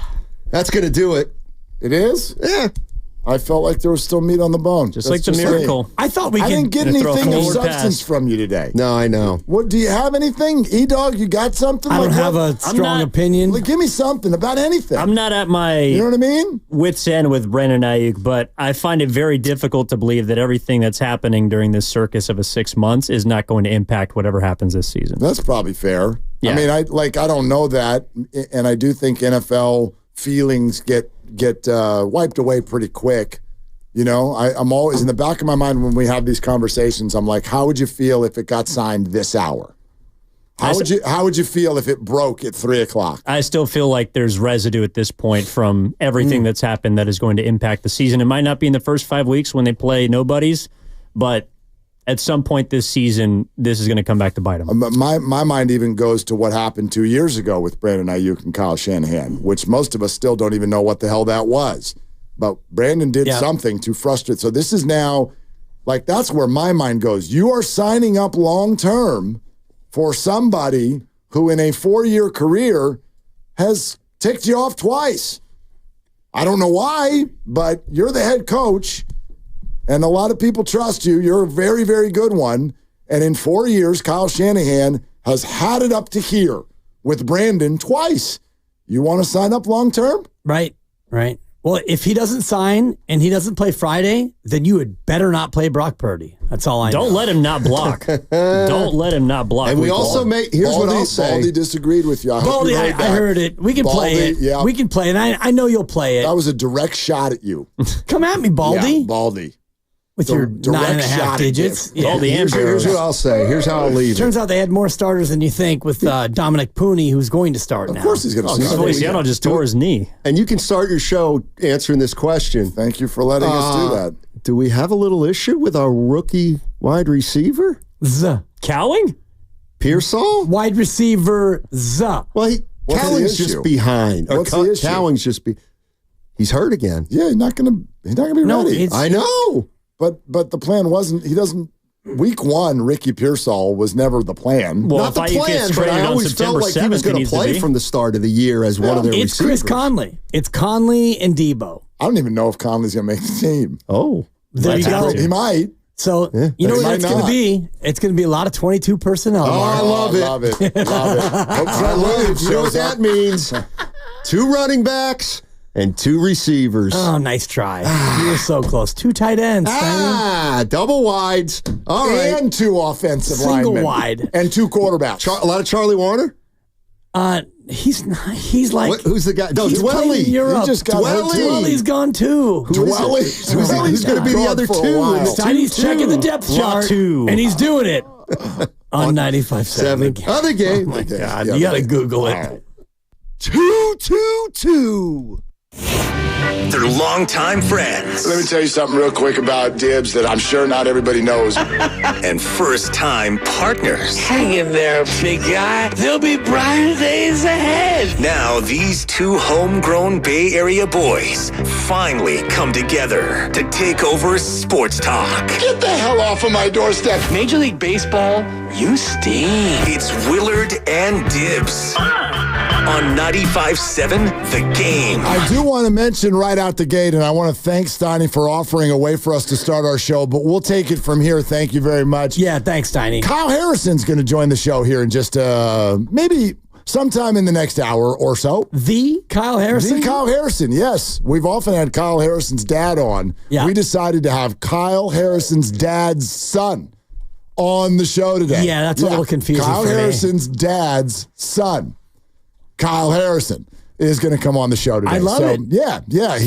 that's going to do it. It is? Yeah. I felt like there was still meat on the bone. Just like the miracle. I thought we I didn't get anything of substance pass. from you today. No, I know. What do you have anything? E-Dog, you got something? I don't have a strong opinion. Like, give me something about anything. I'm not at my You know what I mean? wit's end with Brandon Ayuk, but I find it very difficult to believe that everything that's happening during this circus of 6 months is not going to impact whatever happens this season. That's probably fair. Yeah. I mean, I don't know that, and I do think NFL feelings get wiped away pretty quick. You know, I'm always in the back of my mind when we have these conversations. I'm like, how would you feel if it got signed this hour? How would you feel if it broke at 3:00? I still feel like there's residue at this point from everything that's happened that is going to impact the season. It might not be in the first 5 weeks when they play nobodies, but at some point this season, this is going to come back to bite them. My mind even goes to what happened 2 years ago with Brandon Ayuk and Kyle Shanahan, which most of us still don't even know what the hell that was. But Brandon did something to frustrate. So this is now, like, that's where my mind goes. You are signing up long-term for somebody who in a 4-year career has ticked you off twice. I don't know why, but you're the head coach, and a lot of people trust you. You're a very, very good one. And in 4 years, Kyle Shanahan has had it up to here with Brandon twice. You want to sign up long-term? Right. Well, if he doesn't sign and he doesn't play Friday, then you would better not play Brock Purdy. That's all I know. Don't let him not block. Don't let him not block. And we also here's what I'll say. Baldy disagreed with you. Baldy, I heard it. We can play it. Yeah. We can play it. I know you'll play it. That was a direct shot at you. Come at me, Baldy. Yeah, Baldy. With your 9.5 digits. Yeah. Here's what I'll say. Here's how I'll leave Turns out they had more starters than you think with Dominic Pooney, who's going to start now. Of course he's going to start. Feliciano just tore his knee. And you can start your show answering this question. Thank you for letting us do that. Do we have a little issue with our rookie wide receiver? Cowling? Pearsall? Wide receiver, Well, Cowling's just behind. What's the issue? Cowling's just he's hurt again. Yeah, he's not going to be ready. I know. But the plan wasn't. He doesn't. Week 1, Ricky Pearsall was never the plan. Well, not the plan, but I always felt like he was going to play from the start of the year as one of their It's receivers. Chris Conley. It's Conley and Debo. I don't even know if Conley's going to make the team. Oh, there you go. He might. So you know what it's going to be? It's going to be a lot of 22 personnel. I love it. Love it. Love it. I love it. You know what that means? 2 running backs and 2 receivers. Oh, nice try. You were so close. 2 tight ends. Double wides. All right. And 2 offensive Single linemen. wide. And 2 quarterbacks. A lot of Charlie Warner? He's not. He's like. Who's the guy? No, he's playing in Dwelly. Europe. He just got hurt too. Dwelly's gone too. Who's going to be the other 2? He's checking the depth chart, and he's doing it on 95.7. Other game. Oh my God, you got to Google it. 2-2-2. They're longtime friends. Let me tell you something real quick about Dibs that I'm sure not everybody knows. And first-time partners. Hang in there, big guy. There'll be brighter days ahead. Now, these 2 homegrown Bay Area boys finally come together to take over sports talk. Get the hell off of my doorstep. Major League Baseball, you stink. It's Willard and Dibs on 95.7 The Game. I do want to mention right out the gate, and I want to thank Steiny for offering a way for us to start our show, but we'll take it from here. Thank you very much. Yeah, thanks, Steiny. Kyle Harrison's going to join the show here in just maybe sometime in the next hour or so. The Kyle Harrison? The Kyle Harrison, yes. We've often had Kyle Harrison's dad on. Yeah. We decided to have Kyle Harrison's dad's son on the show today. Yeah, that's a little confusing Kyle for me. Harrison's dad's son, Kyle Harrison, is going to come on the show today. I love it. Yeah.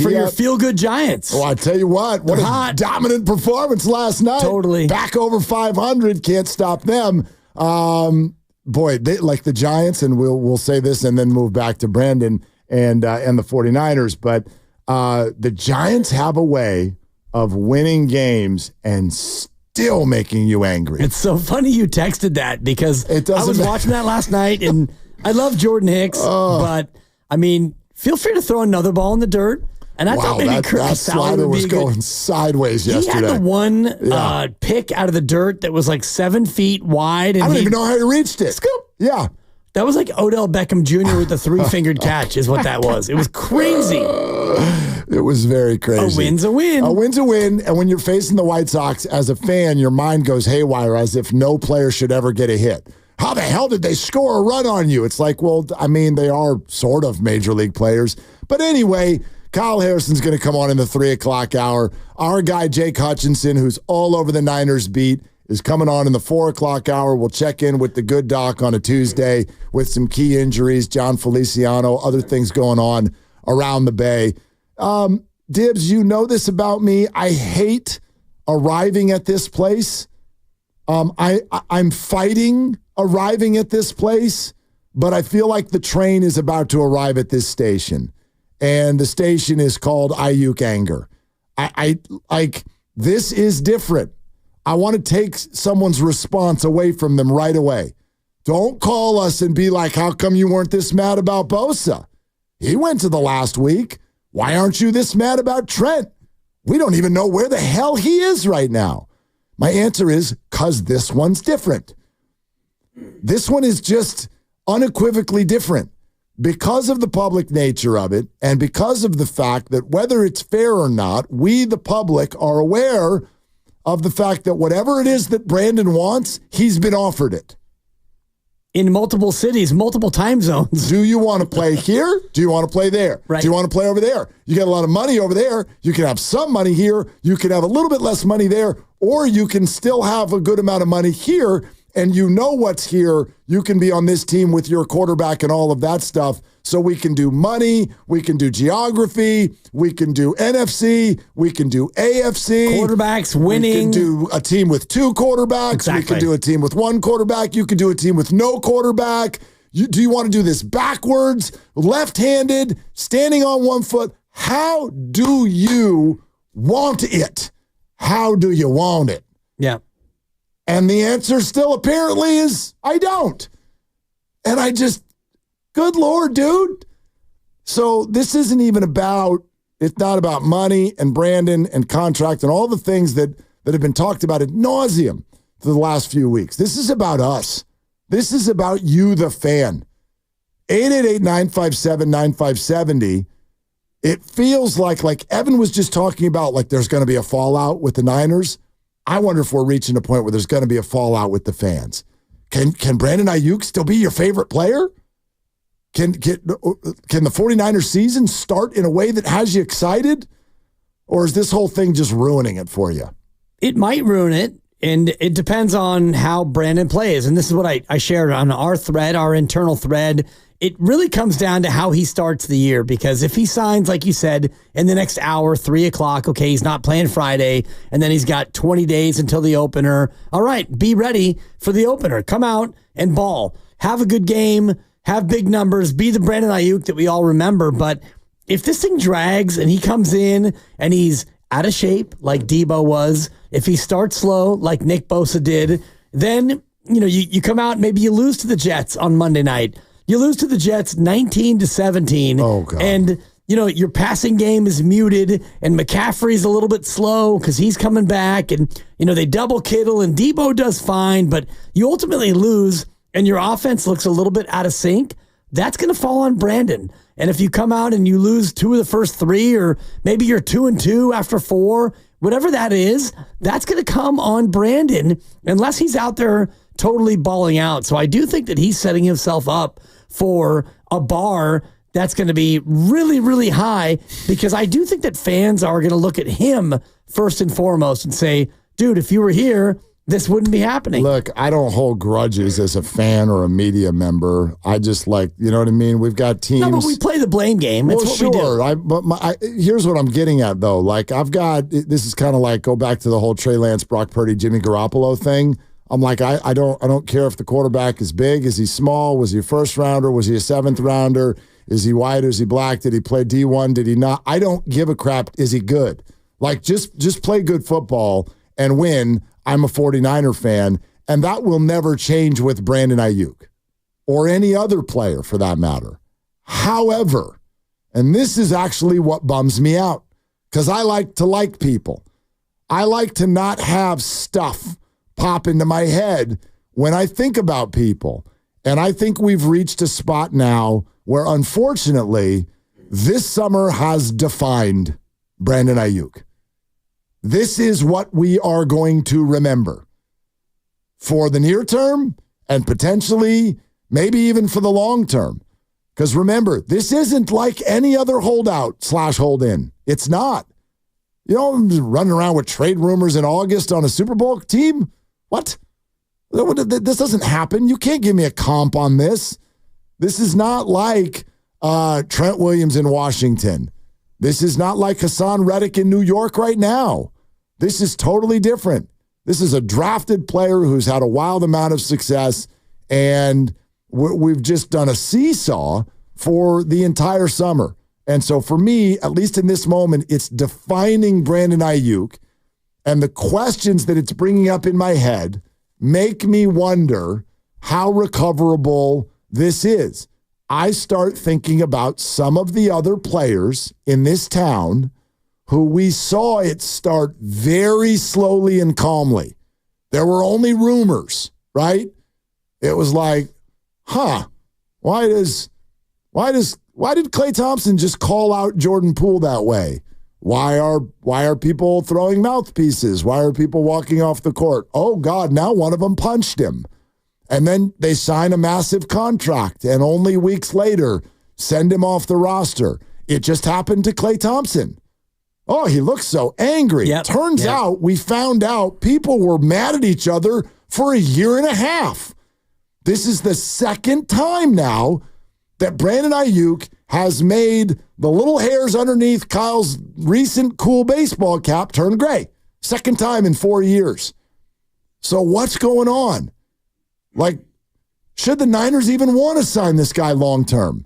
For your feel-good Giants. Well, I tell you what a dominant performance last night. Totally. Back over 500, can't stop them. Boy, they like the Giants, and we'll say this and then move back to Brandon and the 49ers, but the Giants have a way of winning games and still making you angry. It's so funny you texted that because I was matter. watching that last night, and I love Jordan Hicks, but I mean, feel free to throw another ball in the dirt. And I thought maybe that slider was going sideways yesterday. He had the one pick out of the dirt that was like 7 feet wide. And I don't even know how he reached it. Scoop. Yeah. That was like Odell Beckham Jr. with the 3-fingered catch is what that was. It was crazy. It was very crazy. A win's a win. A win's a win. And when you're facing the White Sox, as a fan, your mind goes haywire as if no player should ever get a hit. How the hell did they score a run on you? It's like, well, I mean, they are sort of major league players. But anyway, Kyle Harrison's going to come on in the 3 o'clock hour. Our guy, Jake Hutchinson, who's all over the Niners beat, is coming on in the 4 o'clock hour. We'll check in with the good doc on a Tuesday with some key injuries, John Feliciano, other things going on around the Bay. Dibs, you know this about me. I hate arriving at this place. I'm fighting arriving at this place, but I feel like the train is about to arrive at this station. And the station is called Ayuk Anger. I like, this is different. I want to take someone's response away from them right away. Don't call us and be like, how come you weren't this mad about Bosa? He went to the last week. Why aren't you this mad about Trent? We don't even know where the hell he is right now. My answer is, because this one's different. This one is just unequivocally different because of the public nature of it and because of the fact that whether it's fair or not, we, the public, are aware of the fact that whatever it is that Brandon wants, he's been offered it. In multiple cities, multiple time zones. Do you want to play here? Do you want to play there? Right. Do you want to play over there? You get a lot of money over there. You can have some money here. You can have a little bit less money there. Or you can still have a good amount of money here, and you know what's here. You can be on this team with your quarterback and all of that stuff. So we can do money, we can do geography, we can do NFC, we can do AFC. Quarterbacks winning. We can do a team with 2 quarterbacks. Exactly. We can do a team with 1 quarterback. You can do a team with no quarterback. Do you want to do this backwards, left-handed, standing on 1 foot? How do you want it? How do you want it? Yeah. And the answer still apparently is, I don't. And I just, good Lord, dude. So this isn't even about, it's not about money and Brandon and contract and all the things that have been talked about ad nauseum for the last few weeks. This is about us. This is about you, the fan. 888-957-9570. It feels like Evan was just talking about, like there's going to be a fallout with the Niners. I wonder if we're reaching a point where there's going to be a fallout with the fans. Can Brandon Ayuk still be your favorite player? Can the 49ers season start in a way that has you excited? Or is this whole thing just ruining it for you? It might ruin it, and it depends on how Brandon plays. And this is what I shared on our thread, our internal thread. It really comes down to how he starts the year, because if he signs, like you said, in the next hour, 3 o'clock, okay, he's not playing Friday, and then he's got 20 days until the opener. All right, be ready for the opener. Come out and ball. Have a good game. Have big numbers. Be the Brandon Ayuk that we all remember. But if this thing drags and he comes in and he's out of shape like Debo was, if he starts slow like Nick Bosa did, then you come out and maybe you lose to the Jets on Monday night. You lose to the Jets 19-17. Oh, God. And, your passing game is muted, and McCaffrey's a little bit slow because he's coming back. And, they double Kittle, and Debo does fine, but you ultimately lose, and your offense looks a little bit out of sync. That's going to fall on Brandon. And if you come out and you lose 2 of the first 3, or maybe you're 2-2 after 4, whatever that is, that's going to come on Brandon unless he's out there totally balling out. So I do think that he's setting himself up for a bar that's going to be really, really high, because I do think that fans are going to look at him first and foremost and say, dude, if you were here, this wouldn't be happening. Look, I don't hold grudges as a fan or a media member. I just you know what I mean? We've got teams. No, but we play the blame game. That's what we do. Here's what I'm getting at, though. This is kind of like, go back to the whole Trey Lance, Brock Purdy, Jimmy Garoppolo thing. I'm like, I don't care if the quarterback is big. Is he small? Was he a first rounder? Was he a 7th rounder? Is he white? Is he black? Did he play D1? Did he not? I don't give a crap. Is he good? Just play good football and win. I'm a 49er fan, and that will never change with Brandon Ayuk or any other player for that matter. However, and this is actually what bums me out, because I like to like people. I like to not have stuff pop into my head when I think about people. And I think we've reached a spot now where, unfortunately, this summer has defined Brandon Ayuk. This is what we are going to remember for the near term and potentially maybe even for the long term. Because remember, this isn't like any other holdout / hold-in. It's not. You know, running around with trade rumors in August on a Super Bowl team? What? This doesn't happen. You can't give me a comp on this. This is not like Trent Williams in Washington. This is not like Hassan Reddick in New York right now. This is totally different. This is a drafted player who's had a wild amount of success, and we've just done a seesaw for the entire summer. And so for me, at least in this moment, it's defining Brandon Ayuk, and the questions that it's bringing up in my head make me wonder how recoverable this is. I start thinking about some of the other players in this town who we saw it start very slowly and calmly. There were only rumors, right? It was like, why did Klay Thompson just call out Jordan Poole that way? Why are people throwing mouthpieces? Why are people walking off the court? Oh, God, now one of them punched him. And then they sign a massive contract and only weeks later send him off the roster. It just happened to Klay Thompson. Oh, he looks so angry. Turns out we found out people were mad at each other for a year and a half. This is the second time now that Brandon Ayuk has made the little hairs underneath Kyle's recent cool baseball cap turn gray. Second time in 4 years. So what's going on? Like, should the Niners even want to sign this guy long term?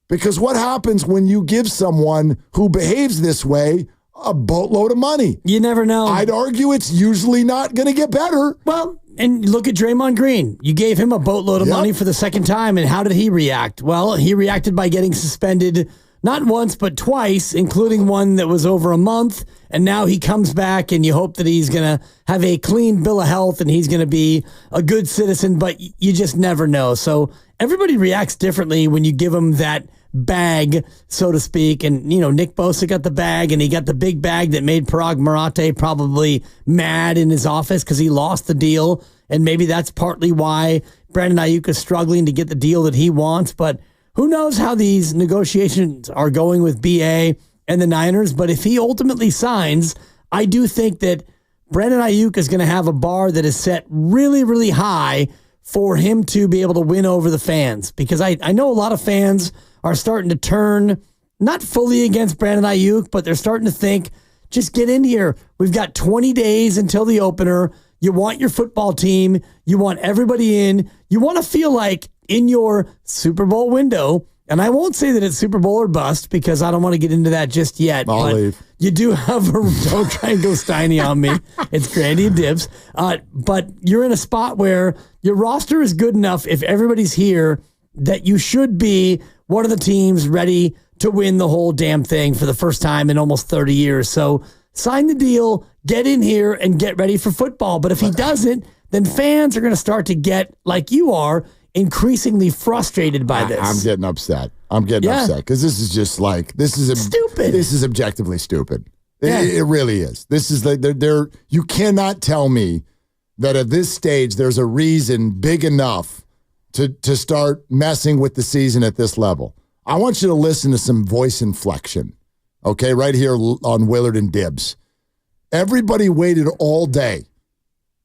Because what happens when you give someone who behaves this way a boatload of money? You never know. I'd argue it's usually not going to get better. Well, and look at Draymond Green. You gave him a boatload of money for the second time, and how did he react? Well, he reacted by getting suspended not once, but twice, including one that was over a month. And now he comes back, and you hope that he's going to have a clean bill of health and he's going to be a good citizen, but you just never know. So everybody reacts differently when you give them that bag, so to speak. And, you know, Nick Bosa got the bag, and he got the big bag that made Parag Marate probably mad in his office because he lost the deal. And maybe that's partly why Brandon Ayuk is struggling to get the deal that he wants. But who knows how these negotiations are going with BA and the Niners. But if he ultimately signs, I do think that Brandon Ayuk is going to have a bar that is set really, really high for him to be able to win over the fans. Because I know a lot of fans are starting to turn, not fully against Brandon Ayuk, but they're starting to think, just get in here. We've got 20 days until the opener. You want your football team. You want everybody in. You want to feel like in your Super Bowl window, and I won't say that it's Super Bowl or bust because I don't want to get into that just yet. I'll leave. You do have don't try and go Steiny on me. It's Grandy and Dibs. But you're in a spot where your roster is good enough if everybody's here that you should be one of the teams ready to win the whole damn thing for the first time in almost 30 years. So sign the deal, get in here, and get ready for football. But if he doesn't, then fans are going to start to get, like you are, increasingly frustrated by this. I'm getting upset. Upset because this is just like, this is stupid. This is objectively stupid. Yeah. It really is. This is like, you cannot tell me that at this stage there's a reason big enough to start messing with the season at this level. I want you to listen to some voice inflection, okay, right here on Willard and Dibs. Everybody waited all day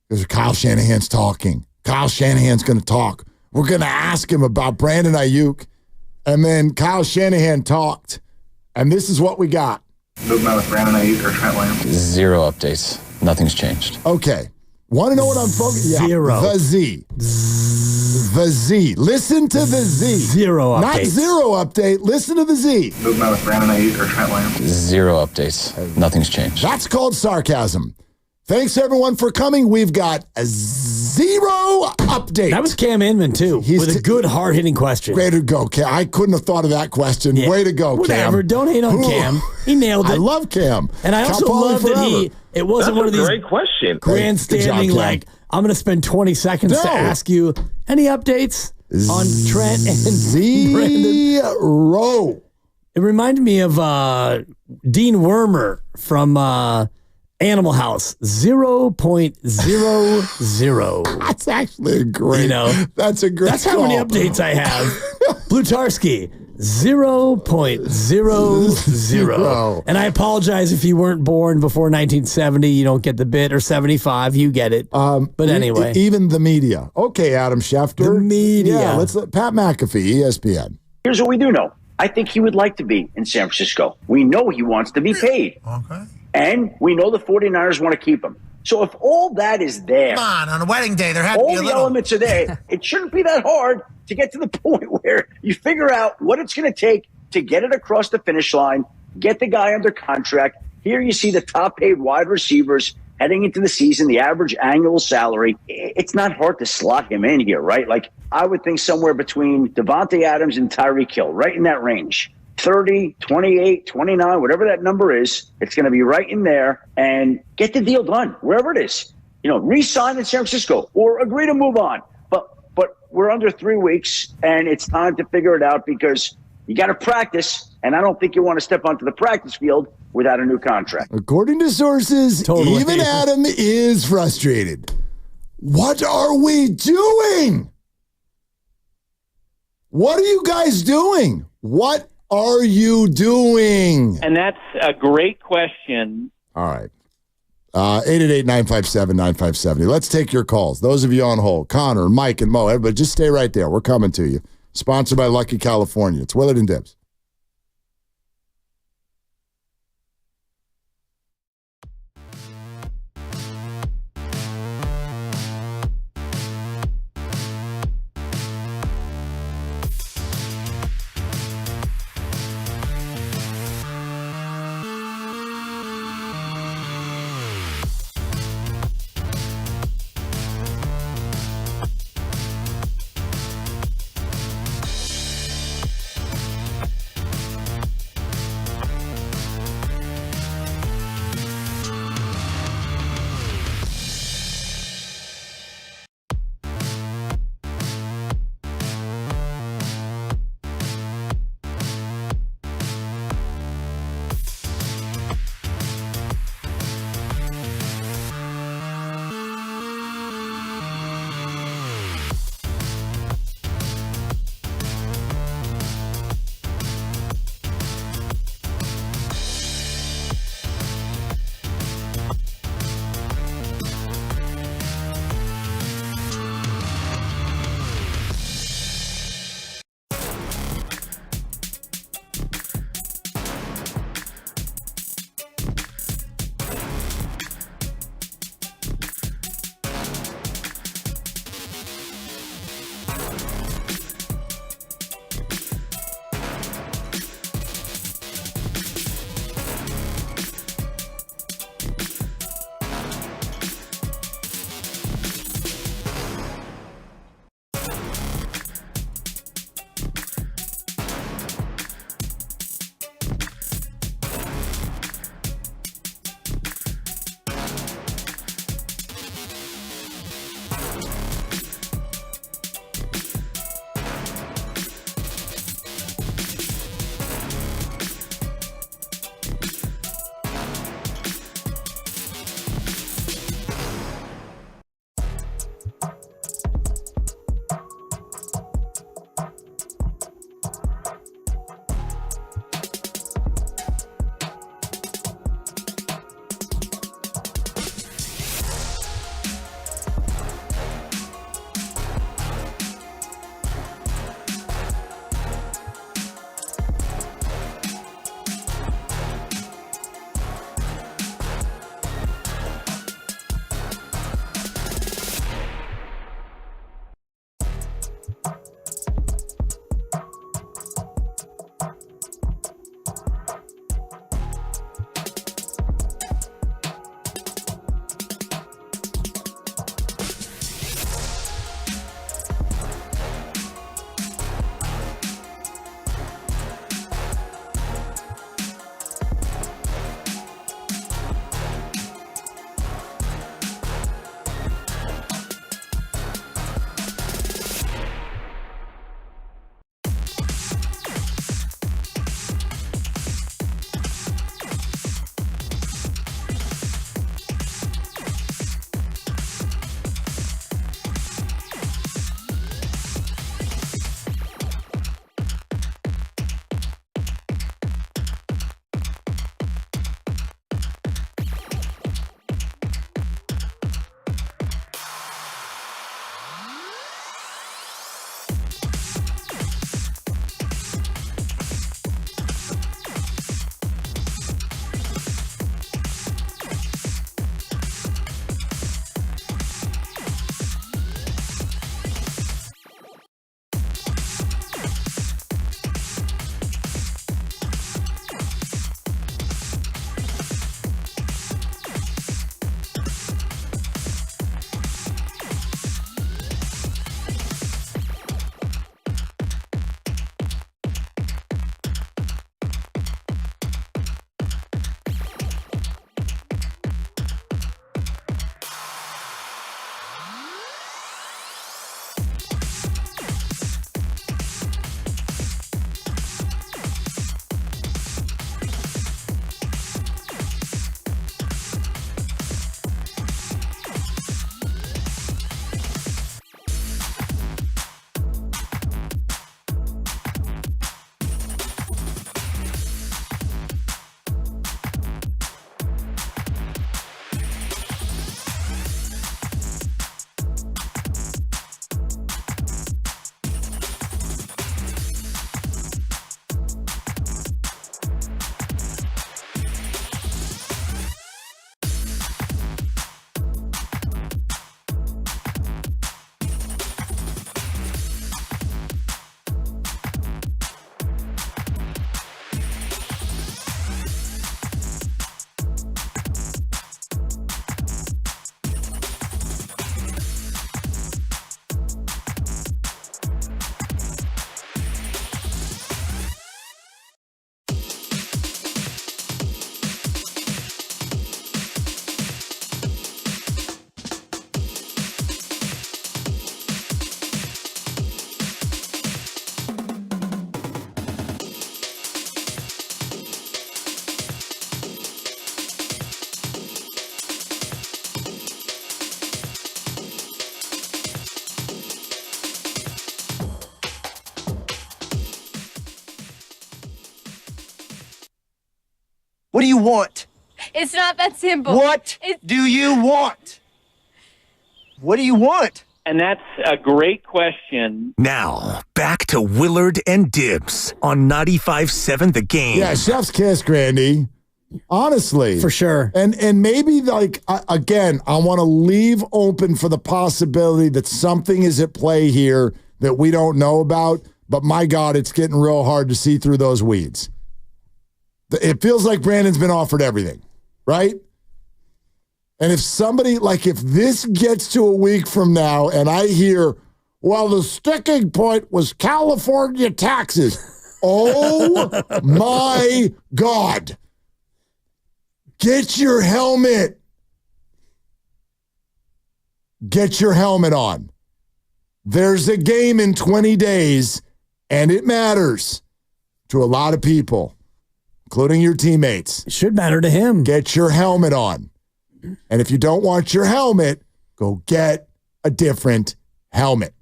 because Kyle Shanahan's talking. Kyle Shanahan's going to talk. We're going to ask him about Brandon Ayuk. And then Kyle Shanahan talked, and this is what we got. Movement with Brandon Ayuk or Trent Williams? 0 updates. Nothing's changed. Okay. Want to know what I'm focusing on? Zero. The Z. The Z. Listen to the Z. 0 updates. Not 0 update. Listen to the Z. Movement with Brandon Ayuk or Trent Williams? 0 updates. Nothing's changed. That's called sarcasm. Thanks, everyone, for coming. We've got a 0 update. That was Cam Inman, too, with a good, hard-hitting question. Way to go, Cam. I couldn't have thought of that question. Yeah. Way to go, Cam. Whatever. Don't hate on Cam. He nailed it. I love Cam. And I also love that it wasn't one of these great question. grandstanding, job, like, I'm going to spend 20 seconds to ask you, any updates? on Trent and Zero. It reminded me of Dean Wormer from Animal House. 0.00. That's actually a great. That's a great. That's how many updates I have. Blutarski. 0.00. And I apologize if you weren't born before 1970. You don't get the bit, or 75. You get it. But anyway. Even the media. Okay, Adam Schefter. The media. Yeah, let's let Pat McAfee, ESPN. Here's what we do know. I think he would like to be in San Francisco. We know he wants to be paid. Okay. And we know the 49ers want to keep him. So if all that is there. Come on a wedding day, there had to be a all the little. elements are there. It shouldn't be that hard to get to the point where you figure out what it's going to take to get it across the finish line, get the guy under contract. Here you see the top paid wide receivers heading into the season, the average annual salary. It's not hard to slot him in here, right? Like, I would think somewhere between Devontae Adams and Tyreek Hill, right in that range. 30, 28, 29, whatever that number is, it's going to be right in there, and get the deal done, wherever it is. Re-sign in San Francisco or agree to move on. But we're under 3 weeks, and it's time to figure it out, because you got to practice, and I don't think you want to step onto the practice field without a new contract. According to sources, even Adam is frustrated. What are we doing? What are you guys doing? What are you doing? And that's a great question. All right. 888-957-9570. Let's take your calls. Those of you on hold, Connor, Mike, and Mo, everybody, just stay right there. We're coming to you. Sponsored by Lucky California. It's Willard and Dibs. What do you want? It's not that simple. What do you want? What do you want? And that's a great question. Now, back to Willard and Dibs on 95.7 The Game. Yeah, chef's kiss, Grandy. Honestly. For sure. And maybe, like, again, I want to leave open for the possibility that something is at play here that we don't know about, but my God, it's getting real hard to see through those weeds. It feels like Brandon's been offered everything, right? And if somebody, like, if this gets to a week from now and I hear, well, the sticking point was California taxes. Oh, my God. Get your helmet. Get your helmet on. There's a game in 20 days, and it matters to a lot of people, including your teammates. It should matter to him. Get your helmet on. And if you don't want your helmet, go get a different helmet.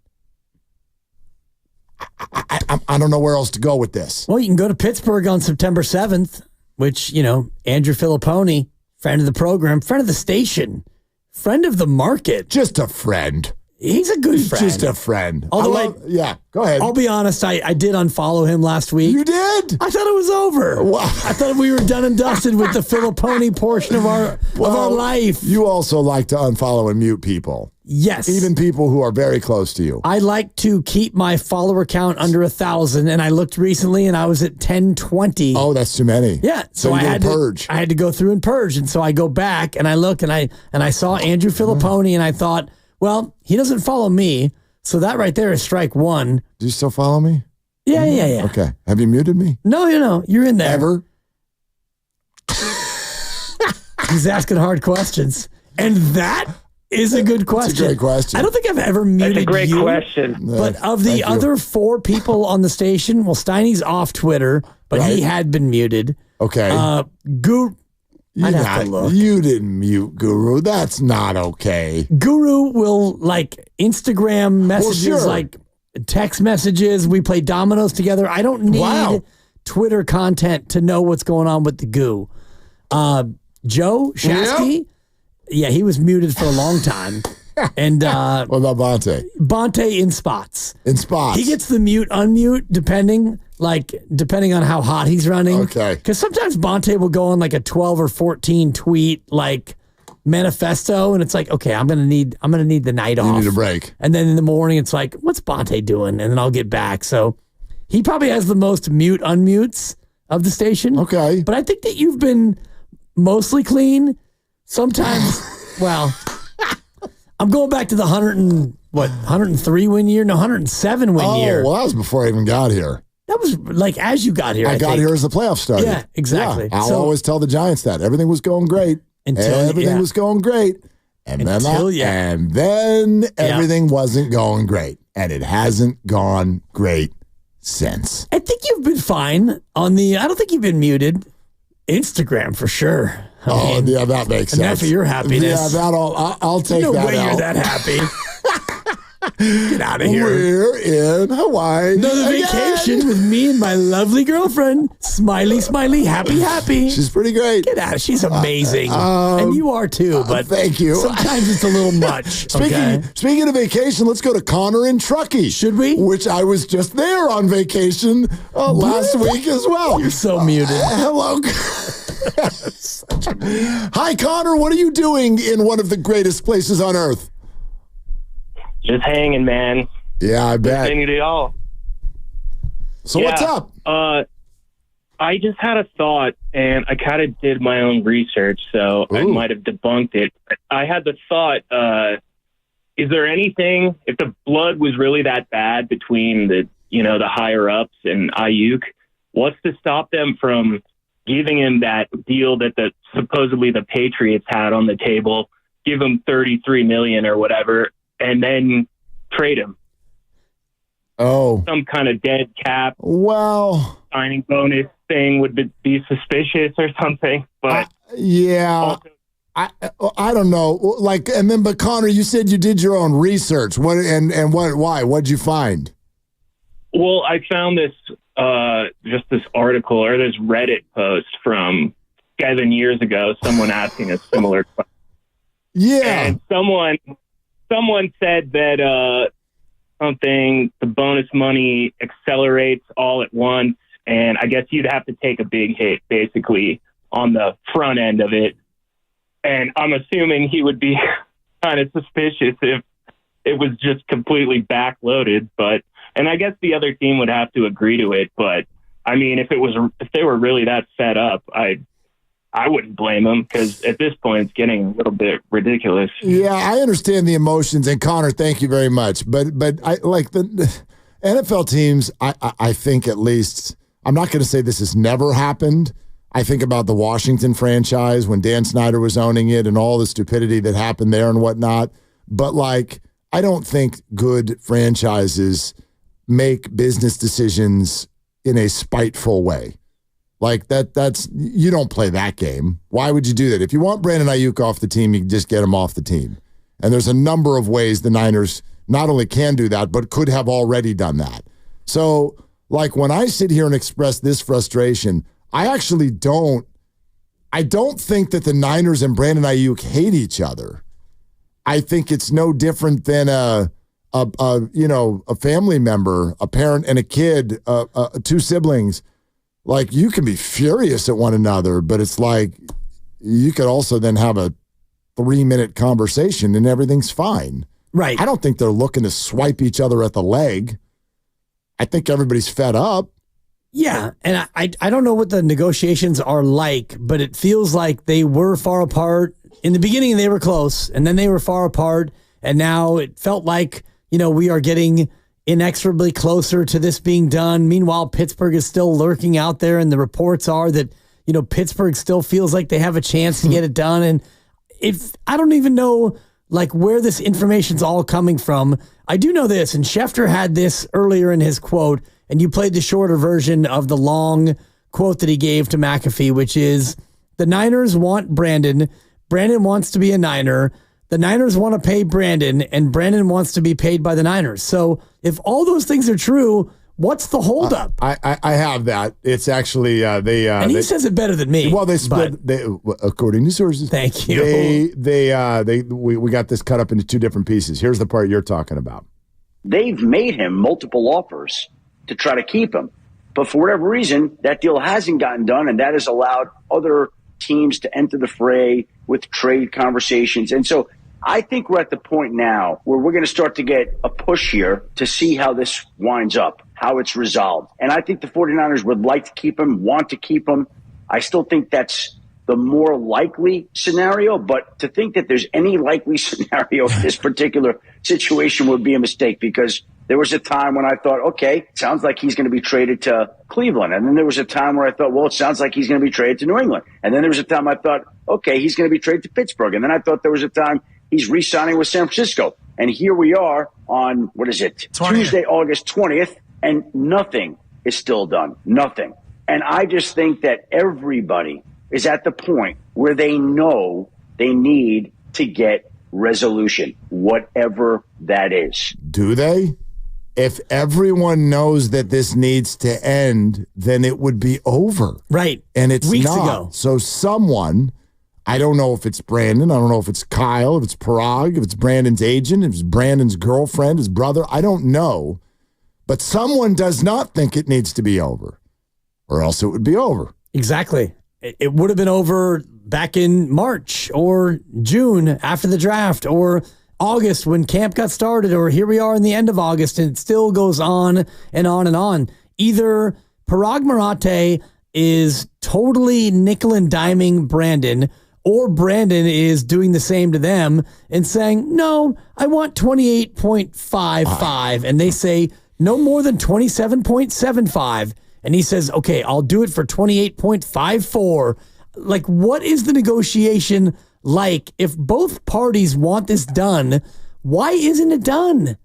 I don't know where else to go with this. Well, you can go to Pittsburgh on September 7th, which, you know, Andrew Filipponi, friend of the program, friend of the station, friend of the market. Just a friend. He's a good friend. Just a friend. Although yeah, go ahead. I'll be honest, I did unfollow him last week. You did? I thought it was over. Wow. I thought we were done and dusted with the Filipponi portion of our life. You also like to unfollow and mute people. Yes. Even people who are very close to you. I like to keep my follower count under 1,000, and I looked recently and I was at 1020. Oh, that's too many. Yeah. So I you had to purge. I had to go through and purge. And so I go back and I look and I saw Andrew Filipponi and I thought, well, he doesn't follow me. So that right there is strike one. Do you still follow me? Yeah. Okay. Have you muted me? No, you're in there. Ever? He's asking hard questions. And that is a good question. It's a great question. I don't think I've ever muted That's a great you, question. But of the other 4 people on the station, well, Steiny's off Twitter, but he had been muted. Okay. I'd have to look. You didn't mute Guru. That's not okay. Guru will like Instagram messages, sure. like text messages. We play dominoes together. I don't need Twitter content to know what's going on with the goo. Joe Shasky, yeah, he was muted for a long time. And what about Bonte? Bonte in spots. In spots. He gets the mute, unmute, depending on how hot he's running. Okay. Because sometimes Bonte will go on like a 12 or 14 tweet like manifesto, and it's like, okay, I'm gonna need the night off. You need a break. And then in the morning, it's like, what's Bonte doing? And then I'll get back. So he probably has the most mute unmutes of the station. Okay. But I think that you've been mostly clean. Sometimes, well, I'm going back to the 103 win year? No, 107 win year. Well, that was before I even got here. That was like as you got here. I got here as the playoffs started. Yeah, exactly. Yeah, I'll always tell the Giants that. Everything was going great. Everything was going great. And then everything wasn't going great. And it hasn't gone great since. I think you've been fine on the, I don't think you've been muted. Instagram for sure. Yeah, that makes sense. Enough for your happiness. Yeah, I'll take that out. No way you're that happy. Get out of here. We're in Hawaii. Another vacation with me and my lovely girlfriend. Smiley, smiley, happy, happy. She's pretty great. Get out. She's amazing. And you are too, but thank you. Sometimes it's a little much. Speaking of vacation, let's go to Connor and Truckee. Should we? Which I was just there on vacation last week as well. You're so muted. Hello. Hi, Connor. What are you doing in one of the greatest places on earth? Just hanging, man. Yeah, I bet. Listening to y'all. So what's up? I just had a thought, and I kind of did my own research, so I might have debunked it. I had the thought, is there anything, if the blood was really that bad between the higher-ups and Ayuk, what's to stop them from giving him that deal that supposedly the Patriots had on the table, give him $33 million or whatever, and then trade him? Some kind of dead cap. Well, signing bonus thing would be suspicious or something. But I don't know. But Connor, you said you did your own research. What and why? What'd you find? Well, I found this just this article or this Reddit post from 7 years ago, someone asking a similar question. Yeah. And someone said that the bonus money accelerates all at once, and I guess you'd have to take a big hit basically on the front end of it. And I'm assuming he would be kind of suspicious if it was just completely backloaded. And I guess the other team would have to agree to it. But I mean, if they were really that fed up, I wouldn't blame them, because at this point it's getting a little bit ridiculous. Yeah, I understand the emotions, and Connor, thank you very much. But I like the NFL teams. I think, at least, I'm not going to say this has never happened. I think about the Washington franchise when Dan Snyder was owning it and all the stupidity that happened there and whatnot. But I don't think good franchises make business decisions in a spiteful way. That's you don't play that game. Why would you do that? If you want Brandon Ayuk off the team, you can just get him off the team. And there's a number of ways the Niners not only can do that, but could have already done that. So, when I sit here and express this frustration, I actually don't think that the Niners and Brandon Ayuk hate each other. I think it's no different than a family member, a parent and a kid, two siblings. You can be furious at one another, but it's you could also then have a 3-minute conversation and everything's fine. Right. I don't think they're looking to swipe each other at the leg. I think everybody's fed up. Yeah, and I don't know what the negotiations are like, but it feels like they were far apart. In the beginning, they were close, and then they were far apart, and now it felt like, we are getting inexorably closer to this being done. Meanwhile, Pittsburgh is still lurking out there, and the reports are that, Pittsburgh still feels like they have a chance to get it done. And I don't even know where this information's all coming from. I do know this, and Schefter had this earlier in his quote, and you played the shorter version of the long quote that he gave to McAfee, which is, the Niners want Brandon. Brandon wants to be a Niner. The Niners want to pay Brandon, and Brandon wants to be paid by the Niners. So if all those things are true, what's the holdup? I have that. It's actually and he says it better than me. Well, they split. According to sources. Thank you. We got this cut up into two different pieces. Here's the part you're talking about. They've made him multiple offers to try to keep him, but for whatever reason, that deal hasn't gotten done, and that has allowed other teams to enter the fray with trade conversations. And so I think we're at the point now where we're going to start to get a push here to see how this winds up, how it's resolved. And I think the 49ers would like to keep him, want to keep him. I still think that's the more likely scenario, but to think that there's any likely scenario in this particular situation would be a mistake, because there was a time when I thought, okay, sounds like he's going to be traded to Cleveland. And then there was a time where I thought, well, it sounds like he's going to be traded to New England. And then there was a time I thought, okay, he's going to be traded to Pittsburgh. And then I thought there was a time he's re-signing with San Francisco. And here we are on, Tuesday, August 20th, and nothing is still done. Nothing. And I just think that everybody is at the point where they know they need to get resolution, whatever that is. Do they? If everyone knows that this needs to end, then it would be over. Right. And it's Weeks not. ago. So someone, I don't know if it's Brandon, I don't know if it's Kyle, if it's Parag, if it's Brandon's agent, if it's Brandon's girlfriend, his brother, I don't know. But someone does not think it needs to be over, or else it would be over. Exactly. It would have been over back in March or June after the draft, or August when camp got started, or here we are in the end of August, and it still goes on and on and on. Either Parag Marathe is totally nickel and diming Brandon, or Brandon is doing the same to them and saying, no, I want 28.55. And they say no more than 27.75. And he says, okay, I'll do it for 28.54. What is the negotiation like? If both parties want this done, why isn't it done?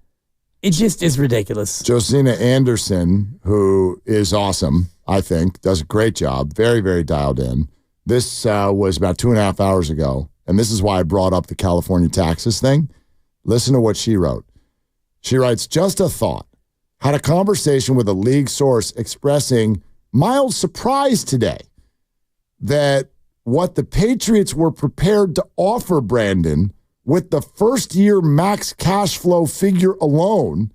It just is ridiculous. Josina Anderson, who is awesome, I think, does a great job. Very, very dialed in. This was about 2.5 hours ago, and this is why I brought up the California taxes thing. Listen to what she wrote. She writes, just a thought. Had a conversation with a league source expressing mild surprise today that what the Patriots were prepared to offer Brandon with the first-year max cash flow figure alone,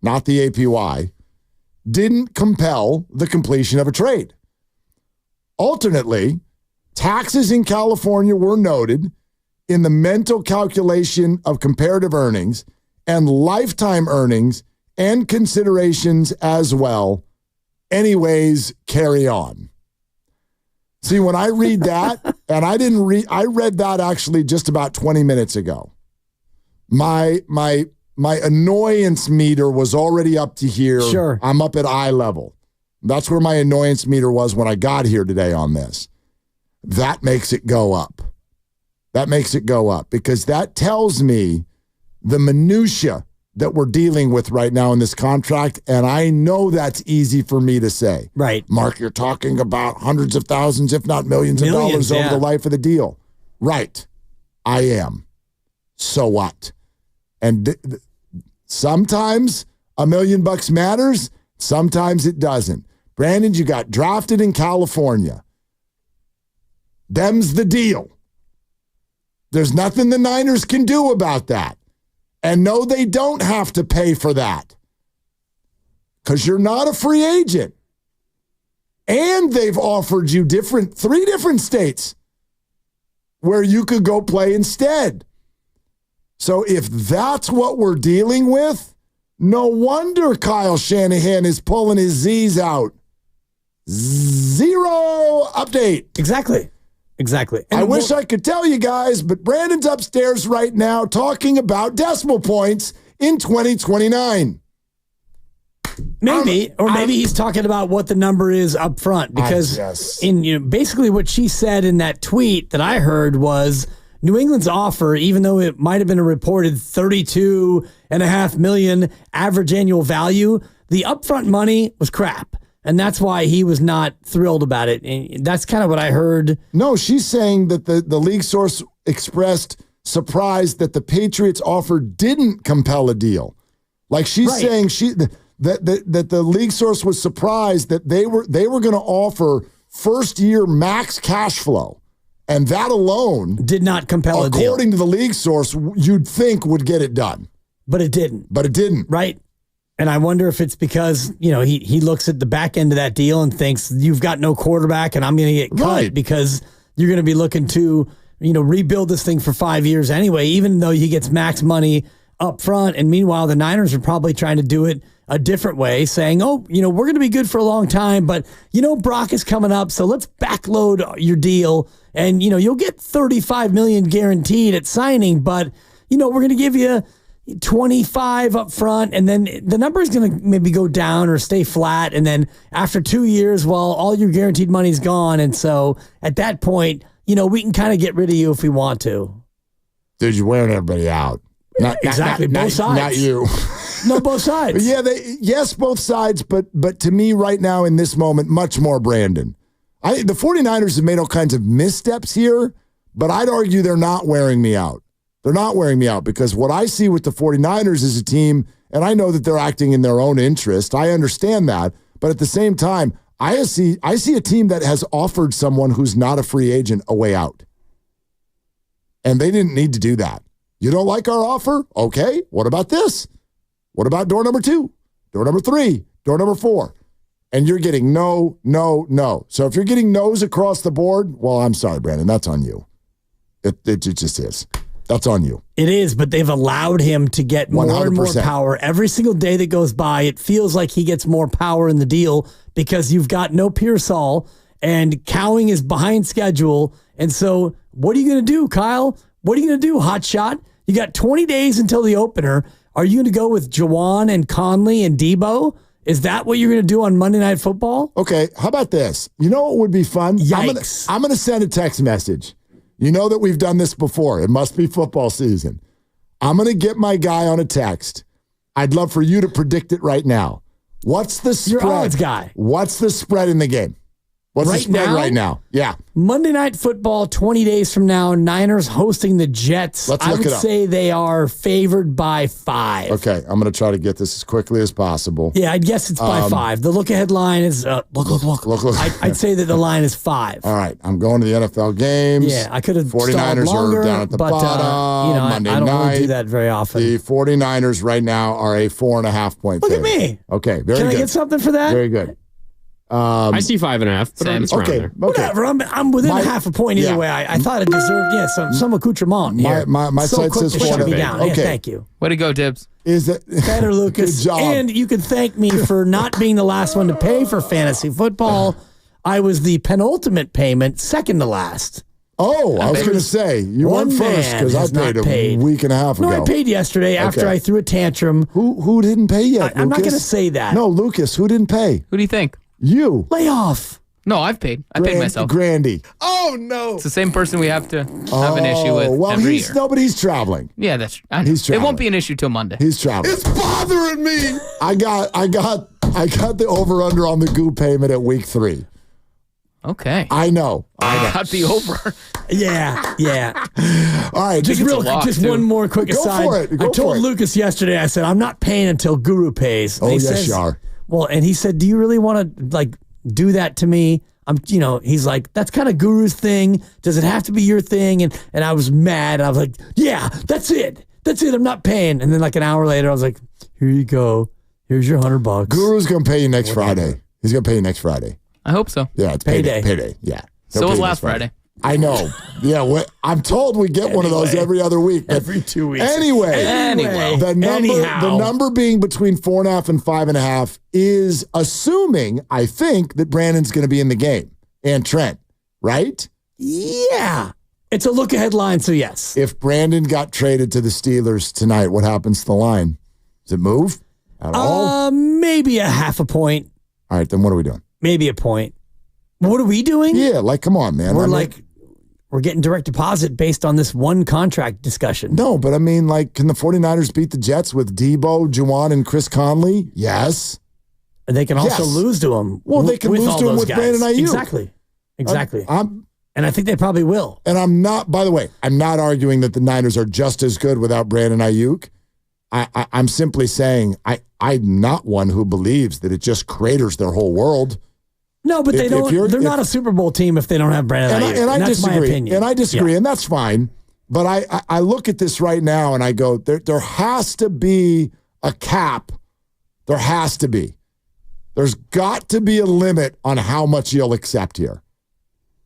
not the APY, didn't compel the completion of a trade. Alternately, taxes in California were noted in the mental calculation of comparative earnings and lifetime earnings and considerations as well. Anyways, carry on. See, when I read that, and I read that actually just about 20 minutes ago. My annoyance meter was already up to here. Sure. I'm up at eye level. That's where my annoyance meter was when I got here today on this. That makes it go up. That makes it go up because that tells me the minutia that we're dealing with right now in this contract, and I know that's easy for me to say. Right. Mark, you're talking about hundreds of thousands, if not millions of dollars over the life of the deal. Right. I am. So what? And sometimes $1 million matters, sometimes it doesn't. Brandon, you got drafted in California. Them's the deal. There's nothing the Niners can do about that. And no, they don't have to pay for that because you're not a free agent. And they've offered you 3 different states where you could go play instead. So if that's what we're dealing with, no wonder Kyle Shanahan is pulling his Z's out. 0 update. Exactly. And I wish I could tell you guys, but Brandon's upstairs right now talking about decimal points in 2029. Maybe he's talking about what the number is up front because basically what she said in that tweet that I heard was New England's offer, even though it might have been a reported $32.5 million average annual value, the upfront money was crap. And that's why he was not thrilled about it. And that's kind of what I heard. No, she's saying that the league source expressed surprise that the Patriots offer didn't compel a deal. Like she's saying that the league source was surprised that they were going to offer first year max cash flow. And that alone did not compel a deal. According to the league source, you'd think would get it done. But it didn't. Right. And I wonder if it's because, he looks at the back end of that deal and thinks you've got no quarterback and I'm going to get cut because you're going to be looking to, rebuild this thing for 5 years anyway, even though he gets max money up front. And meanwhile, the Niners are probably trying to do it a different way, saying, we're going to be good for a long time, but, Brock is coming up, so let's backload your deal. And, you'll get $35 million guaranteed at signing, but, we're going to give you 25 up front, and then the number is going to maybe go down or stay flat. And then after 2 years, all your guaranteed money's gone. And so at that point, we can kind of get rid of you if we want to. Dude, you're wearing everybody out. Both sides. Not you. No, both sides. Yes, both sides. But to me right now in this moment, much more Brandon. The 49ers have made all kinds of missteps here, but I'd argue they're not wearing me out. They're not wearing me out because what I see with the 49ers is a team, and I know that they're acting in their own interest. I understand that. But at the same time, I see a team that has offered someone who's not a free agent a way out. And they didn't need to do that. You don't like our offer? Okay. What about this? What about door number 2, door number 3, door number 4? And you're getting no. So if you're getting no's across the board, well, I'm sorry, Brandon. That's on you. It just is. That's on you. It is, but they've allowed him to get more 100%. And more power. Every single day that goes by, it feels like he gets more power in the deal because you've got no Pearsall and Cowing is behind schedule. And so what are you going to do, Kyle? What are you going to do, hotshot? You got 20 days until the opener. Are you going to go with Jawan and Conley and Debo? Is that what you're going to do on Monday Night Football? Okay, how about this? You know what would be fun? Yikes. I'm going to send a text message. You know that we've done this before. It must be football season. I'm going to get my guy on a text. I'd love for you to predict it right now. What's the spread? Your odds guy. What's the spread in the game? What's the spread right now? Yeah. Monday Night Football, 20 days from now, Niners hosting the Jets. Let's look I would it up. say they are favored by 5. Okay, I'm going to try to get this as quickly as possible. Yeah, I guess it's by 5. The look-ahead line is, look. I'd say that the line is 5. All right, I'm going to the NFL games. Yeah, I could have 49ers longer, are down at the but, bottom. Monday I don't night. really do that very often. The 49ers right now are a 4.5 point Look favorite. at me. Okay, very Can good. I get something for that? Very good. I see 5.5, but it's around there. Whatever. I'm within half a point either way. I thought it deserved some accoutrement here. My so site quick says to shut me 4.5. down. Okay. Yeah, thank you. Way to go, Dibs. Is it better, Lucas? Good job. And you can thank me for not being the last one to pay for fantasy football. I was the penultimate payment, second to last. Oh, I was going to say, you One weren't first man because I has paid not a paid. week and a half ago. No, I paid yesterday after Okay. I threw a tantrum. Who didn't pay yet, I'm not Lucas? going to say that. No, Lucas, who didn't pay? Who do you think? You. Lay off. No, I've paid. I paid myself. Grandy. Oh, no. It's the same person we have to have an issue with Well, every year. but he's traveling. Yeah, that's. He's It traveling. won't be an issue till Monday. He's traveling. It's bothering me. I got the over/under on the goo payment at week 3. Okay. I know. Got the over. Yeah. All right, Just one more quick Go aside. for it. I Go told for it. Lucas yesterday, I said, I'm not paying until Guru pays. And Oh, he yes, says, you are. Well, and he said, do you really want to do that to me? He's like, that's kind of Guru's thing. Does it have to be your thing? And I was mad. I was like, yeah, that's it. I'm not paying. And then like an hour later, I was like, here you go. Here's your $100. Guru's going to pay you next Friday. He's going to pay you next Friday. I hope so. Yeah, it's Payday. Payday. Yeah. He'll So pay was you last next Friday. I know. Yeah, I'm told we get one of those every other week. but Every 2 weeks. Anyway, the number being between 4.5 and 5.5 is assuming, I think, that Brandon's going to be in the game and Trent, right? Yeah. It's a look-ahead line, so yes. If Brandon got traded to the Steelers tonight, what happens to the line? Does it move at all? Maybe a half a point. All right, then what are we doing? Maybe a point. What are we doing? Yeah, come on, man. We're getting direct deposit based on this one contract discussion. No, but can the 49ers beat the Jets with Debo, Juwan, and Chris Conley? Yes. And they can also lose to them. Well, they can lose all to them those with guys. Brandon Ayuk. Exactly. And I think they probably will. And I'm not arguing that the Niners are just as good without Brandon Ayuk. I'm simply saying I'm not one who believes that it just craters their whole world. No, but they don't. They're not a Super Bowl team if they don't have Brandon Ayuk. And I that's disagree. my opinion. And I disagree, Yeah. and that's fine. But I look at this right now and I go, there has to be a cap. There has to be. There's got to be a limit on how much you'll accept here.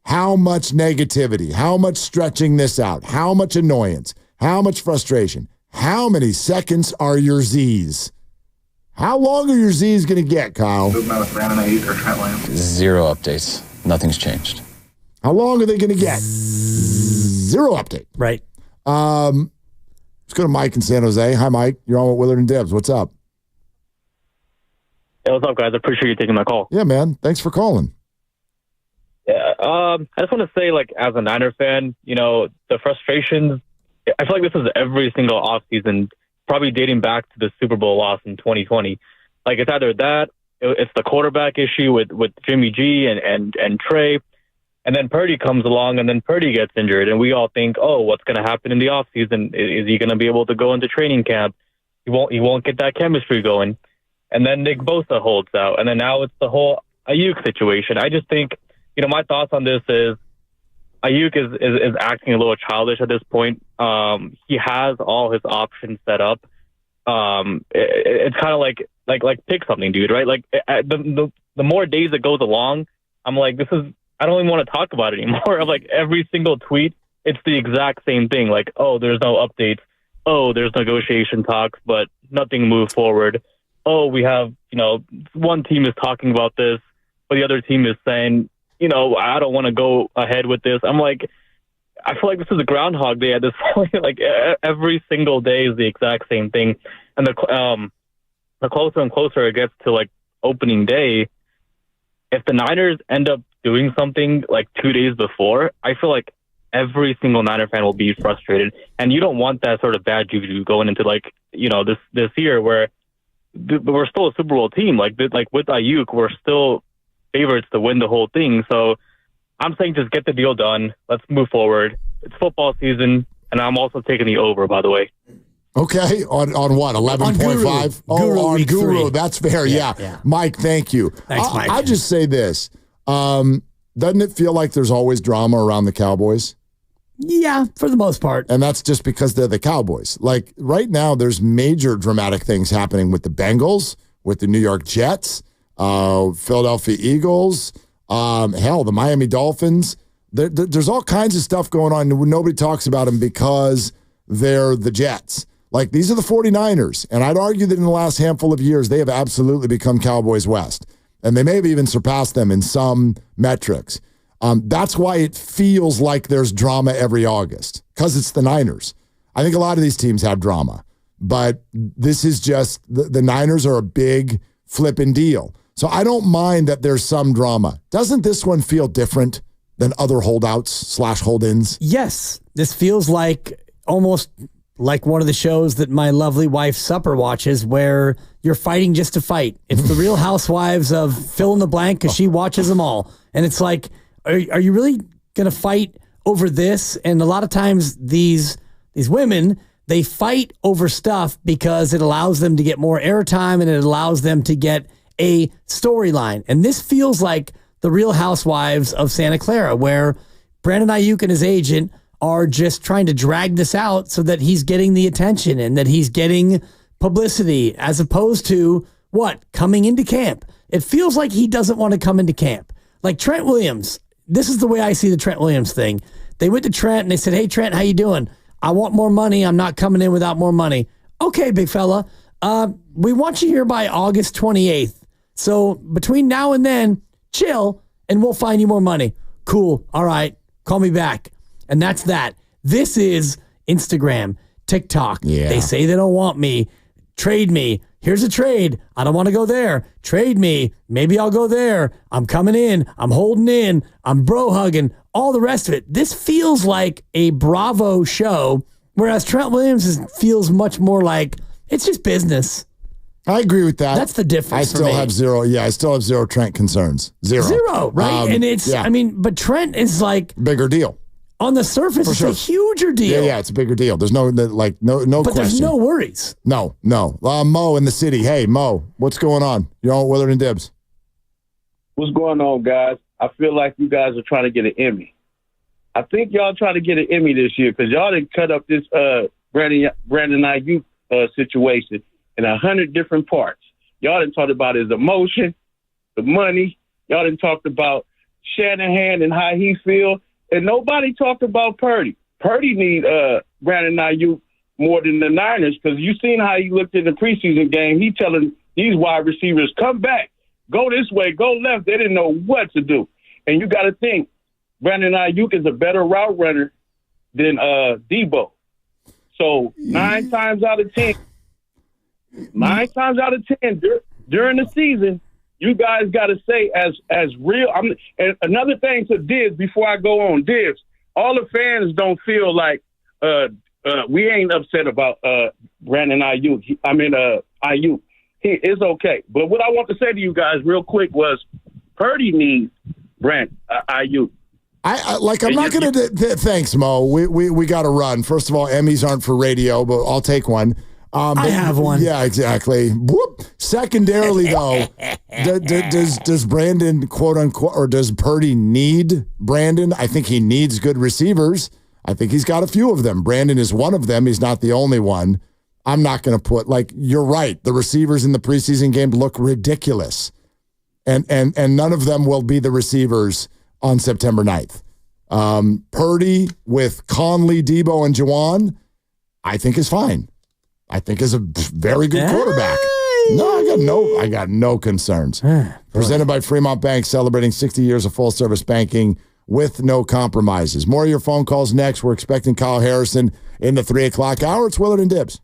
How much negativity, how much stretching this out, how much annoyance, how much frustration, how many seconds are your Z's? How long are your Z's going to get, Kyle? Movement with Brandon Ayuk or Trent Williams? 0 updates. Nothing's changed. How long are they going to get? 0 update. Right. Let's go to Mike in San Jose. Hi, Mike. You're on with Willard and Dibs. What's up? Hey, what's up, guys? I appreciate you taking my call. Yeah, man. Thanks for calling. Yeah, I just want to say, as a Niner fan, the frustrations, I feel like this is every single offseason, probably dating back to the Super Bowl loss in 2020. It's either that, it's the quarterback issue with Jimmy G and Trey, and then Purdy comes along, and then Purdy gets injured, and we all think, oh, what's going to happen in the offseason? Is he going to be able to go into training camp? He won't get that chemistry going. And then Nick Bosa holds out, and then now it's the whole Ayuk situation. I just think, my thoughts on this is Ayuk is acting a little childish at this point. He has all his options set up. It's kind of like pick something, dude, right? The more days it goes along, I'm like, I don't even want to talk about it anymore. I'm every single tweet, it's the exact same thing. Oh, there's no updates. Oh, there's negotiation talks, but nothing moved forward. Oh, we have, one team is talking about this, but the other team is saying, I don't want to go ahead with this. I'm I feel like this is a Groundhog Day at this point. Every single day is the exact same thing. And the closer and closer it gets to opening day, if the Niners end up doing something 2 days before, I feel like every single Niner fan will be frustrated. And you don't want that sort of bad juju going into this year where we're still a Super Bowl team. With Ayuk, we're still favorites to win the whole thing. So I'm saying just get the deal done. Let's move forward. It's football season, and I'm also taking the over, by the way. Okay, on what, 11.5? Guru on week Guru. 3. That's fair, yeah. Mike, thank you. Thanks, Mike. I'll just say this. Doesn't it feel like there's always drama around the Cowboys? Yeah, for the most part. And that's just because they're the Cowboys. Like, right now, there's major dramatic things happening with the Bengals, with the New York Jets, Philadelphia Eagles, hell, the Miami Dolphins. There's all kinds of stuff going on. Nobody talks about them because they're the Jets. Like, these are the 49ers. And I'd argue that in the last handful of years, they have absolutely become Cowboys West. And they may have even surpassed them in some metrics. That's why it feels like there's drama every August, because it's the Niners. I think a lot of these teams have drama, but this is just the Niners are a big flipping deal. So I don't mind that there's some drama. Doesn't this one feel different than other holdouts / hold-ins? Yes. This feels like almost like one of the shows that my lovely wife Supper watches where you're fighting just to fight. It's the Real Housewives of fill in the blank because she watches them all. And it's like, are you really going to fight over this? And a lot of times these women, they fight over stuff because it allows them to get more airtime and it allows them to get a storyline. And this feels like the Real Housewives of Santa Clara, where Brandon Ayuk and his agent are just trying to drag this out so that he's getting the attention and that he's getting publicity, as opposed to coming into camp. It feels like he doesn't want to come into camp. Like Trent Williams. This is the way I see the Trent Williams thing. They went to Trent and they said, "Hey, Trent, how you doing? I want more money. I'm not coming in without more money." Okay, big fella. We want you here by August 28th. So between now and then, chill, and we'll find you more money. Cool. All right. Call me back. And that's that. This is Instagram, TikTok. Yeah. They say they don't want me. Trade me. Here's a trade. I don't want to go there. Trade me. Maybe I'll go there. I'm coming in. I'm holding in. I'm bro hugging. All the rest of it. This feels like a Bravo show, whereas Trent Williams feels much more like it's just business. I agree with that. That's the difference. I still have zero. Yeah, I still have zero Trent concerns. Zero, right? And it's, yeah. I mean, but Trent is like bigger deal. On the surface, it's a huger deal. Yeah, it's a bigger deal. There's no but question. There's no worries. No. Mo in the city. Hey, Mo, what's going on? You're on Willard and Dibs. What's going on, guys? I feel like you guys are trying to get an Emmy. I think y'all trying to get an Emmy this year because y'all didn't cut up this Brandon Ayuk situation in 100 different parts. Y'all didn't talk about his emotion, the money. Y'all didn't talk about Shanahan and how he feel. And nobody talked about Purdy. Purdy need Brandon Ayuk more than the Niners because you seen how he looked in the preseason game. He telling these wide receivers, come back, go this way, go left. They didn't know what to do. And you got to think, Brandon Ayuk is a better route runner than Debo. So 9 times out of 10, during the season, you guys got to say as real. And another thing to Dibs before I go on, Dibs, all the fans don't feel like we ain't upset about Brandon Ayuk. Ayuk. It's okay. But what I want to say to you guys real quick was Purdy needs Brandon Ayuk. I'm not going to. Thanks, Mo. We got to run. First of all, Emmys aren't for radio, but I'll take one. I have one. Yeah, exactly. Whoop. Secondarily, though, does Brandon, quote unquote, or does Purdy need Brandon? I think he needs good receivers. I think he's got a few of them. Brandon is one of them. He's not the only one. I'm not going to put, you're right. The receivers in the preseason game look ridiculous. And none of them will be the receivers on September 9th. Purdy with Conley, Debo, and Juwan, I think is fine. I think is a very good quarterback. No, I got no concerns. Presented by Fremont Bank, celebrating 60 years of full-service banking with no compromises. More of your phone calls next. We're expecting Kyle Harrison in the 3 o'clock hour. It's Willard and Dibs.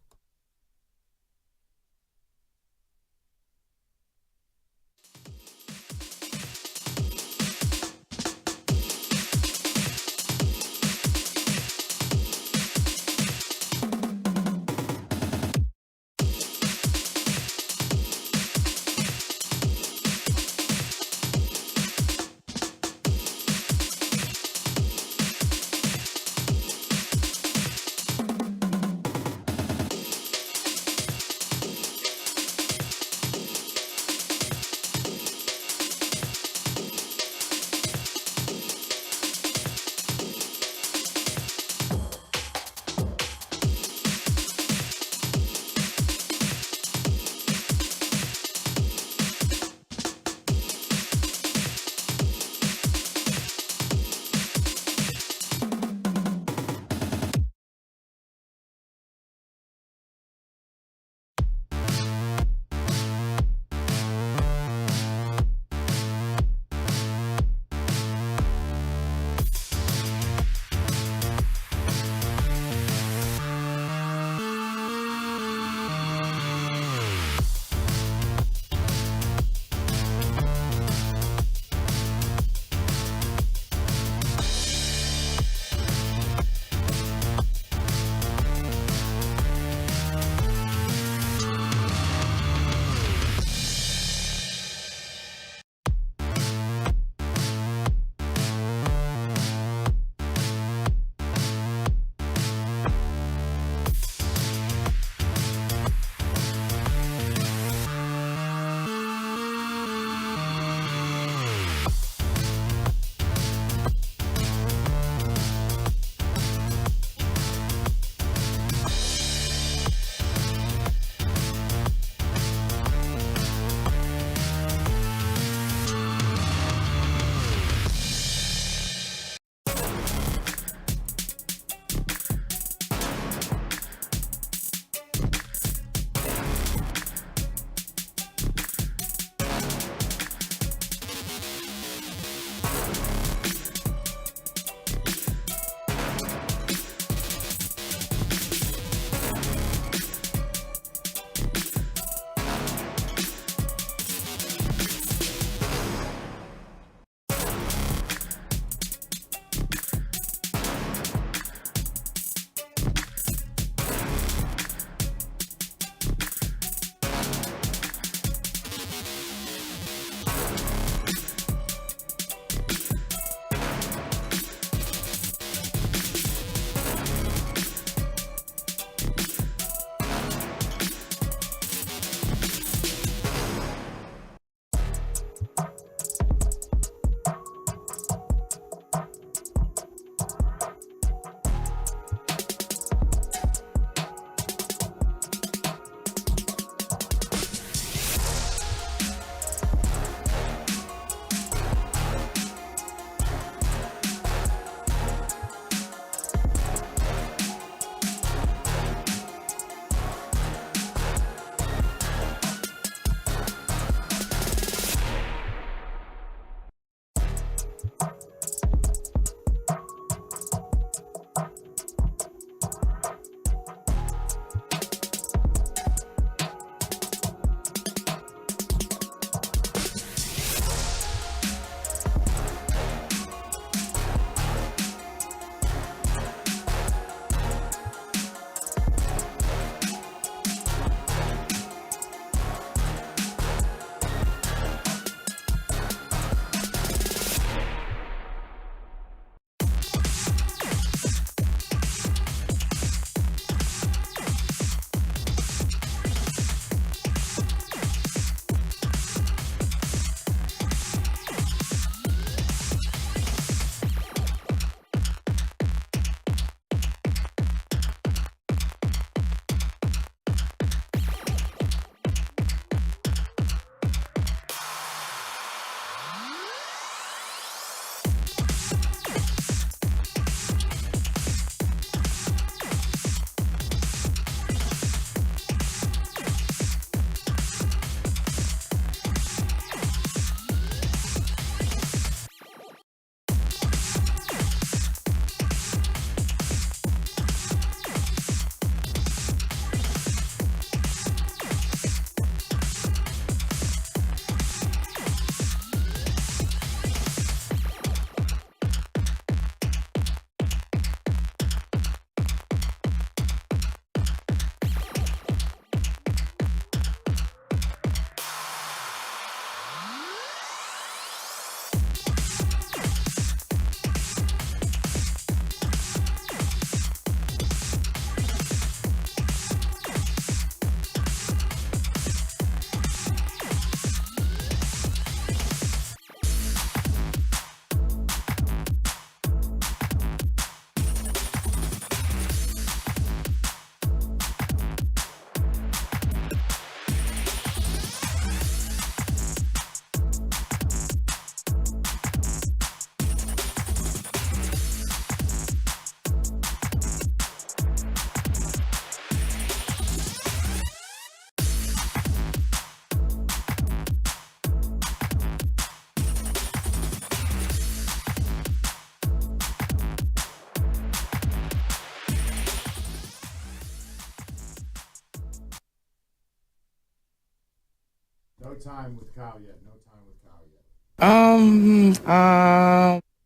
No time with Kyle yet.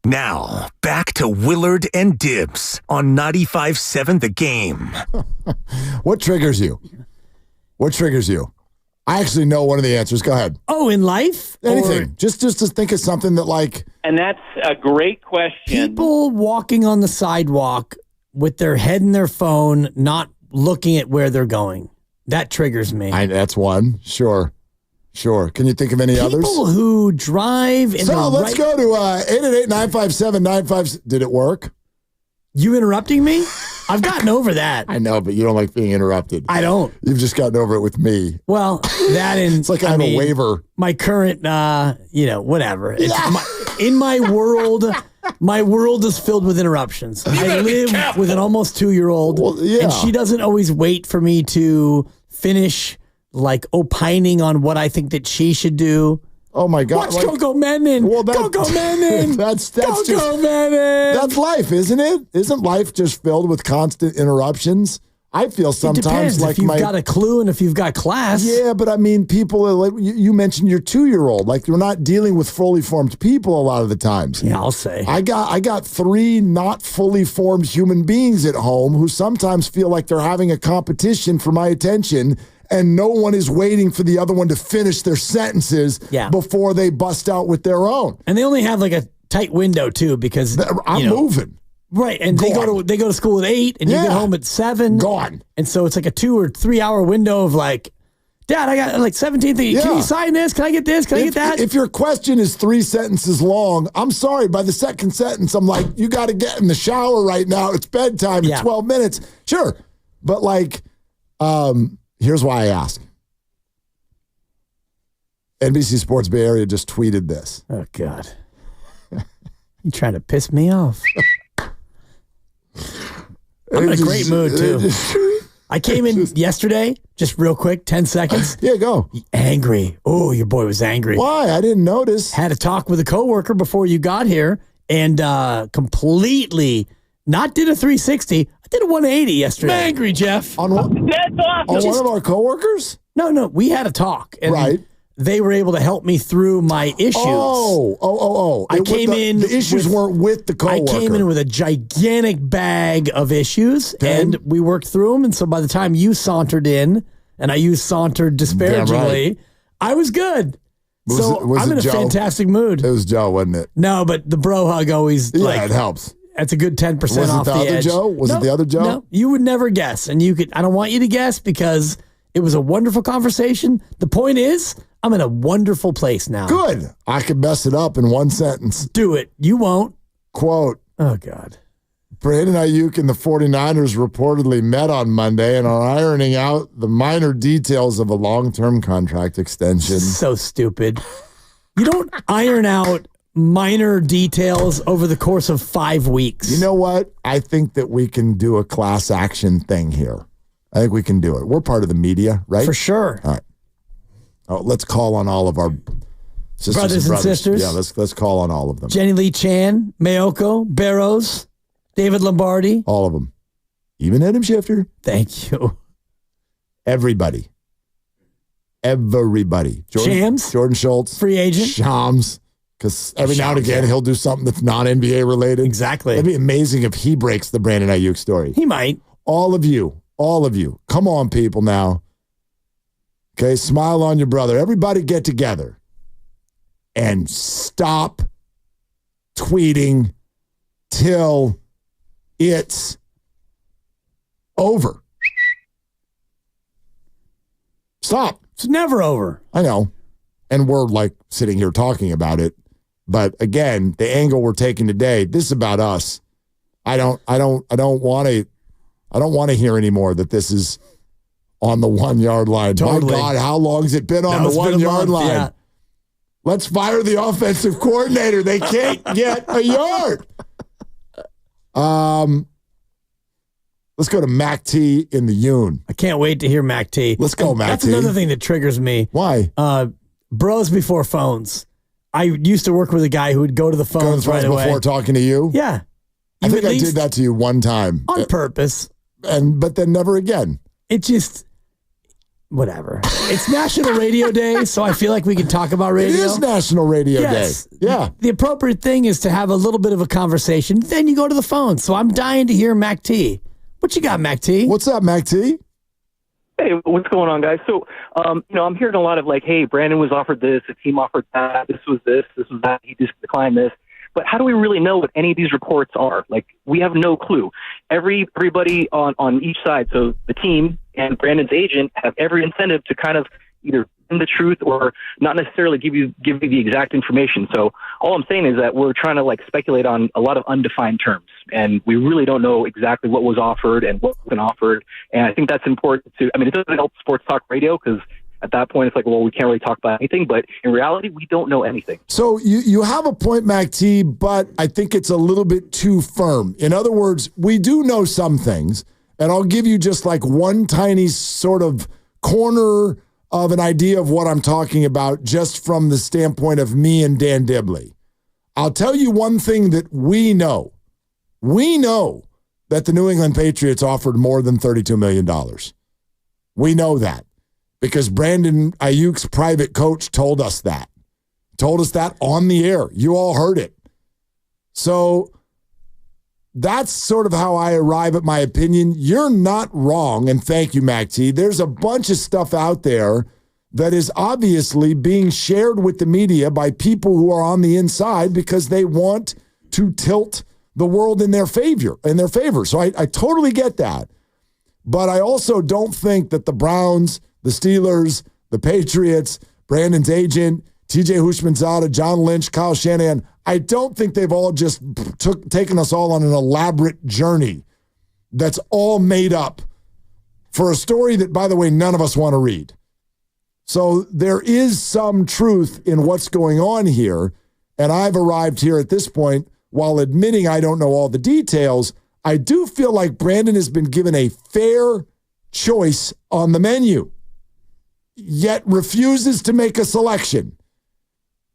Now, back to Willard and Dibs on 95.7 The Game. What triggers you? What triggers you? I actually know one of the answers. Go ahead. Oh, in life? Anything. Just to think of something that like... And that's a great question. People walking on the sidewalk with their head in their phone, not looking at where they're going. That triggers me. That's one. Sure. Can you think of any others? People who drive in So let's go to 888-957-95... Did it work? You interrupting me? I've gotten over that. I know, but you don't like being interrupted. I don't. You've just gotten over it with me. Well, that and it's like I have a waiver. My current, whatever. In my world, my world is filled with interruptions. I live with an almost 2-year-old, and she doesn't always wait for me to finish, like opining on what I think that she should do. Oh my God! Watch Coco Menon. Well, Coco Menon. That's Coco Menon. That's life, isn't it? Isn't life just filled with constant interruptions? I feel sometimes it depends like if you've got a clue and if you've got class. Yeah, but I mean, people are like you mentioned your 2-year-old. Like you're not dealing with fully formed people a lot of the times. Yeah, I'll say. I got 3 not fully formed human beings at home who sometimes feel like they're having a competition for my attention. And no one is waiting for the other one to finish their sentences before they bust out with their own. And they only have like a tight window too, because I'm moving. Right, and they go to school at 8, and you get home at 7. Gone. And so it's like a 2 or 3 hour window of like, Dad, I got like 17 things. Can you sign this? Can I get this? Can I get that? If your question is 3 sentences long, I'm sorry. By the second sentence, I'm like, you got to get in the shower right now. It's bedtime in 12 minutes. Sure, but like, here's why I ask. NBC Sports Bay Area just tweeted this. Oh, God. You trying to piss me off. I'm in a great mood, too. I came in yesterday, just real quick, 10 seconds. Yeah, go. Angry. Oh, your boy was angry. Why? I didn't notice. Had a talk with a coworker before you got here and completely not did a 360. I did a 180 yesterday. I'm angry, Jeff. That's awesome. On one of our coworkers? No, we had a talk. And right. They were able to help me through my issues. I came in. The issues weren't with the coworker. I came in with a gigantic bag of issues, and we worked through them. And so by the time you sauntered in, and I used sauntered disparagingly, I was good. I'm in a fantastic mood. It was Joe, wasn't it? No, but the bro hug always it helps. That's a good 10% was off it the other edge. Joe? Was it the other Joe? No, you would never guess, and you could. I don't want you to guess because it was a wonderful conversation. The point is, I'm in a wonderful place now. Good. I could mess it up in one sentence. Do it. You won't. Quote. Oh, God. Brandon Ayuk and the 49ers reportedly met on Monday and are ironing out the minor details of a long-term contract extension. So stupid. You don't iron out minor details over the course of 5 weeks. You know what? I think that we can do a class action thing here. I think we can do it. We're part of the media, right? For sure. All right. Oh, let's call on all of our brothers and sisters. Yeah, let's call on all of them. Jenny Lee Chan, Mayoko, Barrows, David Lombardi. All of them. Even Adam Schefter. Thank you. Everybody. Shams. Jordan Schultz. Free agent. Shams. Because every now and again, he'll do something that's non-NBA related. Exactly. It'd be amazing if he breaks the Brandon Ayuk story. He might. All of you. Come on, people now. Okay, smile on your brother. Everybody get together and stop tweeting till it's over. Stop. It's never over. I know. And we're like sitting here talking about it. But again, the angle we're taking today, this is about us. I don't want to hear anymore that this is on the 1 yard line. Totally. My God, how long has it been on the 1 yard line? Yeah. Let's fire the offensive coordinator. They can't get a yard. Let's go to Mac T in the Yoon. I can't wait to hear Mac T. Let's go, Mac That's T. another thing that triggers me. Why? Bros before phones. I used to work with a guy who would go to the phones right away. Before talking to you? Yeah. I think I did that to you one time. On purpose. But then never again. It just, whatever. It's National Radio Day, so I feel like we can talk about radio. It is National Radio Day. Yeah. The appropriate thing is to have a little bit of a conversation. Then you go to the phone. So I'm dying to hear Mac T. What you got, Mac T? What's up, Mac T? Hey, what's going on, guys? So, I'm hearing a lot of like, hey, Brandon was offered this, the team offered that, this was that, he just declined this. But how do we really know what any of these reports are? Like, we have no clue. Everybody on each side, so the team and Brandon's agent have every incentive to kind of either in the truth or not necessarily give you the exact information. So all I'm saying is that we're trying to like speculate on a lot of undefined terms, and we really don't know exactly what was offered and what wasn't offered. And I think that's important to. I mean, it doesn't help sports talk radio because at that point it's like, well, we can't really talk about anything. But in reality, we don't know anything. So you have a point, Mac T, but I think it's a little bit too firm. In other words, we do know some things, and I'll give you just like one tiny sort of corner of an idea of what I'm talking about just from the standpoint of me and Dan Dibley. I'll tell you one thing that we know. We know that the New England Patriots offered more than $32 million. We know that because Brandon Ayuk's private coach told us that. Told us that on the air. You all heard it. So that's sort of how I arrive at my opinion. You're not wrong, and thank you, Mac T. There's a bunch of stuff out there that is obviously being shared with the media by people who are on the inside because they want to tilt the world in their favor. So I totally get that. But I also don't think that the Browns, the Steelers, the Patriots, Brandon's agent, TJ Houshmandzadeh, John Lynch, Kyle Shanahan, I don't think they've all just taken us all on an elaborate journey that's all made up for a story that, by the way, none of us want to read. So there is some truth in what's going on here, and I've arrived here at this point, while admitting I don't know all the details, I do feel like Brandon has been given a fair choice on the menu, yet refuses to make a selection.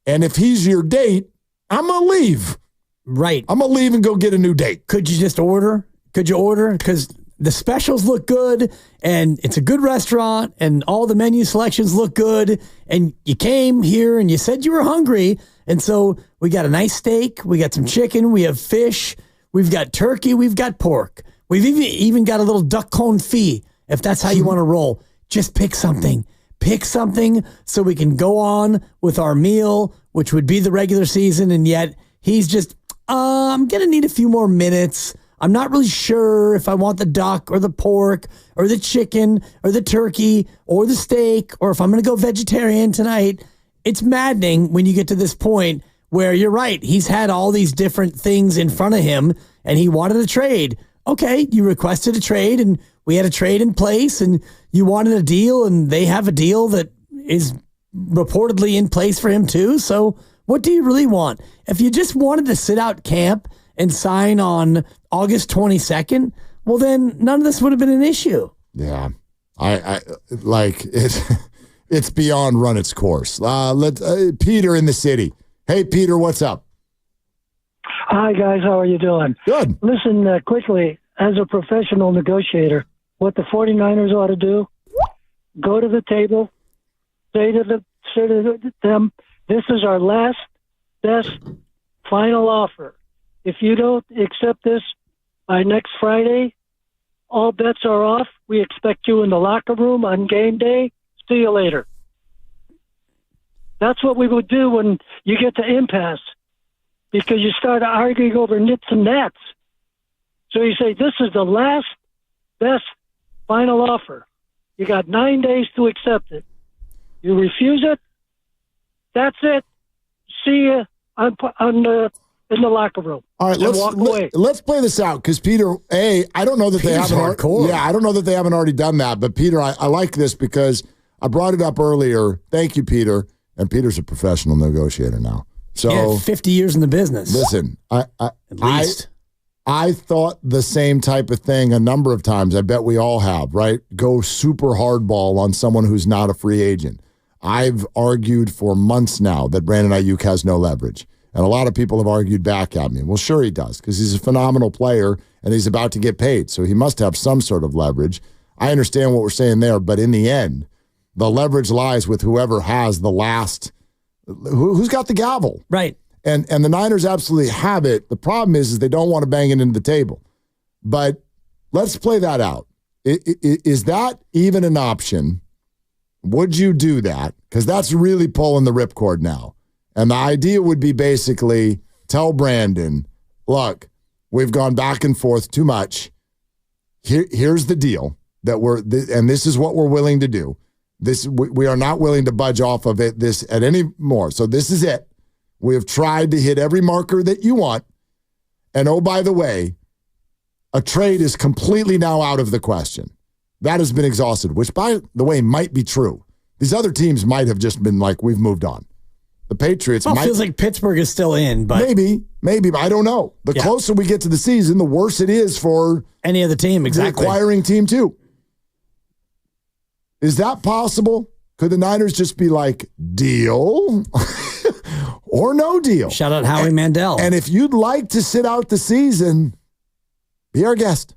And if he's your date, I'm going to leave. Right. I'm going to leave and go get a new date. Could you just order? Could you order? Because the specials look good, and it's a good restaurant, and all the menu selections look good, and you came here, and you said you were hungry, and so we got a nice steak, we got some chicken, we have fish, we've got turkey, we've got pork. We've even got a little duck confit, if that's how you want to roll. Just pick something. Pick something so we can go on with our meal, which would be the regular season, and yet he's just, I'm going to need a few more minutes. I'm not really sure if I want the duck or the pork or the chicken or the turkey or the steak or if I'm going to go vegetarian tonight. It's maddening when you get to this point where you're right. He's had all these different things in front of him and he wanted a trade. Okay, you requested a trade and we had a trade in place and you wanted a deal and they have a deal that is reportedly in place for him too. So what do you really want? If you just wanted to sit out camp and sign on August 22nd, well, then none of this would have been an issue. Yeah. I like it. It's beyond run its course. Peter in the city. Hey, Peter, what's up? Hi, guys. How are you doing? Good. Listen, quickly, as a professional negotiator, what the 49ers ought to do, go to the table, say to them, this is our last, best, final offer. If you don't accept this by next Friday, all bets are off. We expect you in the locker room on game day. See you later. That's what we would do when you get to impasse, because you start arguing over nits and gnats. So you say, this is the last, best, final offer. You got 9 days to accept it. You refuse it, that's it. See you in the locker room. All right, let's play this out because Peter, I don't know that they haven't. Hardcore. Yeah, I don't know that they haven't already done that. But Peter, I like this because I brought it up earlier. Thank you, Peter. And Peter's a professional negotiator now. So yeah, 50 years in the business. Listen, at least. I thought the same type of thing a number of times. I bet we all have, right? Go super hardball on someone who's not a free agent. I've argued for months now that Brandon Ayuk has no leverage. And a lot of people have argued back at me. Well, sure he does, because he's a phenomenal player and he's about to get paid. So he must have some sort of leverage. I understand what we're saying there, but in the end, The leverage lies with whoever has the last, who's got the gavel. Right. And the Niners absolutely have it. The problem is they don't want to bang it into the table. But let's play that out. Is that even an option? Would you do that? Because that's really pulling the ripcord now. And the idea would be basically tell Brandon, look, we've gone back and forth too much. Here's the deal that and this is what we're willing to do. We are not willing to budge off of it at any more. So this is it. We have tried to hit every marker that you want. And oh, by the way, a trade is completely now out of the question. That has been exhausted, which, by the way, might be true. These other teams might have just been like, we've moved on. The Patriots might. Feels like Pittsburgh is still in, but. Maybe, but I don't know. The closer we get to the season, the worse it is for any other team, exactly. The acquiring team, too. Is that possible? Could the Niners just be like, deal or no deal? Shout out Howie Mandel. And if you'd like to sit out the season, be our guest.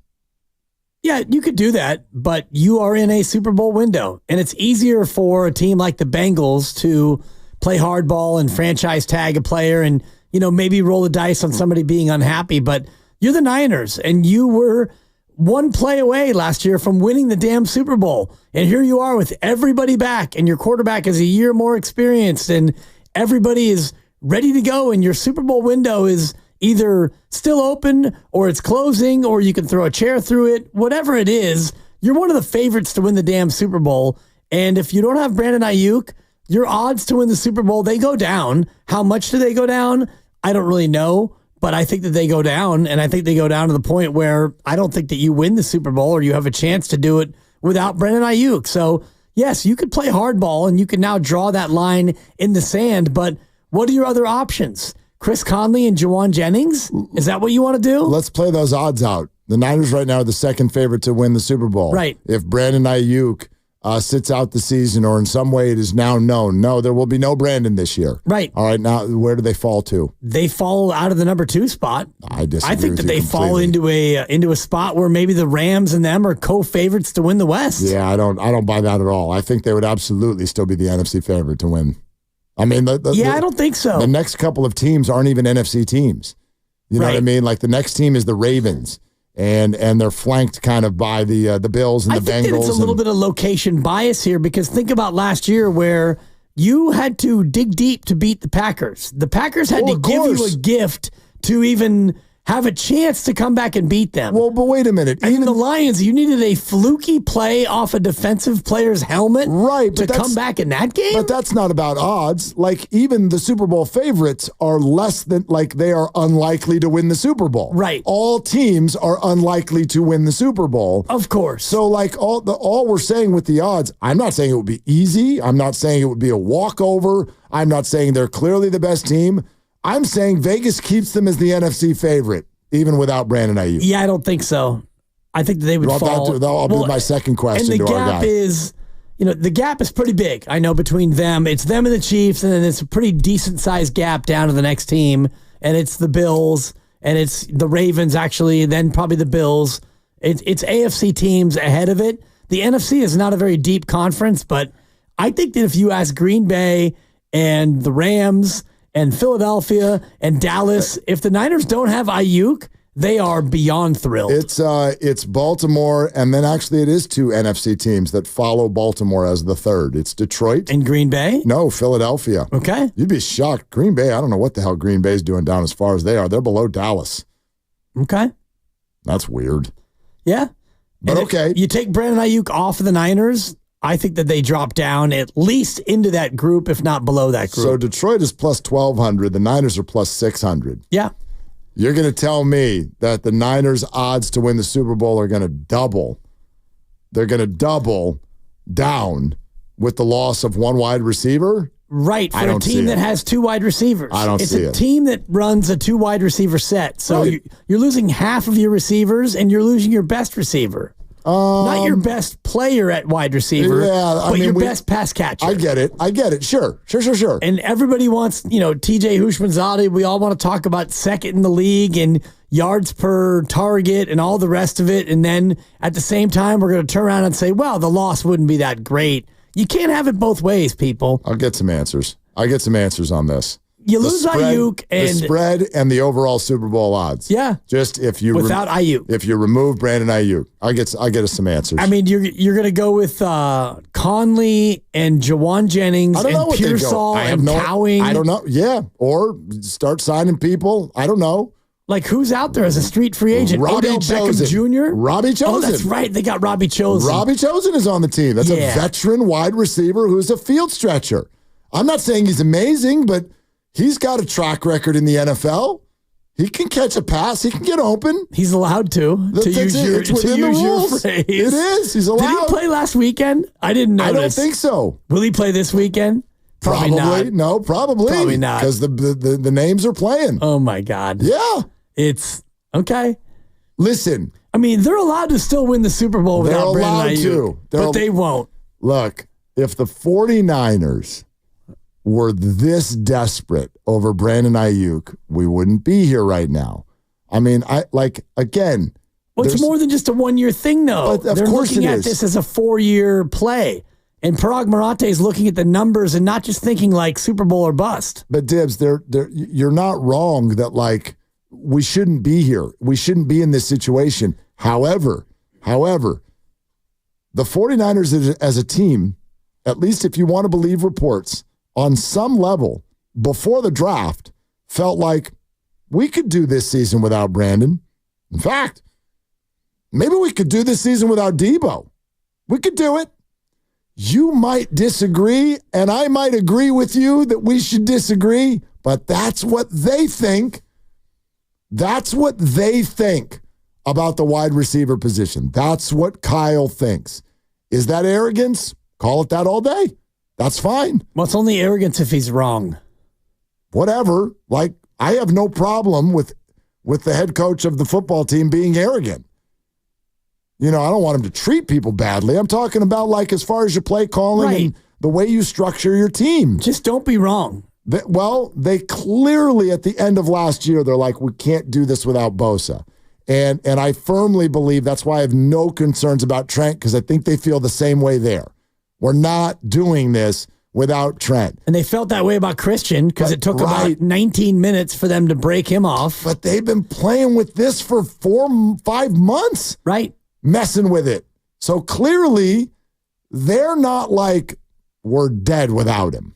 Yeah, you could do that, but you are in a Super Bowl window, and it's easier for a team like the Bengals to play hardball and franchise tag a player and, maybe roll the dice on somebody being unhappy. But you're the Niners, and you were one play away last year from winning the damn Super Bowl. And here you are with everybody back, and your quarterback is a year more experienced, and everybody is ready to go, and your Super Bowl window is either still open or it's closing, or you can throw a chair through it. Whatever it is, you're one of the favorites to win the damn Super Bowl. And if you don't have Brandon Ayuk, your odds to win the Super Bowl, they go down. How much do they go down? I don't really know, but I think that they go down, and I think they go down to the point where I don't think that you win the Super Bowl or you have a chance to do it without Brandon Ayuk. So, yes, you could play hardball, and you can now draw that line in the sand, but what are your other options? Chris Conley and Jawan Jennings? Is that what you want to do? Let's play those odds out. The Niners right now are the second favorite to win the Super Bowl. Right. If Brandon Ayuk sits out the season, or in some way it is now known, no, there will be no Brandon this year. Right. All right, now where do they fall to? They fall out of the number 2 spot. I disagree. I think that they completely. fall into a spot where maybe the Rams and them are co-favorites to win the West. Yeah, I don't buy that at all. I think they would absolutely still be the NFC favorite to win. I mean, I don't think so. The next couple of teams aren't even NFC teams. You know what I mean? Like the next team is the Ravens, and they're flanked kind of by the Bills and the Bengals. I think that it's a little bit of location bias here, because think about last year where you had to dig deep to beat the Packers. The Packers had to give you a gift to even have a chance to come back and beat them. Well, but wait a minute. And even the Lions, you needed a fluky play off a defensive player's helmet to come back in that game? But that's not about odds. Like, even the Super Bowl favorites are less than, like, they are unlikely to win the Super Bowl. Right. All teams are unlikely to win the Super Bowl. Of course. So, like, all we're saying with the odds, I'm not saying it would be easy. I'm not saying it would be a walkover. I'm not saying they're clearly the best team. I'm saying Vegas keeps them as the NFC favorite, even without Brandon Ayuk. Yeah, I don't think so. I think that they would fall. That'll be my second question and the to our gap guy. is, the gap is pretty big. I know between them, it's them and the Chiefs, and then it's a pretty decent sized gap down to the next team, and it's the Bills, and it's the Ravens actually, and then probably the Bills. It's AFC teams ahead of it. The NFC is not a very deep conference, but I think that if you ask Green Bay and the Rams and Philadelphia and Dallas, if the Niners don't have Ayuk, they are beyond thrilled. It's Baltimore, and then actually it is 2 NFC teams that follow Baltimore as the third. It's Detroit. And Green Bay? No, Philadelphia. Okay. You'd be shocked. Green Bay, I don't know what the hell Green Bay's doing down as far as they are. They're below Dallas. Okay. That's weird. Yeah. But and okay. You take Brandon Ayuk off of the Niners, I think that they drop down at least into that group, if not below that group. So Detroit is plus 1,200. The Niners are plus 600. Yeah. You're going to tell me that the Niners' odds to win the Super Bowl are going to double. They're going to double down with the loss of one wide receiver? Right, for a team that has 2 wide receivers. I don't see it. It's a team that runs a 2 wide receiver set. So you're losing half of your receivers, and you're losing your best receiver. Not your best player at wide receiver, but your best pass catcher. I get it. Sure. And everybody wants, TJ Houshmandzadeh. We all want to talk about second in the league and yards per target and all the rest of it. And then at the same time, we're going to turn around and say, well, the loss wouldn't be that great You can't have it both ways, people. I'll get some answers. I get some answers on this. You lose Ayuk and the spread and the overall Super Bowl odds. Yeah. Just if you without Ayuk. If you remove Brandon Ayuk, I get us some answers. I mean, you're going to go with Conley and Jawan Jennings and Pearsall and Cowing. I don't know. Yeah, or start signing people. I don't know. Like who's out there as a street free agent? Robbie Odell Chosen. Beckham Jr. Robbie Chosen. Oh, that's right. They got Robbie Chosen. Robbie Chosen is on the team. That's a veteran wide receiver who's a field stretcher. I'm not saying he's amazing, but he's got a track record in the NFL. He can catch a pass. He can get open. He's allowed to use your phrase. It is. He's allowed. Did he play last weekend? I didn't notice. I don't think so. Will he play this weekend? Probably not. No, probably. Probably not. Because the names are playing. Oh, my God. Yeah. It's okay. Listen. I mean, they're allowed to still win the Super Bowl without Brandon Ayuk. But they won't. Look, if the 49ers were this desperate over Brandon Ayuk, we wouldn't be here right now. I mean, again. Well, it's more than just a one-year thing, though. They're looking at this as a 4-year play. And Parag Marathe is looking at the numbers and not just thinking like Super Bowl or bust. But Dibs, you're not wrong that we shouldn't be here. We shouldn't be in this situation. However, the 49ers as a team, at least if you want to believe reports, on some level, before the draft, felt like we could do this season without Brandon. In fact, maybe we could do this season without Debo. We could do it. You might disagree, and I might agree with you that we should disagree, but that's what they think. That's what they think about the wide receiver position. That's what Kyle thinks. Is that arrogance? Call it that all day. That's fine. Well, it's only arrogance if he's wrong. Whatever. I have no problem with the head coach of the football team being arrogant. I don't want him to treat people badly. I'm talking about as far as your play calling and the way you structure your team. Just don't be wrong. They clearly at the end of last year, they're like, we can't do this without Bosa. And I firmly believe that's why I have no concerns about Trent, because I think they feel the same way there. We're not doing this without Trent. And they felt that way about Christian because it took about 19 minutes for them to break him off. But they've been playing with this for 4-5 months. Right. Messing with it. So clearly, they're not like, we're dead without him.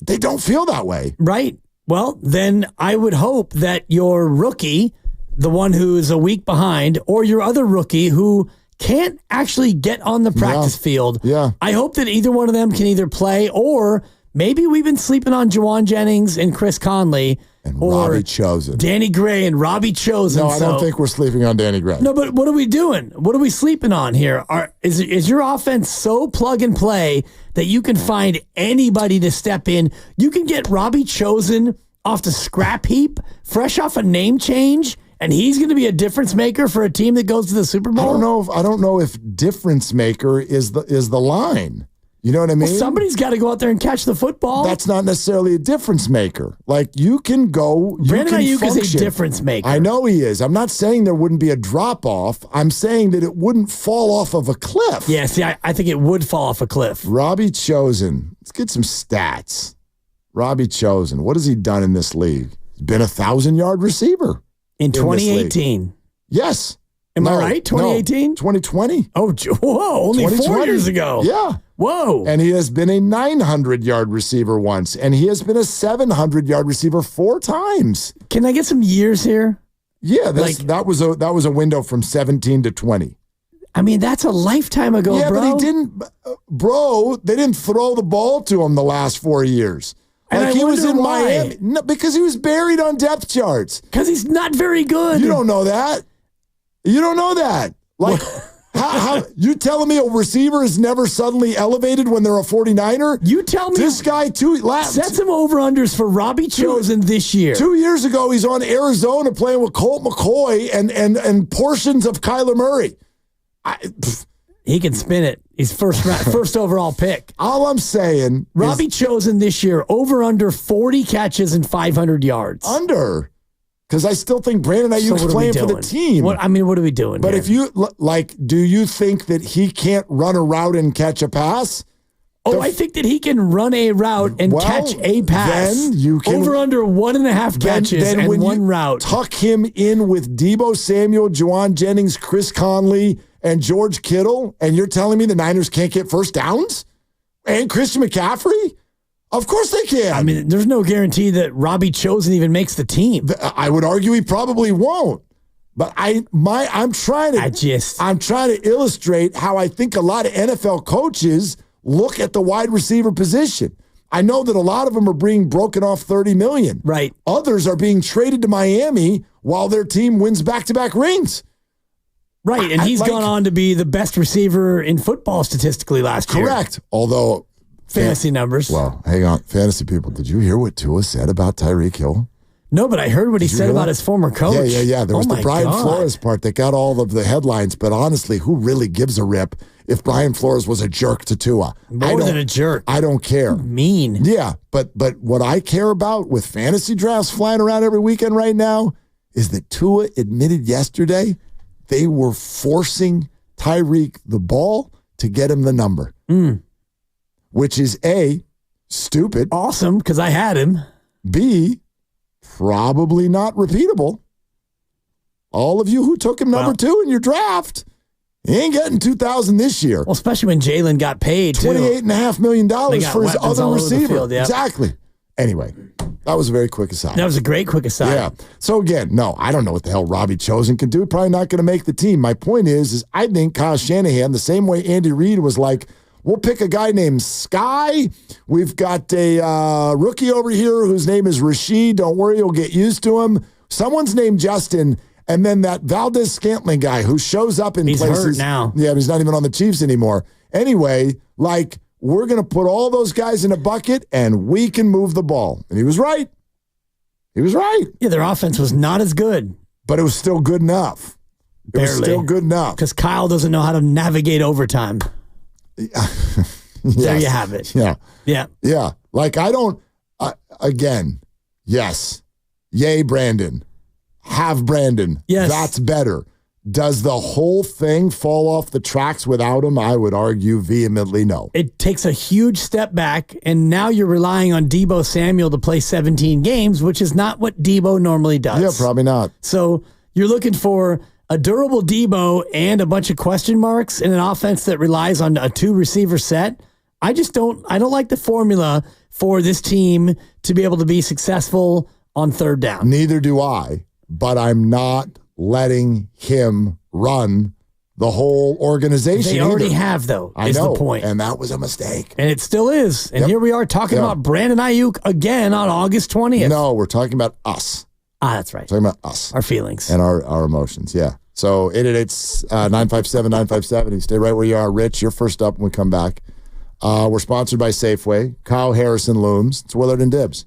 They don't feel that way. Right. Well, then I would hope that your rookie, the one who is a week behind, or your other rookie who can't actually get on the practice field. Yeah. I hope that either one of them can either play, or maybe we've been sleeping on Jawan Jennings and Chris Conley. And Robbie Chosen. Danny Gray and Robbie Chosen. No, I don't think we're sleeping on Danny Gray. No, but what are we doing? What are we sleeping on here? Is your offense so plug and play that you can find anybody to step in? You can get Robbie Chosen off the scrap heap, fresh off a name change, and he's going to be a difference maker for a team that goes to the Super Bowl? I don't know if difference maker is the line. You know what I mean? Well, somebody's got to go out there and catch the football. That's not necessarily a difference maker. You can go. Brandon Ayuk is a difference maker. I know he is. I'm not saying there wouldn't be a drop off. I'm saying that it wouldn't fall off of a cliff. Yeah, see, I think it would fall off a cliff. Robbie Chosen. Let's get some stats. Robbie Chosen. What has he done in this league? He's been 1,000-yard receiver. In 2018. Yes. Am I right? 2018? 2020. Oh, whoa. Only 4 years ago. Yeah. Whoa. And he has been a 900-yard receiver once, and he has been a 700-yard receiver 4 times. Can I get some years here? Yeah, that was a window from 17 to 20. I mean, that's a lifetime ago, yeah, bro. But he didn't, they didn't throw the ball to him the last 4 years. And he was in why. Miami. No, because he was buried on depth charts. Because he's not very good. You don't know that. You don't know that. How you telling me a receiver is never suddenly elevated when they're a 49er? You tell me this guy set some over-unders for Robbie Chosen this year. 2 years ago, he's on Arizona playing with Colt McCoy and portions of Kyler Murray. He can spin it. He's first overall pick. All I'm saying, Robbie Chosen this year over/under 40 catches and 500 yards. Under. Because I still think Brandon Ayuk's playing for the team. What are we doing? But here? if you do you think that he can't run a route and catch a pass? Oh, I think that he can run a route and catch a pass. Then you can over under 1.5 catches and when one you route. Tuck him in with Deebo Samuel, Juwan Jennings, Chris Conley, and George Kittle, and you're telling me the Niners can't get first downs? And Christian McCaffrey? Of course they can. I mean, there's no guarantee that Robbie Chosen even makes the team. I would argue he probably won't. But I'm trying to illustrate how I think a lot of NFL coaches look at the wide receiver position. I know that a lot of them are being broken off $30 million. Right. Others are being traded to Miami while their team wins back-to-back rings. Right, and he's gone on to be the best receiver in football statistically last year. Correct. Although fantasy numbers. Well, hang on, fantasy people. Did you hear what Tua said about Tyreek Hill? No, but I heard what he said about his former coach. Yeah. There was the Brian Flores part that got all of the headlines, but honestly, who really gives a rip if Brian Flores was a jerk to Tua? More than a jerk. I don't care. Mean. Yeah, but what I care about with fantasy drafts flying around every weekend right now is that Tua admitted yesterday they were forcing Tyreek the ball to get him the number, which is A, stupid. Awesome, because I had him. B, probably not repeatable. All of you who took him number 2 in your draft, he ain't getting 2,000 this year. Well, especially when Jalen got paid, too. $28.5 million for his other receiver. Field, yep. Exactly. Anyway, that was a very quick aside. That was a great quick aside. Yeah. So again, no, I don't know what the hell Robbie Chosen can do. Probably not going to make the team. My point is I think Kyle Shanahan, the same way Andy Reid was like, we'll pick a guy named Sky. We've got a rookie over here whose name is Rashid. Don't worry, you'll get used to him. Someone's named Justin. And then that Valdez Scantling guy who shows up in places. He's hurt now. Yeah, he's not even on the Chiefs anymore. Anyway, we're going to put all those guys in a bucket and we can move the ball. And he was right. He was right. Yeah, their offense was not as good. But it was still good enough. It was still good enough. Because Kyle doesn't know how to navigate overtime. Yes. There you have it. Yeah. Yeah. Yeah. Again, yes. Yay, Brandon. Have Brandon. Yes. That's better. Does the whole thing fall off the tracks without him? I would argue vehemently no. It takes a huge step back, and now you're relying on Deebo Samuel to play 17 games, which is not what Deebo normally does. Yeah, probably not. So you're looking for a durable Deebo and a bunch of question marks in an offense that relies on a 2-receiver set. I don't like the formula for this team to be able to be successful on third down. Neither do I, but I'm not letting him run the whole organization. They already have, though, is the point. And that was a mistake. And it still is. And here we are talking about Brandon Ayuk again on August 20th. No, we're talking about us. That's right. We're talking about us. Our feelings. And our emotions, yeah. So 888-957-957. You stay right where you are. Rich, you're first up when we come back. We're sponsored by Safeway. Kyle Harrison Looms. It's Willard and Dibs.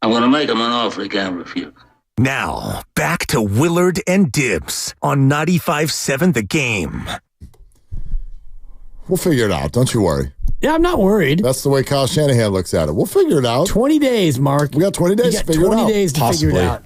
I'm going to make him an offer he can't refuse. Now, back to Willard and Dibs on 95.7 The Game. We'll figure it out. Don't you worry. Yeah, I'm not worried. That's the way Kyle Shanahan looks at it. We'll figure it out. 20 days, Mark. We got 20 days to figure it out. 20 days to Possibly. figure it out.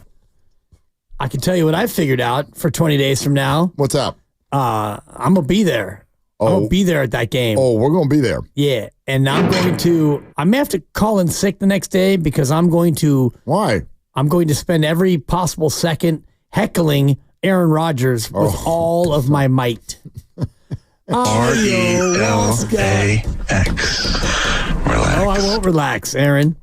I can tell you what I figured out for 20 days from now. What's up? I'm going to be there. I'm going to be there at that game. Oh, we're going to be there. Yeah. And I may have to call in sick the next day because I'm going to. Why? I'm going to spend every possible second heckling Aaron Rodgers with all of my might. RELAX. Relax. Oh, I won't relax, Aaron,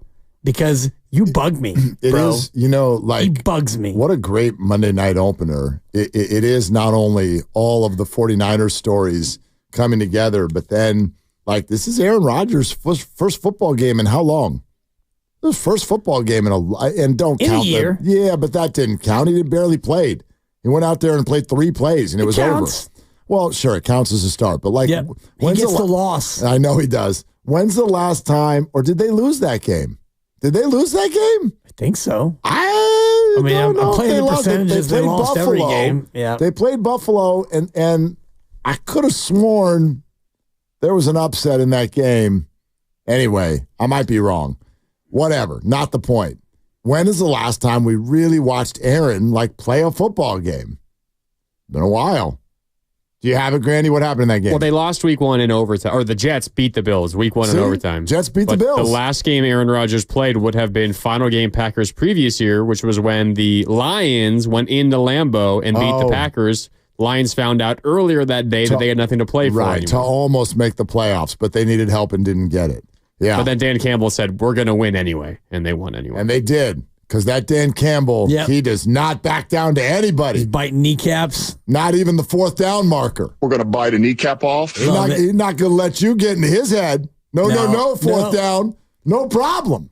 because you bug me, It bro. is, like he bugs me. What a great Monday night opener. It is not only all of the 49ers stories coming together, but then, this is Aaron Rodgers' first football game in how long? His first football game and don't in count a year. Yeah, but that didn't count. He barely played. He went out there and played 3 plays, and it was counts. over. Well, sure, it counts as a start, but he gets the loss. I know he does. When's the last time, or did they lose that game? Did they lose that game? I think so. I mean, don't know I'm playing if the lost. percentages. They lost every game. Yeah, they played Buffalo, and I could have sworn there was an upset in that game. Anyway, I might be wrong. Whatever, not the point. When is the last time we really watched Aaron play a football game? Been a while. Do you have it, Grandy? What happened in that game? Well, they lost week 1 in overtime, or the Jets beat the Bills week 1 in overtime. Jets beat the Bills. The last game Aaron Rodgers played would have been final game Packers previous year, which was when the Lions went into Lambeau and beat the Packers. Lions found out earlier that day that they had nothing to play for anymore. To almost make the playoffs, but they needed help and didn't get it. Yeah. But then Dan Campbell said, we're going to win anyway, and they won anyway. And they did. Because that Dan Campbell, he does not back down to anybody. He's biting kneecaps. Not even the 4th down marker. We're going to bite a kneecap off. He's not going to let you get in his head. No, 4th down. No problem.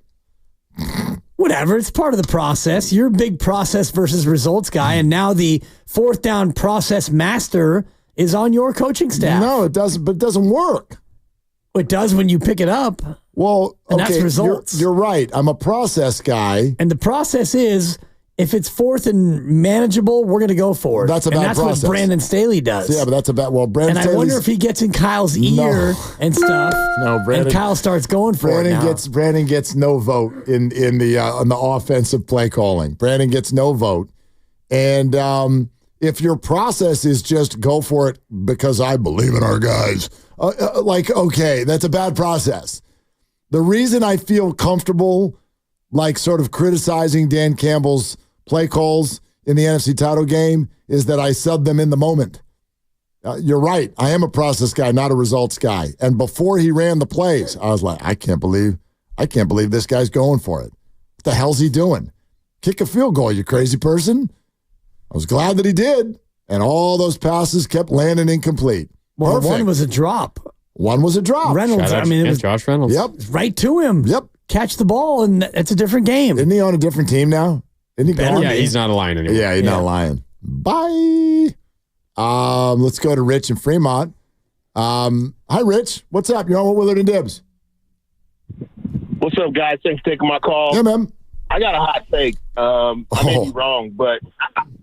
Whatever. It's part of the process. You're a big process versus results guy, and now the 4th down process master is on your coaching staff. No, it doesn't, but it doesn't work. It does when you pick it up. Well, and that's results. You're right. I'm a process guy. And the process is, if it's 4th and manageable, we're going to go for it. That's a bad process. That's what Brandon Staley does. Yeah, but that's Brandon And I wonder if he gets in Kyle's ear and stuff. No, Brandon. And Kyle starts going for it now. Brandon gets no vote in the on the offensive play calling. Brandon gets no vote. And if your process is just go for it because I believe in our guys, okay, that's a bad process. The reason I feel comfortable, sort of criticizing Dan Campbell's play calls in the NFC title game, is that I subbed them in the moment. You're right. I am a process guy, not a results guy. And before he ran the plays, I was like, I can't believe this guy's going for it. What the hell's he doing? Kick a field goal, you crazy person. I was glad that he did. And all those passes kept landing incomplete. Well, one was a drop. One was a drop. Reynolds, it was Josh Reynolds. Yep. Right to him. Yep. Catch the ball, and it's a different game. Isn't he on a different team now? Isn't he gone? Yeah, he's not a Lion anymore. Yeah, he's not a Lion. Bye. Let's go to Rich in Fremont. Hi, Rich. What's up? You're on with Willard and Dibs. What's up, guys? Thanks for taking my call. Yeah, man. I got a hot take. I may be wrong, but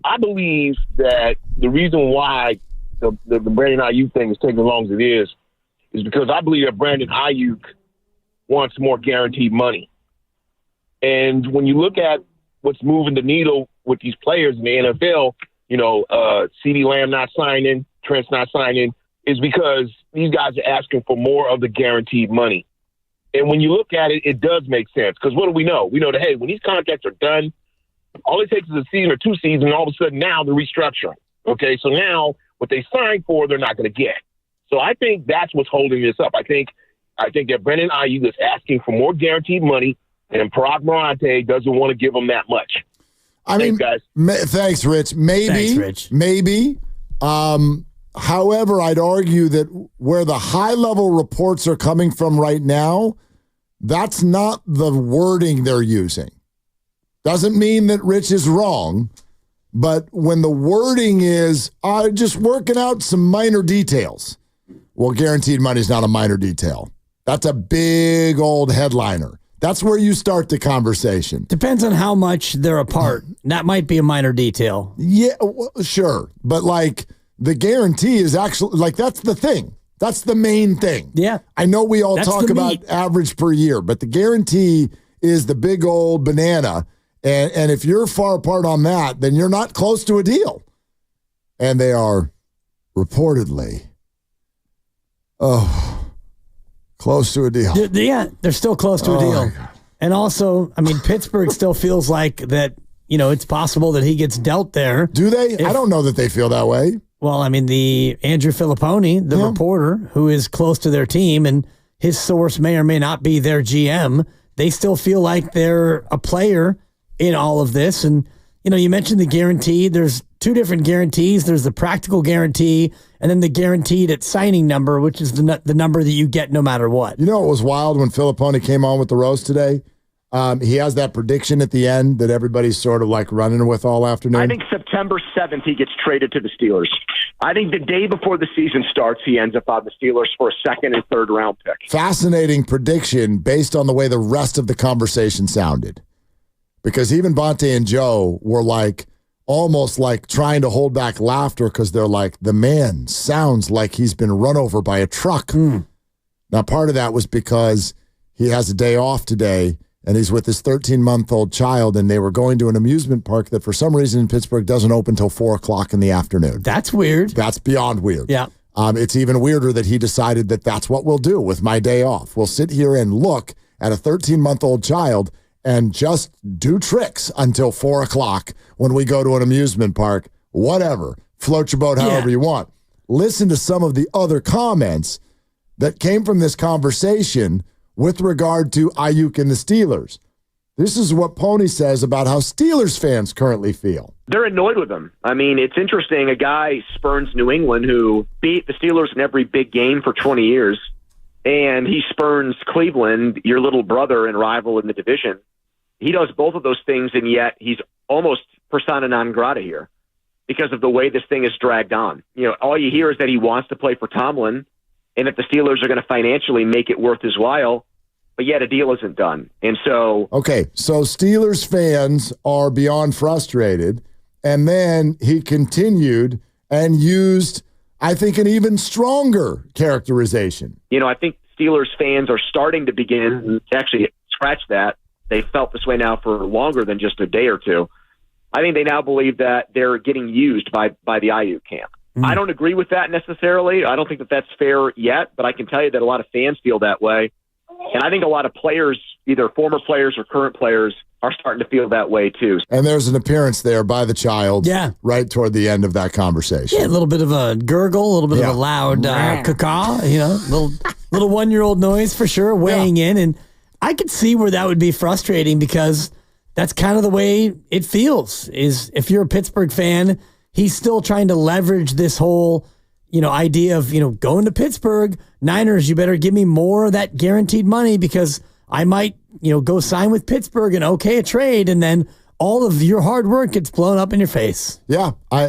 I believe that the reason why the Brandon Ayuk thing is taking as long as it is because I believe that Brandon Ayuk wants more guaranteed money. And when you look at what's moving the needle with these players in the NFL, CeeDee Lamb not signing, Trent's not signing, is because these guys are asking for more of the guaranteed money. And when you look at it, it does make sense. Because what do we know? We know that, hey, when these contracts are done, all it takes is a season or 2 seasons, and all of a sudden now they're restructuring. Okay, so now what they signed for, they're not going to get. So I think that's what's holding this up. I think that Brandon Ayuk is asking for more guaranteed money, and Parag Marante doesn't want to give them that much. Thanks, guys. Thanks, Rich. Maybe. However, I'd argue that where the high-level reports are coming from right now, that's not the wording they're using. Doesn't mean that Rich is wrong, but when the wording is, just working out some minor details, well, guaranteed money is not a minor detail. That's a big old headliner. That's where you start the conversation. Depends on how much they're apart. That might be a minor detail. Yeah, well, sure. But like the guarantee is actually like that's the thing. That's the main thing. Yeah. I know we all That's talk the about meat. average per year, but the guarantee is the big old banana. And if you're far apart on that, then you're not close to a deal. And they are reportedly, close to a deal. They're still close to a deal. And also, I mean, Pittsburgh still feels like that, it's possible that he gets dealt there. Do they? I don't know that they feel that way. Well, I mean, the Andrew Filipponi, the reporter who is close to their team, and his source may or may not be their GM, they still feel like they're a player in all of this. And, you mentioned the guarantee. There's two different guarantees. There's the practical guarantee and then the guaranteed at signing number, which is the number that you get no matter what. You know, it was wild when Filipponi came on with the roast today. He has that prediction at the end that everybody's sort of like running with all afternoon. I think September 7th he gets traded to the Steelers. I think the day before the season starts he ends up on the Steelers for a second and third round pick. Fascinating prediction based on the way the rest of the conversation sounded. Because even Bonte and Joe were like almost like trying to hold back laughter because they're like, the man sounds like he's been run over by a truck. Now, part of that was because he has a day off today and he's with his 13-month-old child, and they were going to an amusement park that for some reason in Pittsburgh doesn't open until 4 o'clock in the afternoon. That's weird. That's beyond weird. Yeah. It's even weirder that he decided that that's what we'll do with my day off. We'll sit here and look at a 13-month-old child and just do tricks until 4 o'clock when we go to an amusement park. Whatever. Float your boat however you want. Listen to some of the other comments that came from this conversation with regard to Ayuk and the Steelers. This is what Pony says about how Steelers fans currently feel. They're annoyed with him. I mean, it's interesting. A guy spurns New England who beat the Steelers in every big game for 20 years, and he spurns Cleveland, your little brother and rival in the division. He does both of those things, and yet he's almost persona non grata here because of the way this thing is dragged on. All you hear is that he wants to play for Tomlin, and if the Steelers are going to financially make it worth his while, but yet a deal isn't done. And so... Okay, so Steelers fans are beyond frustrated, and then he continued and used, I think, an even stronger characterization. I think Steelers fans are starting to begin to actually scratch that. They felt this way now for longer than just a day or two. I think they now believe that they're getting used by the Ayuk camp. I don't agree with that necessarily. I don't think that that's fair yet, but I can tell you that a lot of fans feel that way. And I think a lot of players, either former players or current players, are starting to feel that way too. And there's an appearance there by the child right toward the end of that conversation. Yeah, a little bit of a gurgle, a little bit of a loud caw, little one-year-old noise for sure, weighing in. And I could see where that would be frustrating because that's kind of the way it feels, is if you're a Pittsburgh fan, he's still trying to leverage this whole, idea of, going to Pittsburgh, Niners, you better give me more of that guaranteed money because I might, go sign with Pittsburgh and okay a trade, and then all of your hard work gets blown up in your face. Yeah. I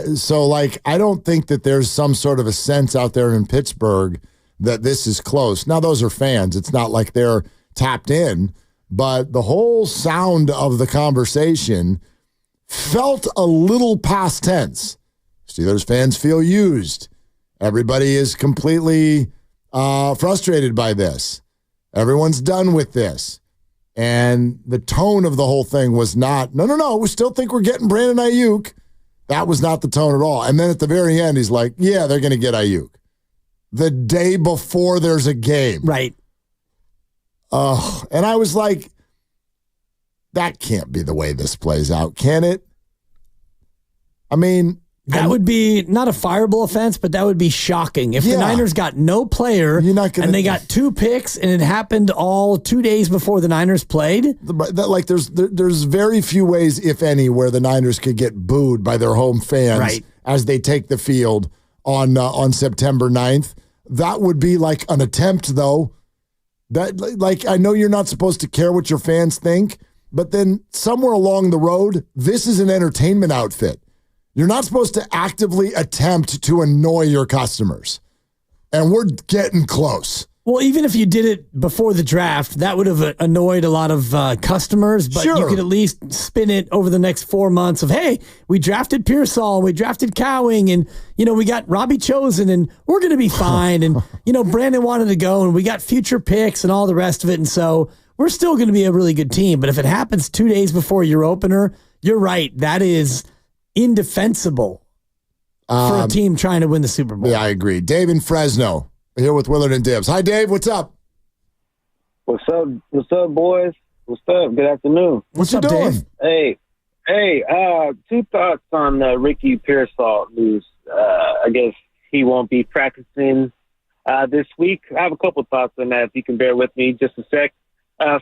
don't think that there's some sort of a sense out there in Pittsburgh that this is close. Now, those are fans. It's not like they're tapped in, but the whole sound of the conversation felt a little past tense. Steelers fans feel used. Everybody is completely frustrated by this. Everyone's done with this. And the tone of the whole thing was not, no, we still think we're getting Brandon Ayuk. That was not the tone at all. And then at the very end, he's like, yeah, they're going to get Ayuk. The day before there's a game. Right. And I was like, that can't be the way this plays out, can it? I mean... That would be not a fireable offense, but that would be shocking. If the Niners got no player and they got 2 picks and it happened all 2 days before the Niners played. Like there's very few ways, if any, where the Niners could get booed by their home fans as they take the field on September 9th. That would be like an attempt, though. That I know you're not supposed to care what your fans think, but then somewhere along the road, this is an entertainment outfit. You're not supposed to actively attempt to annoy your customers. And we're getting close. Well, even if you did it before the draft, that would have annoyed a lot of customers, but you could at least spin it over the next 4 months of, hey, we drafted Pearsall, we drafted Cowing, and, we got Robbie Chosen, and we're going to be fine. And, Brandon wanted to go, and we got future picks and all the rest of it. And so we're still going to be a really good team. But if it happens 2 days before your opener, you're right. That is indefensible for a team trying to win the Super Bowl. Yeah, I agree. Dave in Fresno. Here with Willard and Dibs. Hi, Dave. What's up? What's up? What's up, boys? What's up? Good afternoon. What's you doing? Hey. Two thoughts on Ricky Pearsall news. I guess he won't be practicing this week. I have a couple thoughts on that. If you can bear with me just a sec.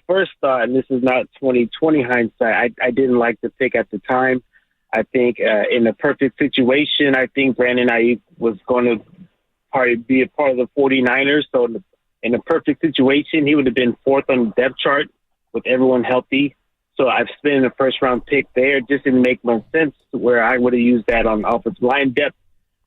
First thought, and this is not 2020 hindsight. I didn't like the pick at the time. I think in a perfect situation, I think Brandon Ayuk was going to probably be a part of the 49ers. So in a perfect situation, he would have been fourth on the depth chart with everyone healthy. So I've spent a first-round pick there. It just didn't make much sense where I would have used that on offensive line depth.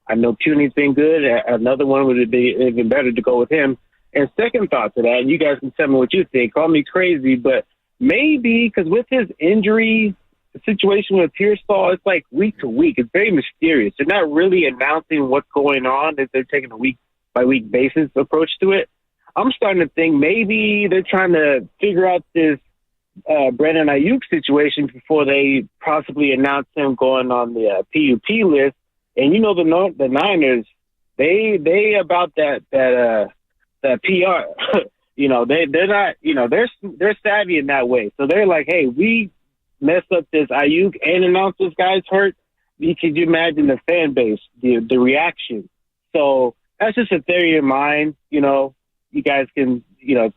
I know Cuny's been good. Another one would be even better to go with him. And second thought to that, and you guys can tell me what you think. Call me crazy, but maybe because with his injury situation with Pearsall, it's like week to week. It's very mysterious. They're not really announcing what's going on. They're taking a week-by-week basis approach to it. I'm starting to think maybe they're trying to figure out this Brandon Ayuk situation before they possibly announce him going on the PUP list. And the Niners, they about that PR. They're not. They're savvy in that way. So they're like, hey, we mess up this Ayuk and announce this guy's hurt. Could you imagine the fan base, the reaction? So that's just a theory of mine. You guys can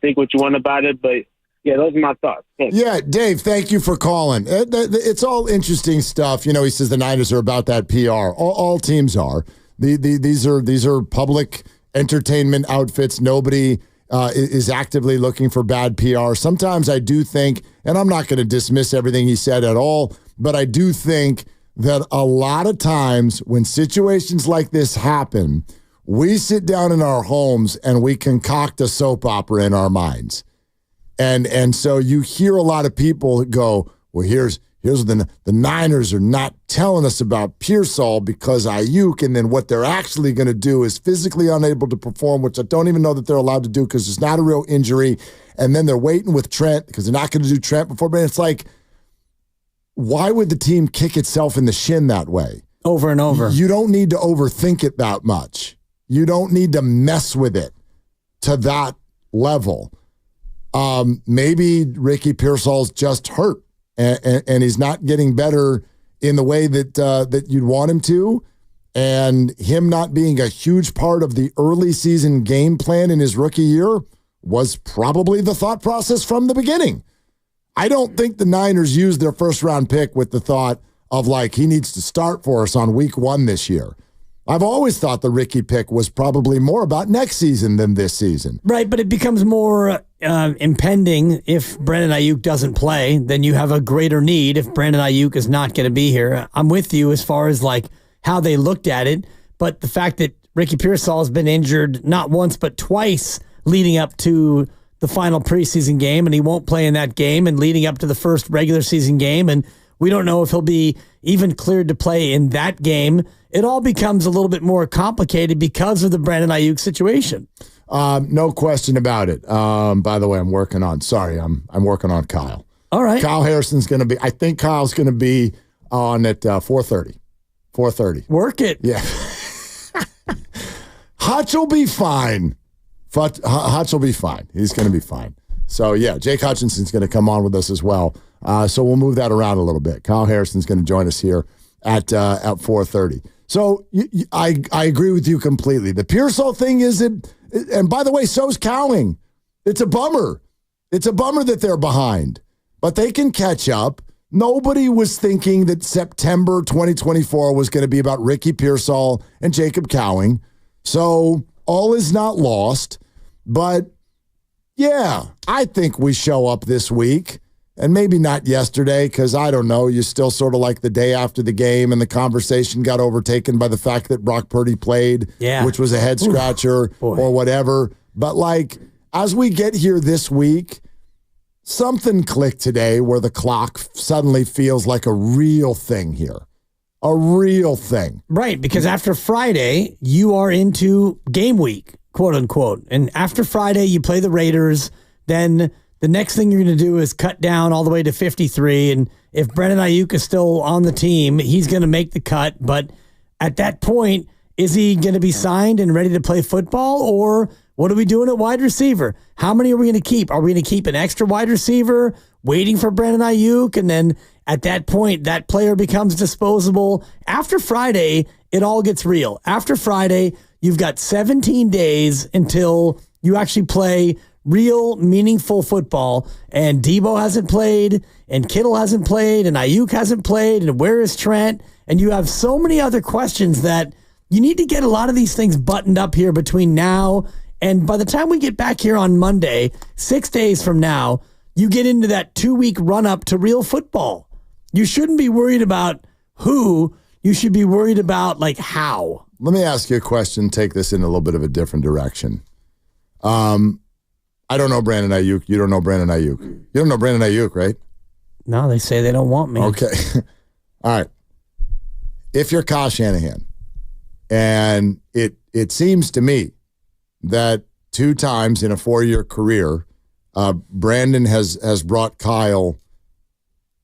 think what you want about it, but yeah, those are my thoughts. Thanks. Yeah, Dave, thank you for calling. It's all interesting stuff. He says the Niners are about that PR. All teams are. These are public entertainment outfits. Nobody is actively looking for bad PR. Sometimes I do think, and I'm not going to dismiss everything he said at all, but I do think that a lot of times when situations like this happen, we sit down in our homes and we concoct a soap opera in our minds. And so you hear a lot of people go, well, here's the Niners are not telling us about Pearsall because Ayuk, and then what they're actually going to do is physically unable to perform, which I don't even know that they're allowed to do because it's not a real injury. And then they're waiting with Trent because they're not going to do Trent before. But it's like, why would the team kick itself in the shin that way? Over and over. You don't need to overthink it that much. You don't need to mess with it to that level. Maybe Ricky Pearsall's just hurt. And he's not getting better in the way that you'd want him to. And him not being a huge part of the early season game plan in his rookie year was probably the thought process from the beginning. I don't think the Niners used their first round pick with the thought of like, he needs to start for us on week 1 this year. I've always thought the Ricky pick was probably more about next season than this season. Right, but it becomes more impending if Brandon Ayuk doesn't play. Then you have a greater need if Brandon Ayuk is not going to be here. I'm with you as far as like how they looked at it, but the fact that Ricky Pearsall has been injured not once but twice leading up to the final preseason game, and he won't play in that game, and leading up to the first regular season game, and we don't know if he'll be even cleared to play in that game. It all becomes a little bit more complicated because of the Brandon Ayuk situation. No question about it. By the way, I'm working on Kyle. All right. Kyle Harrison's going to be, I think Kyle's going to be on at 4:30. 4:30. Work it. Yeah. Hutch will be fine. Hutch will be fine. He's going to be fine. So, yeah, Jake Hutchinson's going to come on with us as well. So we'll move that around a little bit. Kyle Harrison's going to join us here at 4:30. So I agree with you completely. The Pearsall thing isn't, and by the way, so's Cowing. It's a bummer. It's a bummer that they're behind, but they can catch up. Nobody was thinking that September 2024 was going to be about Ricky Pearsall and Jacob Cowing. So all is not lost, but yeah, I think we show up this week. And maybe not yesterday, because I don't know, you still sort of like the day after the game, and the conversation got overtaken by the fact that Brock Purdy played, which was a head scratcher or whatever. But like, as we get here this week, something clicked today where the clock suddenly feels like a real thing here. A real thing. Right, because after Friday, you are into game week, quote unquote. And after Friday, you play the Raiders. Then the next thing you're going to do is cut down all the way to 53. And if Brandon Ayuk is still on the team, he's going to make the cut. But at that point, is he going to be signed and ready to play football? Or what are we doing at wide receiver? How many are we going to keep? Are we going to keep an extra wide receiver waiting for Brandon Ayuk? And then at that point, that player becomes disposable. After Friday, it all gets real. After Friday, you've got 17 days until you actually play real, meaningful football. And Debo hasn't played, and Kittle hasn't played, and Ayuk hasn't played, and where is Trent? And you have so many other questions that you need to get a lot of these things buttoned up here between now and by the time we get back here on Monday, 6 days from now, you get into that 2-week run-up to real football. You shouldn't be worried about who. You should be worried about, like, how. Let me ask you a question. Take this in a little bit of a different direction. I don't know Brandon Ayuk. You don't know Brandon Ayuk. You don't know Brandon Ayuk, right? No, they say they don't want me. Okay. All right. If you're Kyle Shanahan, and it seems to me that 2 times in a 4-year career, Brandon has brought Kyle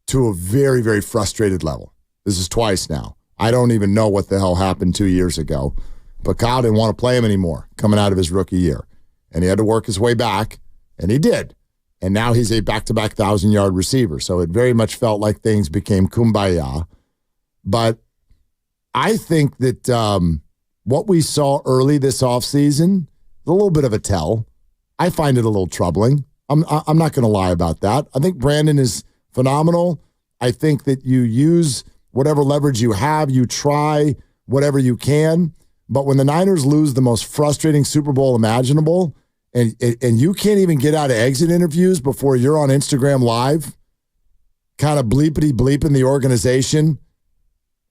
to a very, very frustrated level. This is twice now. I don't even know what the hell happened 2 years ago, but Kyle didn't want to play him anymore coming out of his rookie year. And he had to work his way back, and he did. And now he's a back-to-back 1,000-yard receiver. So it very much felt like things became kumbaya. But I think that what we saw early this offseason, a little bit of a tell. I find it a little troubling. I'm not going to lie about that. I think Brandon is phenomenal. I think that you use whatever leverage you have. You try whatever you can. But when the Niners lose the most frustrating Super Bowl imaginable, and you can't even get out of exit interviews before you're on Instagram Live, kind of bleeping the organization,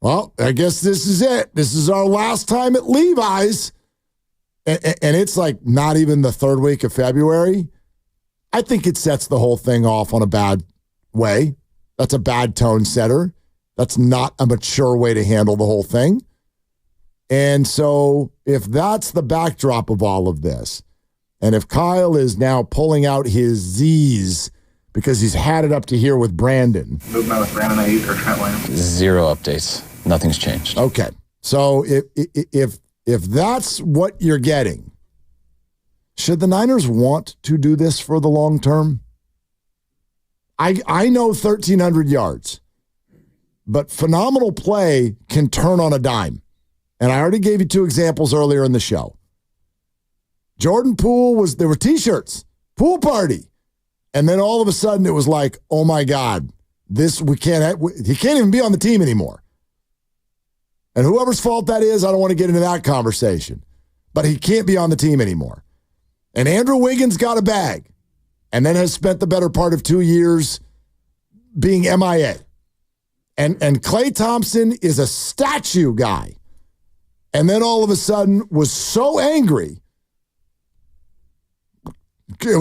well, I guess this is it. This is our last time at Levi's. And it's like not even the 3rd week of February. I think it sets the whole thing off on a bad way. That's a bad tone setter. That's not a mature way to handle the whole thing. And so if that's the backdrop of all of this, and if Kyle is now pulling out his Z's because he's had it up to here with Brandon. Movement with Brandon Ayuk or Trent Williams? 0 updates. Nothing's changed. Okay. So if that's what you're getting, should the Niners want to do this for the long term? I know 1,300 yards, but phenomenal play can turn on a dime. And I already gave you 2 examples earlier in the show. Jordan Poole there were T-shirts, pool party. And then all of a sudden it was like, oh my God, he can't even be on the team anymore. And whoever's fault that is, I don't want to get into that conversation. But he can't be on the team anymore. And Andrew Wiggins got a bag and then has spent the better part of 2 years being MIA. And Klay Thompson is a statue guy. And then all of a sudden was so angry,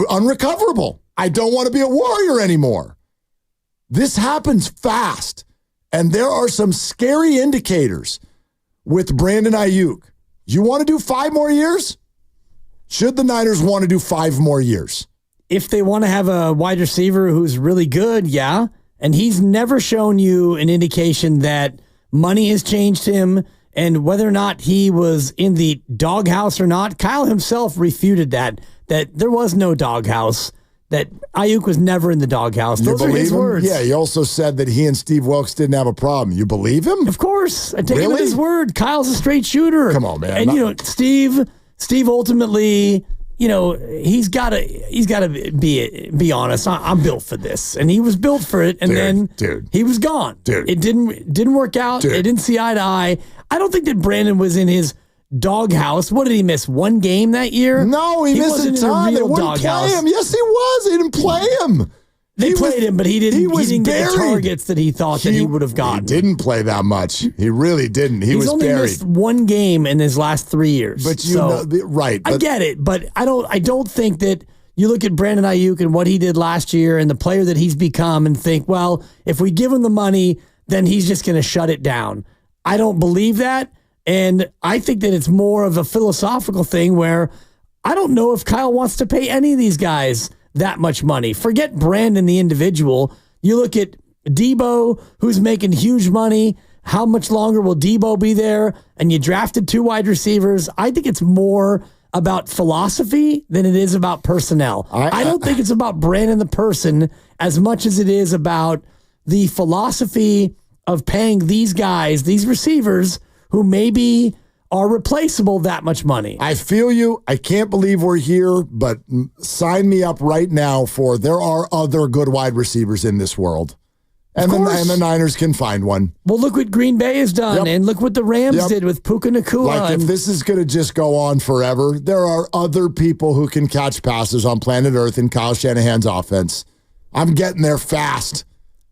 unrecoverable. I don't want to be a Warrior anymore. This happens fast. And there are some scary indicators with Brandon Ayuk. You want to do 5 more years? Should the Niners want to do 5 more years? If they want to have a wide receiver who's really good, yeah. And he's never shown you an indication that money has changed him and whether or not he was in the doghouse or not. Kyle himself refuted that there was no doghouse, that Ayuk was never in the doghouse. Those are his words. Yeah, he also said that he and Steve Wilkes didn't have a problem. You believe him? Of course. I take him at his word. Kyle's a straight shooter. Come on, man. And, Steve ultimately, he's got to be honest. I'm built for this, and he was built for it. And he was gone. It didn't work out. They didn't see eye to eye. I don't think that Brandon was in his doghouse. What did he miss? 1 game that year? No, he missed a time. They wouldn't play him. Yes, he was. They didn't play him. They played him, but he didn't get the buried. targets that he thought that he would have gotten. He didn't play that much. He really didn't. He's only buried. missed one game in his last 3 years. But right. I get it, but I don't think that you look at Brandon Ayuk and what he did last year and the player that he's become and think, well, if we give him the money, then he's just going to shut it down. I don't believe that. And I think that it's more of a philosophical thing where I don't know if Kyle wants to pay any of these guys that much money. Forget Brandon, the individual. You look at Debo, who's making huge money. How much longer will Debo be there? And you drafted 2 wide receivers. I think it's more about philosophy than it is about personnel. I don't think it's about Brandon the person as much as it is about the philosophy of paying these guys, these receivers, who maybe are replaceable that much money. I feel you. I can't believe we're here, but sign me up right now for there are other good wide receivers in this world. And the Niners can find one. Well, look what Green Bay has done, and look what the Rams did with Puka Nacua. Like, if this is going to just go on forever, there are other people who can catch passes on planet Earth in Kyle Shanahan's offense. I'm getting there fast.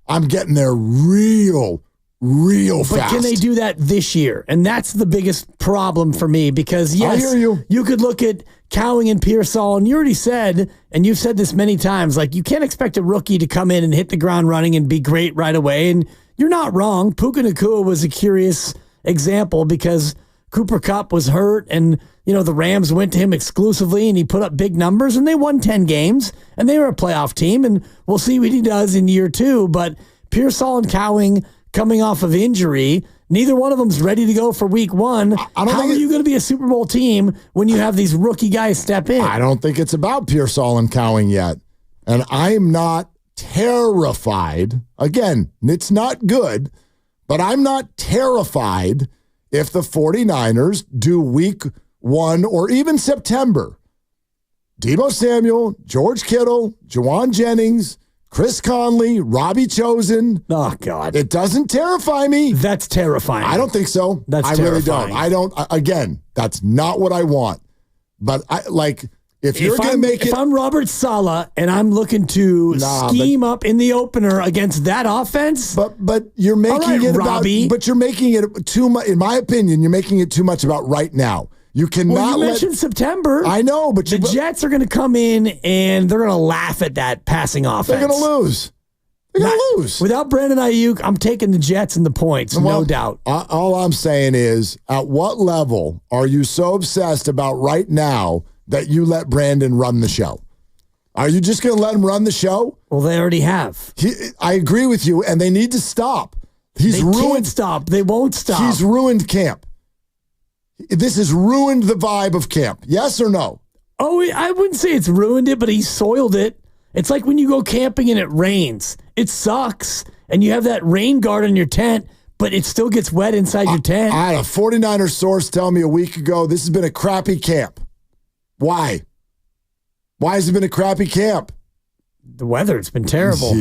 I'm getting there real fast. But can they do that this year? And that's the biggest problem for me because, yes, I hear you could look at Cowing and Pearsall, and you already said, and you've said this many times, like you can't expect a rookie to come in and hit the ground running and be great right away. And you're not wrong. Puka Nacua was a curious example because Cooper Kupp was hurt and, the Rams went to him exclusively and he put up big numbers and they won 10 games and they were a playoff team. And we'll see what he does in year 2. But Pearsall and Cowing coming off of injury, neither one of them's ready to go for week 1. How are you going to be a Super Bowl team when you have these rookie guys step in? I don't think it's about Pearsall and Cowing yet. And I'm not terrified. Again, it's not good, but I'm not terrified if the 49ers do week 1 or even September. Deebo Samuel, George Kittle, Juwan Jennings, Chris Conley, Robbie Chosen. Oh, God. It doesn't terrify me. That's terrifying. I don't think so. That's terrifying. I really don't. Again, that's not what I want. But if you're going to make it. If I'm Robert Saleh and I'm looking to scheme up in the opener against that offense. But you're making it Robbie. But you're making it too much. In my opinion, you're making it too much about right now. You cannot you mentioned September. I know, but the Jets are going to come in and they're going to laugh at that passing offense. They're going to lose. They're going to lose. Without Brandon Ayuk, I'm taking the Jets and the points, no doubt. All I'm saying is, at what level are you so obsessed about right now that you let Brandon run the show? Are you just going to let him run the show? Well, they already have. I agree with you, and they need to stop. They can't stop. They won't stop. He's ruined camp. This has ruined the vibe of camp. Yes or no? Oh, I wouldn't say it's ruined it, but he soiled it. It's like when you go camping and it rains. It sucks, and you have that rain guard on your tent, but it still gets wet inside your tent. I had a 49er source tell me a week ago this has been a crappy camp. Why? Why has it been a crappy camp? The weather. It's been terrible.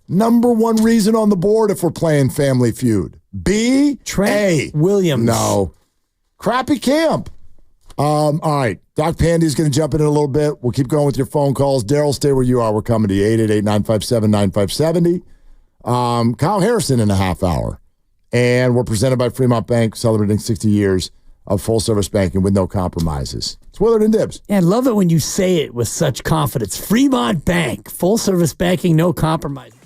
Number 1 reason on the board if we're playing Family Feud. B. Trent Williams. No. Crappy camp. All right. Doc Pandy's going to jump in a little bit. We'll keep going with your phone calls. Daryl, stay where you are. We're coming to you. 888-957-9570. Kyle Harrison in a half hour. And we're presented by Fremont Bank, celebrating 60 years of full-service banking with no compromises. It's Willard and Dibs. Yeah, I love it when you say it with such confidence. Fremont Bank, full-service banking, no compromises.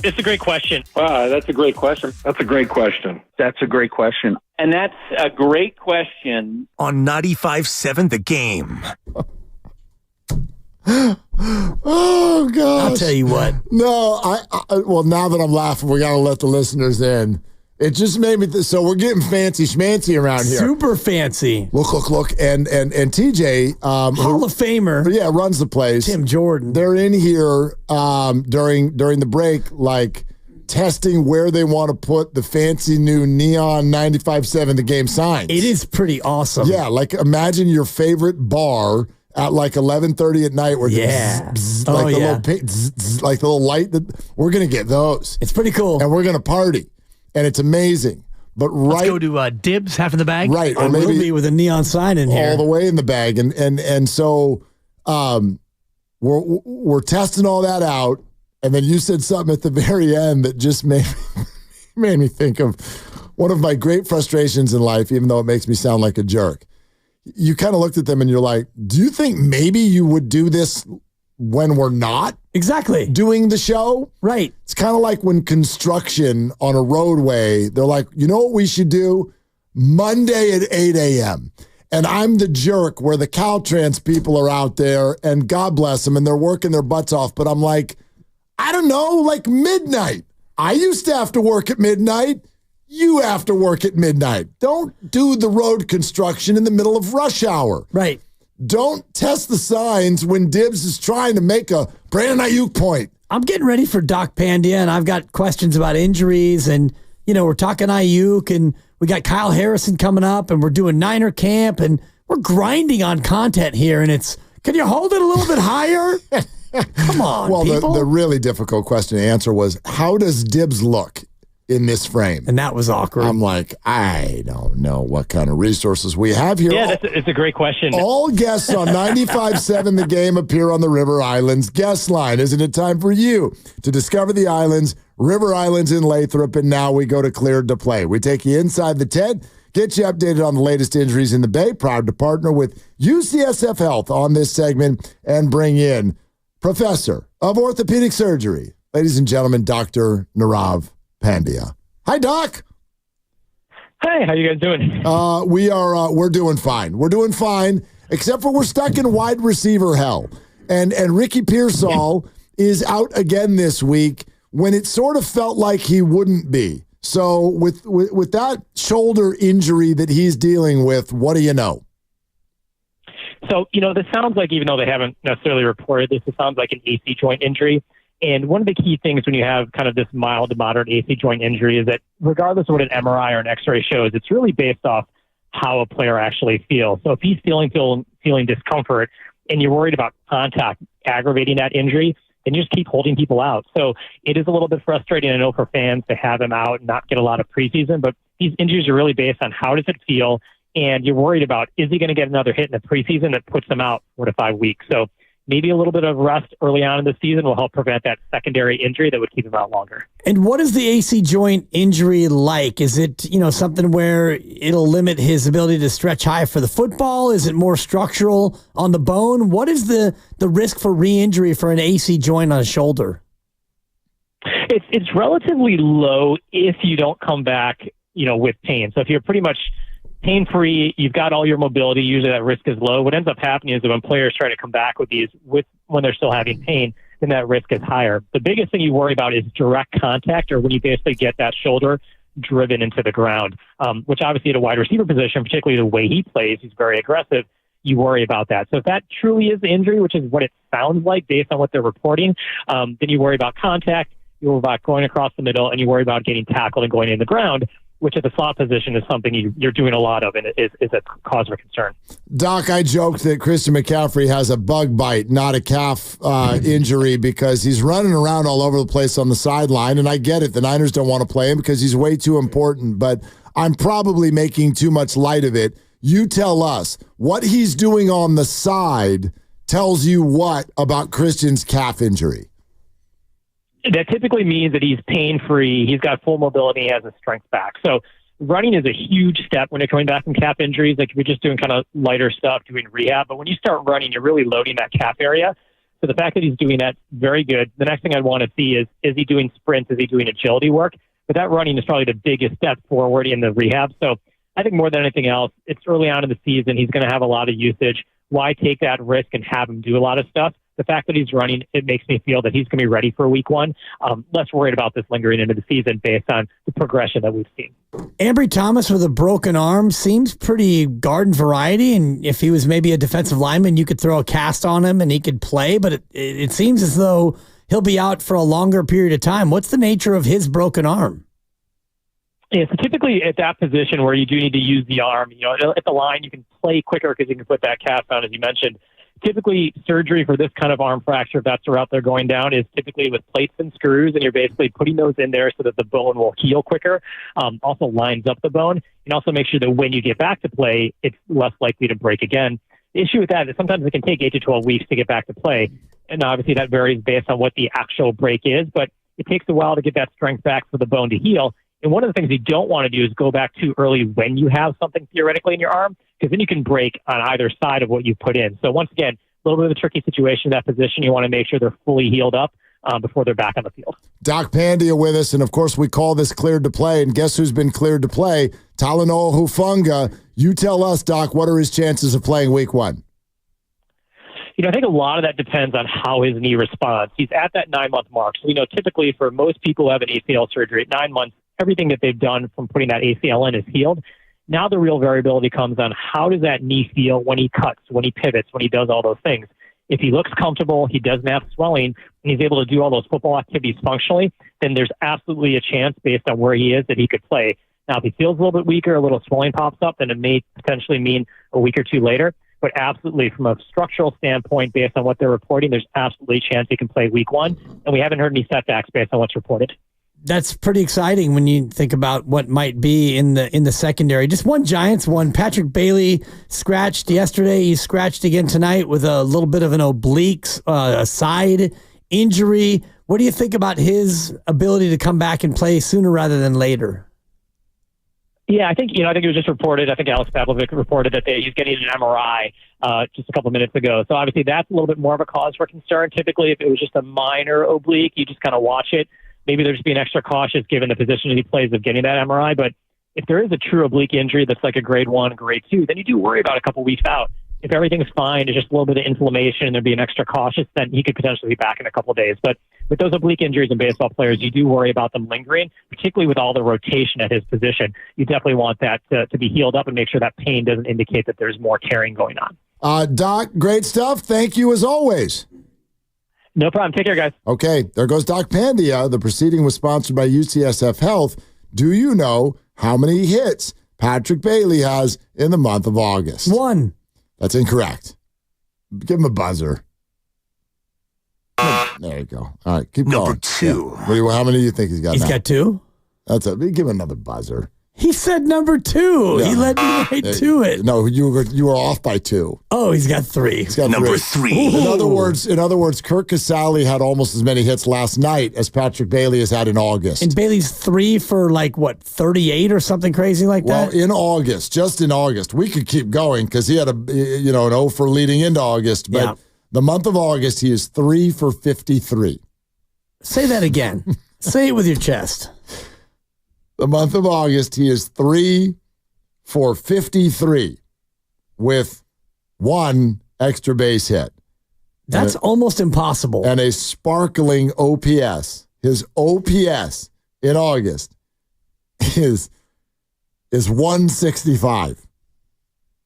It's a great question. Wow, that's a great question. That's a great question. That's a great question. And that's a great question. On 95.7 The Game. Oh, God. I'll tell you what. No, well, now that I'm laughing, we got to let the listeners in. It just made me, so we're getting fancy schmancy around here. Super fancy. Look. And TJ. Hall of Famer. Yeah, runs the place. Tim Jordan. They're in here during the break, like, testing where they want to put the fancy new neon 95.7 The Game signs. It is pretty awesome. Yeah, like imagine your favorite bar at like 11:30 at night where little pink, like the little light. We're going to get those. It's pretty cool. And we're going to party. And it's amazing. But let's go to Dibs, half in the bag. Right. Or maybe be with a neon sign in here. All the way in the bag. And so we're testing all that out. And then you said something at the very end that just made me think of one of my great frustrations in life, even though it makes me sound like a jerk. You kind of looked at them and you're like, do you think maybe you would do this when we're not doing the show? Right. It's kind of like when construction on a roadway, they're like, you know what we should do? Monday at 8 a.m. And I'm the jerk where the Caltrans people are out there and God bless them and they're working their butts off. But I'm like, I don't know, like midnight. I used to have to work at midnight. You have to work at midnight. Don't do the road construction in the middle of rush hour. Right. Don't test the signs when Dibs is trying to make a Brandon Ayuk point. I'm getting ready for Doc Pandia, and I've got questions about injuries. And, we're talking Ayuk, and we got Kyle Harrison coming up, and we're doing Niner camp, and we're grinding on content here. And can you hold it a little bit higher? Come on, well, people. the really difficult question to answer was, how does Dibs look in this frame? And that was awkward. I'm like, I don't know what kind of resources we have here. Yeah, it's a great question. All guests on 95.7 The Game appear on the River Islands guest line. Isn't it time for you to discover the islands, River Islands in Lathrop, and now we go to Cleared to Play. We take you inside the tent, get you updated on the latest injuries in the Bay, proud to partner with UCSF Health on this segment, and bring in Professor of Orthopedic Surgery, ladies and gentlemen, Dr. Nirav Pandya. Hi, Doc. Hey, how you guys doing? We're doing fine. We're doing fine, except for we're stuck in wide receiver hell. And Ricky Pearsall is out again this week when it sort of felt like he wouldn't be. So with that shoulder injury that he's dealing with, what do you know? So, this sounds like, even though they haven't necessarily reported this, it sounds like an AC joint injury. And one of the key things when you have kind of this mild to moderate AC joint injury is that regardless of what an MRI or an X-ray shows, it's really based off how a player actually feels. So if he's feeling discomfort and you're worried about contact aggravating that injury, then you just keep holding people out. So it is a little bit frustrating, I know, for fans to have him out and not get a lot of preseason, but these injuries are really based on how does it feel, and you're worried about, is he going to get another hit in the preseason that puts him out 4 to 5 weeks? So maybe a little bit of rest early on in the season will help prevent that secondary injury that would keep him out longer. And what is the AC joint injury like? Is it, something where it'll limit his ability to stretch high for the football? Is it more structural on the bone? What is the risk for re-injury for an AC joint on a shoulder? It's relatively low if you don't come back, with pain. So if you're pretty much pain-free, you've got all your mobility, usually that risk is low. What ends up happening is that when players try to come back with these when they're still having pain, then that risk is higher. The biggest thing you worry about is direct contact, or when you basically get that shoulder driven into the ground, which obviously at a wide receiver position, particularly the way he plays, he's very aggressive, you worry about that. So if that truly is the injury, which is what it sounds like based on what they're reporting, then you worry about contact, you worry about going across the middle, and you worry about getting tackled and going in the ground, which at the slot position is something you're doing a lot of, and it is a cause for concern. Doc, I joked that Christian McCaffrey has a bug bite, not a calf injury, because he's running around all over the place on the sideline, and I get it. The Niners don't want to play him because he's way too important, but I'm probably making too much light of it. You tell us, what he's doing on the side tells you what about Christian's calf injury? That typically means that he's pain-free, he's got full mobility, he has his strength back. So running is a huge step when you're coming back from calf injuries. Like if you're just doing kind of lighter stuff, doing rehab. But when you start running, you're really loading that calf area. So the fact that he's doing that, very good. The next thing I'd want to see is he doing sprints? Is he doing agility work? But that running is probably the biggest step forward in the rehab. So I think more than anything else, it's early on in the season. He's going to have a lot of usage. Why take that risk and have him do a lot of stuff? The fact that he's running, it makes me feel that he's going to be ready for week one. Less worried about this lingering into the season based on the progression that we've seen. Ambry Thomas with a broken arm seems pretty garden variety, and if he was maybe a defensive lineman, you could throw a cast on him and he could play, but it seems as though he'll be out for a longer period of time. What's the nature of his broken arm? Yeah, so typically at that position where you do need to use the arm, at the line, you can play quicker because you can put that cast on, as you mentioned. Typically, surgery for this kind of arm fracture, if that's the route they're going down, is typically with plates and screws, and you're basically putting those in there so that the bone will heal quicker. Also lines up the bone, and also make sure that when you get back to play, it's less likely to break again. The issue with that is sometimes it can take 8 to 12 weeks to get back to play, and obviously that varies based on what the actual break is, but it takes a while to get that strength back for the bone to heal. And one of the things you don't want to do is go back too early when you have something theoretically in your arm, because then you can break on either side of what you put in. So once again, a little bit of a tricky situation in that position. You want to make sure they're fully healed up before they're back on the field. Doc Pandia with us, and of course we call this cleared to play, and guess who's been cleared to play? Talanoa Hufanga. You tell us, Doc, what are his chances of playing week one? I think a lot of that depends on how his knee responds. He's at that 9-month mark. So, typically for most people who have an ACL surgery at 9 months, everything that they've done from putting that ACL in is healed. Now the real variability comes on how does that knee feel when he cuts, when he pivots, when he does all those things. If he looks comfortable, he doesn't have swelling, and he's able to do all those football activities functionally, then there's absolutely a chance based on where he is that he could play. Now, if he feels a little bit weaker, a little swelling pops up, then it may potentially mean a week or two later. But absolutely, from a structural standpoint, based on what they're reporting, there's absolutely a chance he can play week one, and we haven't heard any setbacks based on what's reported. That's pretty exciting when you think about what might be in the secondary. Just one Giants one. Patrick Bailey scratched yesterday. He scratched again tonight with a little bit of an oblique side injury. What do you think about his ability to come back and play sooner rather than later? Yeah, I think it was just reported. I think Alex Pavlovic reported that he's getting an MRI just a couple minutes ago. So obviously that's a little bit more of a cause for concern. Typically, if it was just a minor oblique, you just kind of watch it. Maybe they're just being extra cautious given the position he plays of getting that MRI. But if there is a true oblique injury that's like a grade 1, grade 2, then you do worry about a couple weeks out. If everything's fine, it's just a little bit of inflammation and they're being extra cautious, then he could potentially be back in a couple of days. But with those oblique injuries in baseball players, you do worry about them lingering, particularly with all the rotation at his position. You definitely want that to be healed up and make sure that pain doesn't indicate that there's more tearing going on. Doc, great stuff. Thank you as always. No problem. Take care, guys. Okay, there goes Doc Pandia. The proceeding was sponsored by UCSF Health. Do you know how many hits Patrick Bailey has in the month of August? 1. That's incorrect. Give him a buzzer. There you go. All right, keep going. Number 2. Yeah. How many do you think he's got He's now? got 2? Give him another buzzer. He said number 2. Yeah. He led me right to it. No, you were off by 2. Oh, he's got 3. He's got Number 3. In other words, Kirk Casale had almost as many hits last night as Patrick Bailey has had in August. And Bailey's 3 for 38 or something crazy like that? Well, in August, just in August. We could keep going because he had an 0 for leading into August. But the month of August, he is 3 for 53. Say that again. Say it with your chest. The month of August, he is 3 for 53 with 1 extra base hit. That's almost impossible. And a sparkling OPS. His OPS in August is 165.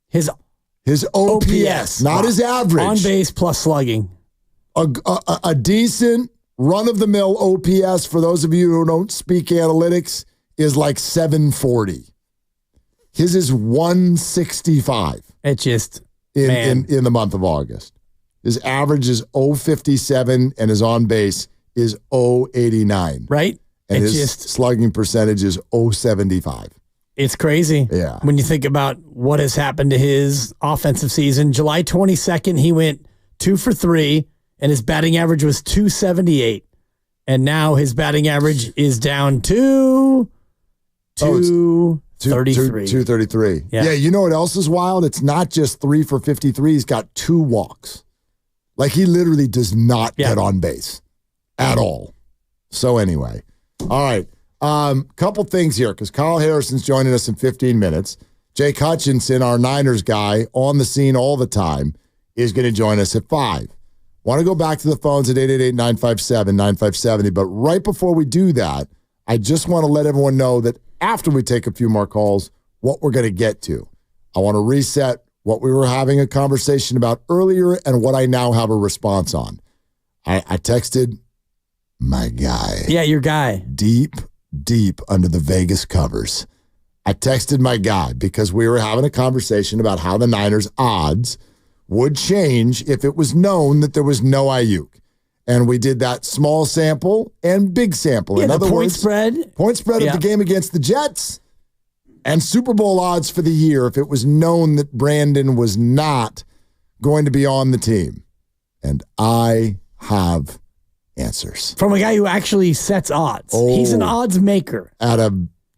His OPS, not his average. On base plus slugging. A decent run-of-the-mill OPS, for those of you who don't speak analytics, is like 740. His is 165. It just in the month of August. His average is 057 and his on base is 089. Right? And his slugging percentage is 075. It's crazy. Yeah. When you think about what has happened to his offensive season. July 22nd, he went 2 for 3 and his batting average was 278. And now his batting average is down to 233. 233. Yeah. You know what else is wild? It's not just 3 for 53. He's got 2 walks. Like, he literally does not get on base at all. So anyway, all right. Couple things here, because Kyle Harrison's joining us in 15 minutes. Jake Hutchinson, our Niners guy, on the scene all the time, is going to join us at 5. Want to go back to the phones at 888-957-9570, but right before we do that, I just want to let everyone know that after we take a few more calls, what we're going to get to. I want to reset what we were having a conversation about earlier and what I now have a response on. I texted my guy. Yeah, your guy. Deep under the Vegas covers. I texted my guy because we were having a conversation about how the Niners' odds would change if it was known that there was no Ayuk. And we did that small sample and big sample. Yeah, in other point words, spread. Point spread of the game against the Jets and Super Bowl odds for the year if it was known that Brandon was not going to be on the team. And I have answers. From a guy who actually sets odds. He's an odds maker.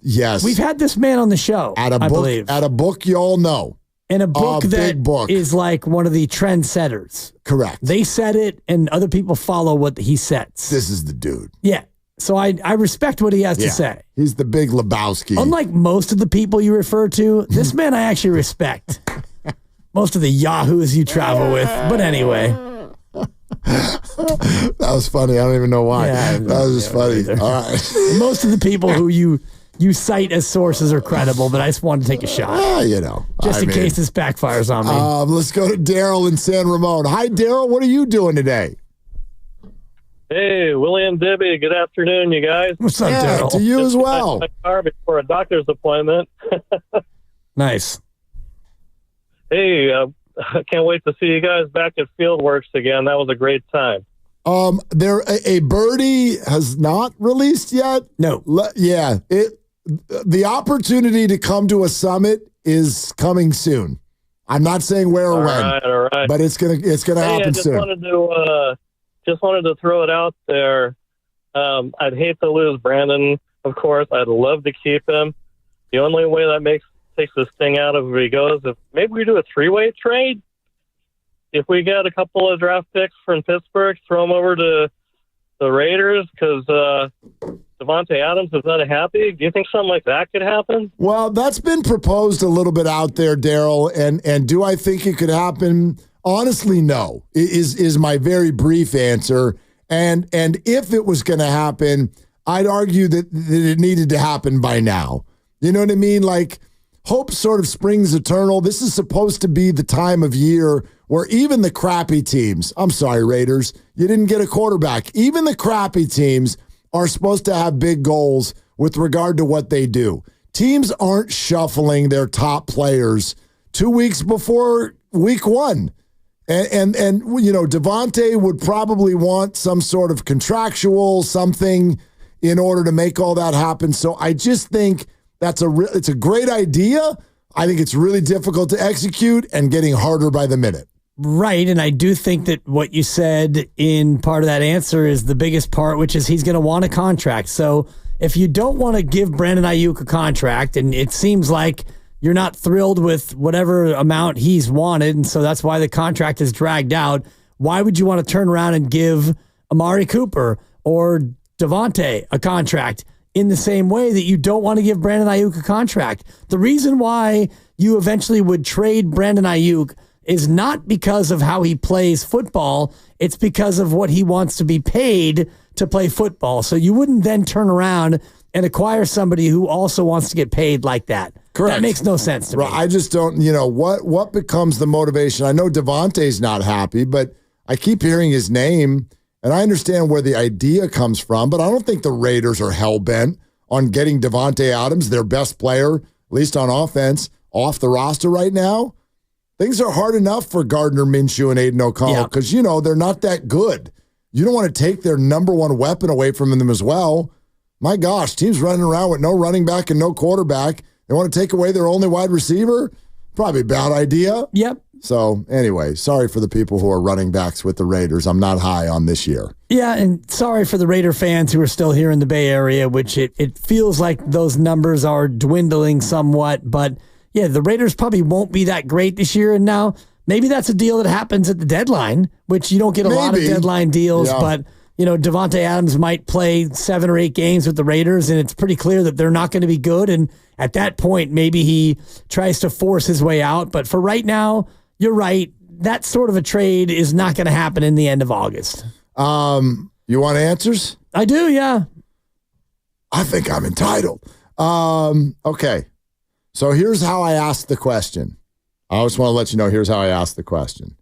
Yes. We've had this man on the show, I believe. At a book you all know. And a book that is like one of the trendsetters. Correct. They set it, and other people follow what he sets. This is the dude. Yeah. So I respect what he has to say. He's the big Lebowski. Unlike most of the people you refer to, this man I actually respect. Most of the yahoos you travel with. But anyway. That was funny. I don't even know why. Yeah, that was just funny. Either. All right. Most of the people who you cite as sources are credible, but I just wanted to take a shot. Just in case this backfires on me. Let's go to Daryl in San Ramon. Hi, Daryl. What are you doing today? Hey, William Debbie. Good afternoon, you guys. What's up, Daryl? To you as well. My car before a doctor's appointment. Nice. Hey, I can't wait to see you guys back at Fieldworks again. That was a great time. A birdie has not released yet. No. The opportunity to come to a summit is coming soon. I'm not saying where or when, all right. but it's gonna happen soon. Just wanted to throw it out there. I'd hate to lose Brandon, of course. I'd love to keep him. The only way that takes this thing out of where he goes, if maybe we do a 3-way trade. If we get a couple of draft picks from Pittsburgh, throw them over to the Raiders because Devontae Adams is not happy. Do you think something like that could happen? Well, that's been proposed a little bit out there, Daryl. And do I think it could happen? Honestly, no, is my very brief answer. And if it was going to happen, I'd argue that it needed to happen by now. You know what I mean? Like, hope sort of springs eternal. This is supposed to be the time of year where even the crappy teams, I'm sorry, Raiders, you didn't get a quarterback. Even the crappy teams are supposed to have big goals with regard to what they do. Teams aren't shuffling their top players 2 weeks before week 1. And you know, Devontae would probably want some sort of contractual something in order to make all that happen. So I just think it's a great idea. I think it's really difficult to execute and getting harder by the minute. Right, and I do think that what you said in part of that answer is the biggest part, which is he's going to want a contract. So if you don't want to give Brandon Ayuk a contract, and it seems like you're not thrilled with whatever amount he's wanted, and so that's why the contract is dragged out, why would you want to turn around and give Amari Cooper or Devontae a contract in the same way that you don't want to give Brandon Ayuk a contract? The reason why you eventually would trade Brandon Ayuk is not because of how he plays football. It's because of what he wants to be paid to play football. So you wouldn't then turn around and acquire somebody who also wants to get paid like that. Correct. That makes no sense to me. I just don't, what becomes the motivation? I know Devontae's not happy, but I keep hearing his name, and I understand where the idea comes from, but I don't think the Raiders are hell-bent on getting Devontae Adams, their best player, at least on offense, off the roster right now. Things are hard enough for Gardner Minshew and Aiden O'Connell because, they're not that good. You don't want to take their number one weapon away from them as well. My gosh, teams running around with no running back and no quarterback. They want to take away their only wide receiver? Probably a bad idea. Yep. So, anyway, sorry for the people who are running backs with the Raiders. I'm not high on this year. Yeah, and sorry for the Raider fans who are still here in the Bay Area, which it feels like those numbers are dwindling somewhat, but yeah, the Raiders probably won't be that great this year. And now maybe that's a deal that happens at the deadline, which you don't get a lot of deadline deals, but Devontae Adams might play 7 or 8 games with the Raiders, and it's pretty clear that they're not going to be good. And at that point, maybe he tries to force his way out. But for right now, you're right. That sort of a trade is not going to happen in the end of August. You want answers? I do, yeah. I think I'm entitled. Okay. So here's how I asked the question. I just want to let you know, here's how I asked the question.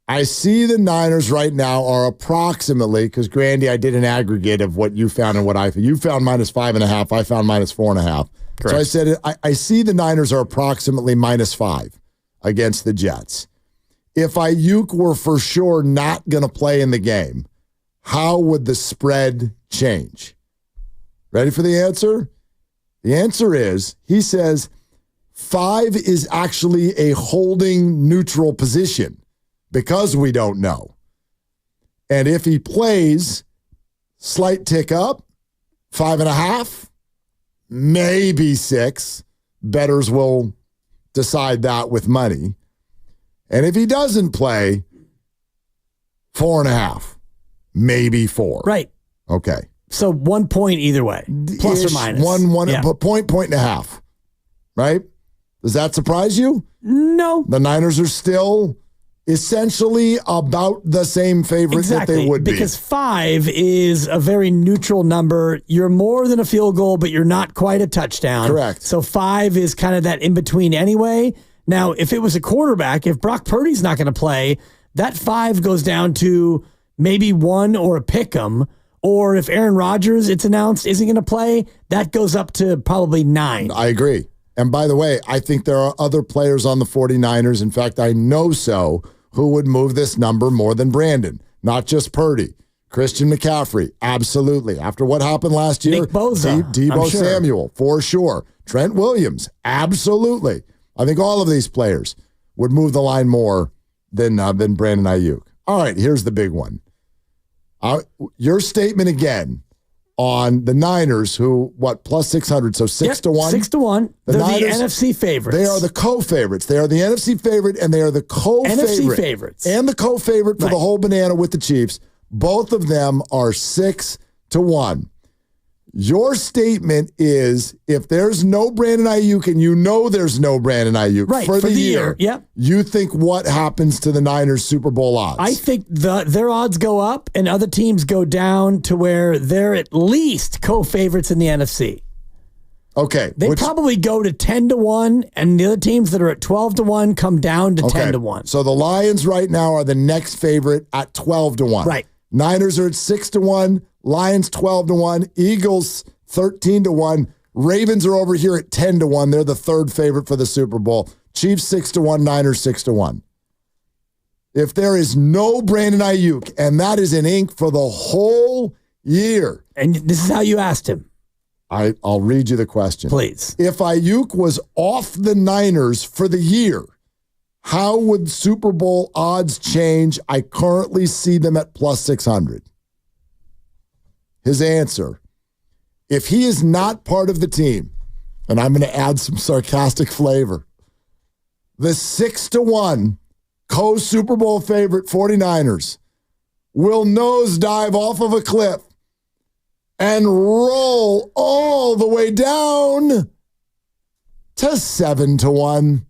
I see the Niners right now are approximately, because Grandy, I did an aggregate of what you found and what I found. You found -5.5. I found -4.5. Correct. So I said, I see the Niners are approximately -5 against the Jets. If Ayuk were for sure not going to play in the game, how would the spread change? Ready for the answer? The answer is, he says, 5 is actually a holding neutral position because we don't know. And if he plays, slight tick up, 5.5, maybe 6. Bettors will decide that with money. And if he doesn't play, 4.5, maybe 4. Right. Okay. So 1 point either way, plus or minus. One, Yeah. point and a half. Right? Does that surprise you? No. The Niners are still essentially about the same favorite that they would be. Because 5 is a very neutral number. You're more than a field goal, but you're not quite a touchdown. Correct. So 5 is kind of that in between anyway. Now, if it was a quarterback, if Brock Purdy's not going to play, that 5 goes down to maybe 1 or a pick'em. Or if Aaron Rodgers, it's announced, isn't going to play, that goes up to probably 9. I agree. And by the way, I think there are other players on the 49ers. In fact, I know so, who would move this number more than Brandon. Not just Purdy. Christian McCaffrey, absolutely. After what happened last year, Nick Bosa, Deebo Samuel, for sure. Trent Williams, absolutely. I think all of these players would move the line more than Brandon Ayuk. All right, here's the big one. Your statement again on the Niners, who, plus 600, so 6 to 1? 6 to 1. They're Niners, the NFC favorites. They are the co-favorites. They are the NFC favorite, and they are the co-favorite. NFC favorites. And the co-favorite for the whole banana with the Chiefs. Both of them are 6 to 1. Your statement is, if there's no Brandon Ayuk, and you know there's no Brandon Ayuk for the year, you think what happens to the Niners Super Bowl odds? I think their odds go up and other teams go down to where they're at least co-favorites in the NFC. Okay. They probably go to 10 to 1, and the other teams that are at 12 to 1 come down to 10 to 1. So the Lions right now are the next favorite at 12 to 1. Right. Niners are at 6 to 1. Lions 12 to 1, Eagles 13 to 1, Ravens are over here at 10 to 1. They're the third favorite for the Super Bowl. Chiefs 6 to 1, Niners 6 to 1. If there is no Brandon Ayuk, and that is in ink for the whole year. And this is how you asked him. I'll read you the question. Please. If Ayuk was off the Niners for the year, how would Super Bowl odds change? I currently see them at plus 600. His answer, if he is not part of the team, and I'm going to add some sarcastic flavor, the 6 to 1 co-Super Bowl favorite 49ers will nosedive off of a cliff and roll all the way down to 7 to 1.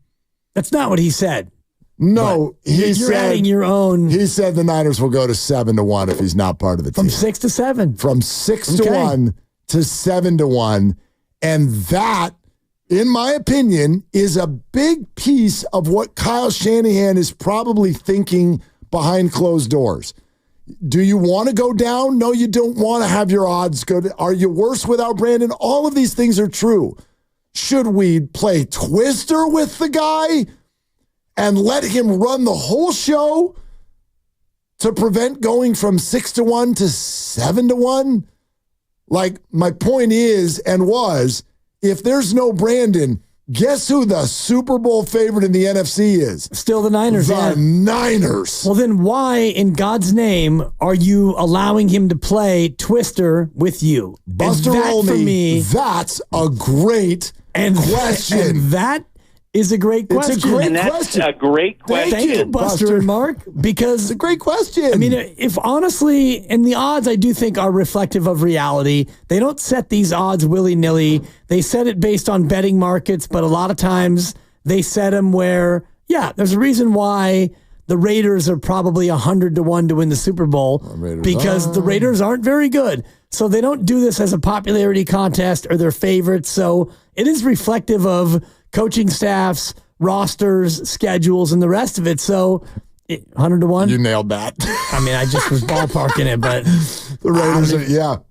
That's not what he said. No, you're adding your own. He said the Niners will go to 7 to 1 if he's not part of the team. From 6 to 7. From 6 to 1 to 7 to 1. And that, in my opinion, is a big piece of what Kyle Shanahan is probably thinking behind closed doors. Do you want to go down? No, you don't want to have your odds go down. Are you worse without Brandon? All of these things are true. Should we play Twister with the guy and let him run the whole show to prevent going from 6 to 1 to 7 to 1? Like, my point is and was, if there's no Brandon, guess who the Super Bowl favorite in the NFC is? Still the Niners. The Niners. Well, then why, in God's name, are you allowing him to play Twister with you? Buster Olney, that's a great question. And that is a great question. It's a great And that's question. a great question. Thank you, Buster and Mark, because it's a great question. I mean, if honestly, and the odds I do think are reflective of reality. They don't set these odds willy-nilly. They set it based on betting markets, but a lot of times they set them where, there's a reason why the Raiders are probably 100-1 to win the Super Bowl because the Raiders aren't very good. So they don't do this as a popularity contest or their favorites. So it is reflective of coaching staffs, rosters, schedules, and the rest of it. So 100-1. You nailed that. I mean, I just was ballparking it, but the Raiders are,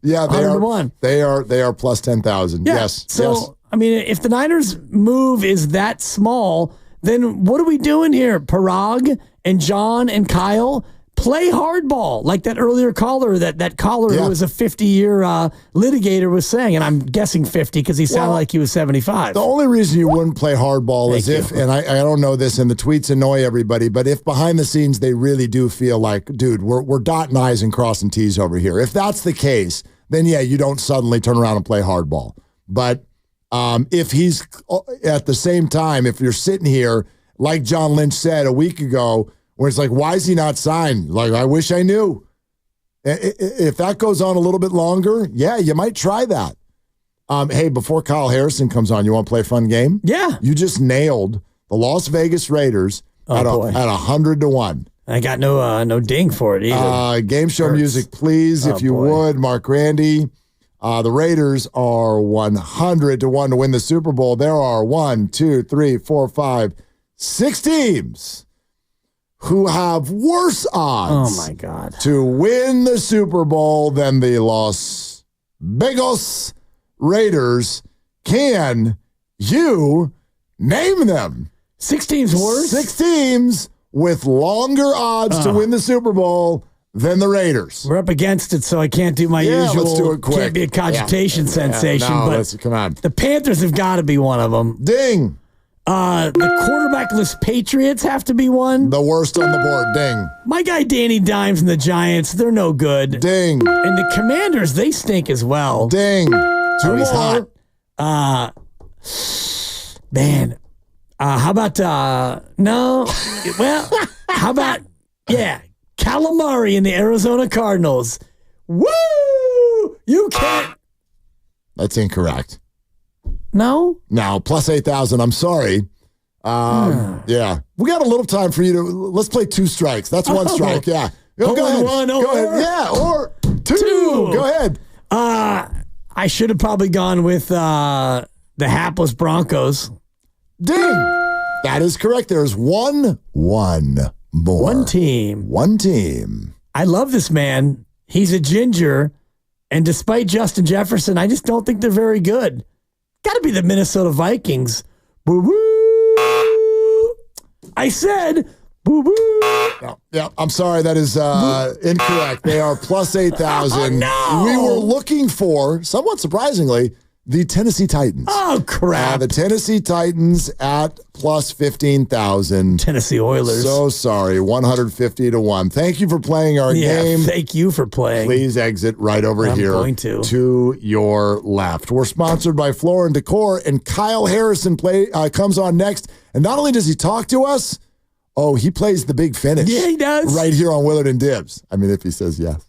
they 100-1. are. They are plus 10,000. Yeah. Yes. So yes. I mean, if the Niners move is that small, then what are we doing here? Parag and John and Kyle play hardball, like that earlier caller, that caller who was a 50-year litigator was saying, and I'm guessing 50 because he sounded like he was 75. The only reason you wouldn't play hardball is if, and I don't know this, and the tweets annoy everybody, but if behind the scenes they really do feel like, dude, we're dotting I's and crossing T's over here. If that's the case, then you don't suddenly turn around and play hardball. But if he's at the same time, if you're sitting here, like John Lynch said a week ago, where it's like, why is he not signed? Like, I wish I knew. If that goes on a little bit longer, you might try that. Hey, before Kyle Harrison comes on, you want to play a fun game? Yeah. You just nailed the Las Vegas Raiders at 100-1. I got no ding for it either. Game show music, please, if you would. Mark Randy. The Raiders are 100-1 to win the Super Bowl. There are 6 teams who have worse odds to win the Super Bowl than the Las Vegas Raiders. Can you name them? 6 teams worse? 6 teams with longer odds to win the Super Bowl than the Raiders. We're up against it, so I can't do my usual. Let's do it quick. Can't be a cogitation sensation. No, but come on. The Panthers have got to be one of them. Ding. The quarterbackless Patriots have to be one. The worst on the board. Ding. My guy Danny Dimes and the Giants, they're no good. Ding. And the Commanders, they stink as well. Ding. He's hot. Man. How about no? Well, how about calamari in the Arizona Cardinals? Woo! You can't. That's incorrect. No? No, plus 8,000. I'm sorry. Yeah. We got a little time for you to, let's play 2 strikes. That's 1 strike. Yeah. Go ahead. Go ahead. Yeah, or 2. Go ahead. I should have probably gone with the hapless Broncos. Ding. That is correct. There's one more. One team. I love this man. He's a ginger. And despite Justin Jefferson, I just don't think they're very good. Got to be the Minnesota Vikings. Boo-boo. I said boo-boo. No, yeah, I'm sorry. That is incorrect. They are plus 8,000. Oh, no. We were looking for, somewhat surprisingly, the Tennessee Titans. Oh, crap. The Tennessee Titans at plus 15,000. Tennessee Oilers. So sorry. 150-1. Thank you for playing our game. Thank you for playing. Please exit right over here going to your left. We're sponsored by Floor & Decor, and Kyle Harrison comes on next. And not only does he talk to us, he plays the big finish. Yeah, he does. Right here on Willard and Dibs. I mean, if he says yes.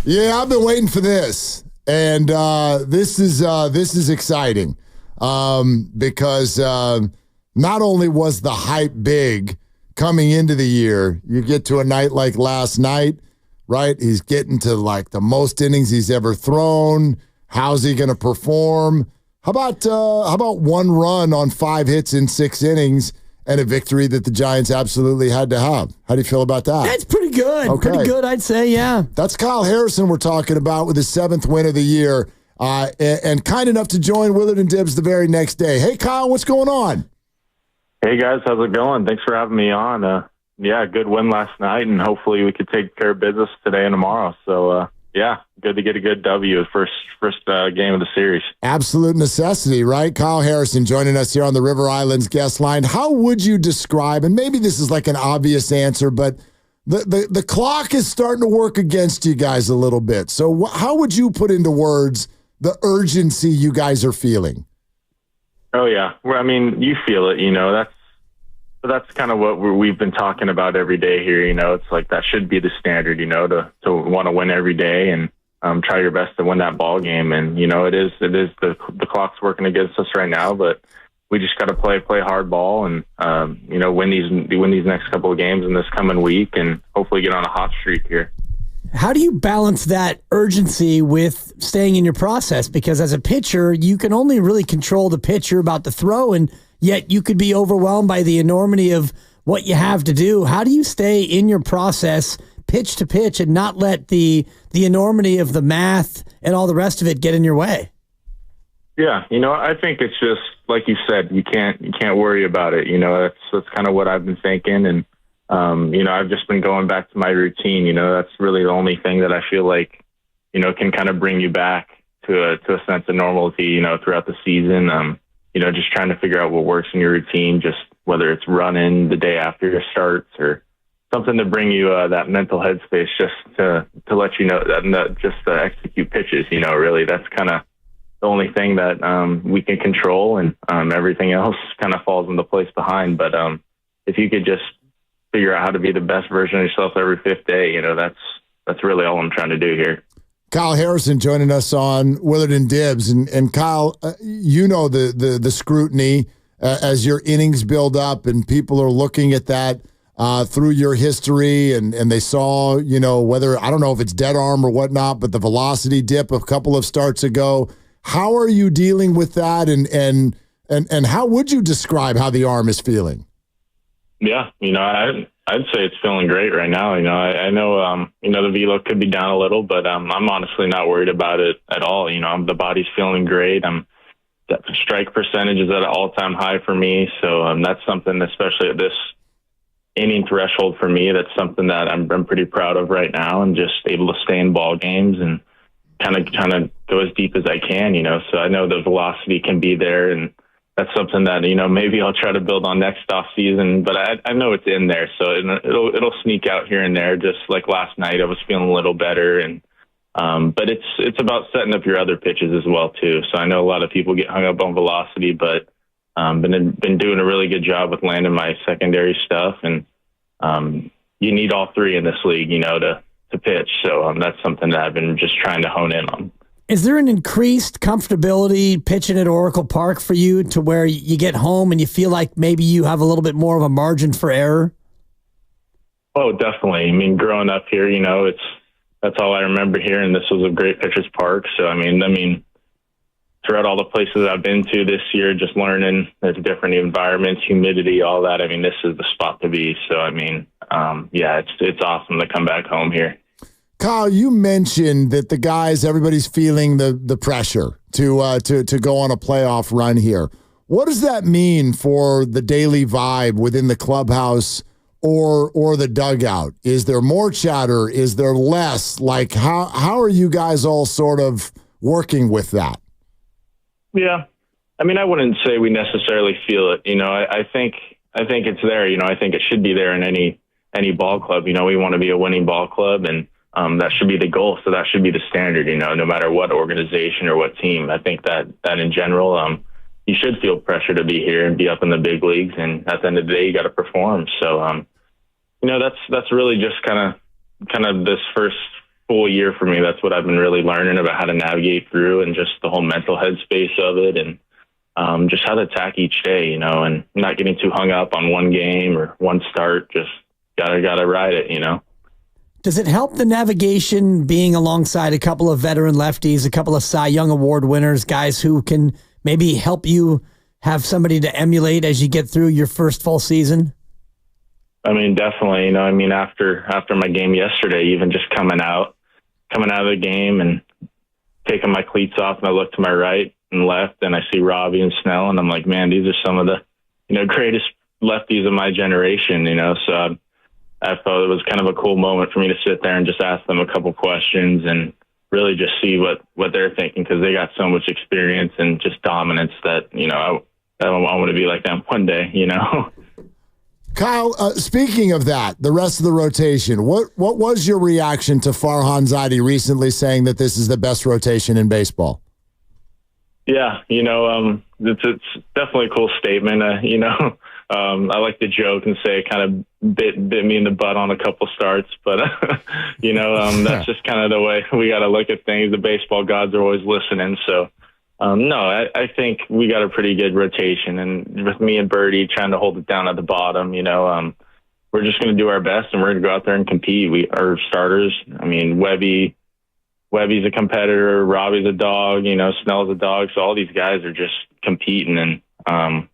Yeah, I've been waiting for this, and this is exciting because not only was the hype big coming into the year, you get to a night like last night, right? He's getting to like the most innings he's ever thrown. How's he going to perform? How about 1 run on 5 hits in 6 innings and a victory that the Giants absolutely had to have? How do you feel about that? That's pretty good. Okay. Pretty good, I'd say, yeah. That's Kyle Harrison we're talking about with his 7th win of the year and kind enough to join Willard and Dibbs the very next day. Hey, Kyle, what's going on? Hey, guys. How's it going? Thanks for having me on. Good win last night, and hopefully we could take care of business today and tomorrow. So, good to get a good W, first game of the series. Absolute necessity, right? Kyle Harrison joining us here on the River Islands guest line. How would you describe, and maybe this is like an obvious answer, but the clock is starting to work against you guys a little bit. So how would you put into words the urgency you guys are feeling? Oh, yeah. Well, I mean, you feel it, that's kind of what we've been talking about every day here. It's like that should be the standard, to want to win every day and try your best to win that ball game. And, it is the clock's working against us right now, but we just got to play hard ball and, win these next couple of games in this coming week and hopefully get on a hot streak here. How do you balance that urgency with staying in your process? Because as a pitcher, you can only really control the pitch you're about to throw, and yet you could be overwhelmed by the enormity of what you have to do. How do you stay in your process pitch to pitch and not let the enormity of the math and all the rest of it get in your way? Yeah, I think it's just like you said, you can't worry about it. That's kind of what I've been thinking, and I've just been going back to my routine. That's really the only thing that I feel like can kind of bring you back to a sense of normalcy. Throughout the season. Just trying to figure out what works in your routine, just whether it's running the day after your starts or something to bring you that mental headspace, just to let you know that just to execute pitches. Really, that's kind of the only thing that we can control, and everything else kind of falls into place behind. But if you could just figure out how to be the best version of yourself every 5th day, that's really all I'm trying to do here. Kyle Harrison joining us on Willard and Dibbs. And Kyle, the scrutiny as your innings build up and people are looking at that through your history and they saw, whether, I don't know if it's dead arm or whatnot, but the velocity dip a couple of starts ago. How are you dealing with that? And how would you describe how the arm is feeling? Yeah, I'd say it's feeling great right now. I know, the velo could be down a little, but I'm honestly not worried about it at all. The body's feeling great. That strike percentage is at an all-time high for me. So that's something, especially at this inning threshold for me, that's something that I'm pretty proud of right now, and just able to stay in ball games and kind of go as deep as I can, So I know the velocity can be there, and that's something that, maybe I'll try to build on next off season, but I know it's in there. So it'll sneak out here and there. Just like last night, I was feeling a little better, and but it's about setting up your other pitches as well too. So I know a lot of people get hung up on velocity, but been doing a really good job with landing my secondary stuff, and you need all 3 in this league, to pitch. So that's something that I've been just trying to hone in on. Is there an increased comfortability pitching at Oracle Park for you to where you get home and you feel like maybe you have a little bit more of a margin for error? Oh, definitely. I mean, growing up here, that's all I remember here, and this was a great pitcher's park. So, I mean, throughout all the places I've been to this year, just learning there's different environments, humidity, all that. I mean, this is the spot to be. So, I mean, it's awesome to come back home here. Kyle, you mentioned that the guys, everybody's feeling the pressure to go on a playoff run here. What does that mean for the daily vibe within the clubhouse or the dugout? Is there more chatter? Is there less? Like, how are you guys all sort of working with that? Yeah. I mean, I wouldn't say we necessarily feel it. I think it's there. I think it should be there in any ball club. We want to be a winning ball club, and that should be the goal. So that should be the standard, no matter what organization or what team. I think that in general, you should feel pressure to be here and be up in the big leagues. And at the end of the day, you got to perform. So, that's really just kind of this full year for me. That's what I've been really learning about how to navigate through and just the whole mental headspace of it, and just how to attack each day, and not getting too hung up on one game or one start. Just gotta ride it. Does it help the navigation being alongside a couple of veteran lefties, a couple of Cy Young Award winners, guys who can maybe help you have somebody to emulate as you get through your first full season? I mean, definitely. After my game yesterday, even just coming out of the game and taking my cleats off, and I look to my right and left, and I see Robbie and Snell, and I'm like, man, these are some of the greatest lefties of my generation. So I thought it was kind of a cool moment for me to sit there and just ask them a couple questions and really just see what they're thinking, because they got so much experience and just dominance that I want to be like them one day. Kyle, speaking of that, the rest of the rotation, what was your reaction to Farhan Zaidi recently saying that this is the best rotation in baseball? Yeah, it's definitely a cool statement. I like to joke and say it kind of bit me in the butt on a couple starts, but that's just kind of the way we got to look at things. The baseball gods are always listening, so. No, I think we got a pretty good rotation, and with me and Birdie trying to hold it down at the bottom, we're just going to do our best, and we're going to go out there and compete. Our starters, I mean, Webby's a competitor, Robbie's a dog, Snell's a dog, so all these guys are just competing, and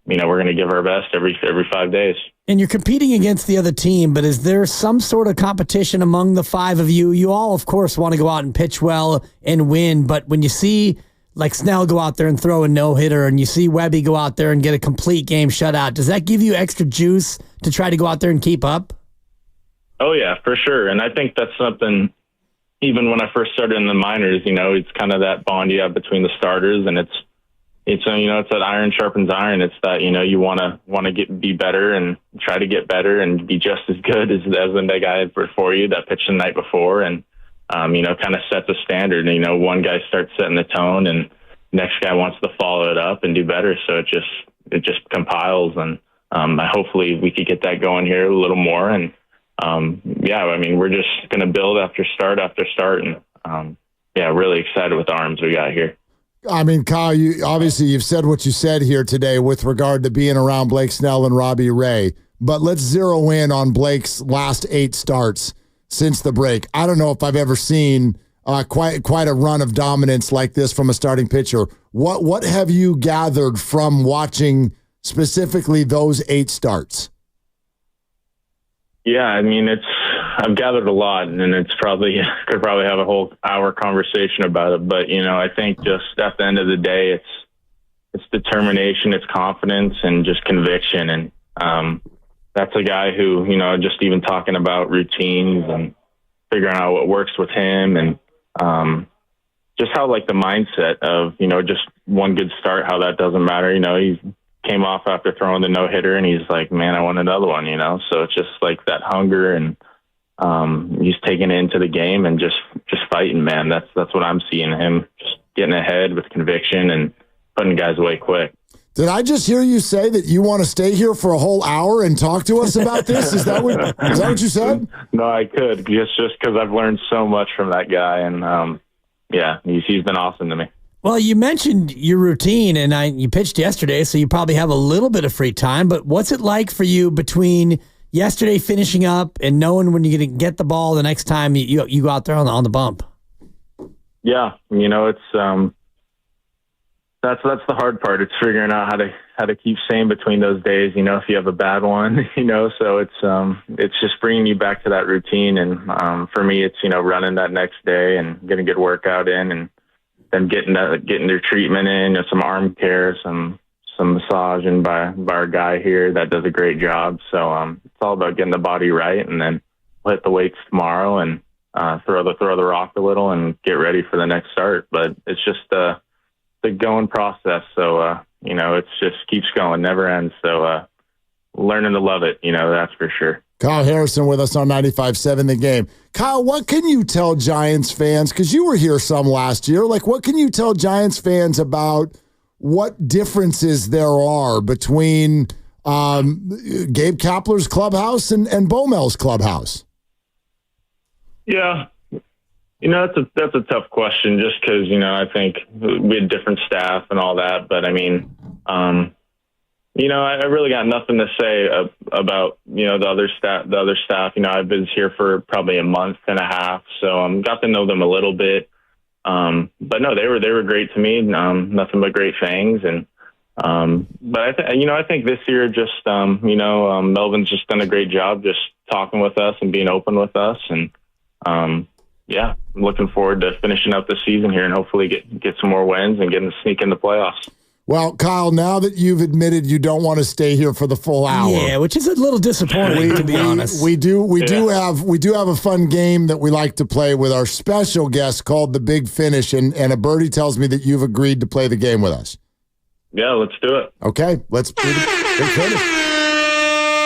we're going to give our best every 5 days. And you're competing against the other team, but is there some sort of competition among the five of you? You all, of course, want to go out and pitch well and win, but when you see like Snell go out there and throw a no-hitter, and you see Webby go out there and get a complete game shutout, does that give you extra juice to try to go out there and keep up? Oh, yeah, for sure. And I think that's something, even when I first started in the minors, it's kind of that bond you have between the starters, and it's that iron sharpens iron. It's that, you want to be better and try to get better and be just as good as the guy before you that pitched the night before, and kind of set the standard. One guy starts setting the tone, and next guy wants to follow it up and do better. So it just compiles, and hopefully we could get that going here a little more. And we're just going to build after start, and really excited with the arms we got here. I mean, Kyle, you've said what you said here today with regard to being around Blake Snell and Robbie Ray, but let's zero in on Blake's last 8 starts since the break. I don't know if I've ever seen quite a run of dominance like this from a starting pitcher. What have you gathered from watching specifically those 8 starts? Yeah, I mean, I've gathered a lot, and it's could probably have a whole hour conversation about it. But I think just at the end of the day, it's determination, it's confidence, and just conviction. And that's a guy who, just even talking about routines and figuring out what works with him, and just how like the mindset of, just one good start, how that doesn't matter. He came off after throwing the no-hitter, and he's like, man, I want another one, So it's just like that hunger, and he's taking it into the game and just fighting, man. That's what I'm seeing him, just getting ahead with conviction and putting guys away quick. Did I just hear you say that you want to stay here for a whole hour and talk to us about this? Is that what you said? No, I could, just because I've learned so much from that guy, and he's been awesome to me. Well, you mentioned your routine, and you pitched yesterday, so you probably have a little bit of free time. But what's it like for you between yesterday finishing up and knowing when you're going to get the ball the next time you go out there on the bump? Yeah, it's that's the hard part. It's figuring out how to keep sane between those days. If you have a bad one, so it's just bringing you back to that routine. And for me, it's running that next day and getting a good workout in, and then getting their treatment in, some arm care, some massaging by our guy here that does a great job. So it's all about getting the body right, and then we'll hit the weights tomorrow and throw the rock a little and get ready for the next start. But it's just the going process. So it's just keeps going, never ends. So learning to love it, that's for sure. Kyle Harrison with us on 95.7 The Game. Kyle, what can you tell Giants fans, because you were here some last year, what can you tell Giants fans about what differences there are between Gabe Kapler's clubhouse and Bomel's clubhouse? Yeah. That's a tough question just because, I think we had different staff and all that. But I mean, I really got nothing to say about, the other staff. I've been here for probably a month and a half. So got to know them a little bit. But no, they were great to me. Nothing but great things. And, but I think this year just, Melvin's just done a great job just talking with us and being open with us. And, yeah, I'm looking forward to finishing up the season here and hopefully get some more wins and getting to sneak in the playoffs. Well, Kyle, now that you've admitted you don't want to stay here for the full hour, yeah, which is a little disappointing to be honest. We do have a fun game that we like to play with our special guest called the Big Finish, and a birdie tells me that you've agreed to play the game with us. Yeah, let's do it. Okay, let's do the Big Finish.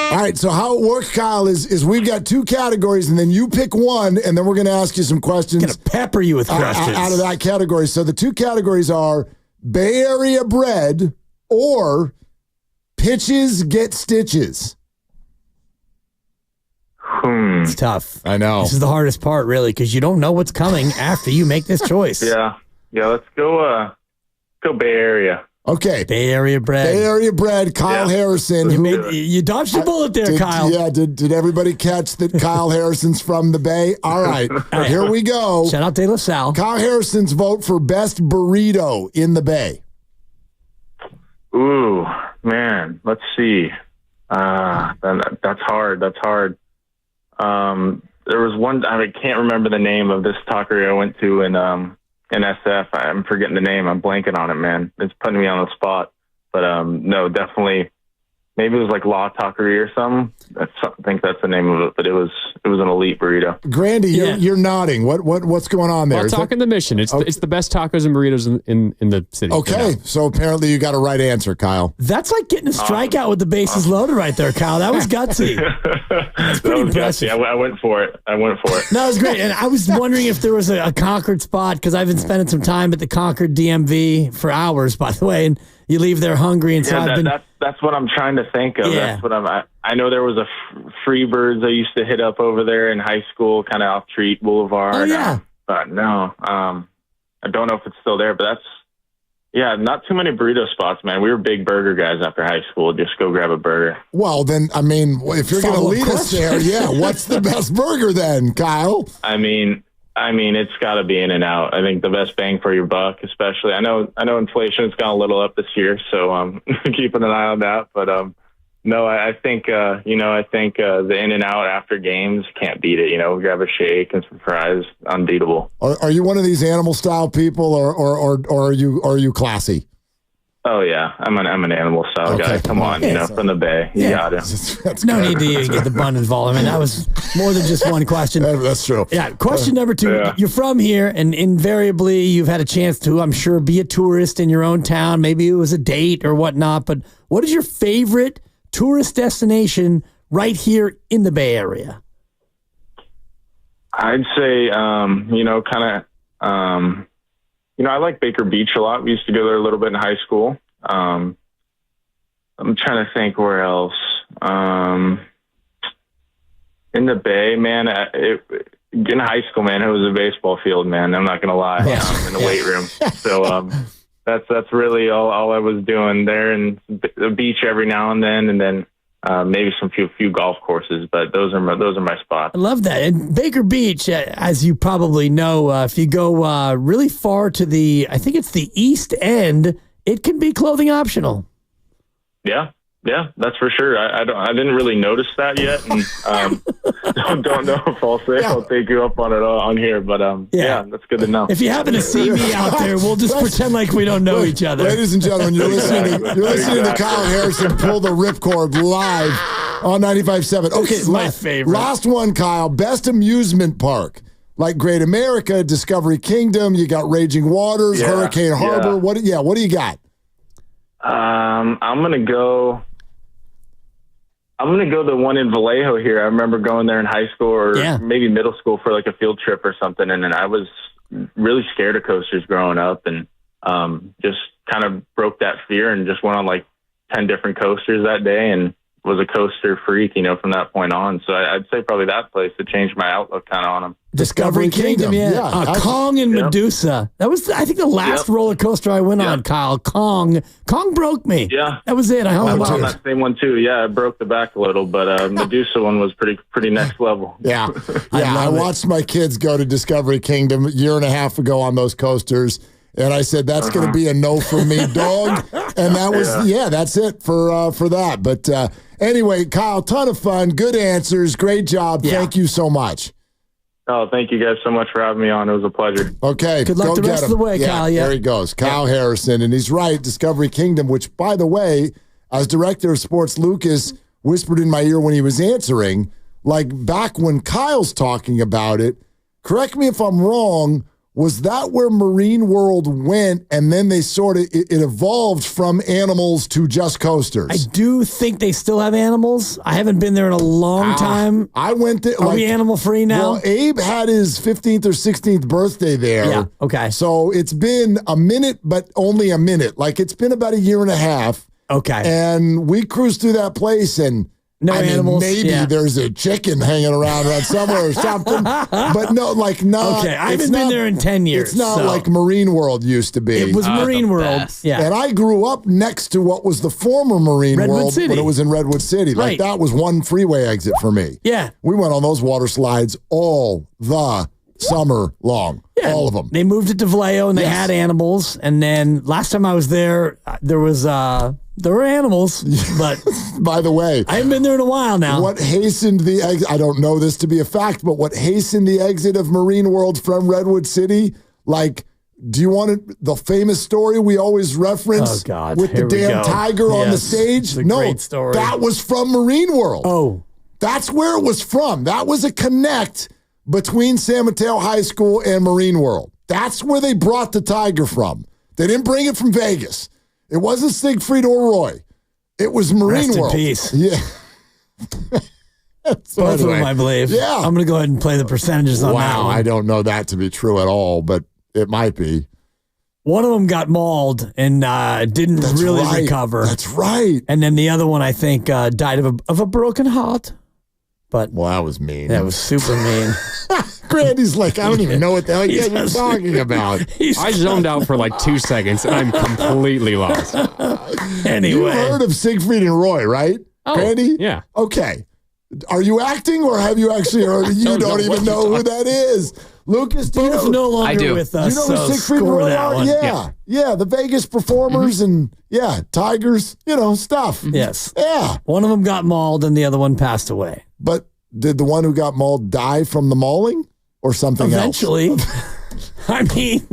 All right, so how it works, Kyle, is we've got two categories, and then you pick one, and then we're going to ask you some questions. Going to pepper you with questions. Out of that category. So the two categories are Bay Area bred or pitches get stitches. It's tough. I know. This is the hardest part, really, because you don't know what's coming after you make this choice. Yeah, let's go Bay Area. Okay. Bay Area bred. Bay Area bred, Kyle Harrison. You dodged your bullet there, Kyle. Yeah, did everybody catch that Kyle Harrison's from the Bay? All right, here we go. Shout out De La Salle. Kyle Harrison's vote for best burrito in the Bay. Ooh, man, let's see. That's hard. There was one, I can't remember the name of this taqueria I went to in SF. I'm forgetting the name. I'm blanking on it, man. It's putting me on the spot. But no, definitely. Maybe it was like La Taqueria or something. I think that's the name of it. But it was an elite burrito. Grandy, you're nodding. What's going on there? Well, talking the mission. It's the best tacos and burritos in the city. Okay, so apparently you got a right answer, Kyle. That's like getting a strikeout with the bases loaded right there, Kyle. That was gutsy. That's pretty impressive. Gutsy. I went for it. No, it was great. And I was wondering if there was a Concord spot because I've been spending some time at the Concord DMV for hours, by the way, and you leave there hungry. And so that's what I'm trying to think of. Yeah. That's what I know there was a Freebirds I used to hit up over there in high school, kind of off Treat Boulevard. Oh, yeah. But no, I don't know if it's still there, but not too many burrito spots, man. We were big burger guys after high school. Just go grab a burger. Well, then, I mean, if you're going to lead us there, what's the best burger then, Kyle? I mean, it's got to be In-N-Out. I think the best bang for your buck, especially. I know inflation's gone a little up this year, so keeping an eye on that. But no, I think the In-N-Out after games can't beat it. Grab a shake and some fries, unbeatable. Are you one of these animal style people, or are you classy? Oh yeah, I'm an animal style guy. Come on, from the Bay, you got it. That's no need to even get the bun involved. I mean, that was more than just one question. That's true. Yeah. Question number 2. Yeah. You're from here, and invariably you've had a chance to, I'm sure, be a tourist in your own town. Maybe it was a date or whatnot. But what is your favorite tourist destination right here in the Bay Area? I'd say, I like Baker Beach a lot. We used to go there a little bit in high school. I'm trying to think where else. In the Bay, man, in high school, man, it was a baseball field, man. I'm not going to lie. In the weight room. So that's really all I was doing there, and the beach every now and then maybe some few golf courses, but those are my spots. I love that. And Baker Beach, as you probably know, if you go really far to I think it's the East End, it can be clothing optional. Yeah, that's for sure. I didn't really notice that yet, and don't know if I'll say I'll take you up on it on here, but that's good to know. If you happen to see me out there, we'll just pretend like we don't know each other. Ladies and gentlemen, you're listening to Kyle Harrison pull the ripcord live on 95.7. Okay, this is my favorite. Last one, Kyle. Best amusement park. Like Great America, Discovery Kingdom, you got Raging Waters, Hurricane Harbor. Yeah. What do you got? I'm gonna go the one in Vallejo here. I remember going there in high school or maybe middle school for like a field trip or something. And then I was really scared of coasters growing up, and just kind of broke that fear and just went on like 10 different coasters that day and was a coaster freak, from that point on. So I'd say probably that place to change my outlook kind of on them. Discovery Kingdom, yeah. Kong and Medusa. That was, I think, the last roller coaster I went on, Kyle. Kong broke me. Yeah. That was it. I hung was on that same one, too. Yeah, it broke the back a little, but Medusa one was pretty next level. Yeah. I watched my kids go to Discovery Kingdom a year and a half ago on those coasters, and I said, that's going to be a no from me, dog. And that was, that's it for that. But anyway, Kyle, ton of fun. Good answers. Great job. Yeah. Thank you so much. Oh, thank you guys so much for having me on. It was a pleasure. Okay. Good luck the rest of the way, Kyle. Yeah. There he goes. Kyle Harrison. And he's right, Discovery Kingdom, which, by the way, as director of sports, Lucas whispered in my ear when he was answering, like back when Kyle's talking about it, correct me if I'm wrong, was that where Marine World went and then they sort of, it evolved from animals to just coasters? I do think they still have animals. I haven't been there in a long time. I went there. Are we animal free now? Well, Abe had his 15th or 16th birthday there. Yeah, okay. So it's been a minute, but only a minute. Like it's been about a year and a half. Okay. And we cruised through that place and no animals. Maybe there's a chicken hanging around somewhere or something, but no, like not. Okay, I haven't been there in 10 years. It's not like Marine World used to be. It was Marine World. Best. Yeah, and I grew up next to what was the former Marine World City. When it was in Redwood City. Like that was one freeway exit for me. Yeah, we went on those water slides all the summer long. Yeah, all of them. They moved it to Vallejo and they had animals. And then last time I was there, there were animals, but by the way, I haven't been there in a while now. What hastened the exit? I don't know this to be a fact, but what hastened the exit of Marine World from Redwood City? Like, do you want the famous story we always reference? Oh God, with the damn tiger on the stage? No, great story. That was from Marine World. Oh, that's where it was from. That was a connect between San Mateo High School and Marine World. That's where they brought the tiger from. They didn't bring it from Vegas. It wasn't Siegfried or Roy. It was Marine Rest World. In peace. Yeah. Both of them, I believe. Yeah. I'm going to go ahead and play the percentages on that one. I don't know that to be true at all, but it might be. One of them got mauled and didn't really recover. That's right. And then the other one, I think, died of a broken heart. But that was mean. That was super mean. Grandy's like, I don't even know what the hell you're talking about. I zoned out for like 2 seconds and I'm completely lost. Anyway. You heard of Siegfried and Roy, right? Oh, Grandy? Yeah. Okay. Are you acting or have you actually heard? You don't even know who that is. Lucas, do you know? No longer I do. with us. You know who Siegfried and Roy are? Yeah, the Vegas performers and tigers, stuff. Yes. Yeah. One of them got mauled and the other one passed away. But did the one who got mauled die from the mauling or something Eventually. else? I mean,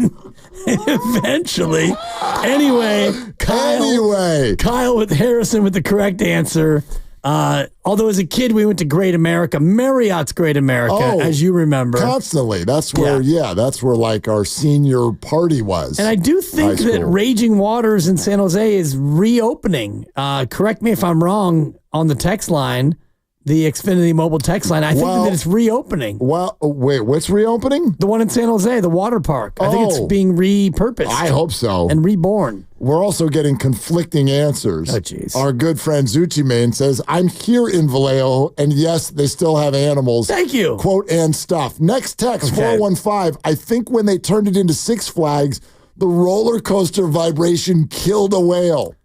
eventually. Anyway, Kyle with Harrison with the correct answer. Although as a kid, we went to Great America, Marriott's Great America, as you remember. Constantly. That's where, that's where like our senior party was. And I do think that Raging Waters in San Jose is reopening. Correct me if I'm wrong on the text line, the Xfinity mobile text line. I think that it's reopening. Well, wait, what's reopening? The one in San Jose, the water park. I think it's being repurposed. I hope so. And reborn. We're also getting conflicting answers. Oh, jeez. Our good friend Zucci Main says, I'm here in Vallejo, and yes, they still have animals. Thank you. Quote, and stuff. Next text, 415. I think when they turned it into Six Flags, the roller coaster vibration killed a whale.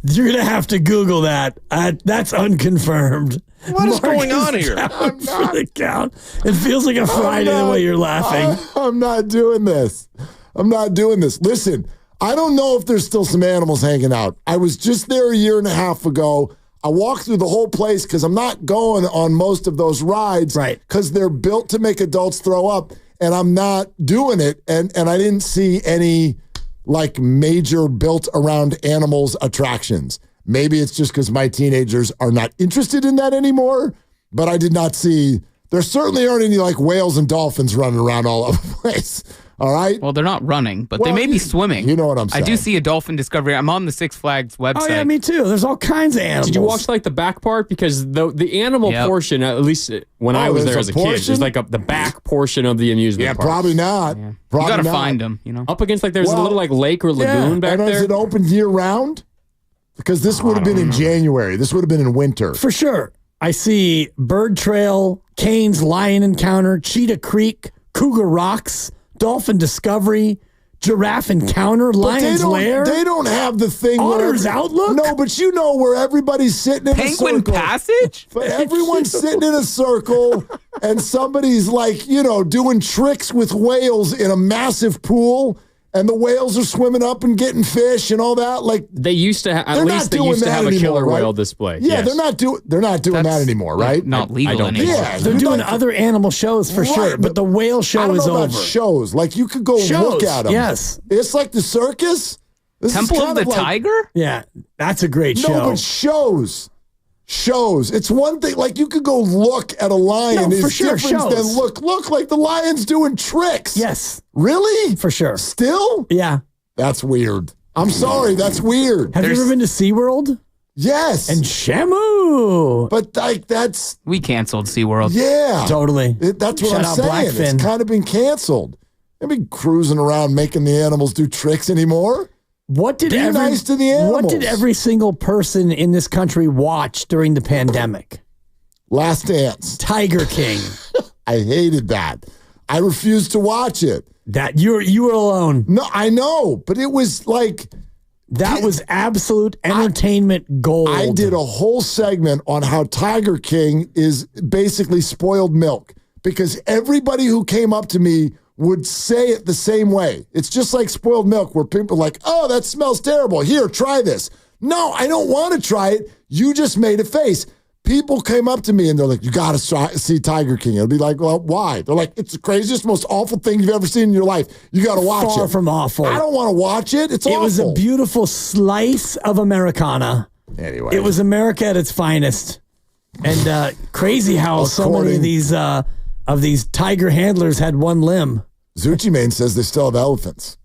You're going to have to Google that. That's unconfirmed. What is going on here? For the count. It feels like a Friday the way you're laughing. I'm not doing this. Listen, I don't know if there's still some animals hanging out. I was just there a year and a half ago. I walked through the whole place because I'm not going on most of those rides because they're built to make adults throw up, and I'm not doing it. And I didn't see any like major built around animals attractions. Maybe it's just because my teenagers are not interested in that anymore, but I did not see, there certainly aren't any like whales and dolphins running around all over the place. All right. Well, they're not running, but they may be swimming. You know what I'm saying. I do see a dolphin discovery. I'm on the Six Flags website. Oh, yeah, me too. There's all kinds of animals. Did you watch like the back part? Because the animal portion, at least when I was there as a kid, there's like the back portion of the amusement park. Probably not. Yeah. Probably you got to find them, Up against like there's a little like lake or lagoon back and there. Is it open year round? Because this would have been in January. This would have been in winter. For sure. I see Bird Trail, Canes Lion Encounter, Cheetah Creek, Cougar Rocks, Dolphin Discovery, Giraffe Encounter, Lion's Lair. They don't have the thing Otter's Outlook? No, but you know where everybody's sitting in a circle. Penguin Passage? But everyone's sitting in a circle and somebody's like, doing tricks with whales in a massive pool. And the whales are swimming up and getting fish and all that. Like they used to at least they used to have a killer whale display. Yeah, yes. they're not doing that anymore, right? Not legal anymore. Yeah, They're doing other animal shows for sure, but the whale show is over. Shows like you could go look at them. Yes, it's like the circus. This Temple of the Tiger. Yeah, that's a great show. No, but shows. It's one thing. Like you could go look at a lion. For sure, different than look like the lion's doing tricks. Yes, really, for sure. Still, yeah, that's weird. I'm sorry, that's weird. Have you ever been to SeaWorld? Yes, and Shamu. But like we canceled SeaWorld. Yeah, totally. That's what I'm saying. Blackfin. It's kind of been canceled. They've been cruising around making the animals do tricks anymore. What did nice to the animals. What did every single person in this country watch during the pandemic? Last Dance. Tiger King. I hated that. I refused to watch it. That you were alone. No, I know, but it was like that was absolute entertainment gold. I did a whole segment on how Tiger King is basically spoiled milk because everybody who came up to me would say it the same way. It's just like spoiled milk where people are like, oh, that smells terrible. Here, try this. No, I don't want to try it. You just made a face. People came up to me and they're like, you got to see Tiger King. It'll be like, well, why? They're like, it's the craziest, most awful thing you've ever seen in your life. You got to watch it. Far from awful. I don't want to watch it. It's awful. It was a beautiful slice of Americana. Anyway. It was America at its finest. And crazy how so many of these tiger handlers had one limb. Zucchi Mane says they still have elephants.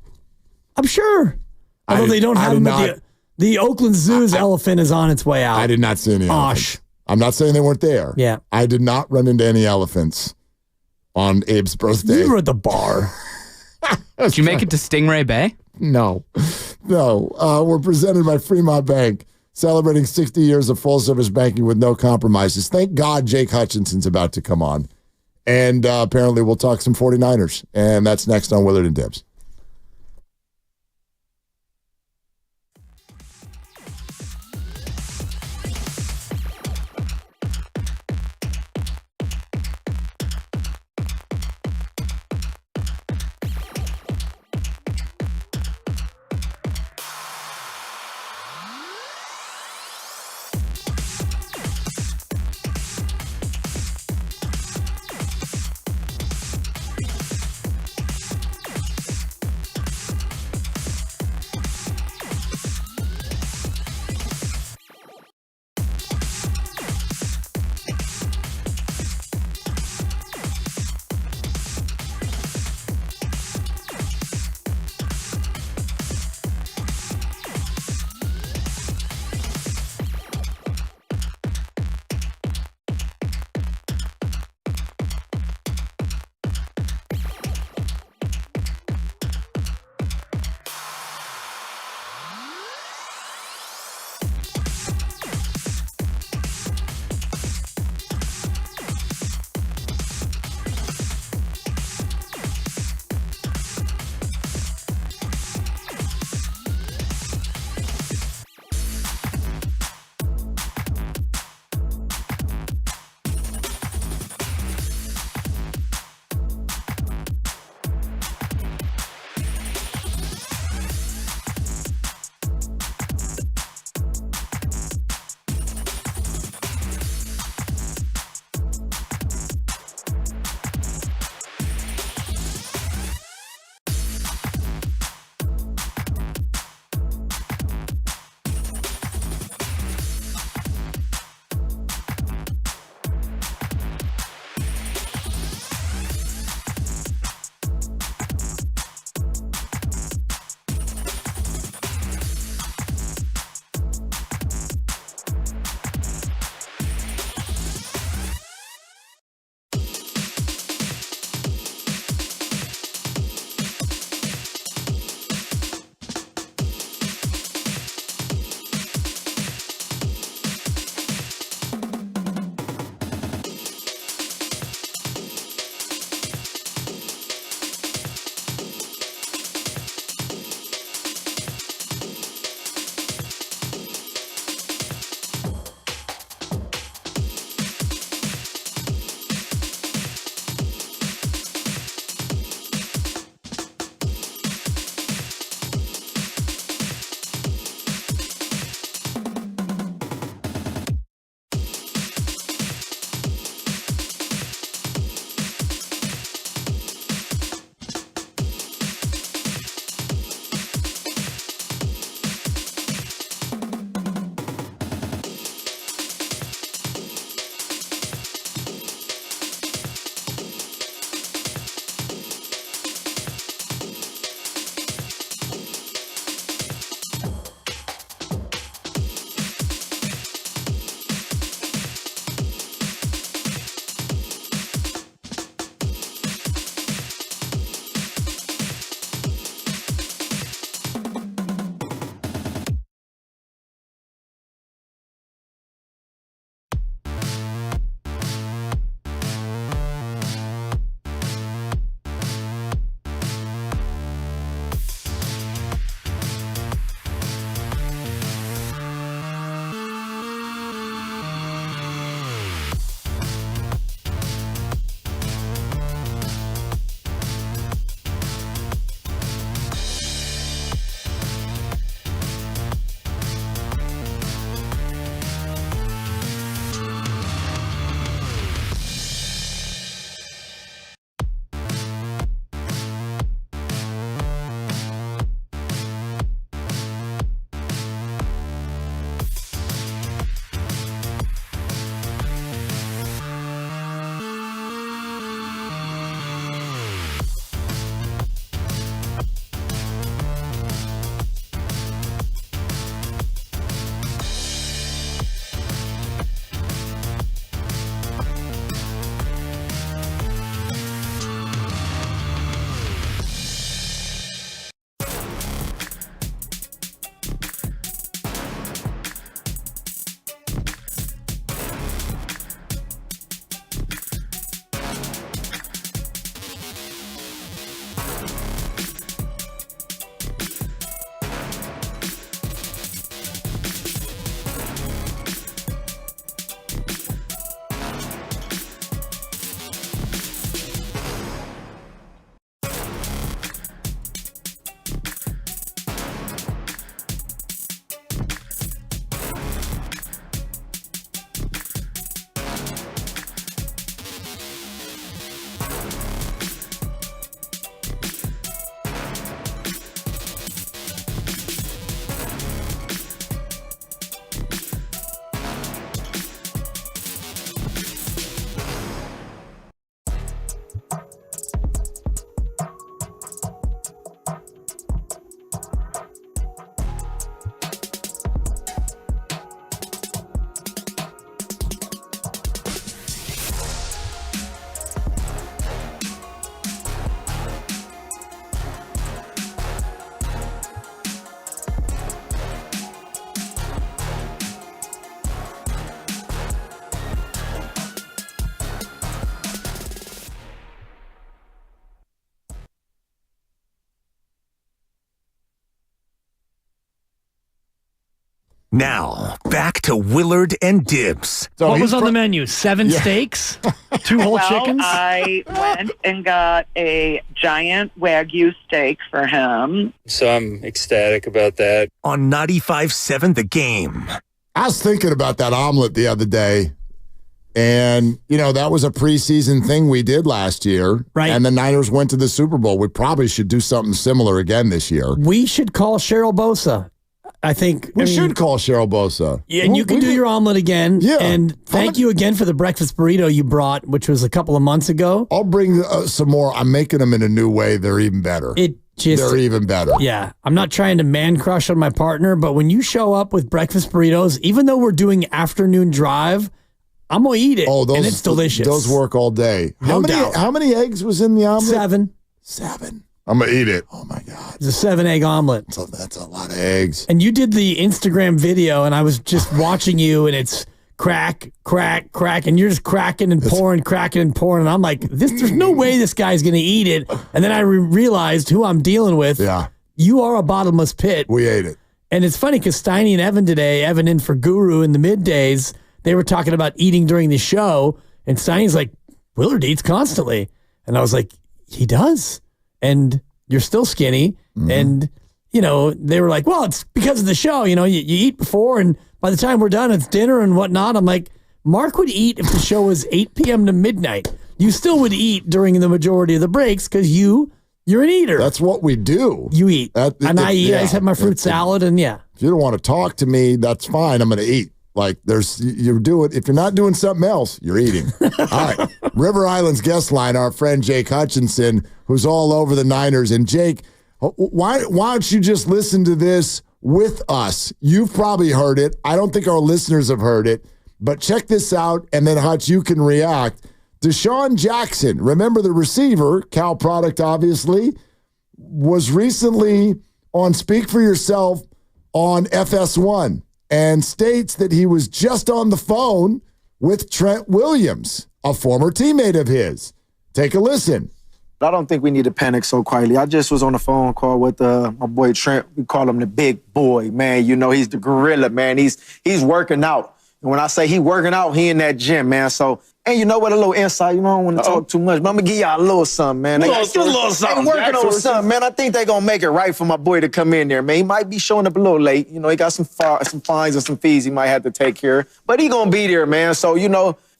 I'm sure. Although they don't have them at the Oakland Zoo's elephant is on its way out. I did not see any elephants. I'm not saying they weren't there. Yeah. I did not run into any elephants on Abe's birthday. You were at the bar. Did you make it to Stingray Bay? No. We're presented by Fremont Bank, celebrating 60 years of full-service banking with no compromises. Thank God Jake Hutchinson's about to come on. And apparently we'll talk some 49ers. And that's next on Willard and Dibs. Now, back to Willard and Dibs. So What he's was on the menu? 7 steaks? 2 whole chickens? I went and got a giant Wagyu steak for him. So I'm ecstatic about that. On 95.7 The Game. I was thinking about that omelet the other day. And, that was a preseason thing we did last year. Right. And the Niners went to the Super Bowl. We probably should do something similar again this year. We should call Cheryl Bosa. I think we should call Cheryl Bosa. Yeah, and you can do your omelet again. Yeah. And thank you again for the breakfast burrito you brought, which was a couple of months ago. I'll bring some more. I'm making them in a new way. They're even better. They're even better. Yeah. I'm not trying to man crush on my partner, but when you show up with breakfast burritos, even though we're doing afternoon drive, I'm going to eat it. Oh, and it's delicious. Those work all day. No doubt. How many eggs was in the omelet? 7. I'm going to eat it. Oh, my God. It's a 7-egg omelet. So that's a lot of eggs. And you did the Instagram video, and I was just watching you, and it's crack, crack, crack, and you're just cracking and pouring, cracking and pouring. And I'm like, there's no way this guy's going to eat it. And then I realized who I'm dealing with. Yeah. You are a bottomless pit. We ate it. And it's funny because Steiny and Evan today, Evan in for Guru in the middays, they were talking about eating during the show. And Steiny's like, Willard eats constantly. And I was like, he does. And you're still skinny. Mm-hmm. And, they were like, well, it's because of the show. You eat before, and by the time we're done, it's dinner and whatnot. I'm like, Mark would eat if the show was 8 p.m. to midnight. You still would eat during the majority of the breaks because you're an eater. That's what we do. You eat. And I eat. I just have my fruit salad, and yeah. If you don't want to talk to me, that's fine. I'm going to eat. Like if you're not doing something else, you're eating. All right. River Island's guest line, our friend Jake Hutchinson, who's all over the Niners. And Jake, why don't you just listen to this with us? You've probably heard it. I don't think our listeners have heard it, but check this out. And then Hutch, you can react. Deshaun Jackson, remember the receiver, Cal product, obviously, was recently on Speak for Yourself on FS1. And states that he was just on the phone with Trent Williams, a former teammate of his. Take a listen. I don't think we need to panic so quietly. I just was on a phone call with my boy Trent. We call him the big boy, man. He's the gorilla, man. He's working out. And when I say he working out, he in that gym, man. So, and you know what, a little insight, I don't want to talk too much, but I'm going to give y'all a little something, man. They working on something, man. I think they're going to make it right for my boy to come in there, man. He might be showing up a little late. He got some fines and some fees he might have to take care. But he going to be there, man. So,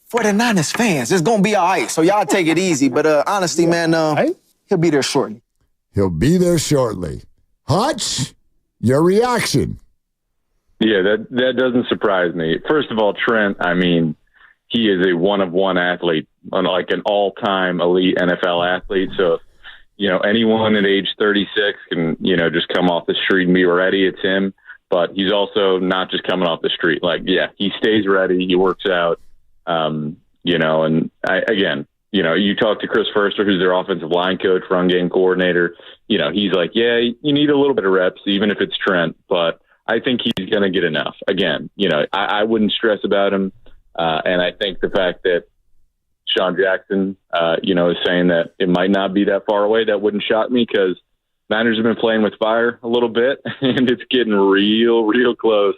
for the Niners fans, it's going to be all right. So y'all take it easy. But honestly, man, he'll be there shortly. He'll be there shortly. Hutch, your reaction. Yeah, that doesn't surprise me. First of all, Trent, he is a one-of-one athlete, like an all-time elite NFL athlete. So, anyone at age 36 can, just come off the street and be ready. It's him. But he's also not just coming off the street. He stays ready. He works out. You talk to Chris Furster, who's their offensive line coach, run game coordinator. He's like, yeah, you need a little bit of reps, even if it's Trent. But I think he's going to get enough. Again, I wouldn't stress about him. And I think the fact that Sean Jackson, is saying that it might not be that far away, that wouldn't shock me because Niners have been playing with fire a little bit, and it's getting real close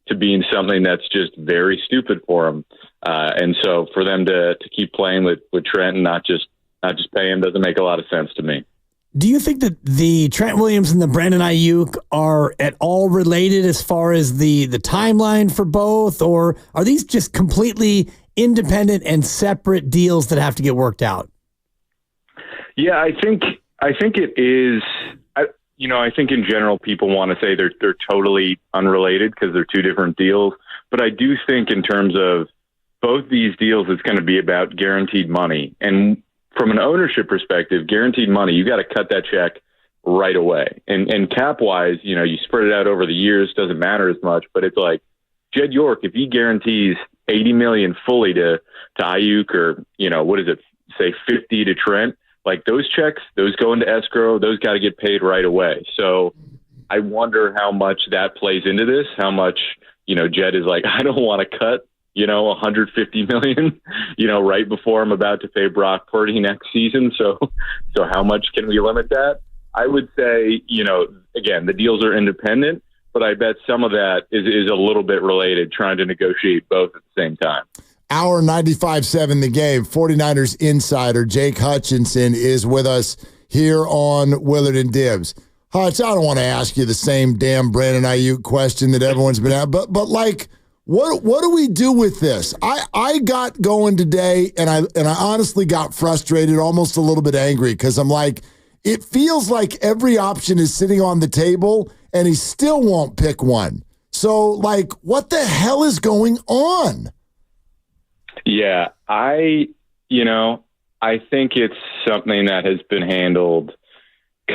to being something that's just very stupid for them. And so for them to keep playing with Trent and not just pay him doesn't make a lot of sense to me. Do you think that the Trent Williams and the Brandon Ayuk are at all related as far as the timeline for both, or are these just completely independent and separate deals that have to get worked out? Yeah, I think it is. I think in general people want to say they're totally unrelated because they're two different deals. But I do think in terms of both these deals, it's going to be about guaranteed money. And from an ownership perspective, guaranteed money, you got to cut that check right away. And cap wise, you spread it out over the years, doesn't matter as much. But it's like Jed York, if he guarantees $80 million fully to Ayuk, or what is it, say 50 to Trent, like those checks, those go into escrow, those got to get paid right away. So I wonder how much that plays into this, how much, Jed is like, I don't want to cut, $150 million, right before I'm about to pay Brock Purdy next season. So how much can we limit that? I would say, again, the deals are independent, but I bet some of that is a little bit related, trying to negotiate both at the same time. Hour 95.7 The Game. 49ers insider Jake Hutchinson is with us here on Willard and Dibs. Hutch, I don't want to ask you the same damn Brandon Ayuk question that everyone's been at, but like, what do we do with this? I got going today, and I honestly got frustrated, almost a little bit angry, because I'm like, it feels like every option is sitting on the table, and he still won't pick one. So, like, what the hell is going on? Yeah, I think it's something that has been handled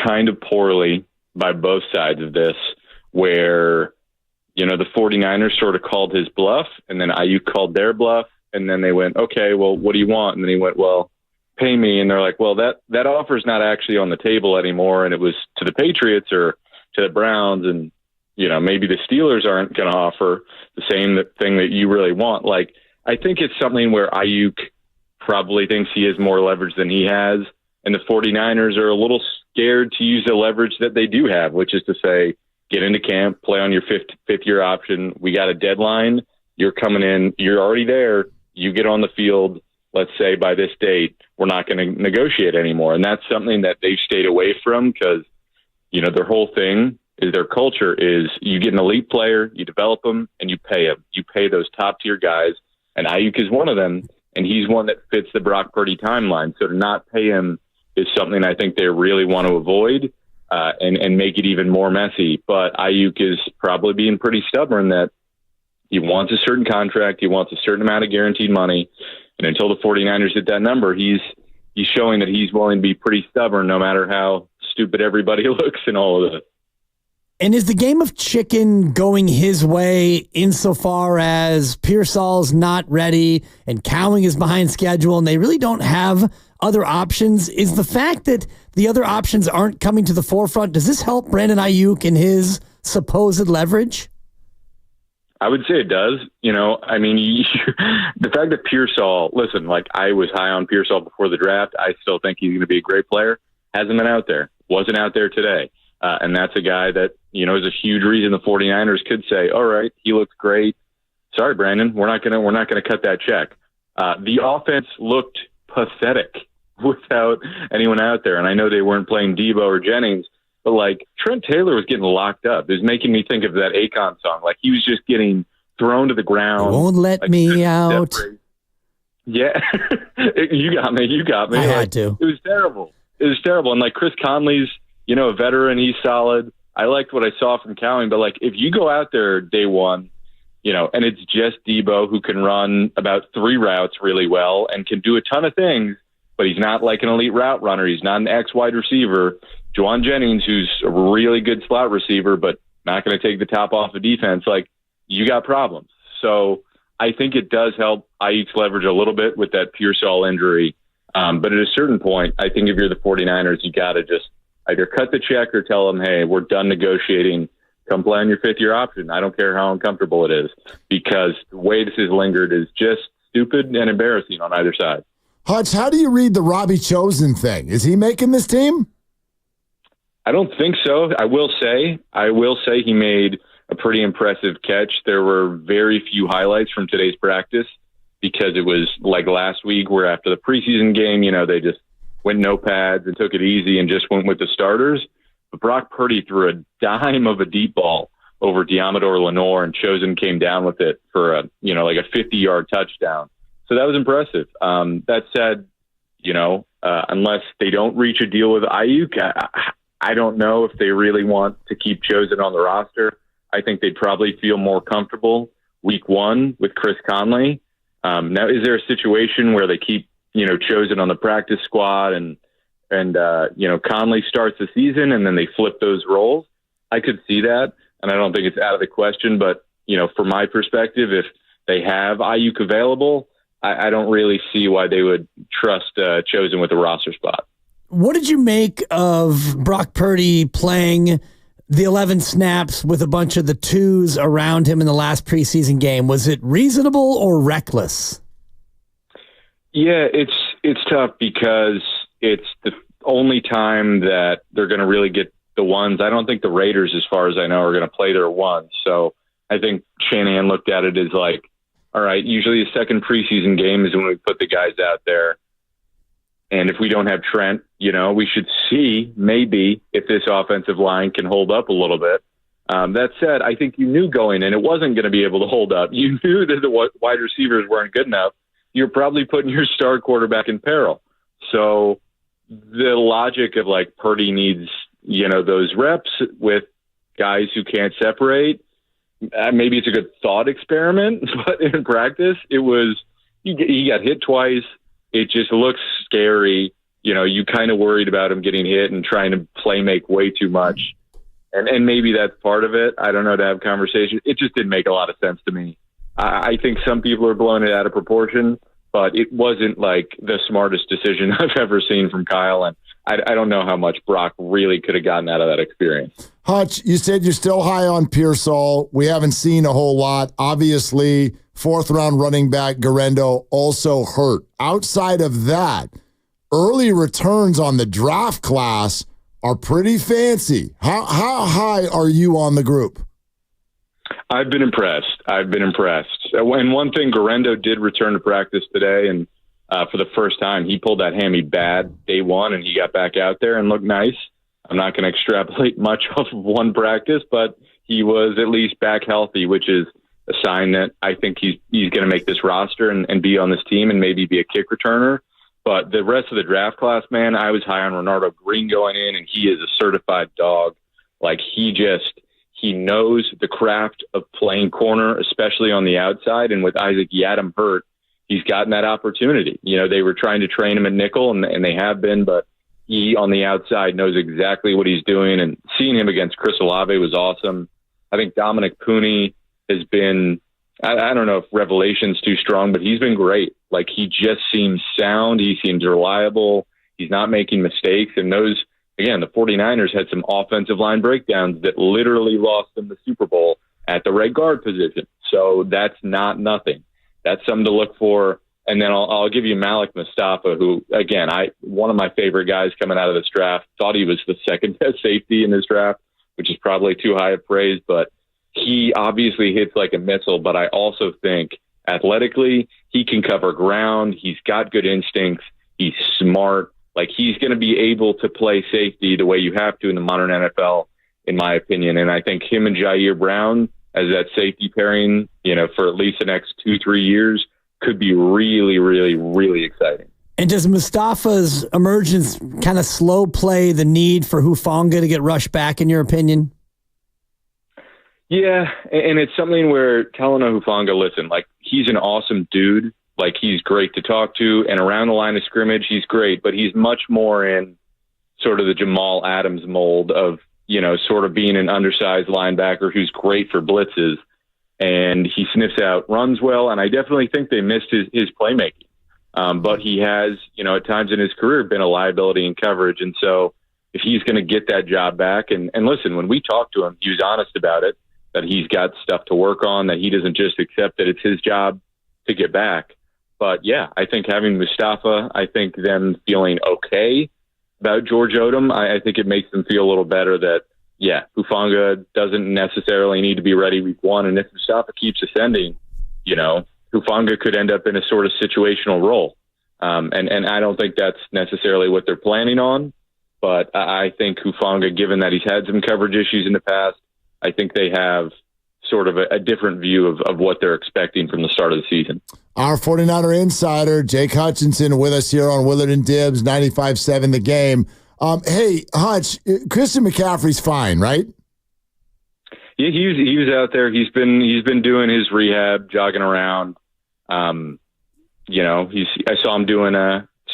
kind of poorly by both sides of this, where, the 49ers sort of called his bluff, and then Ayuk called their bluff, and then they went, okay, well, what do you want? And then he went, well, pay me. And they're like, well, that offer's not actually on the table anymore, and it was to the Patriots or to the Browns, and, maybe the Steelers aren't going to offer the same thing that you really want. Like, I think it's something where Ayuk probably thinks he has more leverage than he has, and the 49ers are a little scared to use the leverage that they do have, which is to say, get into camp, play on your fifth year option. We got a deadline. You're coming in. You're already there. You get on the field, let's say by this date, we're not going to negotiate anymore. And that's something that they've stayed away from because, their whole thing is their culture is you get an elite player, you develop them, and you pay them. You pay those top-tier guys. And Ayuk is one of them, and he's one that fits the Brock Purdy timeline. So to not pay him is something I think they really want to avoid and make it even more messy. But Ayuk is probably being pretty stubborn that he wants a certain contract, he wants a certain amount of guaranteed money, and until the 49ers hit that number, he's showing that he's willing to be pretty stubborn no matter how stupid everybody looks in all of this. And is the game of chicken going his way insofar as Pearsall's not ready and Cowing is behind schedule and they really don't have other options? Is the fact that the other options aren't coming to the forefront, does this help Brandon Ayuk in his supposed leverage? I would say it does. The fact that Pearsall, listen, like I was high on Pearsall before the draft. I still think he's going to be a great player. Hasn't been out there. Wasn't out there today. And that's a guy that, is a huge reason the 49ers could say, all right, he looks great. Sorry, Brandon, we're not going to cut that check. The offense looked pathetic without anyone out there. And I know they weren't playing Debo or Jennings, but like Trent Taylor was getting locked up. It was making me think of that Akon song. Like he was just getting thrown to the ground. Won't let me out. Yeah. You got me. I had to. It was terrible. And like Chris Conley's, a veteran, he's solid. I liked what I saw from Cowing, but like if you go out there day one, and it's just Debo who can run about 3 routes really well and can do a ton of things, but he's not like an elite route runner. He's not an X wide receiver. Juwan Jennings, who's a really good slot receiver, but not going to take the top off the defense. Like you got problems. So I think it does help Ayuk's leverage a little bit with that Pearsall injury. But at a certain point, I think if you're the 49ers, you got to just either cut the check or tell them, hey, we're done negotiating. Come play on your 5th-year option. I don't care how uncomfortable it is, because the way this has lingered is just stupid and embarrassing on either side. Hutch, how do you read the Robbie Chosen thing? Is he making this team? I don't think so. I will say he made a pretty impressive catch. There were very few highlights from today's practice because it was like last week where after the preseason game, they just went no pads and took it easy and just went with the starters. But Brock Purdy threw a dime of a deep ball over Diamador Lenore, and Chosen came down with it for a 50-yard touchdown. So that was impressive. That said, unless they don't reach a deal with Ayuk, I don't know if they really want to keep Chosen on the roster. I think they'd probably feel more comfortable week 1 with Chris Conley. Now, is there a situation where they keep, Chosen on the practice squad and Conley starts the season and then they flip those roles? I could see that, and I don't think it's out of the question. But, from my perspective, if they have Ayuk available, I don't really see why they would trust Chosen with a roster spot. What did you make of Brock Purdy playing the 11 snaps with a bunch of the 2s around him in the last preseason game? Was it reasonable or reckless? Yeah, it's tough because it's the only time that they're going to really get the ones. I don't think the Raiders, as far as I know, are going to play their ones. So I think Shanahan looked at it as like, all right, usually the second preseason game is when we put the guys out there. And if we don't have Trent, we should see maybe if this offensive line can hold up a little bit. That said, I think you knew going in it wasn't going to be able to hold up. You knew that the wide receivers weren't good enough. You're probably putting your star quarterback in peril. So the logic of like Purdy needs, those reps with guys who can't separate, maybe it's a good thought experiment, but in practice, it was, he got hit twice. It just looks scary. You kind of worried about him getting hit and trying to play make way too much. And maybe that's part of it. I don't know, to have conversation. It just didn't make a lot of sense to me. I think some people are blowing it out of proportion, but it wasn't like the smartest decision I've ever seen from Kyle. And I don't know how much Brock really could have gotten out of that experience. Hutch, you said you're still high on Pearsall. We haven't seen a whole lot. Obviously, fourth-round running back Garendo also hurt. Outside of that, early returns on the draft class are pretty fancy. How high are you on the group? I've been impressed. And one thing, Garendo did return to practice today, and for the first time, he pulled that hammy bad day one, and he got back out there and looked nice. I'm not going to extrapolate much off of one practice, but he was at least back healthy, which is a sign that I think he's going to make this roster and be on this team and maybe be a kick returner. But the rest of the draft class, man, I was high on Renardo Green going in, and he is a certified dog. Like, he knows the craft of playing corner, especially on the outside. And with Isaac Yiadom hurt, he's gotten that opportunity. They were trying to train him at nickel, and they have been, but he on the outside knows exactly what he's doing. And seeing him against Chris Olave was awesome. I think Dominic Pooney has been, I don't know if revelation's too strong, but he's been great. Like, he just seems sound. He seems reliable. He's not making mistakes. And those, again, the 49ers had some offensive line breakdowns that literally lost them the Super Bowl at the right guard position. So that's not nothing. That's something to look for. And then I'll give you Malik Mustafa, who, again, one of my favorite guys coming out of this draft. Thought he was the second best safety in this draft, which is probably too high of praise, but he obviously hits like a missile. But I also think athletically, he can cover ground. He's got good instincts. He's smart. Like, he's going to be able to play safety the way you have to in the modern NFL, in my opinion. And I think him and Jair Brown as that safety pairing, for at least the next 2-3 years could be really, really, really exciting. And does Mustafa's emergence kind of slow play the need for Hufanga to get rushed back, in your opinion? Yeah, and it's something where Talanoa Hufanga, listen, like, he's an awesome dude. Like, he's great to talk to, and around the line of scrimmage, he's great, but he's much more in sort of the Jamal Adams mold of, sort of being an undersized linebacker who's great for blitzes, and he sniffs out runs well, and I definitely think they missed his playmaking. But he has, at times in his career been a liability in coverage, and so if he's going to get that job back, and listen, when we talked to him, he was honest about it, that he's got stuff to work on, that he doesn't just accept that it's his job to get back. But yeah, I think having Mustafa, I think them feeling okay about George Odom, I think it makes them feel a little better that, yeah, Hufanga doesn't necessarily need to be ready week one. And if Mustafa keeps ascending, Hufanga could end up in a sort of situational role. And I don't think that's necessarily what they're planning on. But I think Hufanga, given that he's had some coverage issues in the past, I think they have sort of a different view of what they're expecting from the start of the season. Our 49er insider, Jake Hutchinson, with us here on Willard and Dibbs, 95.7 The Game. Hey, Hutch, Christian McCaffrey's fine, right? Yeah, he was out there. He's been doing his rehab, jogging around. I saw him doing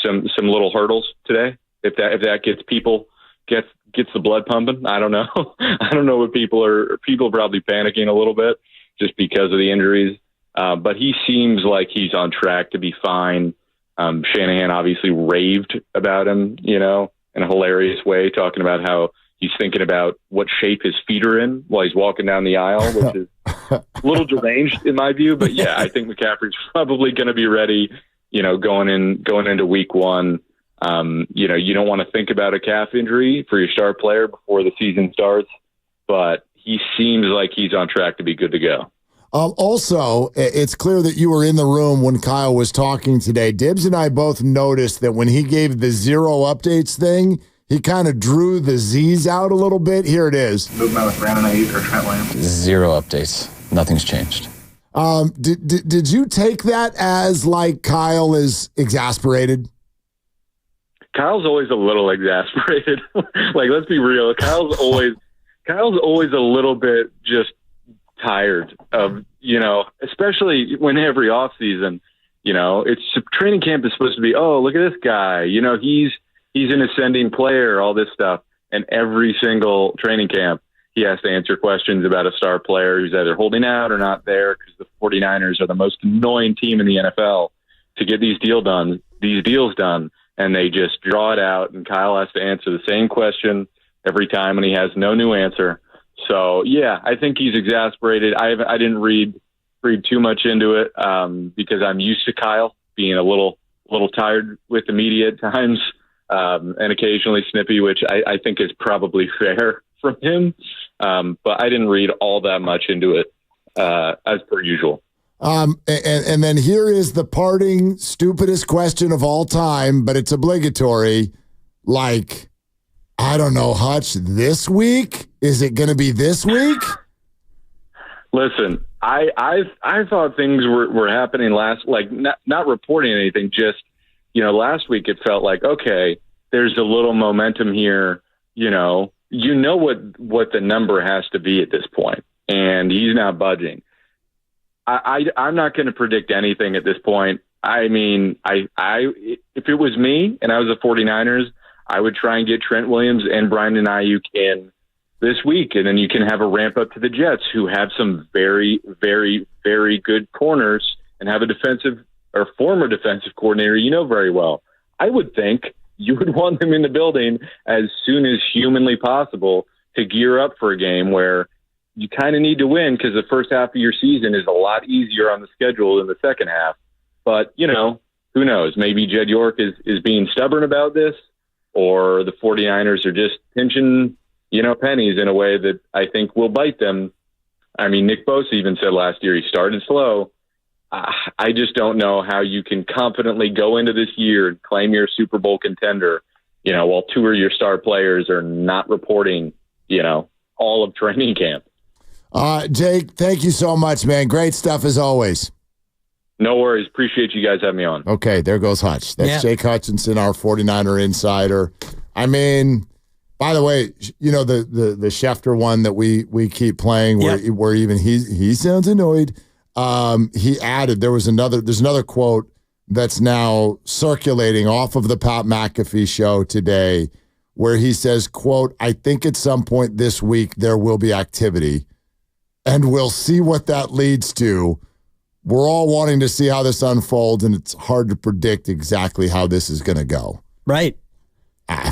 some little hurdles today. If that gets the blood pumping, I don't know. I don't know what people probably panicking a little bit just because of the injuries. But he seems like he's on track to be fine. Shanahan obviously raved about him, in a hilarious way, talking about how he's thinking about what shape his feet are in while he's walking down the aisle, which is a little deranged in my view. But yeah, I think McCaffrey's probably going to be ready, going into week one. You don't want to think about a calf injury for your star player before the season starts, but he seems like he's on track to be good to go. Also, it's clear that you were in the room when Kyle was talking today. Dibbs and I both noticed that when he gave the 0 updates thing, he kind of drew the Z's out a little bit. Here it is. Movement with Brandon Ayuk or Trent Williams? 0 updates. Nothing's changed. Did you take that as like Kyle is exasperated? Kyle's always a little exasperated. Like, let's be real. Kyle's always a little bit just tired of, especially when every off season, it's training camp is supposed to be, oh, look at this guy. He's an ascending player, all this stuff. And every single training camp, he has to answer questions about a star player who's either holding out or not there, because the 49ers are the most annoying team in the NFL to get these deals done. And they just draw it out, and Kyle has to answer the same question every time, and he has no new answer. So, yeah, I think he's exasperated. I didn't read too much into it because I'm used to Kyle being a little tired with the media at times and occasionally snippy, which I think is probably fair from him. But I didn't read all that much into it as per usual. And then here is the parting stupidest question of all time, but it's obligatory. Like, I don't know, Hutch, this week? Is it going to be this week? Listen, I thought things were happening not reporting anything, just, last week it felt like, okay, there's a little momentum here, what the number has to be at this point, and he's not budging. I'm not going to predict anything at this point. I mean, if it was me and I was the 49ers, I would try and get Trent Williams and Brandon Ayuk in this week, and then you can have a ramp up to the Jets, who have some very, very, very good corners and have a defensive or former defensive coordinator very well. I would think you would want them in the building as soon as humanly possible to gear up for a game where you kind of need to win, because the first half of your season is a lot easier on the schedule than the second half. But, who knows? Maybe Jed York is being stubborn about this, or the 49ers are just pinching, pennies in a way that I think will bite them. I mean, Nick Bosa even said last year he started slow. I just don't know how you can confidently go into this year and claim you're a Super Bowl contender, while 2 of your star players are not reporting, all of training camp. Jake, thank you so much, man. Great stuff as always. No worries. Appreciate you guys having me on. Okay, there goes Hutch. That's Jake Hutchinson, our 49er insider. I mean, by the way, the Schefter one that we keep playing where even he sounds annoyed. He added there's another quote that's now circulating off of the Pat McAfee show today, where he says, quote, "I think at some point this week there will be activity, and we'll see what that leads to. We're all wanting to see how this unfolds, and it's hard to predict exactly how this is going to go." Right. I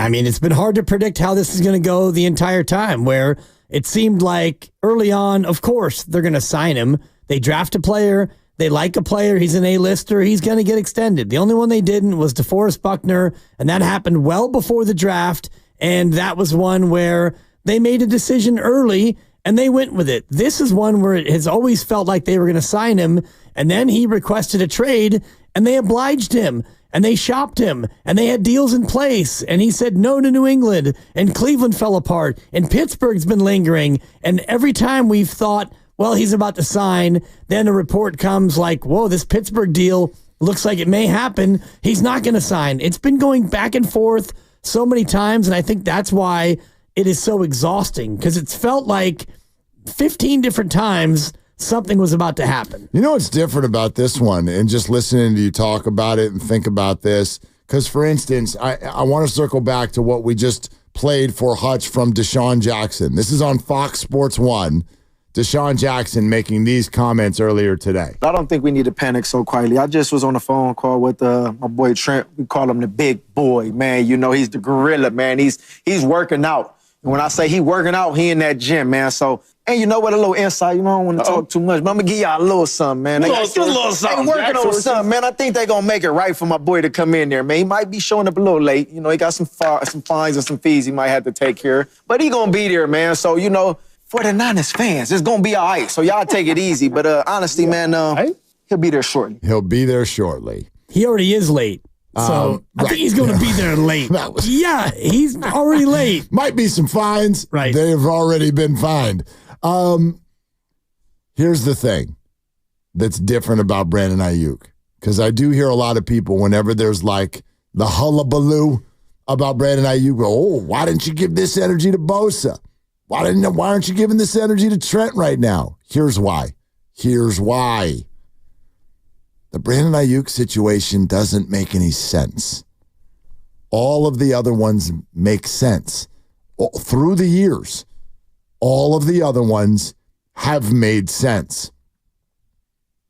mean, it's been hard to predict how this is going to go the entire time, where it seemed like early on, of course, they're going to sign him. They draft a player. They like a player. He's an A-lister. He's going to get extended. The only one they didn't was DeForest Buckner, and that happened well before the draft, and that was one where they made a decision early, and they went with it. This is one where it has always felt like they were going to sign him, and then he requested a trade, and they obliged him, and they shopped him, and they had deals in place, and he said no to New England, and Cleveland fell apart, and Pittsburgh's been lingering, and every time we've thought, well, he's about to sign, then a report comes like, whoa, this Pittsburgh deal looks like it may happen. He's not going to sign. It's been going back and forth so many times, and I think that's why it is so exhausting, because it's felt like 15 different times something was about to happen. You know what's different about this one, and just listening to you talk about it and think about this, because, for instance, I want to circle back to what we just played for Hutch from Deshaun Jackson. This is on Fox Sports 1. Deshaun Jackson making these comments earlier today. I don't think we need to panic so quietly. I just was on a phone call with my boy Trent. We call him the big boy, man. He's the gorilla, man. He's working out. And when I say he working out, he in that gym, man. So, and you know what, a little insight, you know, I don't want to talk too much, but I'm going to give y'all a little something, man. They working on something, man. I think they going to make it right for my boy to come in there, man. He might be showing up a little late. You know, he got some fines and some fees he might have to take care of. But he going to be there, man. So, you know, for the Niners fans, it's going to be all right. So y'all take it easy. But honestly, man, he'll be there shortly. He'll be there shortly. He already is late. So I think he's going to be there late. Yeah, he's already late. Might be some fines. Right. They've already been fined. Here's the thing that's different about Brandon Ayuk, because I do hear a lot of people whenever there's like the hullabaloo about Brandon Ayuk, oh, why didn't you give this energy to Bosa? Why aren't you giving this energy to Trent right now? Here's why. The Brandon Ayuk situation doesn't make any sense. All of the other ones make sense. Through the years, all of the other ones have made sense.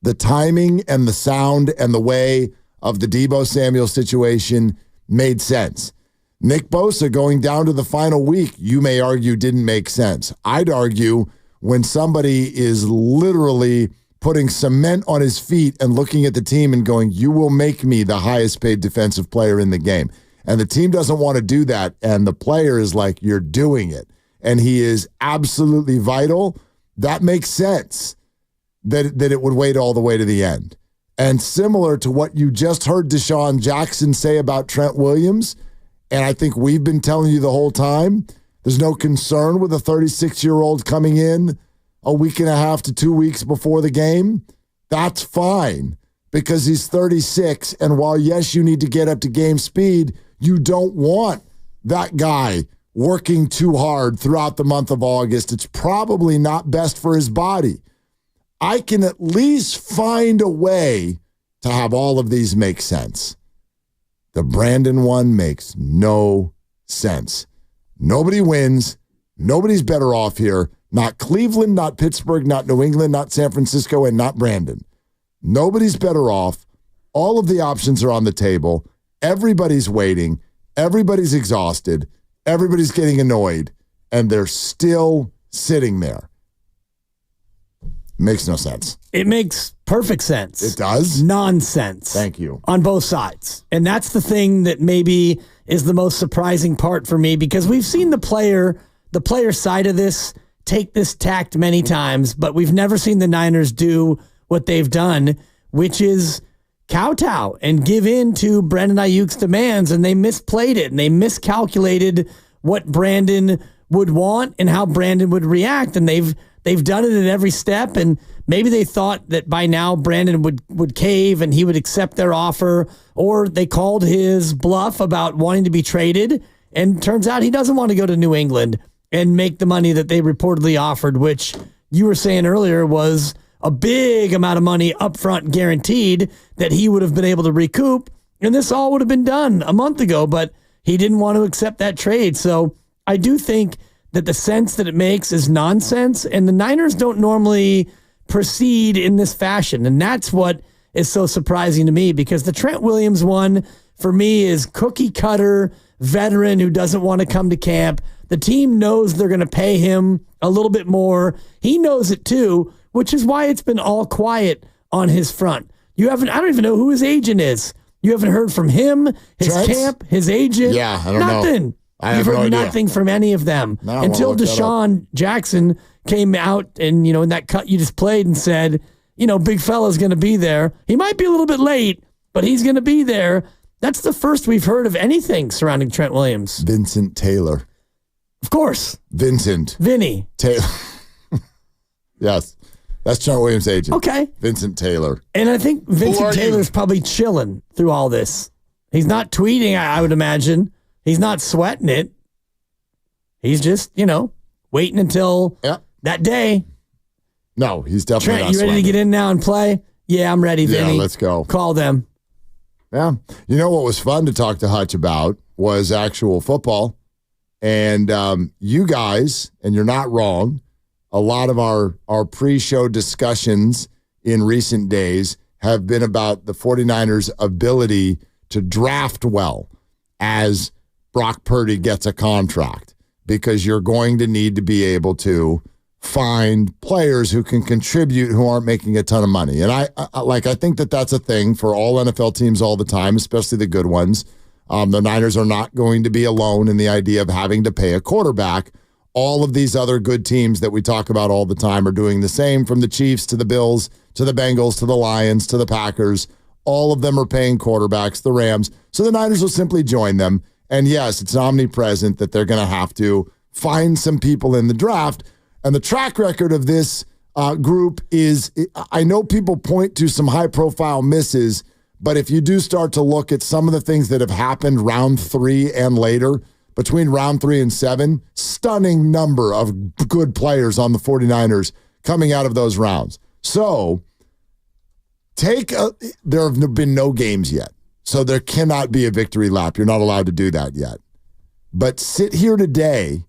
The timing and the sound and the way of the Deebo Samuel situation made sense. Nick Bosa going down to the final week, you may argue, didn't make sense. I'd argue when somebody is literally putting cement on his feet and looking at the team and going, you will make me the highest paid defensive player in the game. And the team doesn't want to do that. And the player is like, you're doing it. And he is absolutely vital. That makes sense that it would wait all the way to the end. And similar to what you just heard Deshaun Jackson say about Trent Williams, and I think we've been telling you the whole time, there's no concern with a 36-year-old coming in a week and a half to 2 weeks before the game. That's fine because he's 36. And while, yes, you need to get up to game speed, you don't want that guy working too hard throughout the month of August. It's probably not best for his body. I can at least find a way to have all of these make sense. The Brandon one makes no sense. Nobody wins. Nobody's better off here. Not Cleveland, not Pittsburgh, not New England, not San Francisco, and not Brandon. Nobody's better off. All of the options are on the table. Everybody's waiting. Everybody's exhausted. Everybody's getting annoyed. And they're still sitting there. Makes no sense. It makes perfect sense. It does? Nonsense. Thank you. On both sides. And that's the thing that maybe is the most surprising part for me, because we've seen the player side of this take this tact many times, but we've never seen the Niners do what they've done, which is kowtow and give in to Brandon Ayuk's demands, and they misplayed it, and they miscalculated what Brandon would want and how Brandon would react, and they've done it at every step, and maybe they thought that by now Brandon would cave and he would accept their offer, or they called his bluff about wanting to be traded, and turns out he doesn't want to go to New England and make the money that they reportedly offered, which you were saying earlier was a big amount of money upfront guaranteed that he would have been able to recoup. And this all would have been done a month ago, but he didn't want to accept that trade. So I do think that the sense that it makes is nonsense, and the Niners don't normally proceed in this fashion. And that's what is so surprising to me, because the Trent Williams one for me is cookie cutter veteran who doesn't want to come to camp. The team knows they're going to pay him a little bit more. He knows it too, which is why it's been all quiet on his front. I don't even know who his agent is. You haven't heard from him, his camp, his agent. Yeah, I don't nothing. know. I have You've no heard idea. nothing from any of them until Deshaun Jackson came out and, in that cut you just played and said, big fella's going to be there. He might be a little bit late, but he's going to be there. That's the first we've heard of anything surrounding Trent Williams. Vincent Taylor. Of course. Vinny. Taylor. Yes. That's Trent Williams' agent. Okay. Vincent Taylor. And I think Vincent Taylor's probably chilling through all this. He's not tweeting, I would imagine. He's not sweating it. He's just, waiting until that day. No, he's definitely Trent, not you ready sweating to get in now and play? Yeah, I'm ready, Vinny. Yeah, let's go. Call them. Yeah. You know what was fun to talk to Hutch about was actual football. And you guys, and you're not wrong, a lot of our pre-show discussions in recent days have been about the 49ers' ability to draft well as Brock Purdy gets a contract. because you're going to need to be able to find players who can contribute who aren't making a ton of money. And I think that that's a thing for all NFL teams all the time, especially the good ones. The Niners are not going to be alone in the idea of having to pay a quarterback. All of these other good teams that we talk about all the time are doing the same, from the Chiefs to the Bills to the Bengals to the Lions to the Packers. All of them are paying quarterbacks, the Rams. So the Niners will simply join them. And yes, it's omnipresent that they're going to have to find some people in the draft. And the track record of this group is, I know people point to some high-profile misses, but if you do start to look at some of the things that have happened round 3 and later, between round 3 and 7, stunning number of good players on the 49ers coming out of those rounds. So there have been no games yet. So there cannot be a victory lap. You're not allowed to do that yet. But sit here today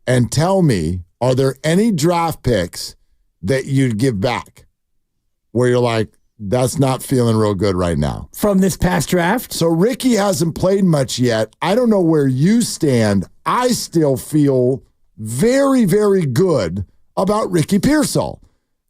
and tell me, are there any draft picks that you'd give back where you're like, that's not feeling real good right now? From this past draft? So Ricky hasn't played much yet. I don't know where you stand. I still feel very, very good about Ricky Pearsall.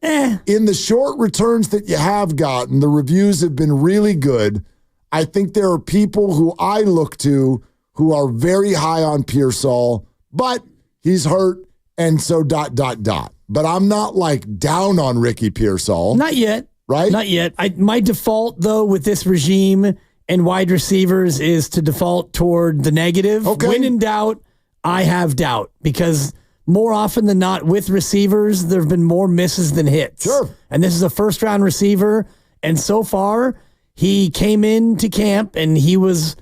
In the short returns that you have gotten, the reviews have been really good. I think there are people who I look to who are very high on Pearsall, but he's hurt, and so ... But I'm not like down on Ricky Pearsall. Not yet. Right? Not yet. My default, though, with this regime and wide receivers is to default toward the negative. Okay. When in doubt, I have doubt, because more often than not with receivers, there have been more misses than hits. Sure. And this is a first-round receiver, and so far he came into camp and he was,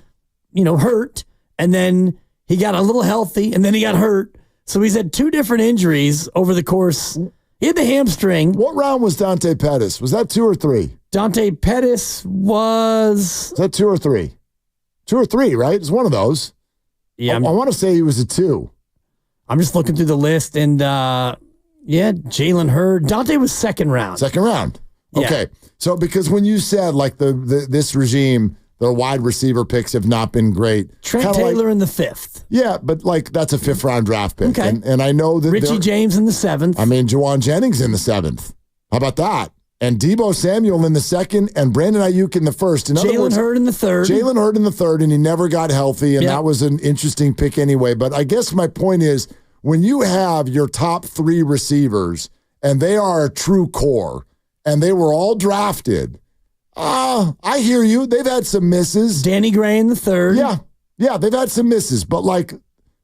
hurt, and then he got a little healthy, and then he got hurt. So he's had 2 different injuries over the course. He had the hamstring. What round was Dante Pettis? Was that 2 or 3? Dante Pettis was... Is that 2 or 3? 2 or 3, right? It's one of those. Yeah. I want to say he was a 2. I'm just looking through the list, and Jalen Hurd. Dante was second round. Second round. Okay. Yeah. So because when you said like this regime, their wide receiver picks have not been great. Trent Taylor in the 5th. Yeah, but like that's a 5th round draft pick. Okay. And I know that Richie James in the 7th. I mean, Juwan Jennings in the 7th. How about that? And Deebo Samuel in the 2nd, and Brandon Ayuk in the 1st. In other words, Jalen Hurd in the 3rd. Jalen Hurd in the 3rd, and he never got healthy, and that was an interesting pick anyway. But I guess my point is, when you have your top 3 receivers, and they are a true core, and they were all drafted, I hear you. They've had some misses. Danny Gray in the 3rd. Yeah, they've had some misses, but like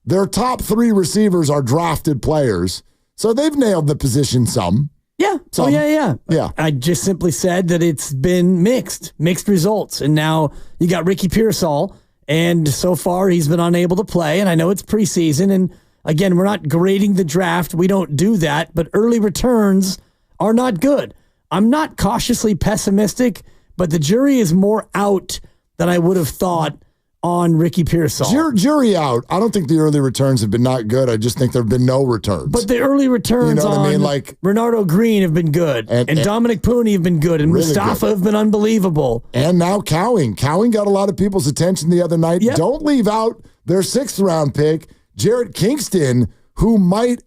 their top 3 receivers are drafted players, so they've nailed the position some. Yeah. Some. Yeah. I just simply said that it's been mixed results, and now you got Ricky Pearsall, and so far he's been unable to play, and I know it's preseason, and again, we're not grading the draft. We don't do that, but early returns are not good. I'm not cautiously pessimistic, but the jury is more out than I would have thought on Ricky Pearsall. Jury out. I don't think the early returns have been not good. I just think there have been no returns. But the early returns on like Renardo Green have been good, and Dominic Pooney have been good, and really Mustafa have been unbelievable. And now Cowing. Cowing got a lot of people's attention the other night. Yep. Don't leave out their 6th round pick, Jarrett Kingston, who might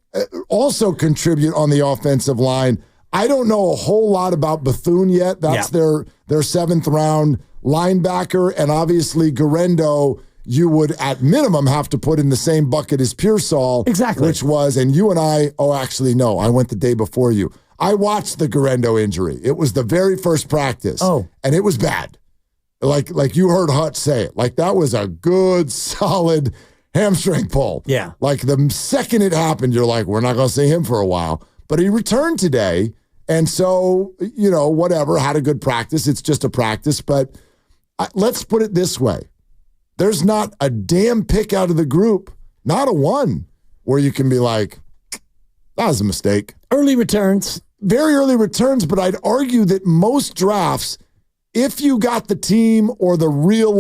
also contribute on the offensive line. I don't know a whole lot about Bethune yet. That's their 7th round linebacker. And obviously Guerrendo, you would at minimum have to put in the same bucket as Pearsall. Exactly. Which was, and you and I, I went the day before you. I watched the Guerrendo injury. It was the very first practice. Oh. And it was bad. Like you heard Hutch say it. Like that was a good, solid hamstring pull. Yeah. Like the second it happened, you're like, we're not going to see him for a while. But he returned today. And so, whatever, had a good practice. It's just a practice. But let's put it this way. There's not a damn pick out of the group, not a one, where you can be like, that was a mistake. Early returns. Very early returns, but I'd argue that most drafts, if you got the team or the real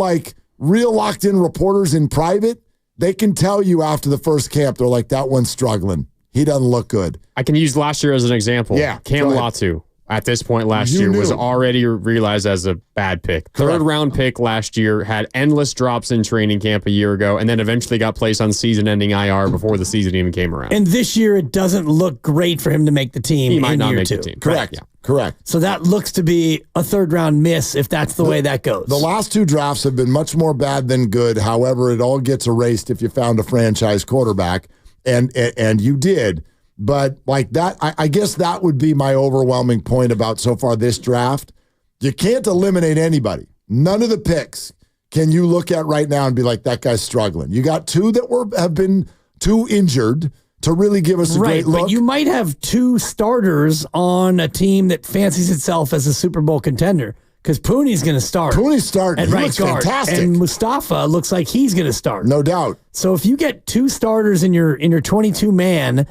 locked-in reporters in private, they can tell you after the first camp, they're like, that one's struggling. He doesn't look good. I can use last year as an example. Yeah. Cam Latu. at this point last year was already realized as a bad pick. Third round pick last year, had endless drops in training camp a year ago, and then eventually got placed on season-ending IR before the season even came around. And this year, it doesn't look great for him to make the team. He might not make the the team. Correct. Yeah. Correct. So that looks to be a third-round miss if that's the way that goes. The last two drafts have been much more bad than good. However, it all gets erased if you found a franchise quarterback, and you did. But like that, I guess that would be my overwhelming point about so far this draft. You can't eliminate anybody. None of the picks can you look at right now and be like, that guy's struggling. You got two that have been too injured to really give us a great look. But you might have two starters on a team that fancies itself as a Super Bowl contender because Pooney's going to start. Pooney's starting. At He right looks guard. fantastic. And Mustafa looks like he's going to start. No doubt. So if you get two starters in your 22-man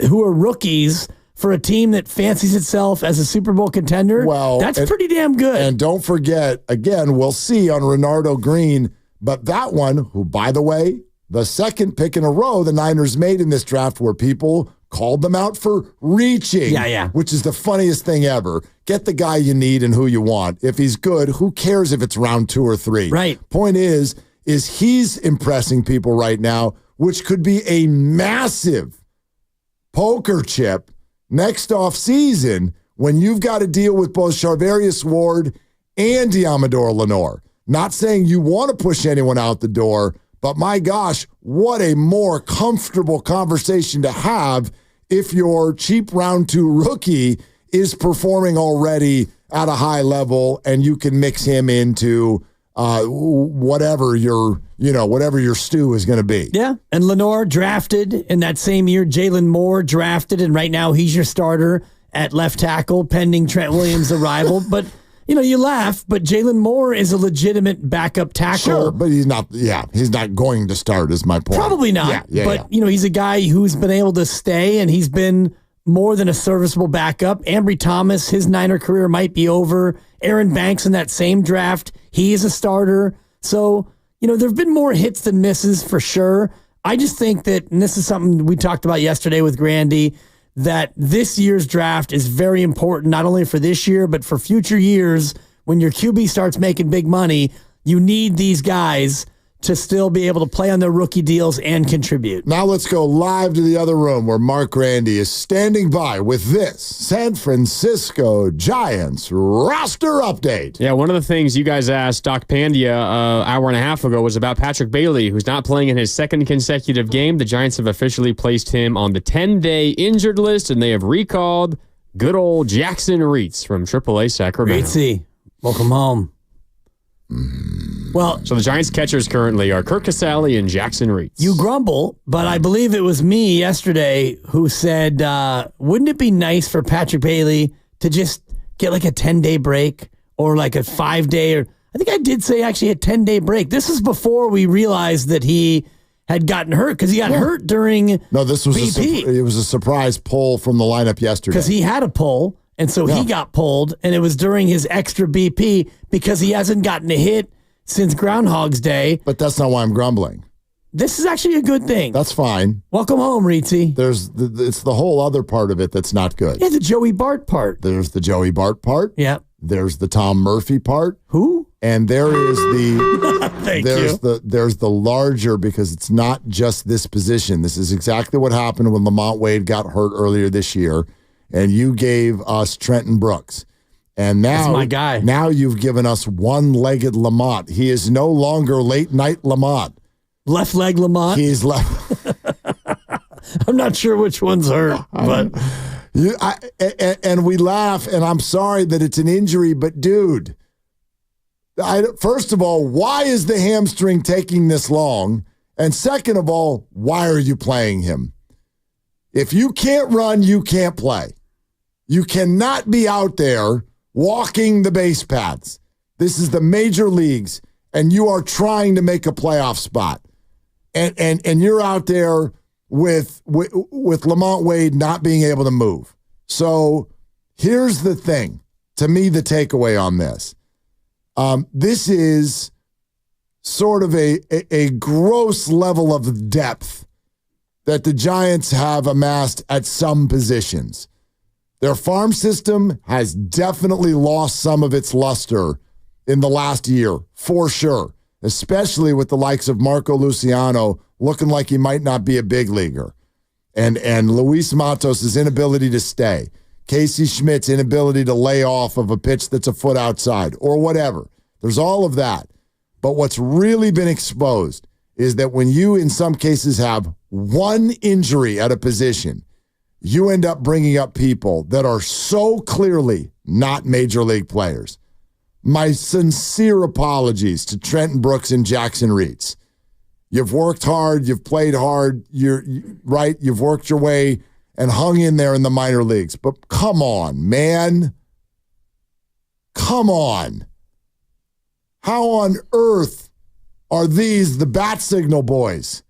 who are rookies for a team that fancies itself as a Super Bowl contender, that's pretty damn good. And don't forget, again, we'll see on Renardo Green, but that one, who, by the way, the second pick in a row the Niners made in this draft where people called them out for reaching, which is the funniest thing ever. Get the guy you need and who you want. If he's good, who cares if it's round 2 or 3? Right. Point is he's impressing people right now, which could be a massive poker chip next off season when you've got to deal with both Charvarius Ward and Diamador Lenore. Not saying you want to push anyone out the door, but my gosh, what a more comfortable conversation to have if your cheap round 2 rookie is performing already at a high level and you can mix him into whatever your stew is going to be. Yeah, and Lenore drafted in that same year. Jalen Moore drafted, and right now he's your starter at left tackle, pending Trent Williams' arrival. But you laugh, but Jalen Moore is a legitimate backup tackle. Sure, but he's not. Yeah, he's not going to start. Is my point? Probably not. But he's a guy who's been able to stay, and he's been more than a serviceable backup. Ambry Thomas, his Niner career might be over. Aaron Banks in that same draft, he is a starter. So, there have been more hits than misses for sure. I just think that, and this is something we talked about yesterday with Grandy, that this year's draft is very important, not only for this year, but for future years. When your QB starts making big money, you need these guys to still be able to play on their rookie deals and contribute. Now let's go live to the other room where Mark Grandy is standing by with this San Francisco Giants roster update. Yeah, one of the things you guys asked Doc Pandia an hour and a half ago was about Patrick Bailey, who's not playing in his second consecutive game. The Giants have officially placed him on the 10-day injured list, and they have recalled good old Jackson Reitz from AAA Sacramento. Reitzy, welcome home. Well, so the Giants catchers currently are Kirk Casale and Jackson Reitz. You grumble, but I believe it was me yesterday who said, wouldn't it be nice for Patrick Bailey to just get like a 10-day break or like a 5-day, or I think I did say actually a 10-day break. This is before we realized that he had gotten hurt because he got hurt during No, this was BP. it was a surprise pull from the lineup yesterday. Because he had a pull, and so he got pulled, and it was during his extra BP because he hasn't gotten a hit since Groundhog's Day. But that's not why I'm grumbling. This is actually a good thing. That's fine. Welcome home, Reitzy. It's the whole other part of it that's not good. Yeah, the Joey Bart part. There's the Joey Bart part. Yeah. There's the Tom Murphy part. Who? And there is the there's the larger, because it's not just this position. This is exactly what happened when Lamont Wade got hurt earlier this year, and you gave us Trenton Brooks. And now, that's my guy. Now you've given us one-legged Lamont. He is no longer late-night Lamont. Left leg Lamont? He's left. I'm not sure which one's hurt, but... And we laugh, and I'm sorry that it's an injury, but dude, first of all, why is the hamstring taking this long? And second of all, why are you playing him? If you can't run, you can't play. You cannot be out there walking the base paths. This is the major leagues, and you are trying to make a playoff spot. And you're out there with Lamont Wade not being able to move. So here's the thing. To me, the takeaway on this. This is sort of a gross level of depth that the Giants have amassed at some positions. Their farm system has definitely lost some of its luster in the last year, for sure, especially with the likes of Marco Luciano looking like he might not be a big leaguer. And Luis Matos' inability to stay. Casey Schmidt's inability to lay off of a pitch that's a foot outside or whatever. There's all of that. But what's really been exposed is that when you, in some cases, have one injury at a position, you end up bringing up people that are so clearly not major league players. My sincere apologies to Trenton Brooks and Jackson Reitz. You've worked hard. You've played hard. You're right. You've worked your way and hung in there in the minor leagues. But come on, man. Come on. How on earth are these the bat signal boys?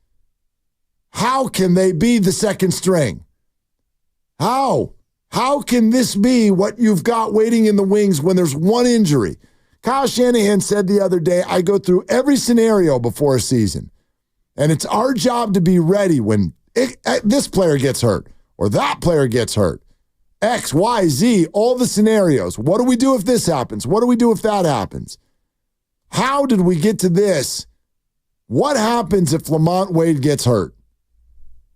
How can they be the second string? How? How can this be what you've got waiting in the wings when there's one injury? Kyle Shanahan said the other day, I go through every scenario before a season, and it's our job to be ready when this player gets hurt or that player gets hurt. X, Y, Z, all the scenarios. What do we do if this happens? What do we do if that happens? How did we get to this? What happens if Lamont Wade gets hurt?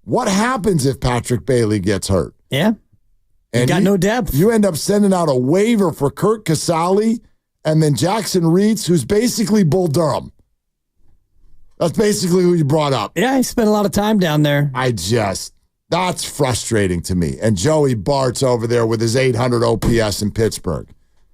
What happens if Patrick Bailey gets hurt? Yeah. And got no depth. You end up sending out a waiver for Kurt Casale and then Jackson Reitz, who's basically Bull Durham. That's basically who you brought up. Yeah, he spent a lot of time down there. That's frustrating to me. And Joey Bart's over there with his 800 OPS in Pittsburgh.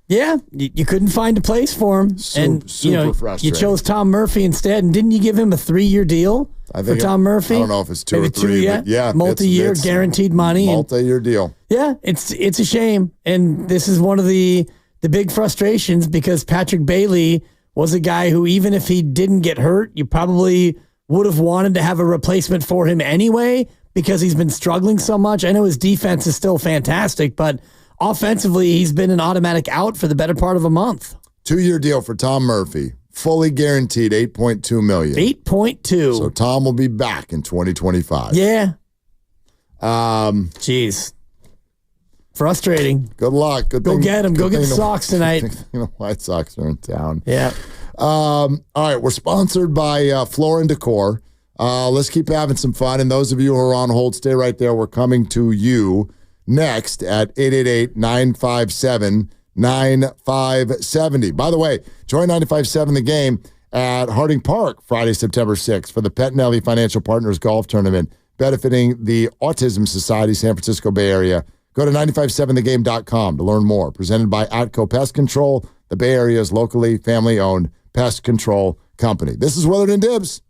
Yeah, you couldn't find a place for him. Super frustrating. You chose Tom Murphy instead, and didn't you give him a 3-year deal for Tom Murphy? I don't know if it's 2 Maybe or 3. 2 yet? But yeah, multi-year it's guaranteed money. Multi-year deal. Yeah, it's a shame. And this is one of the big frustrations because Patrick Bailey was a guy who, even if he didn't get hurt, you probably would have wanted to have a replacement for him anyway because he's been struggling so much. I know his defense is still fantastic, but offensively, he's been an automatic out for the better part of a month. 2-year deal for Tom Murphy. Fully guaranteed $8.2 million. 8.2. So Tom will be back in 2025. Yeah. Jeez. Frustrating. Good luck. Go get him. Go get the Sox tonight. The White Sox are in town. Yeah. All right. We're sponsored by Floor & Decor. Let's keep having some fun. And those of you who are on hold, stay right there. We're coming to you next at 888-957-9570. By the way, join 95.7 The Game at Harding Park Friday, September 6th for the Pettinelli Financial Partners Golf Tournament benefiting the Autism Society, San Francisco Bay Area. Go to 957thegame.com to learn more. Presented by Atco Pest Control, the Bay Area's locally family-owned pest control company. This is Willard and Dibbs.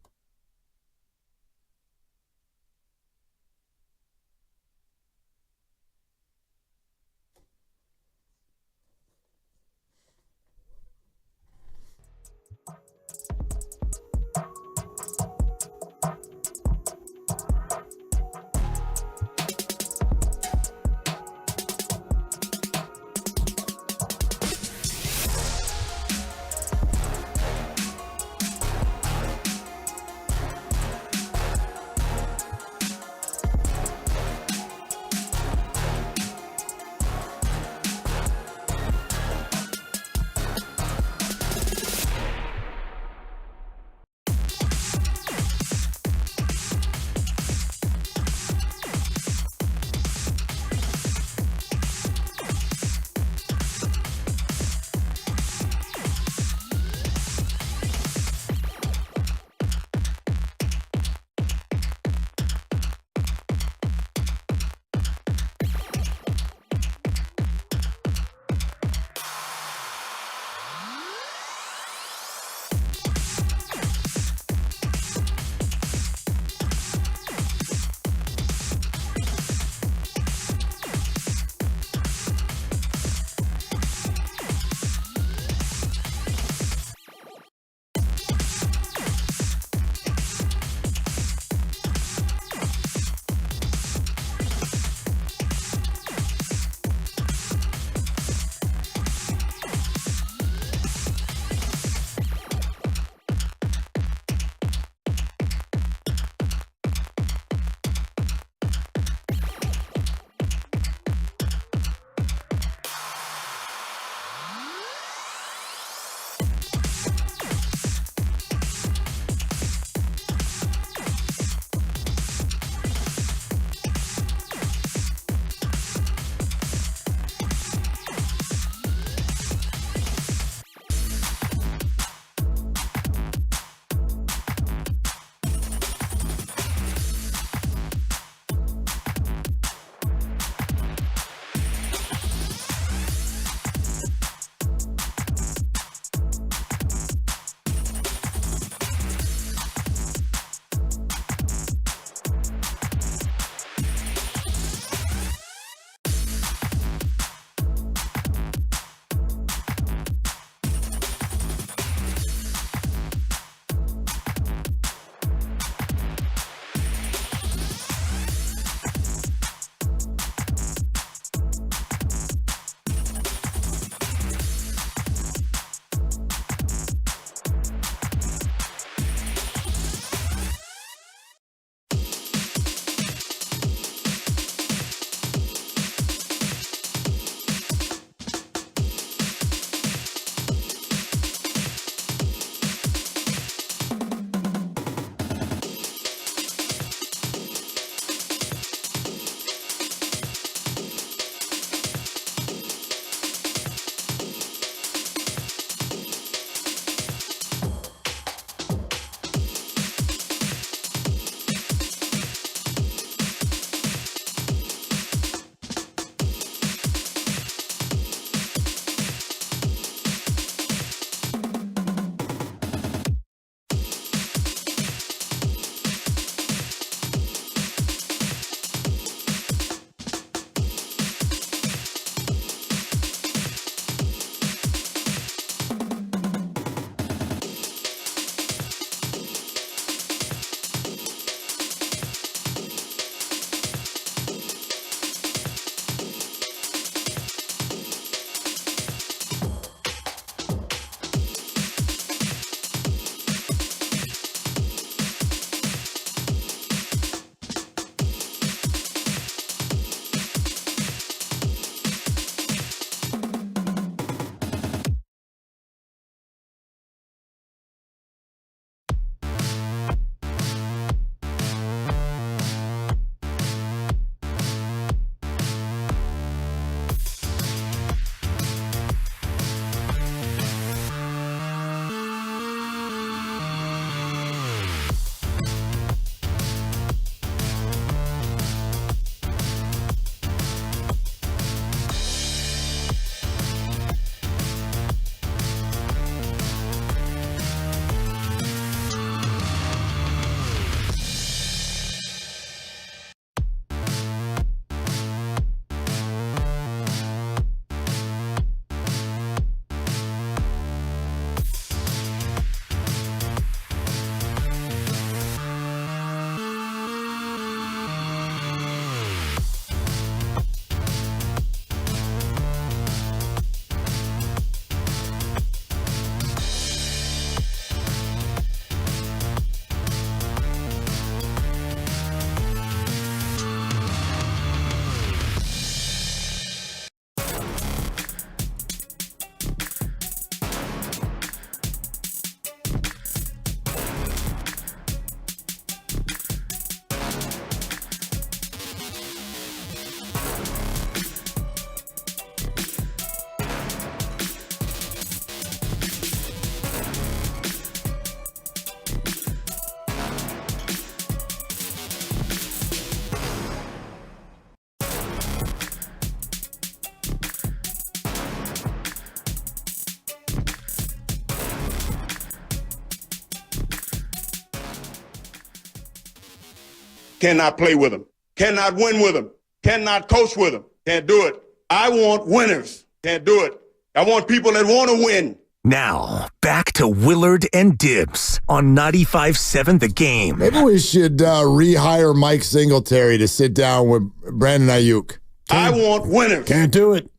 cannot play with them, cannot win with them, cannot coach with them. Can't do it. I want winners. Can't do it. I want people that want to win. Now, back to Willard and Dibs on 95.7 The Game. Maybe we should rehire Mike Singletary to sit down with Brandon Ayuk. I want winners. Can't do it.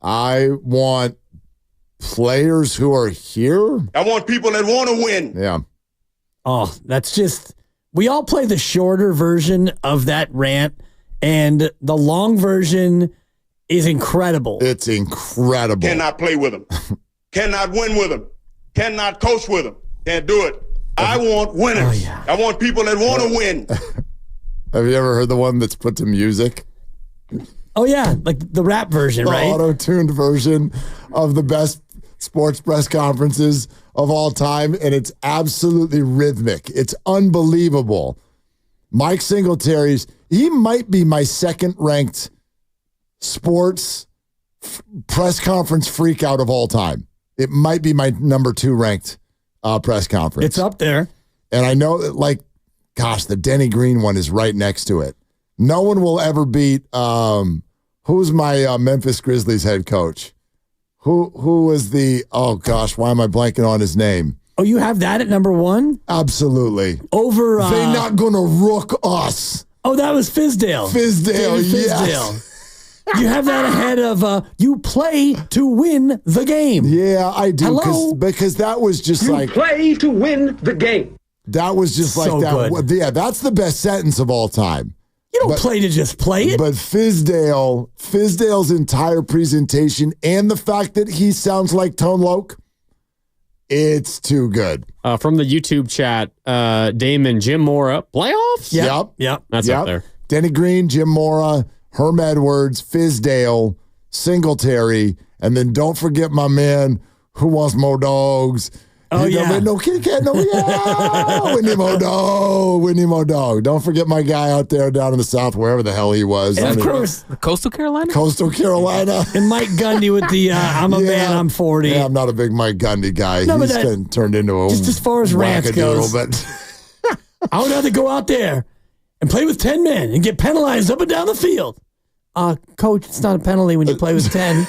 I want players who are here. I want people that want to win. Yeah. Oh, that's just, we all play the shorter version of that rant, and the long version is incredible. It's incredible. Cannot play with them. Cannot win with them. Cannot coach with them. Can't do it. I want winners. Oh, yeah. I want people that want to win. Have you ever heard the one that's put to music? Oh, yeah, like the rap version, right? The auto-tuned version of the best sports press conferences of all time, and it's absolutely rhythmic. It's unbelievable. Mike Singletary's, he might be my second-ranked sports press conference freak out of all time. It might be my number 2 ranked press conference. It's up there. And I know that, like, gosh, the Denny Green one is right next to it. No one will ever beat, who's my Memphis Grizzlies head coach? Who was the, oh gosh, why am I blanking on his name? Oh, you have that at number 1? Absolutely. Over, they not gonna rook us. Oh, that was Fizdale. Fizdale, yes. You have that ahead of you play to win the game. Yeah, I do. Because that was just you like play to win the game. That was just So like that. good. Yeah, that's the best sentence of all time. You don't play to just play it. But Fizdale's entire presentation and the fact that he sounds like Tone Loc, it's too good. From the YouTube chat, Damon, Jim Mora, playoffs? Yep. That's up there. Denny Green, Jim Mora, Herm Edwards, Fizdale, Singletary, and then don't forget my man who wants more dogs. Oh, yeah. No kitty cat, no, yeah. Winnie Mo dog. Don't forget my guy out there down in the South, wherever the hell he was. And of course, Coastal Carolina? Coastal Carolina. And Mike Gundy with the I'm a man, I'm 40. Yeah, I'm not a big Mike Gundy guy. No, but He's been turned into a just as far as rants goes. But I would rather go out there and play with 10 men and get penalized up and down the field. Coach, it's not a penalty when you play with 10.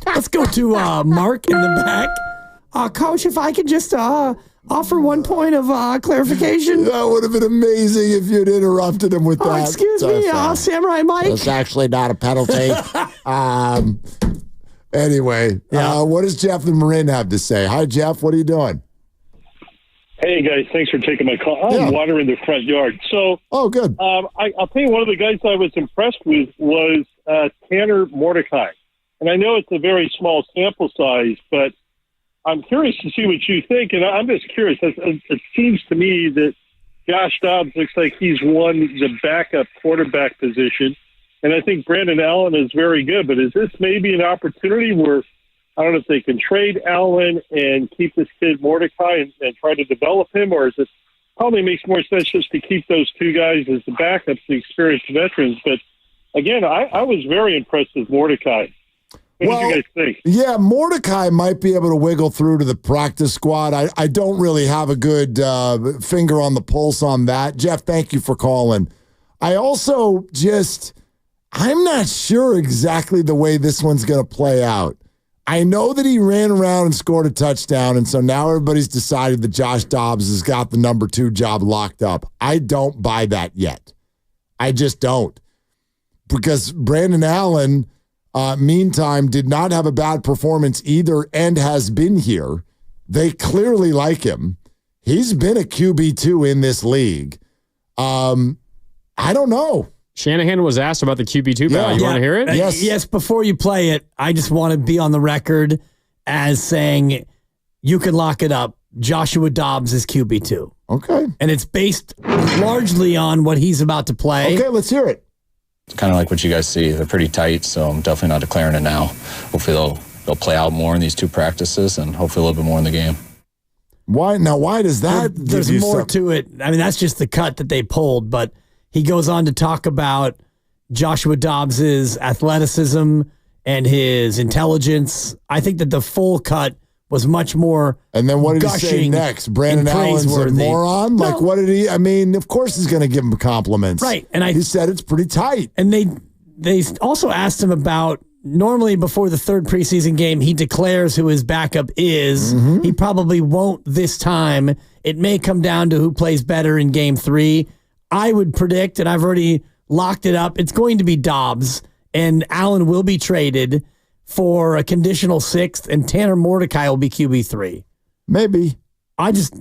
Let's go to Mark in the back. Coach, if I could just offer 1 point of clarification. That would have been amazing if you'd interrupted him with that. Excuse me, Samurai Mike. It's actually not a penalty. Anyway, what does Jeff and Marin have to say? Hi, Jeff. What are you doing? Hey, guys. Thanks for taking my call. I'm watering the front yard. So, good. I'll tell you, one of the guys I was impressed with was Tanner Mordecai. And I know it's a very small sample size, but I'm curious to see what you think. And I'm just curious. It seems to me that Josh Dobbs looks like he's won the backup quarterback position. And I think Brandon Allen is very good. But is this maybe an opportunity where, I don't know if they can trade Allen and keep this kid Mordecai and try to develop him, or is it probably makes more sense just to keep those two guys as the backups, the experienced veterans. But again, I was very impressed with Mordecai. What do you guys think? Yeah, Mordecai might be able to wiggle through to the practice squad. I don't really have a good finger on the pulse on that. Jeff, thank you for calling. I also I'm not sure exactly the way this one's going to play out. I know that he ran around and scored a touchdown, and so now everybody's decided that Josh Dobbs has got the number 2 job locked up. I don't buy that yet. I just don't. Because Brandon Allen, meantime, did not have a bad performance either and has been here. They clearly like him. He's been a QB2 in this league. I don't know. Shanahan was asked about the QB2 battle. You want to hear it? Yes, before you play it, I just want to be on the record as saying you can lock it up. Joshua Dobbs is QB2. Okay. And it's based largely on what he's about to play. Okay, let's hear it. It's kind of like what you guys see. They're pretty tight, so I'm definitely not declaring it now. Hopefully they'll play out more in these 2 practices and hopefully a little bit more in the game. Why does that There's more to it. I mean, that's just the cut that they pulled, but he goes on to talk about Joshua Dobbs's athleticism and his intelligence. I think that the full cut was much more. And then what did he say next? Brandon Allen's a moron? No. Like, what did he? I mean, of course he's going to give him compliments. Right. And he said it's pretty tight. And they also asked him about, normally before the third preseason game, he declares who his backup is. Mm-hmm. He probably won't this time. It may come down to who plays better in game 3. I would predict, and I've already locked it up, it's going to be Dobbs, and Allen will be traded for a conditional 6th, and Tanner Mordecai will be QB3. Maybe.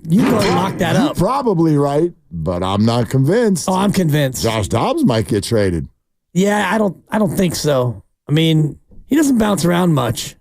You go and lock that up. You're probably right, but I'm not convinced. Oh, I'm convinced. Josh Dobbs might get traded. Yeah, I don't think so. I mean, he doesn't bounce around much.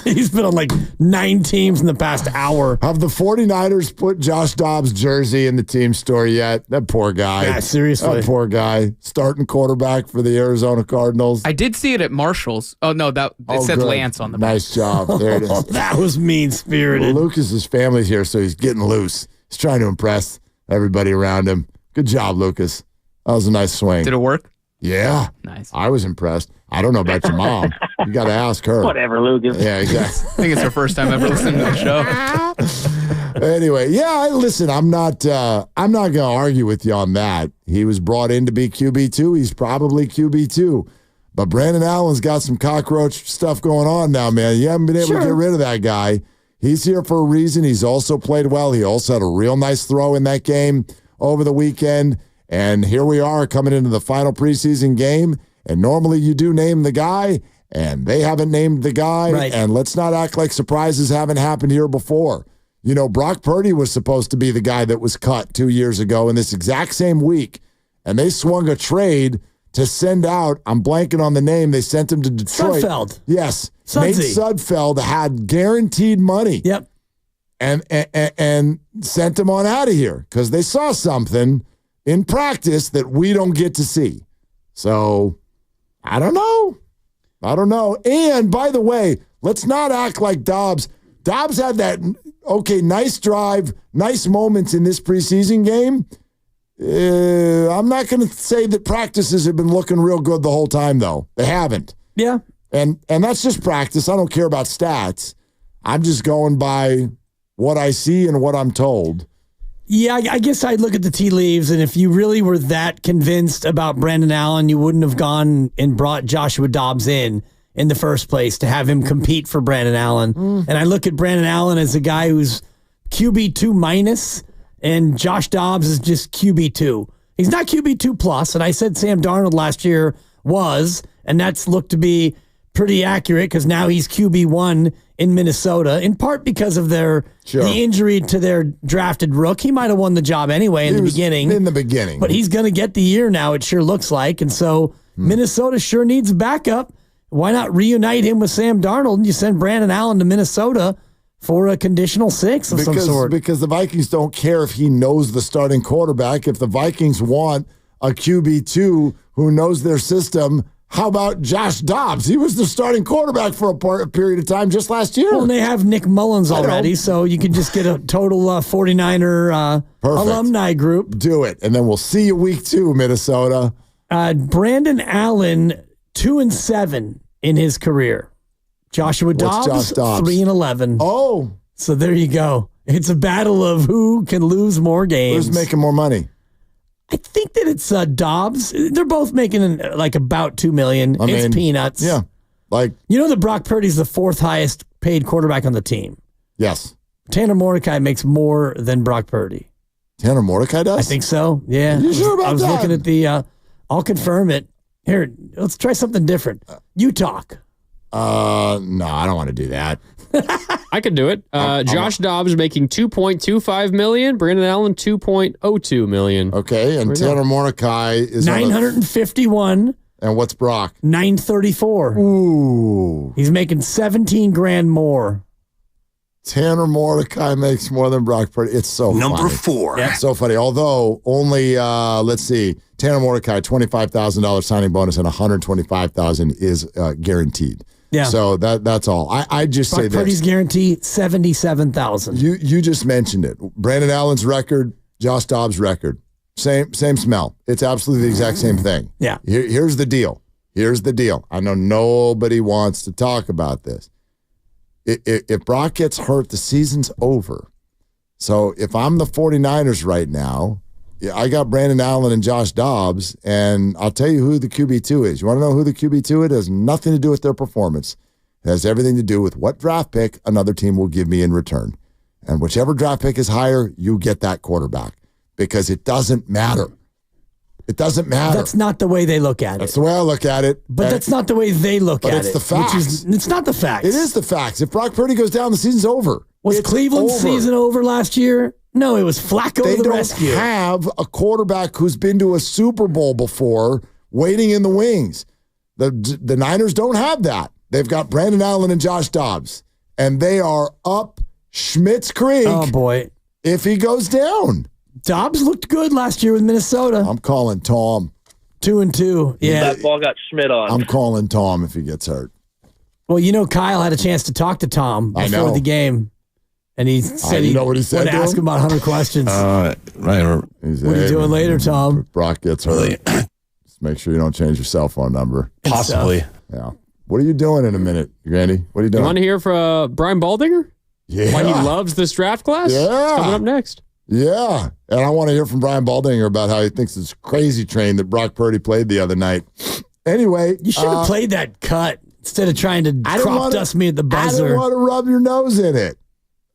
He's been on like 9 teams in the past hour. Have the 49ers put Josh Dobbs' jersey in the team store yet? That poor guy. Yeah, seriously. That poor guy. Starting quarterback for the Arizona Cardinals. I did see it at Marshall's. Oh, no, it said good. Lance on the back. Nice job. There it is. That was mean-spirited. Well, Lucas's family's here, so he's getting loose. He's trying to impress everybody around him. Good job, Lucas. That was a nice swing. Did it work? Yeah. Nice. I was impressed. I don't know about your mom. You got to ask her. Whatever, Lucas. Yeah, exactly. I think it's her first time ever listening to the show. Anyway, listen, I'm not going to argue with you on that. He was brought in to be QB2. He's probably QB2. But Brandon Allen's got some cockroach stuff going on now, man. You haven't been able to get rid of that guy. He's here for a reason. He's also played well. He also had a real nice throw in that game over the weekend. And here we are coming into the final preseason game. And normally you do name the guy, and they haven't named the guy. Right. And let's not act like surprises haven't happened here before. You know, Brock Purdy was supposed to be the guy that was cut 2 years ago in this exact same week. And they swung a trade to send out, I'm blanking on the name, they sent him to Detroit. Sudfeld. Yes. Sudsy. Nate Sudfeld had guaranteed money. Yep. And sent him on out of here because they saw something in practice that we don't get to see. So, I don't know. And, by the way, let's not act like Dobbs. Dobbs had that, nice drive, nice moments in this preseason game. I'm not going to say that practices have been looking real good the whole time, though. They haven't. Yeah. And that's just practice. I don't care about stats. I'm just going by what I see and what I'm told. Yeah, I guess I'd look at the tea leaves, and if you really were that convinced about Brandon Allen, you wouldn't have gone and brought Joshua Dobbs in the first place to have him compete for Brandon Allen. And I look at Brandon Allen as a guy who's QB2 minus, and Josh Dobbs is just QB2. He's not QB2 plus, and I said Sam Darnold last year was, and that's looked to be pretty accurate because now he's QB1 in Minnesota, in part because of the injury to their drafted rook. He might have won the job anyway in the beginning. But he's going to get the year now, it sure looks like. And so Minnesota sure needs a backup. Why not reunite him with Sam Darnold and you send Brandon Allen to Minnesota for a conditional 6 of some sort? Because the Vikings don't care if he knows the starting quarterback. If the Vikings want a QB2 who knows their system, how about Josh Dobbs? He was the starting quarterback for a period of time just last year. Well, and they have Nick Mullins already, so you can just get a total 49er alumni group. Do it, and then we'll see you week 2, Minnesota. Brandon Allen, 2-7 in his career. Joshua Dobbs, 3-11. Oh. So there you go. It's a battle of who can lose more games. Who's making more money? I think that it's Dobbs. They're both making like about $2 million. It's peanuts. Yeah, that Brock Purdy's the 4th highest paid quarterback on the team. Yes. Tanner Mordecai makes more than Brock Purdy. Tanner Mordecai does? I think so. Yeah. Are you sure about that? I was looking at the. I'll confirm it. Here, let's try something different. You talk. No, I don't want to do that. I could do it. Josh Dobbs making $2.25 million. Brandon Allen $2.02 million. Okay, and Tanner Mordecai is $951. And what's Brock? $934. Ooh, he's making $17,000 more. Tanner Mordecai makes more than Brock Purdy. It's so Number funny. 4. Yeah. So funny. Although only, let's see, Tanner Mordecai, $25,000 signing bonus and $125,000 is guaranteed. Yeah. So that's all. I just say this. Purdy's guarantee $77,000. You just mentioned it. Brandon Allen's record, Josh Dobbs' record, same smell. It's absolutely the exact same thing. Yeah. Here's the deal. I know nobody wants to talk about this. if Brock gets hurt, the season's over. So if I'm the 49ers right now, I got Brandon Allen and Josh Dobbs, and I'll tell you who the QB2 is. You want to know who the QB2 is? It has nothing to do with their performance. It has everything to do with what draft pick another team will give me in return. And whichever draft pick is higher, you get that quarterback because it doesn't matter. It doesn't matter. That's not the way they look at it. That's the way I look at it. But that's not the way they look at it. But it's the facts. It's not the facts. It is the facts. If Brock Purdy goes down, the season's over. Was Cleveland's season over last year? No, it was Flacco the rescue. They don't have a quarterback who's been to a Super Bowl before waiting in the wings. The Niners don't have that. They've got Brandon Allen and Josh Dobbs, and they are up Schmitz Creek. Oh, boy. If he goes down. Dobbs looked good last year with Minnesota. I'm calling Tom. 2-2. Yeah. That ball got Schmidt on. I'm calling Tom if he gets hurt. Well, Kyle had a chance to talk to Tom before the game. And he said he what he said would ask him about 100 questions. Right. What are you doing later, Tom? If Brock gets hurt, just make sure you don't change your cell phone number. Possibly. Yeah. What are you doing in a minute, Randy? What are you doing? You want to hear from Brian Baldinger? Yeah. Why he loves this draft class? Yeah. It's coming up next. Yeah. And I want to hear from Brian Baldinger about how he thinks it's crazy train that Brock Purdy played the other night. Anyway. You should have played that cut instead of trying to crop dust me at the buzzer. I didn't want to rub your nose in it.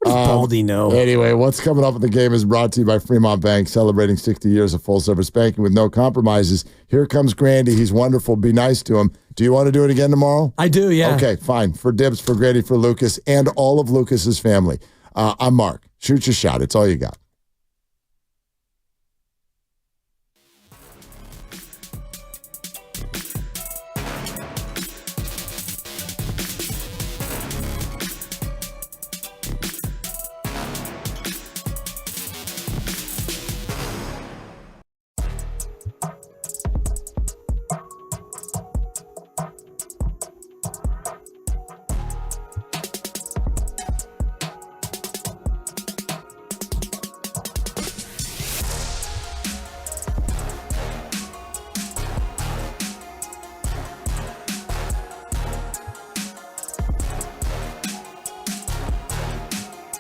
What does Baldy know? Anyway, what's coming up in the game is brought to you by Fremont Bank, celebrating 60 years of full-service banking with no compromises. Here comes Grandy. He's wonderful. Be nice to him. Do you want to do it again tomorrow? I do, yeah. Okay, fine. For Dibs, for Grandy, for Lucas, and all of Lucas's family. I'm Mark. Shoot your shot. It's all you got.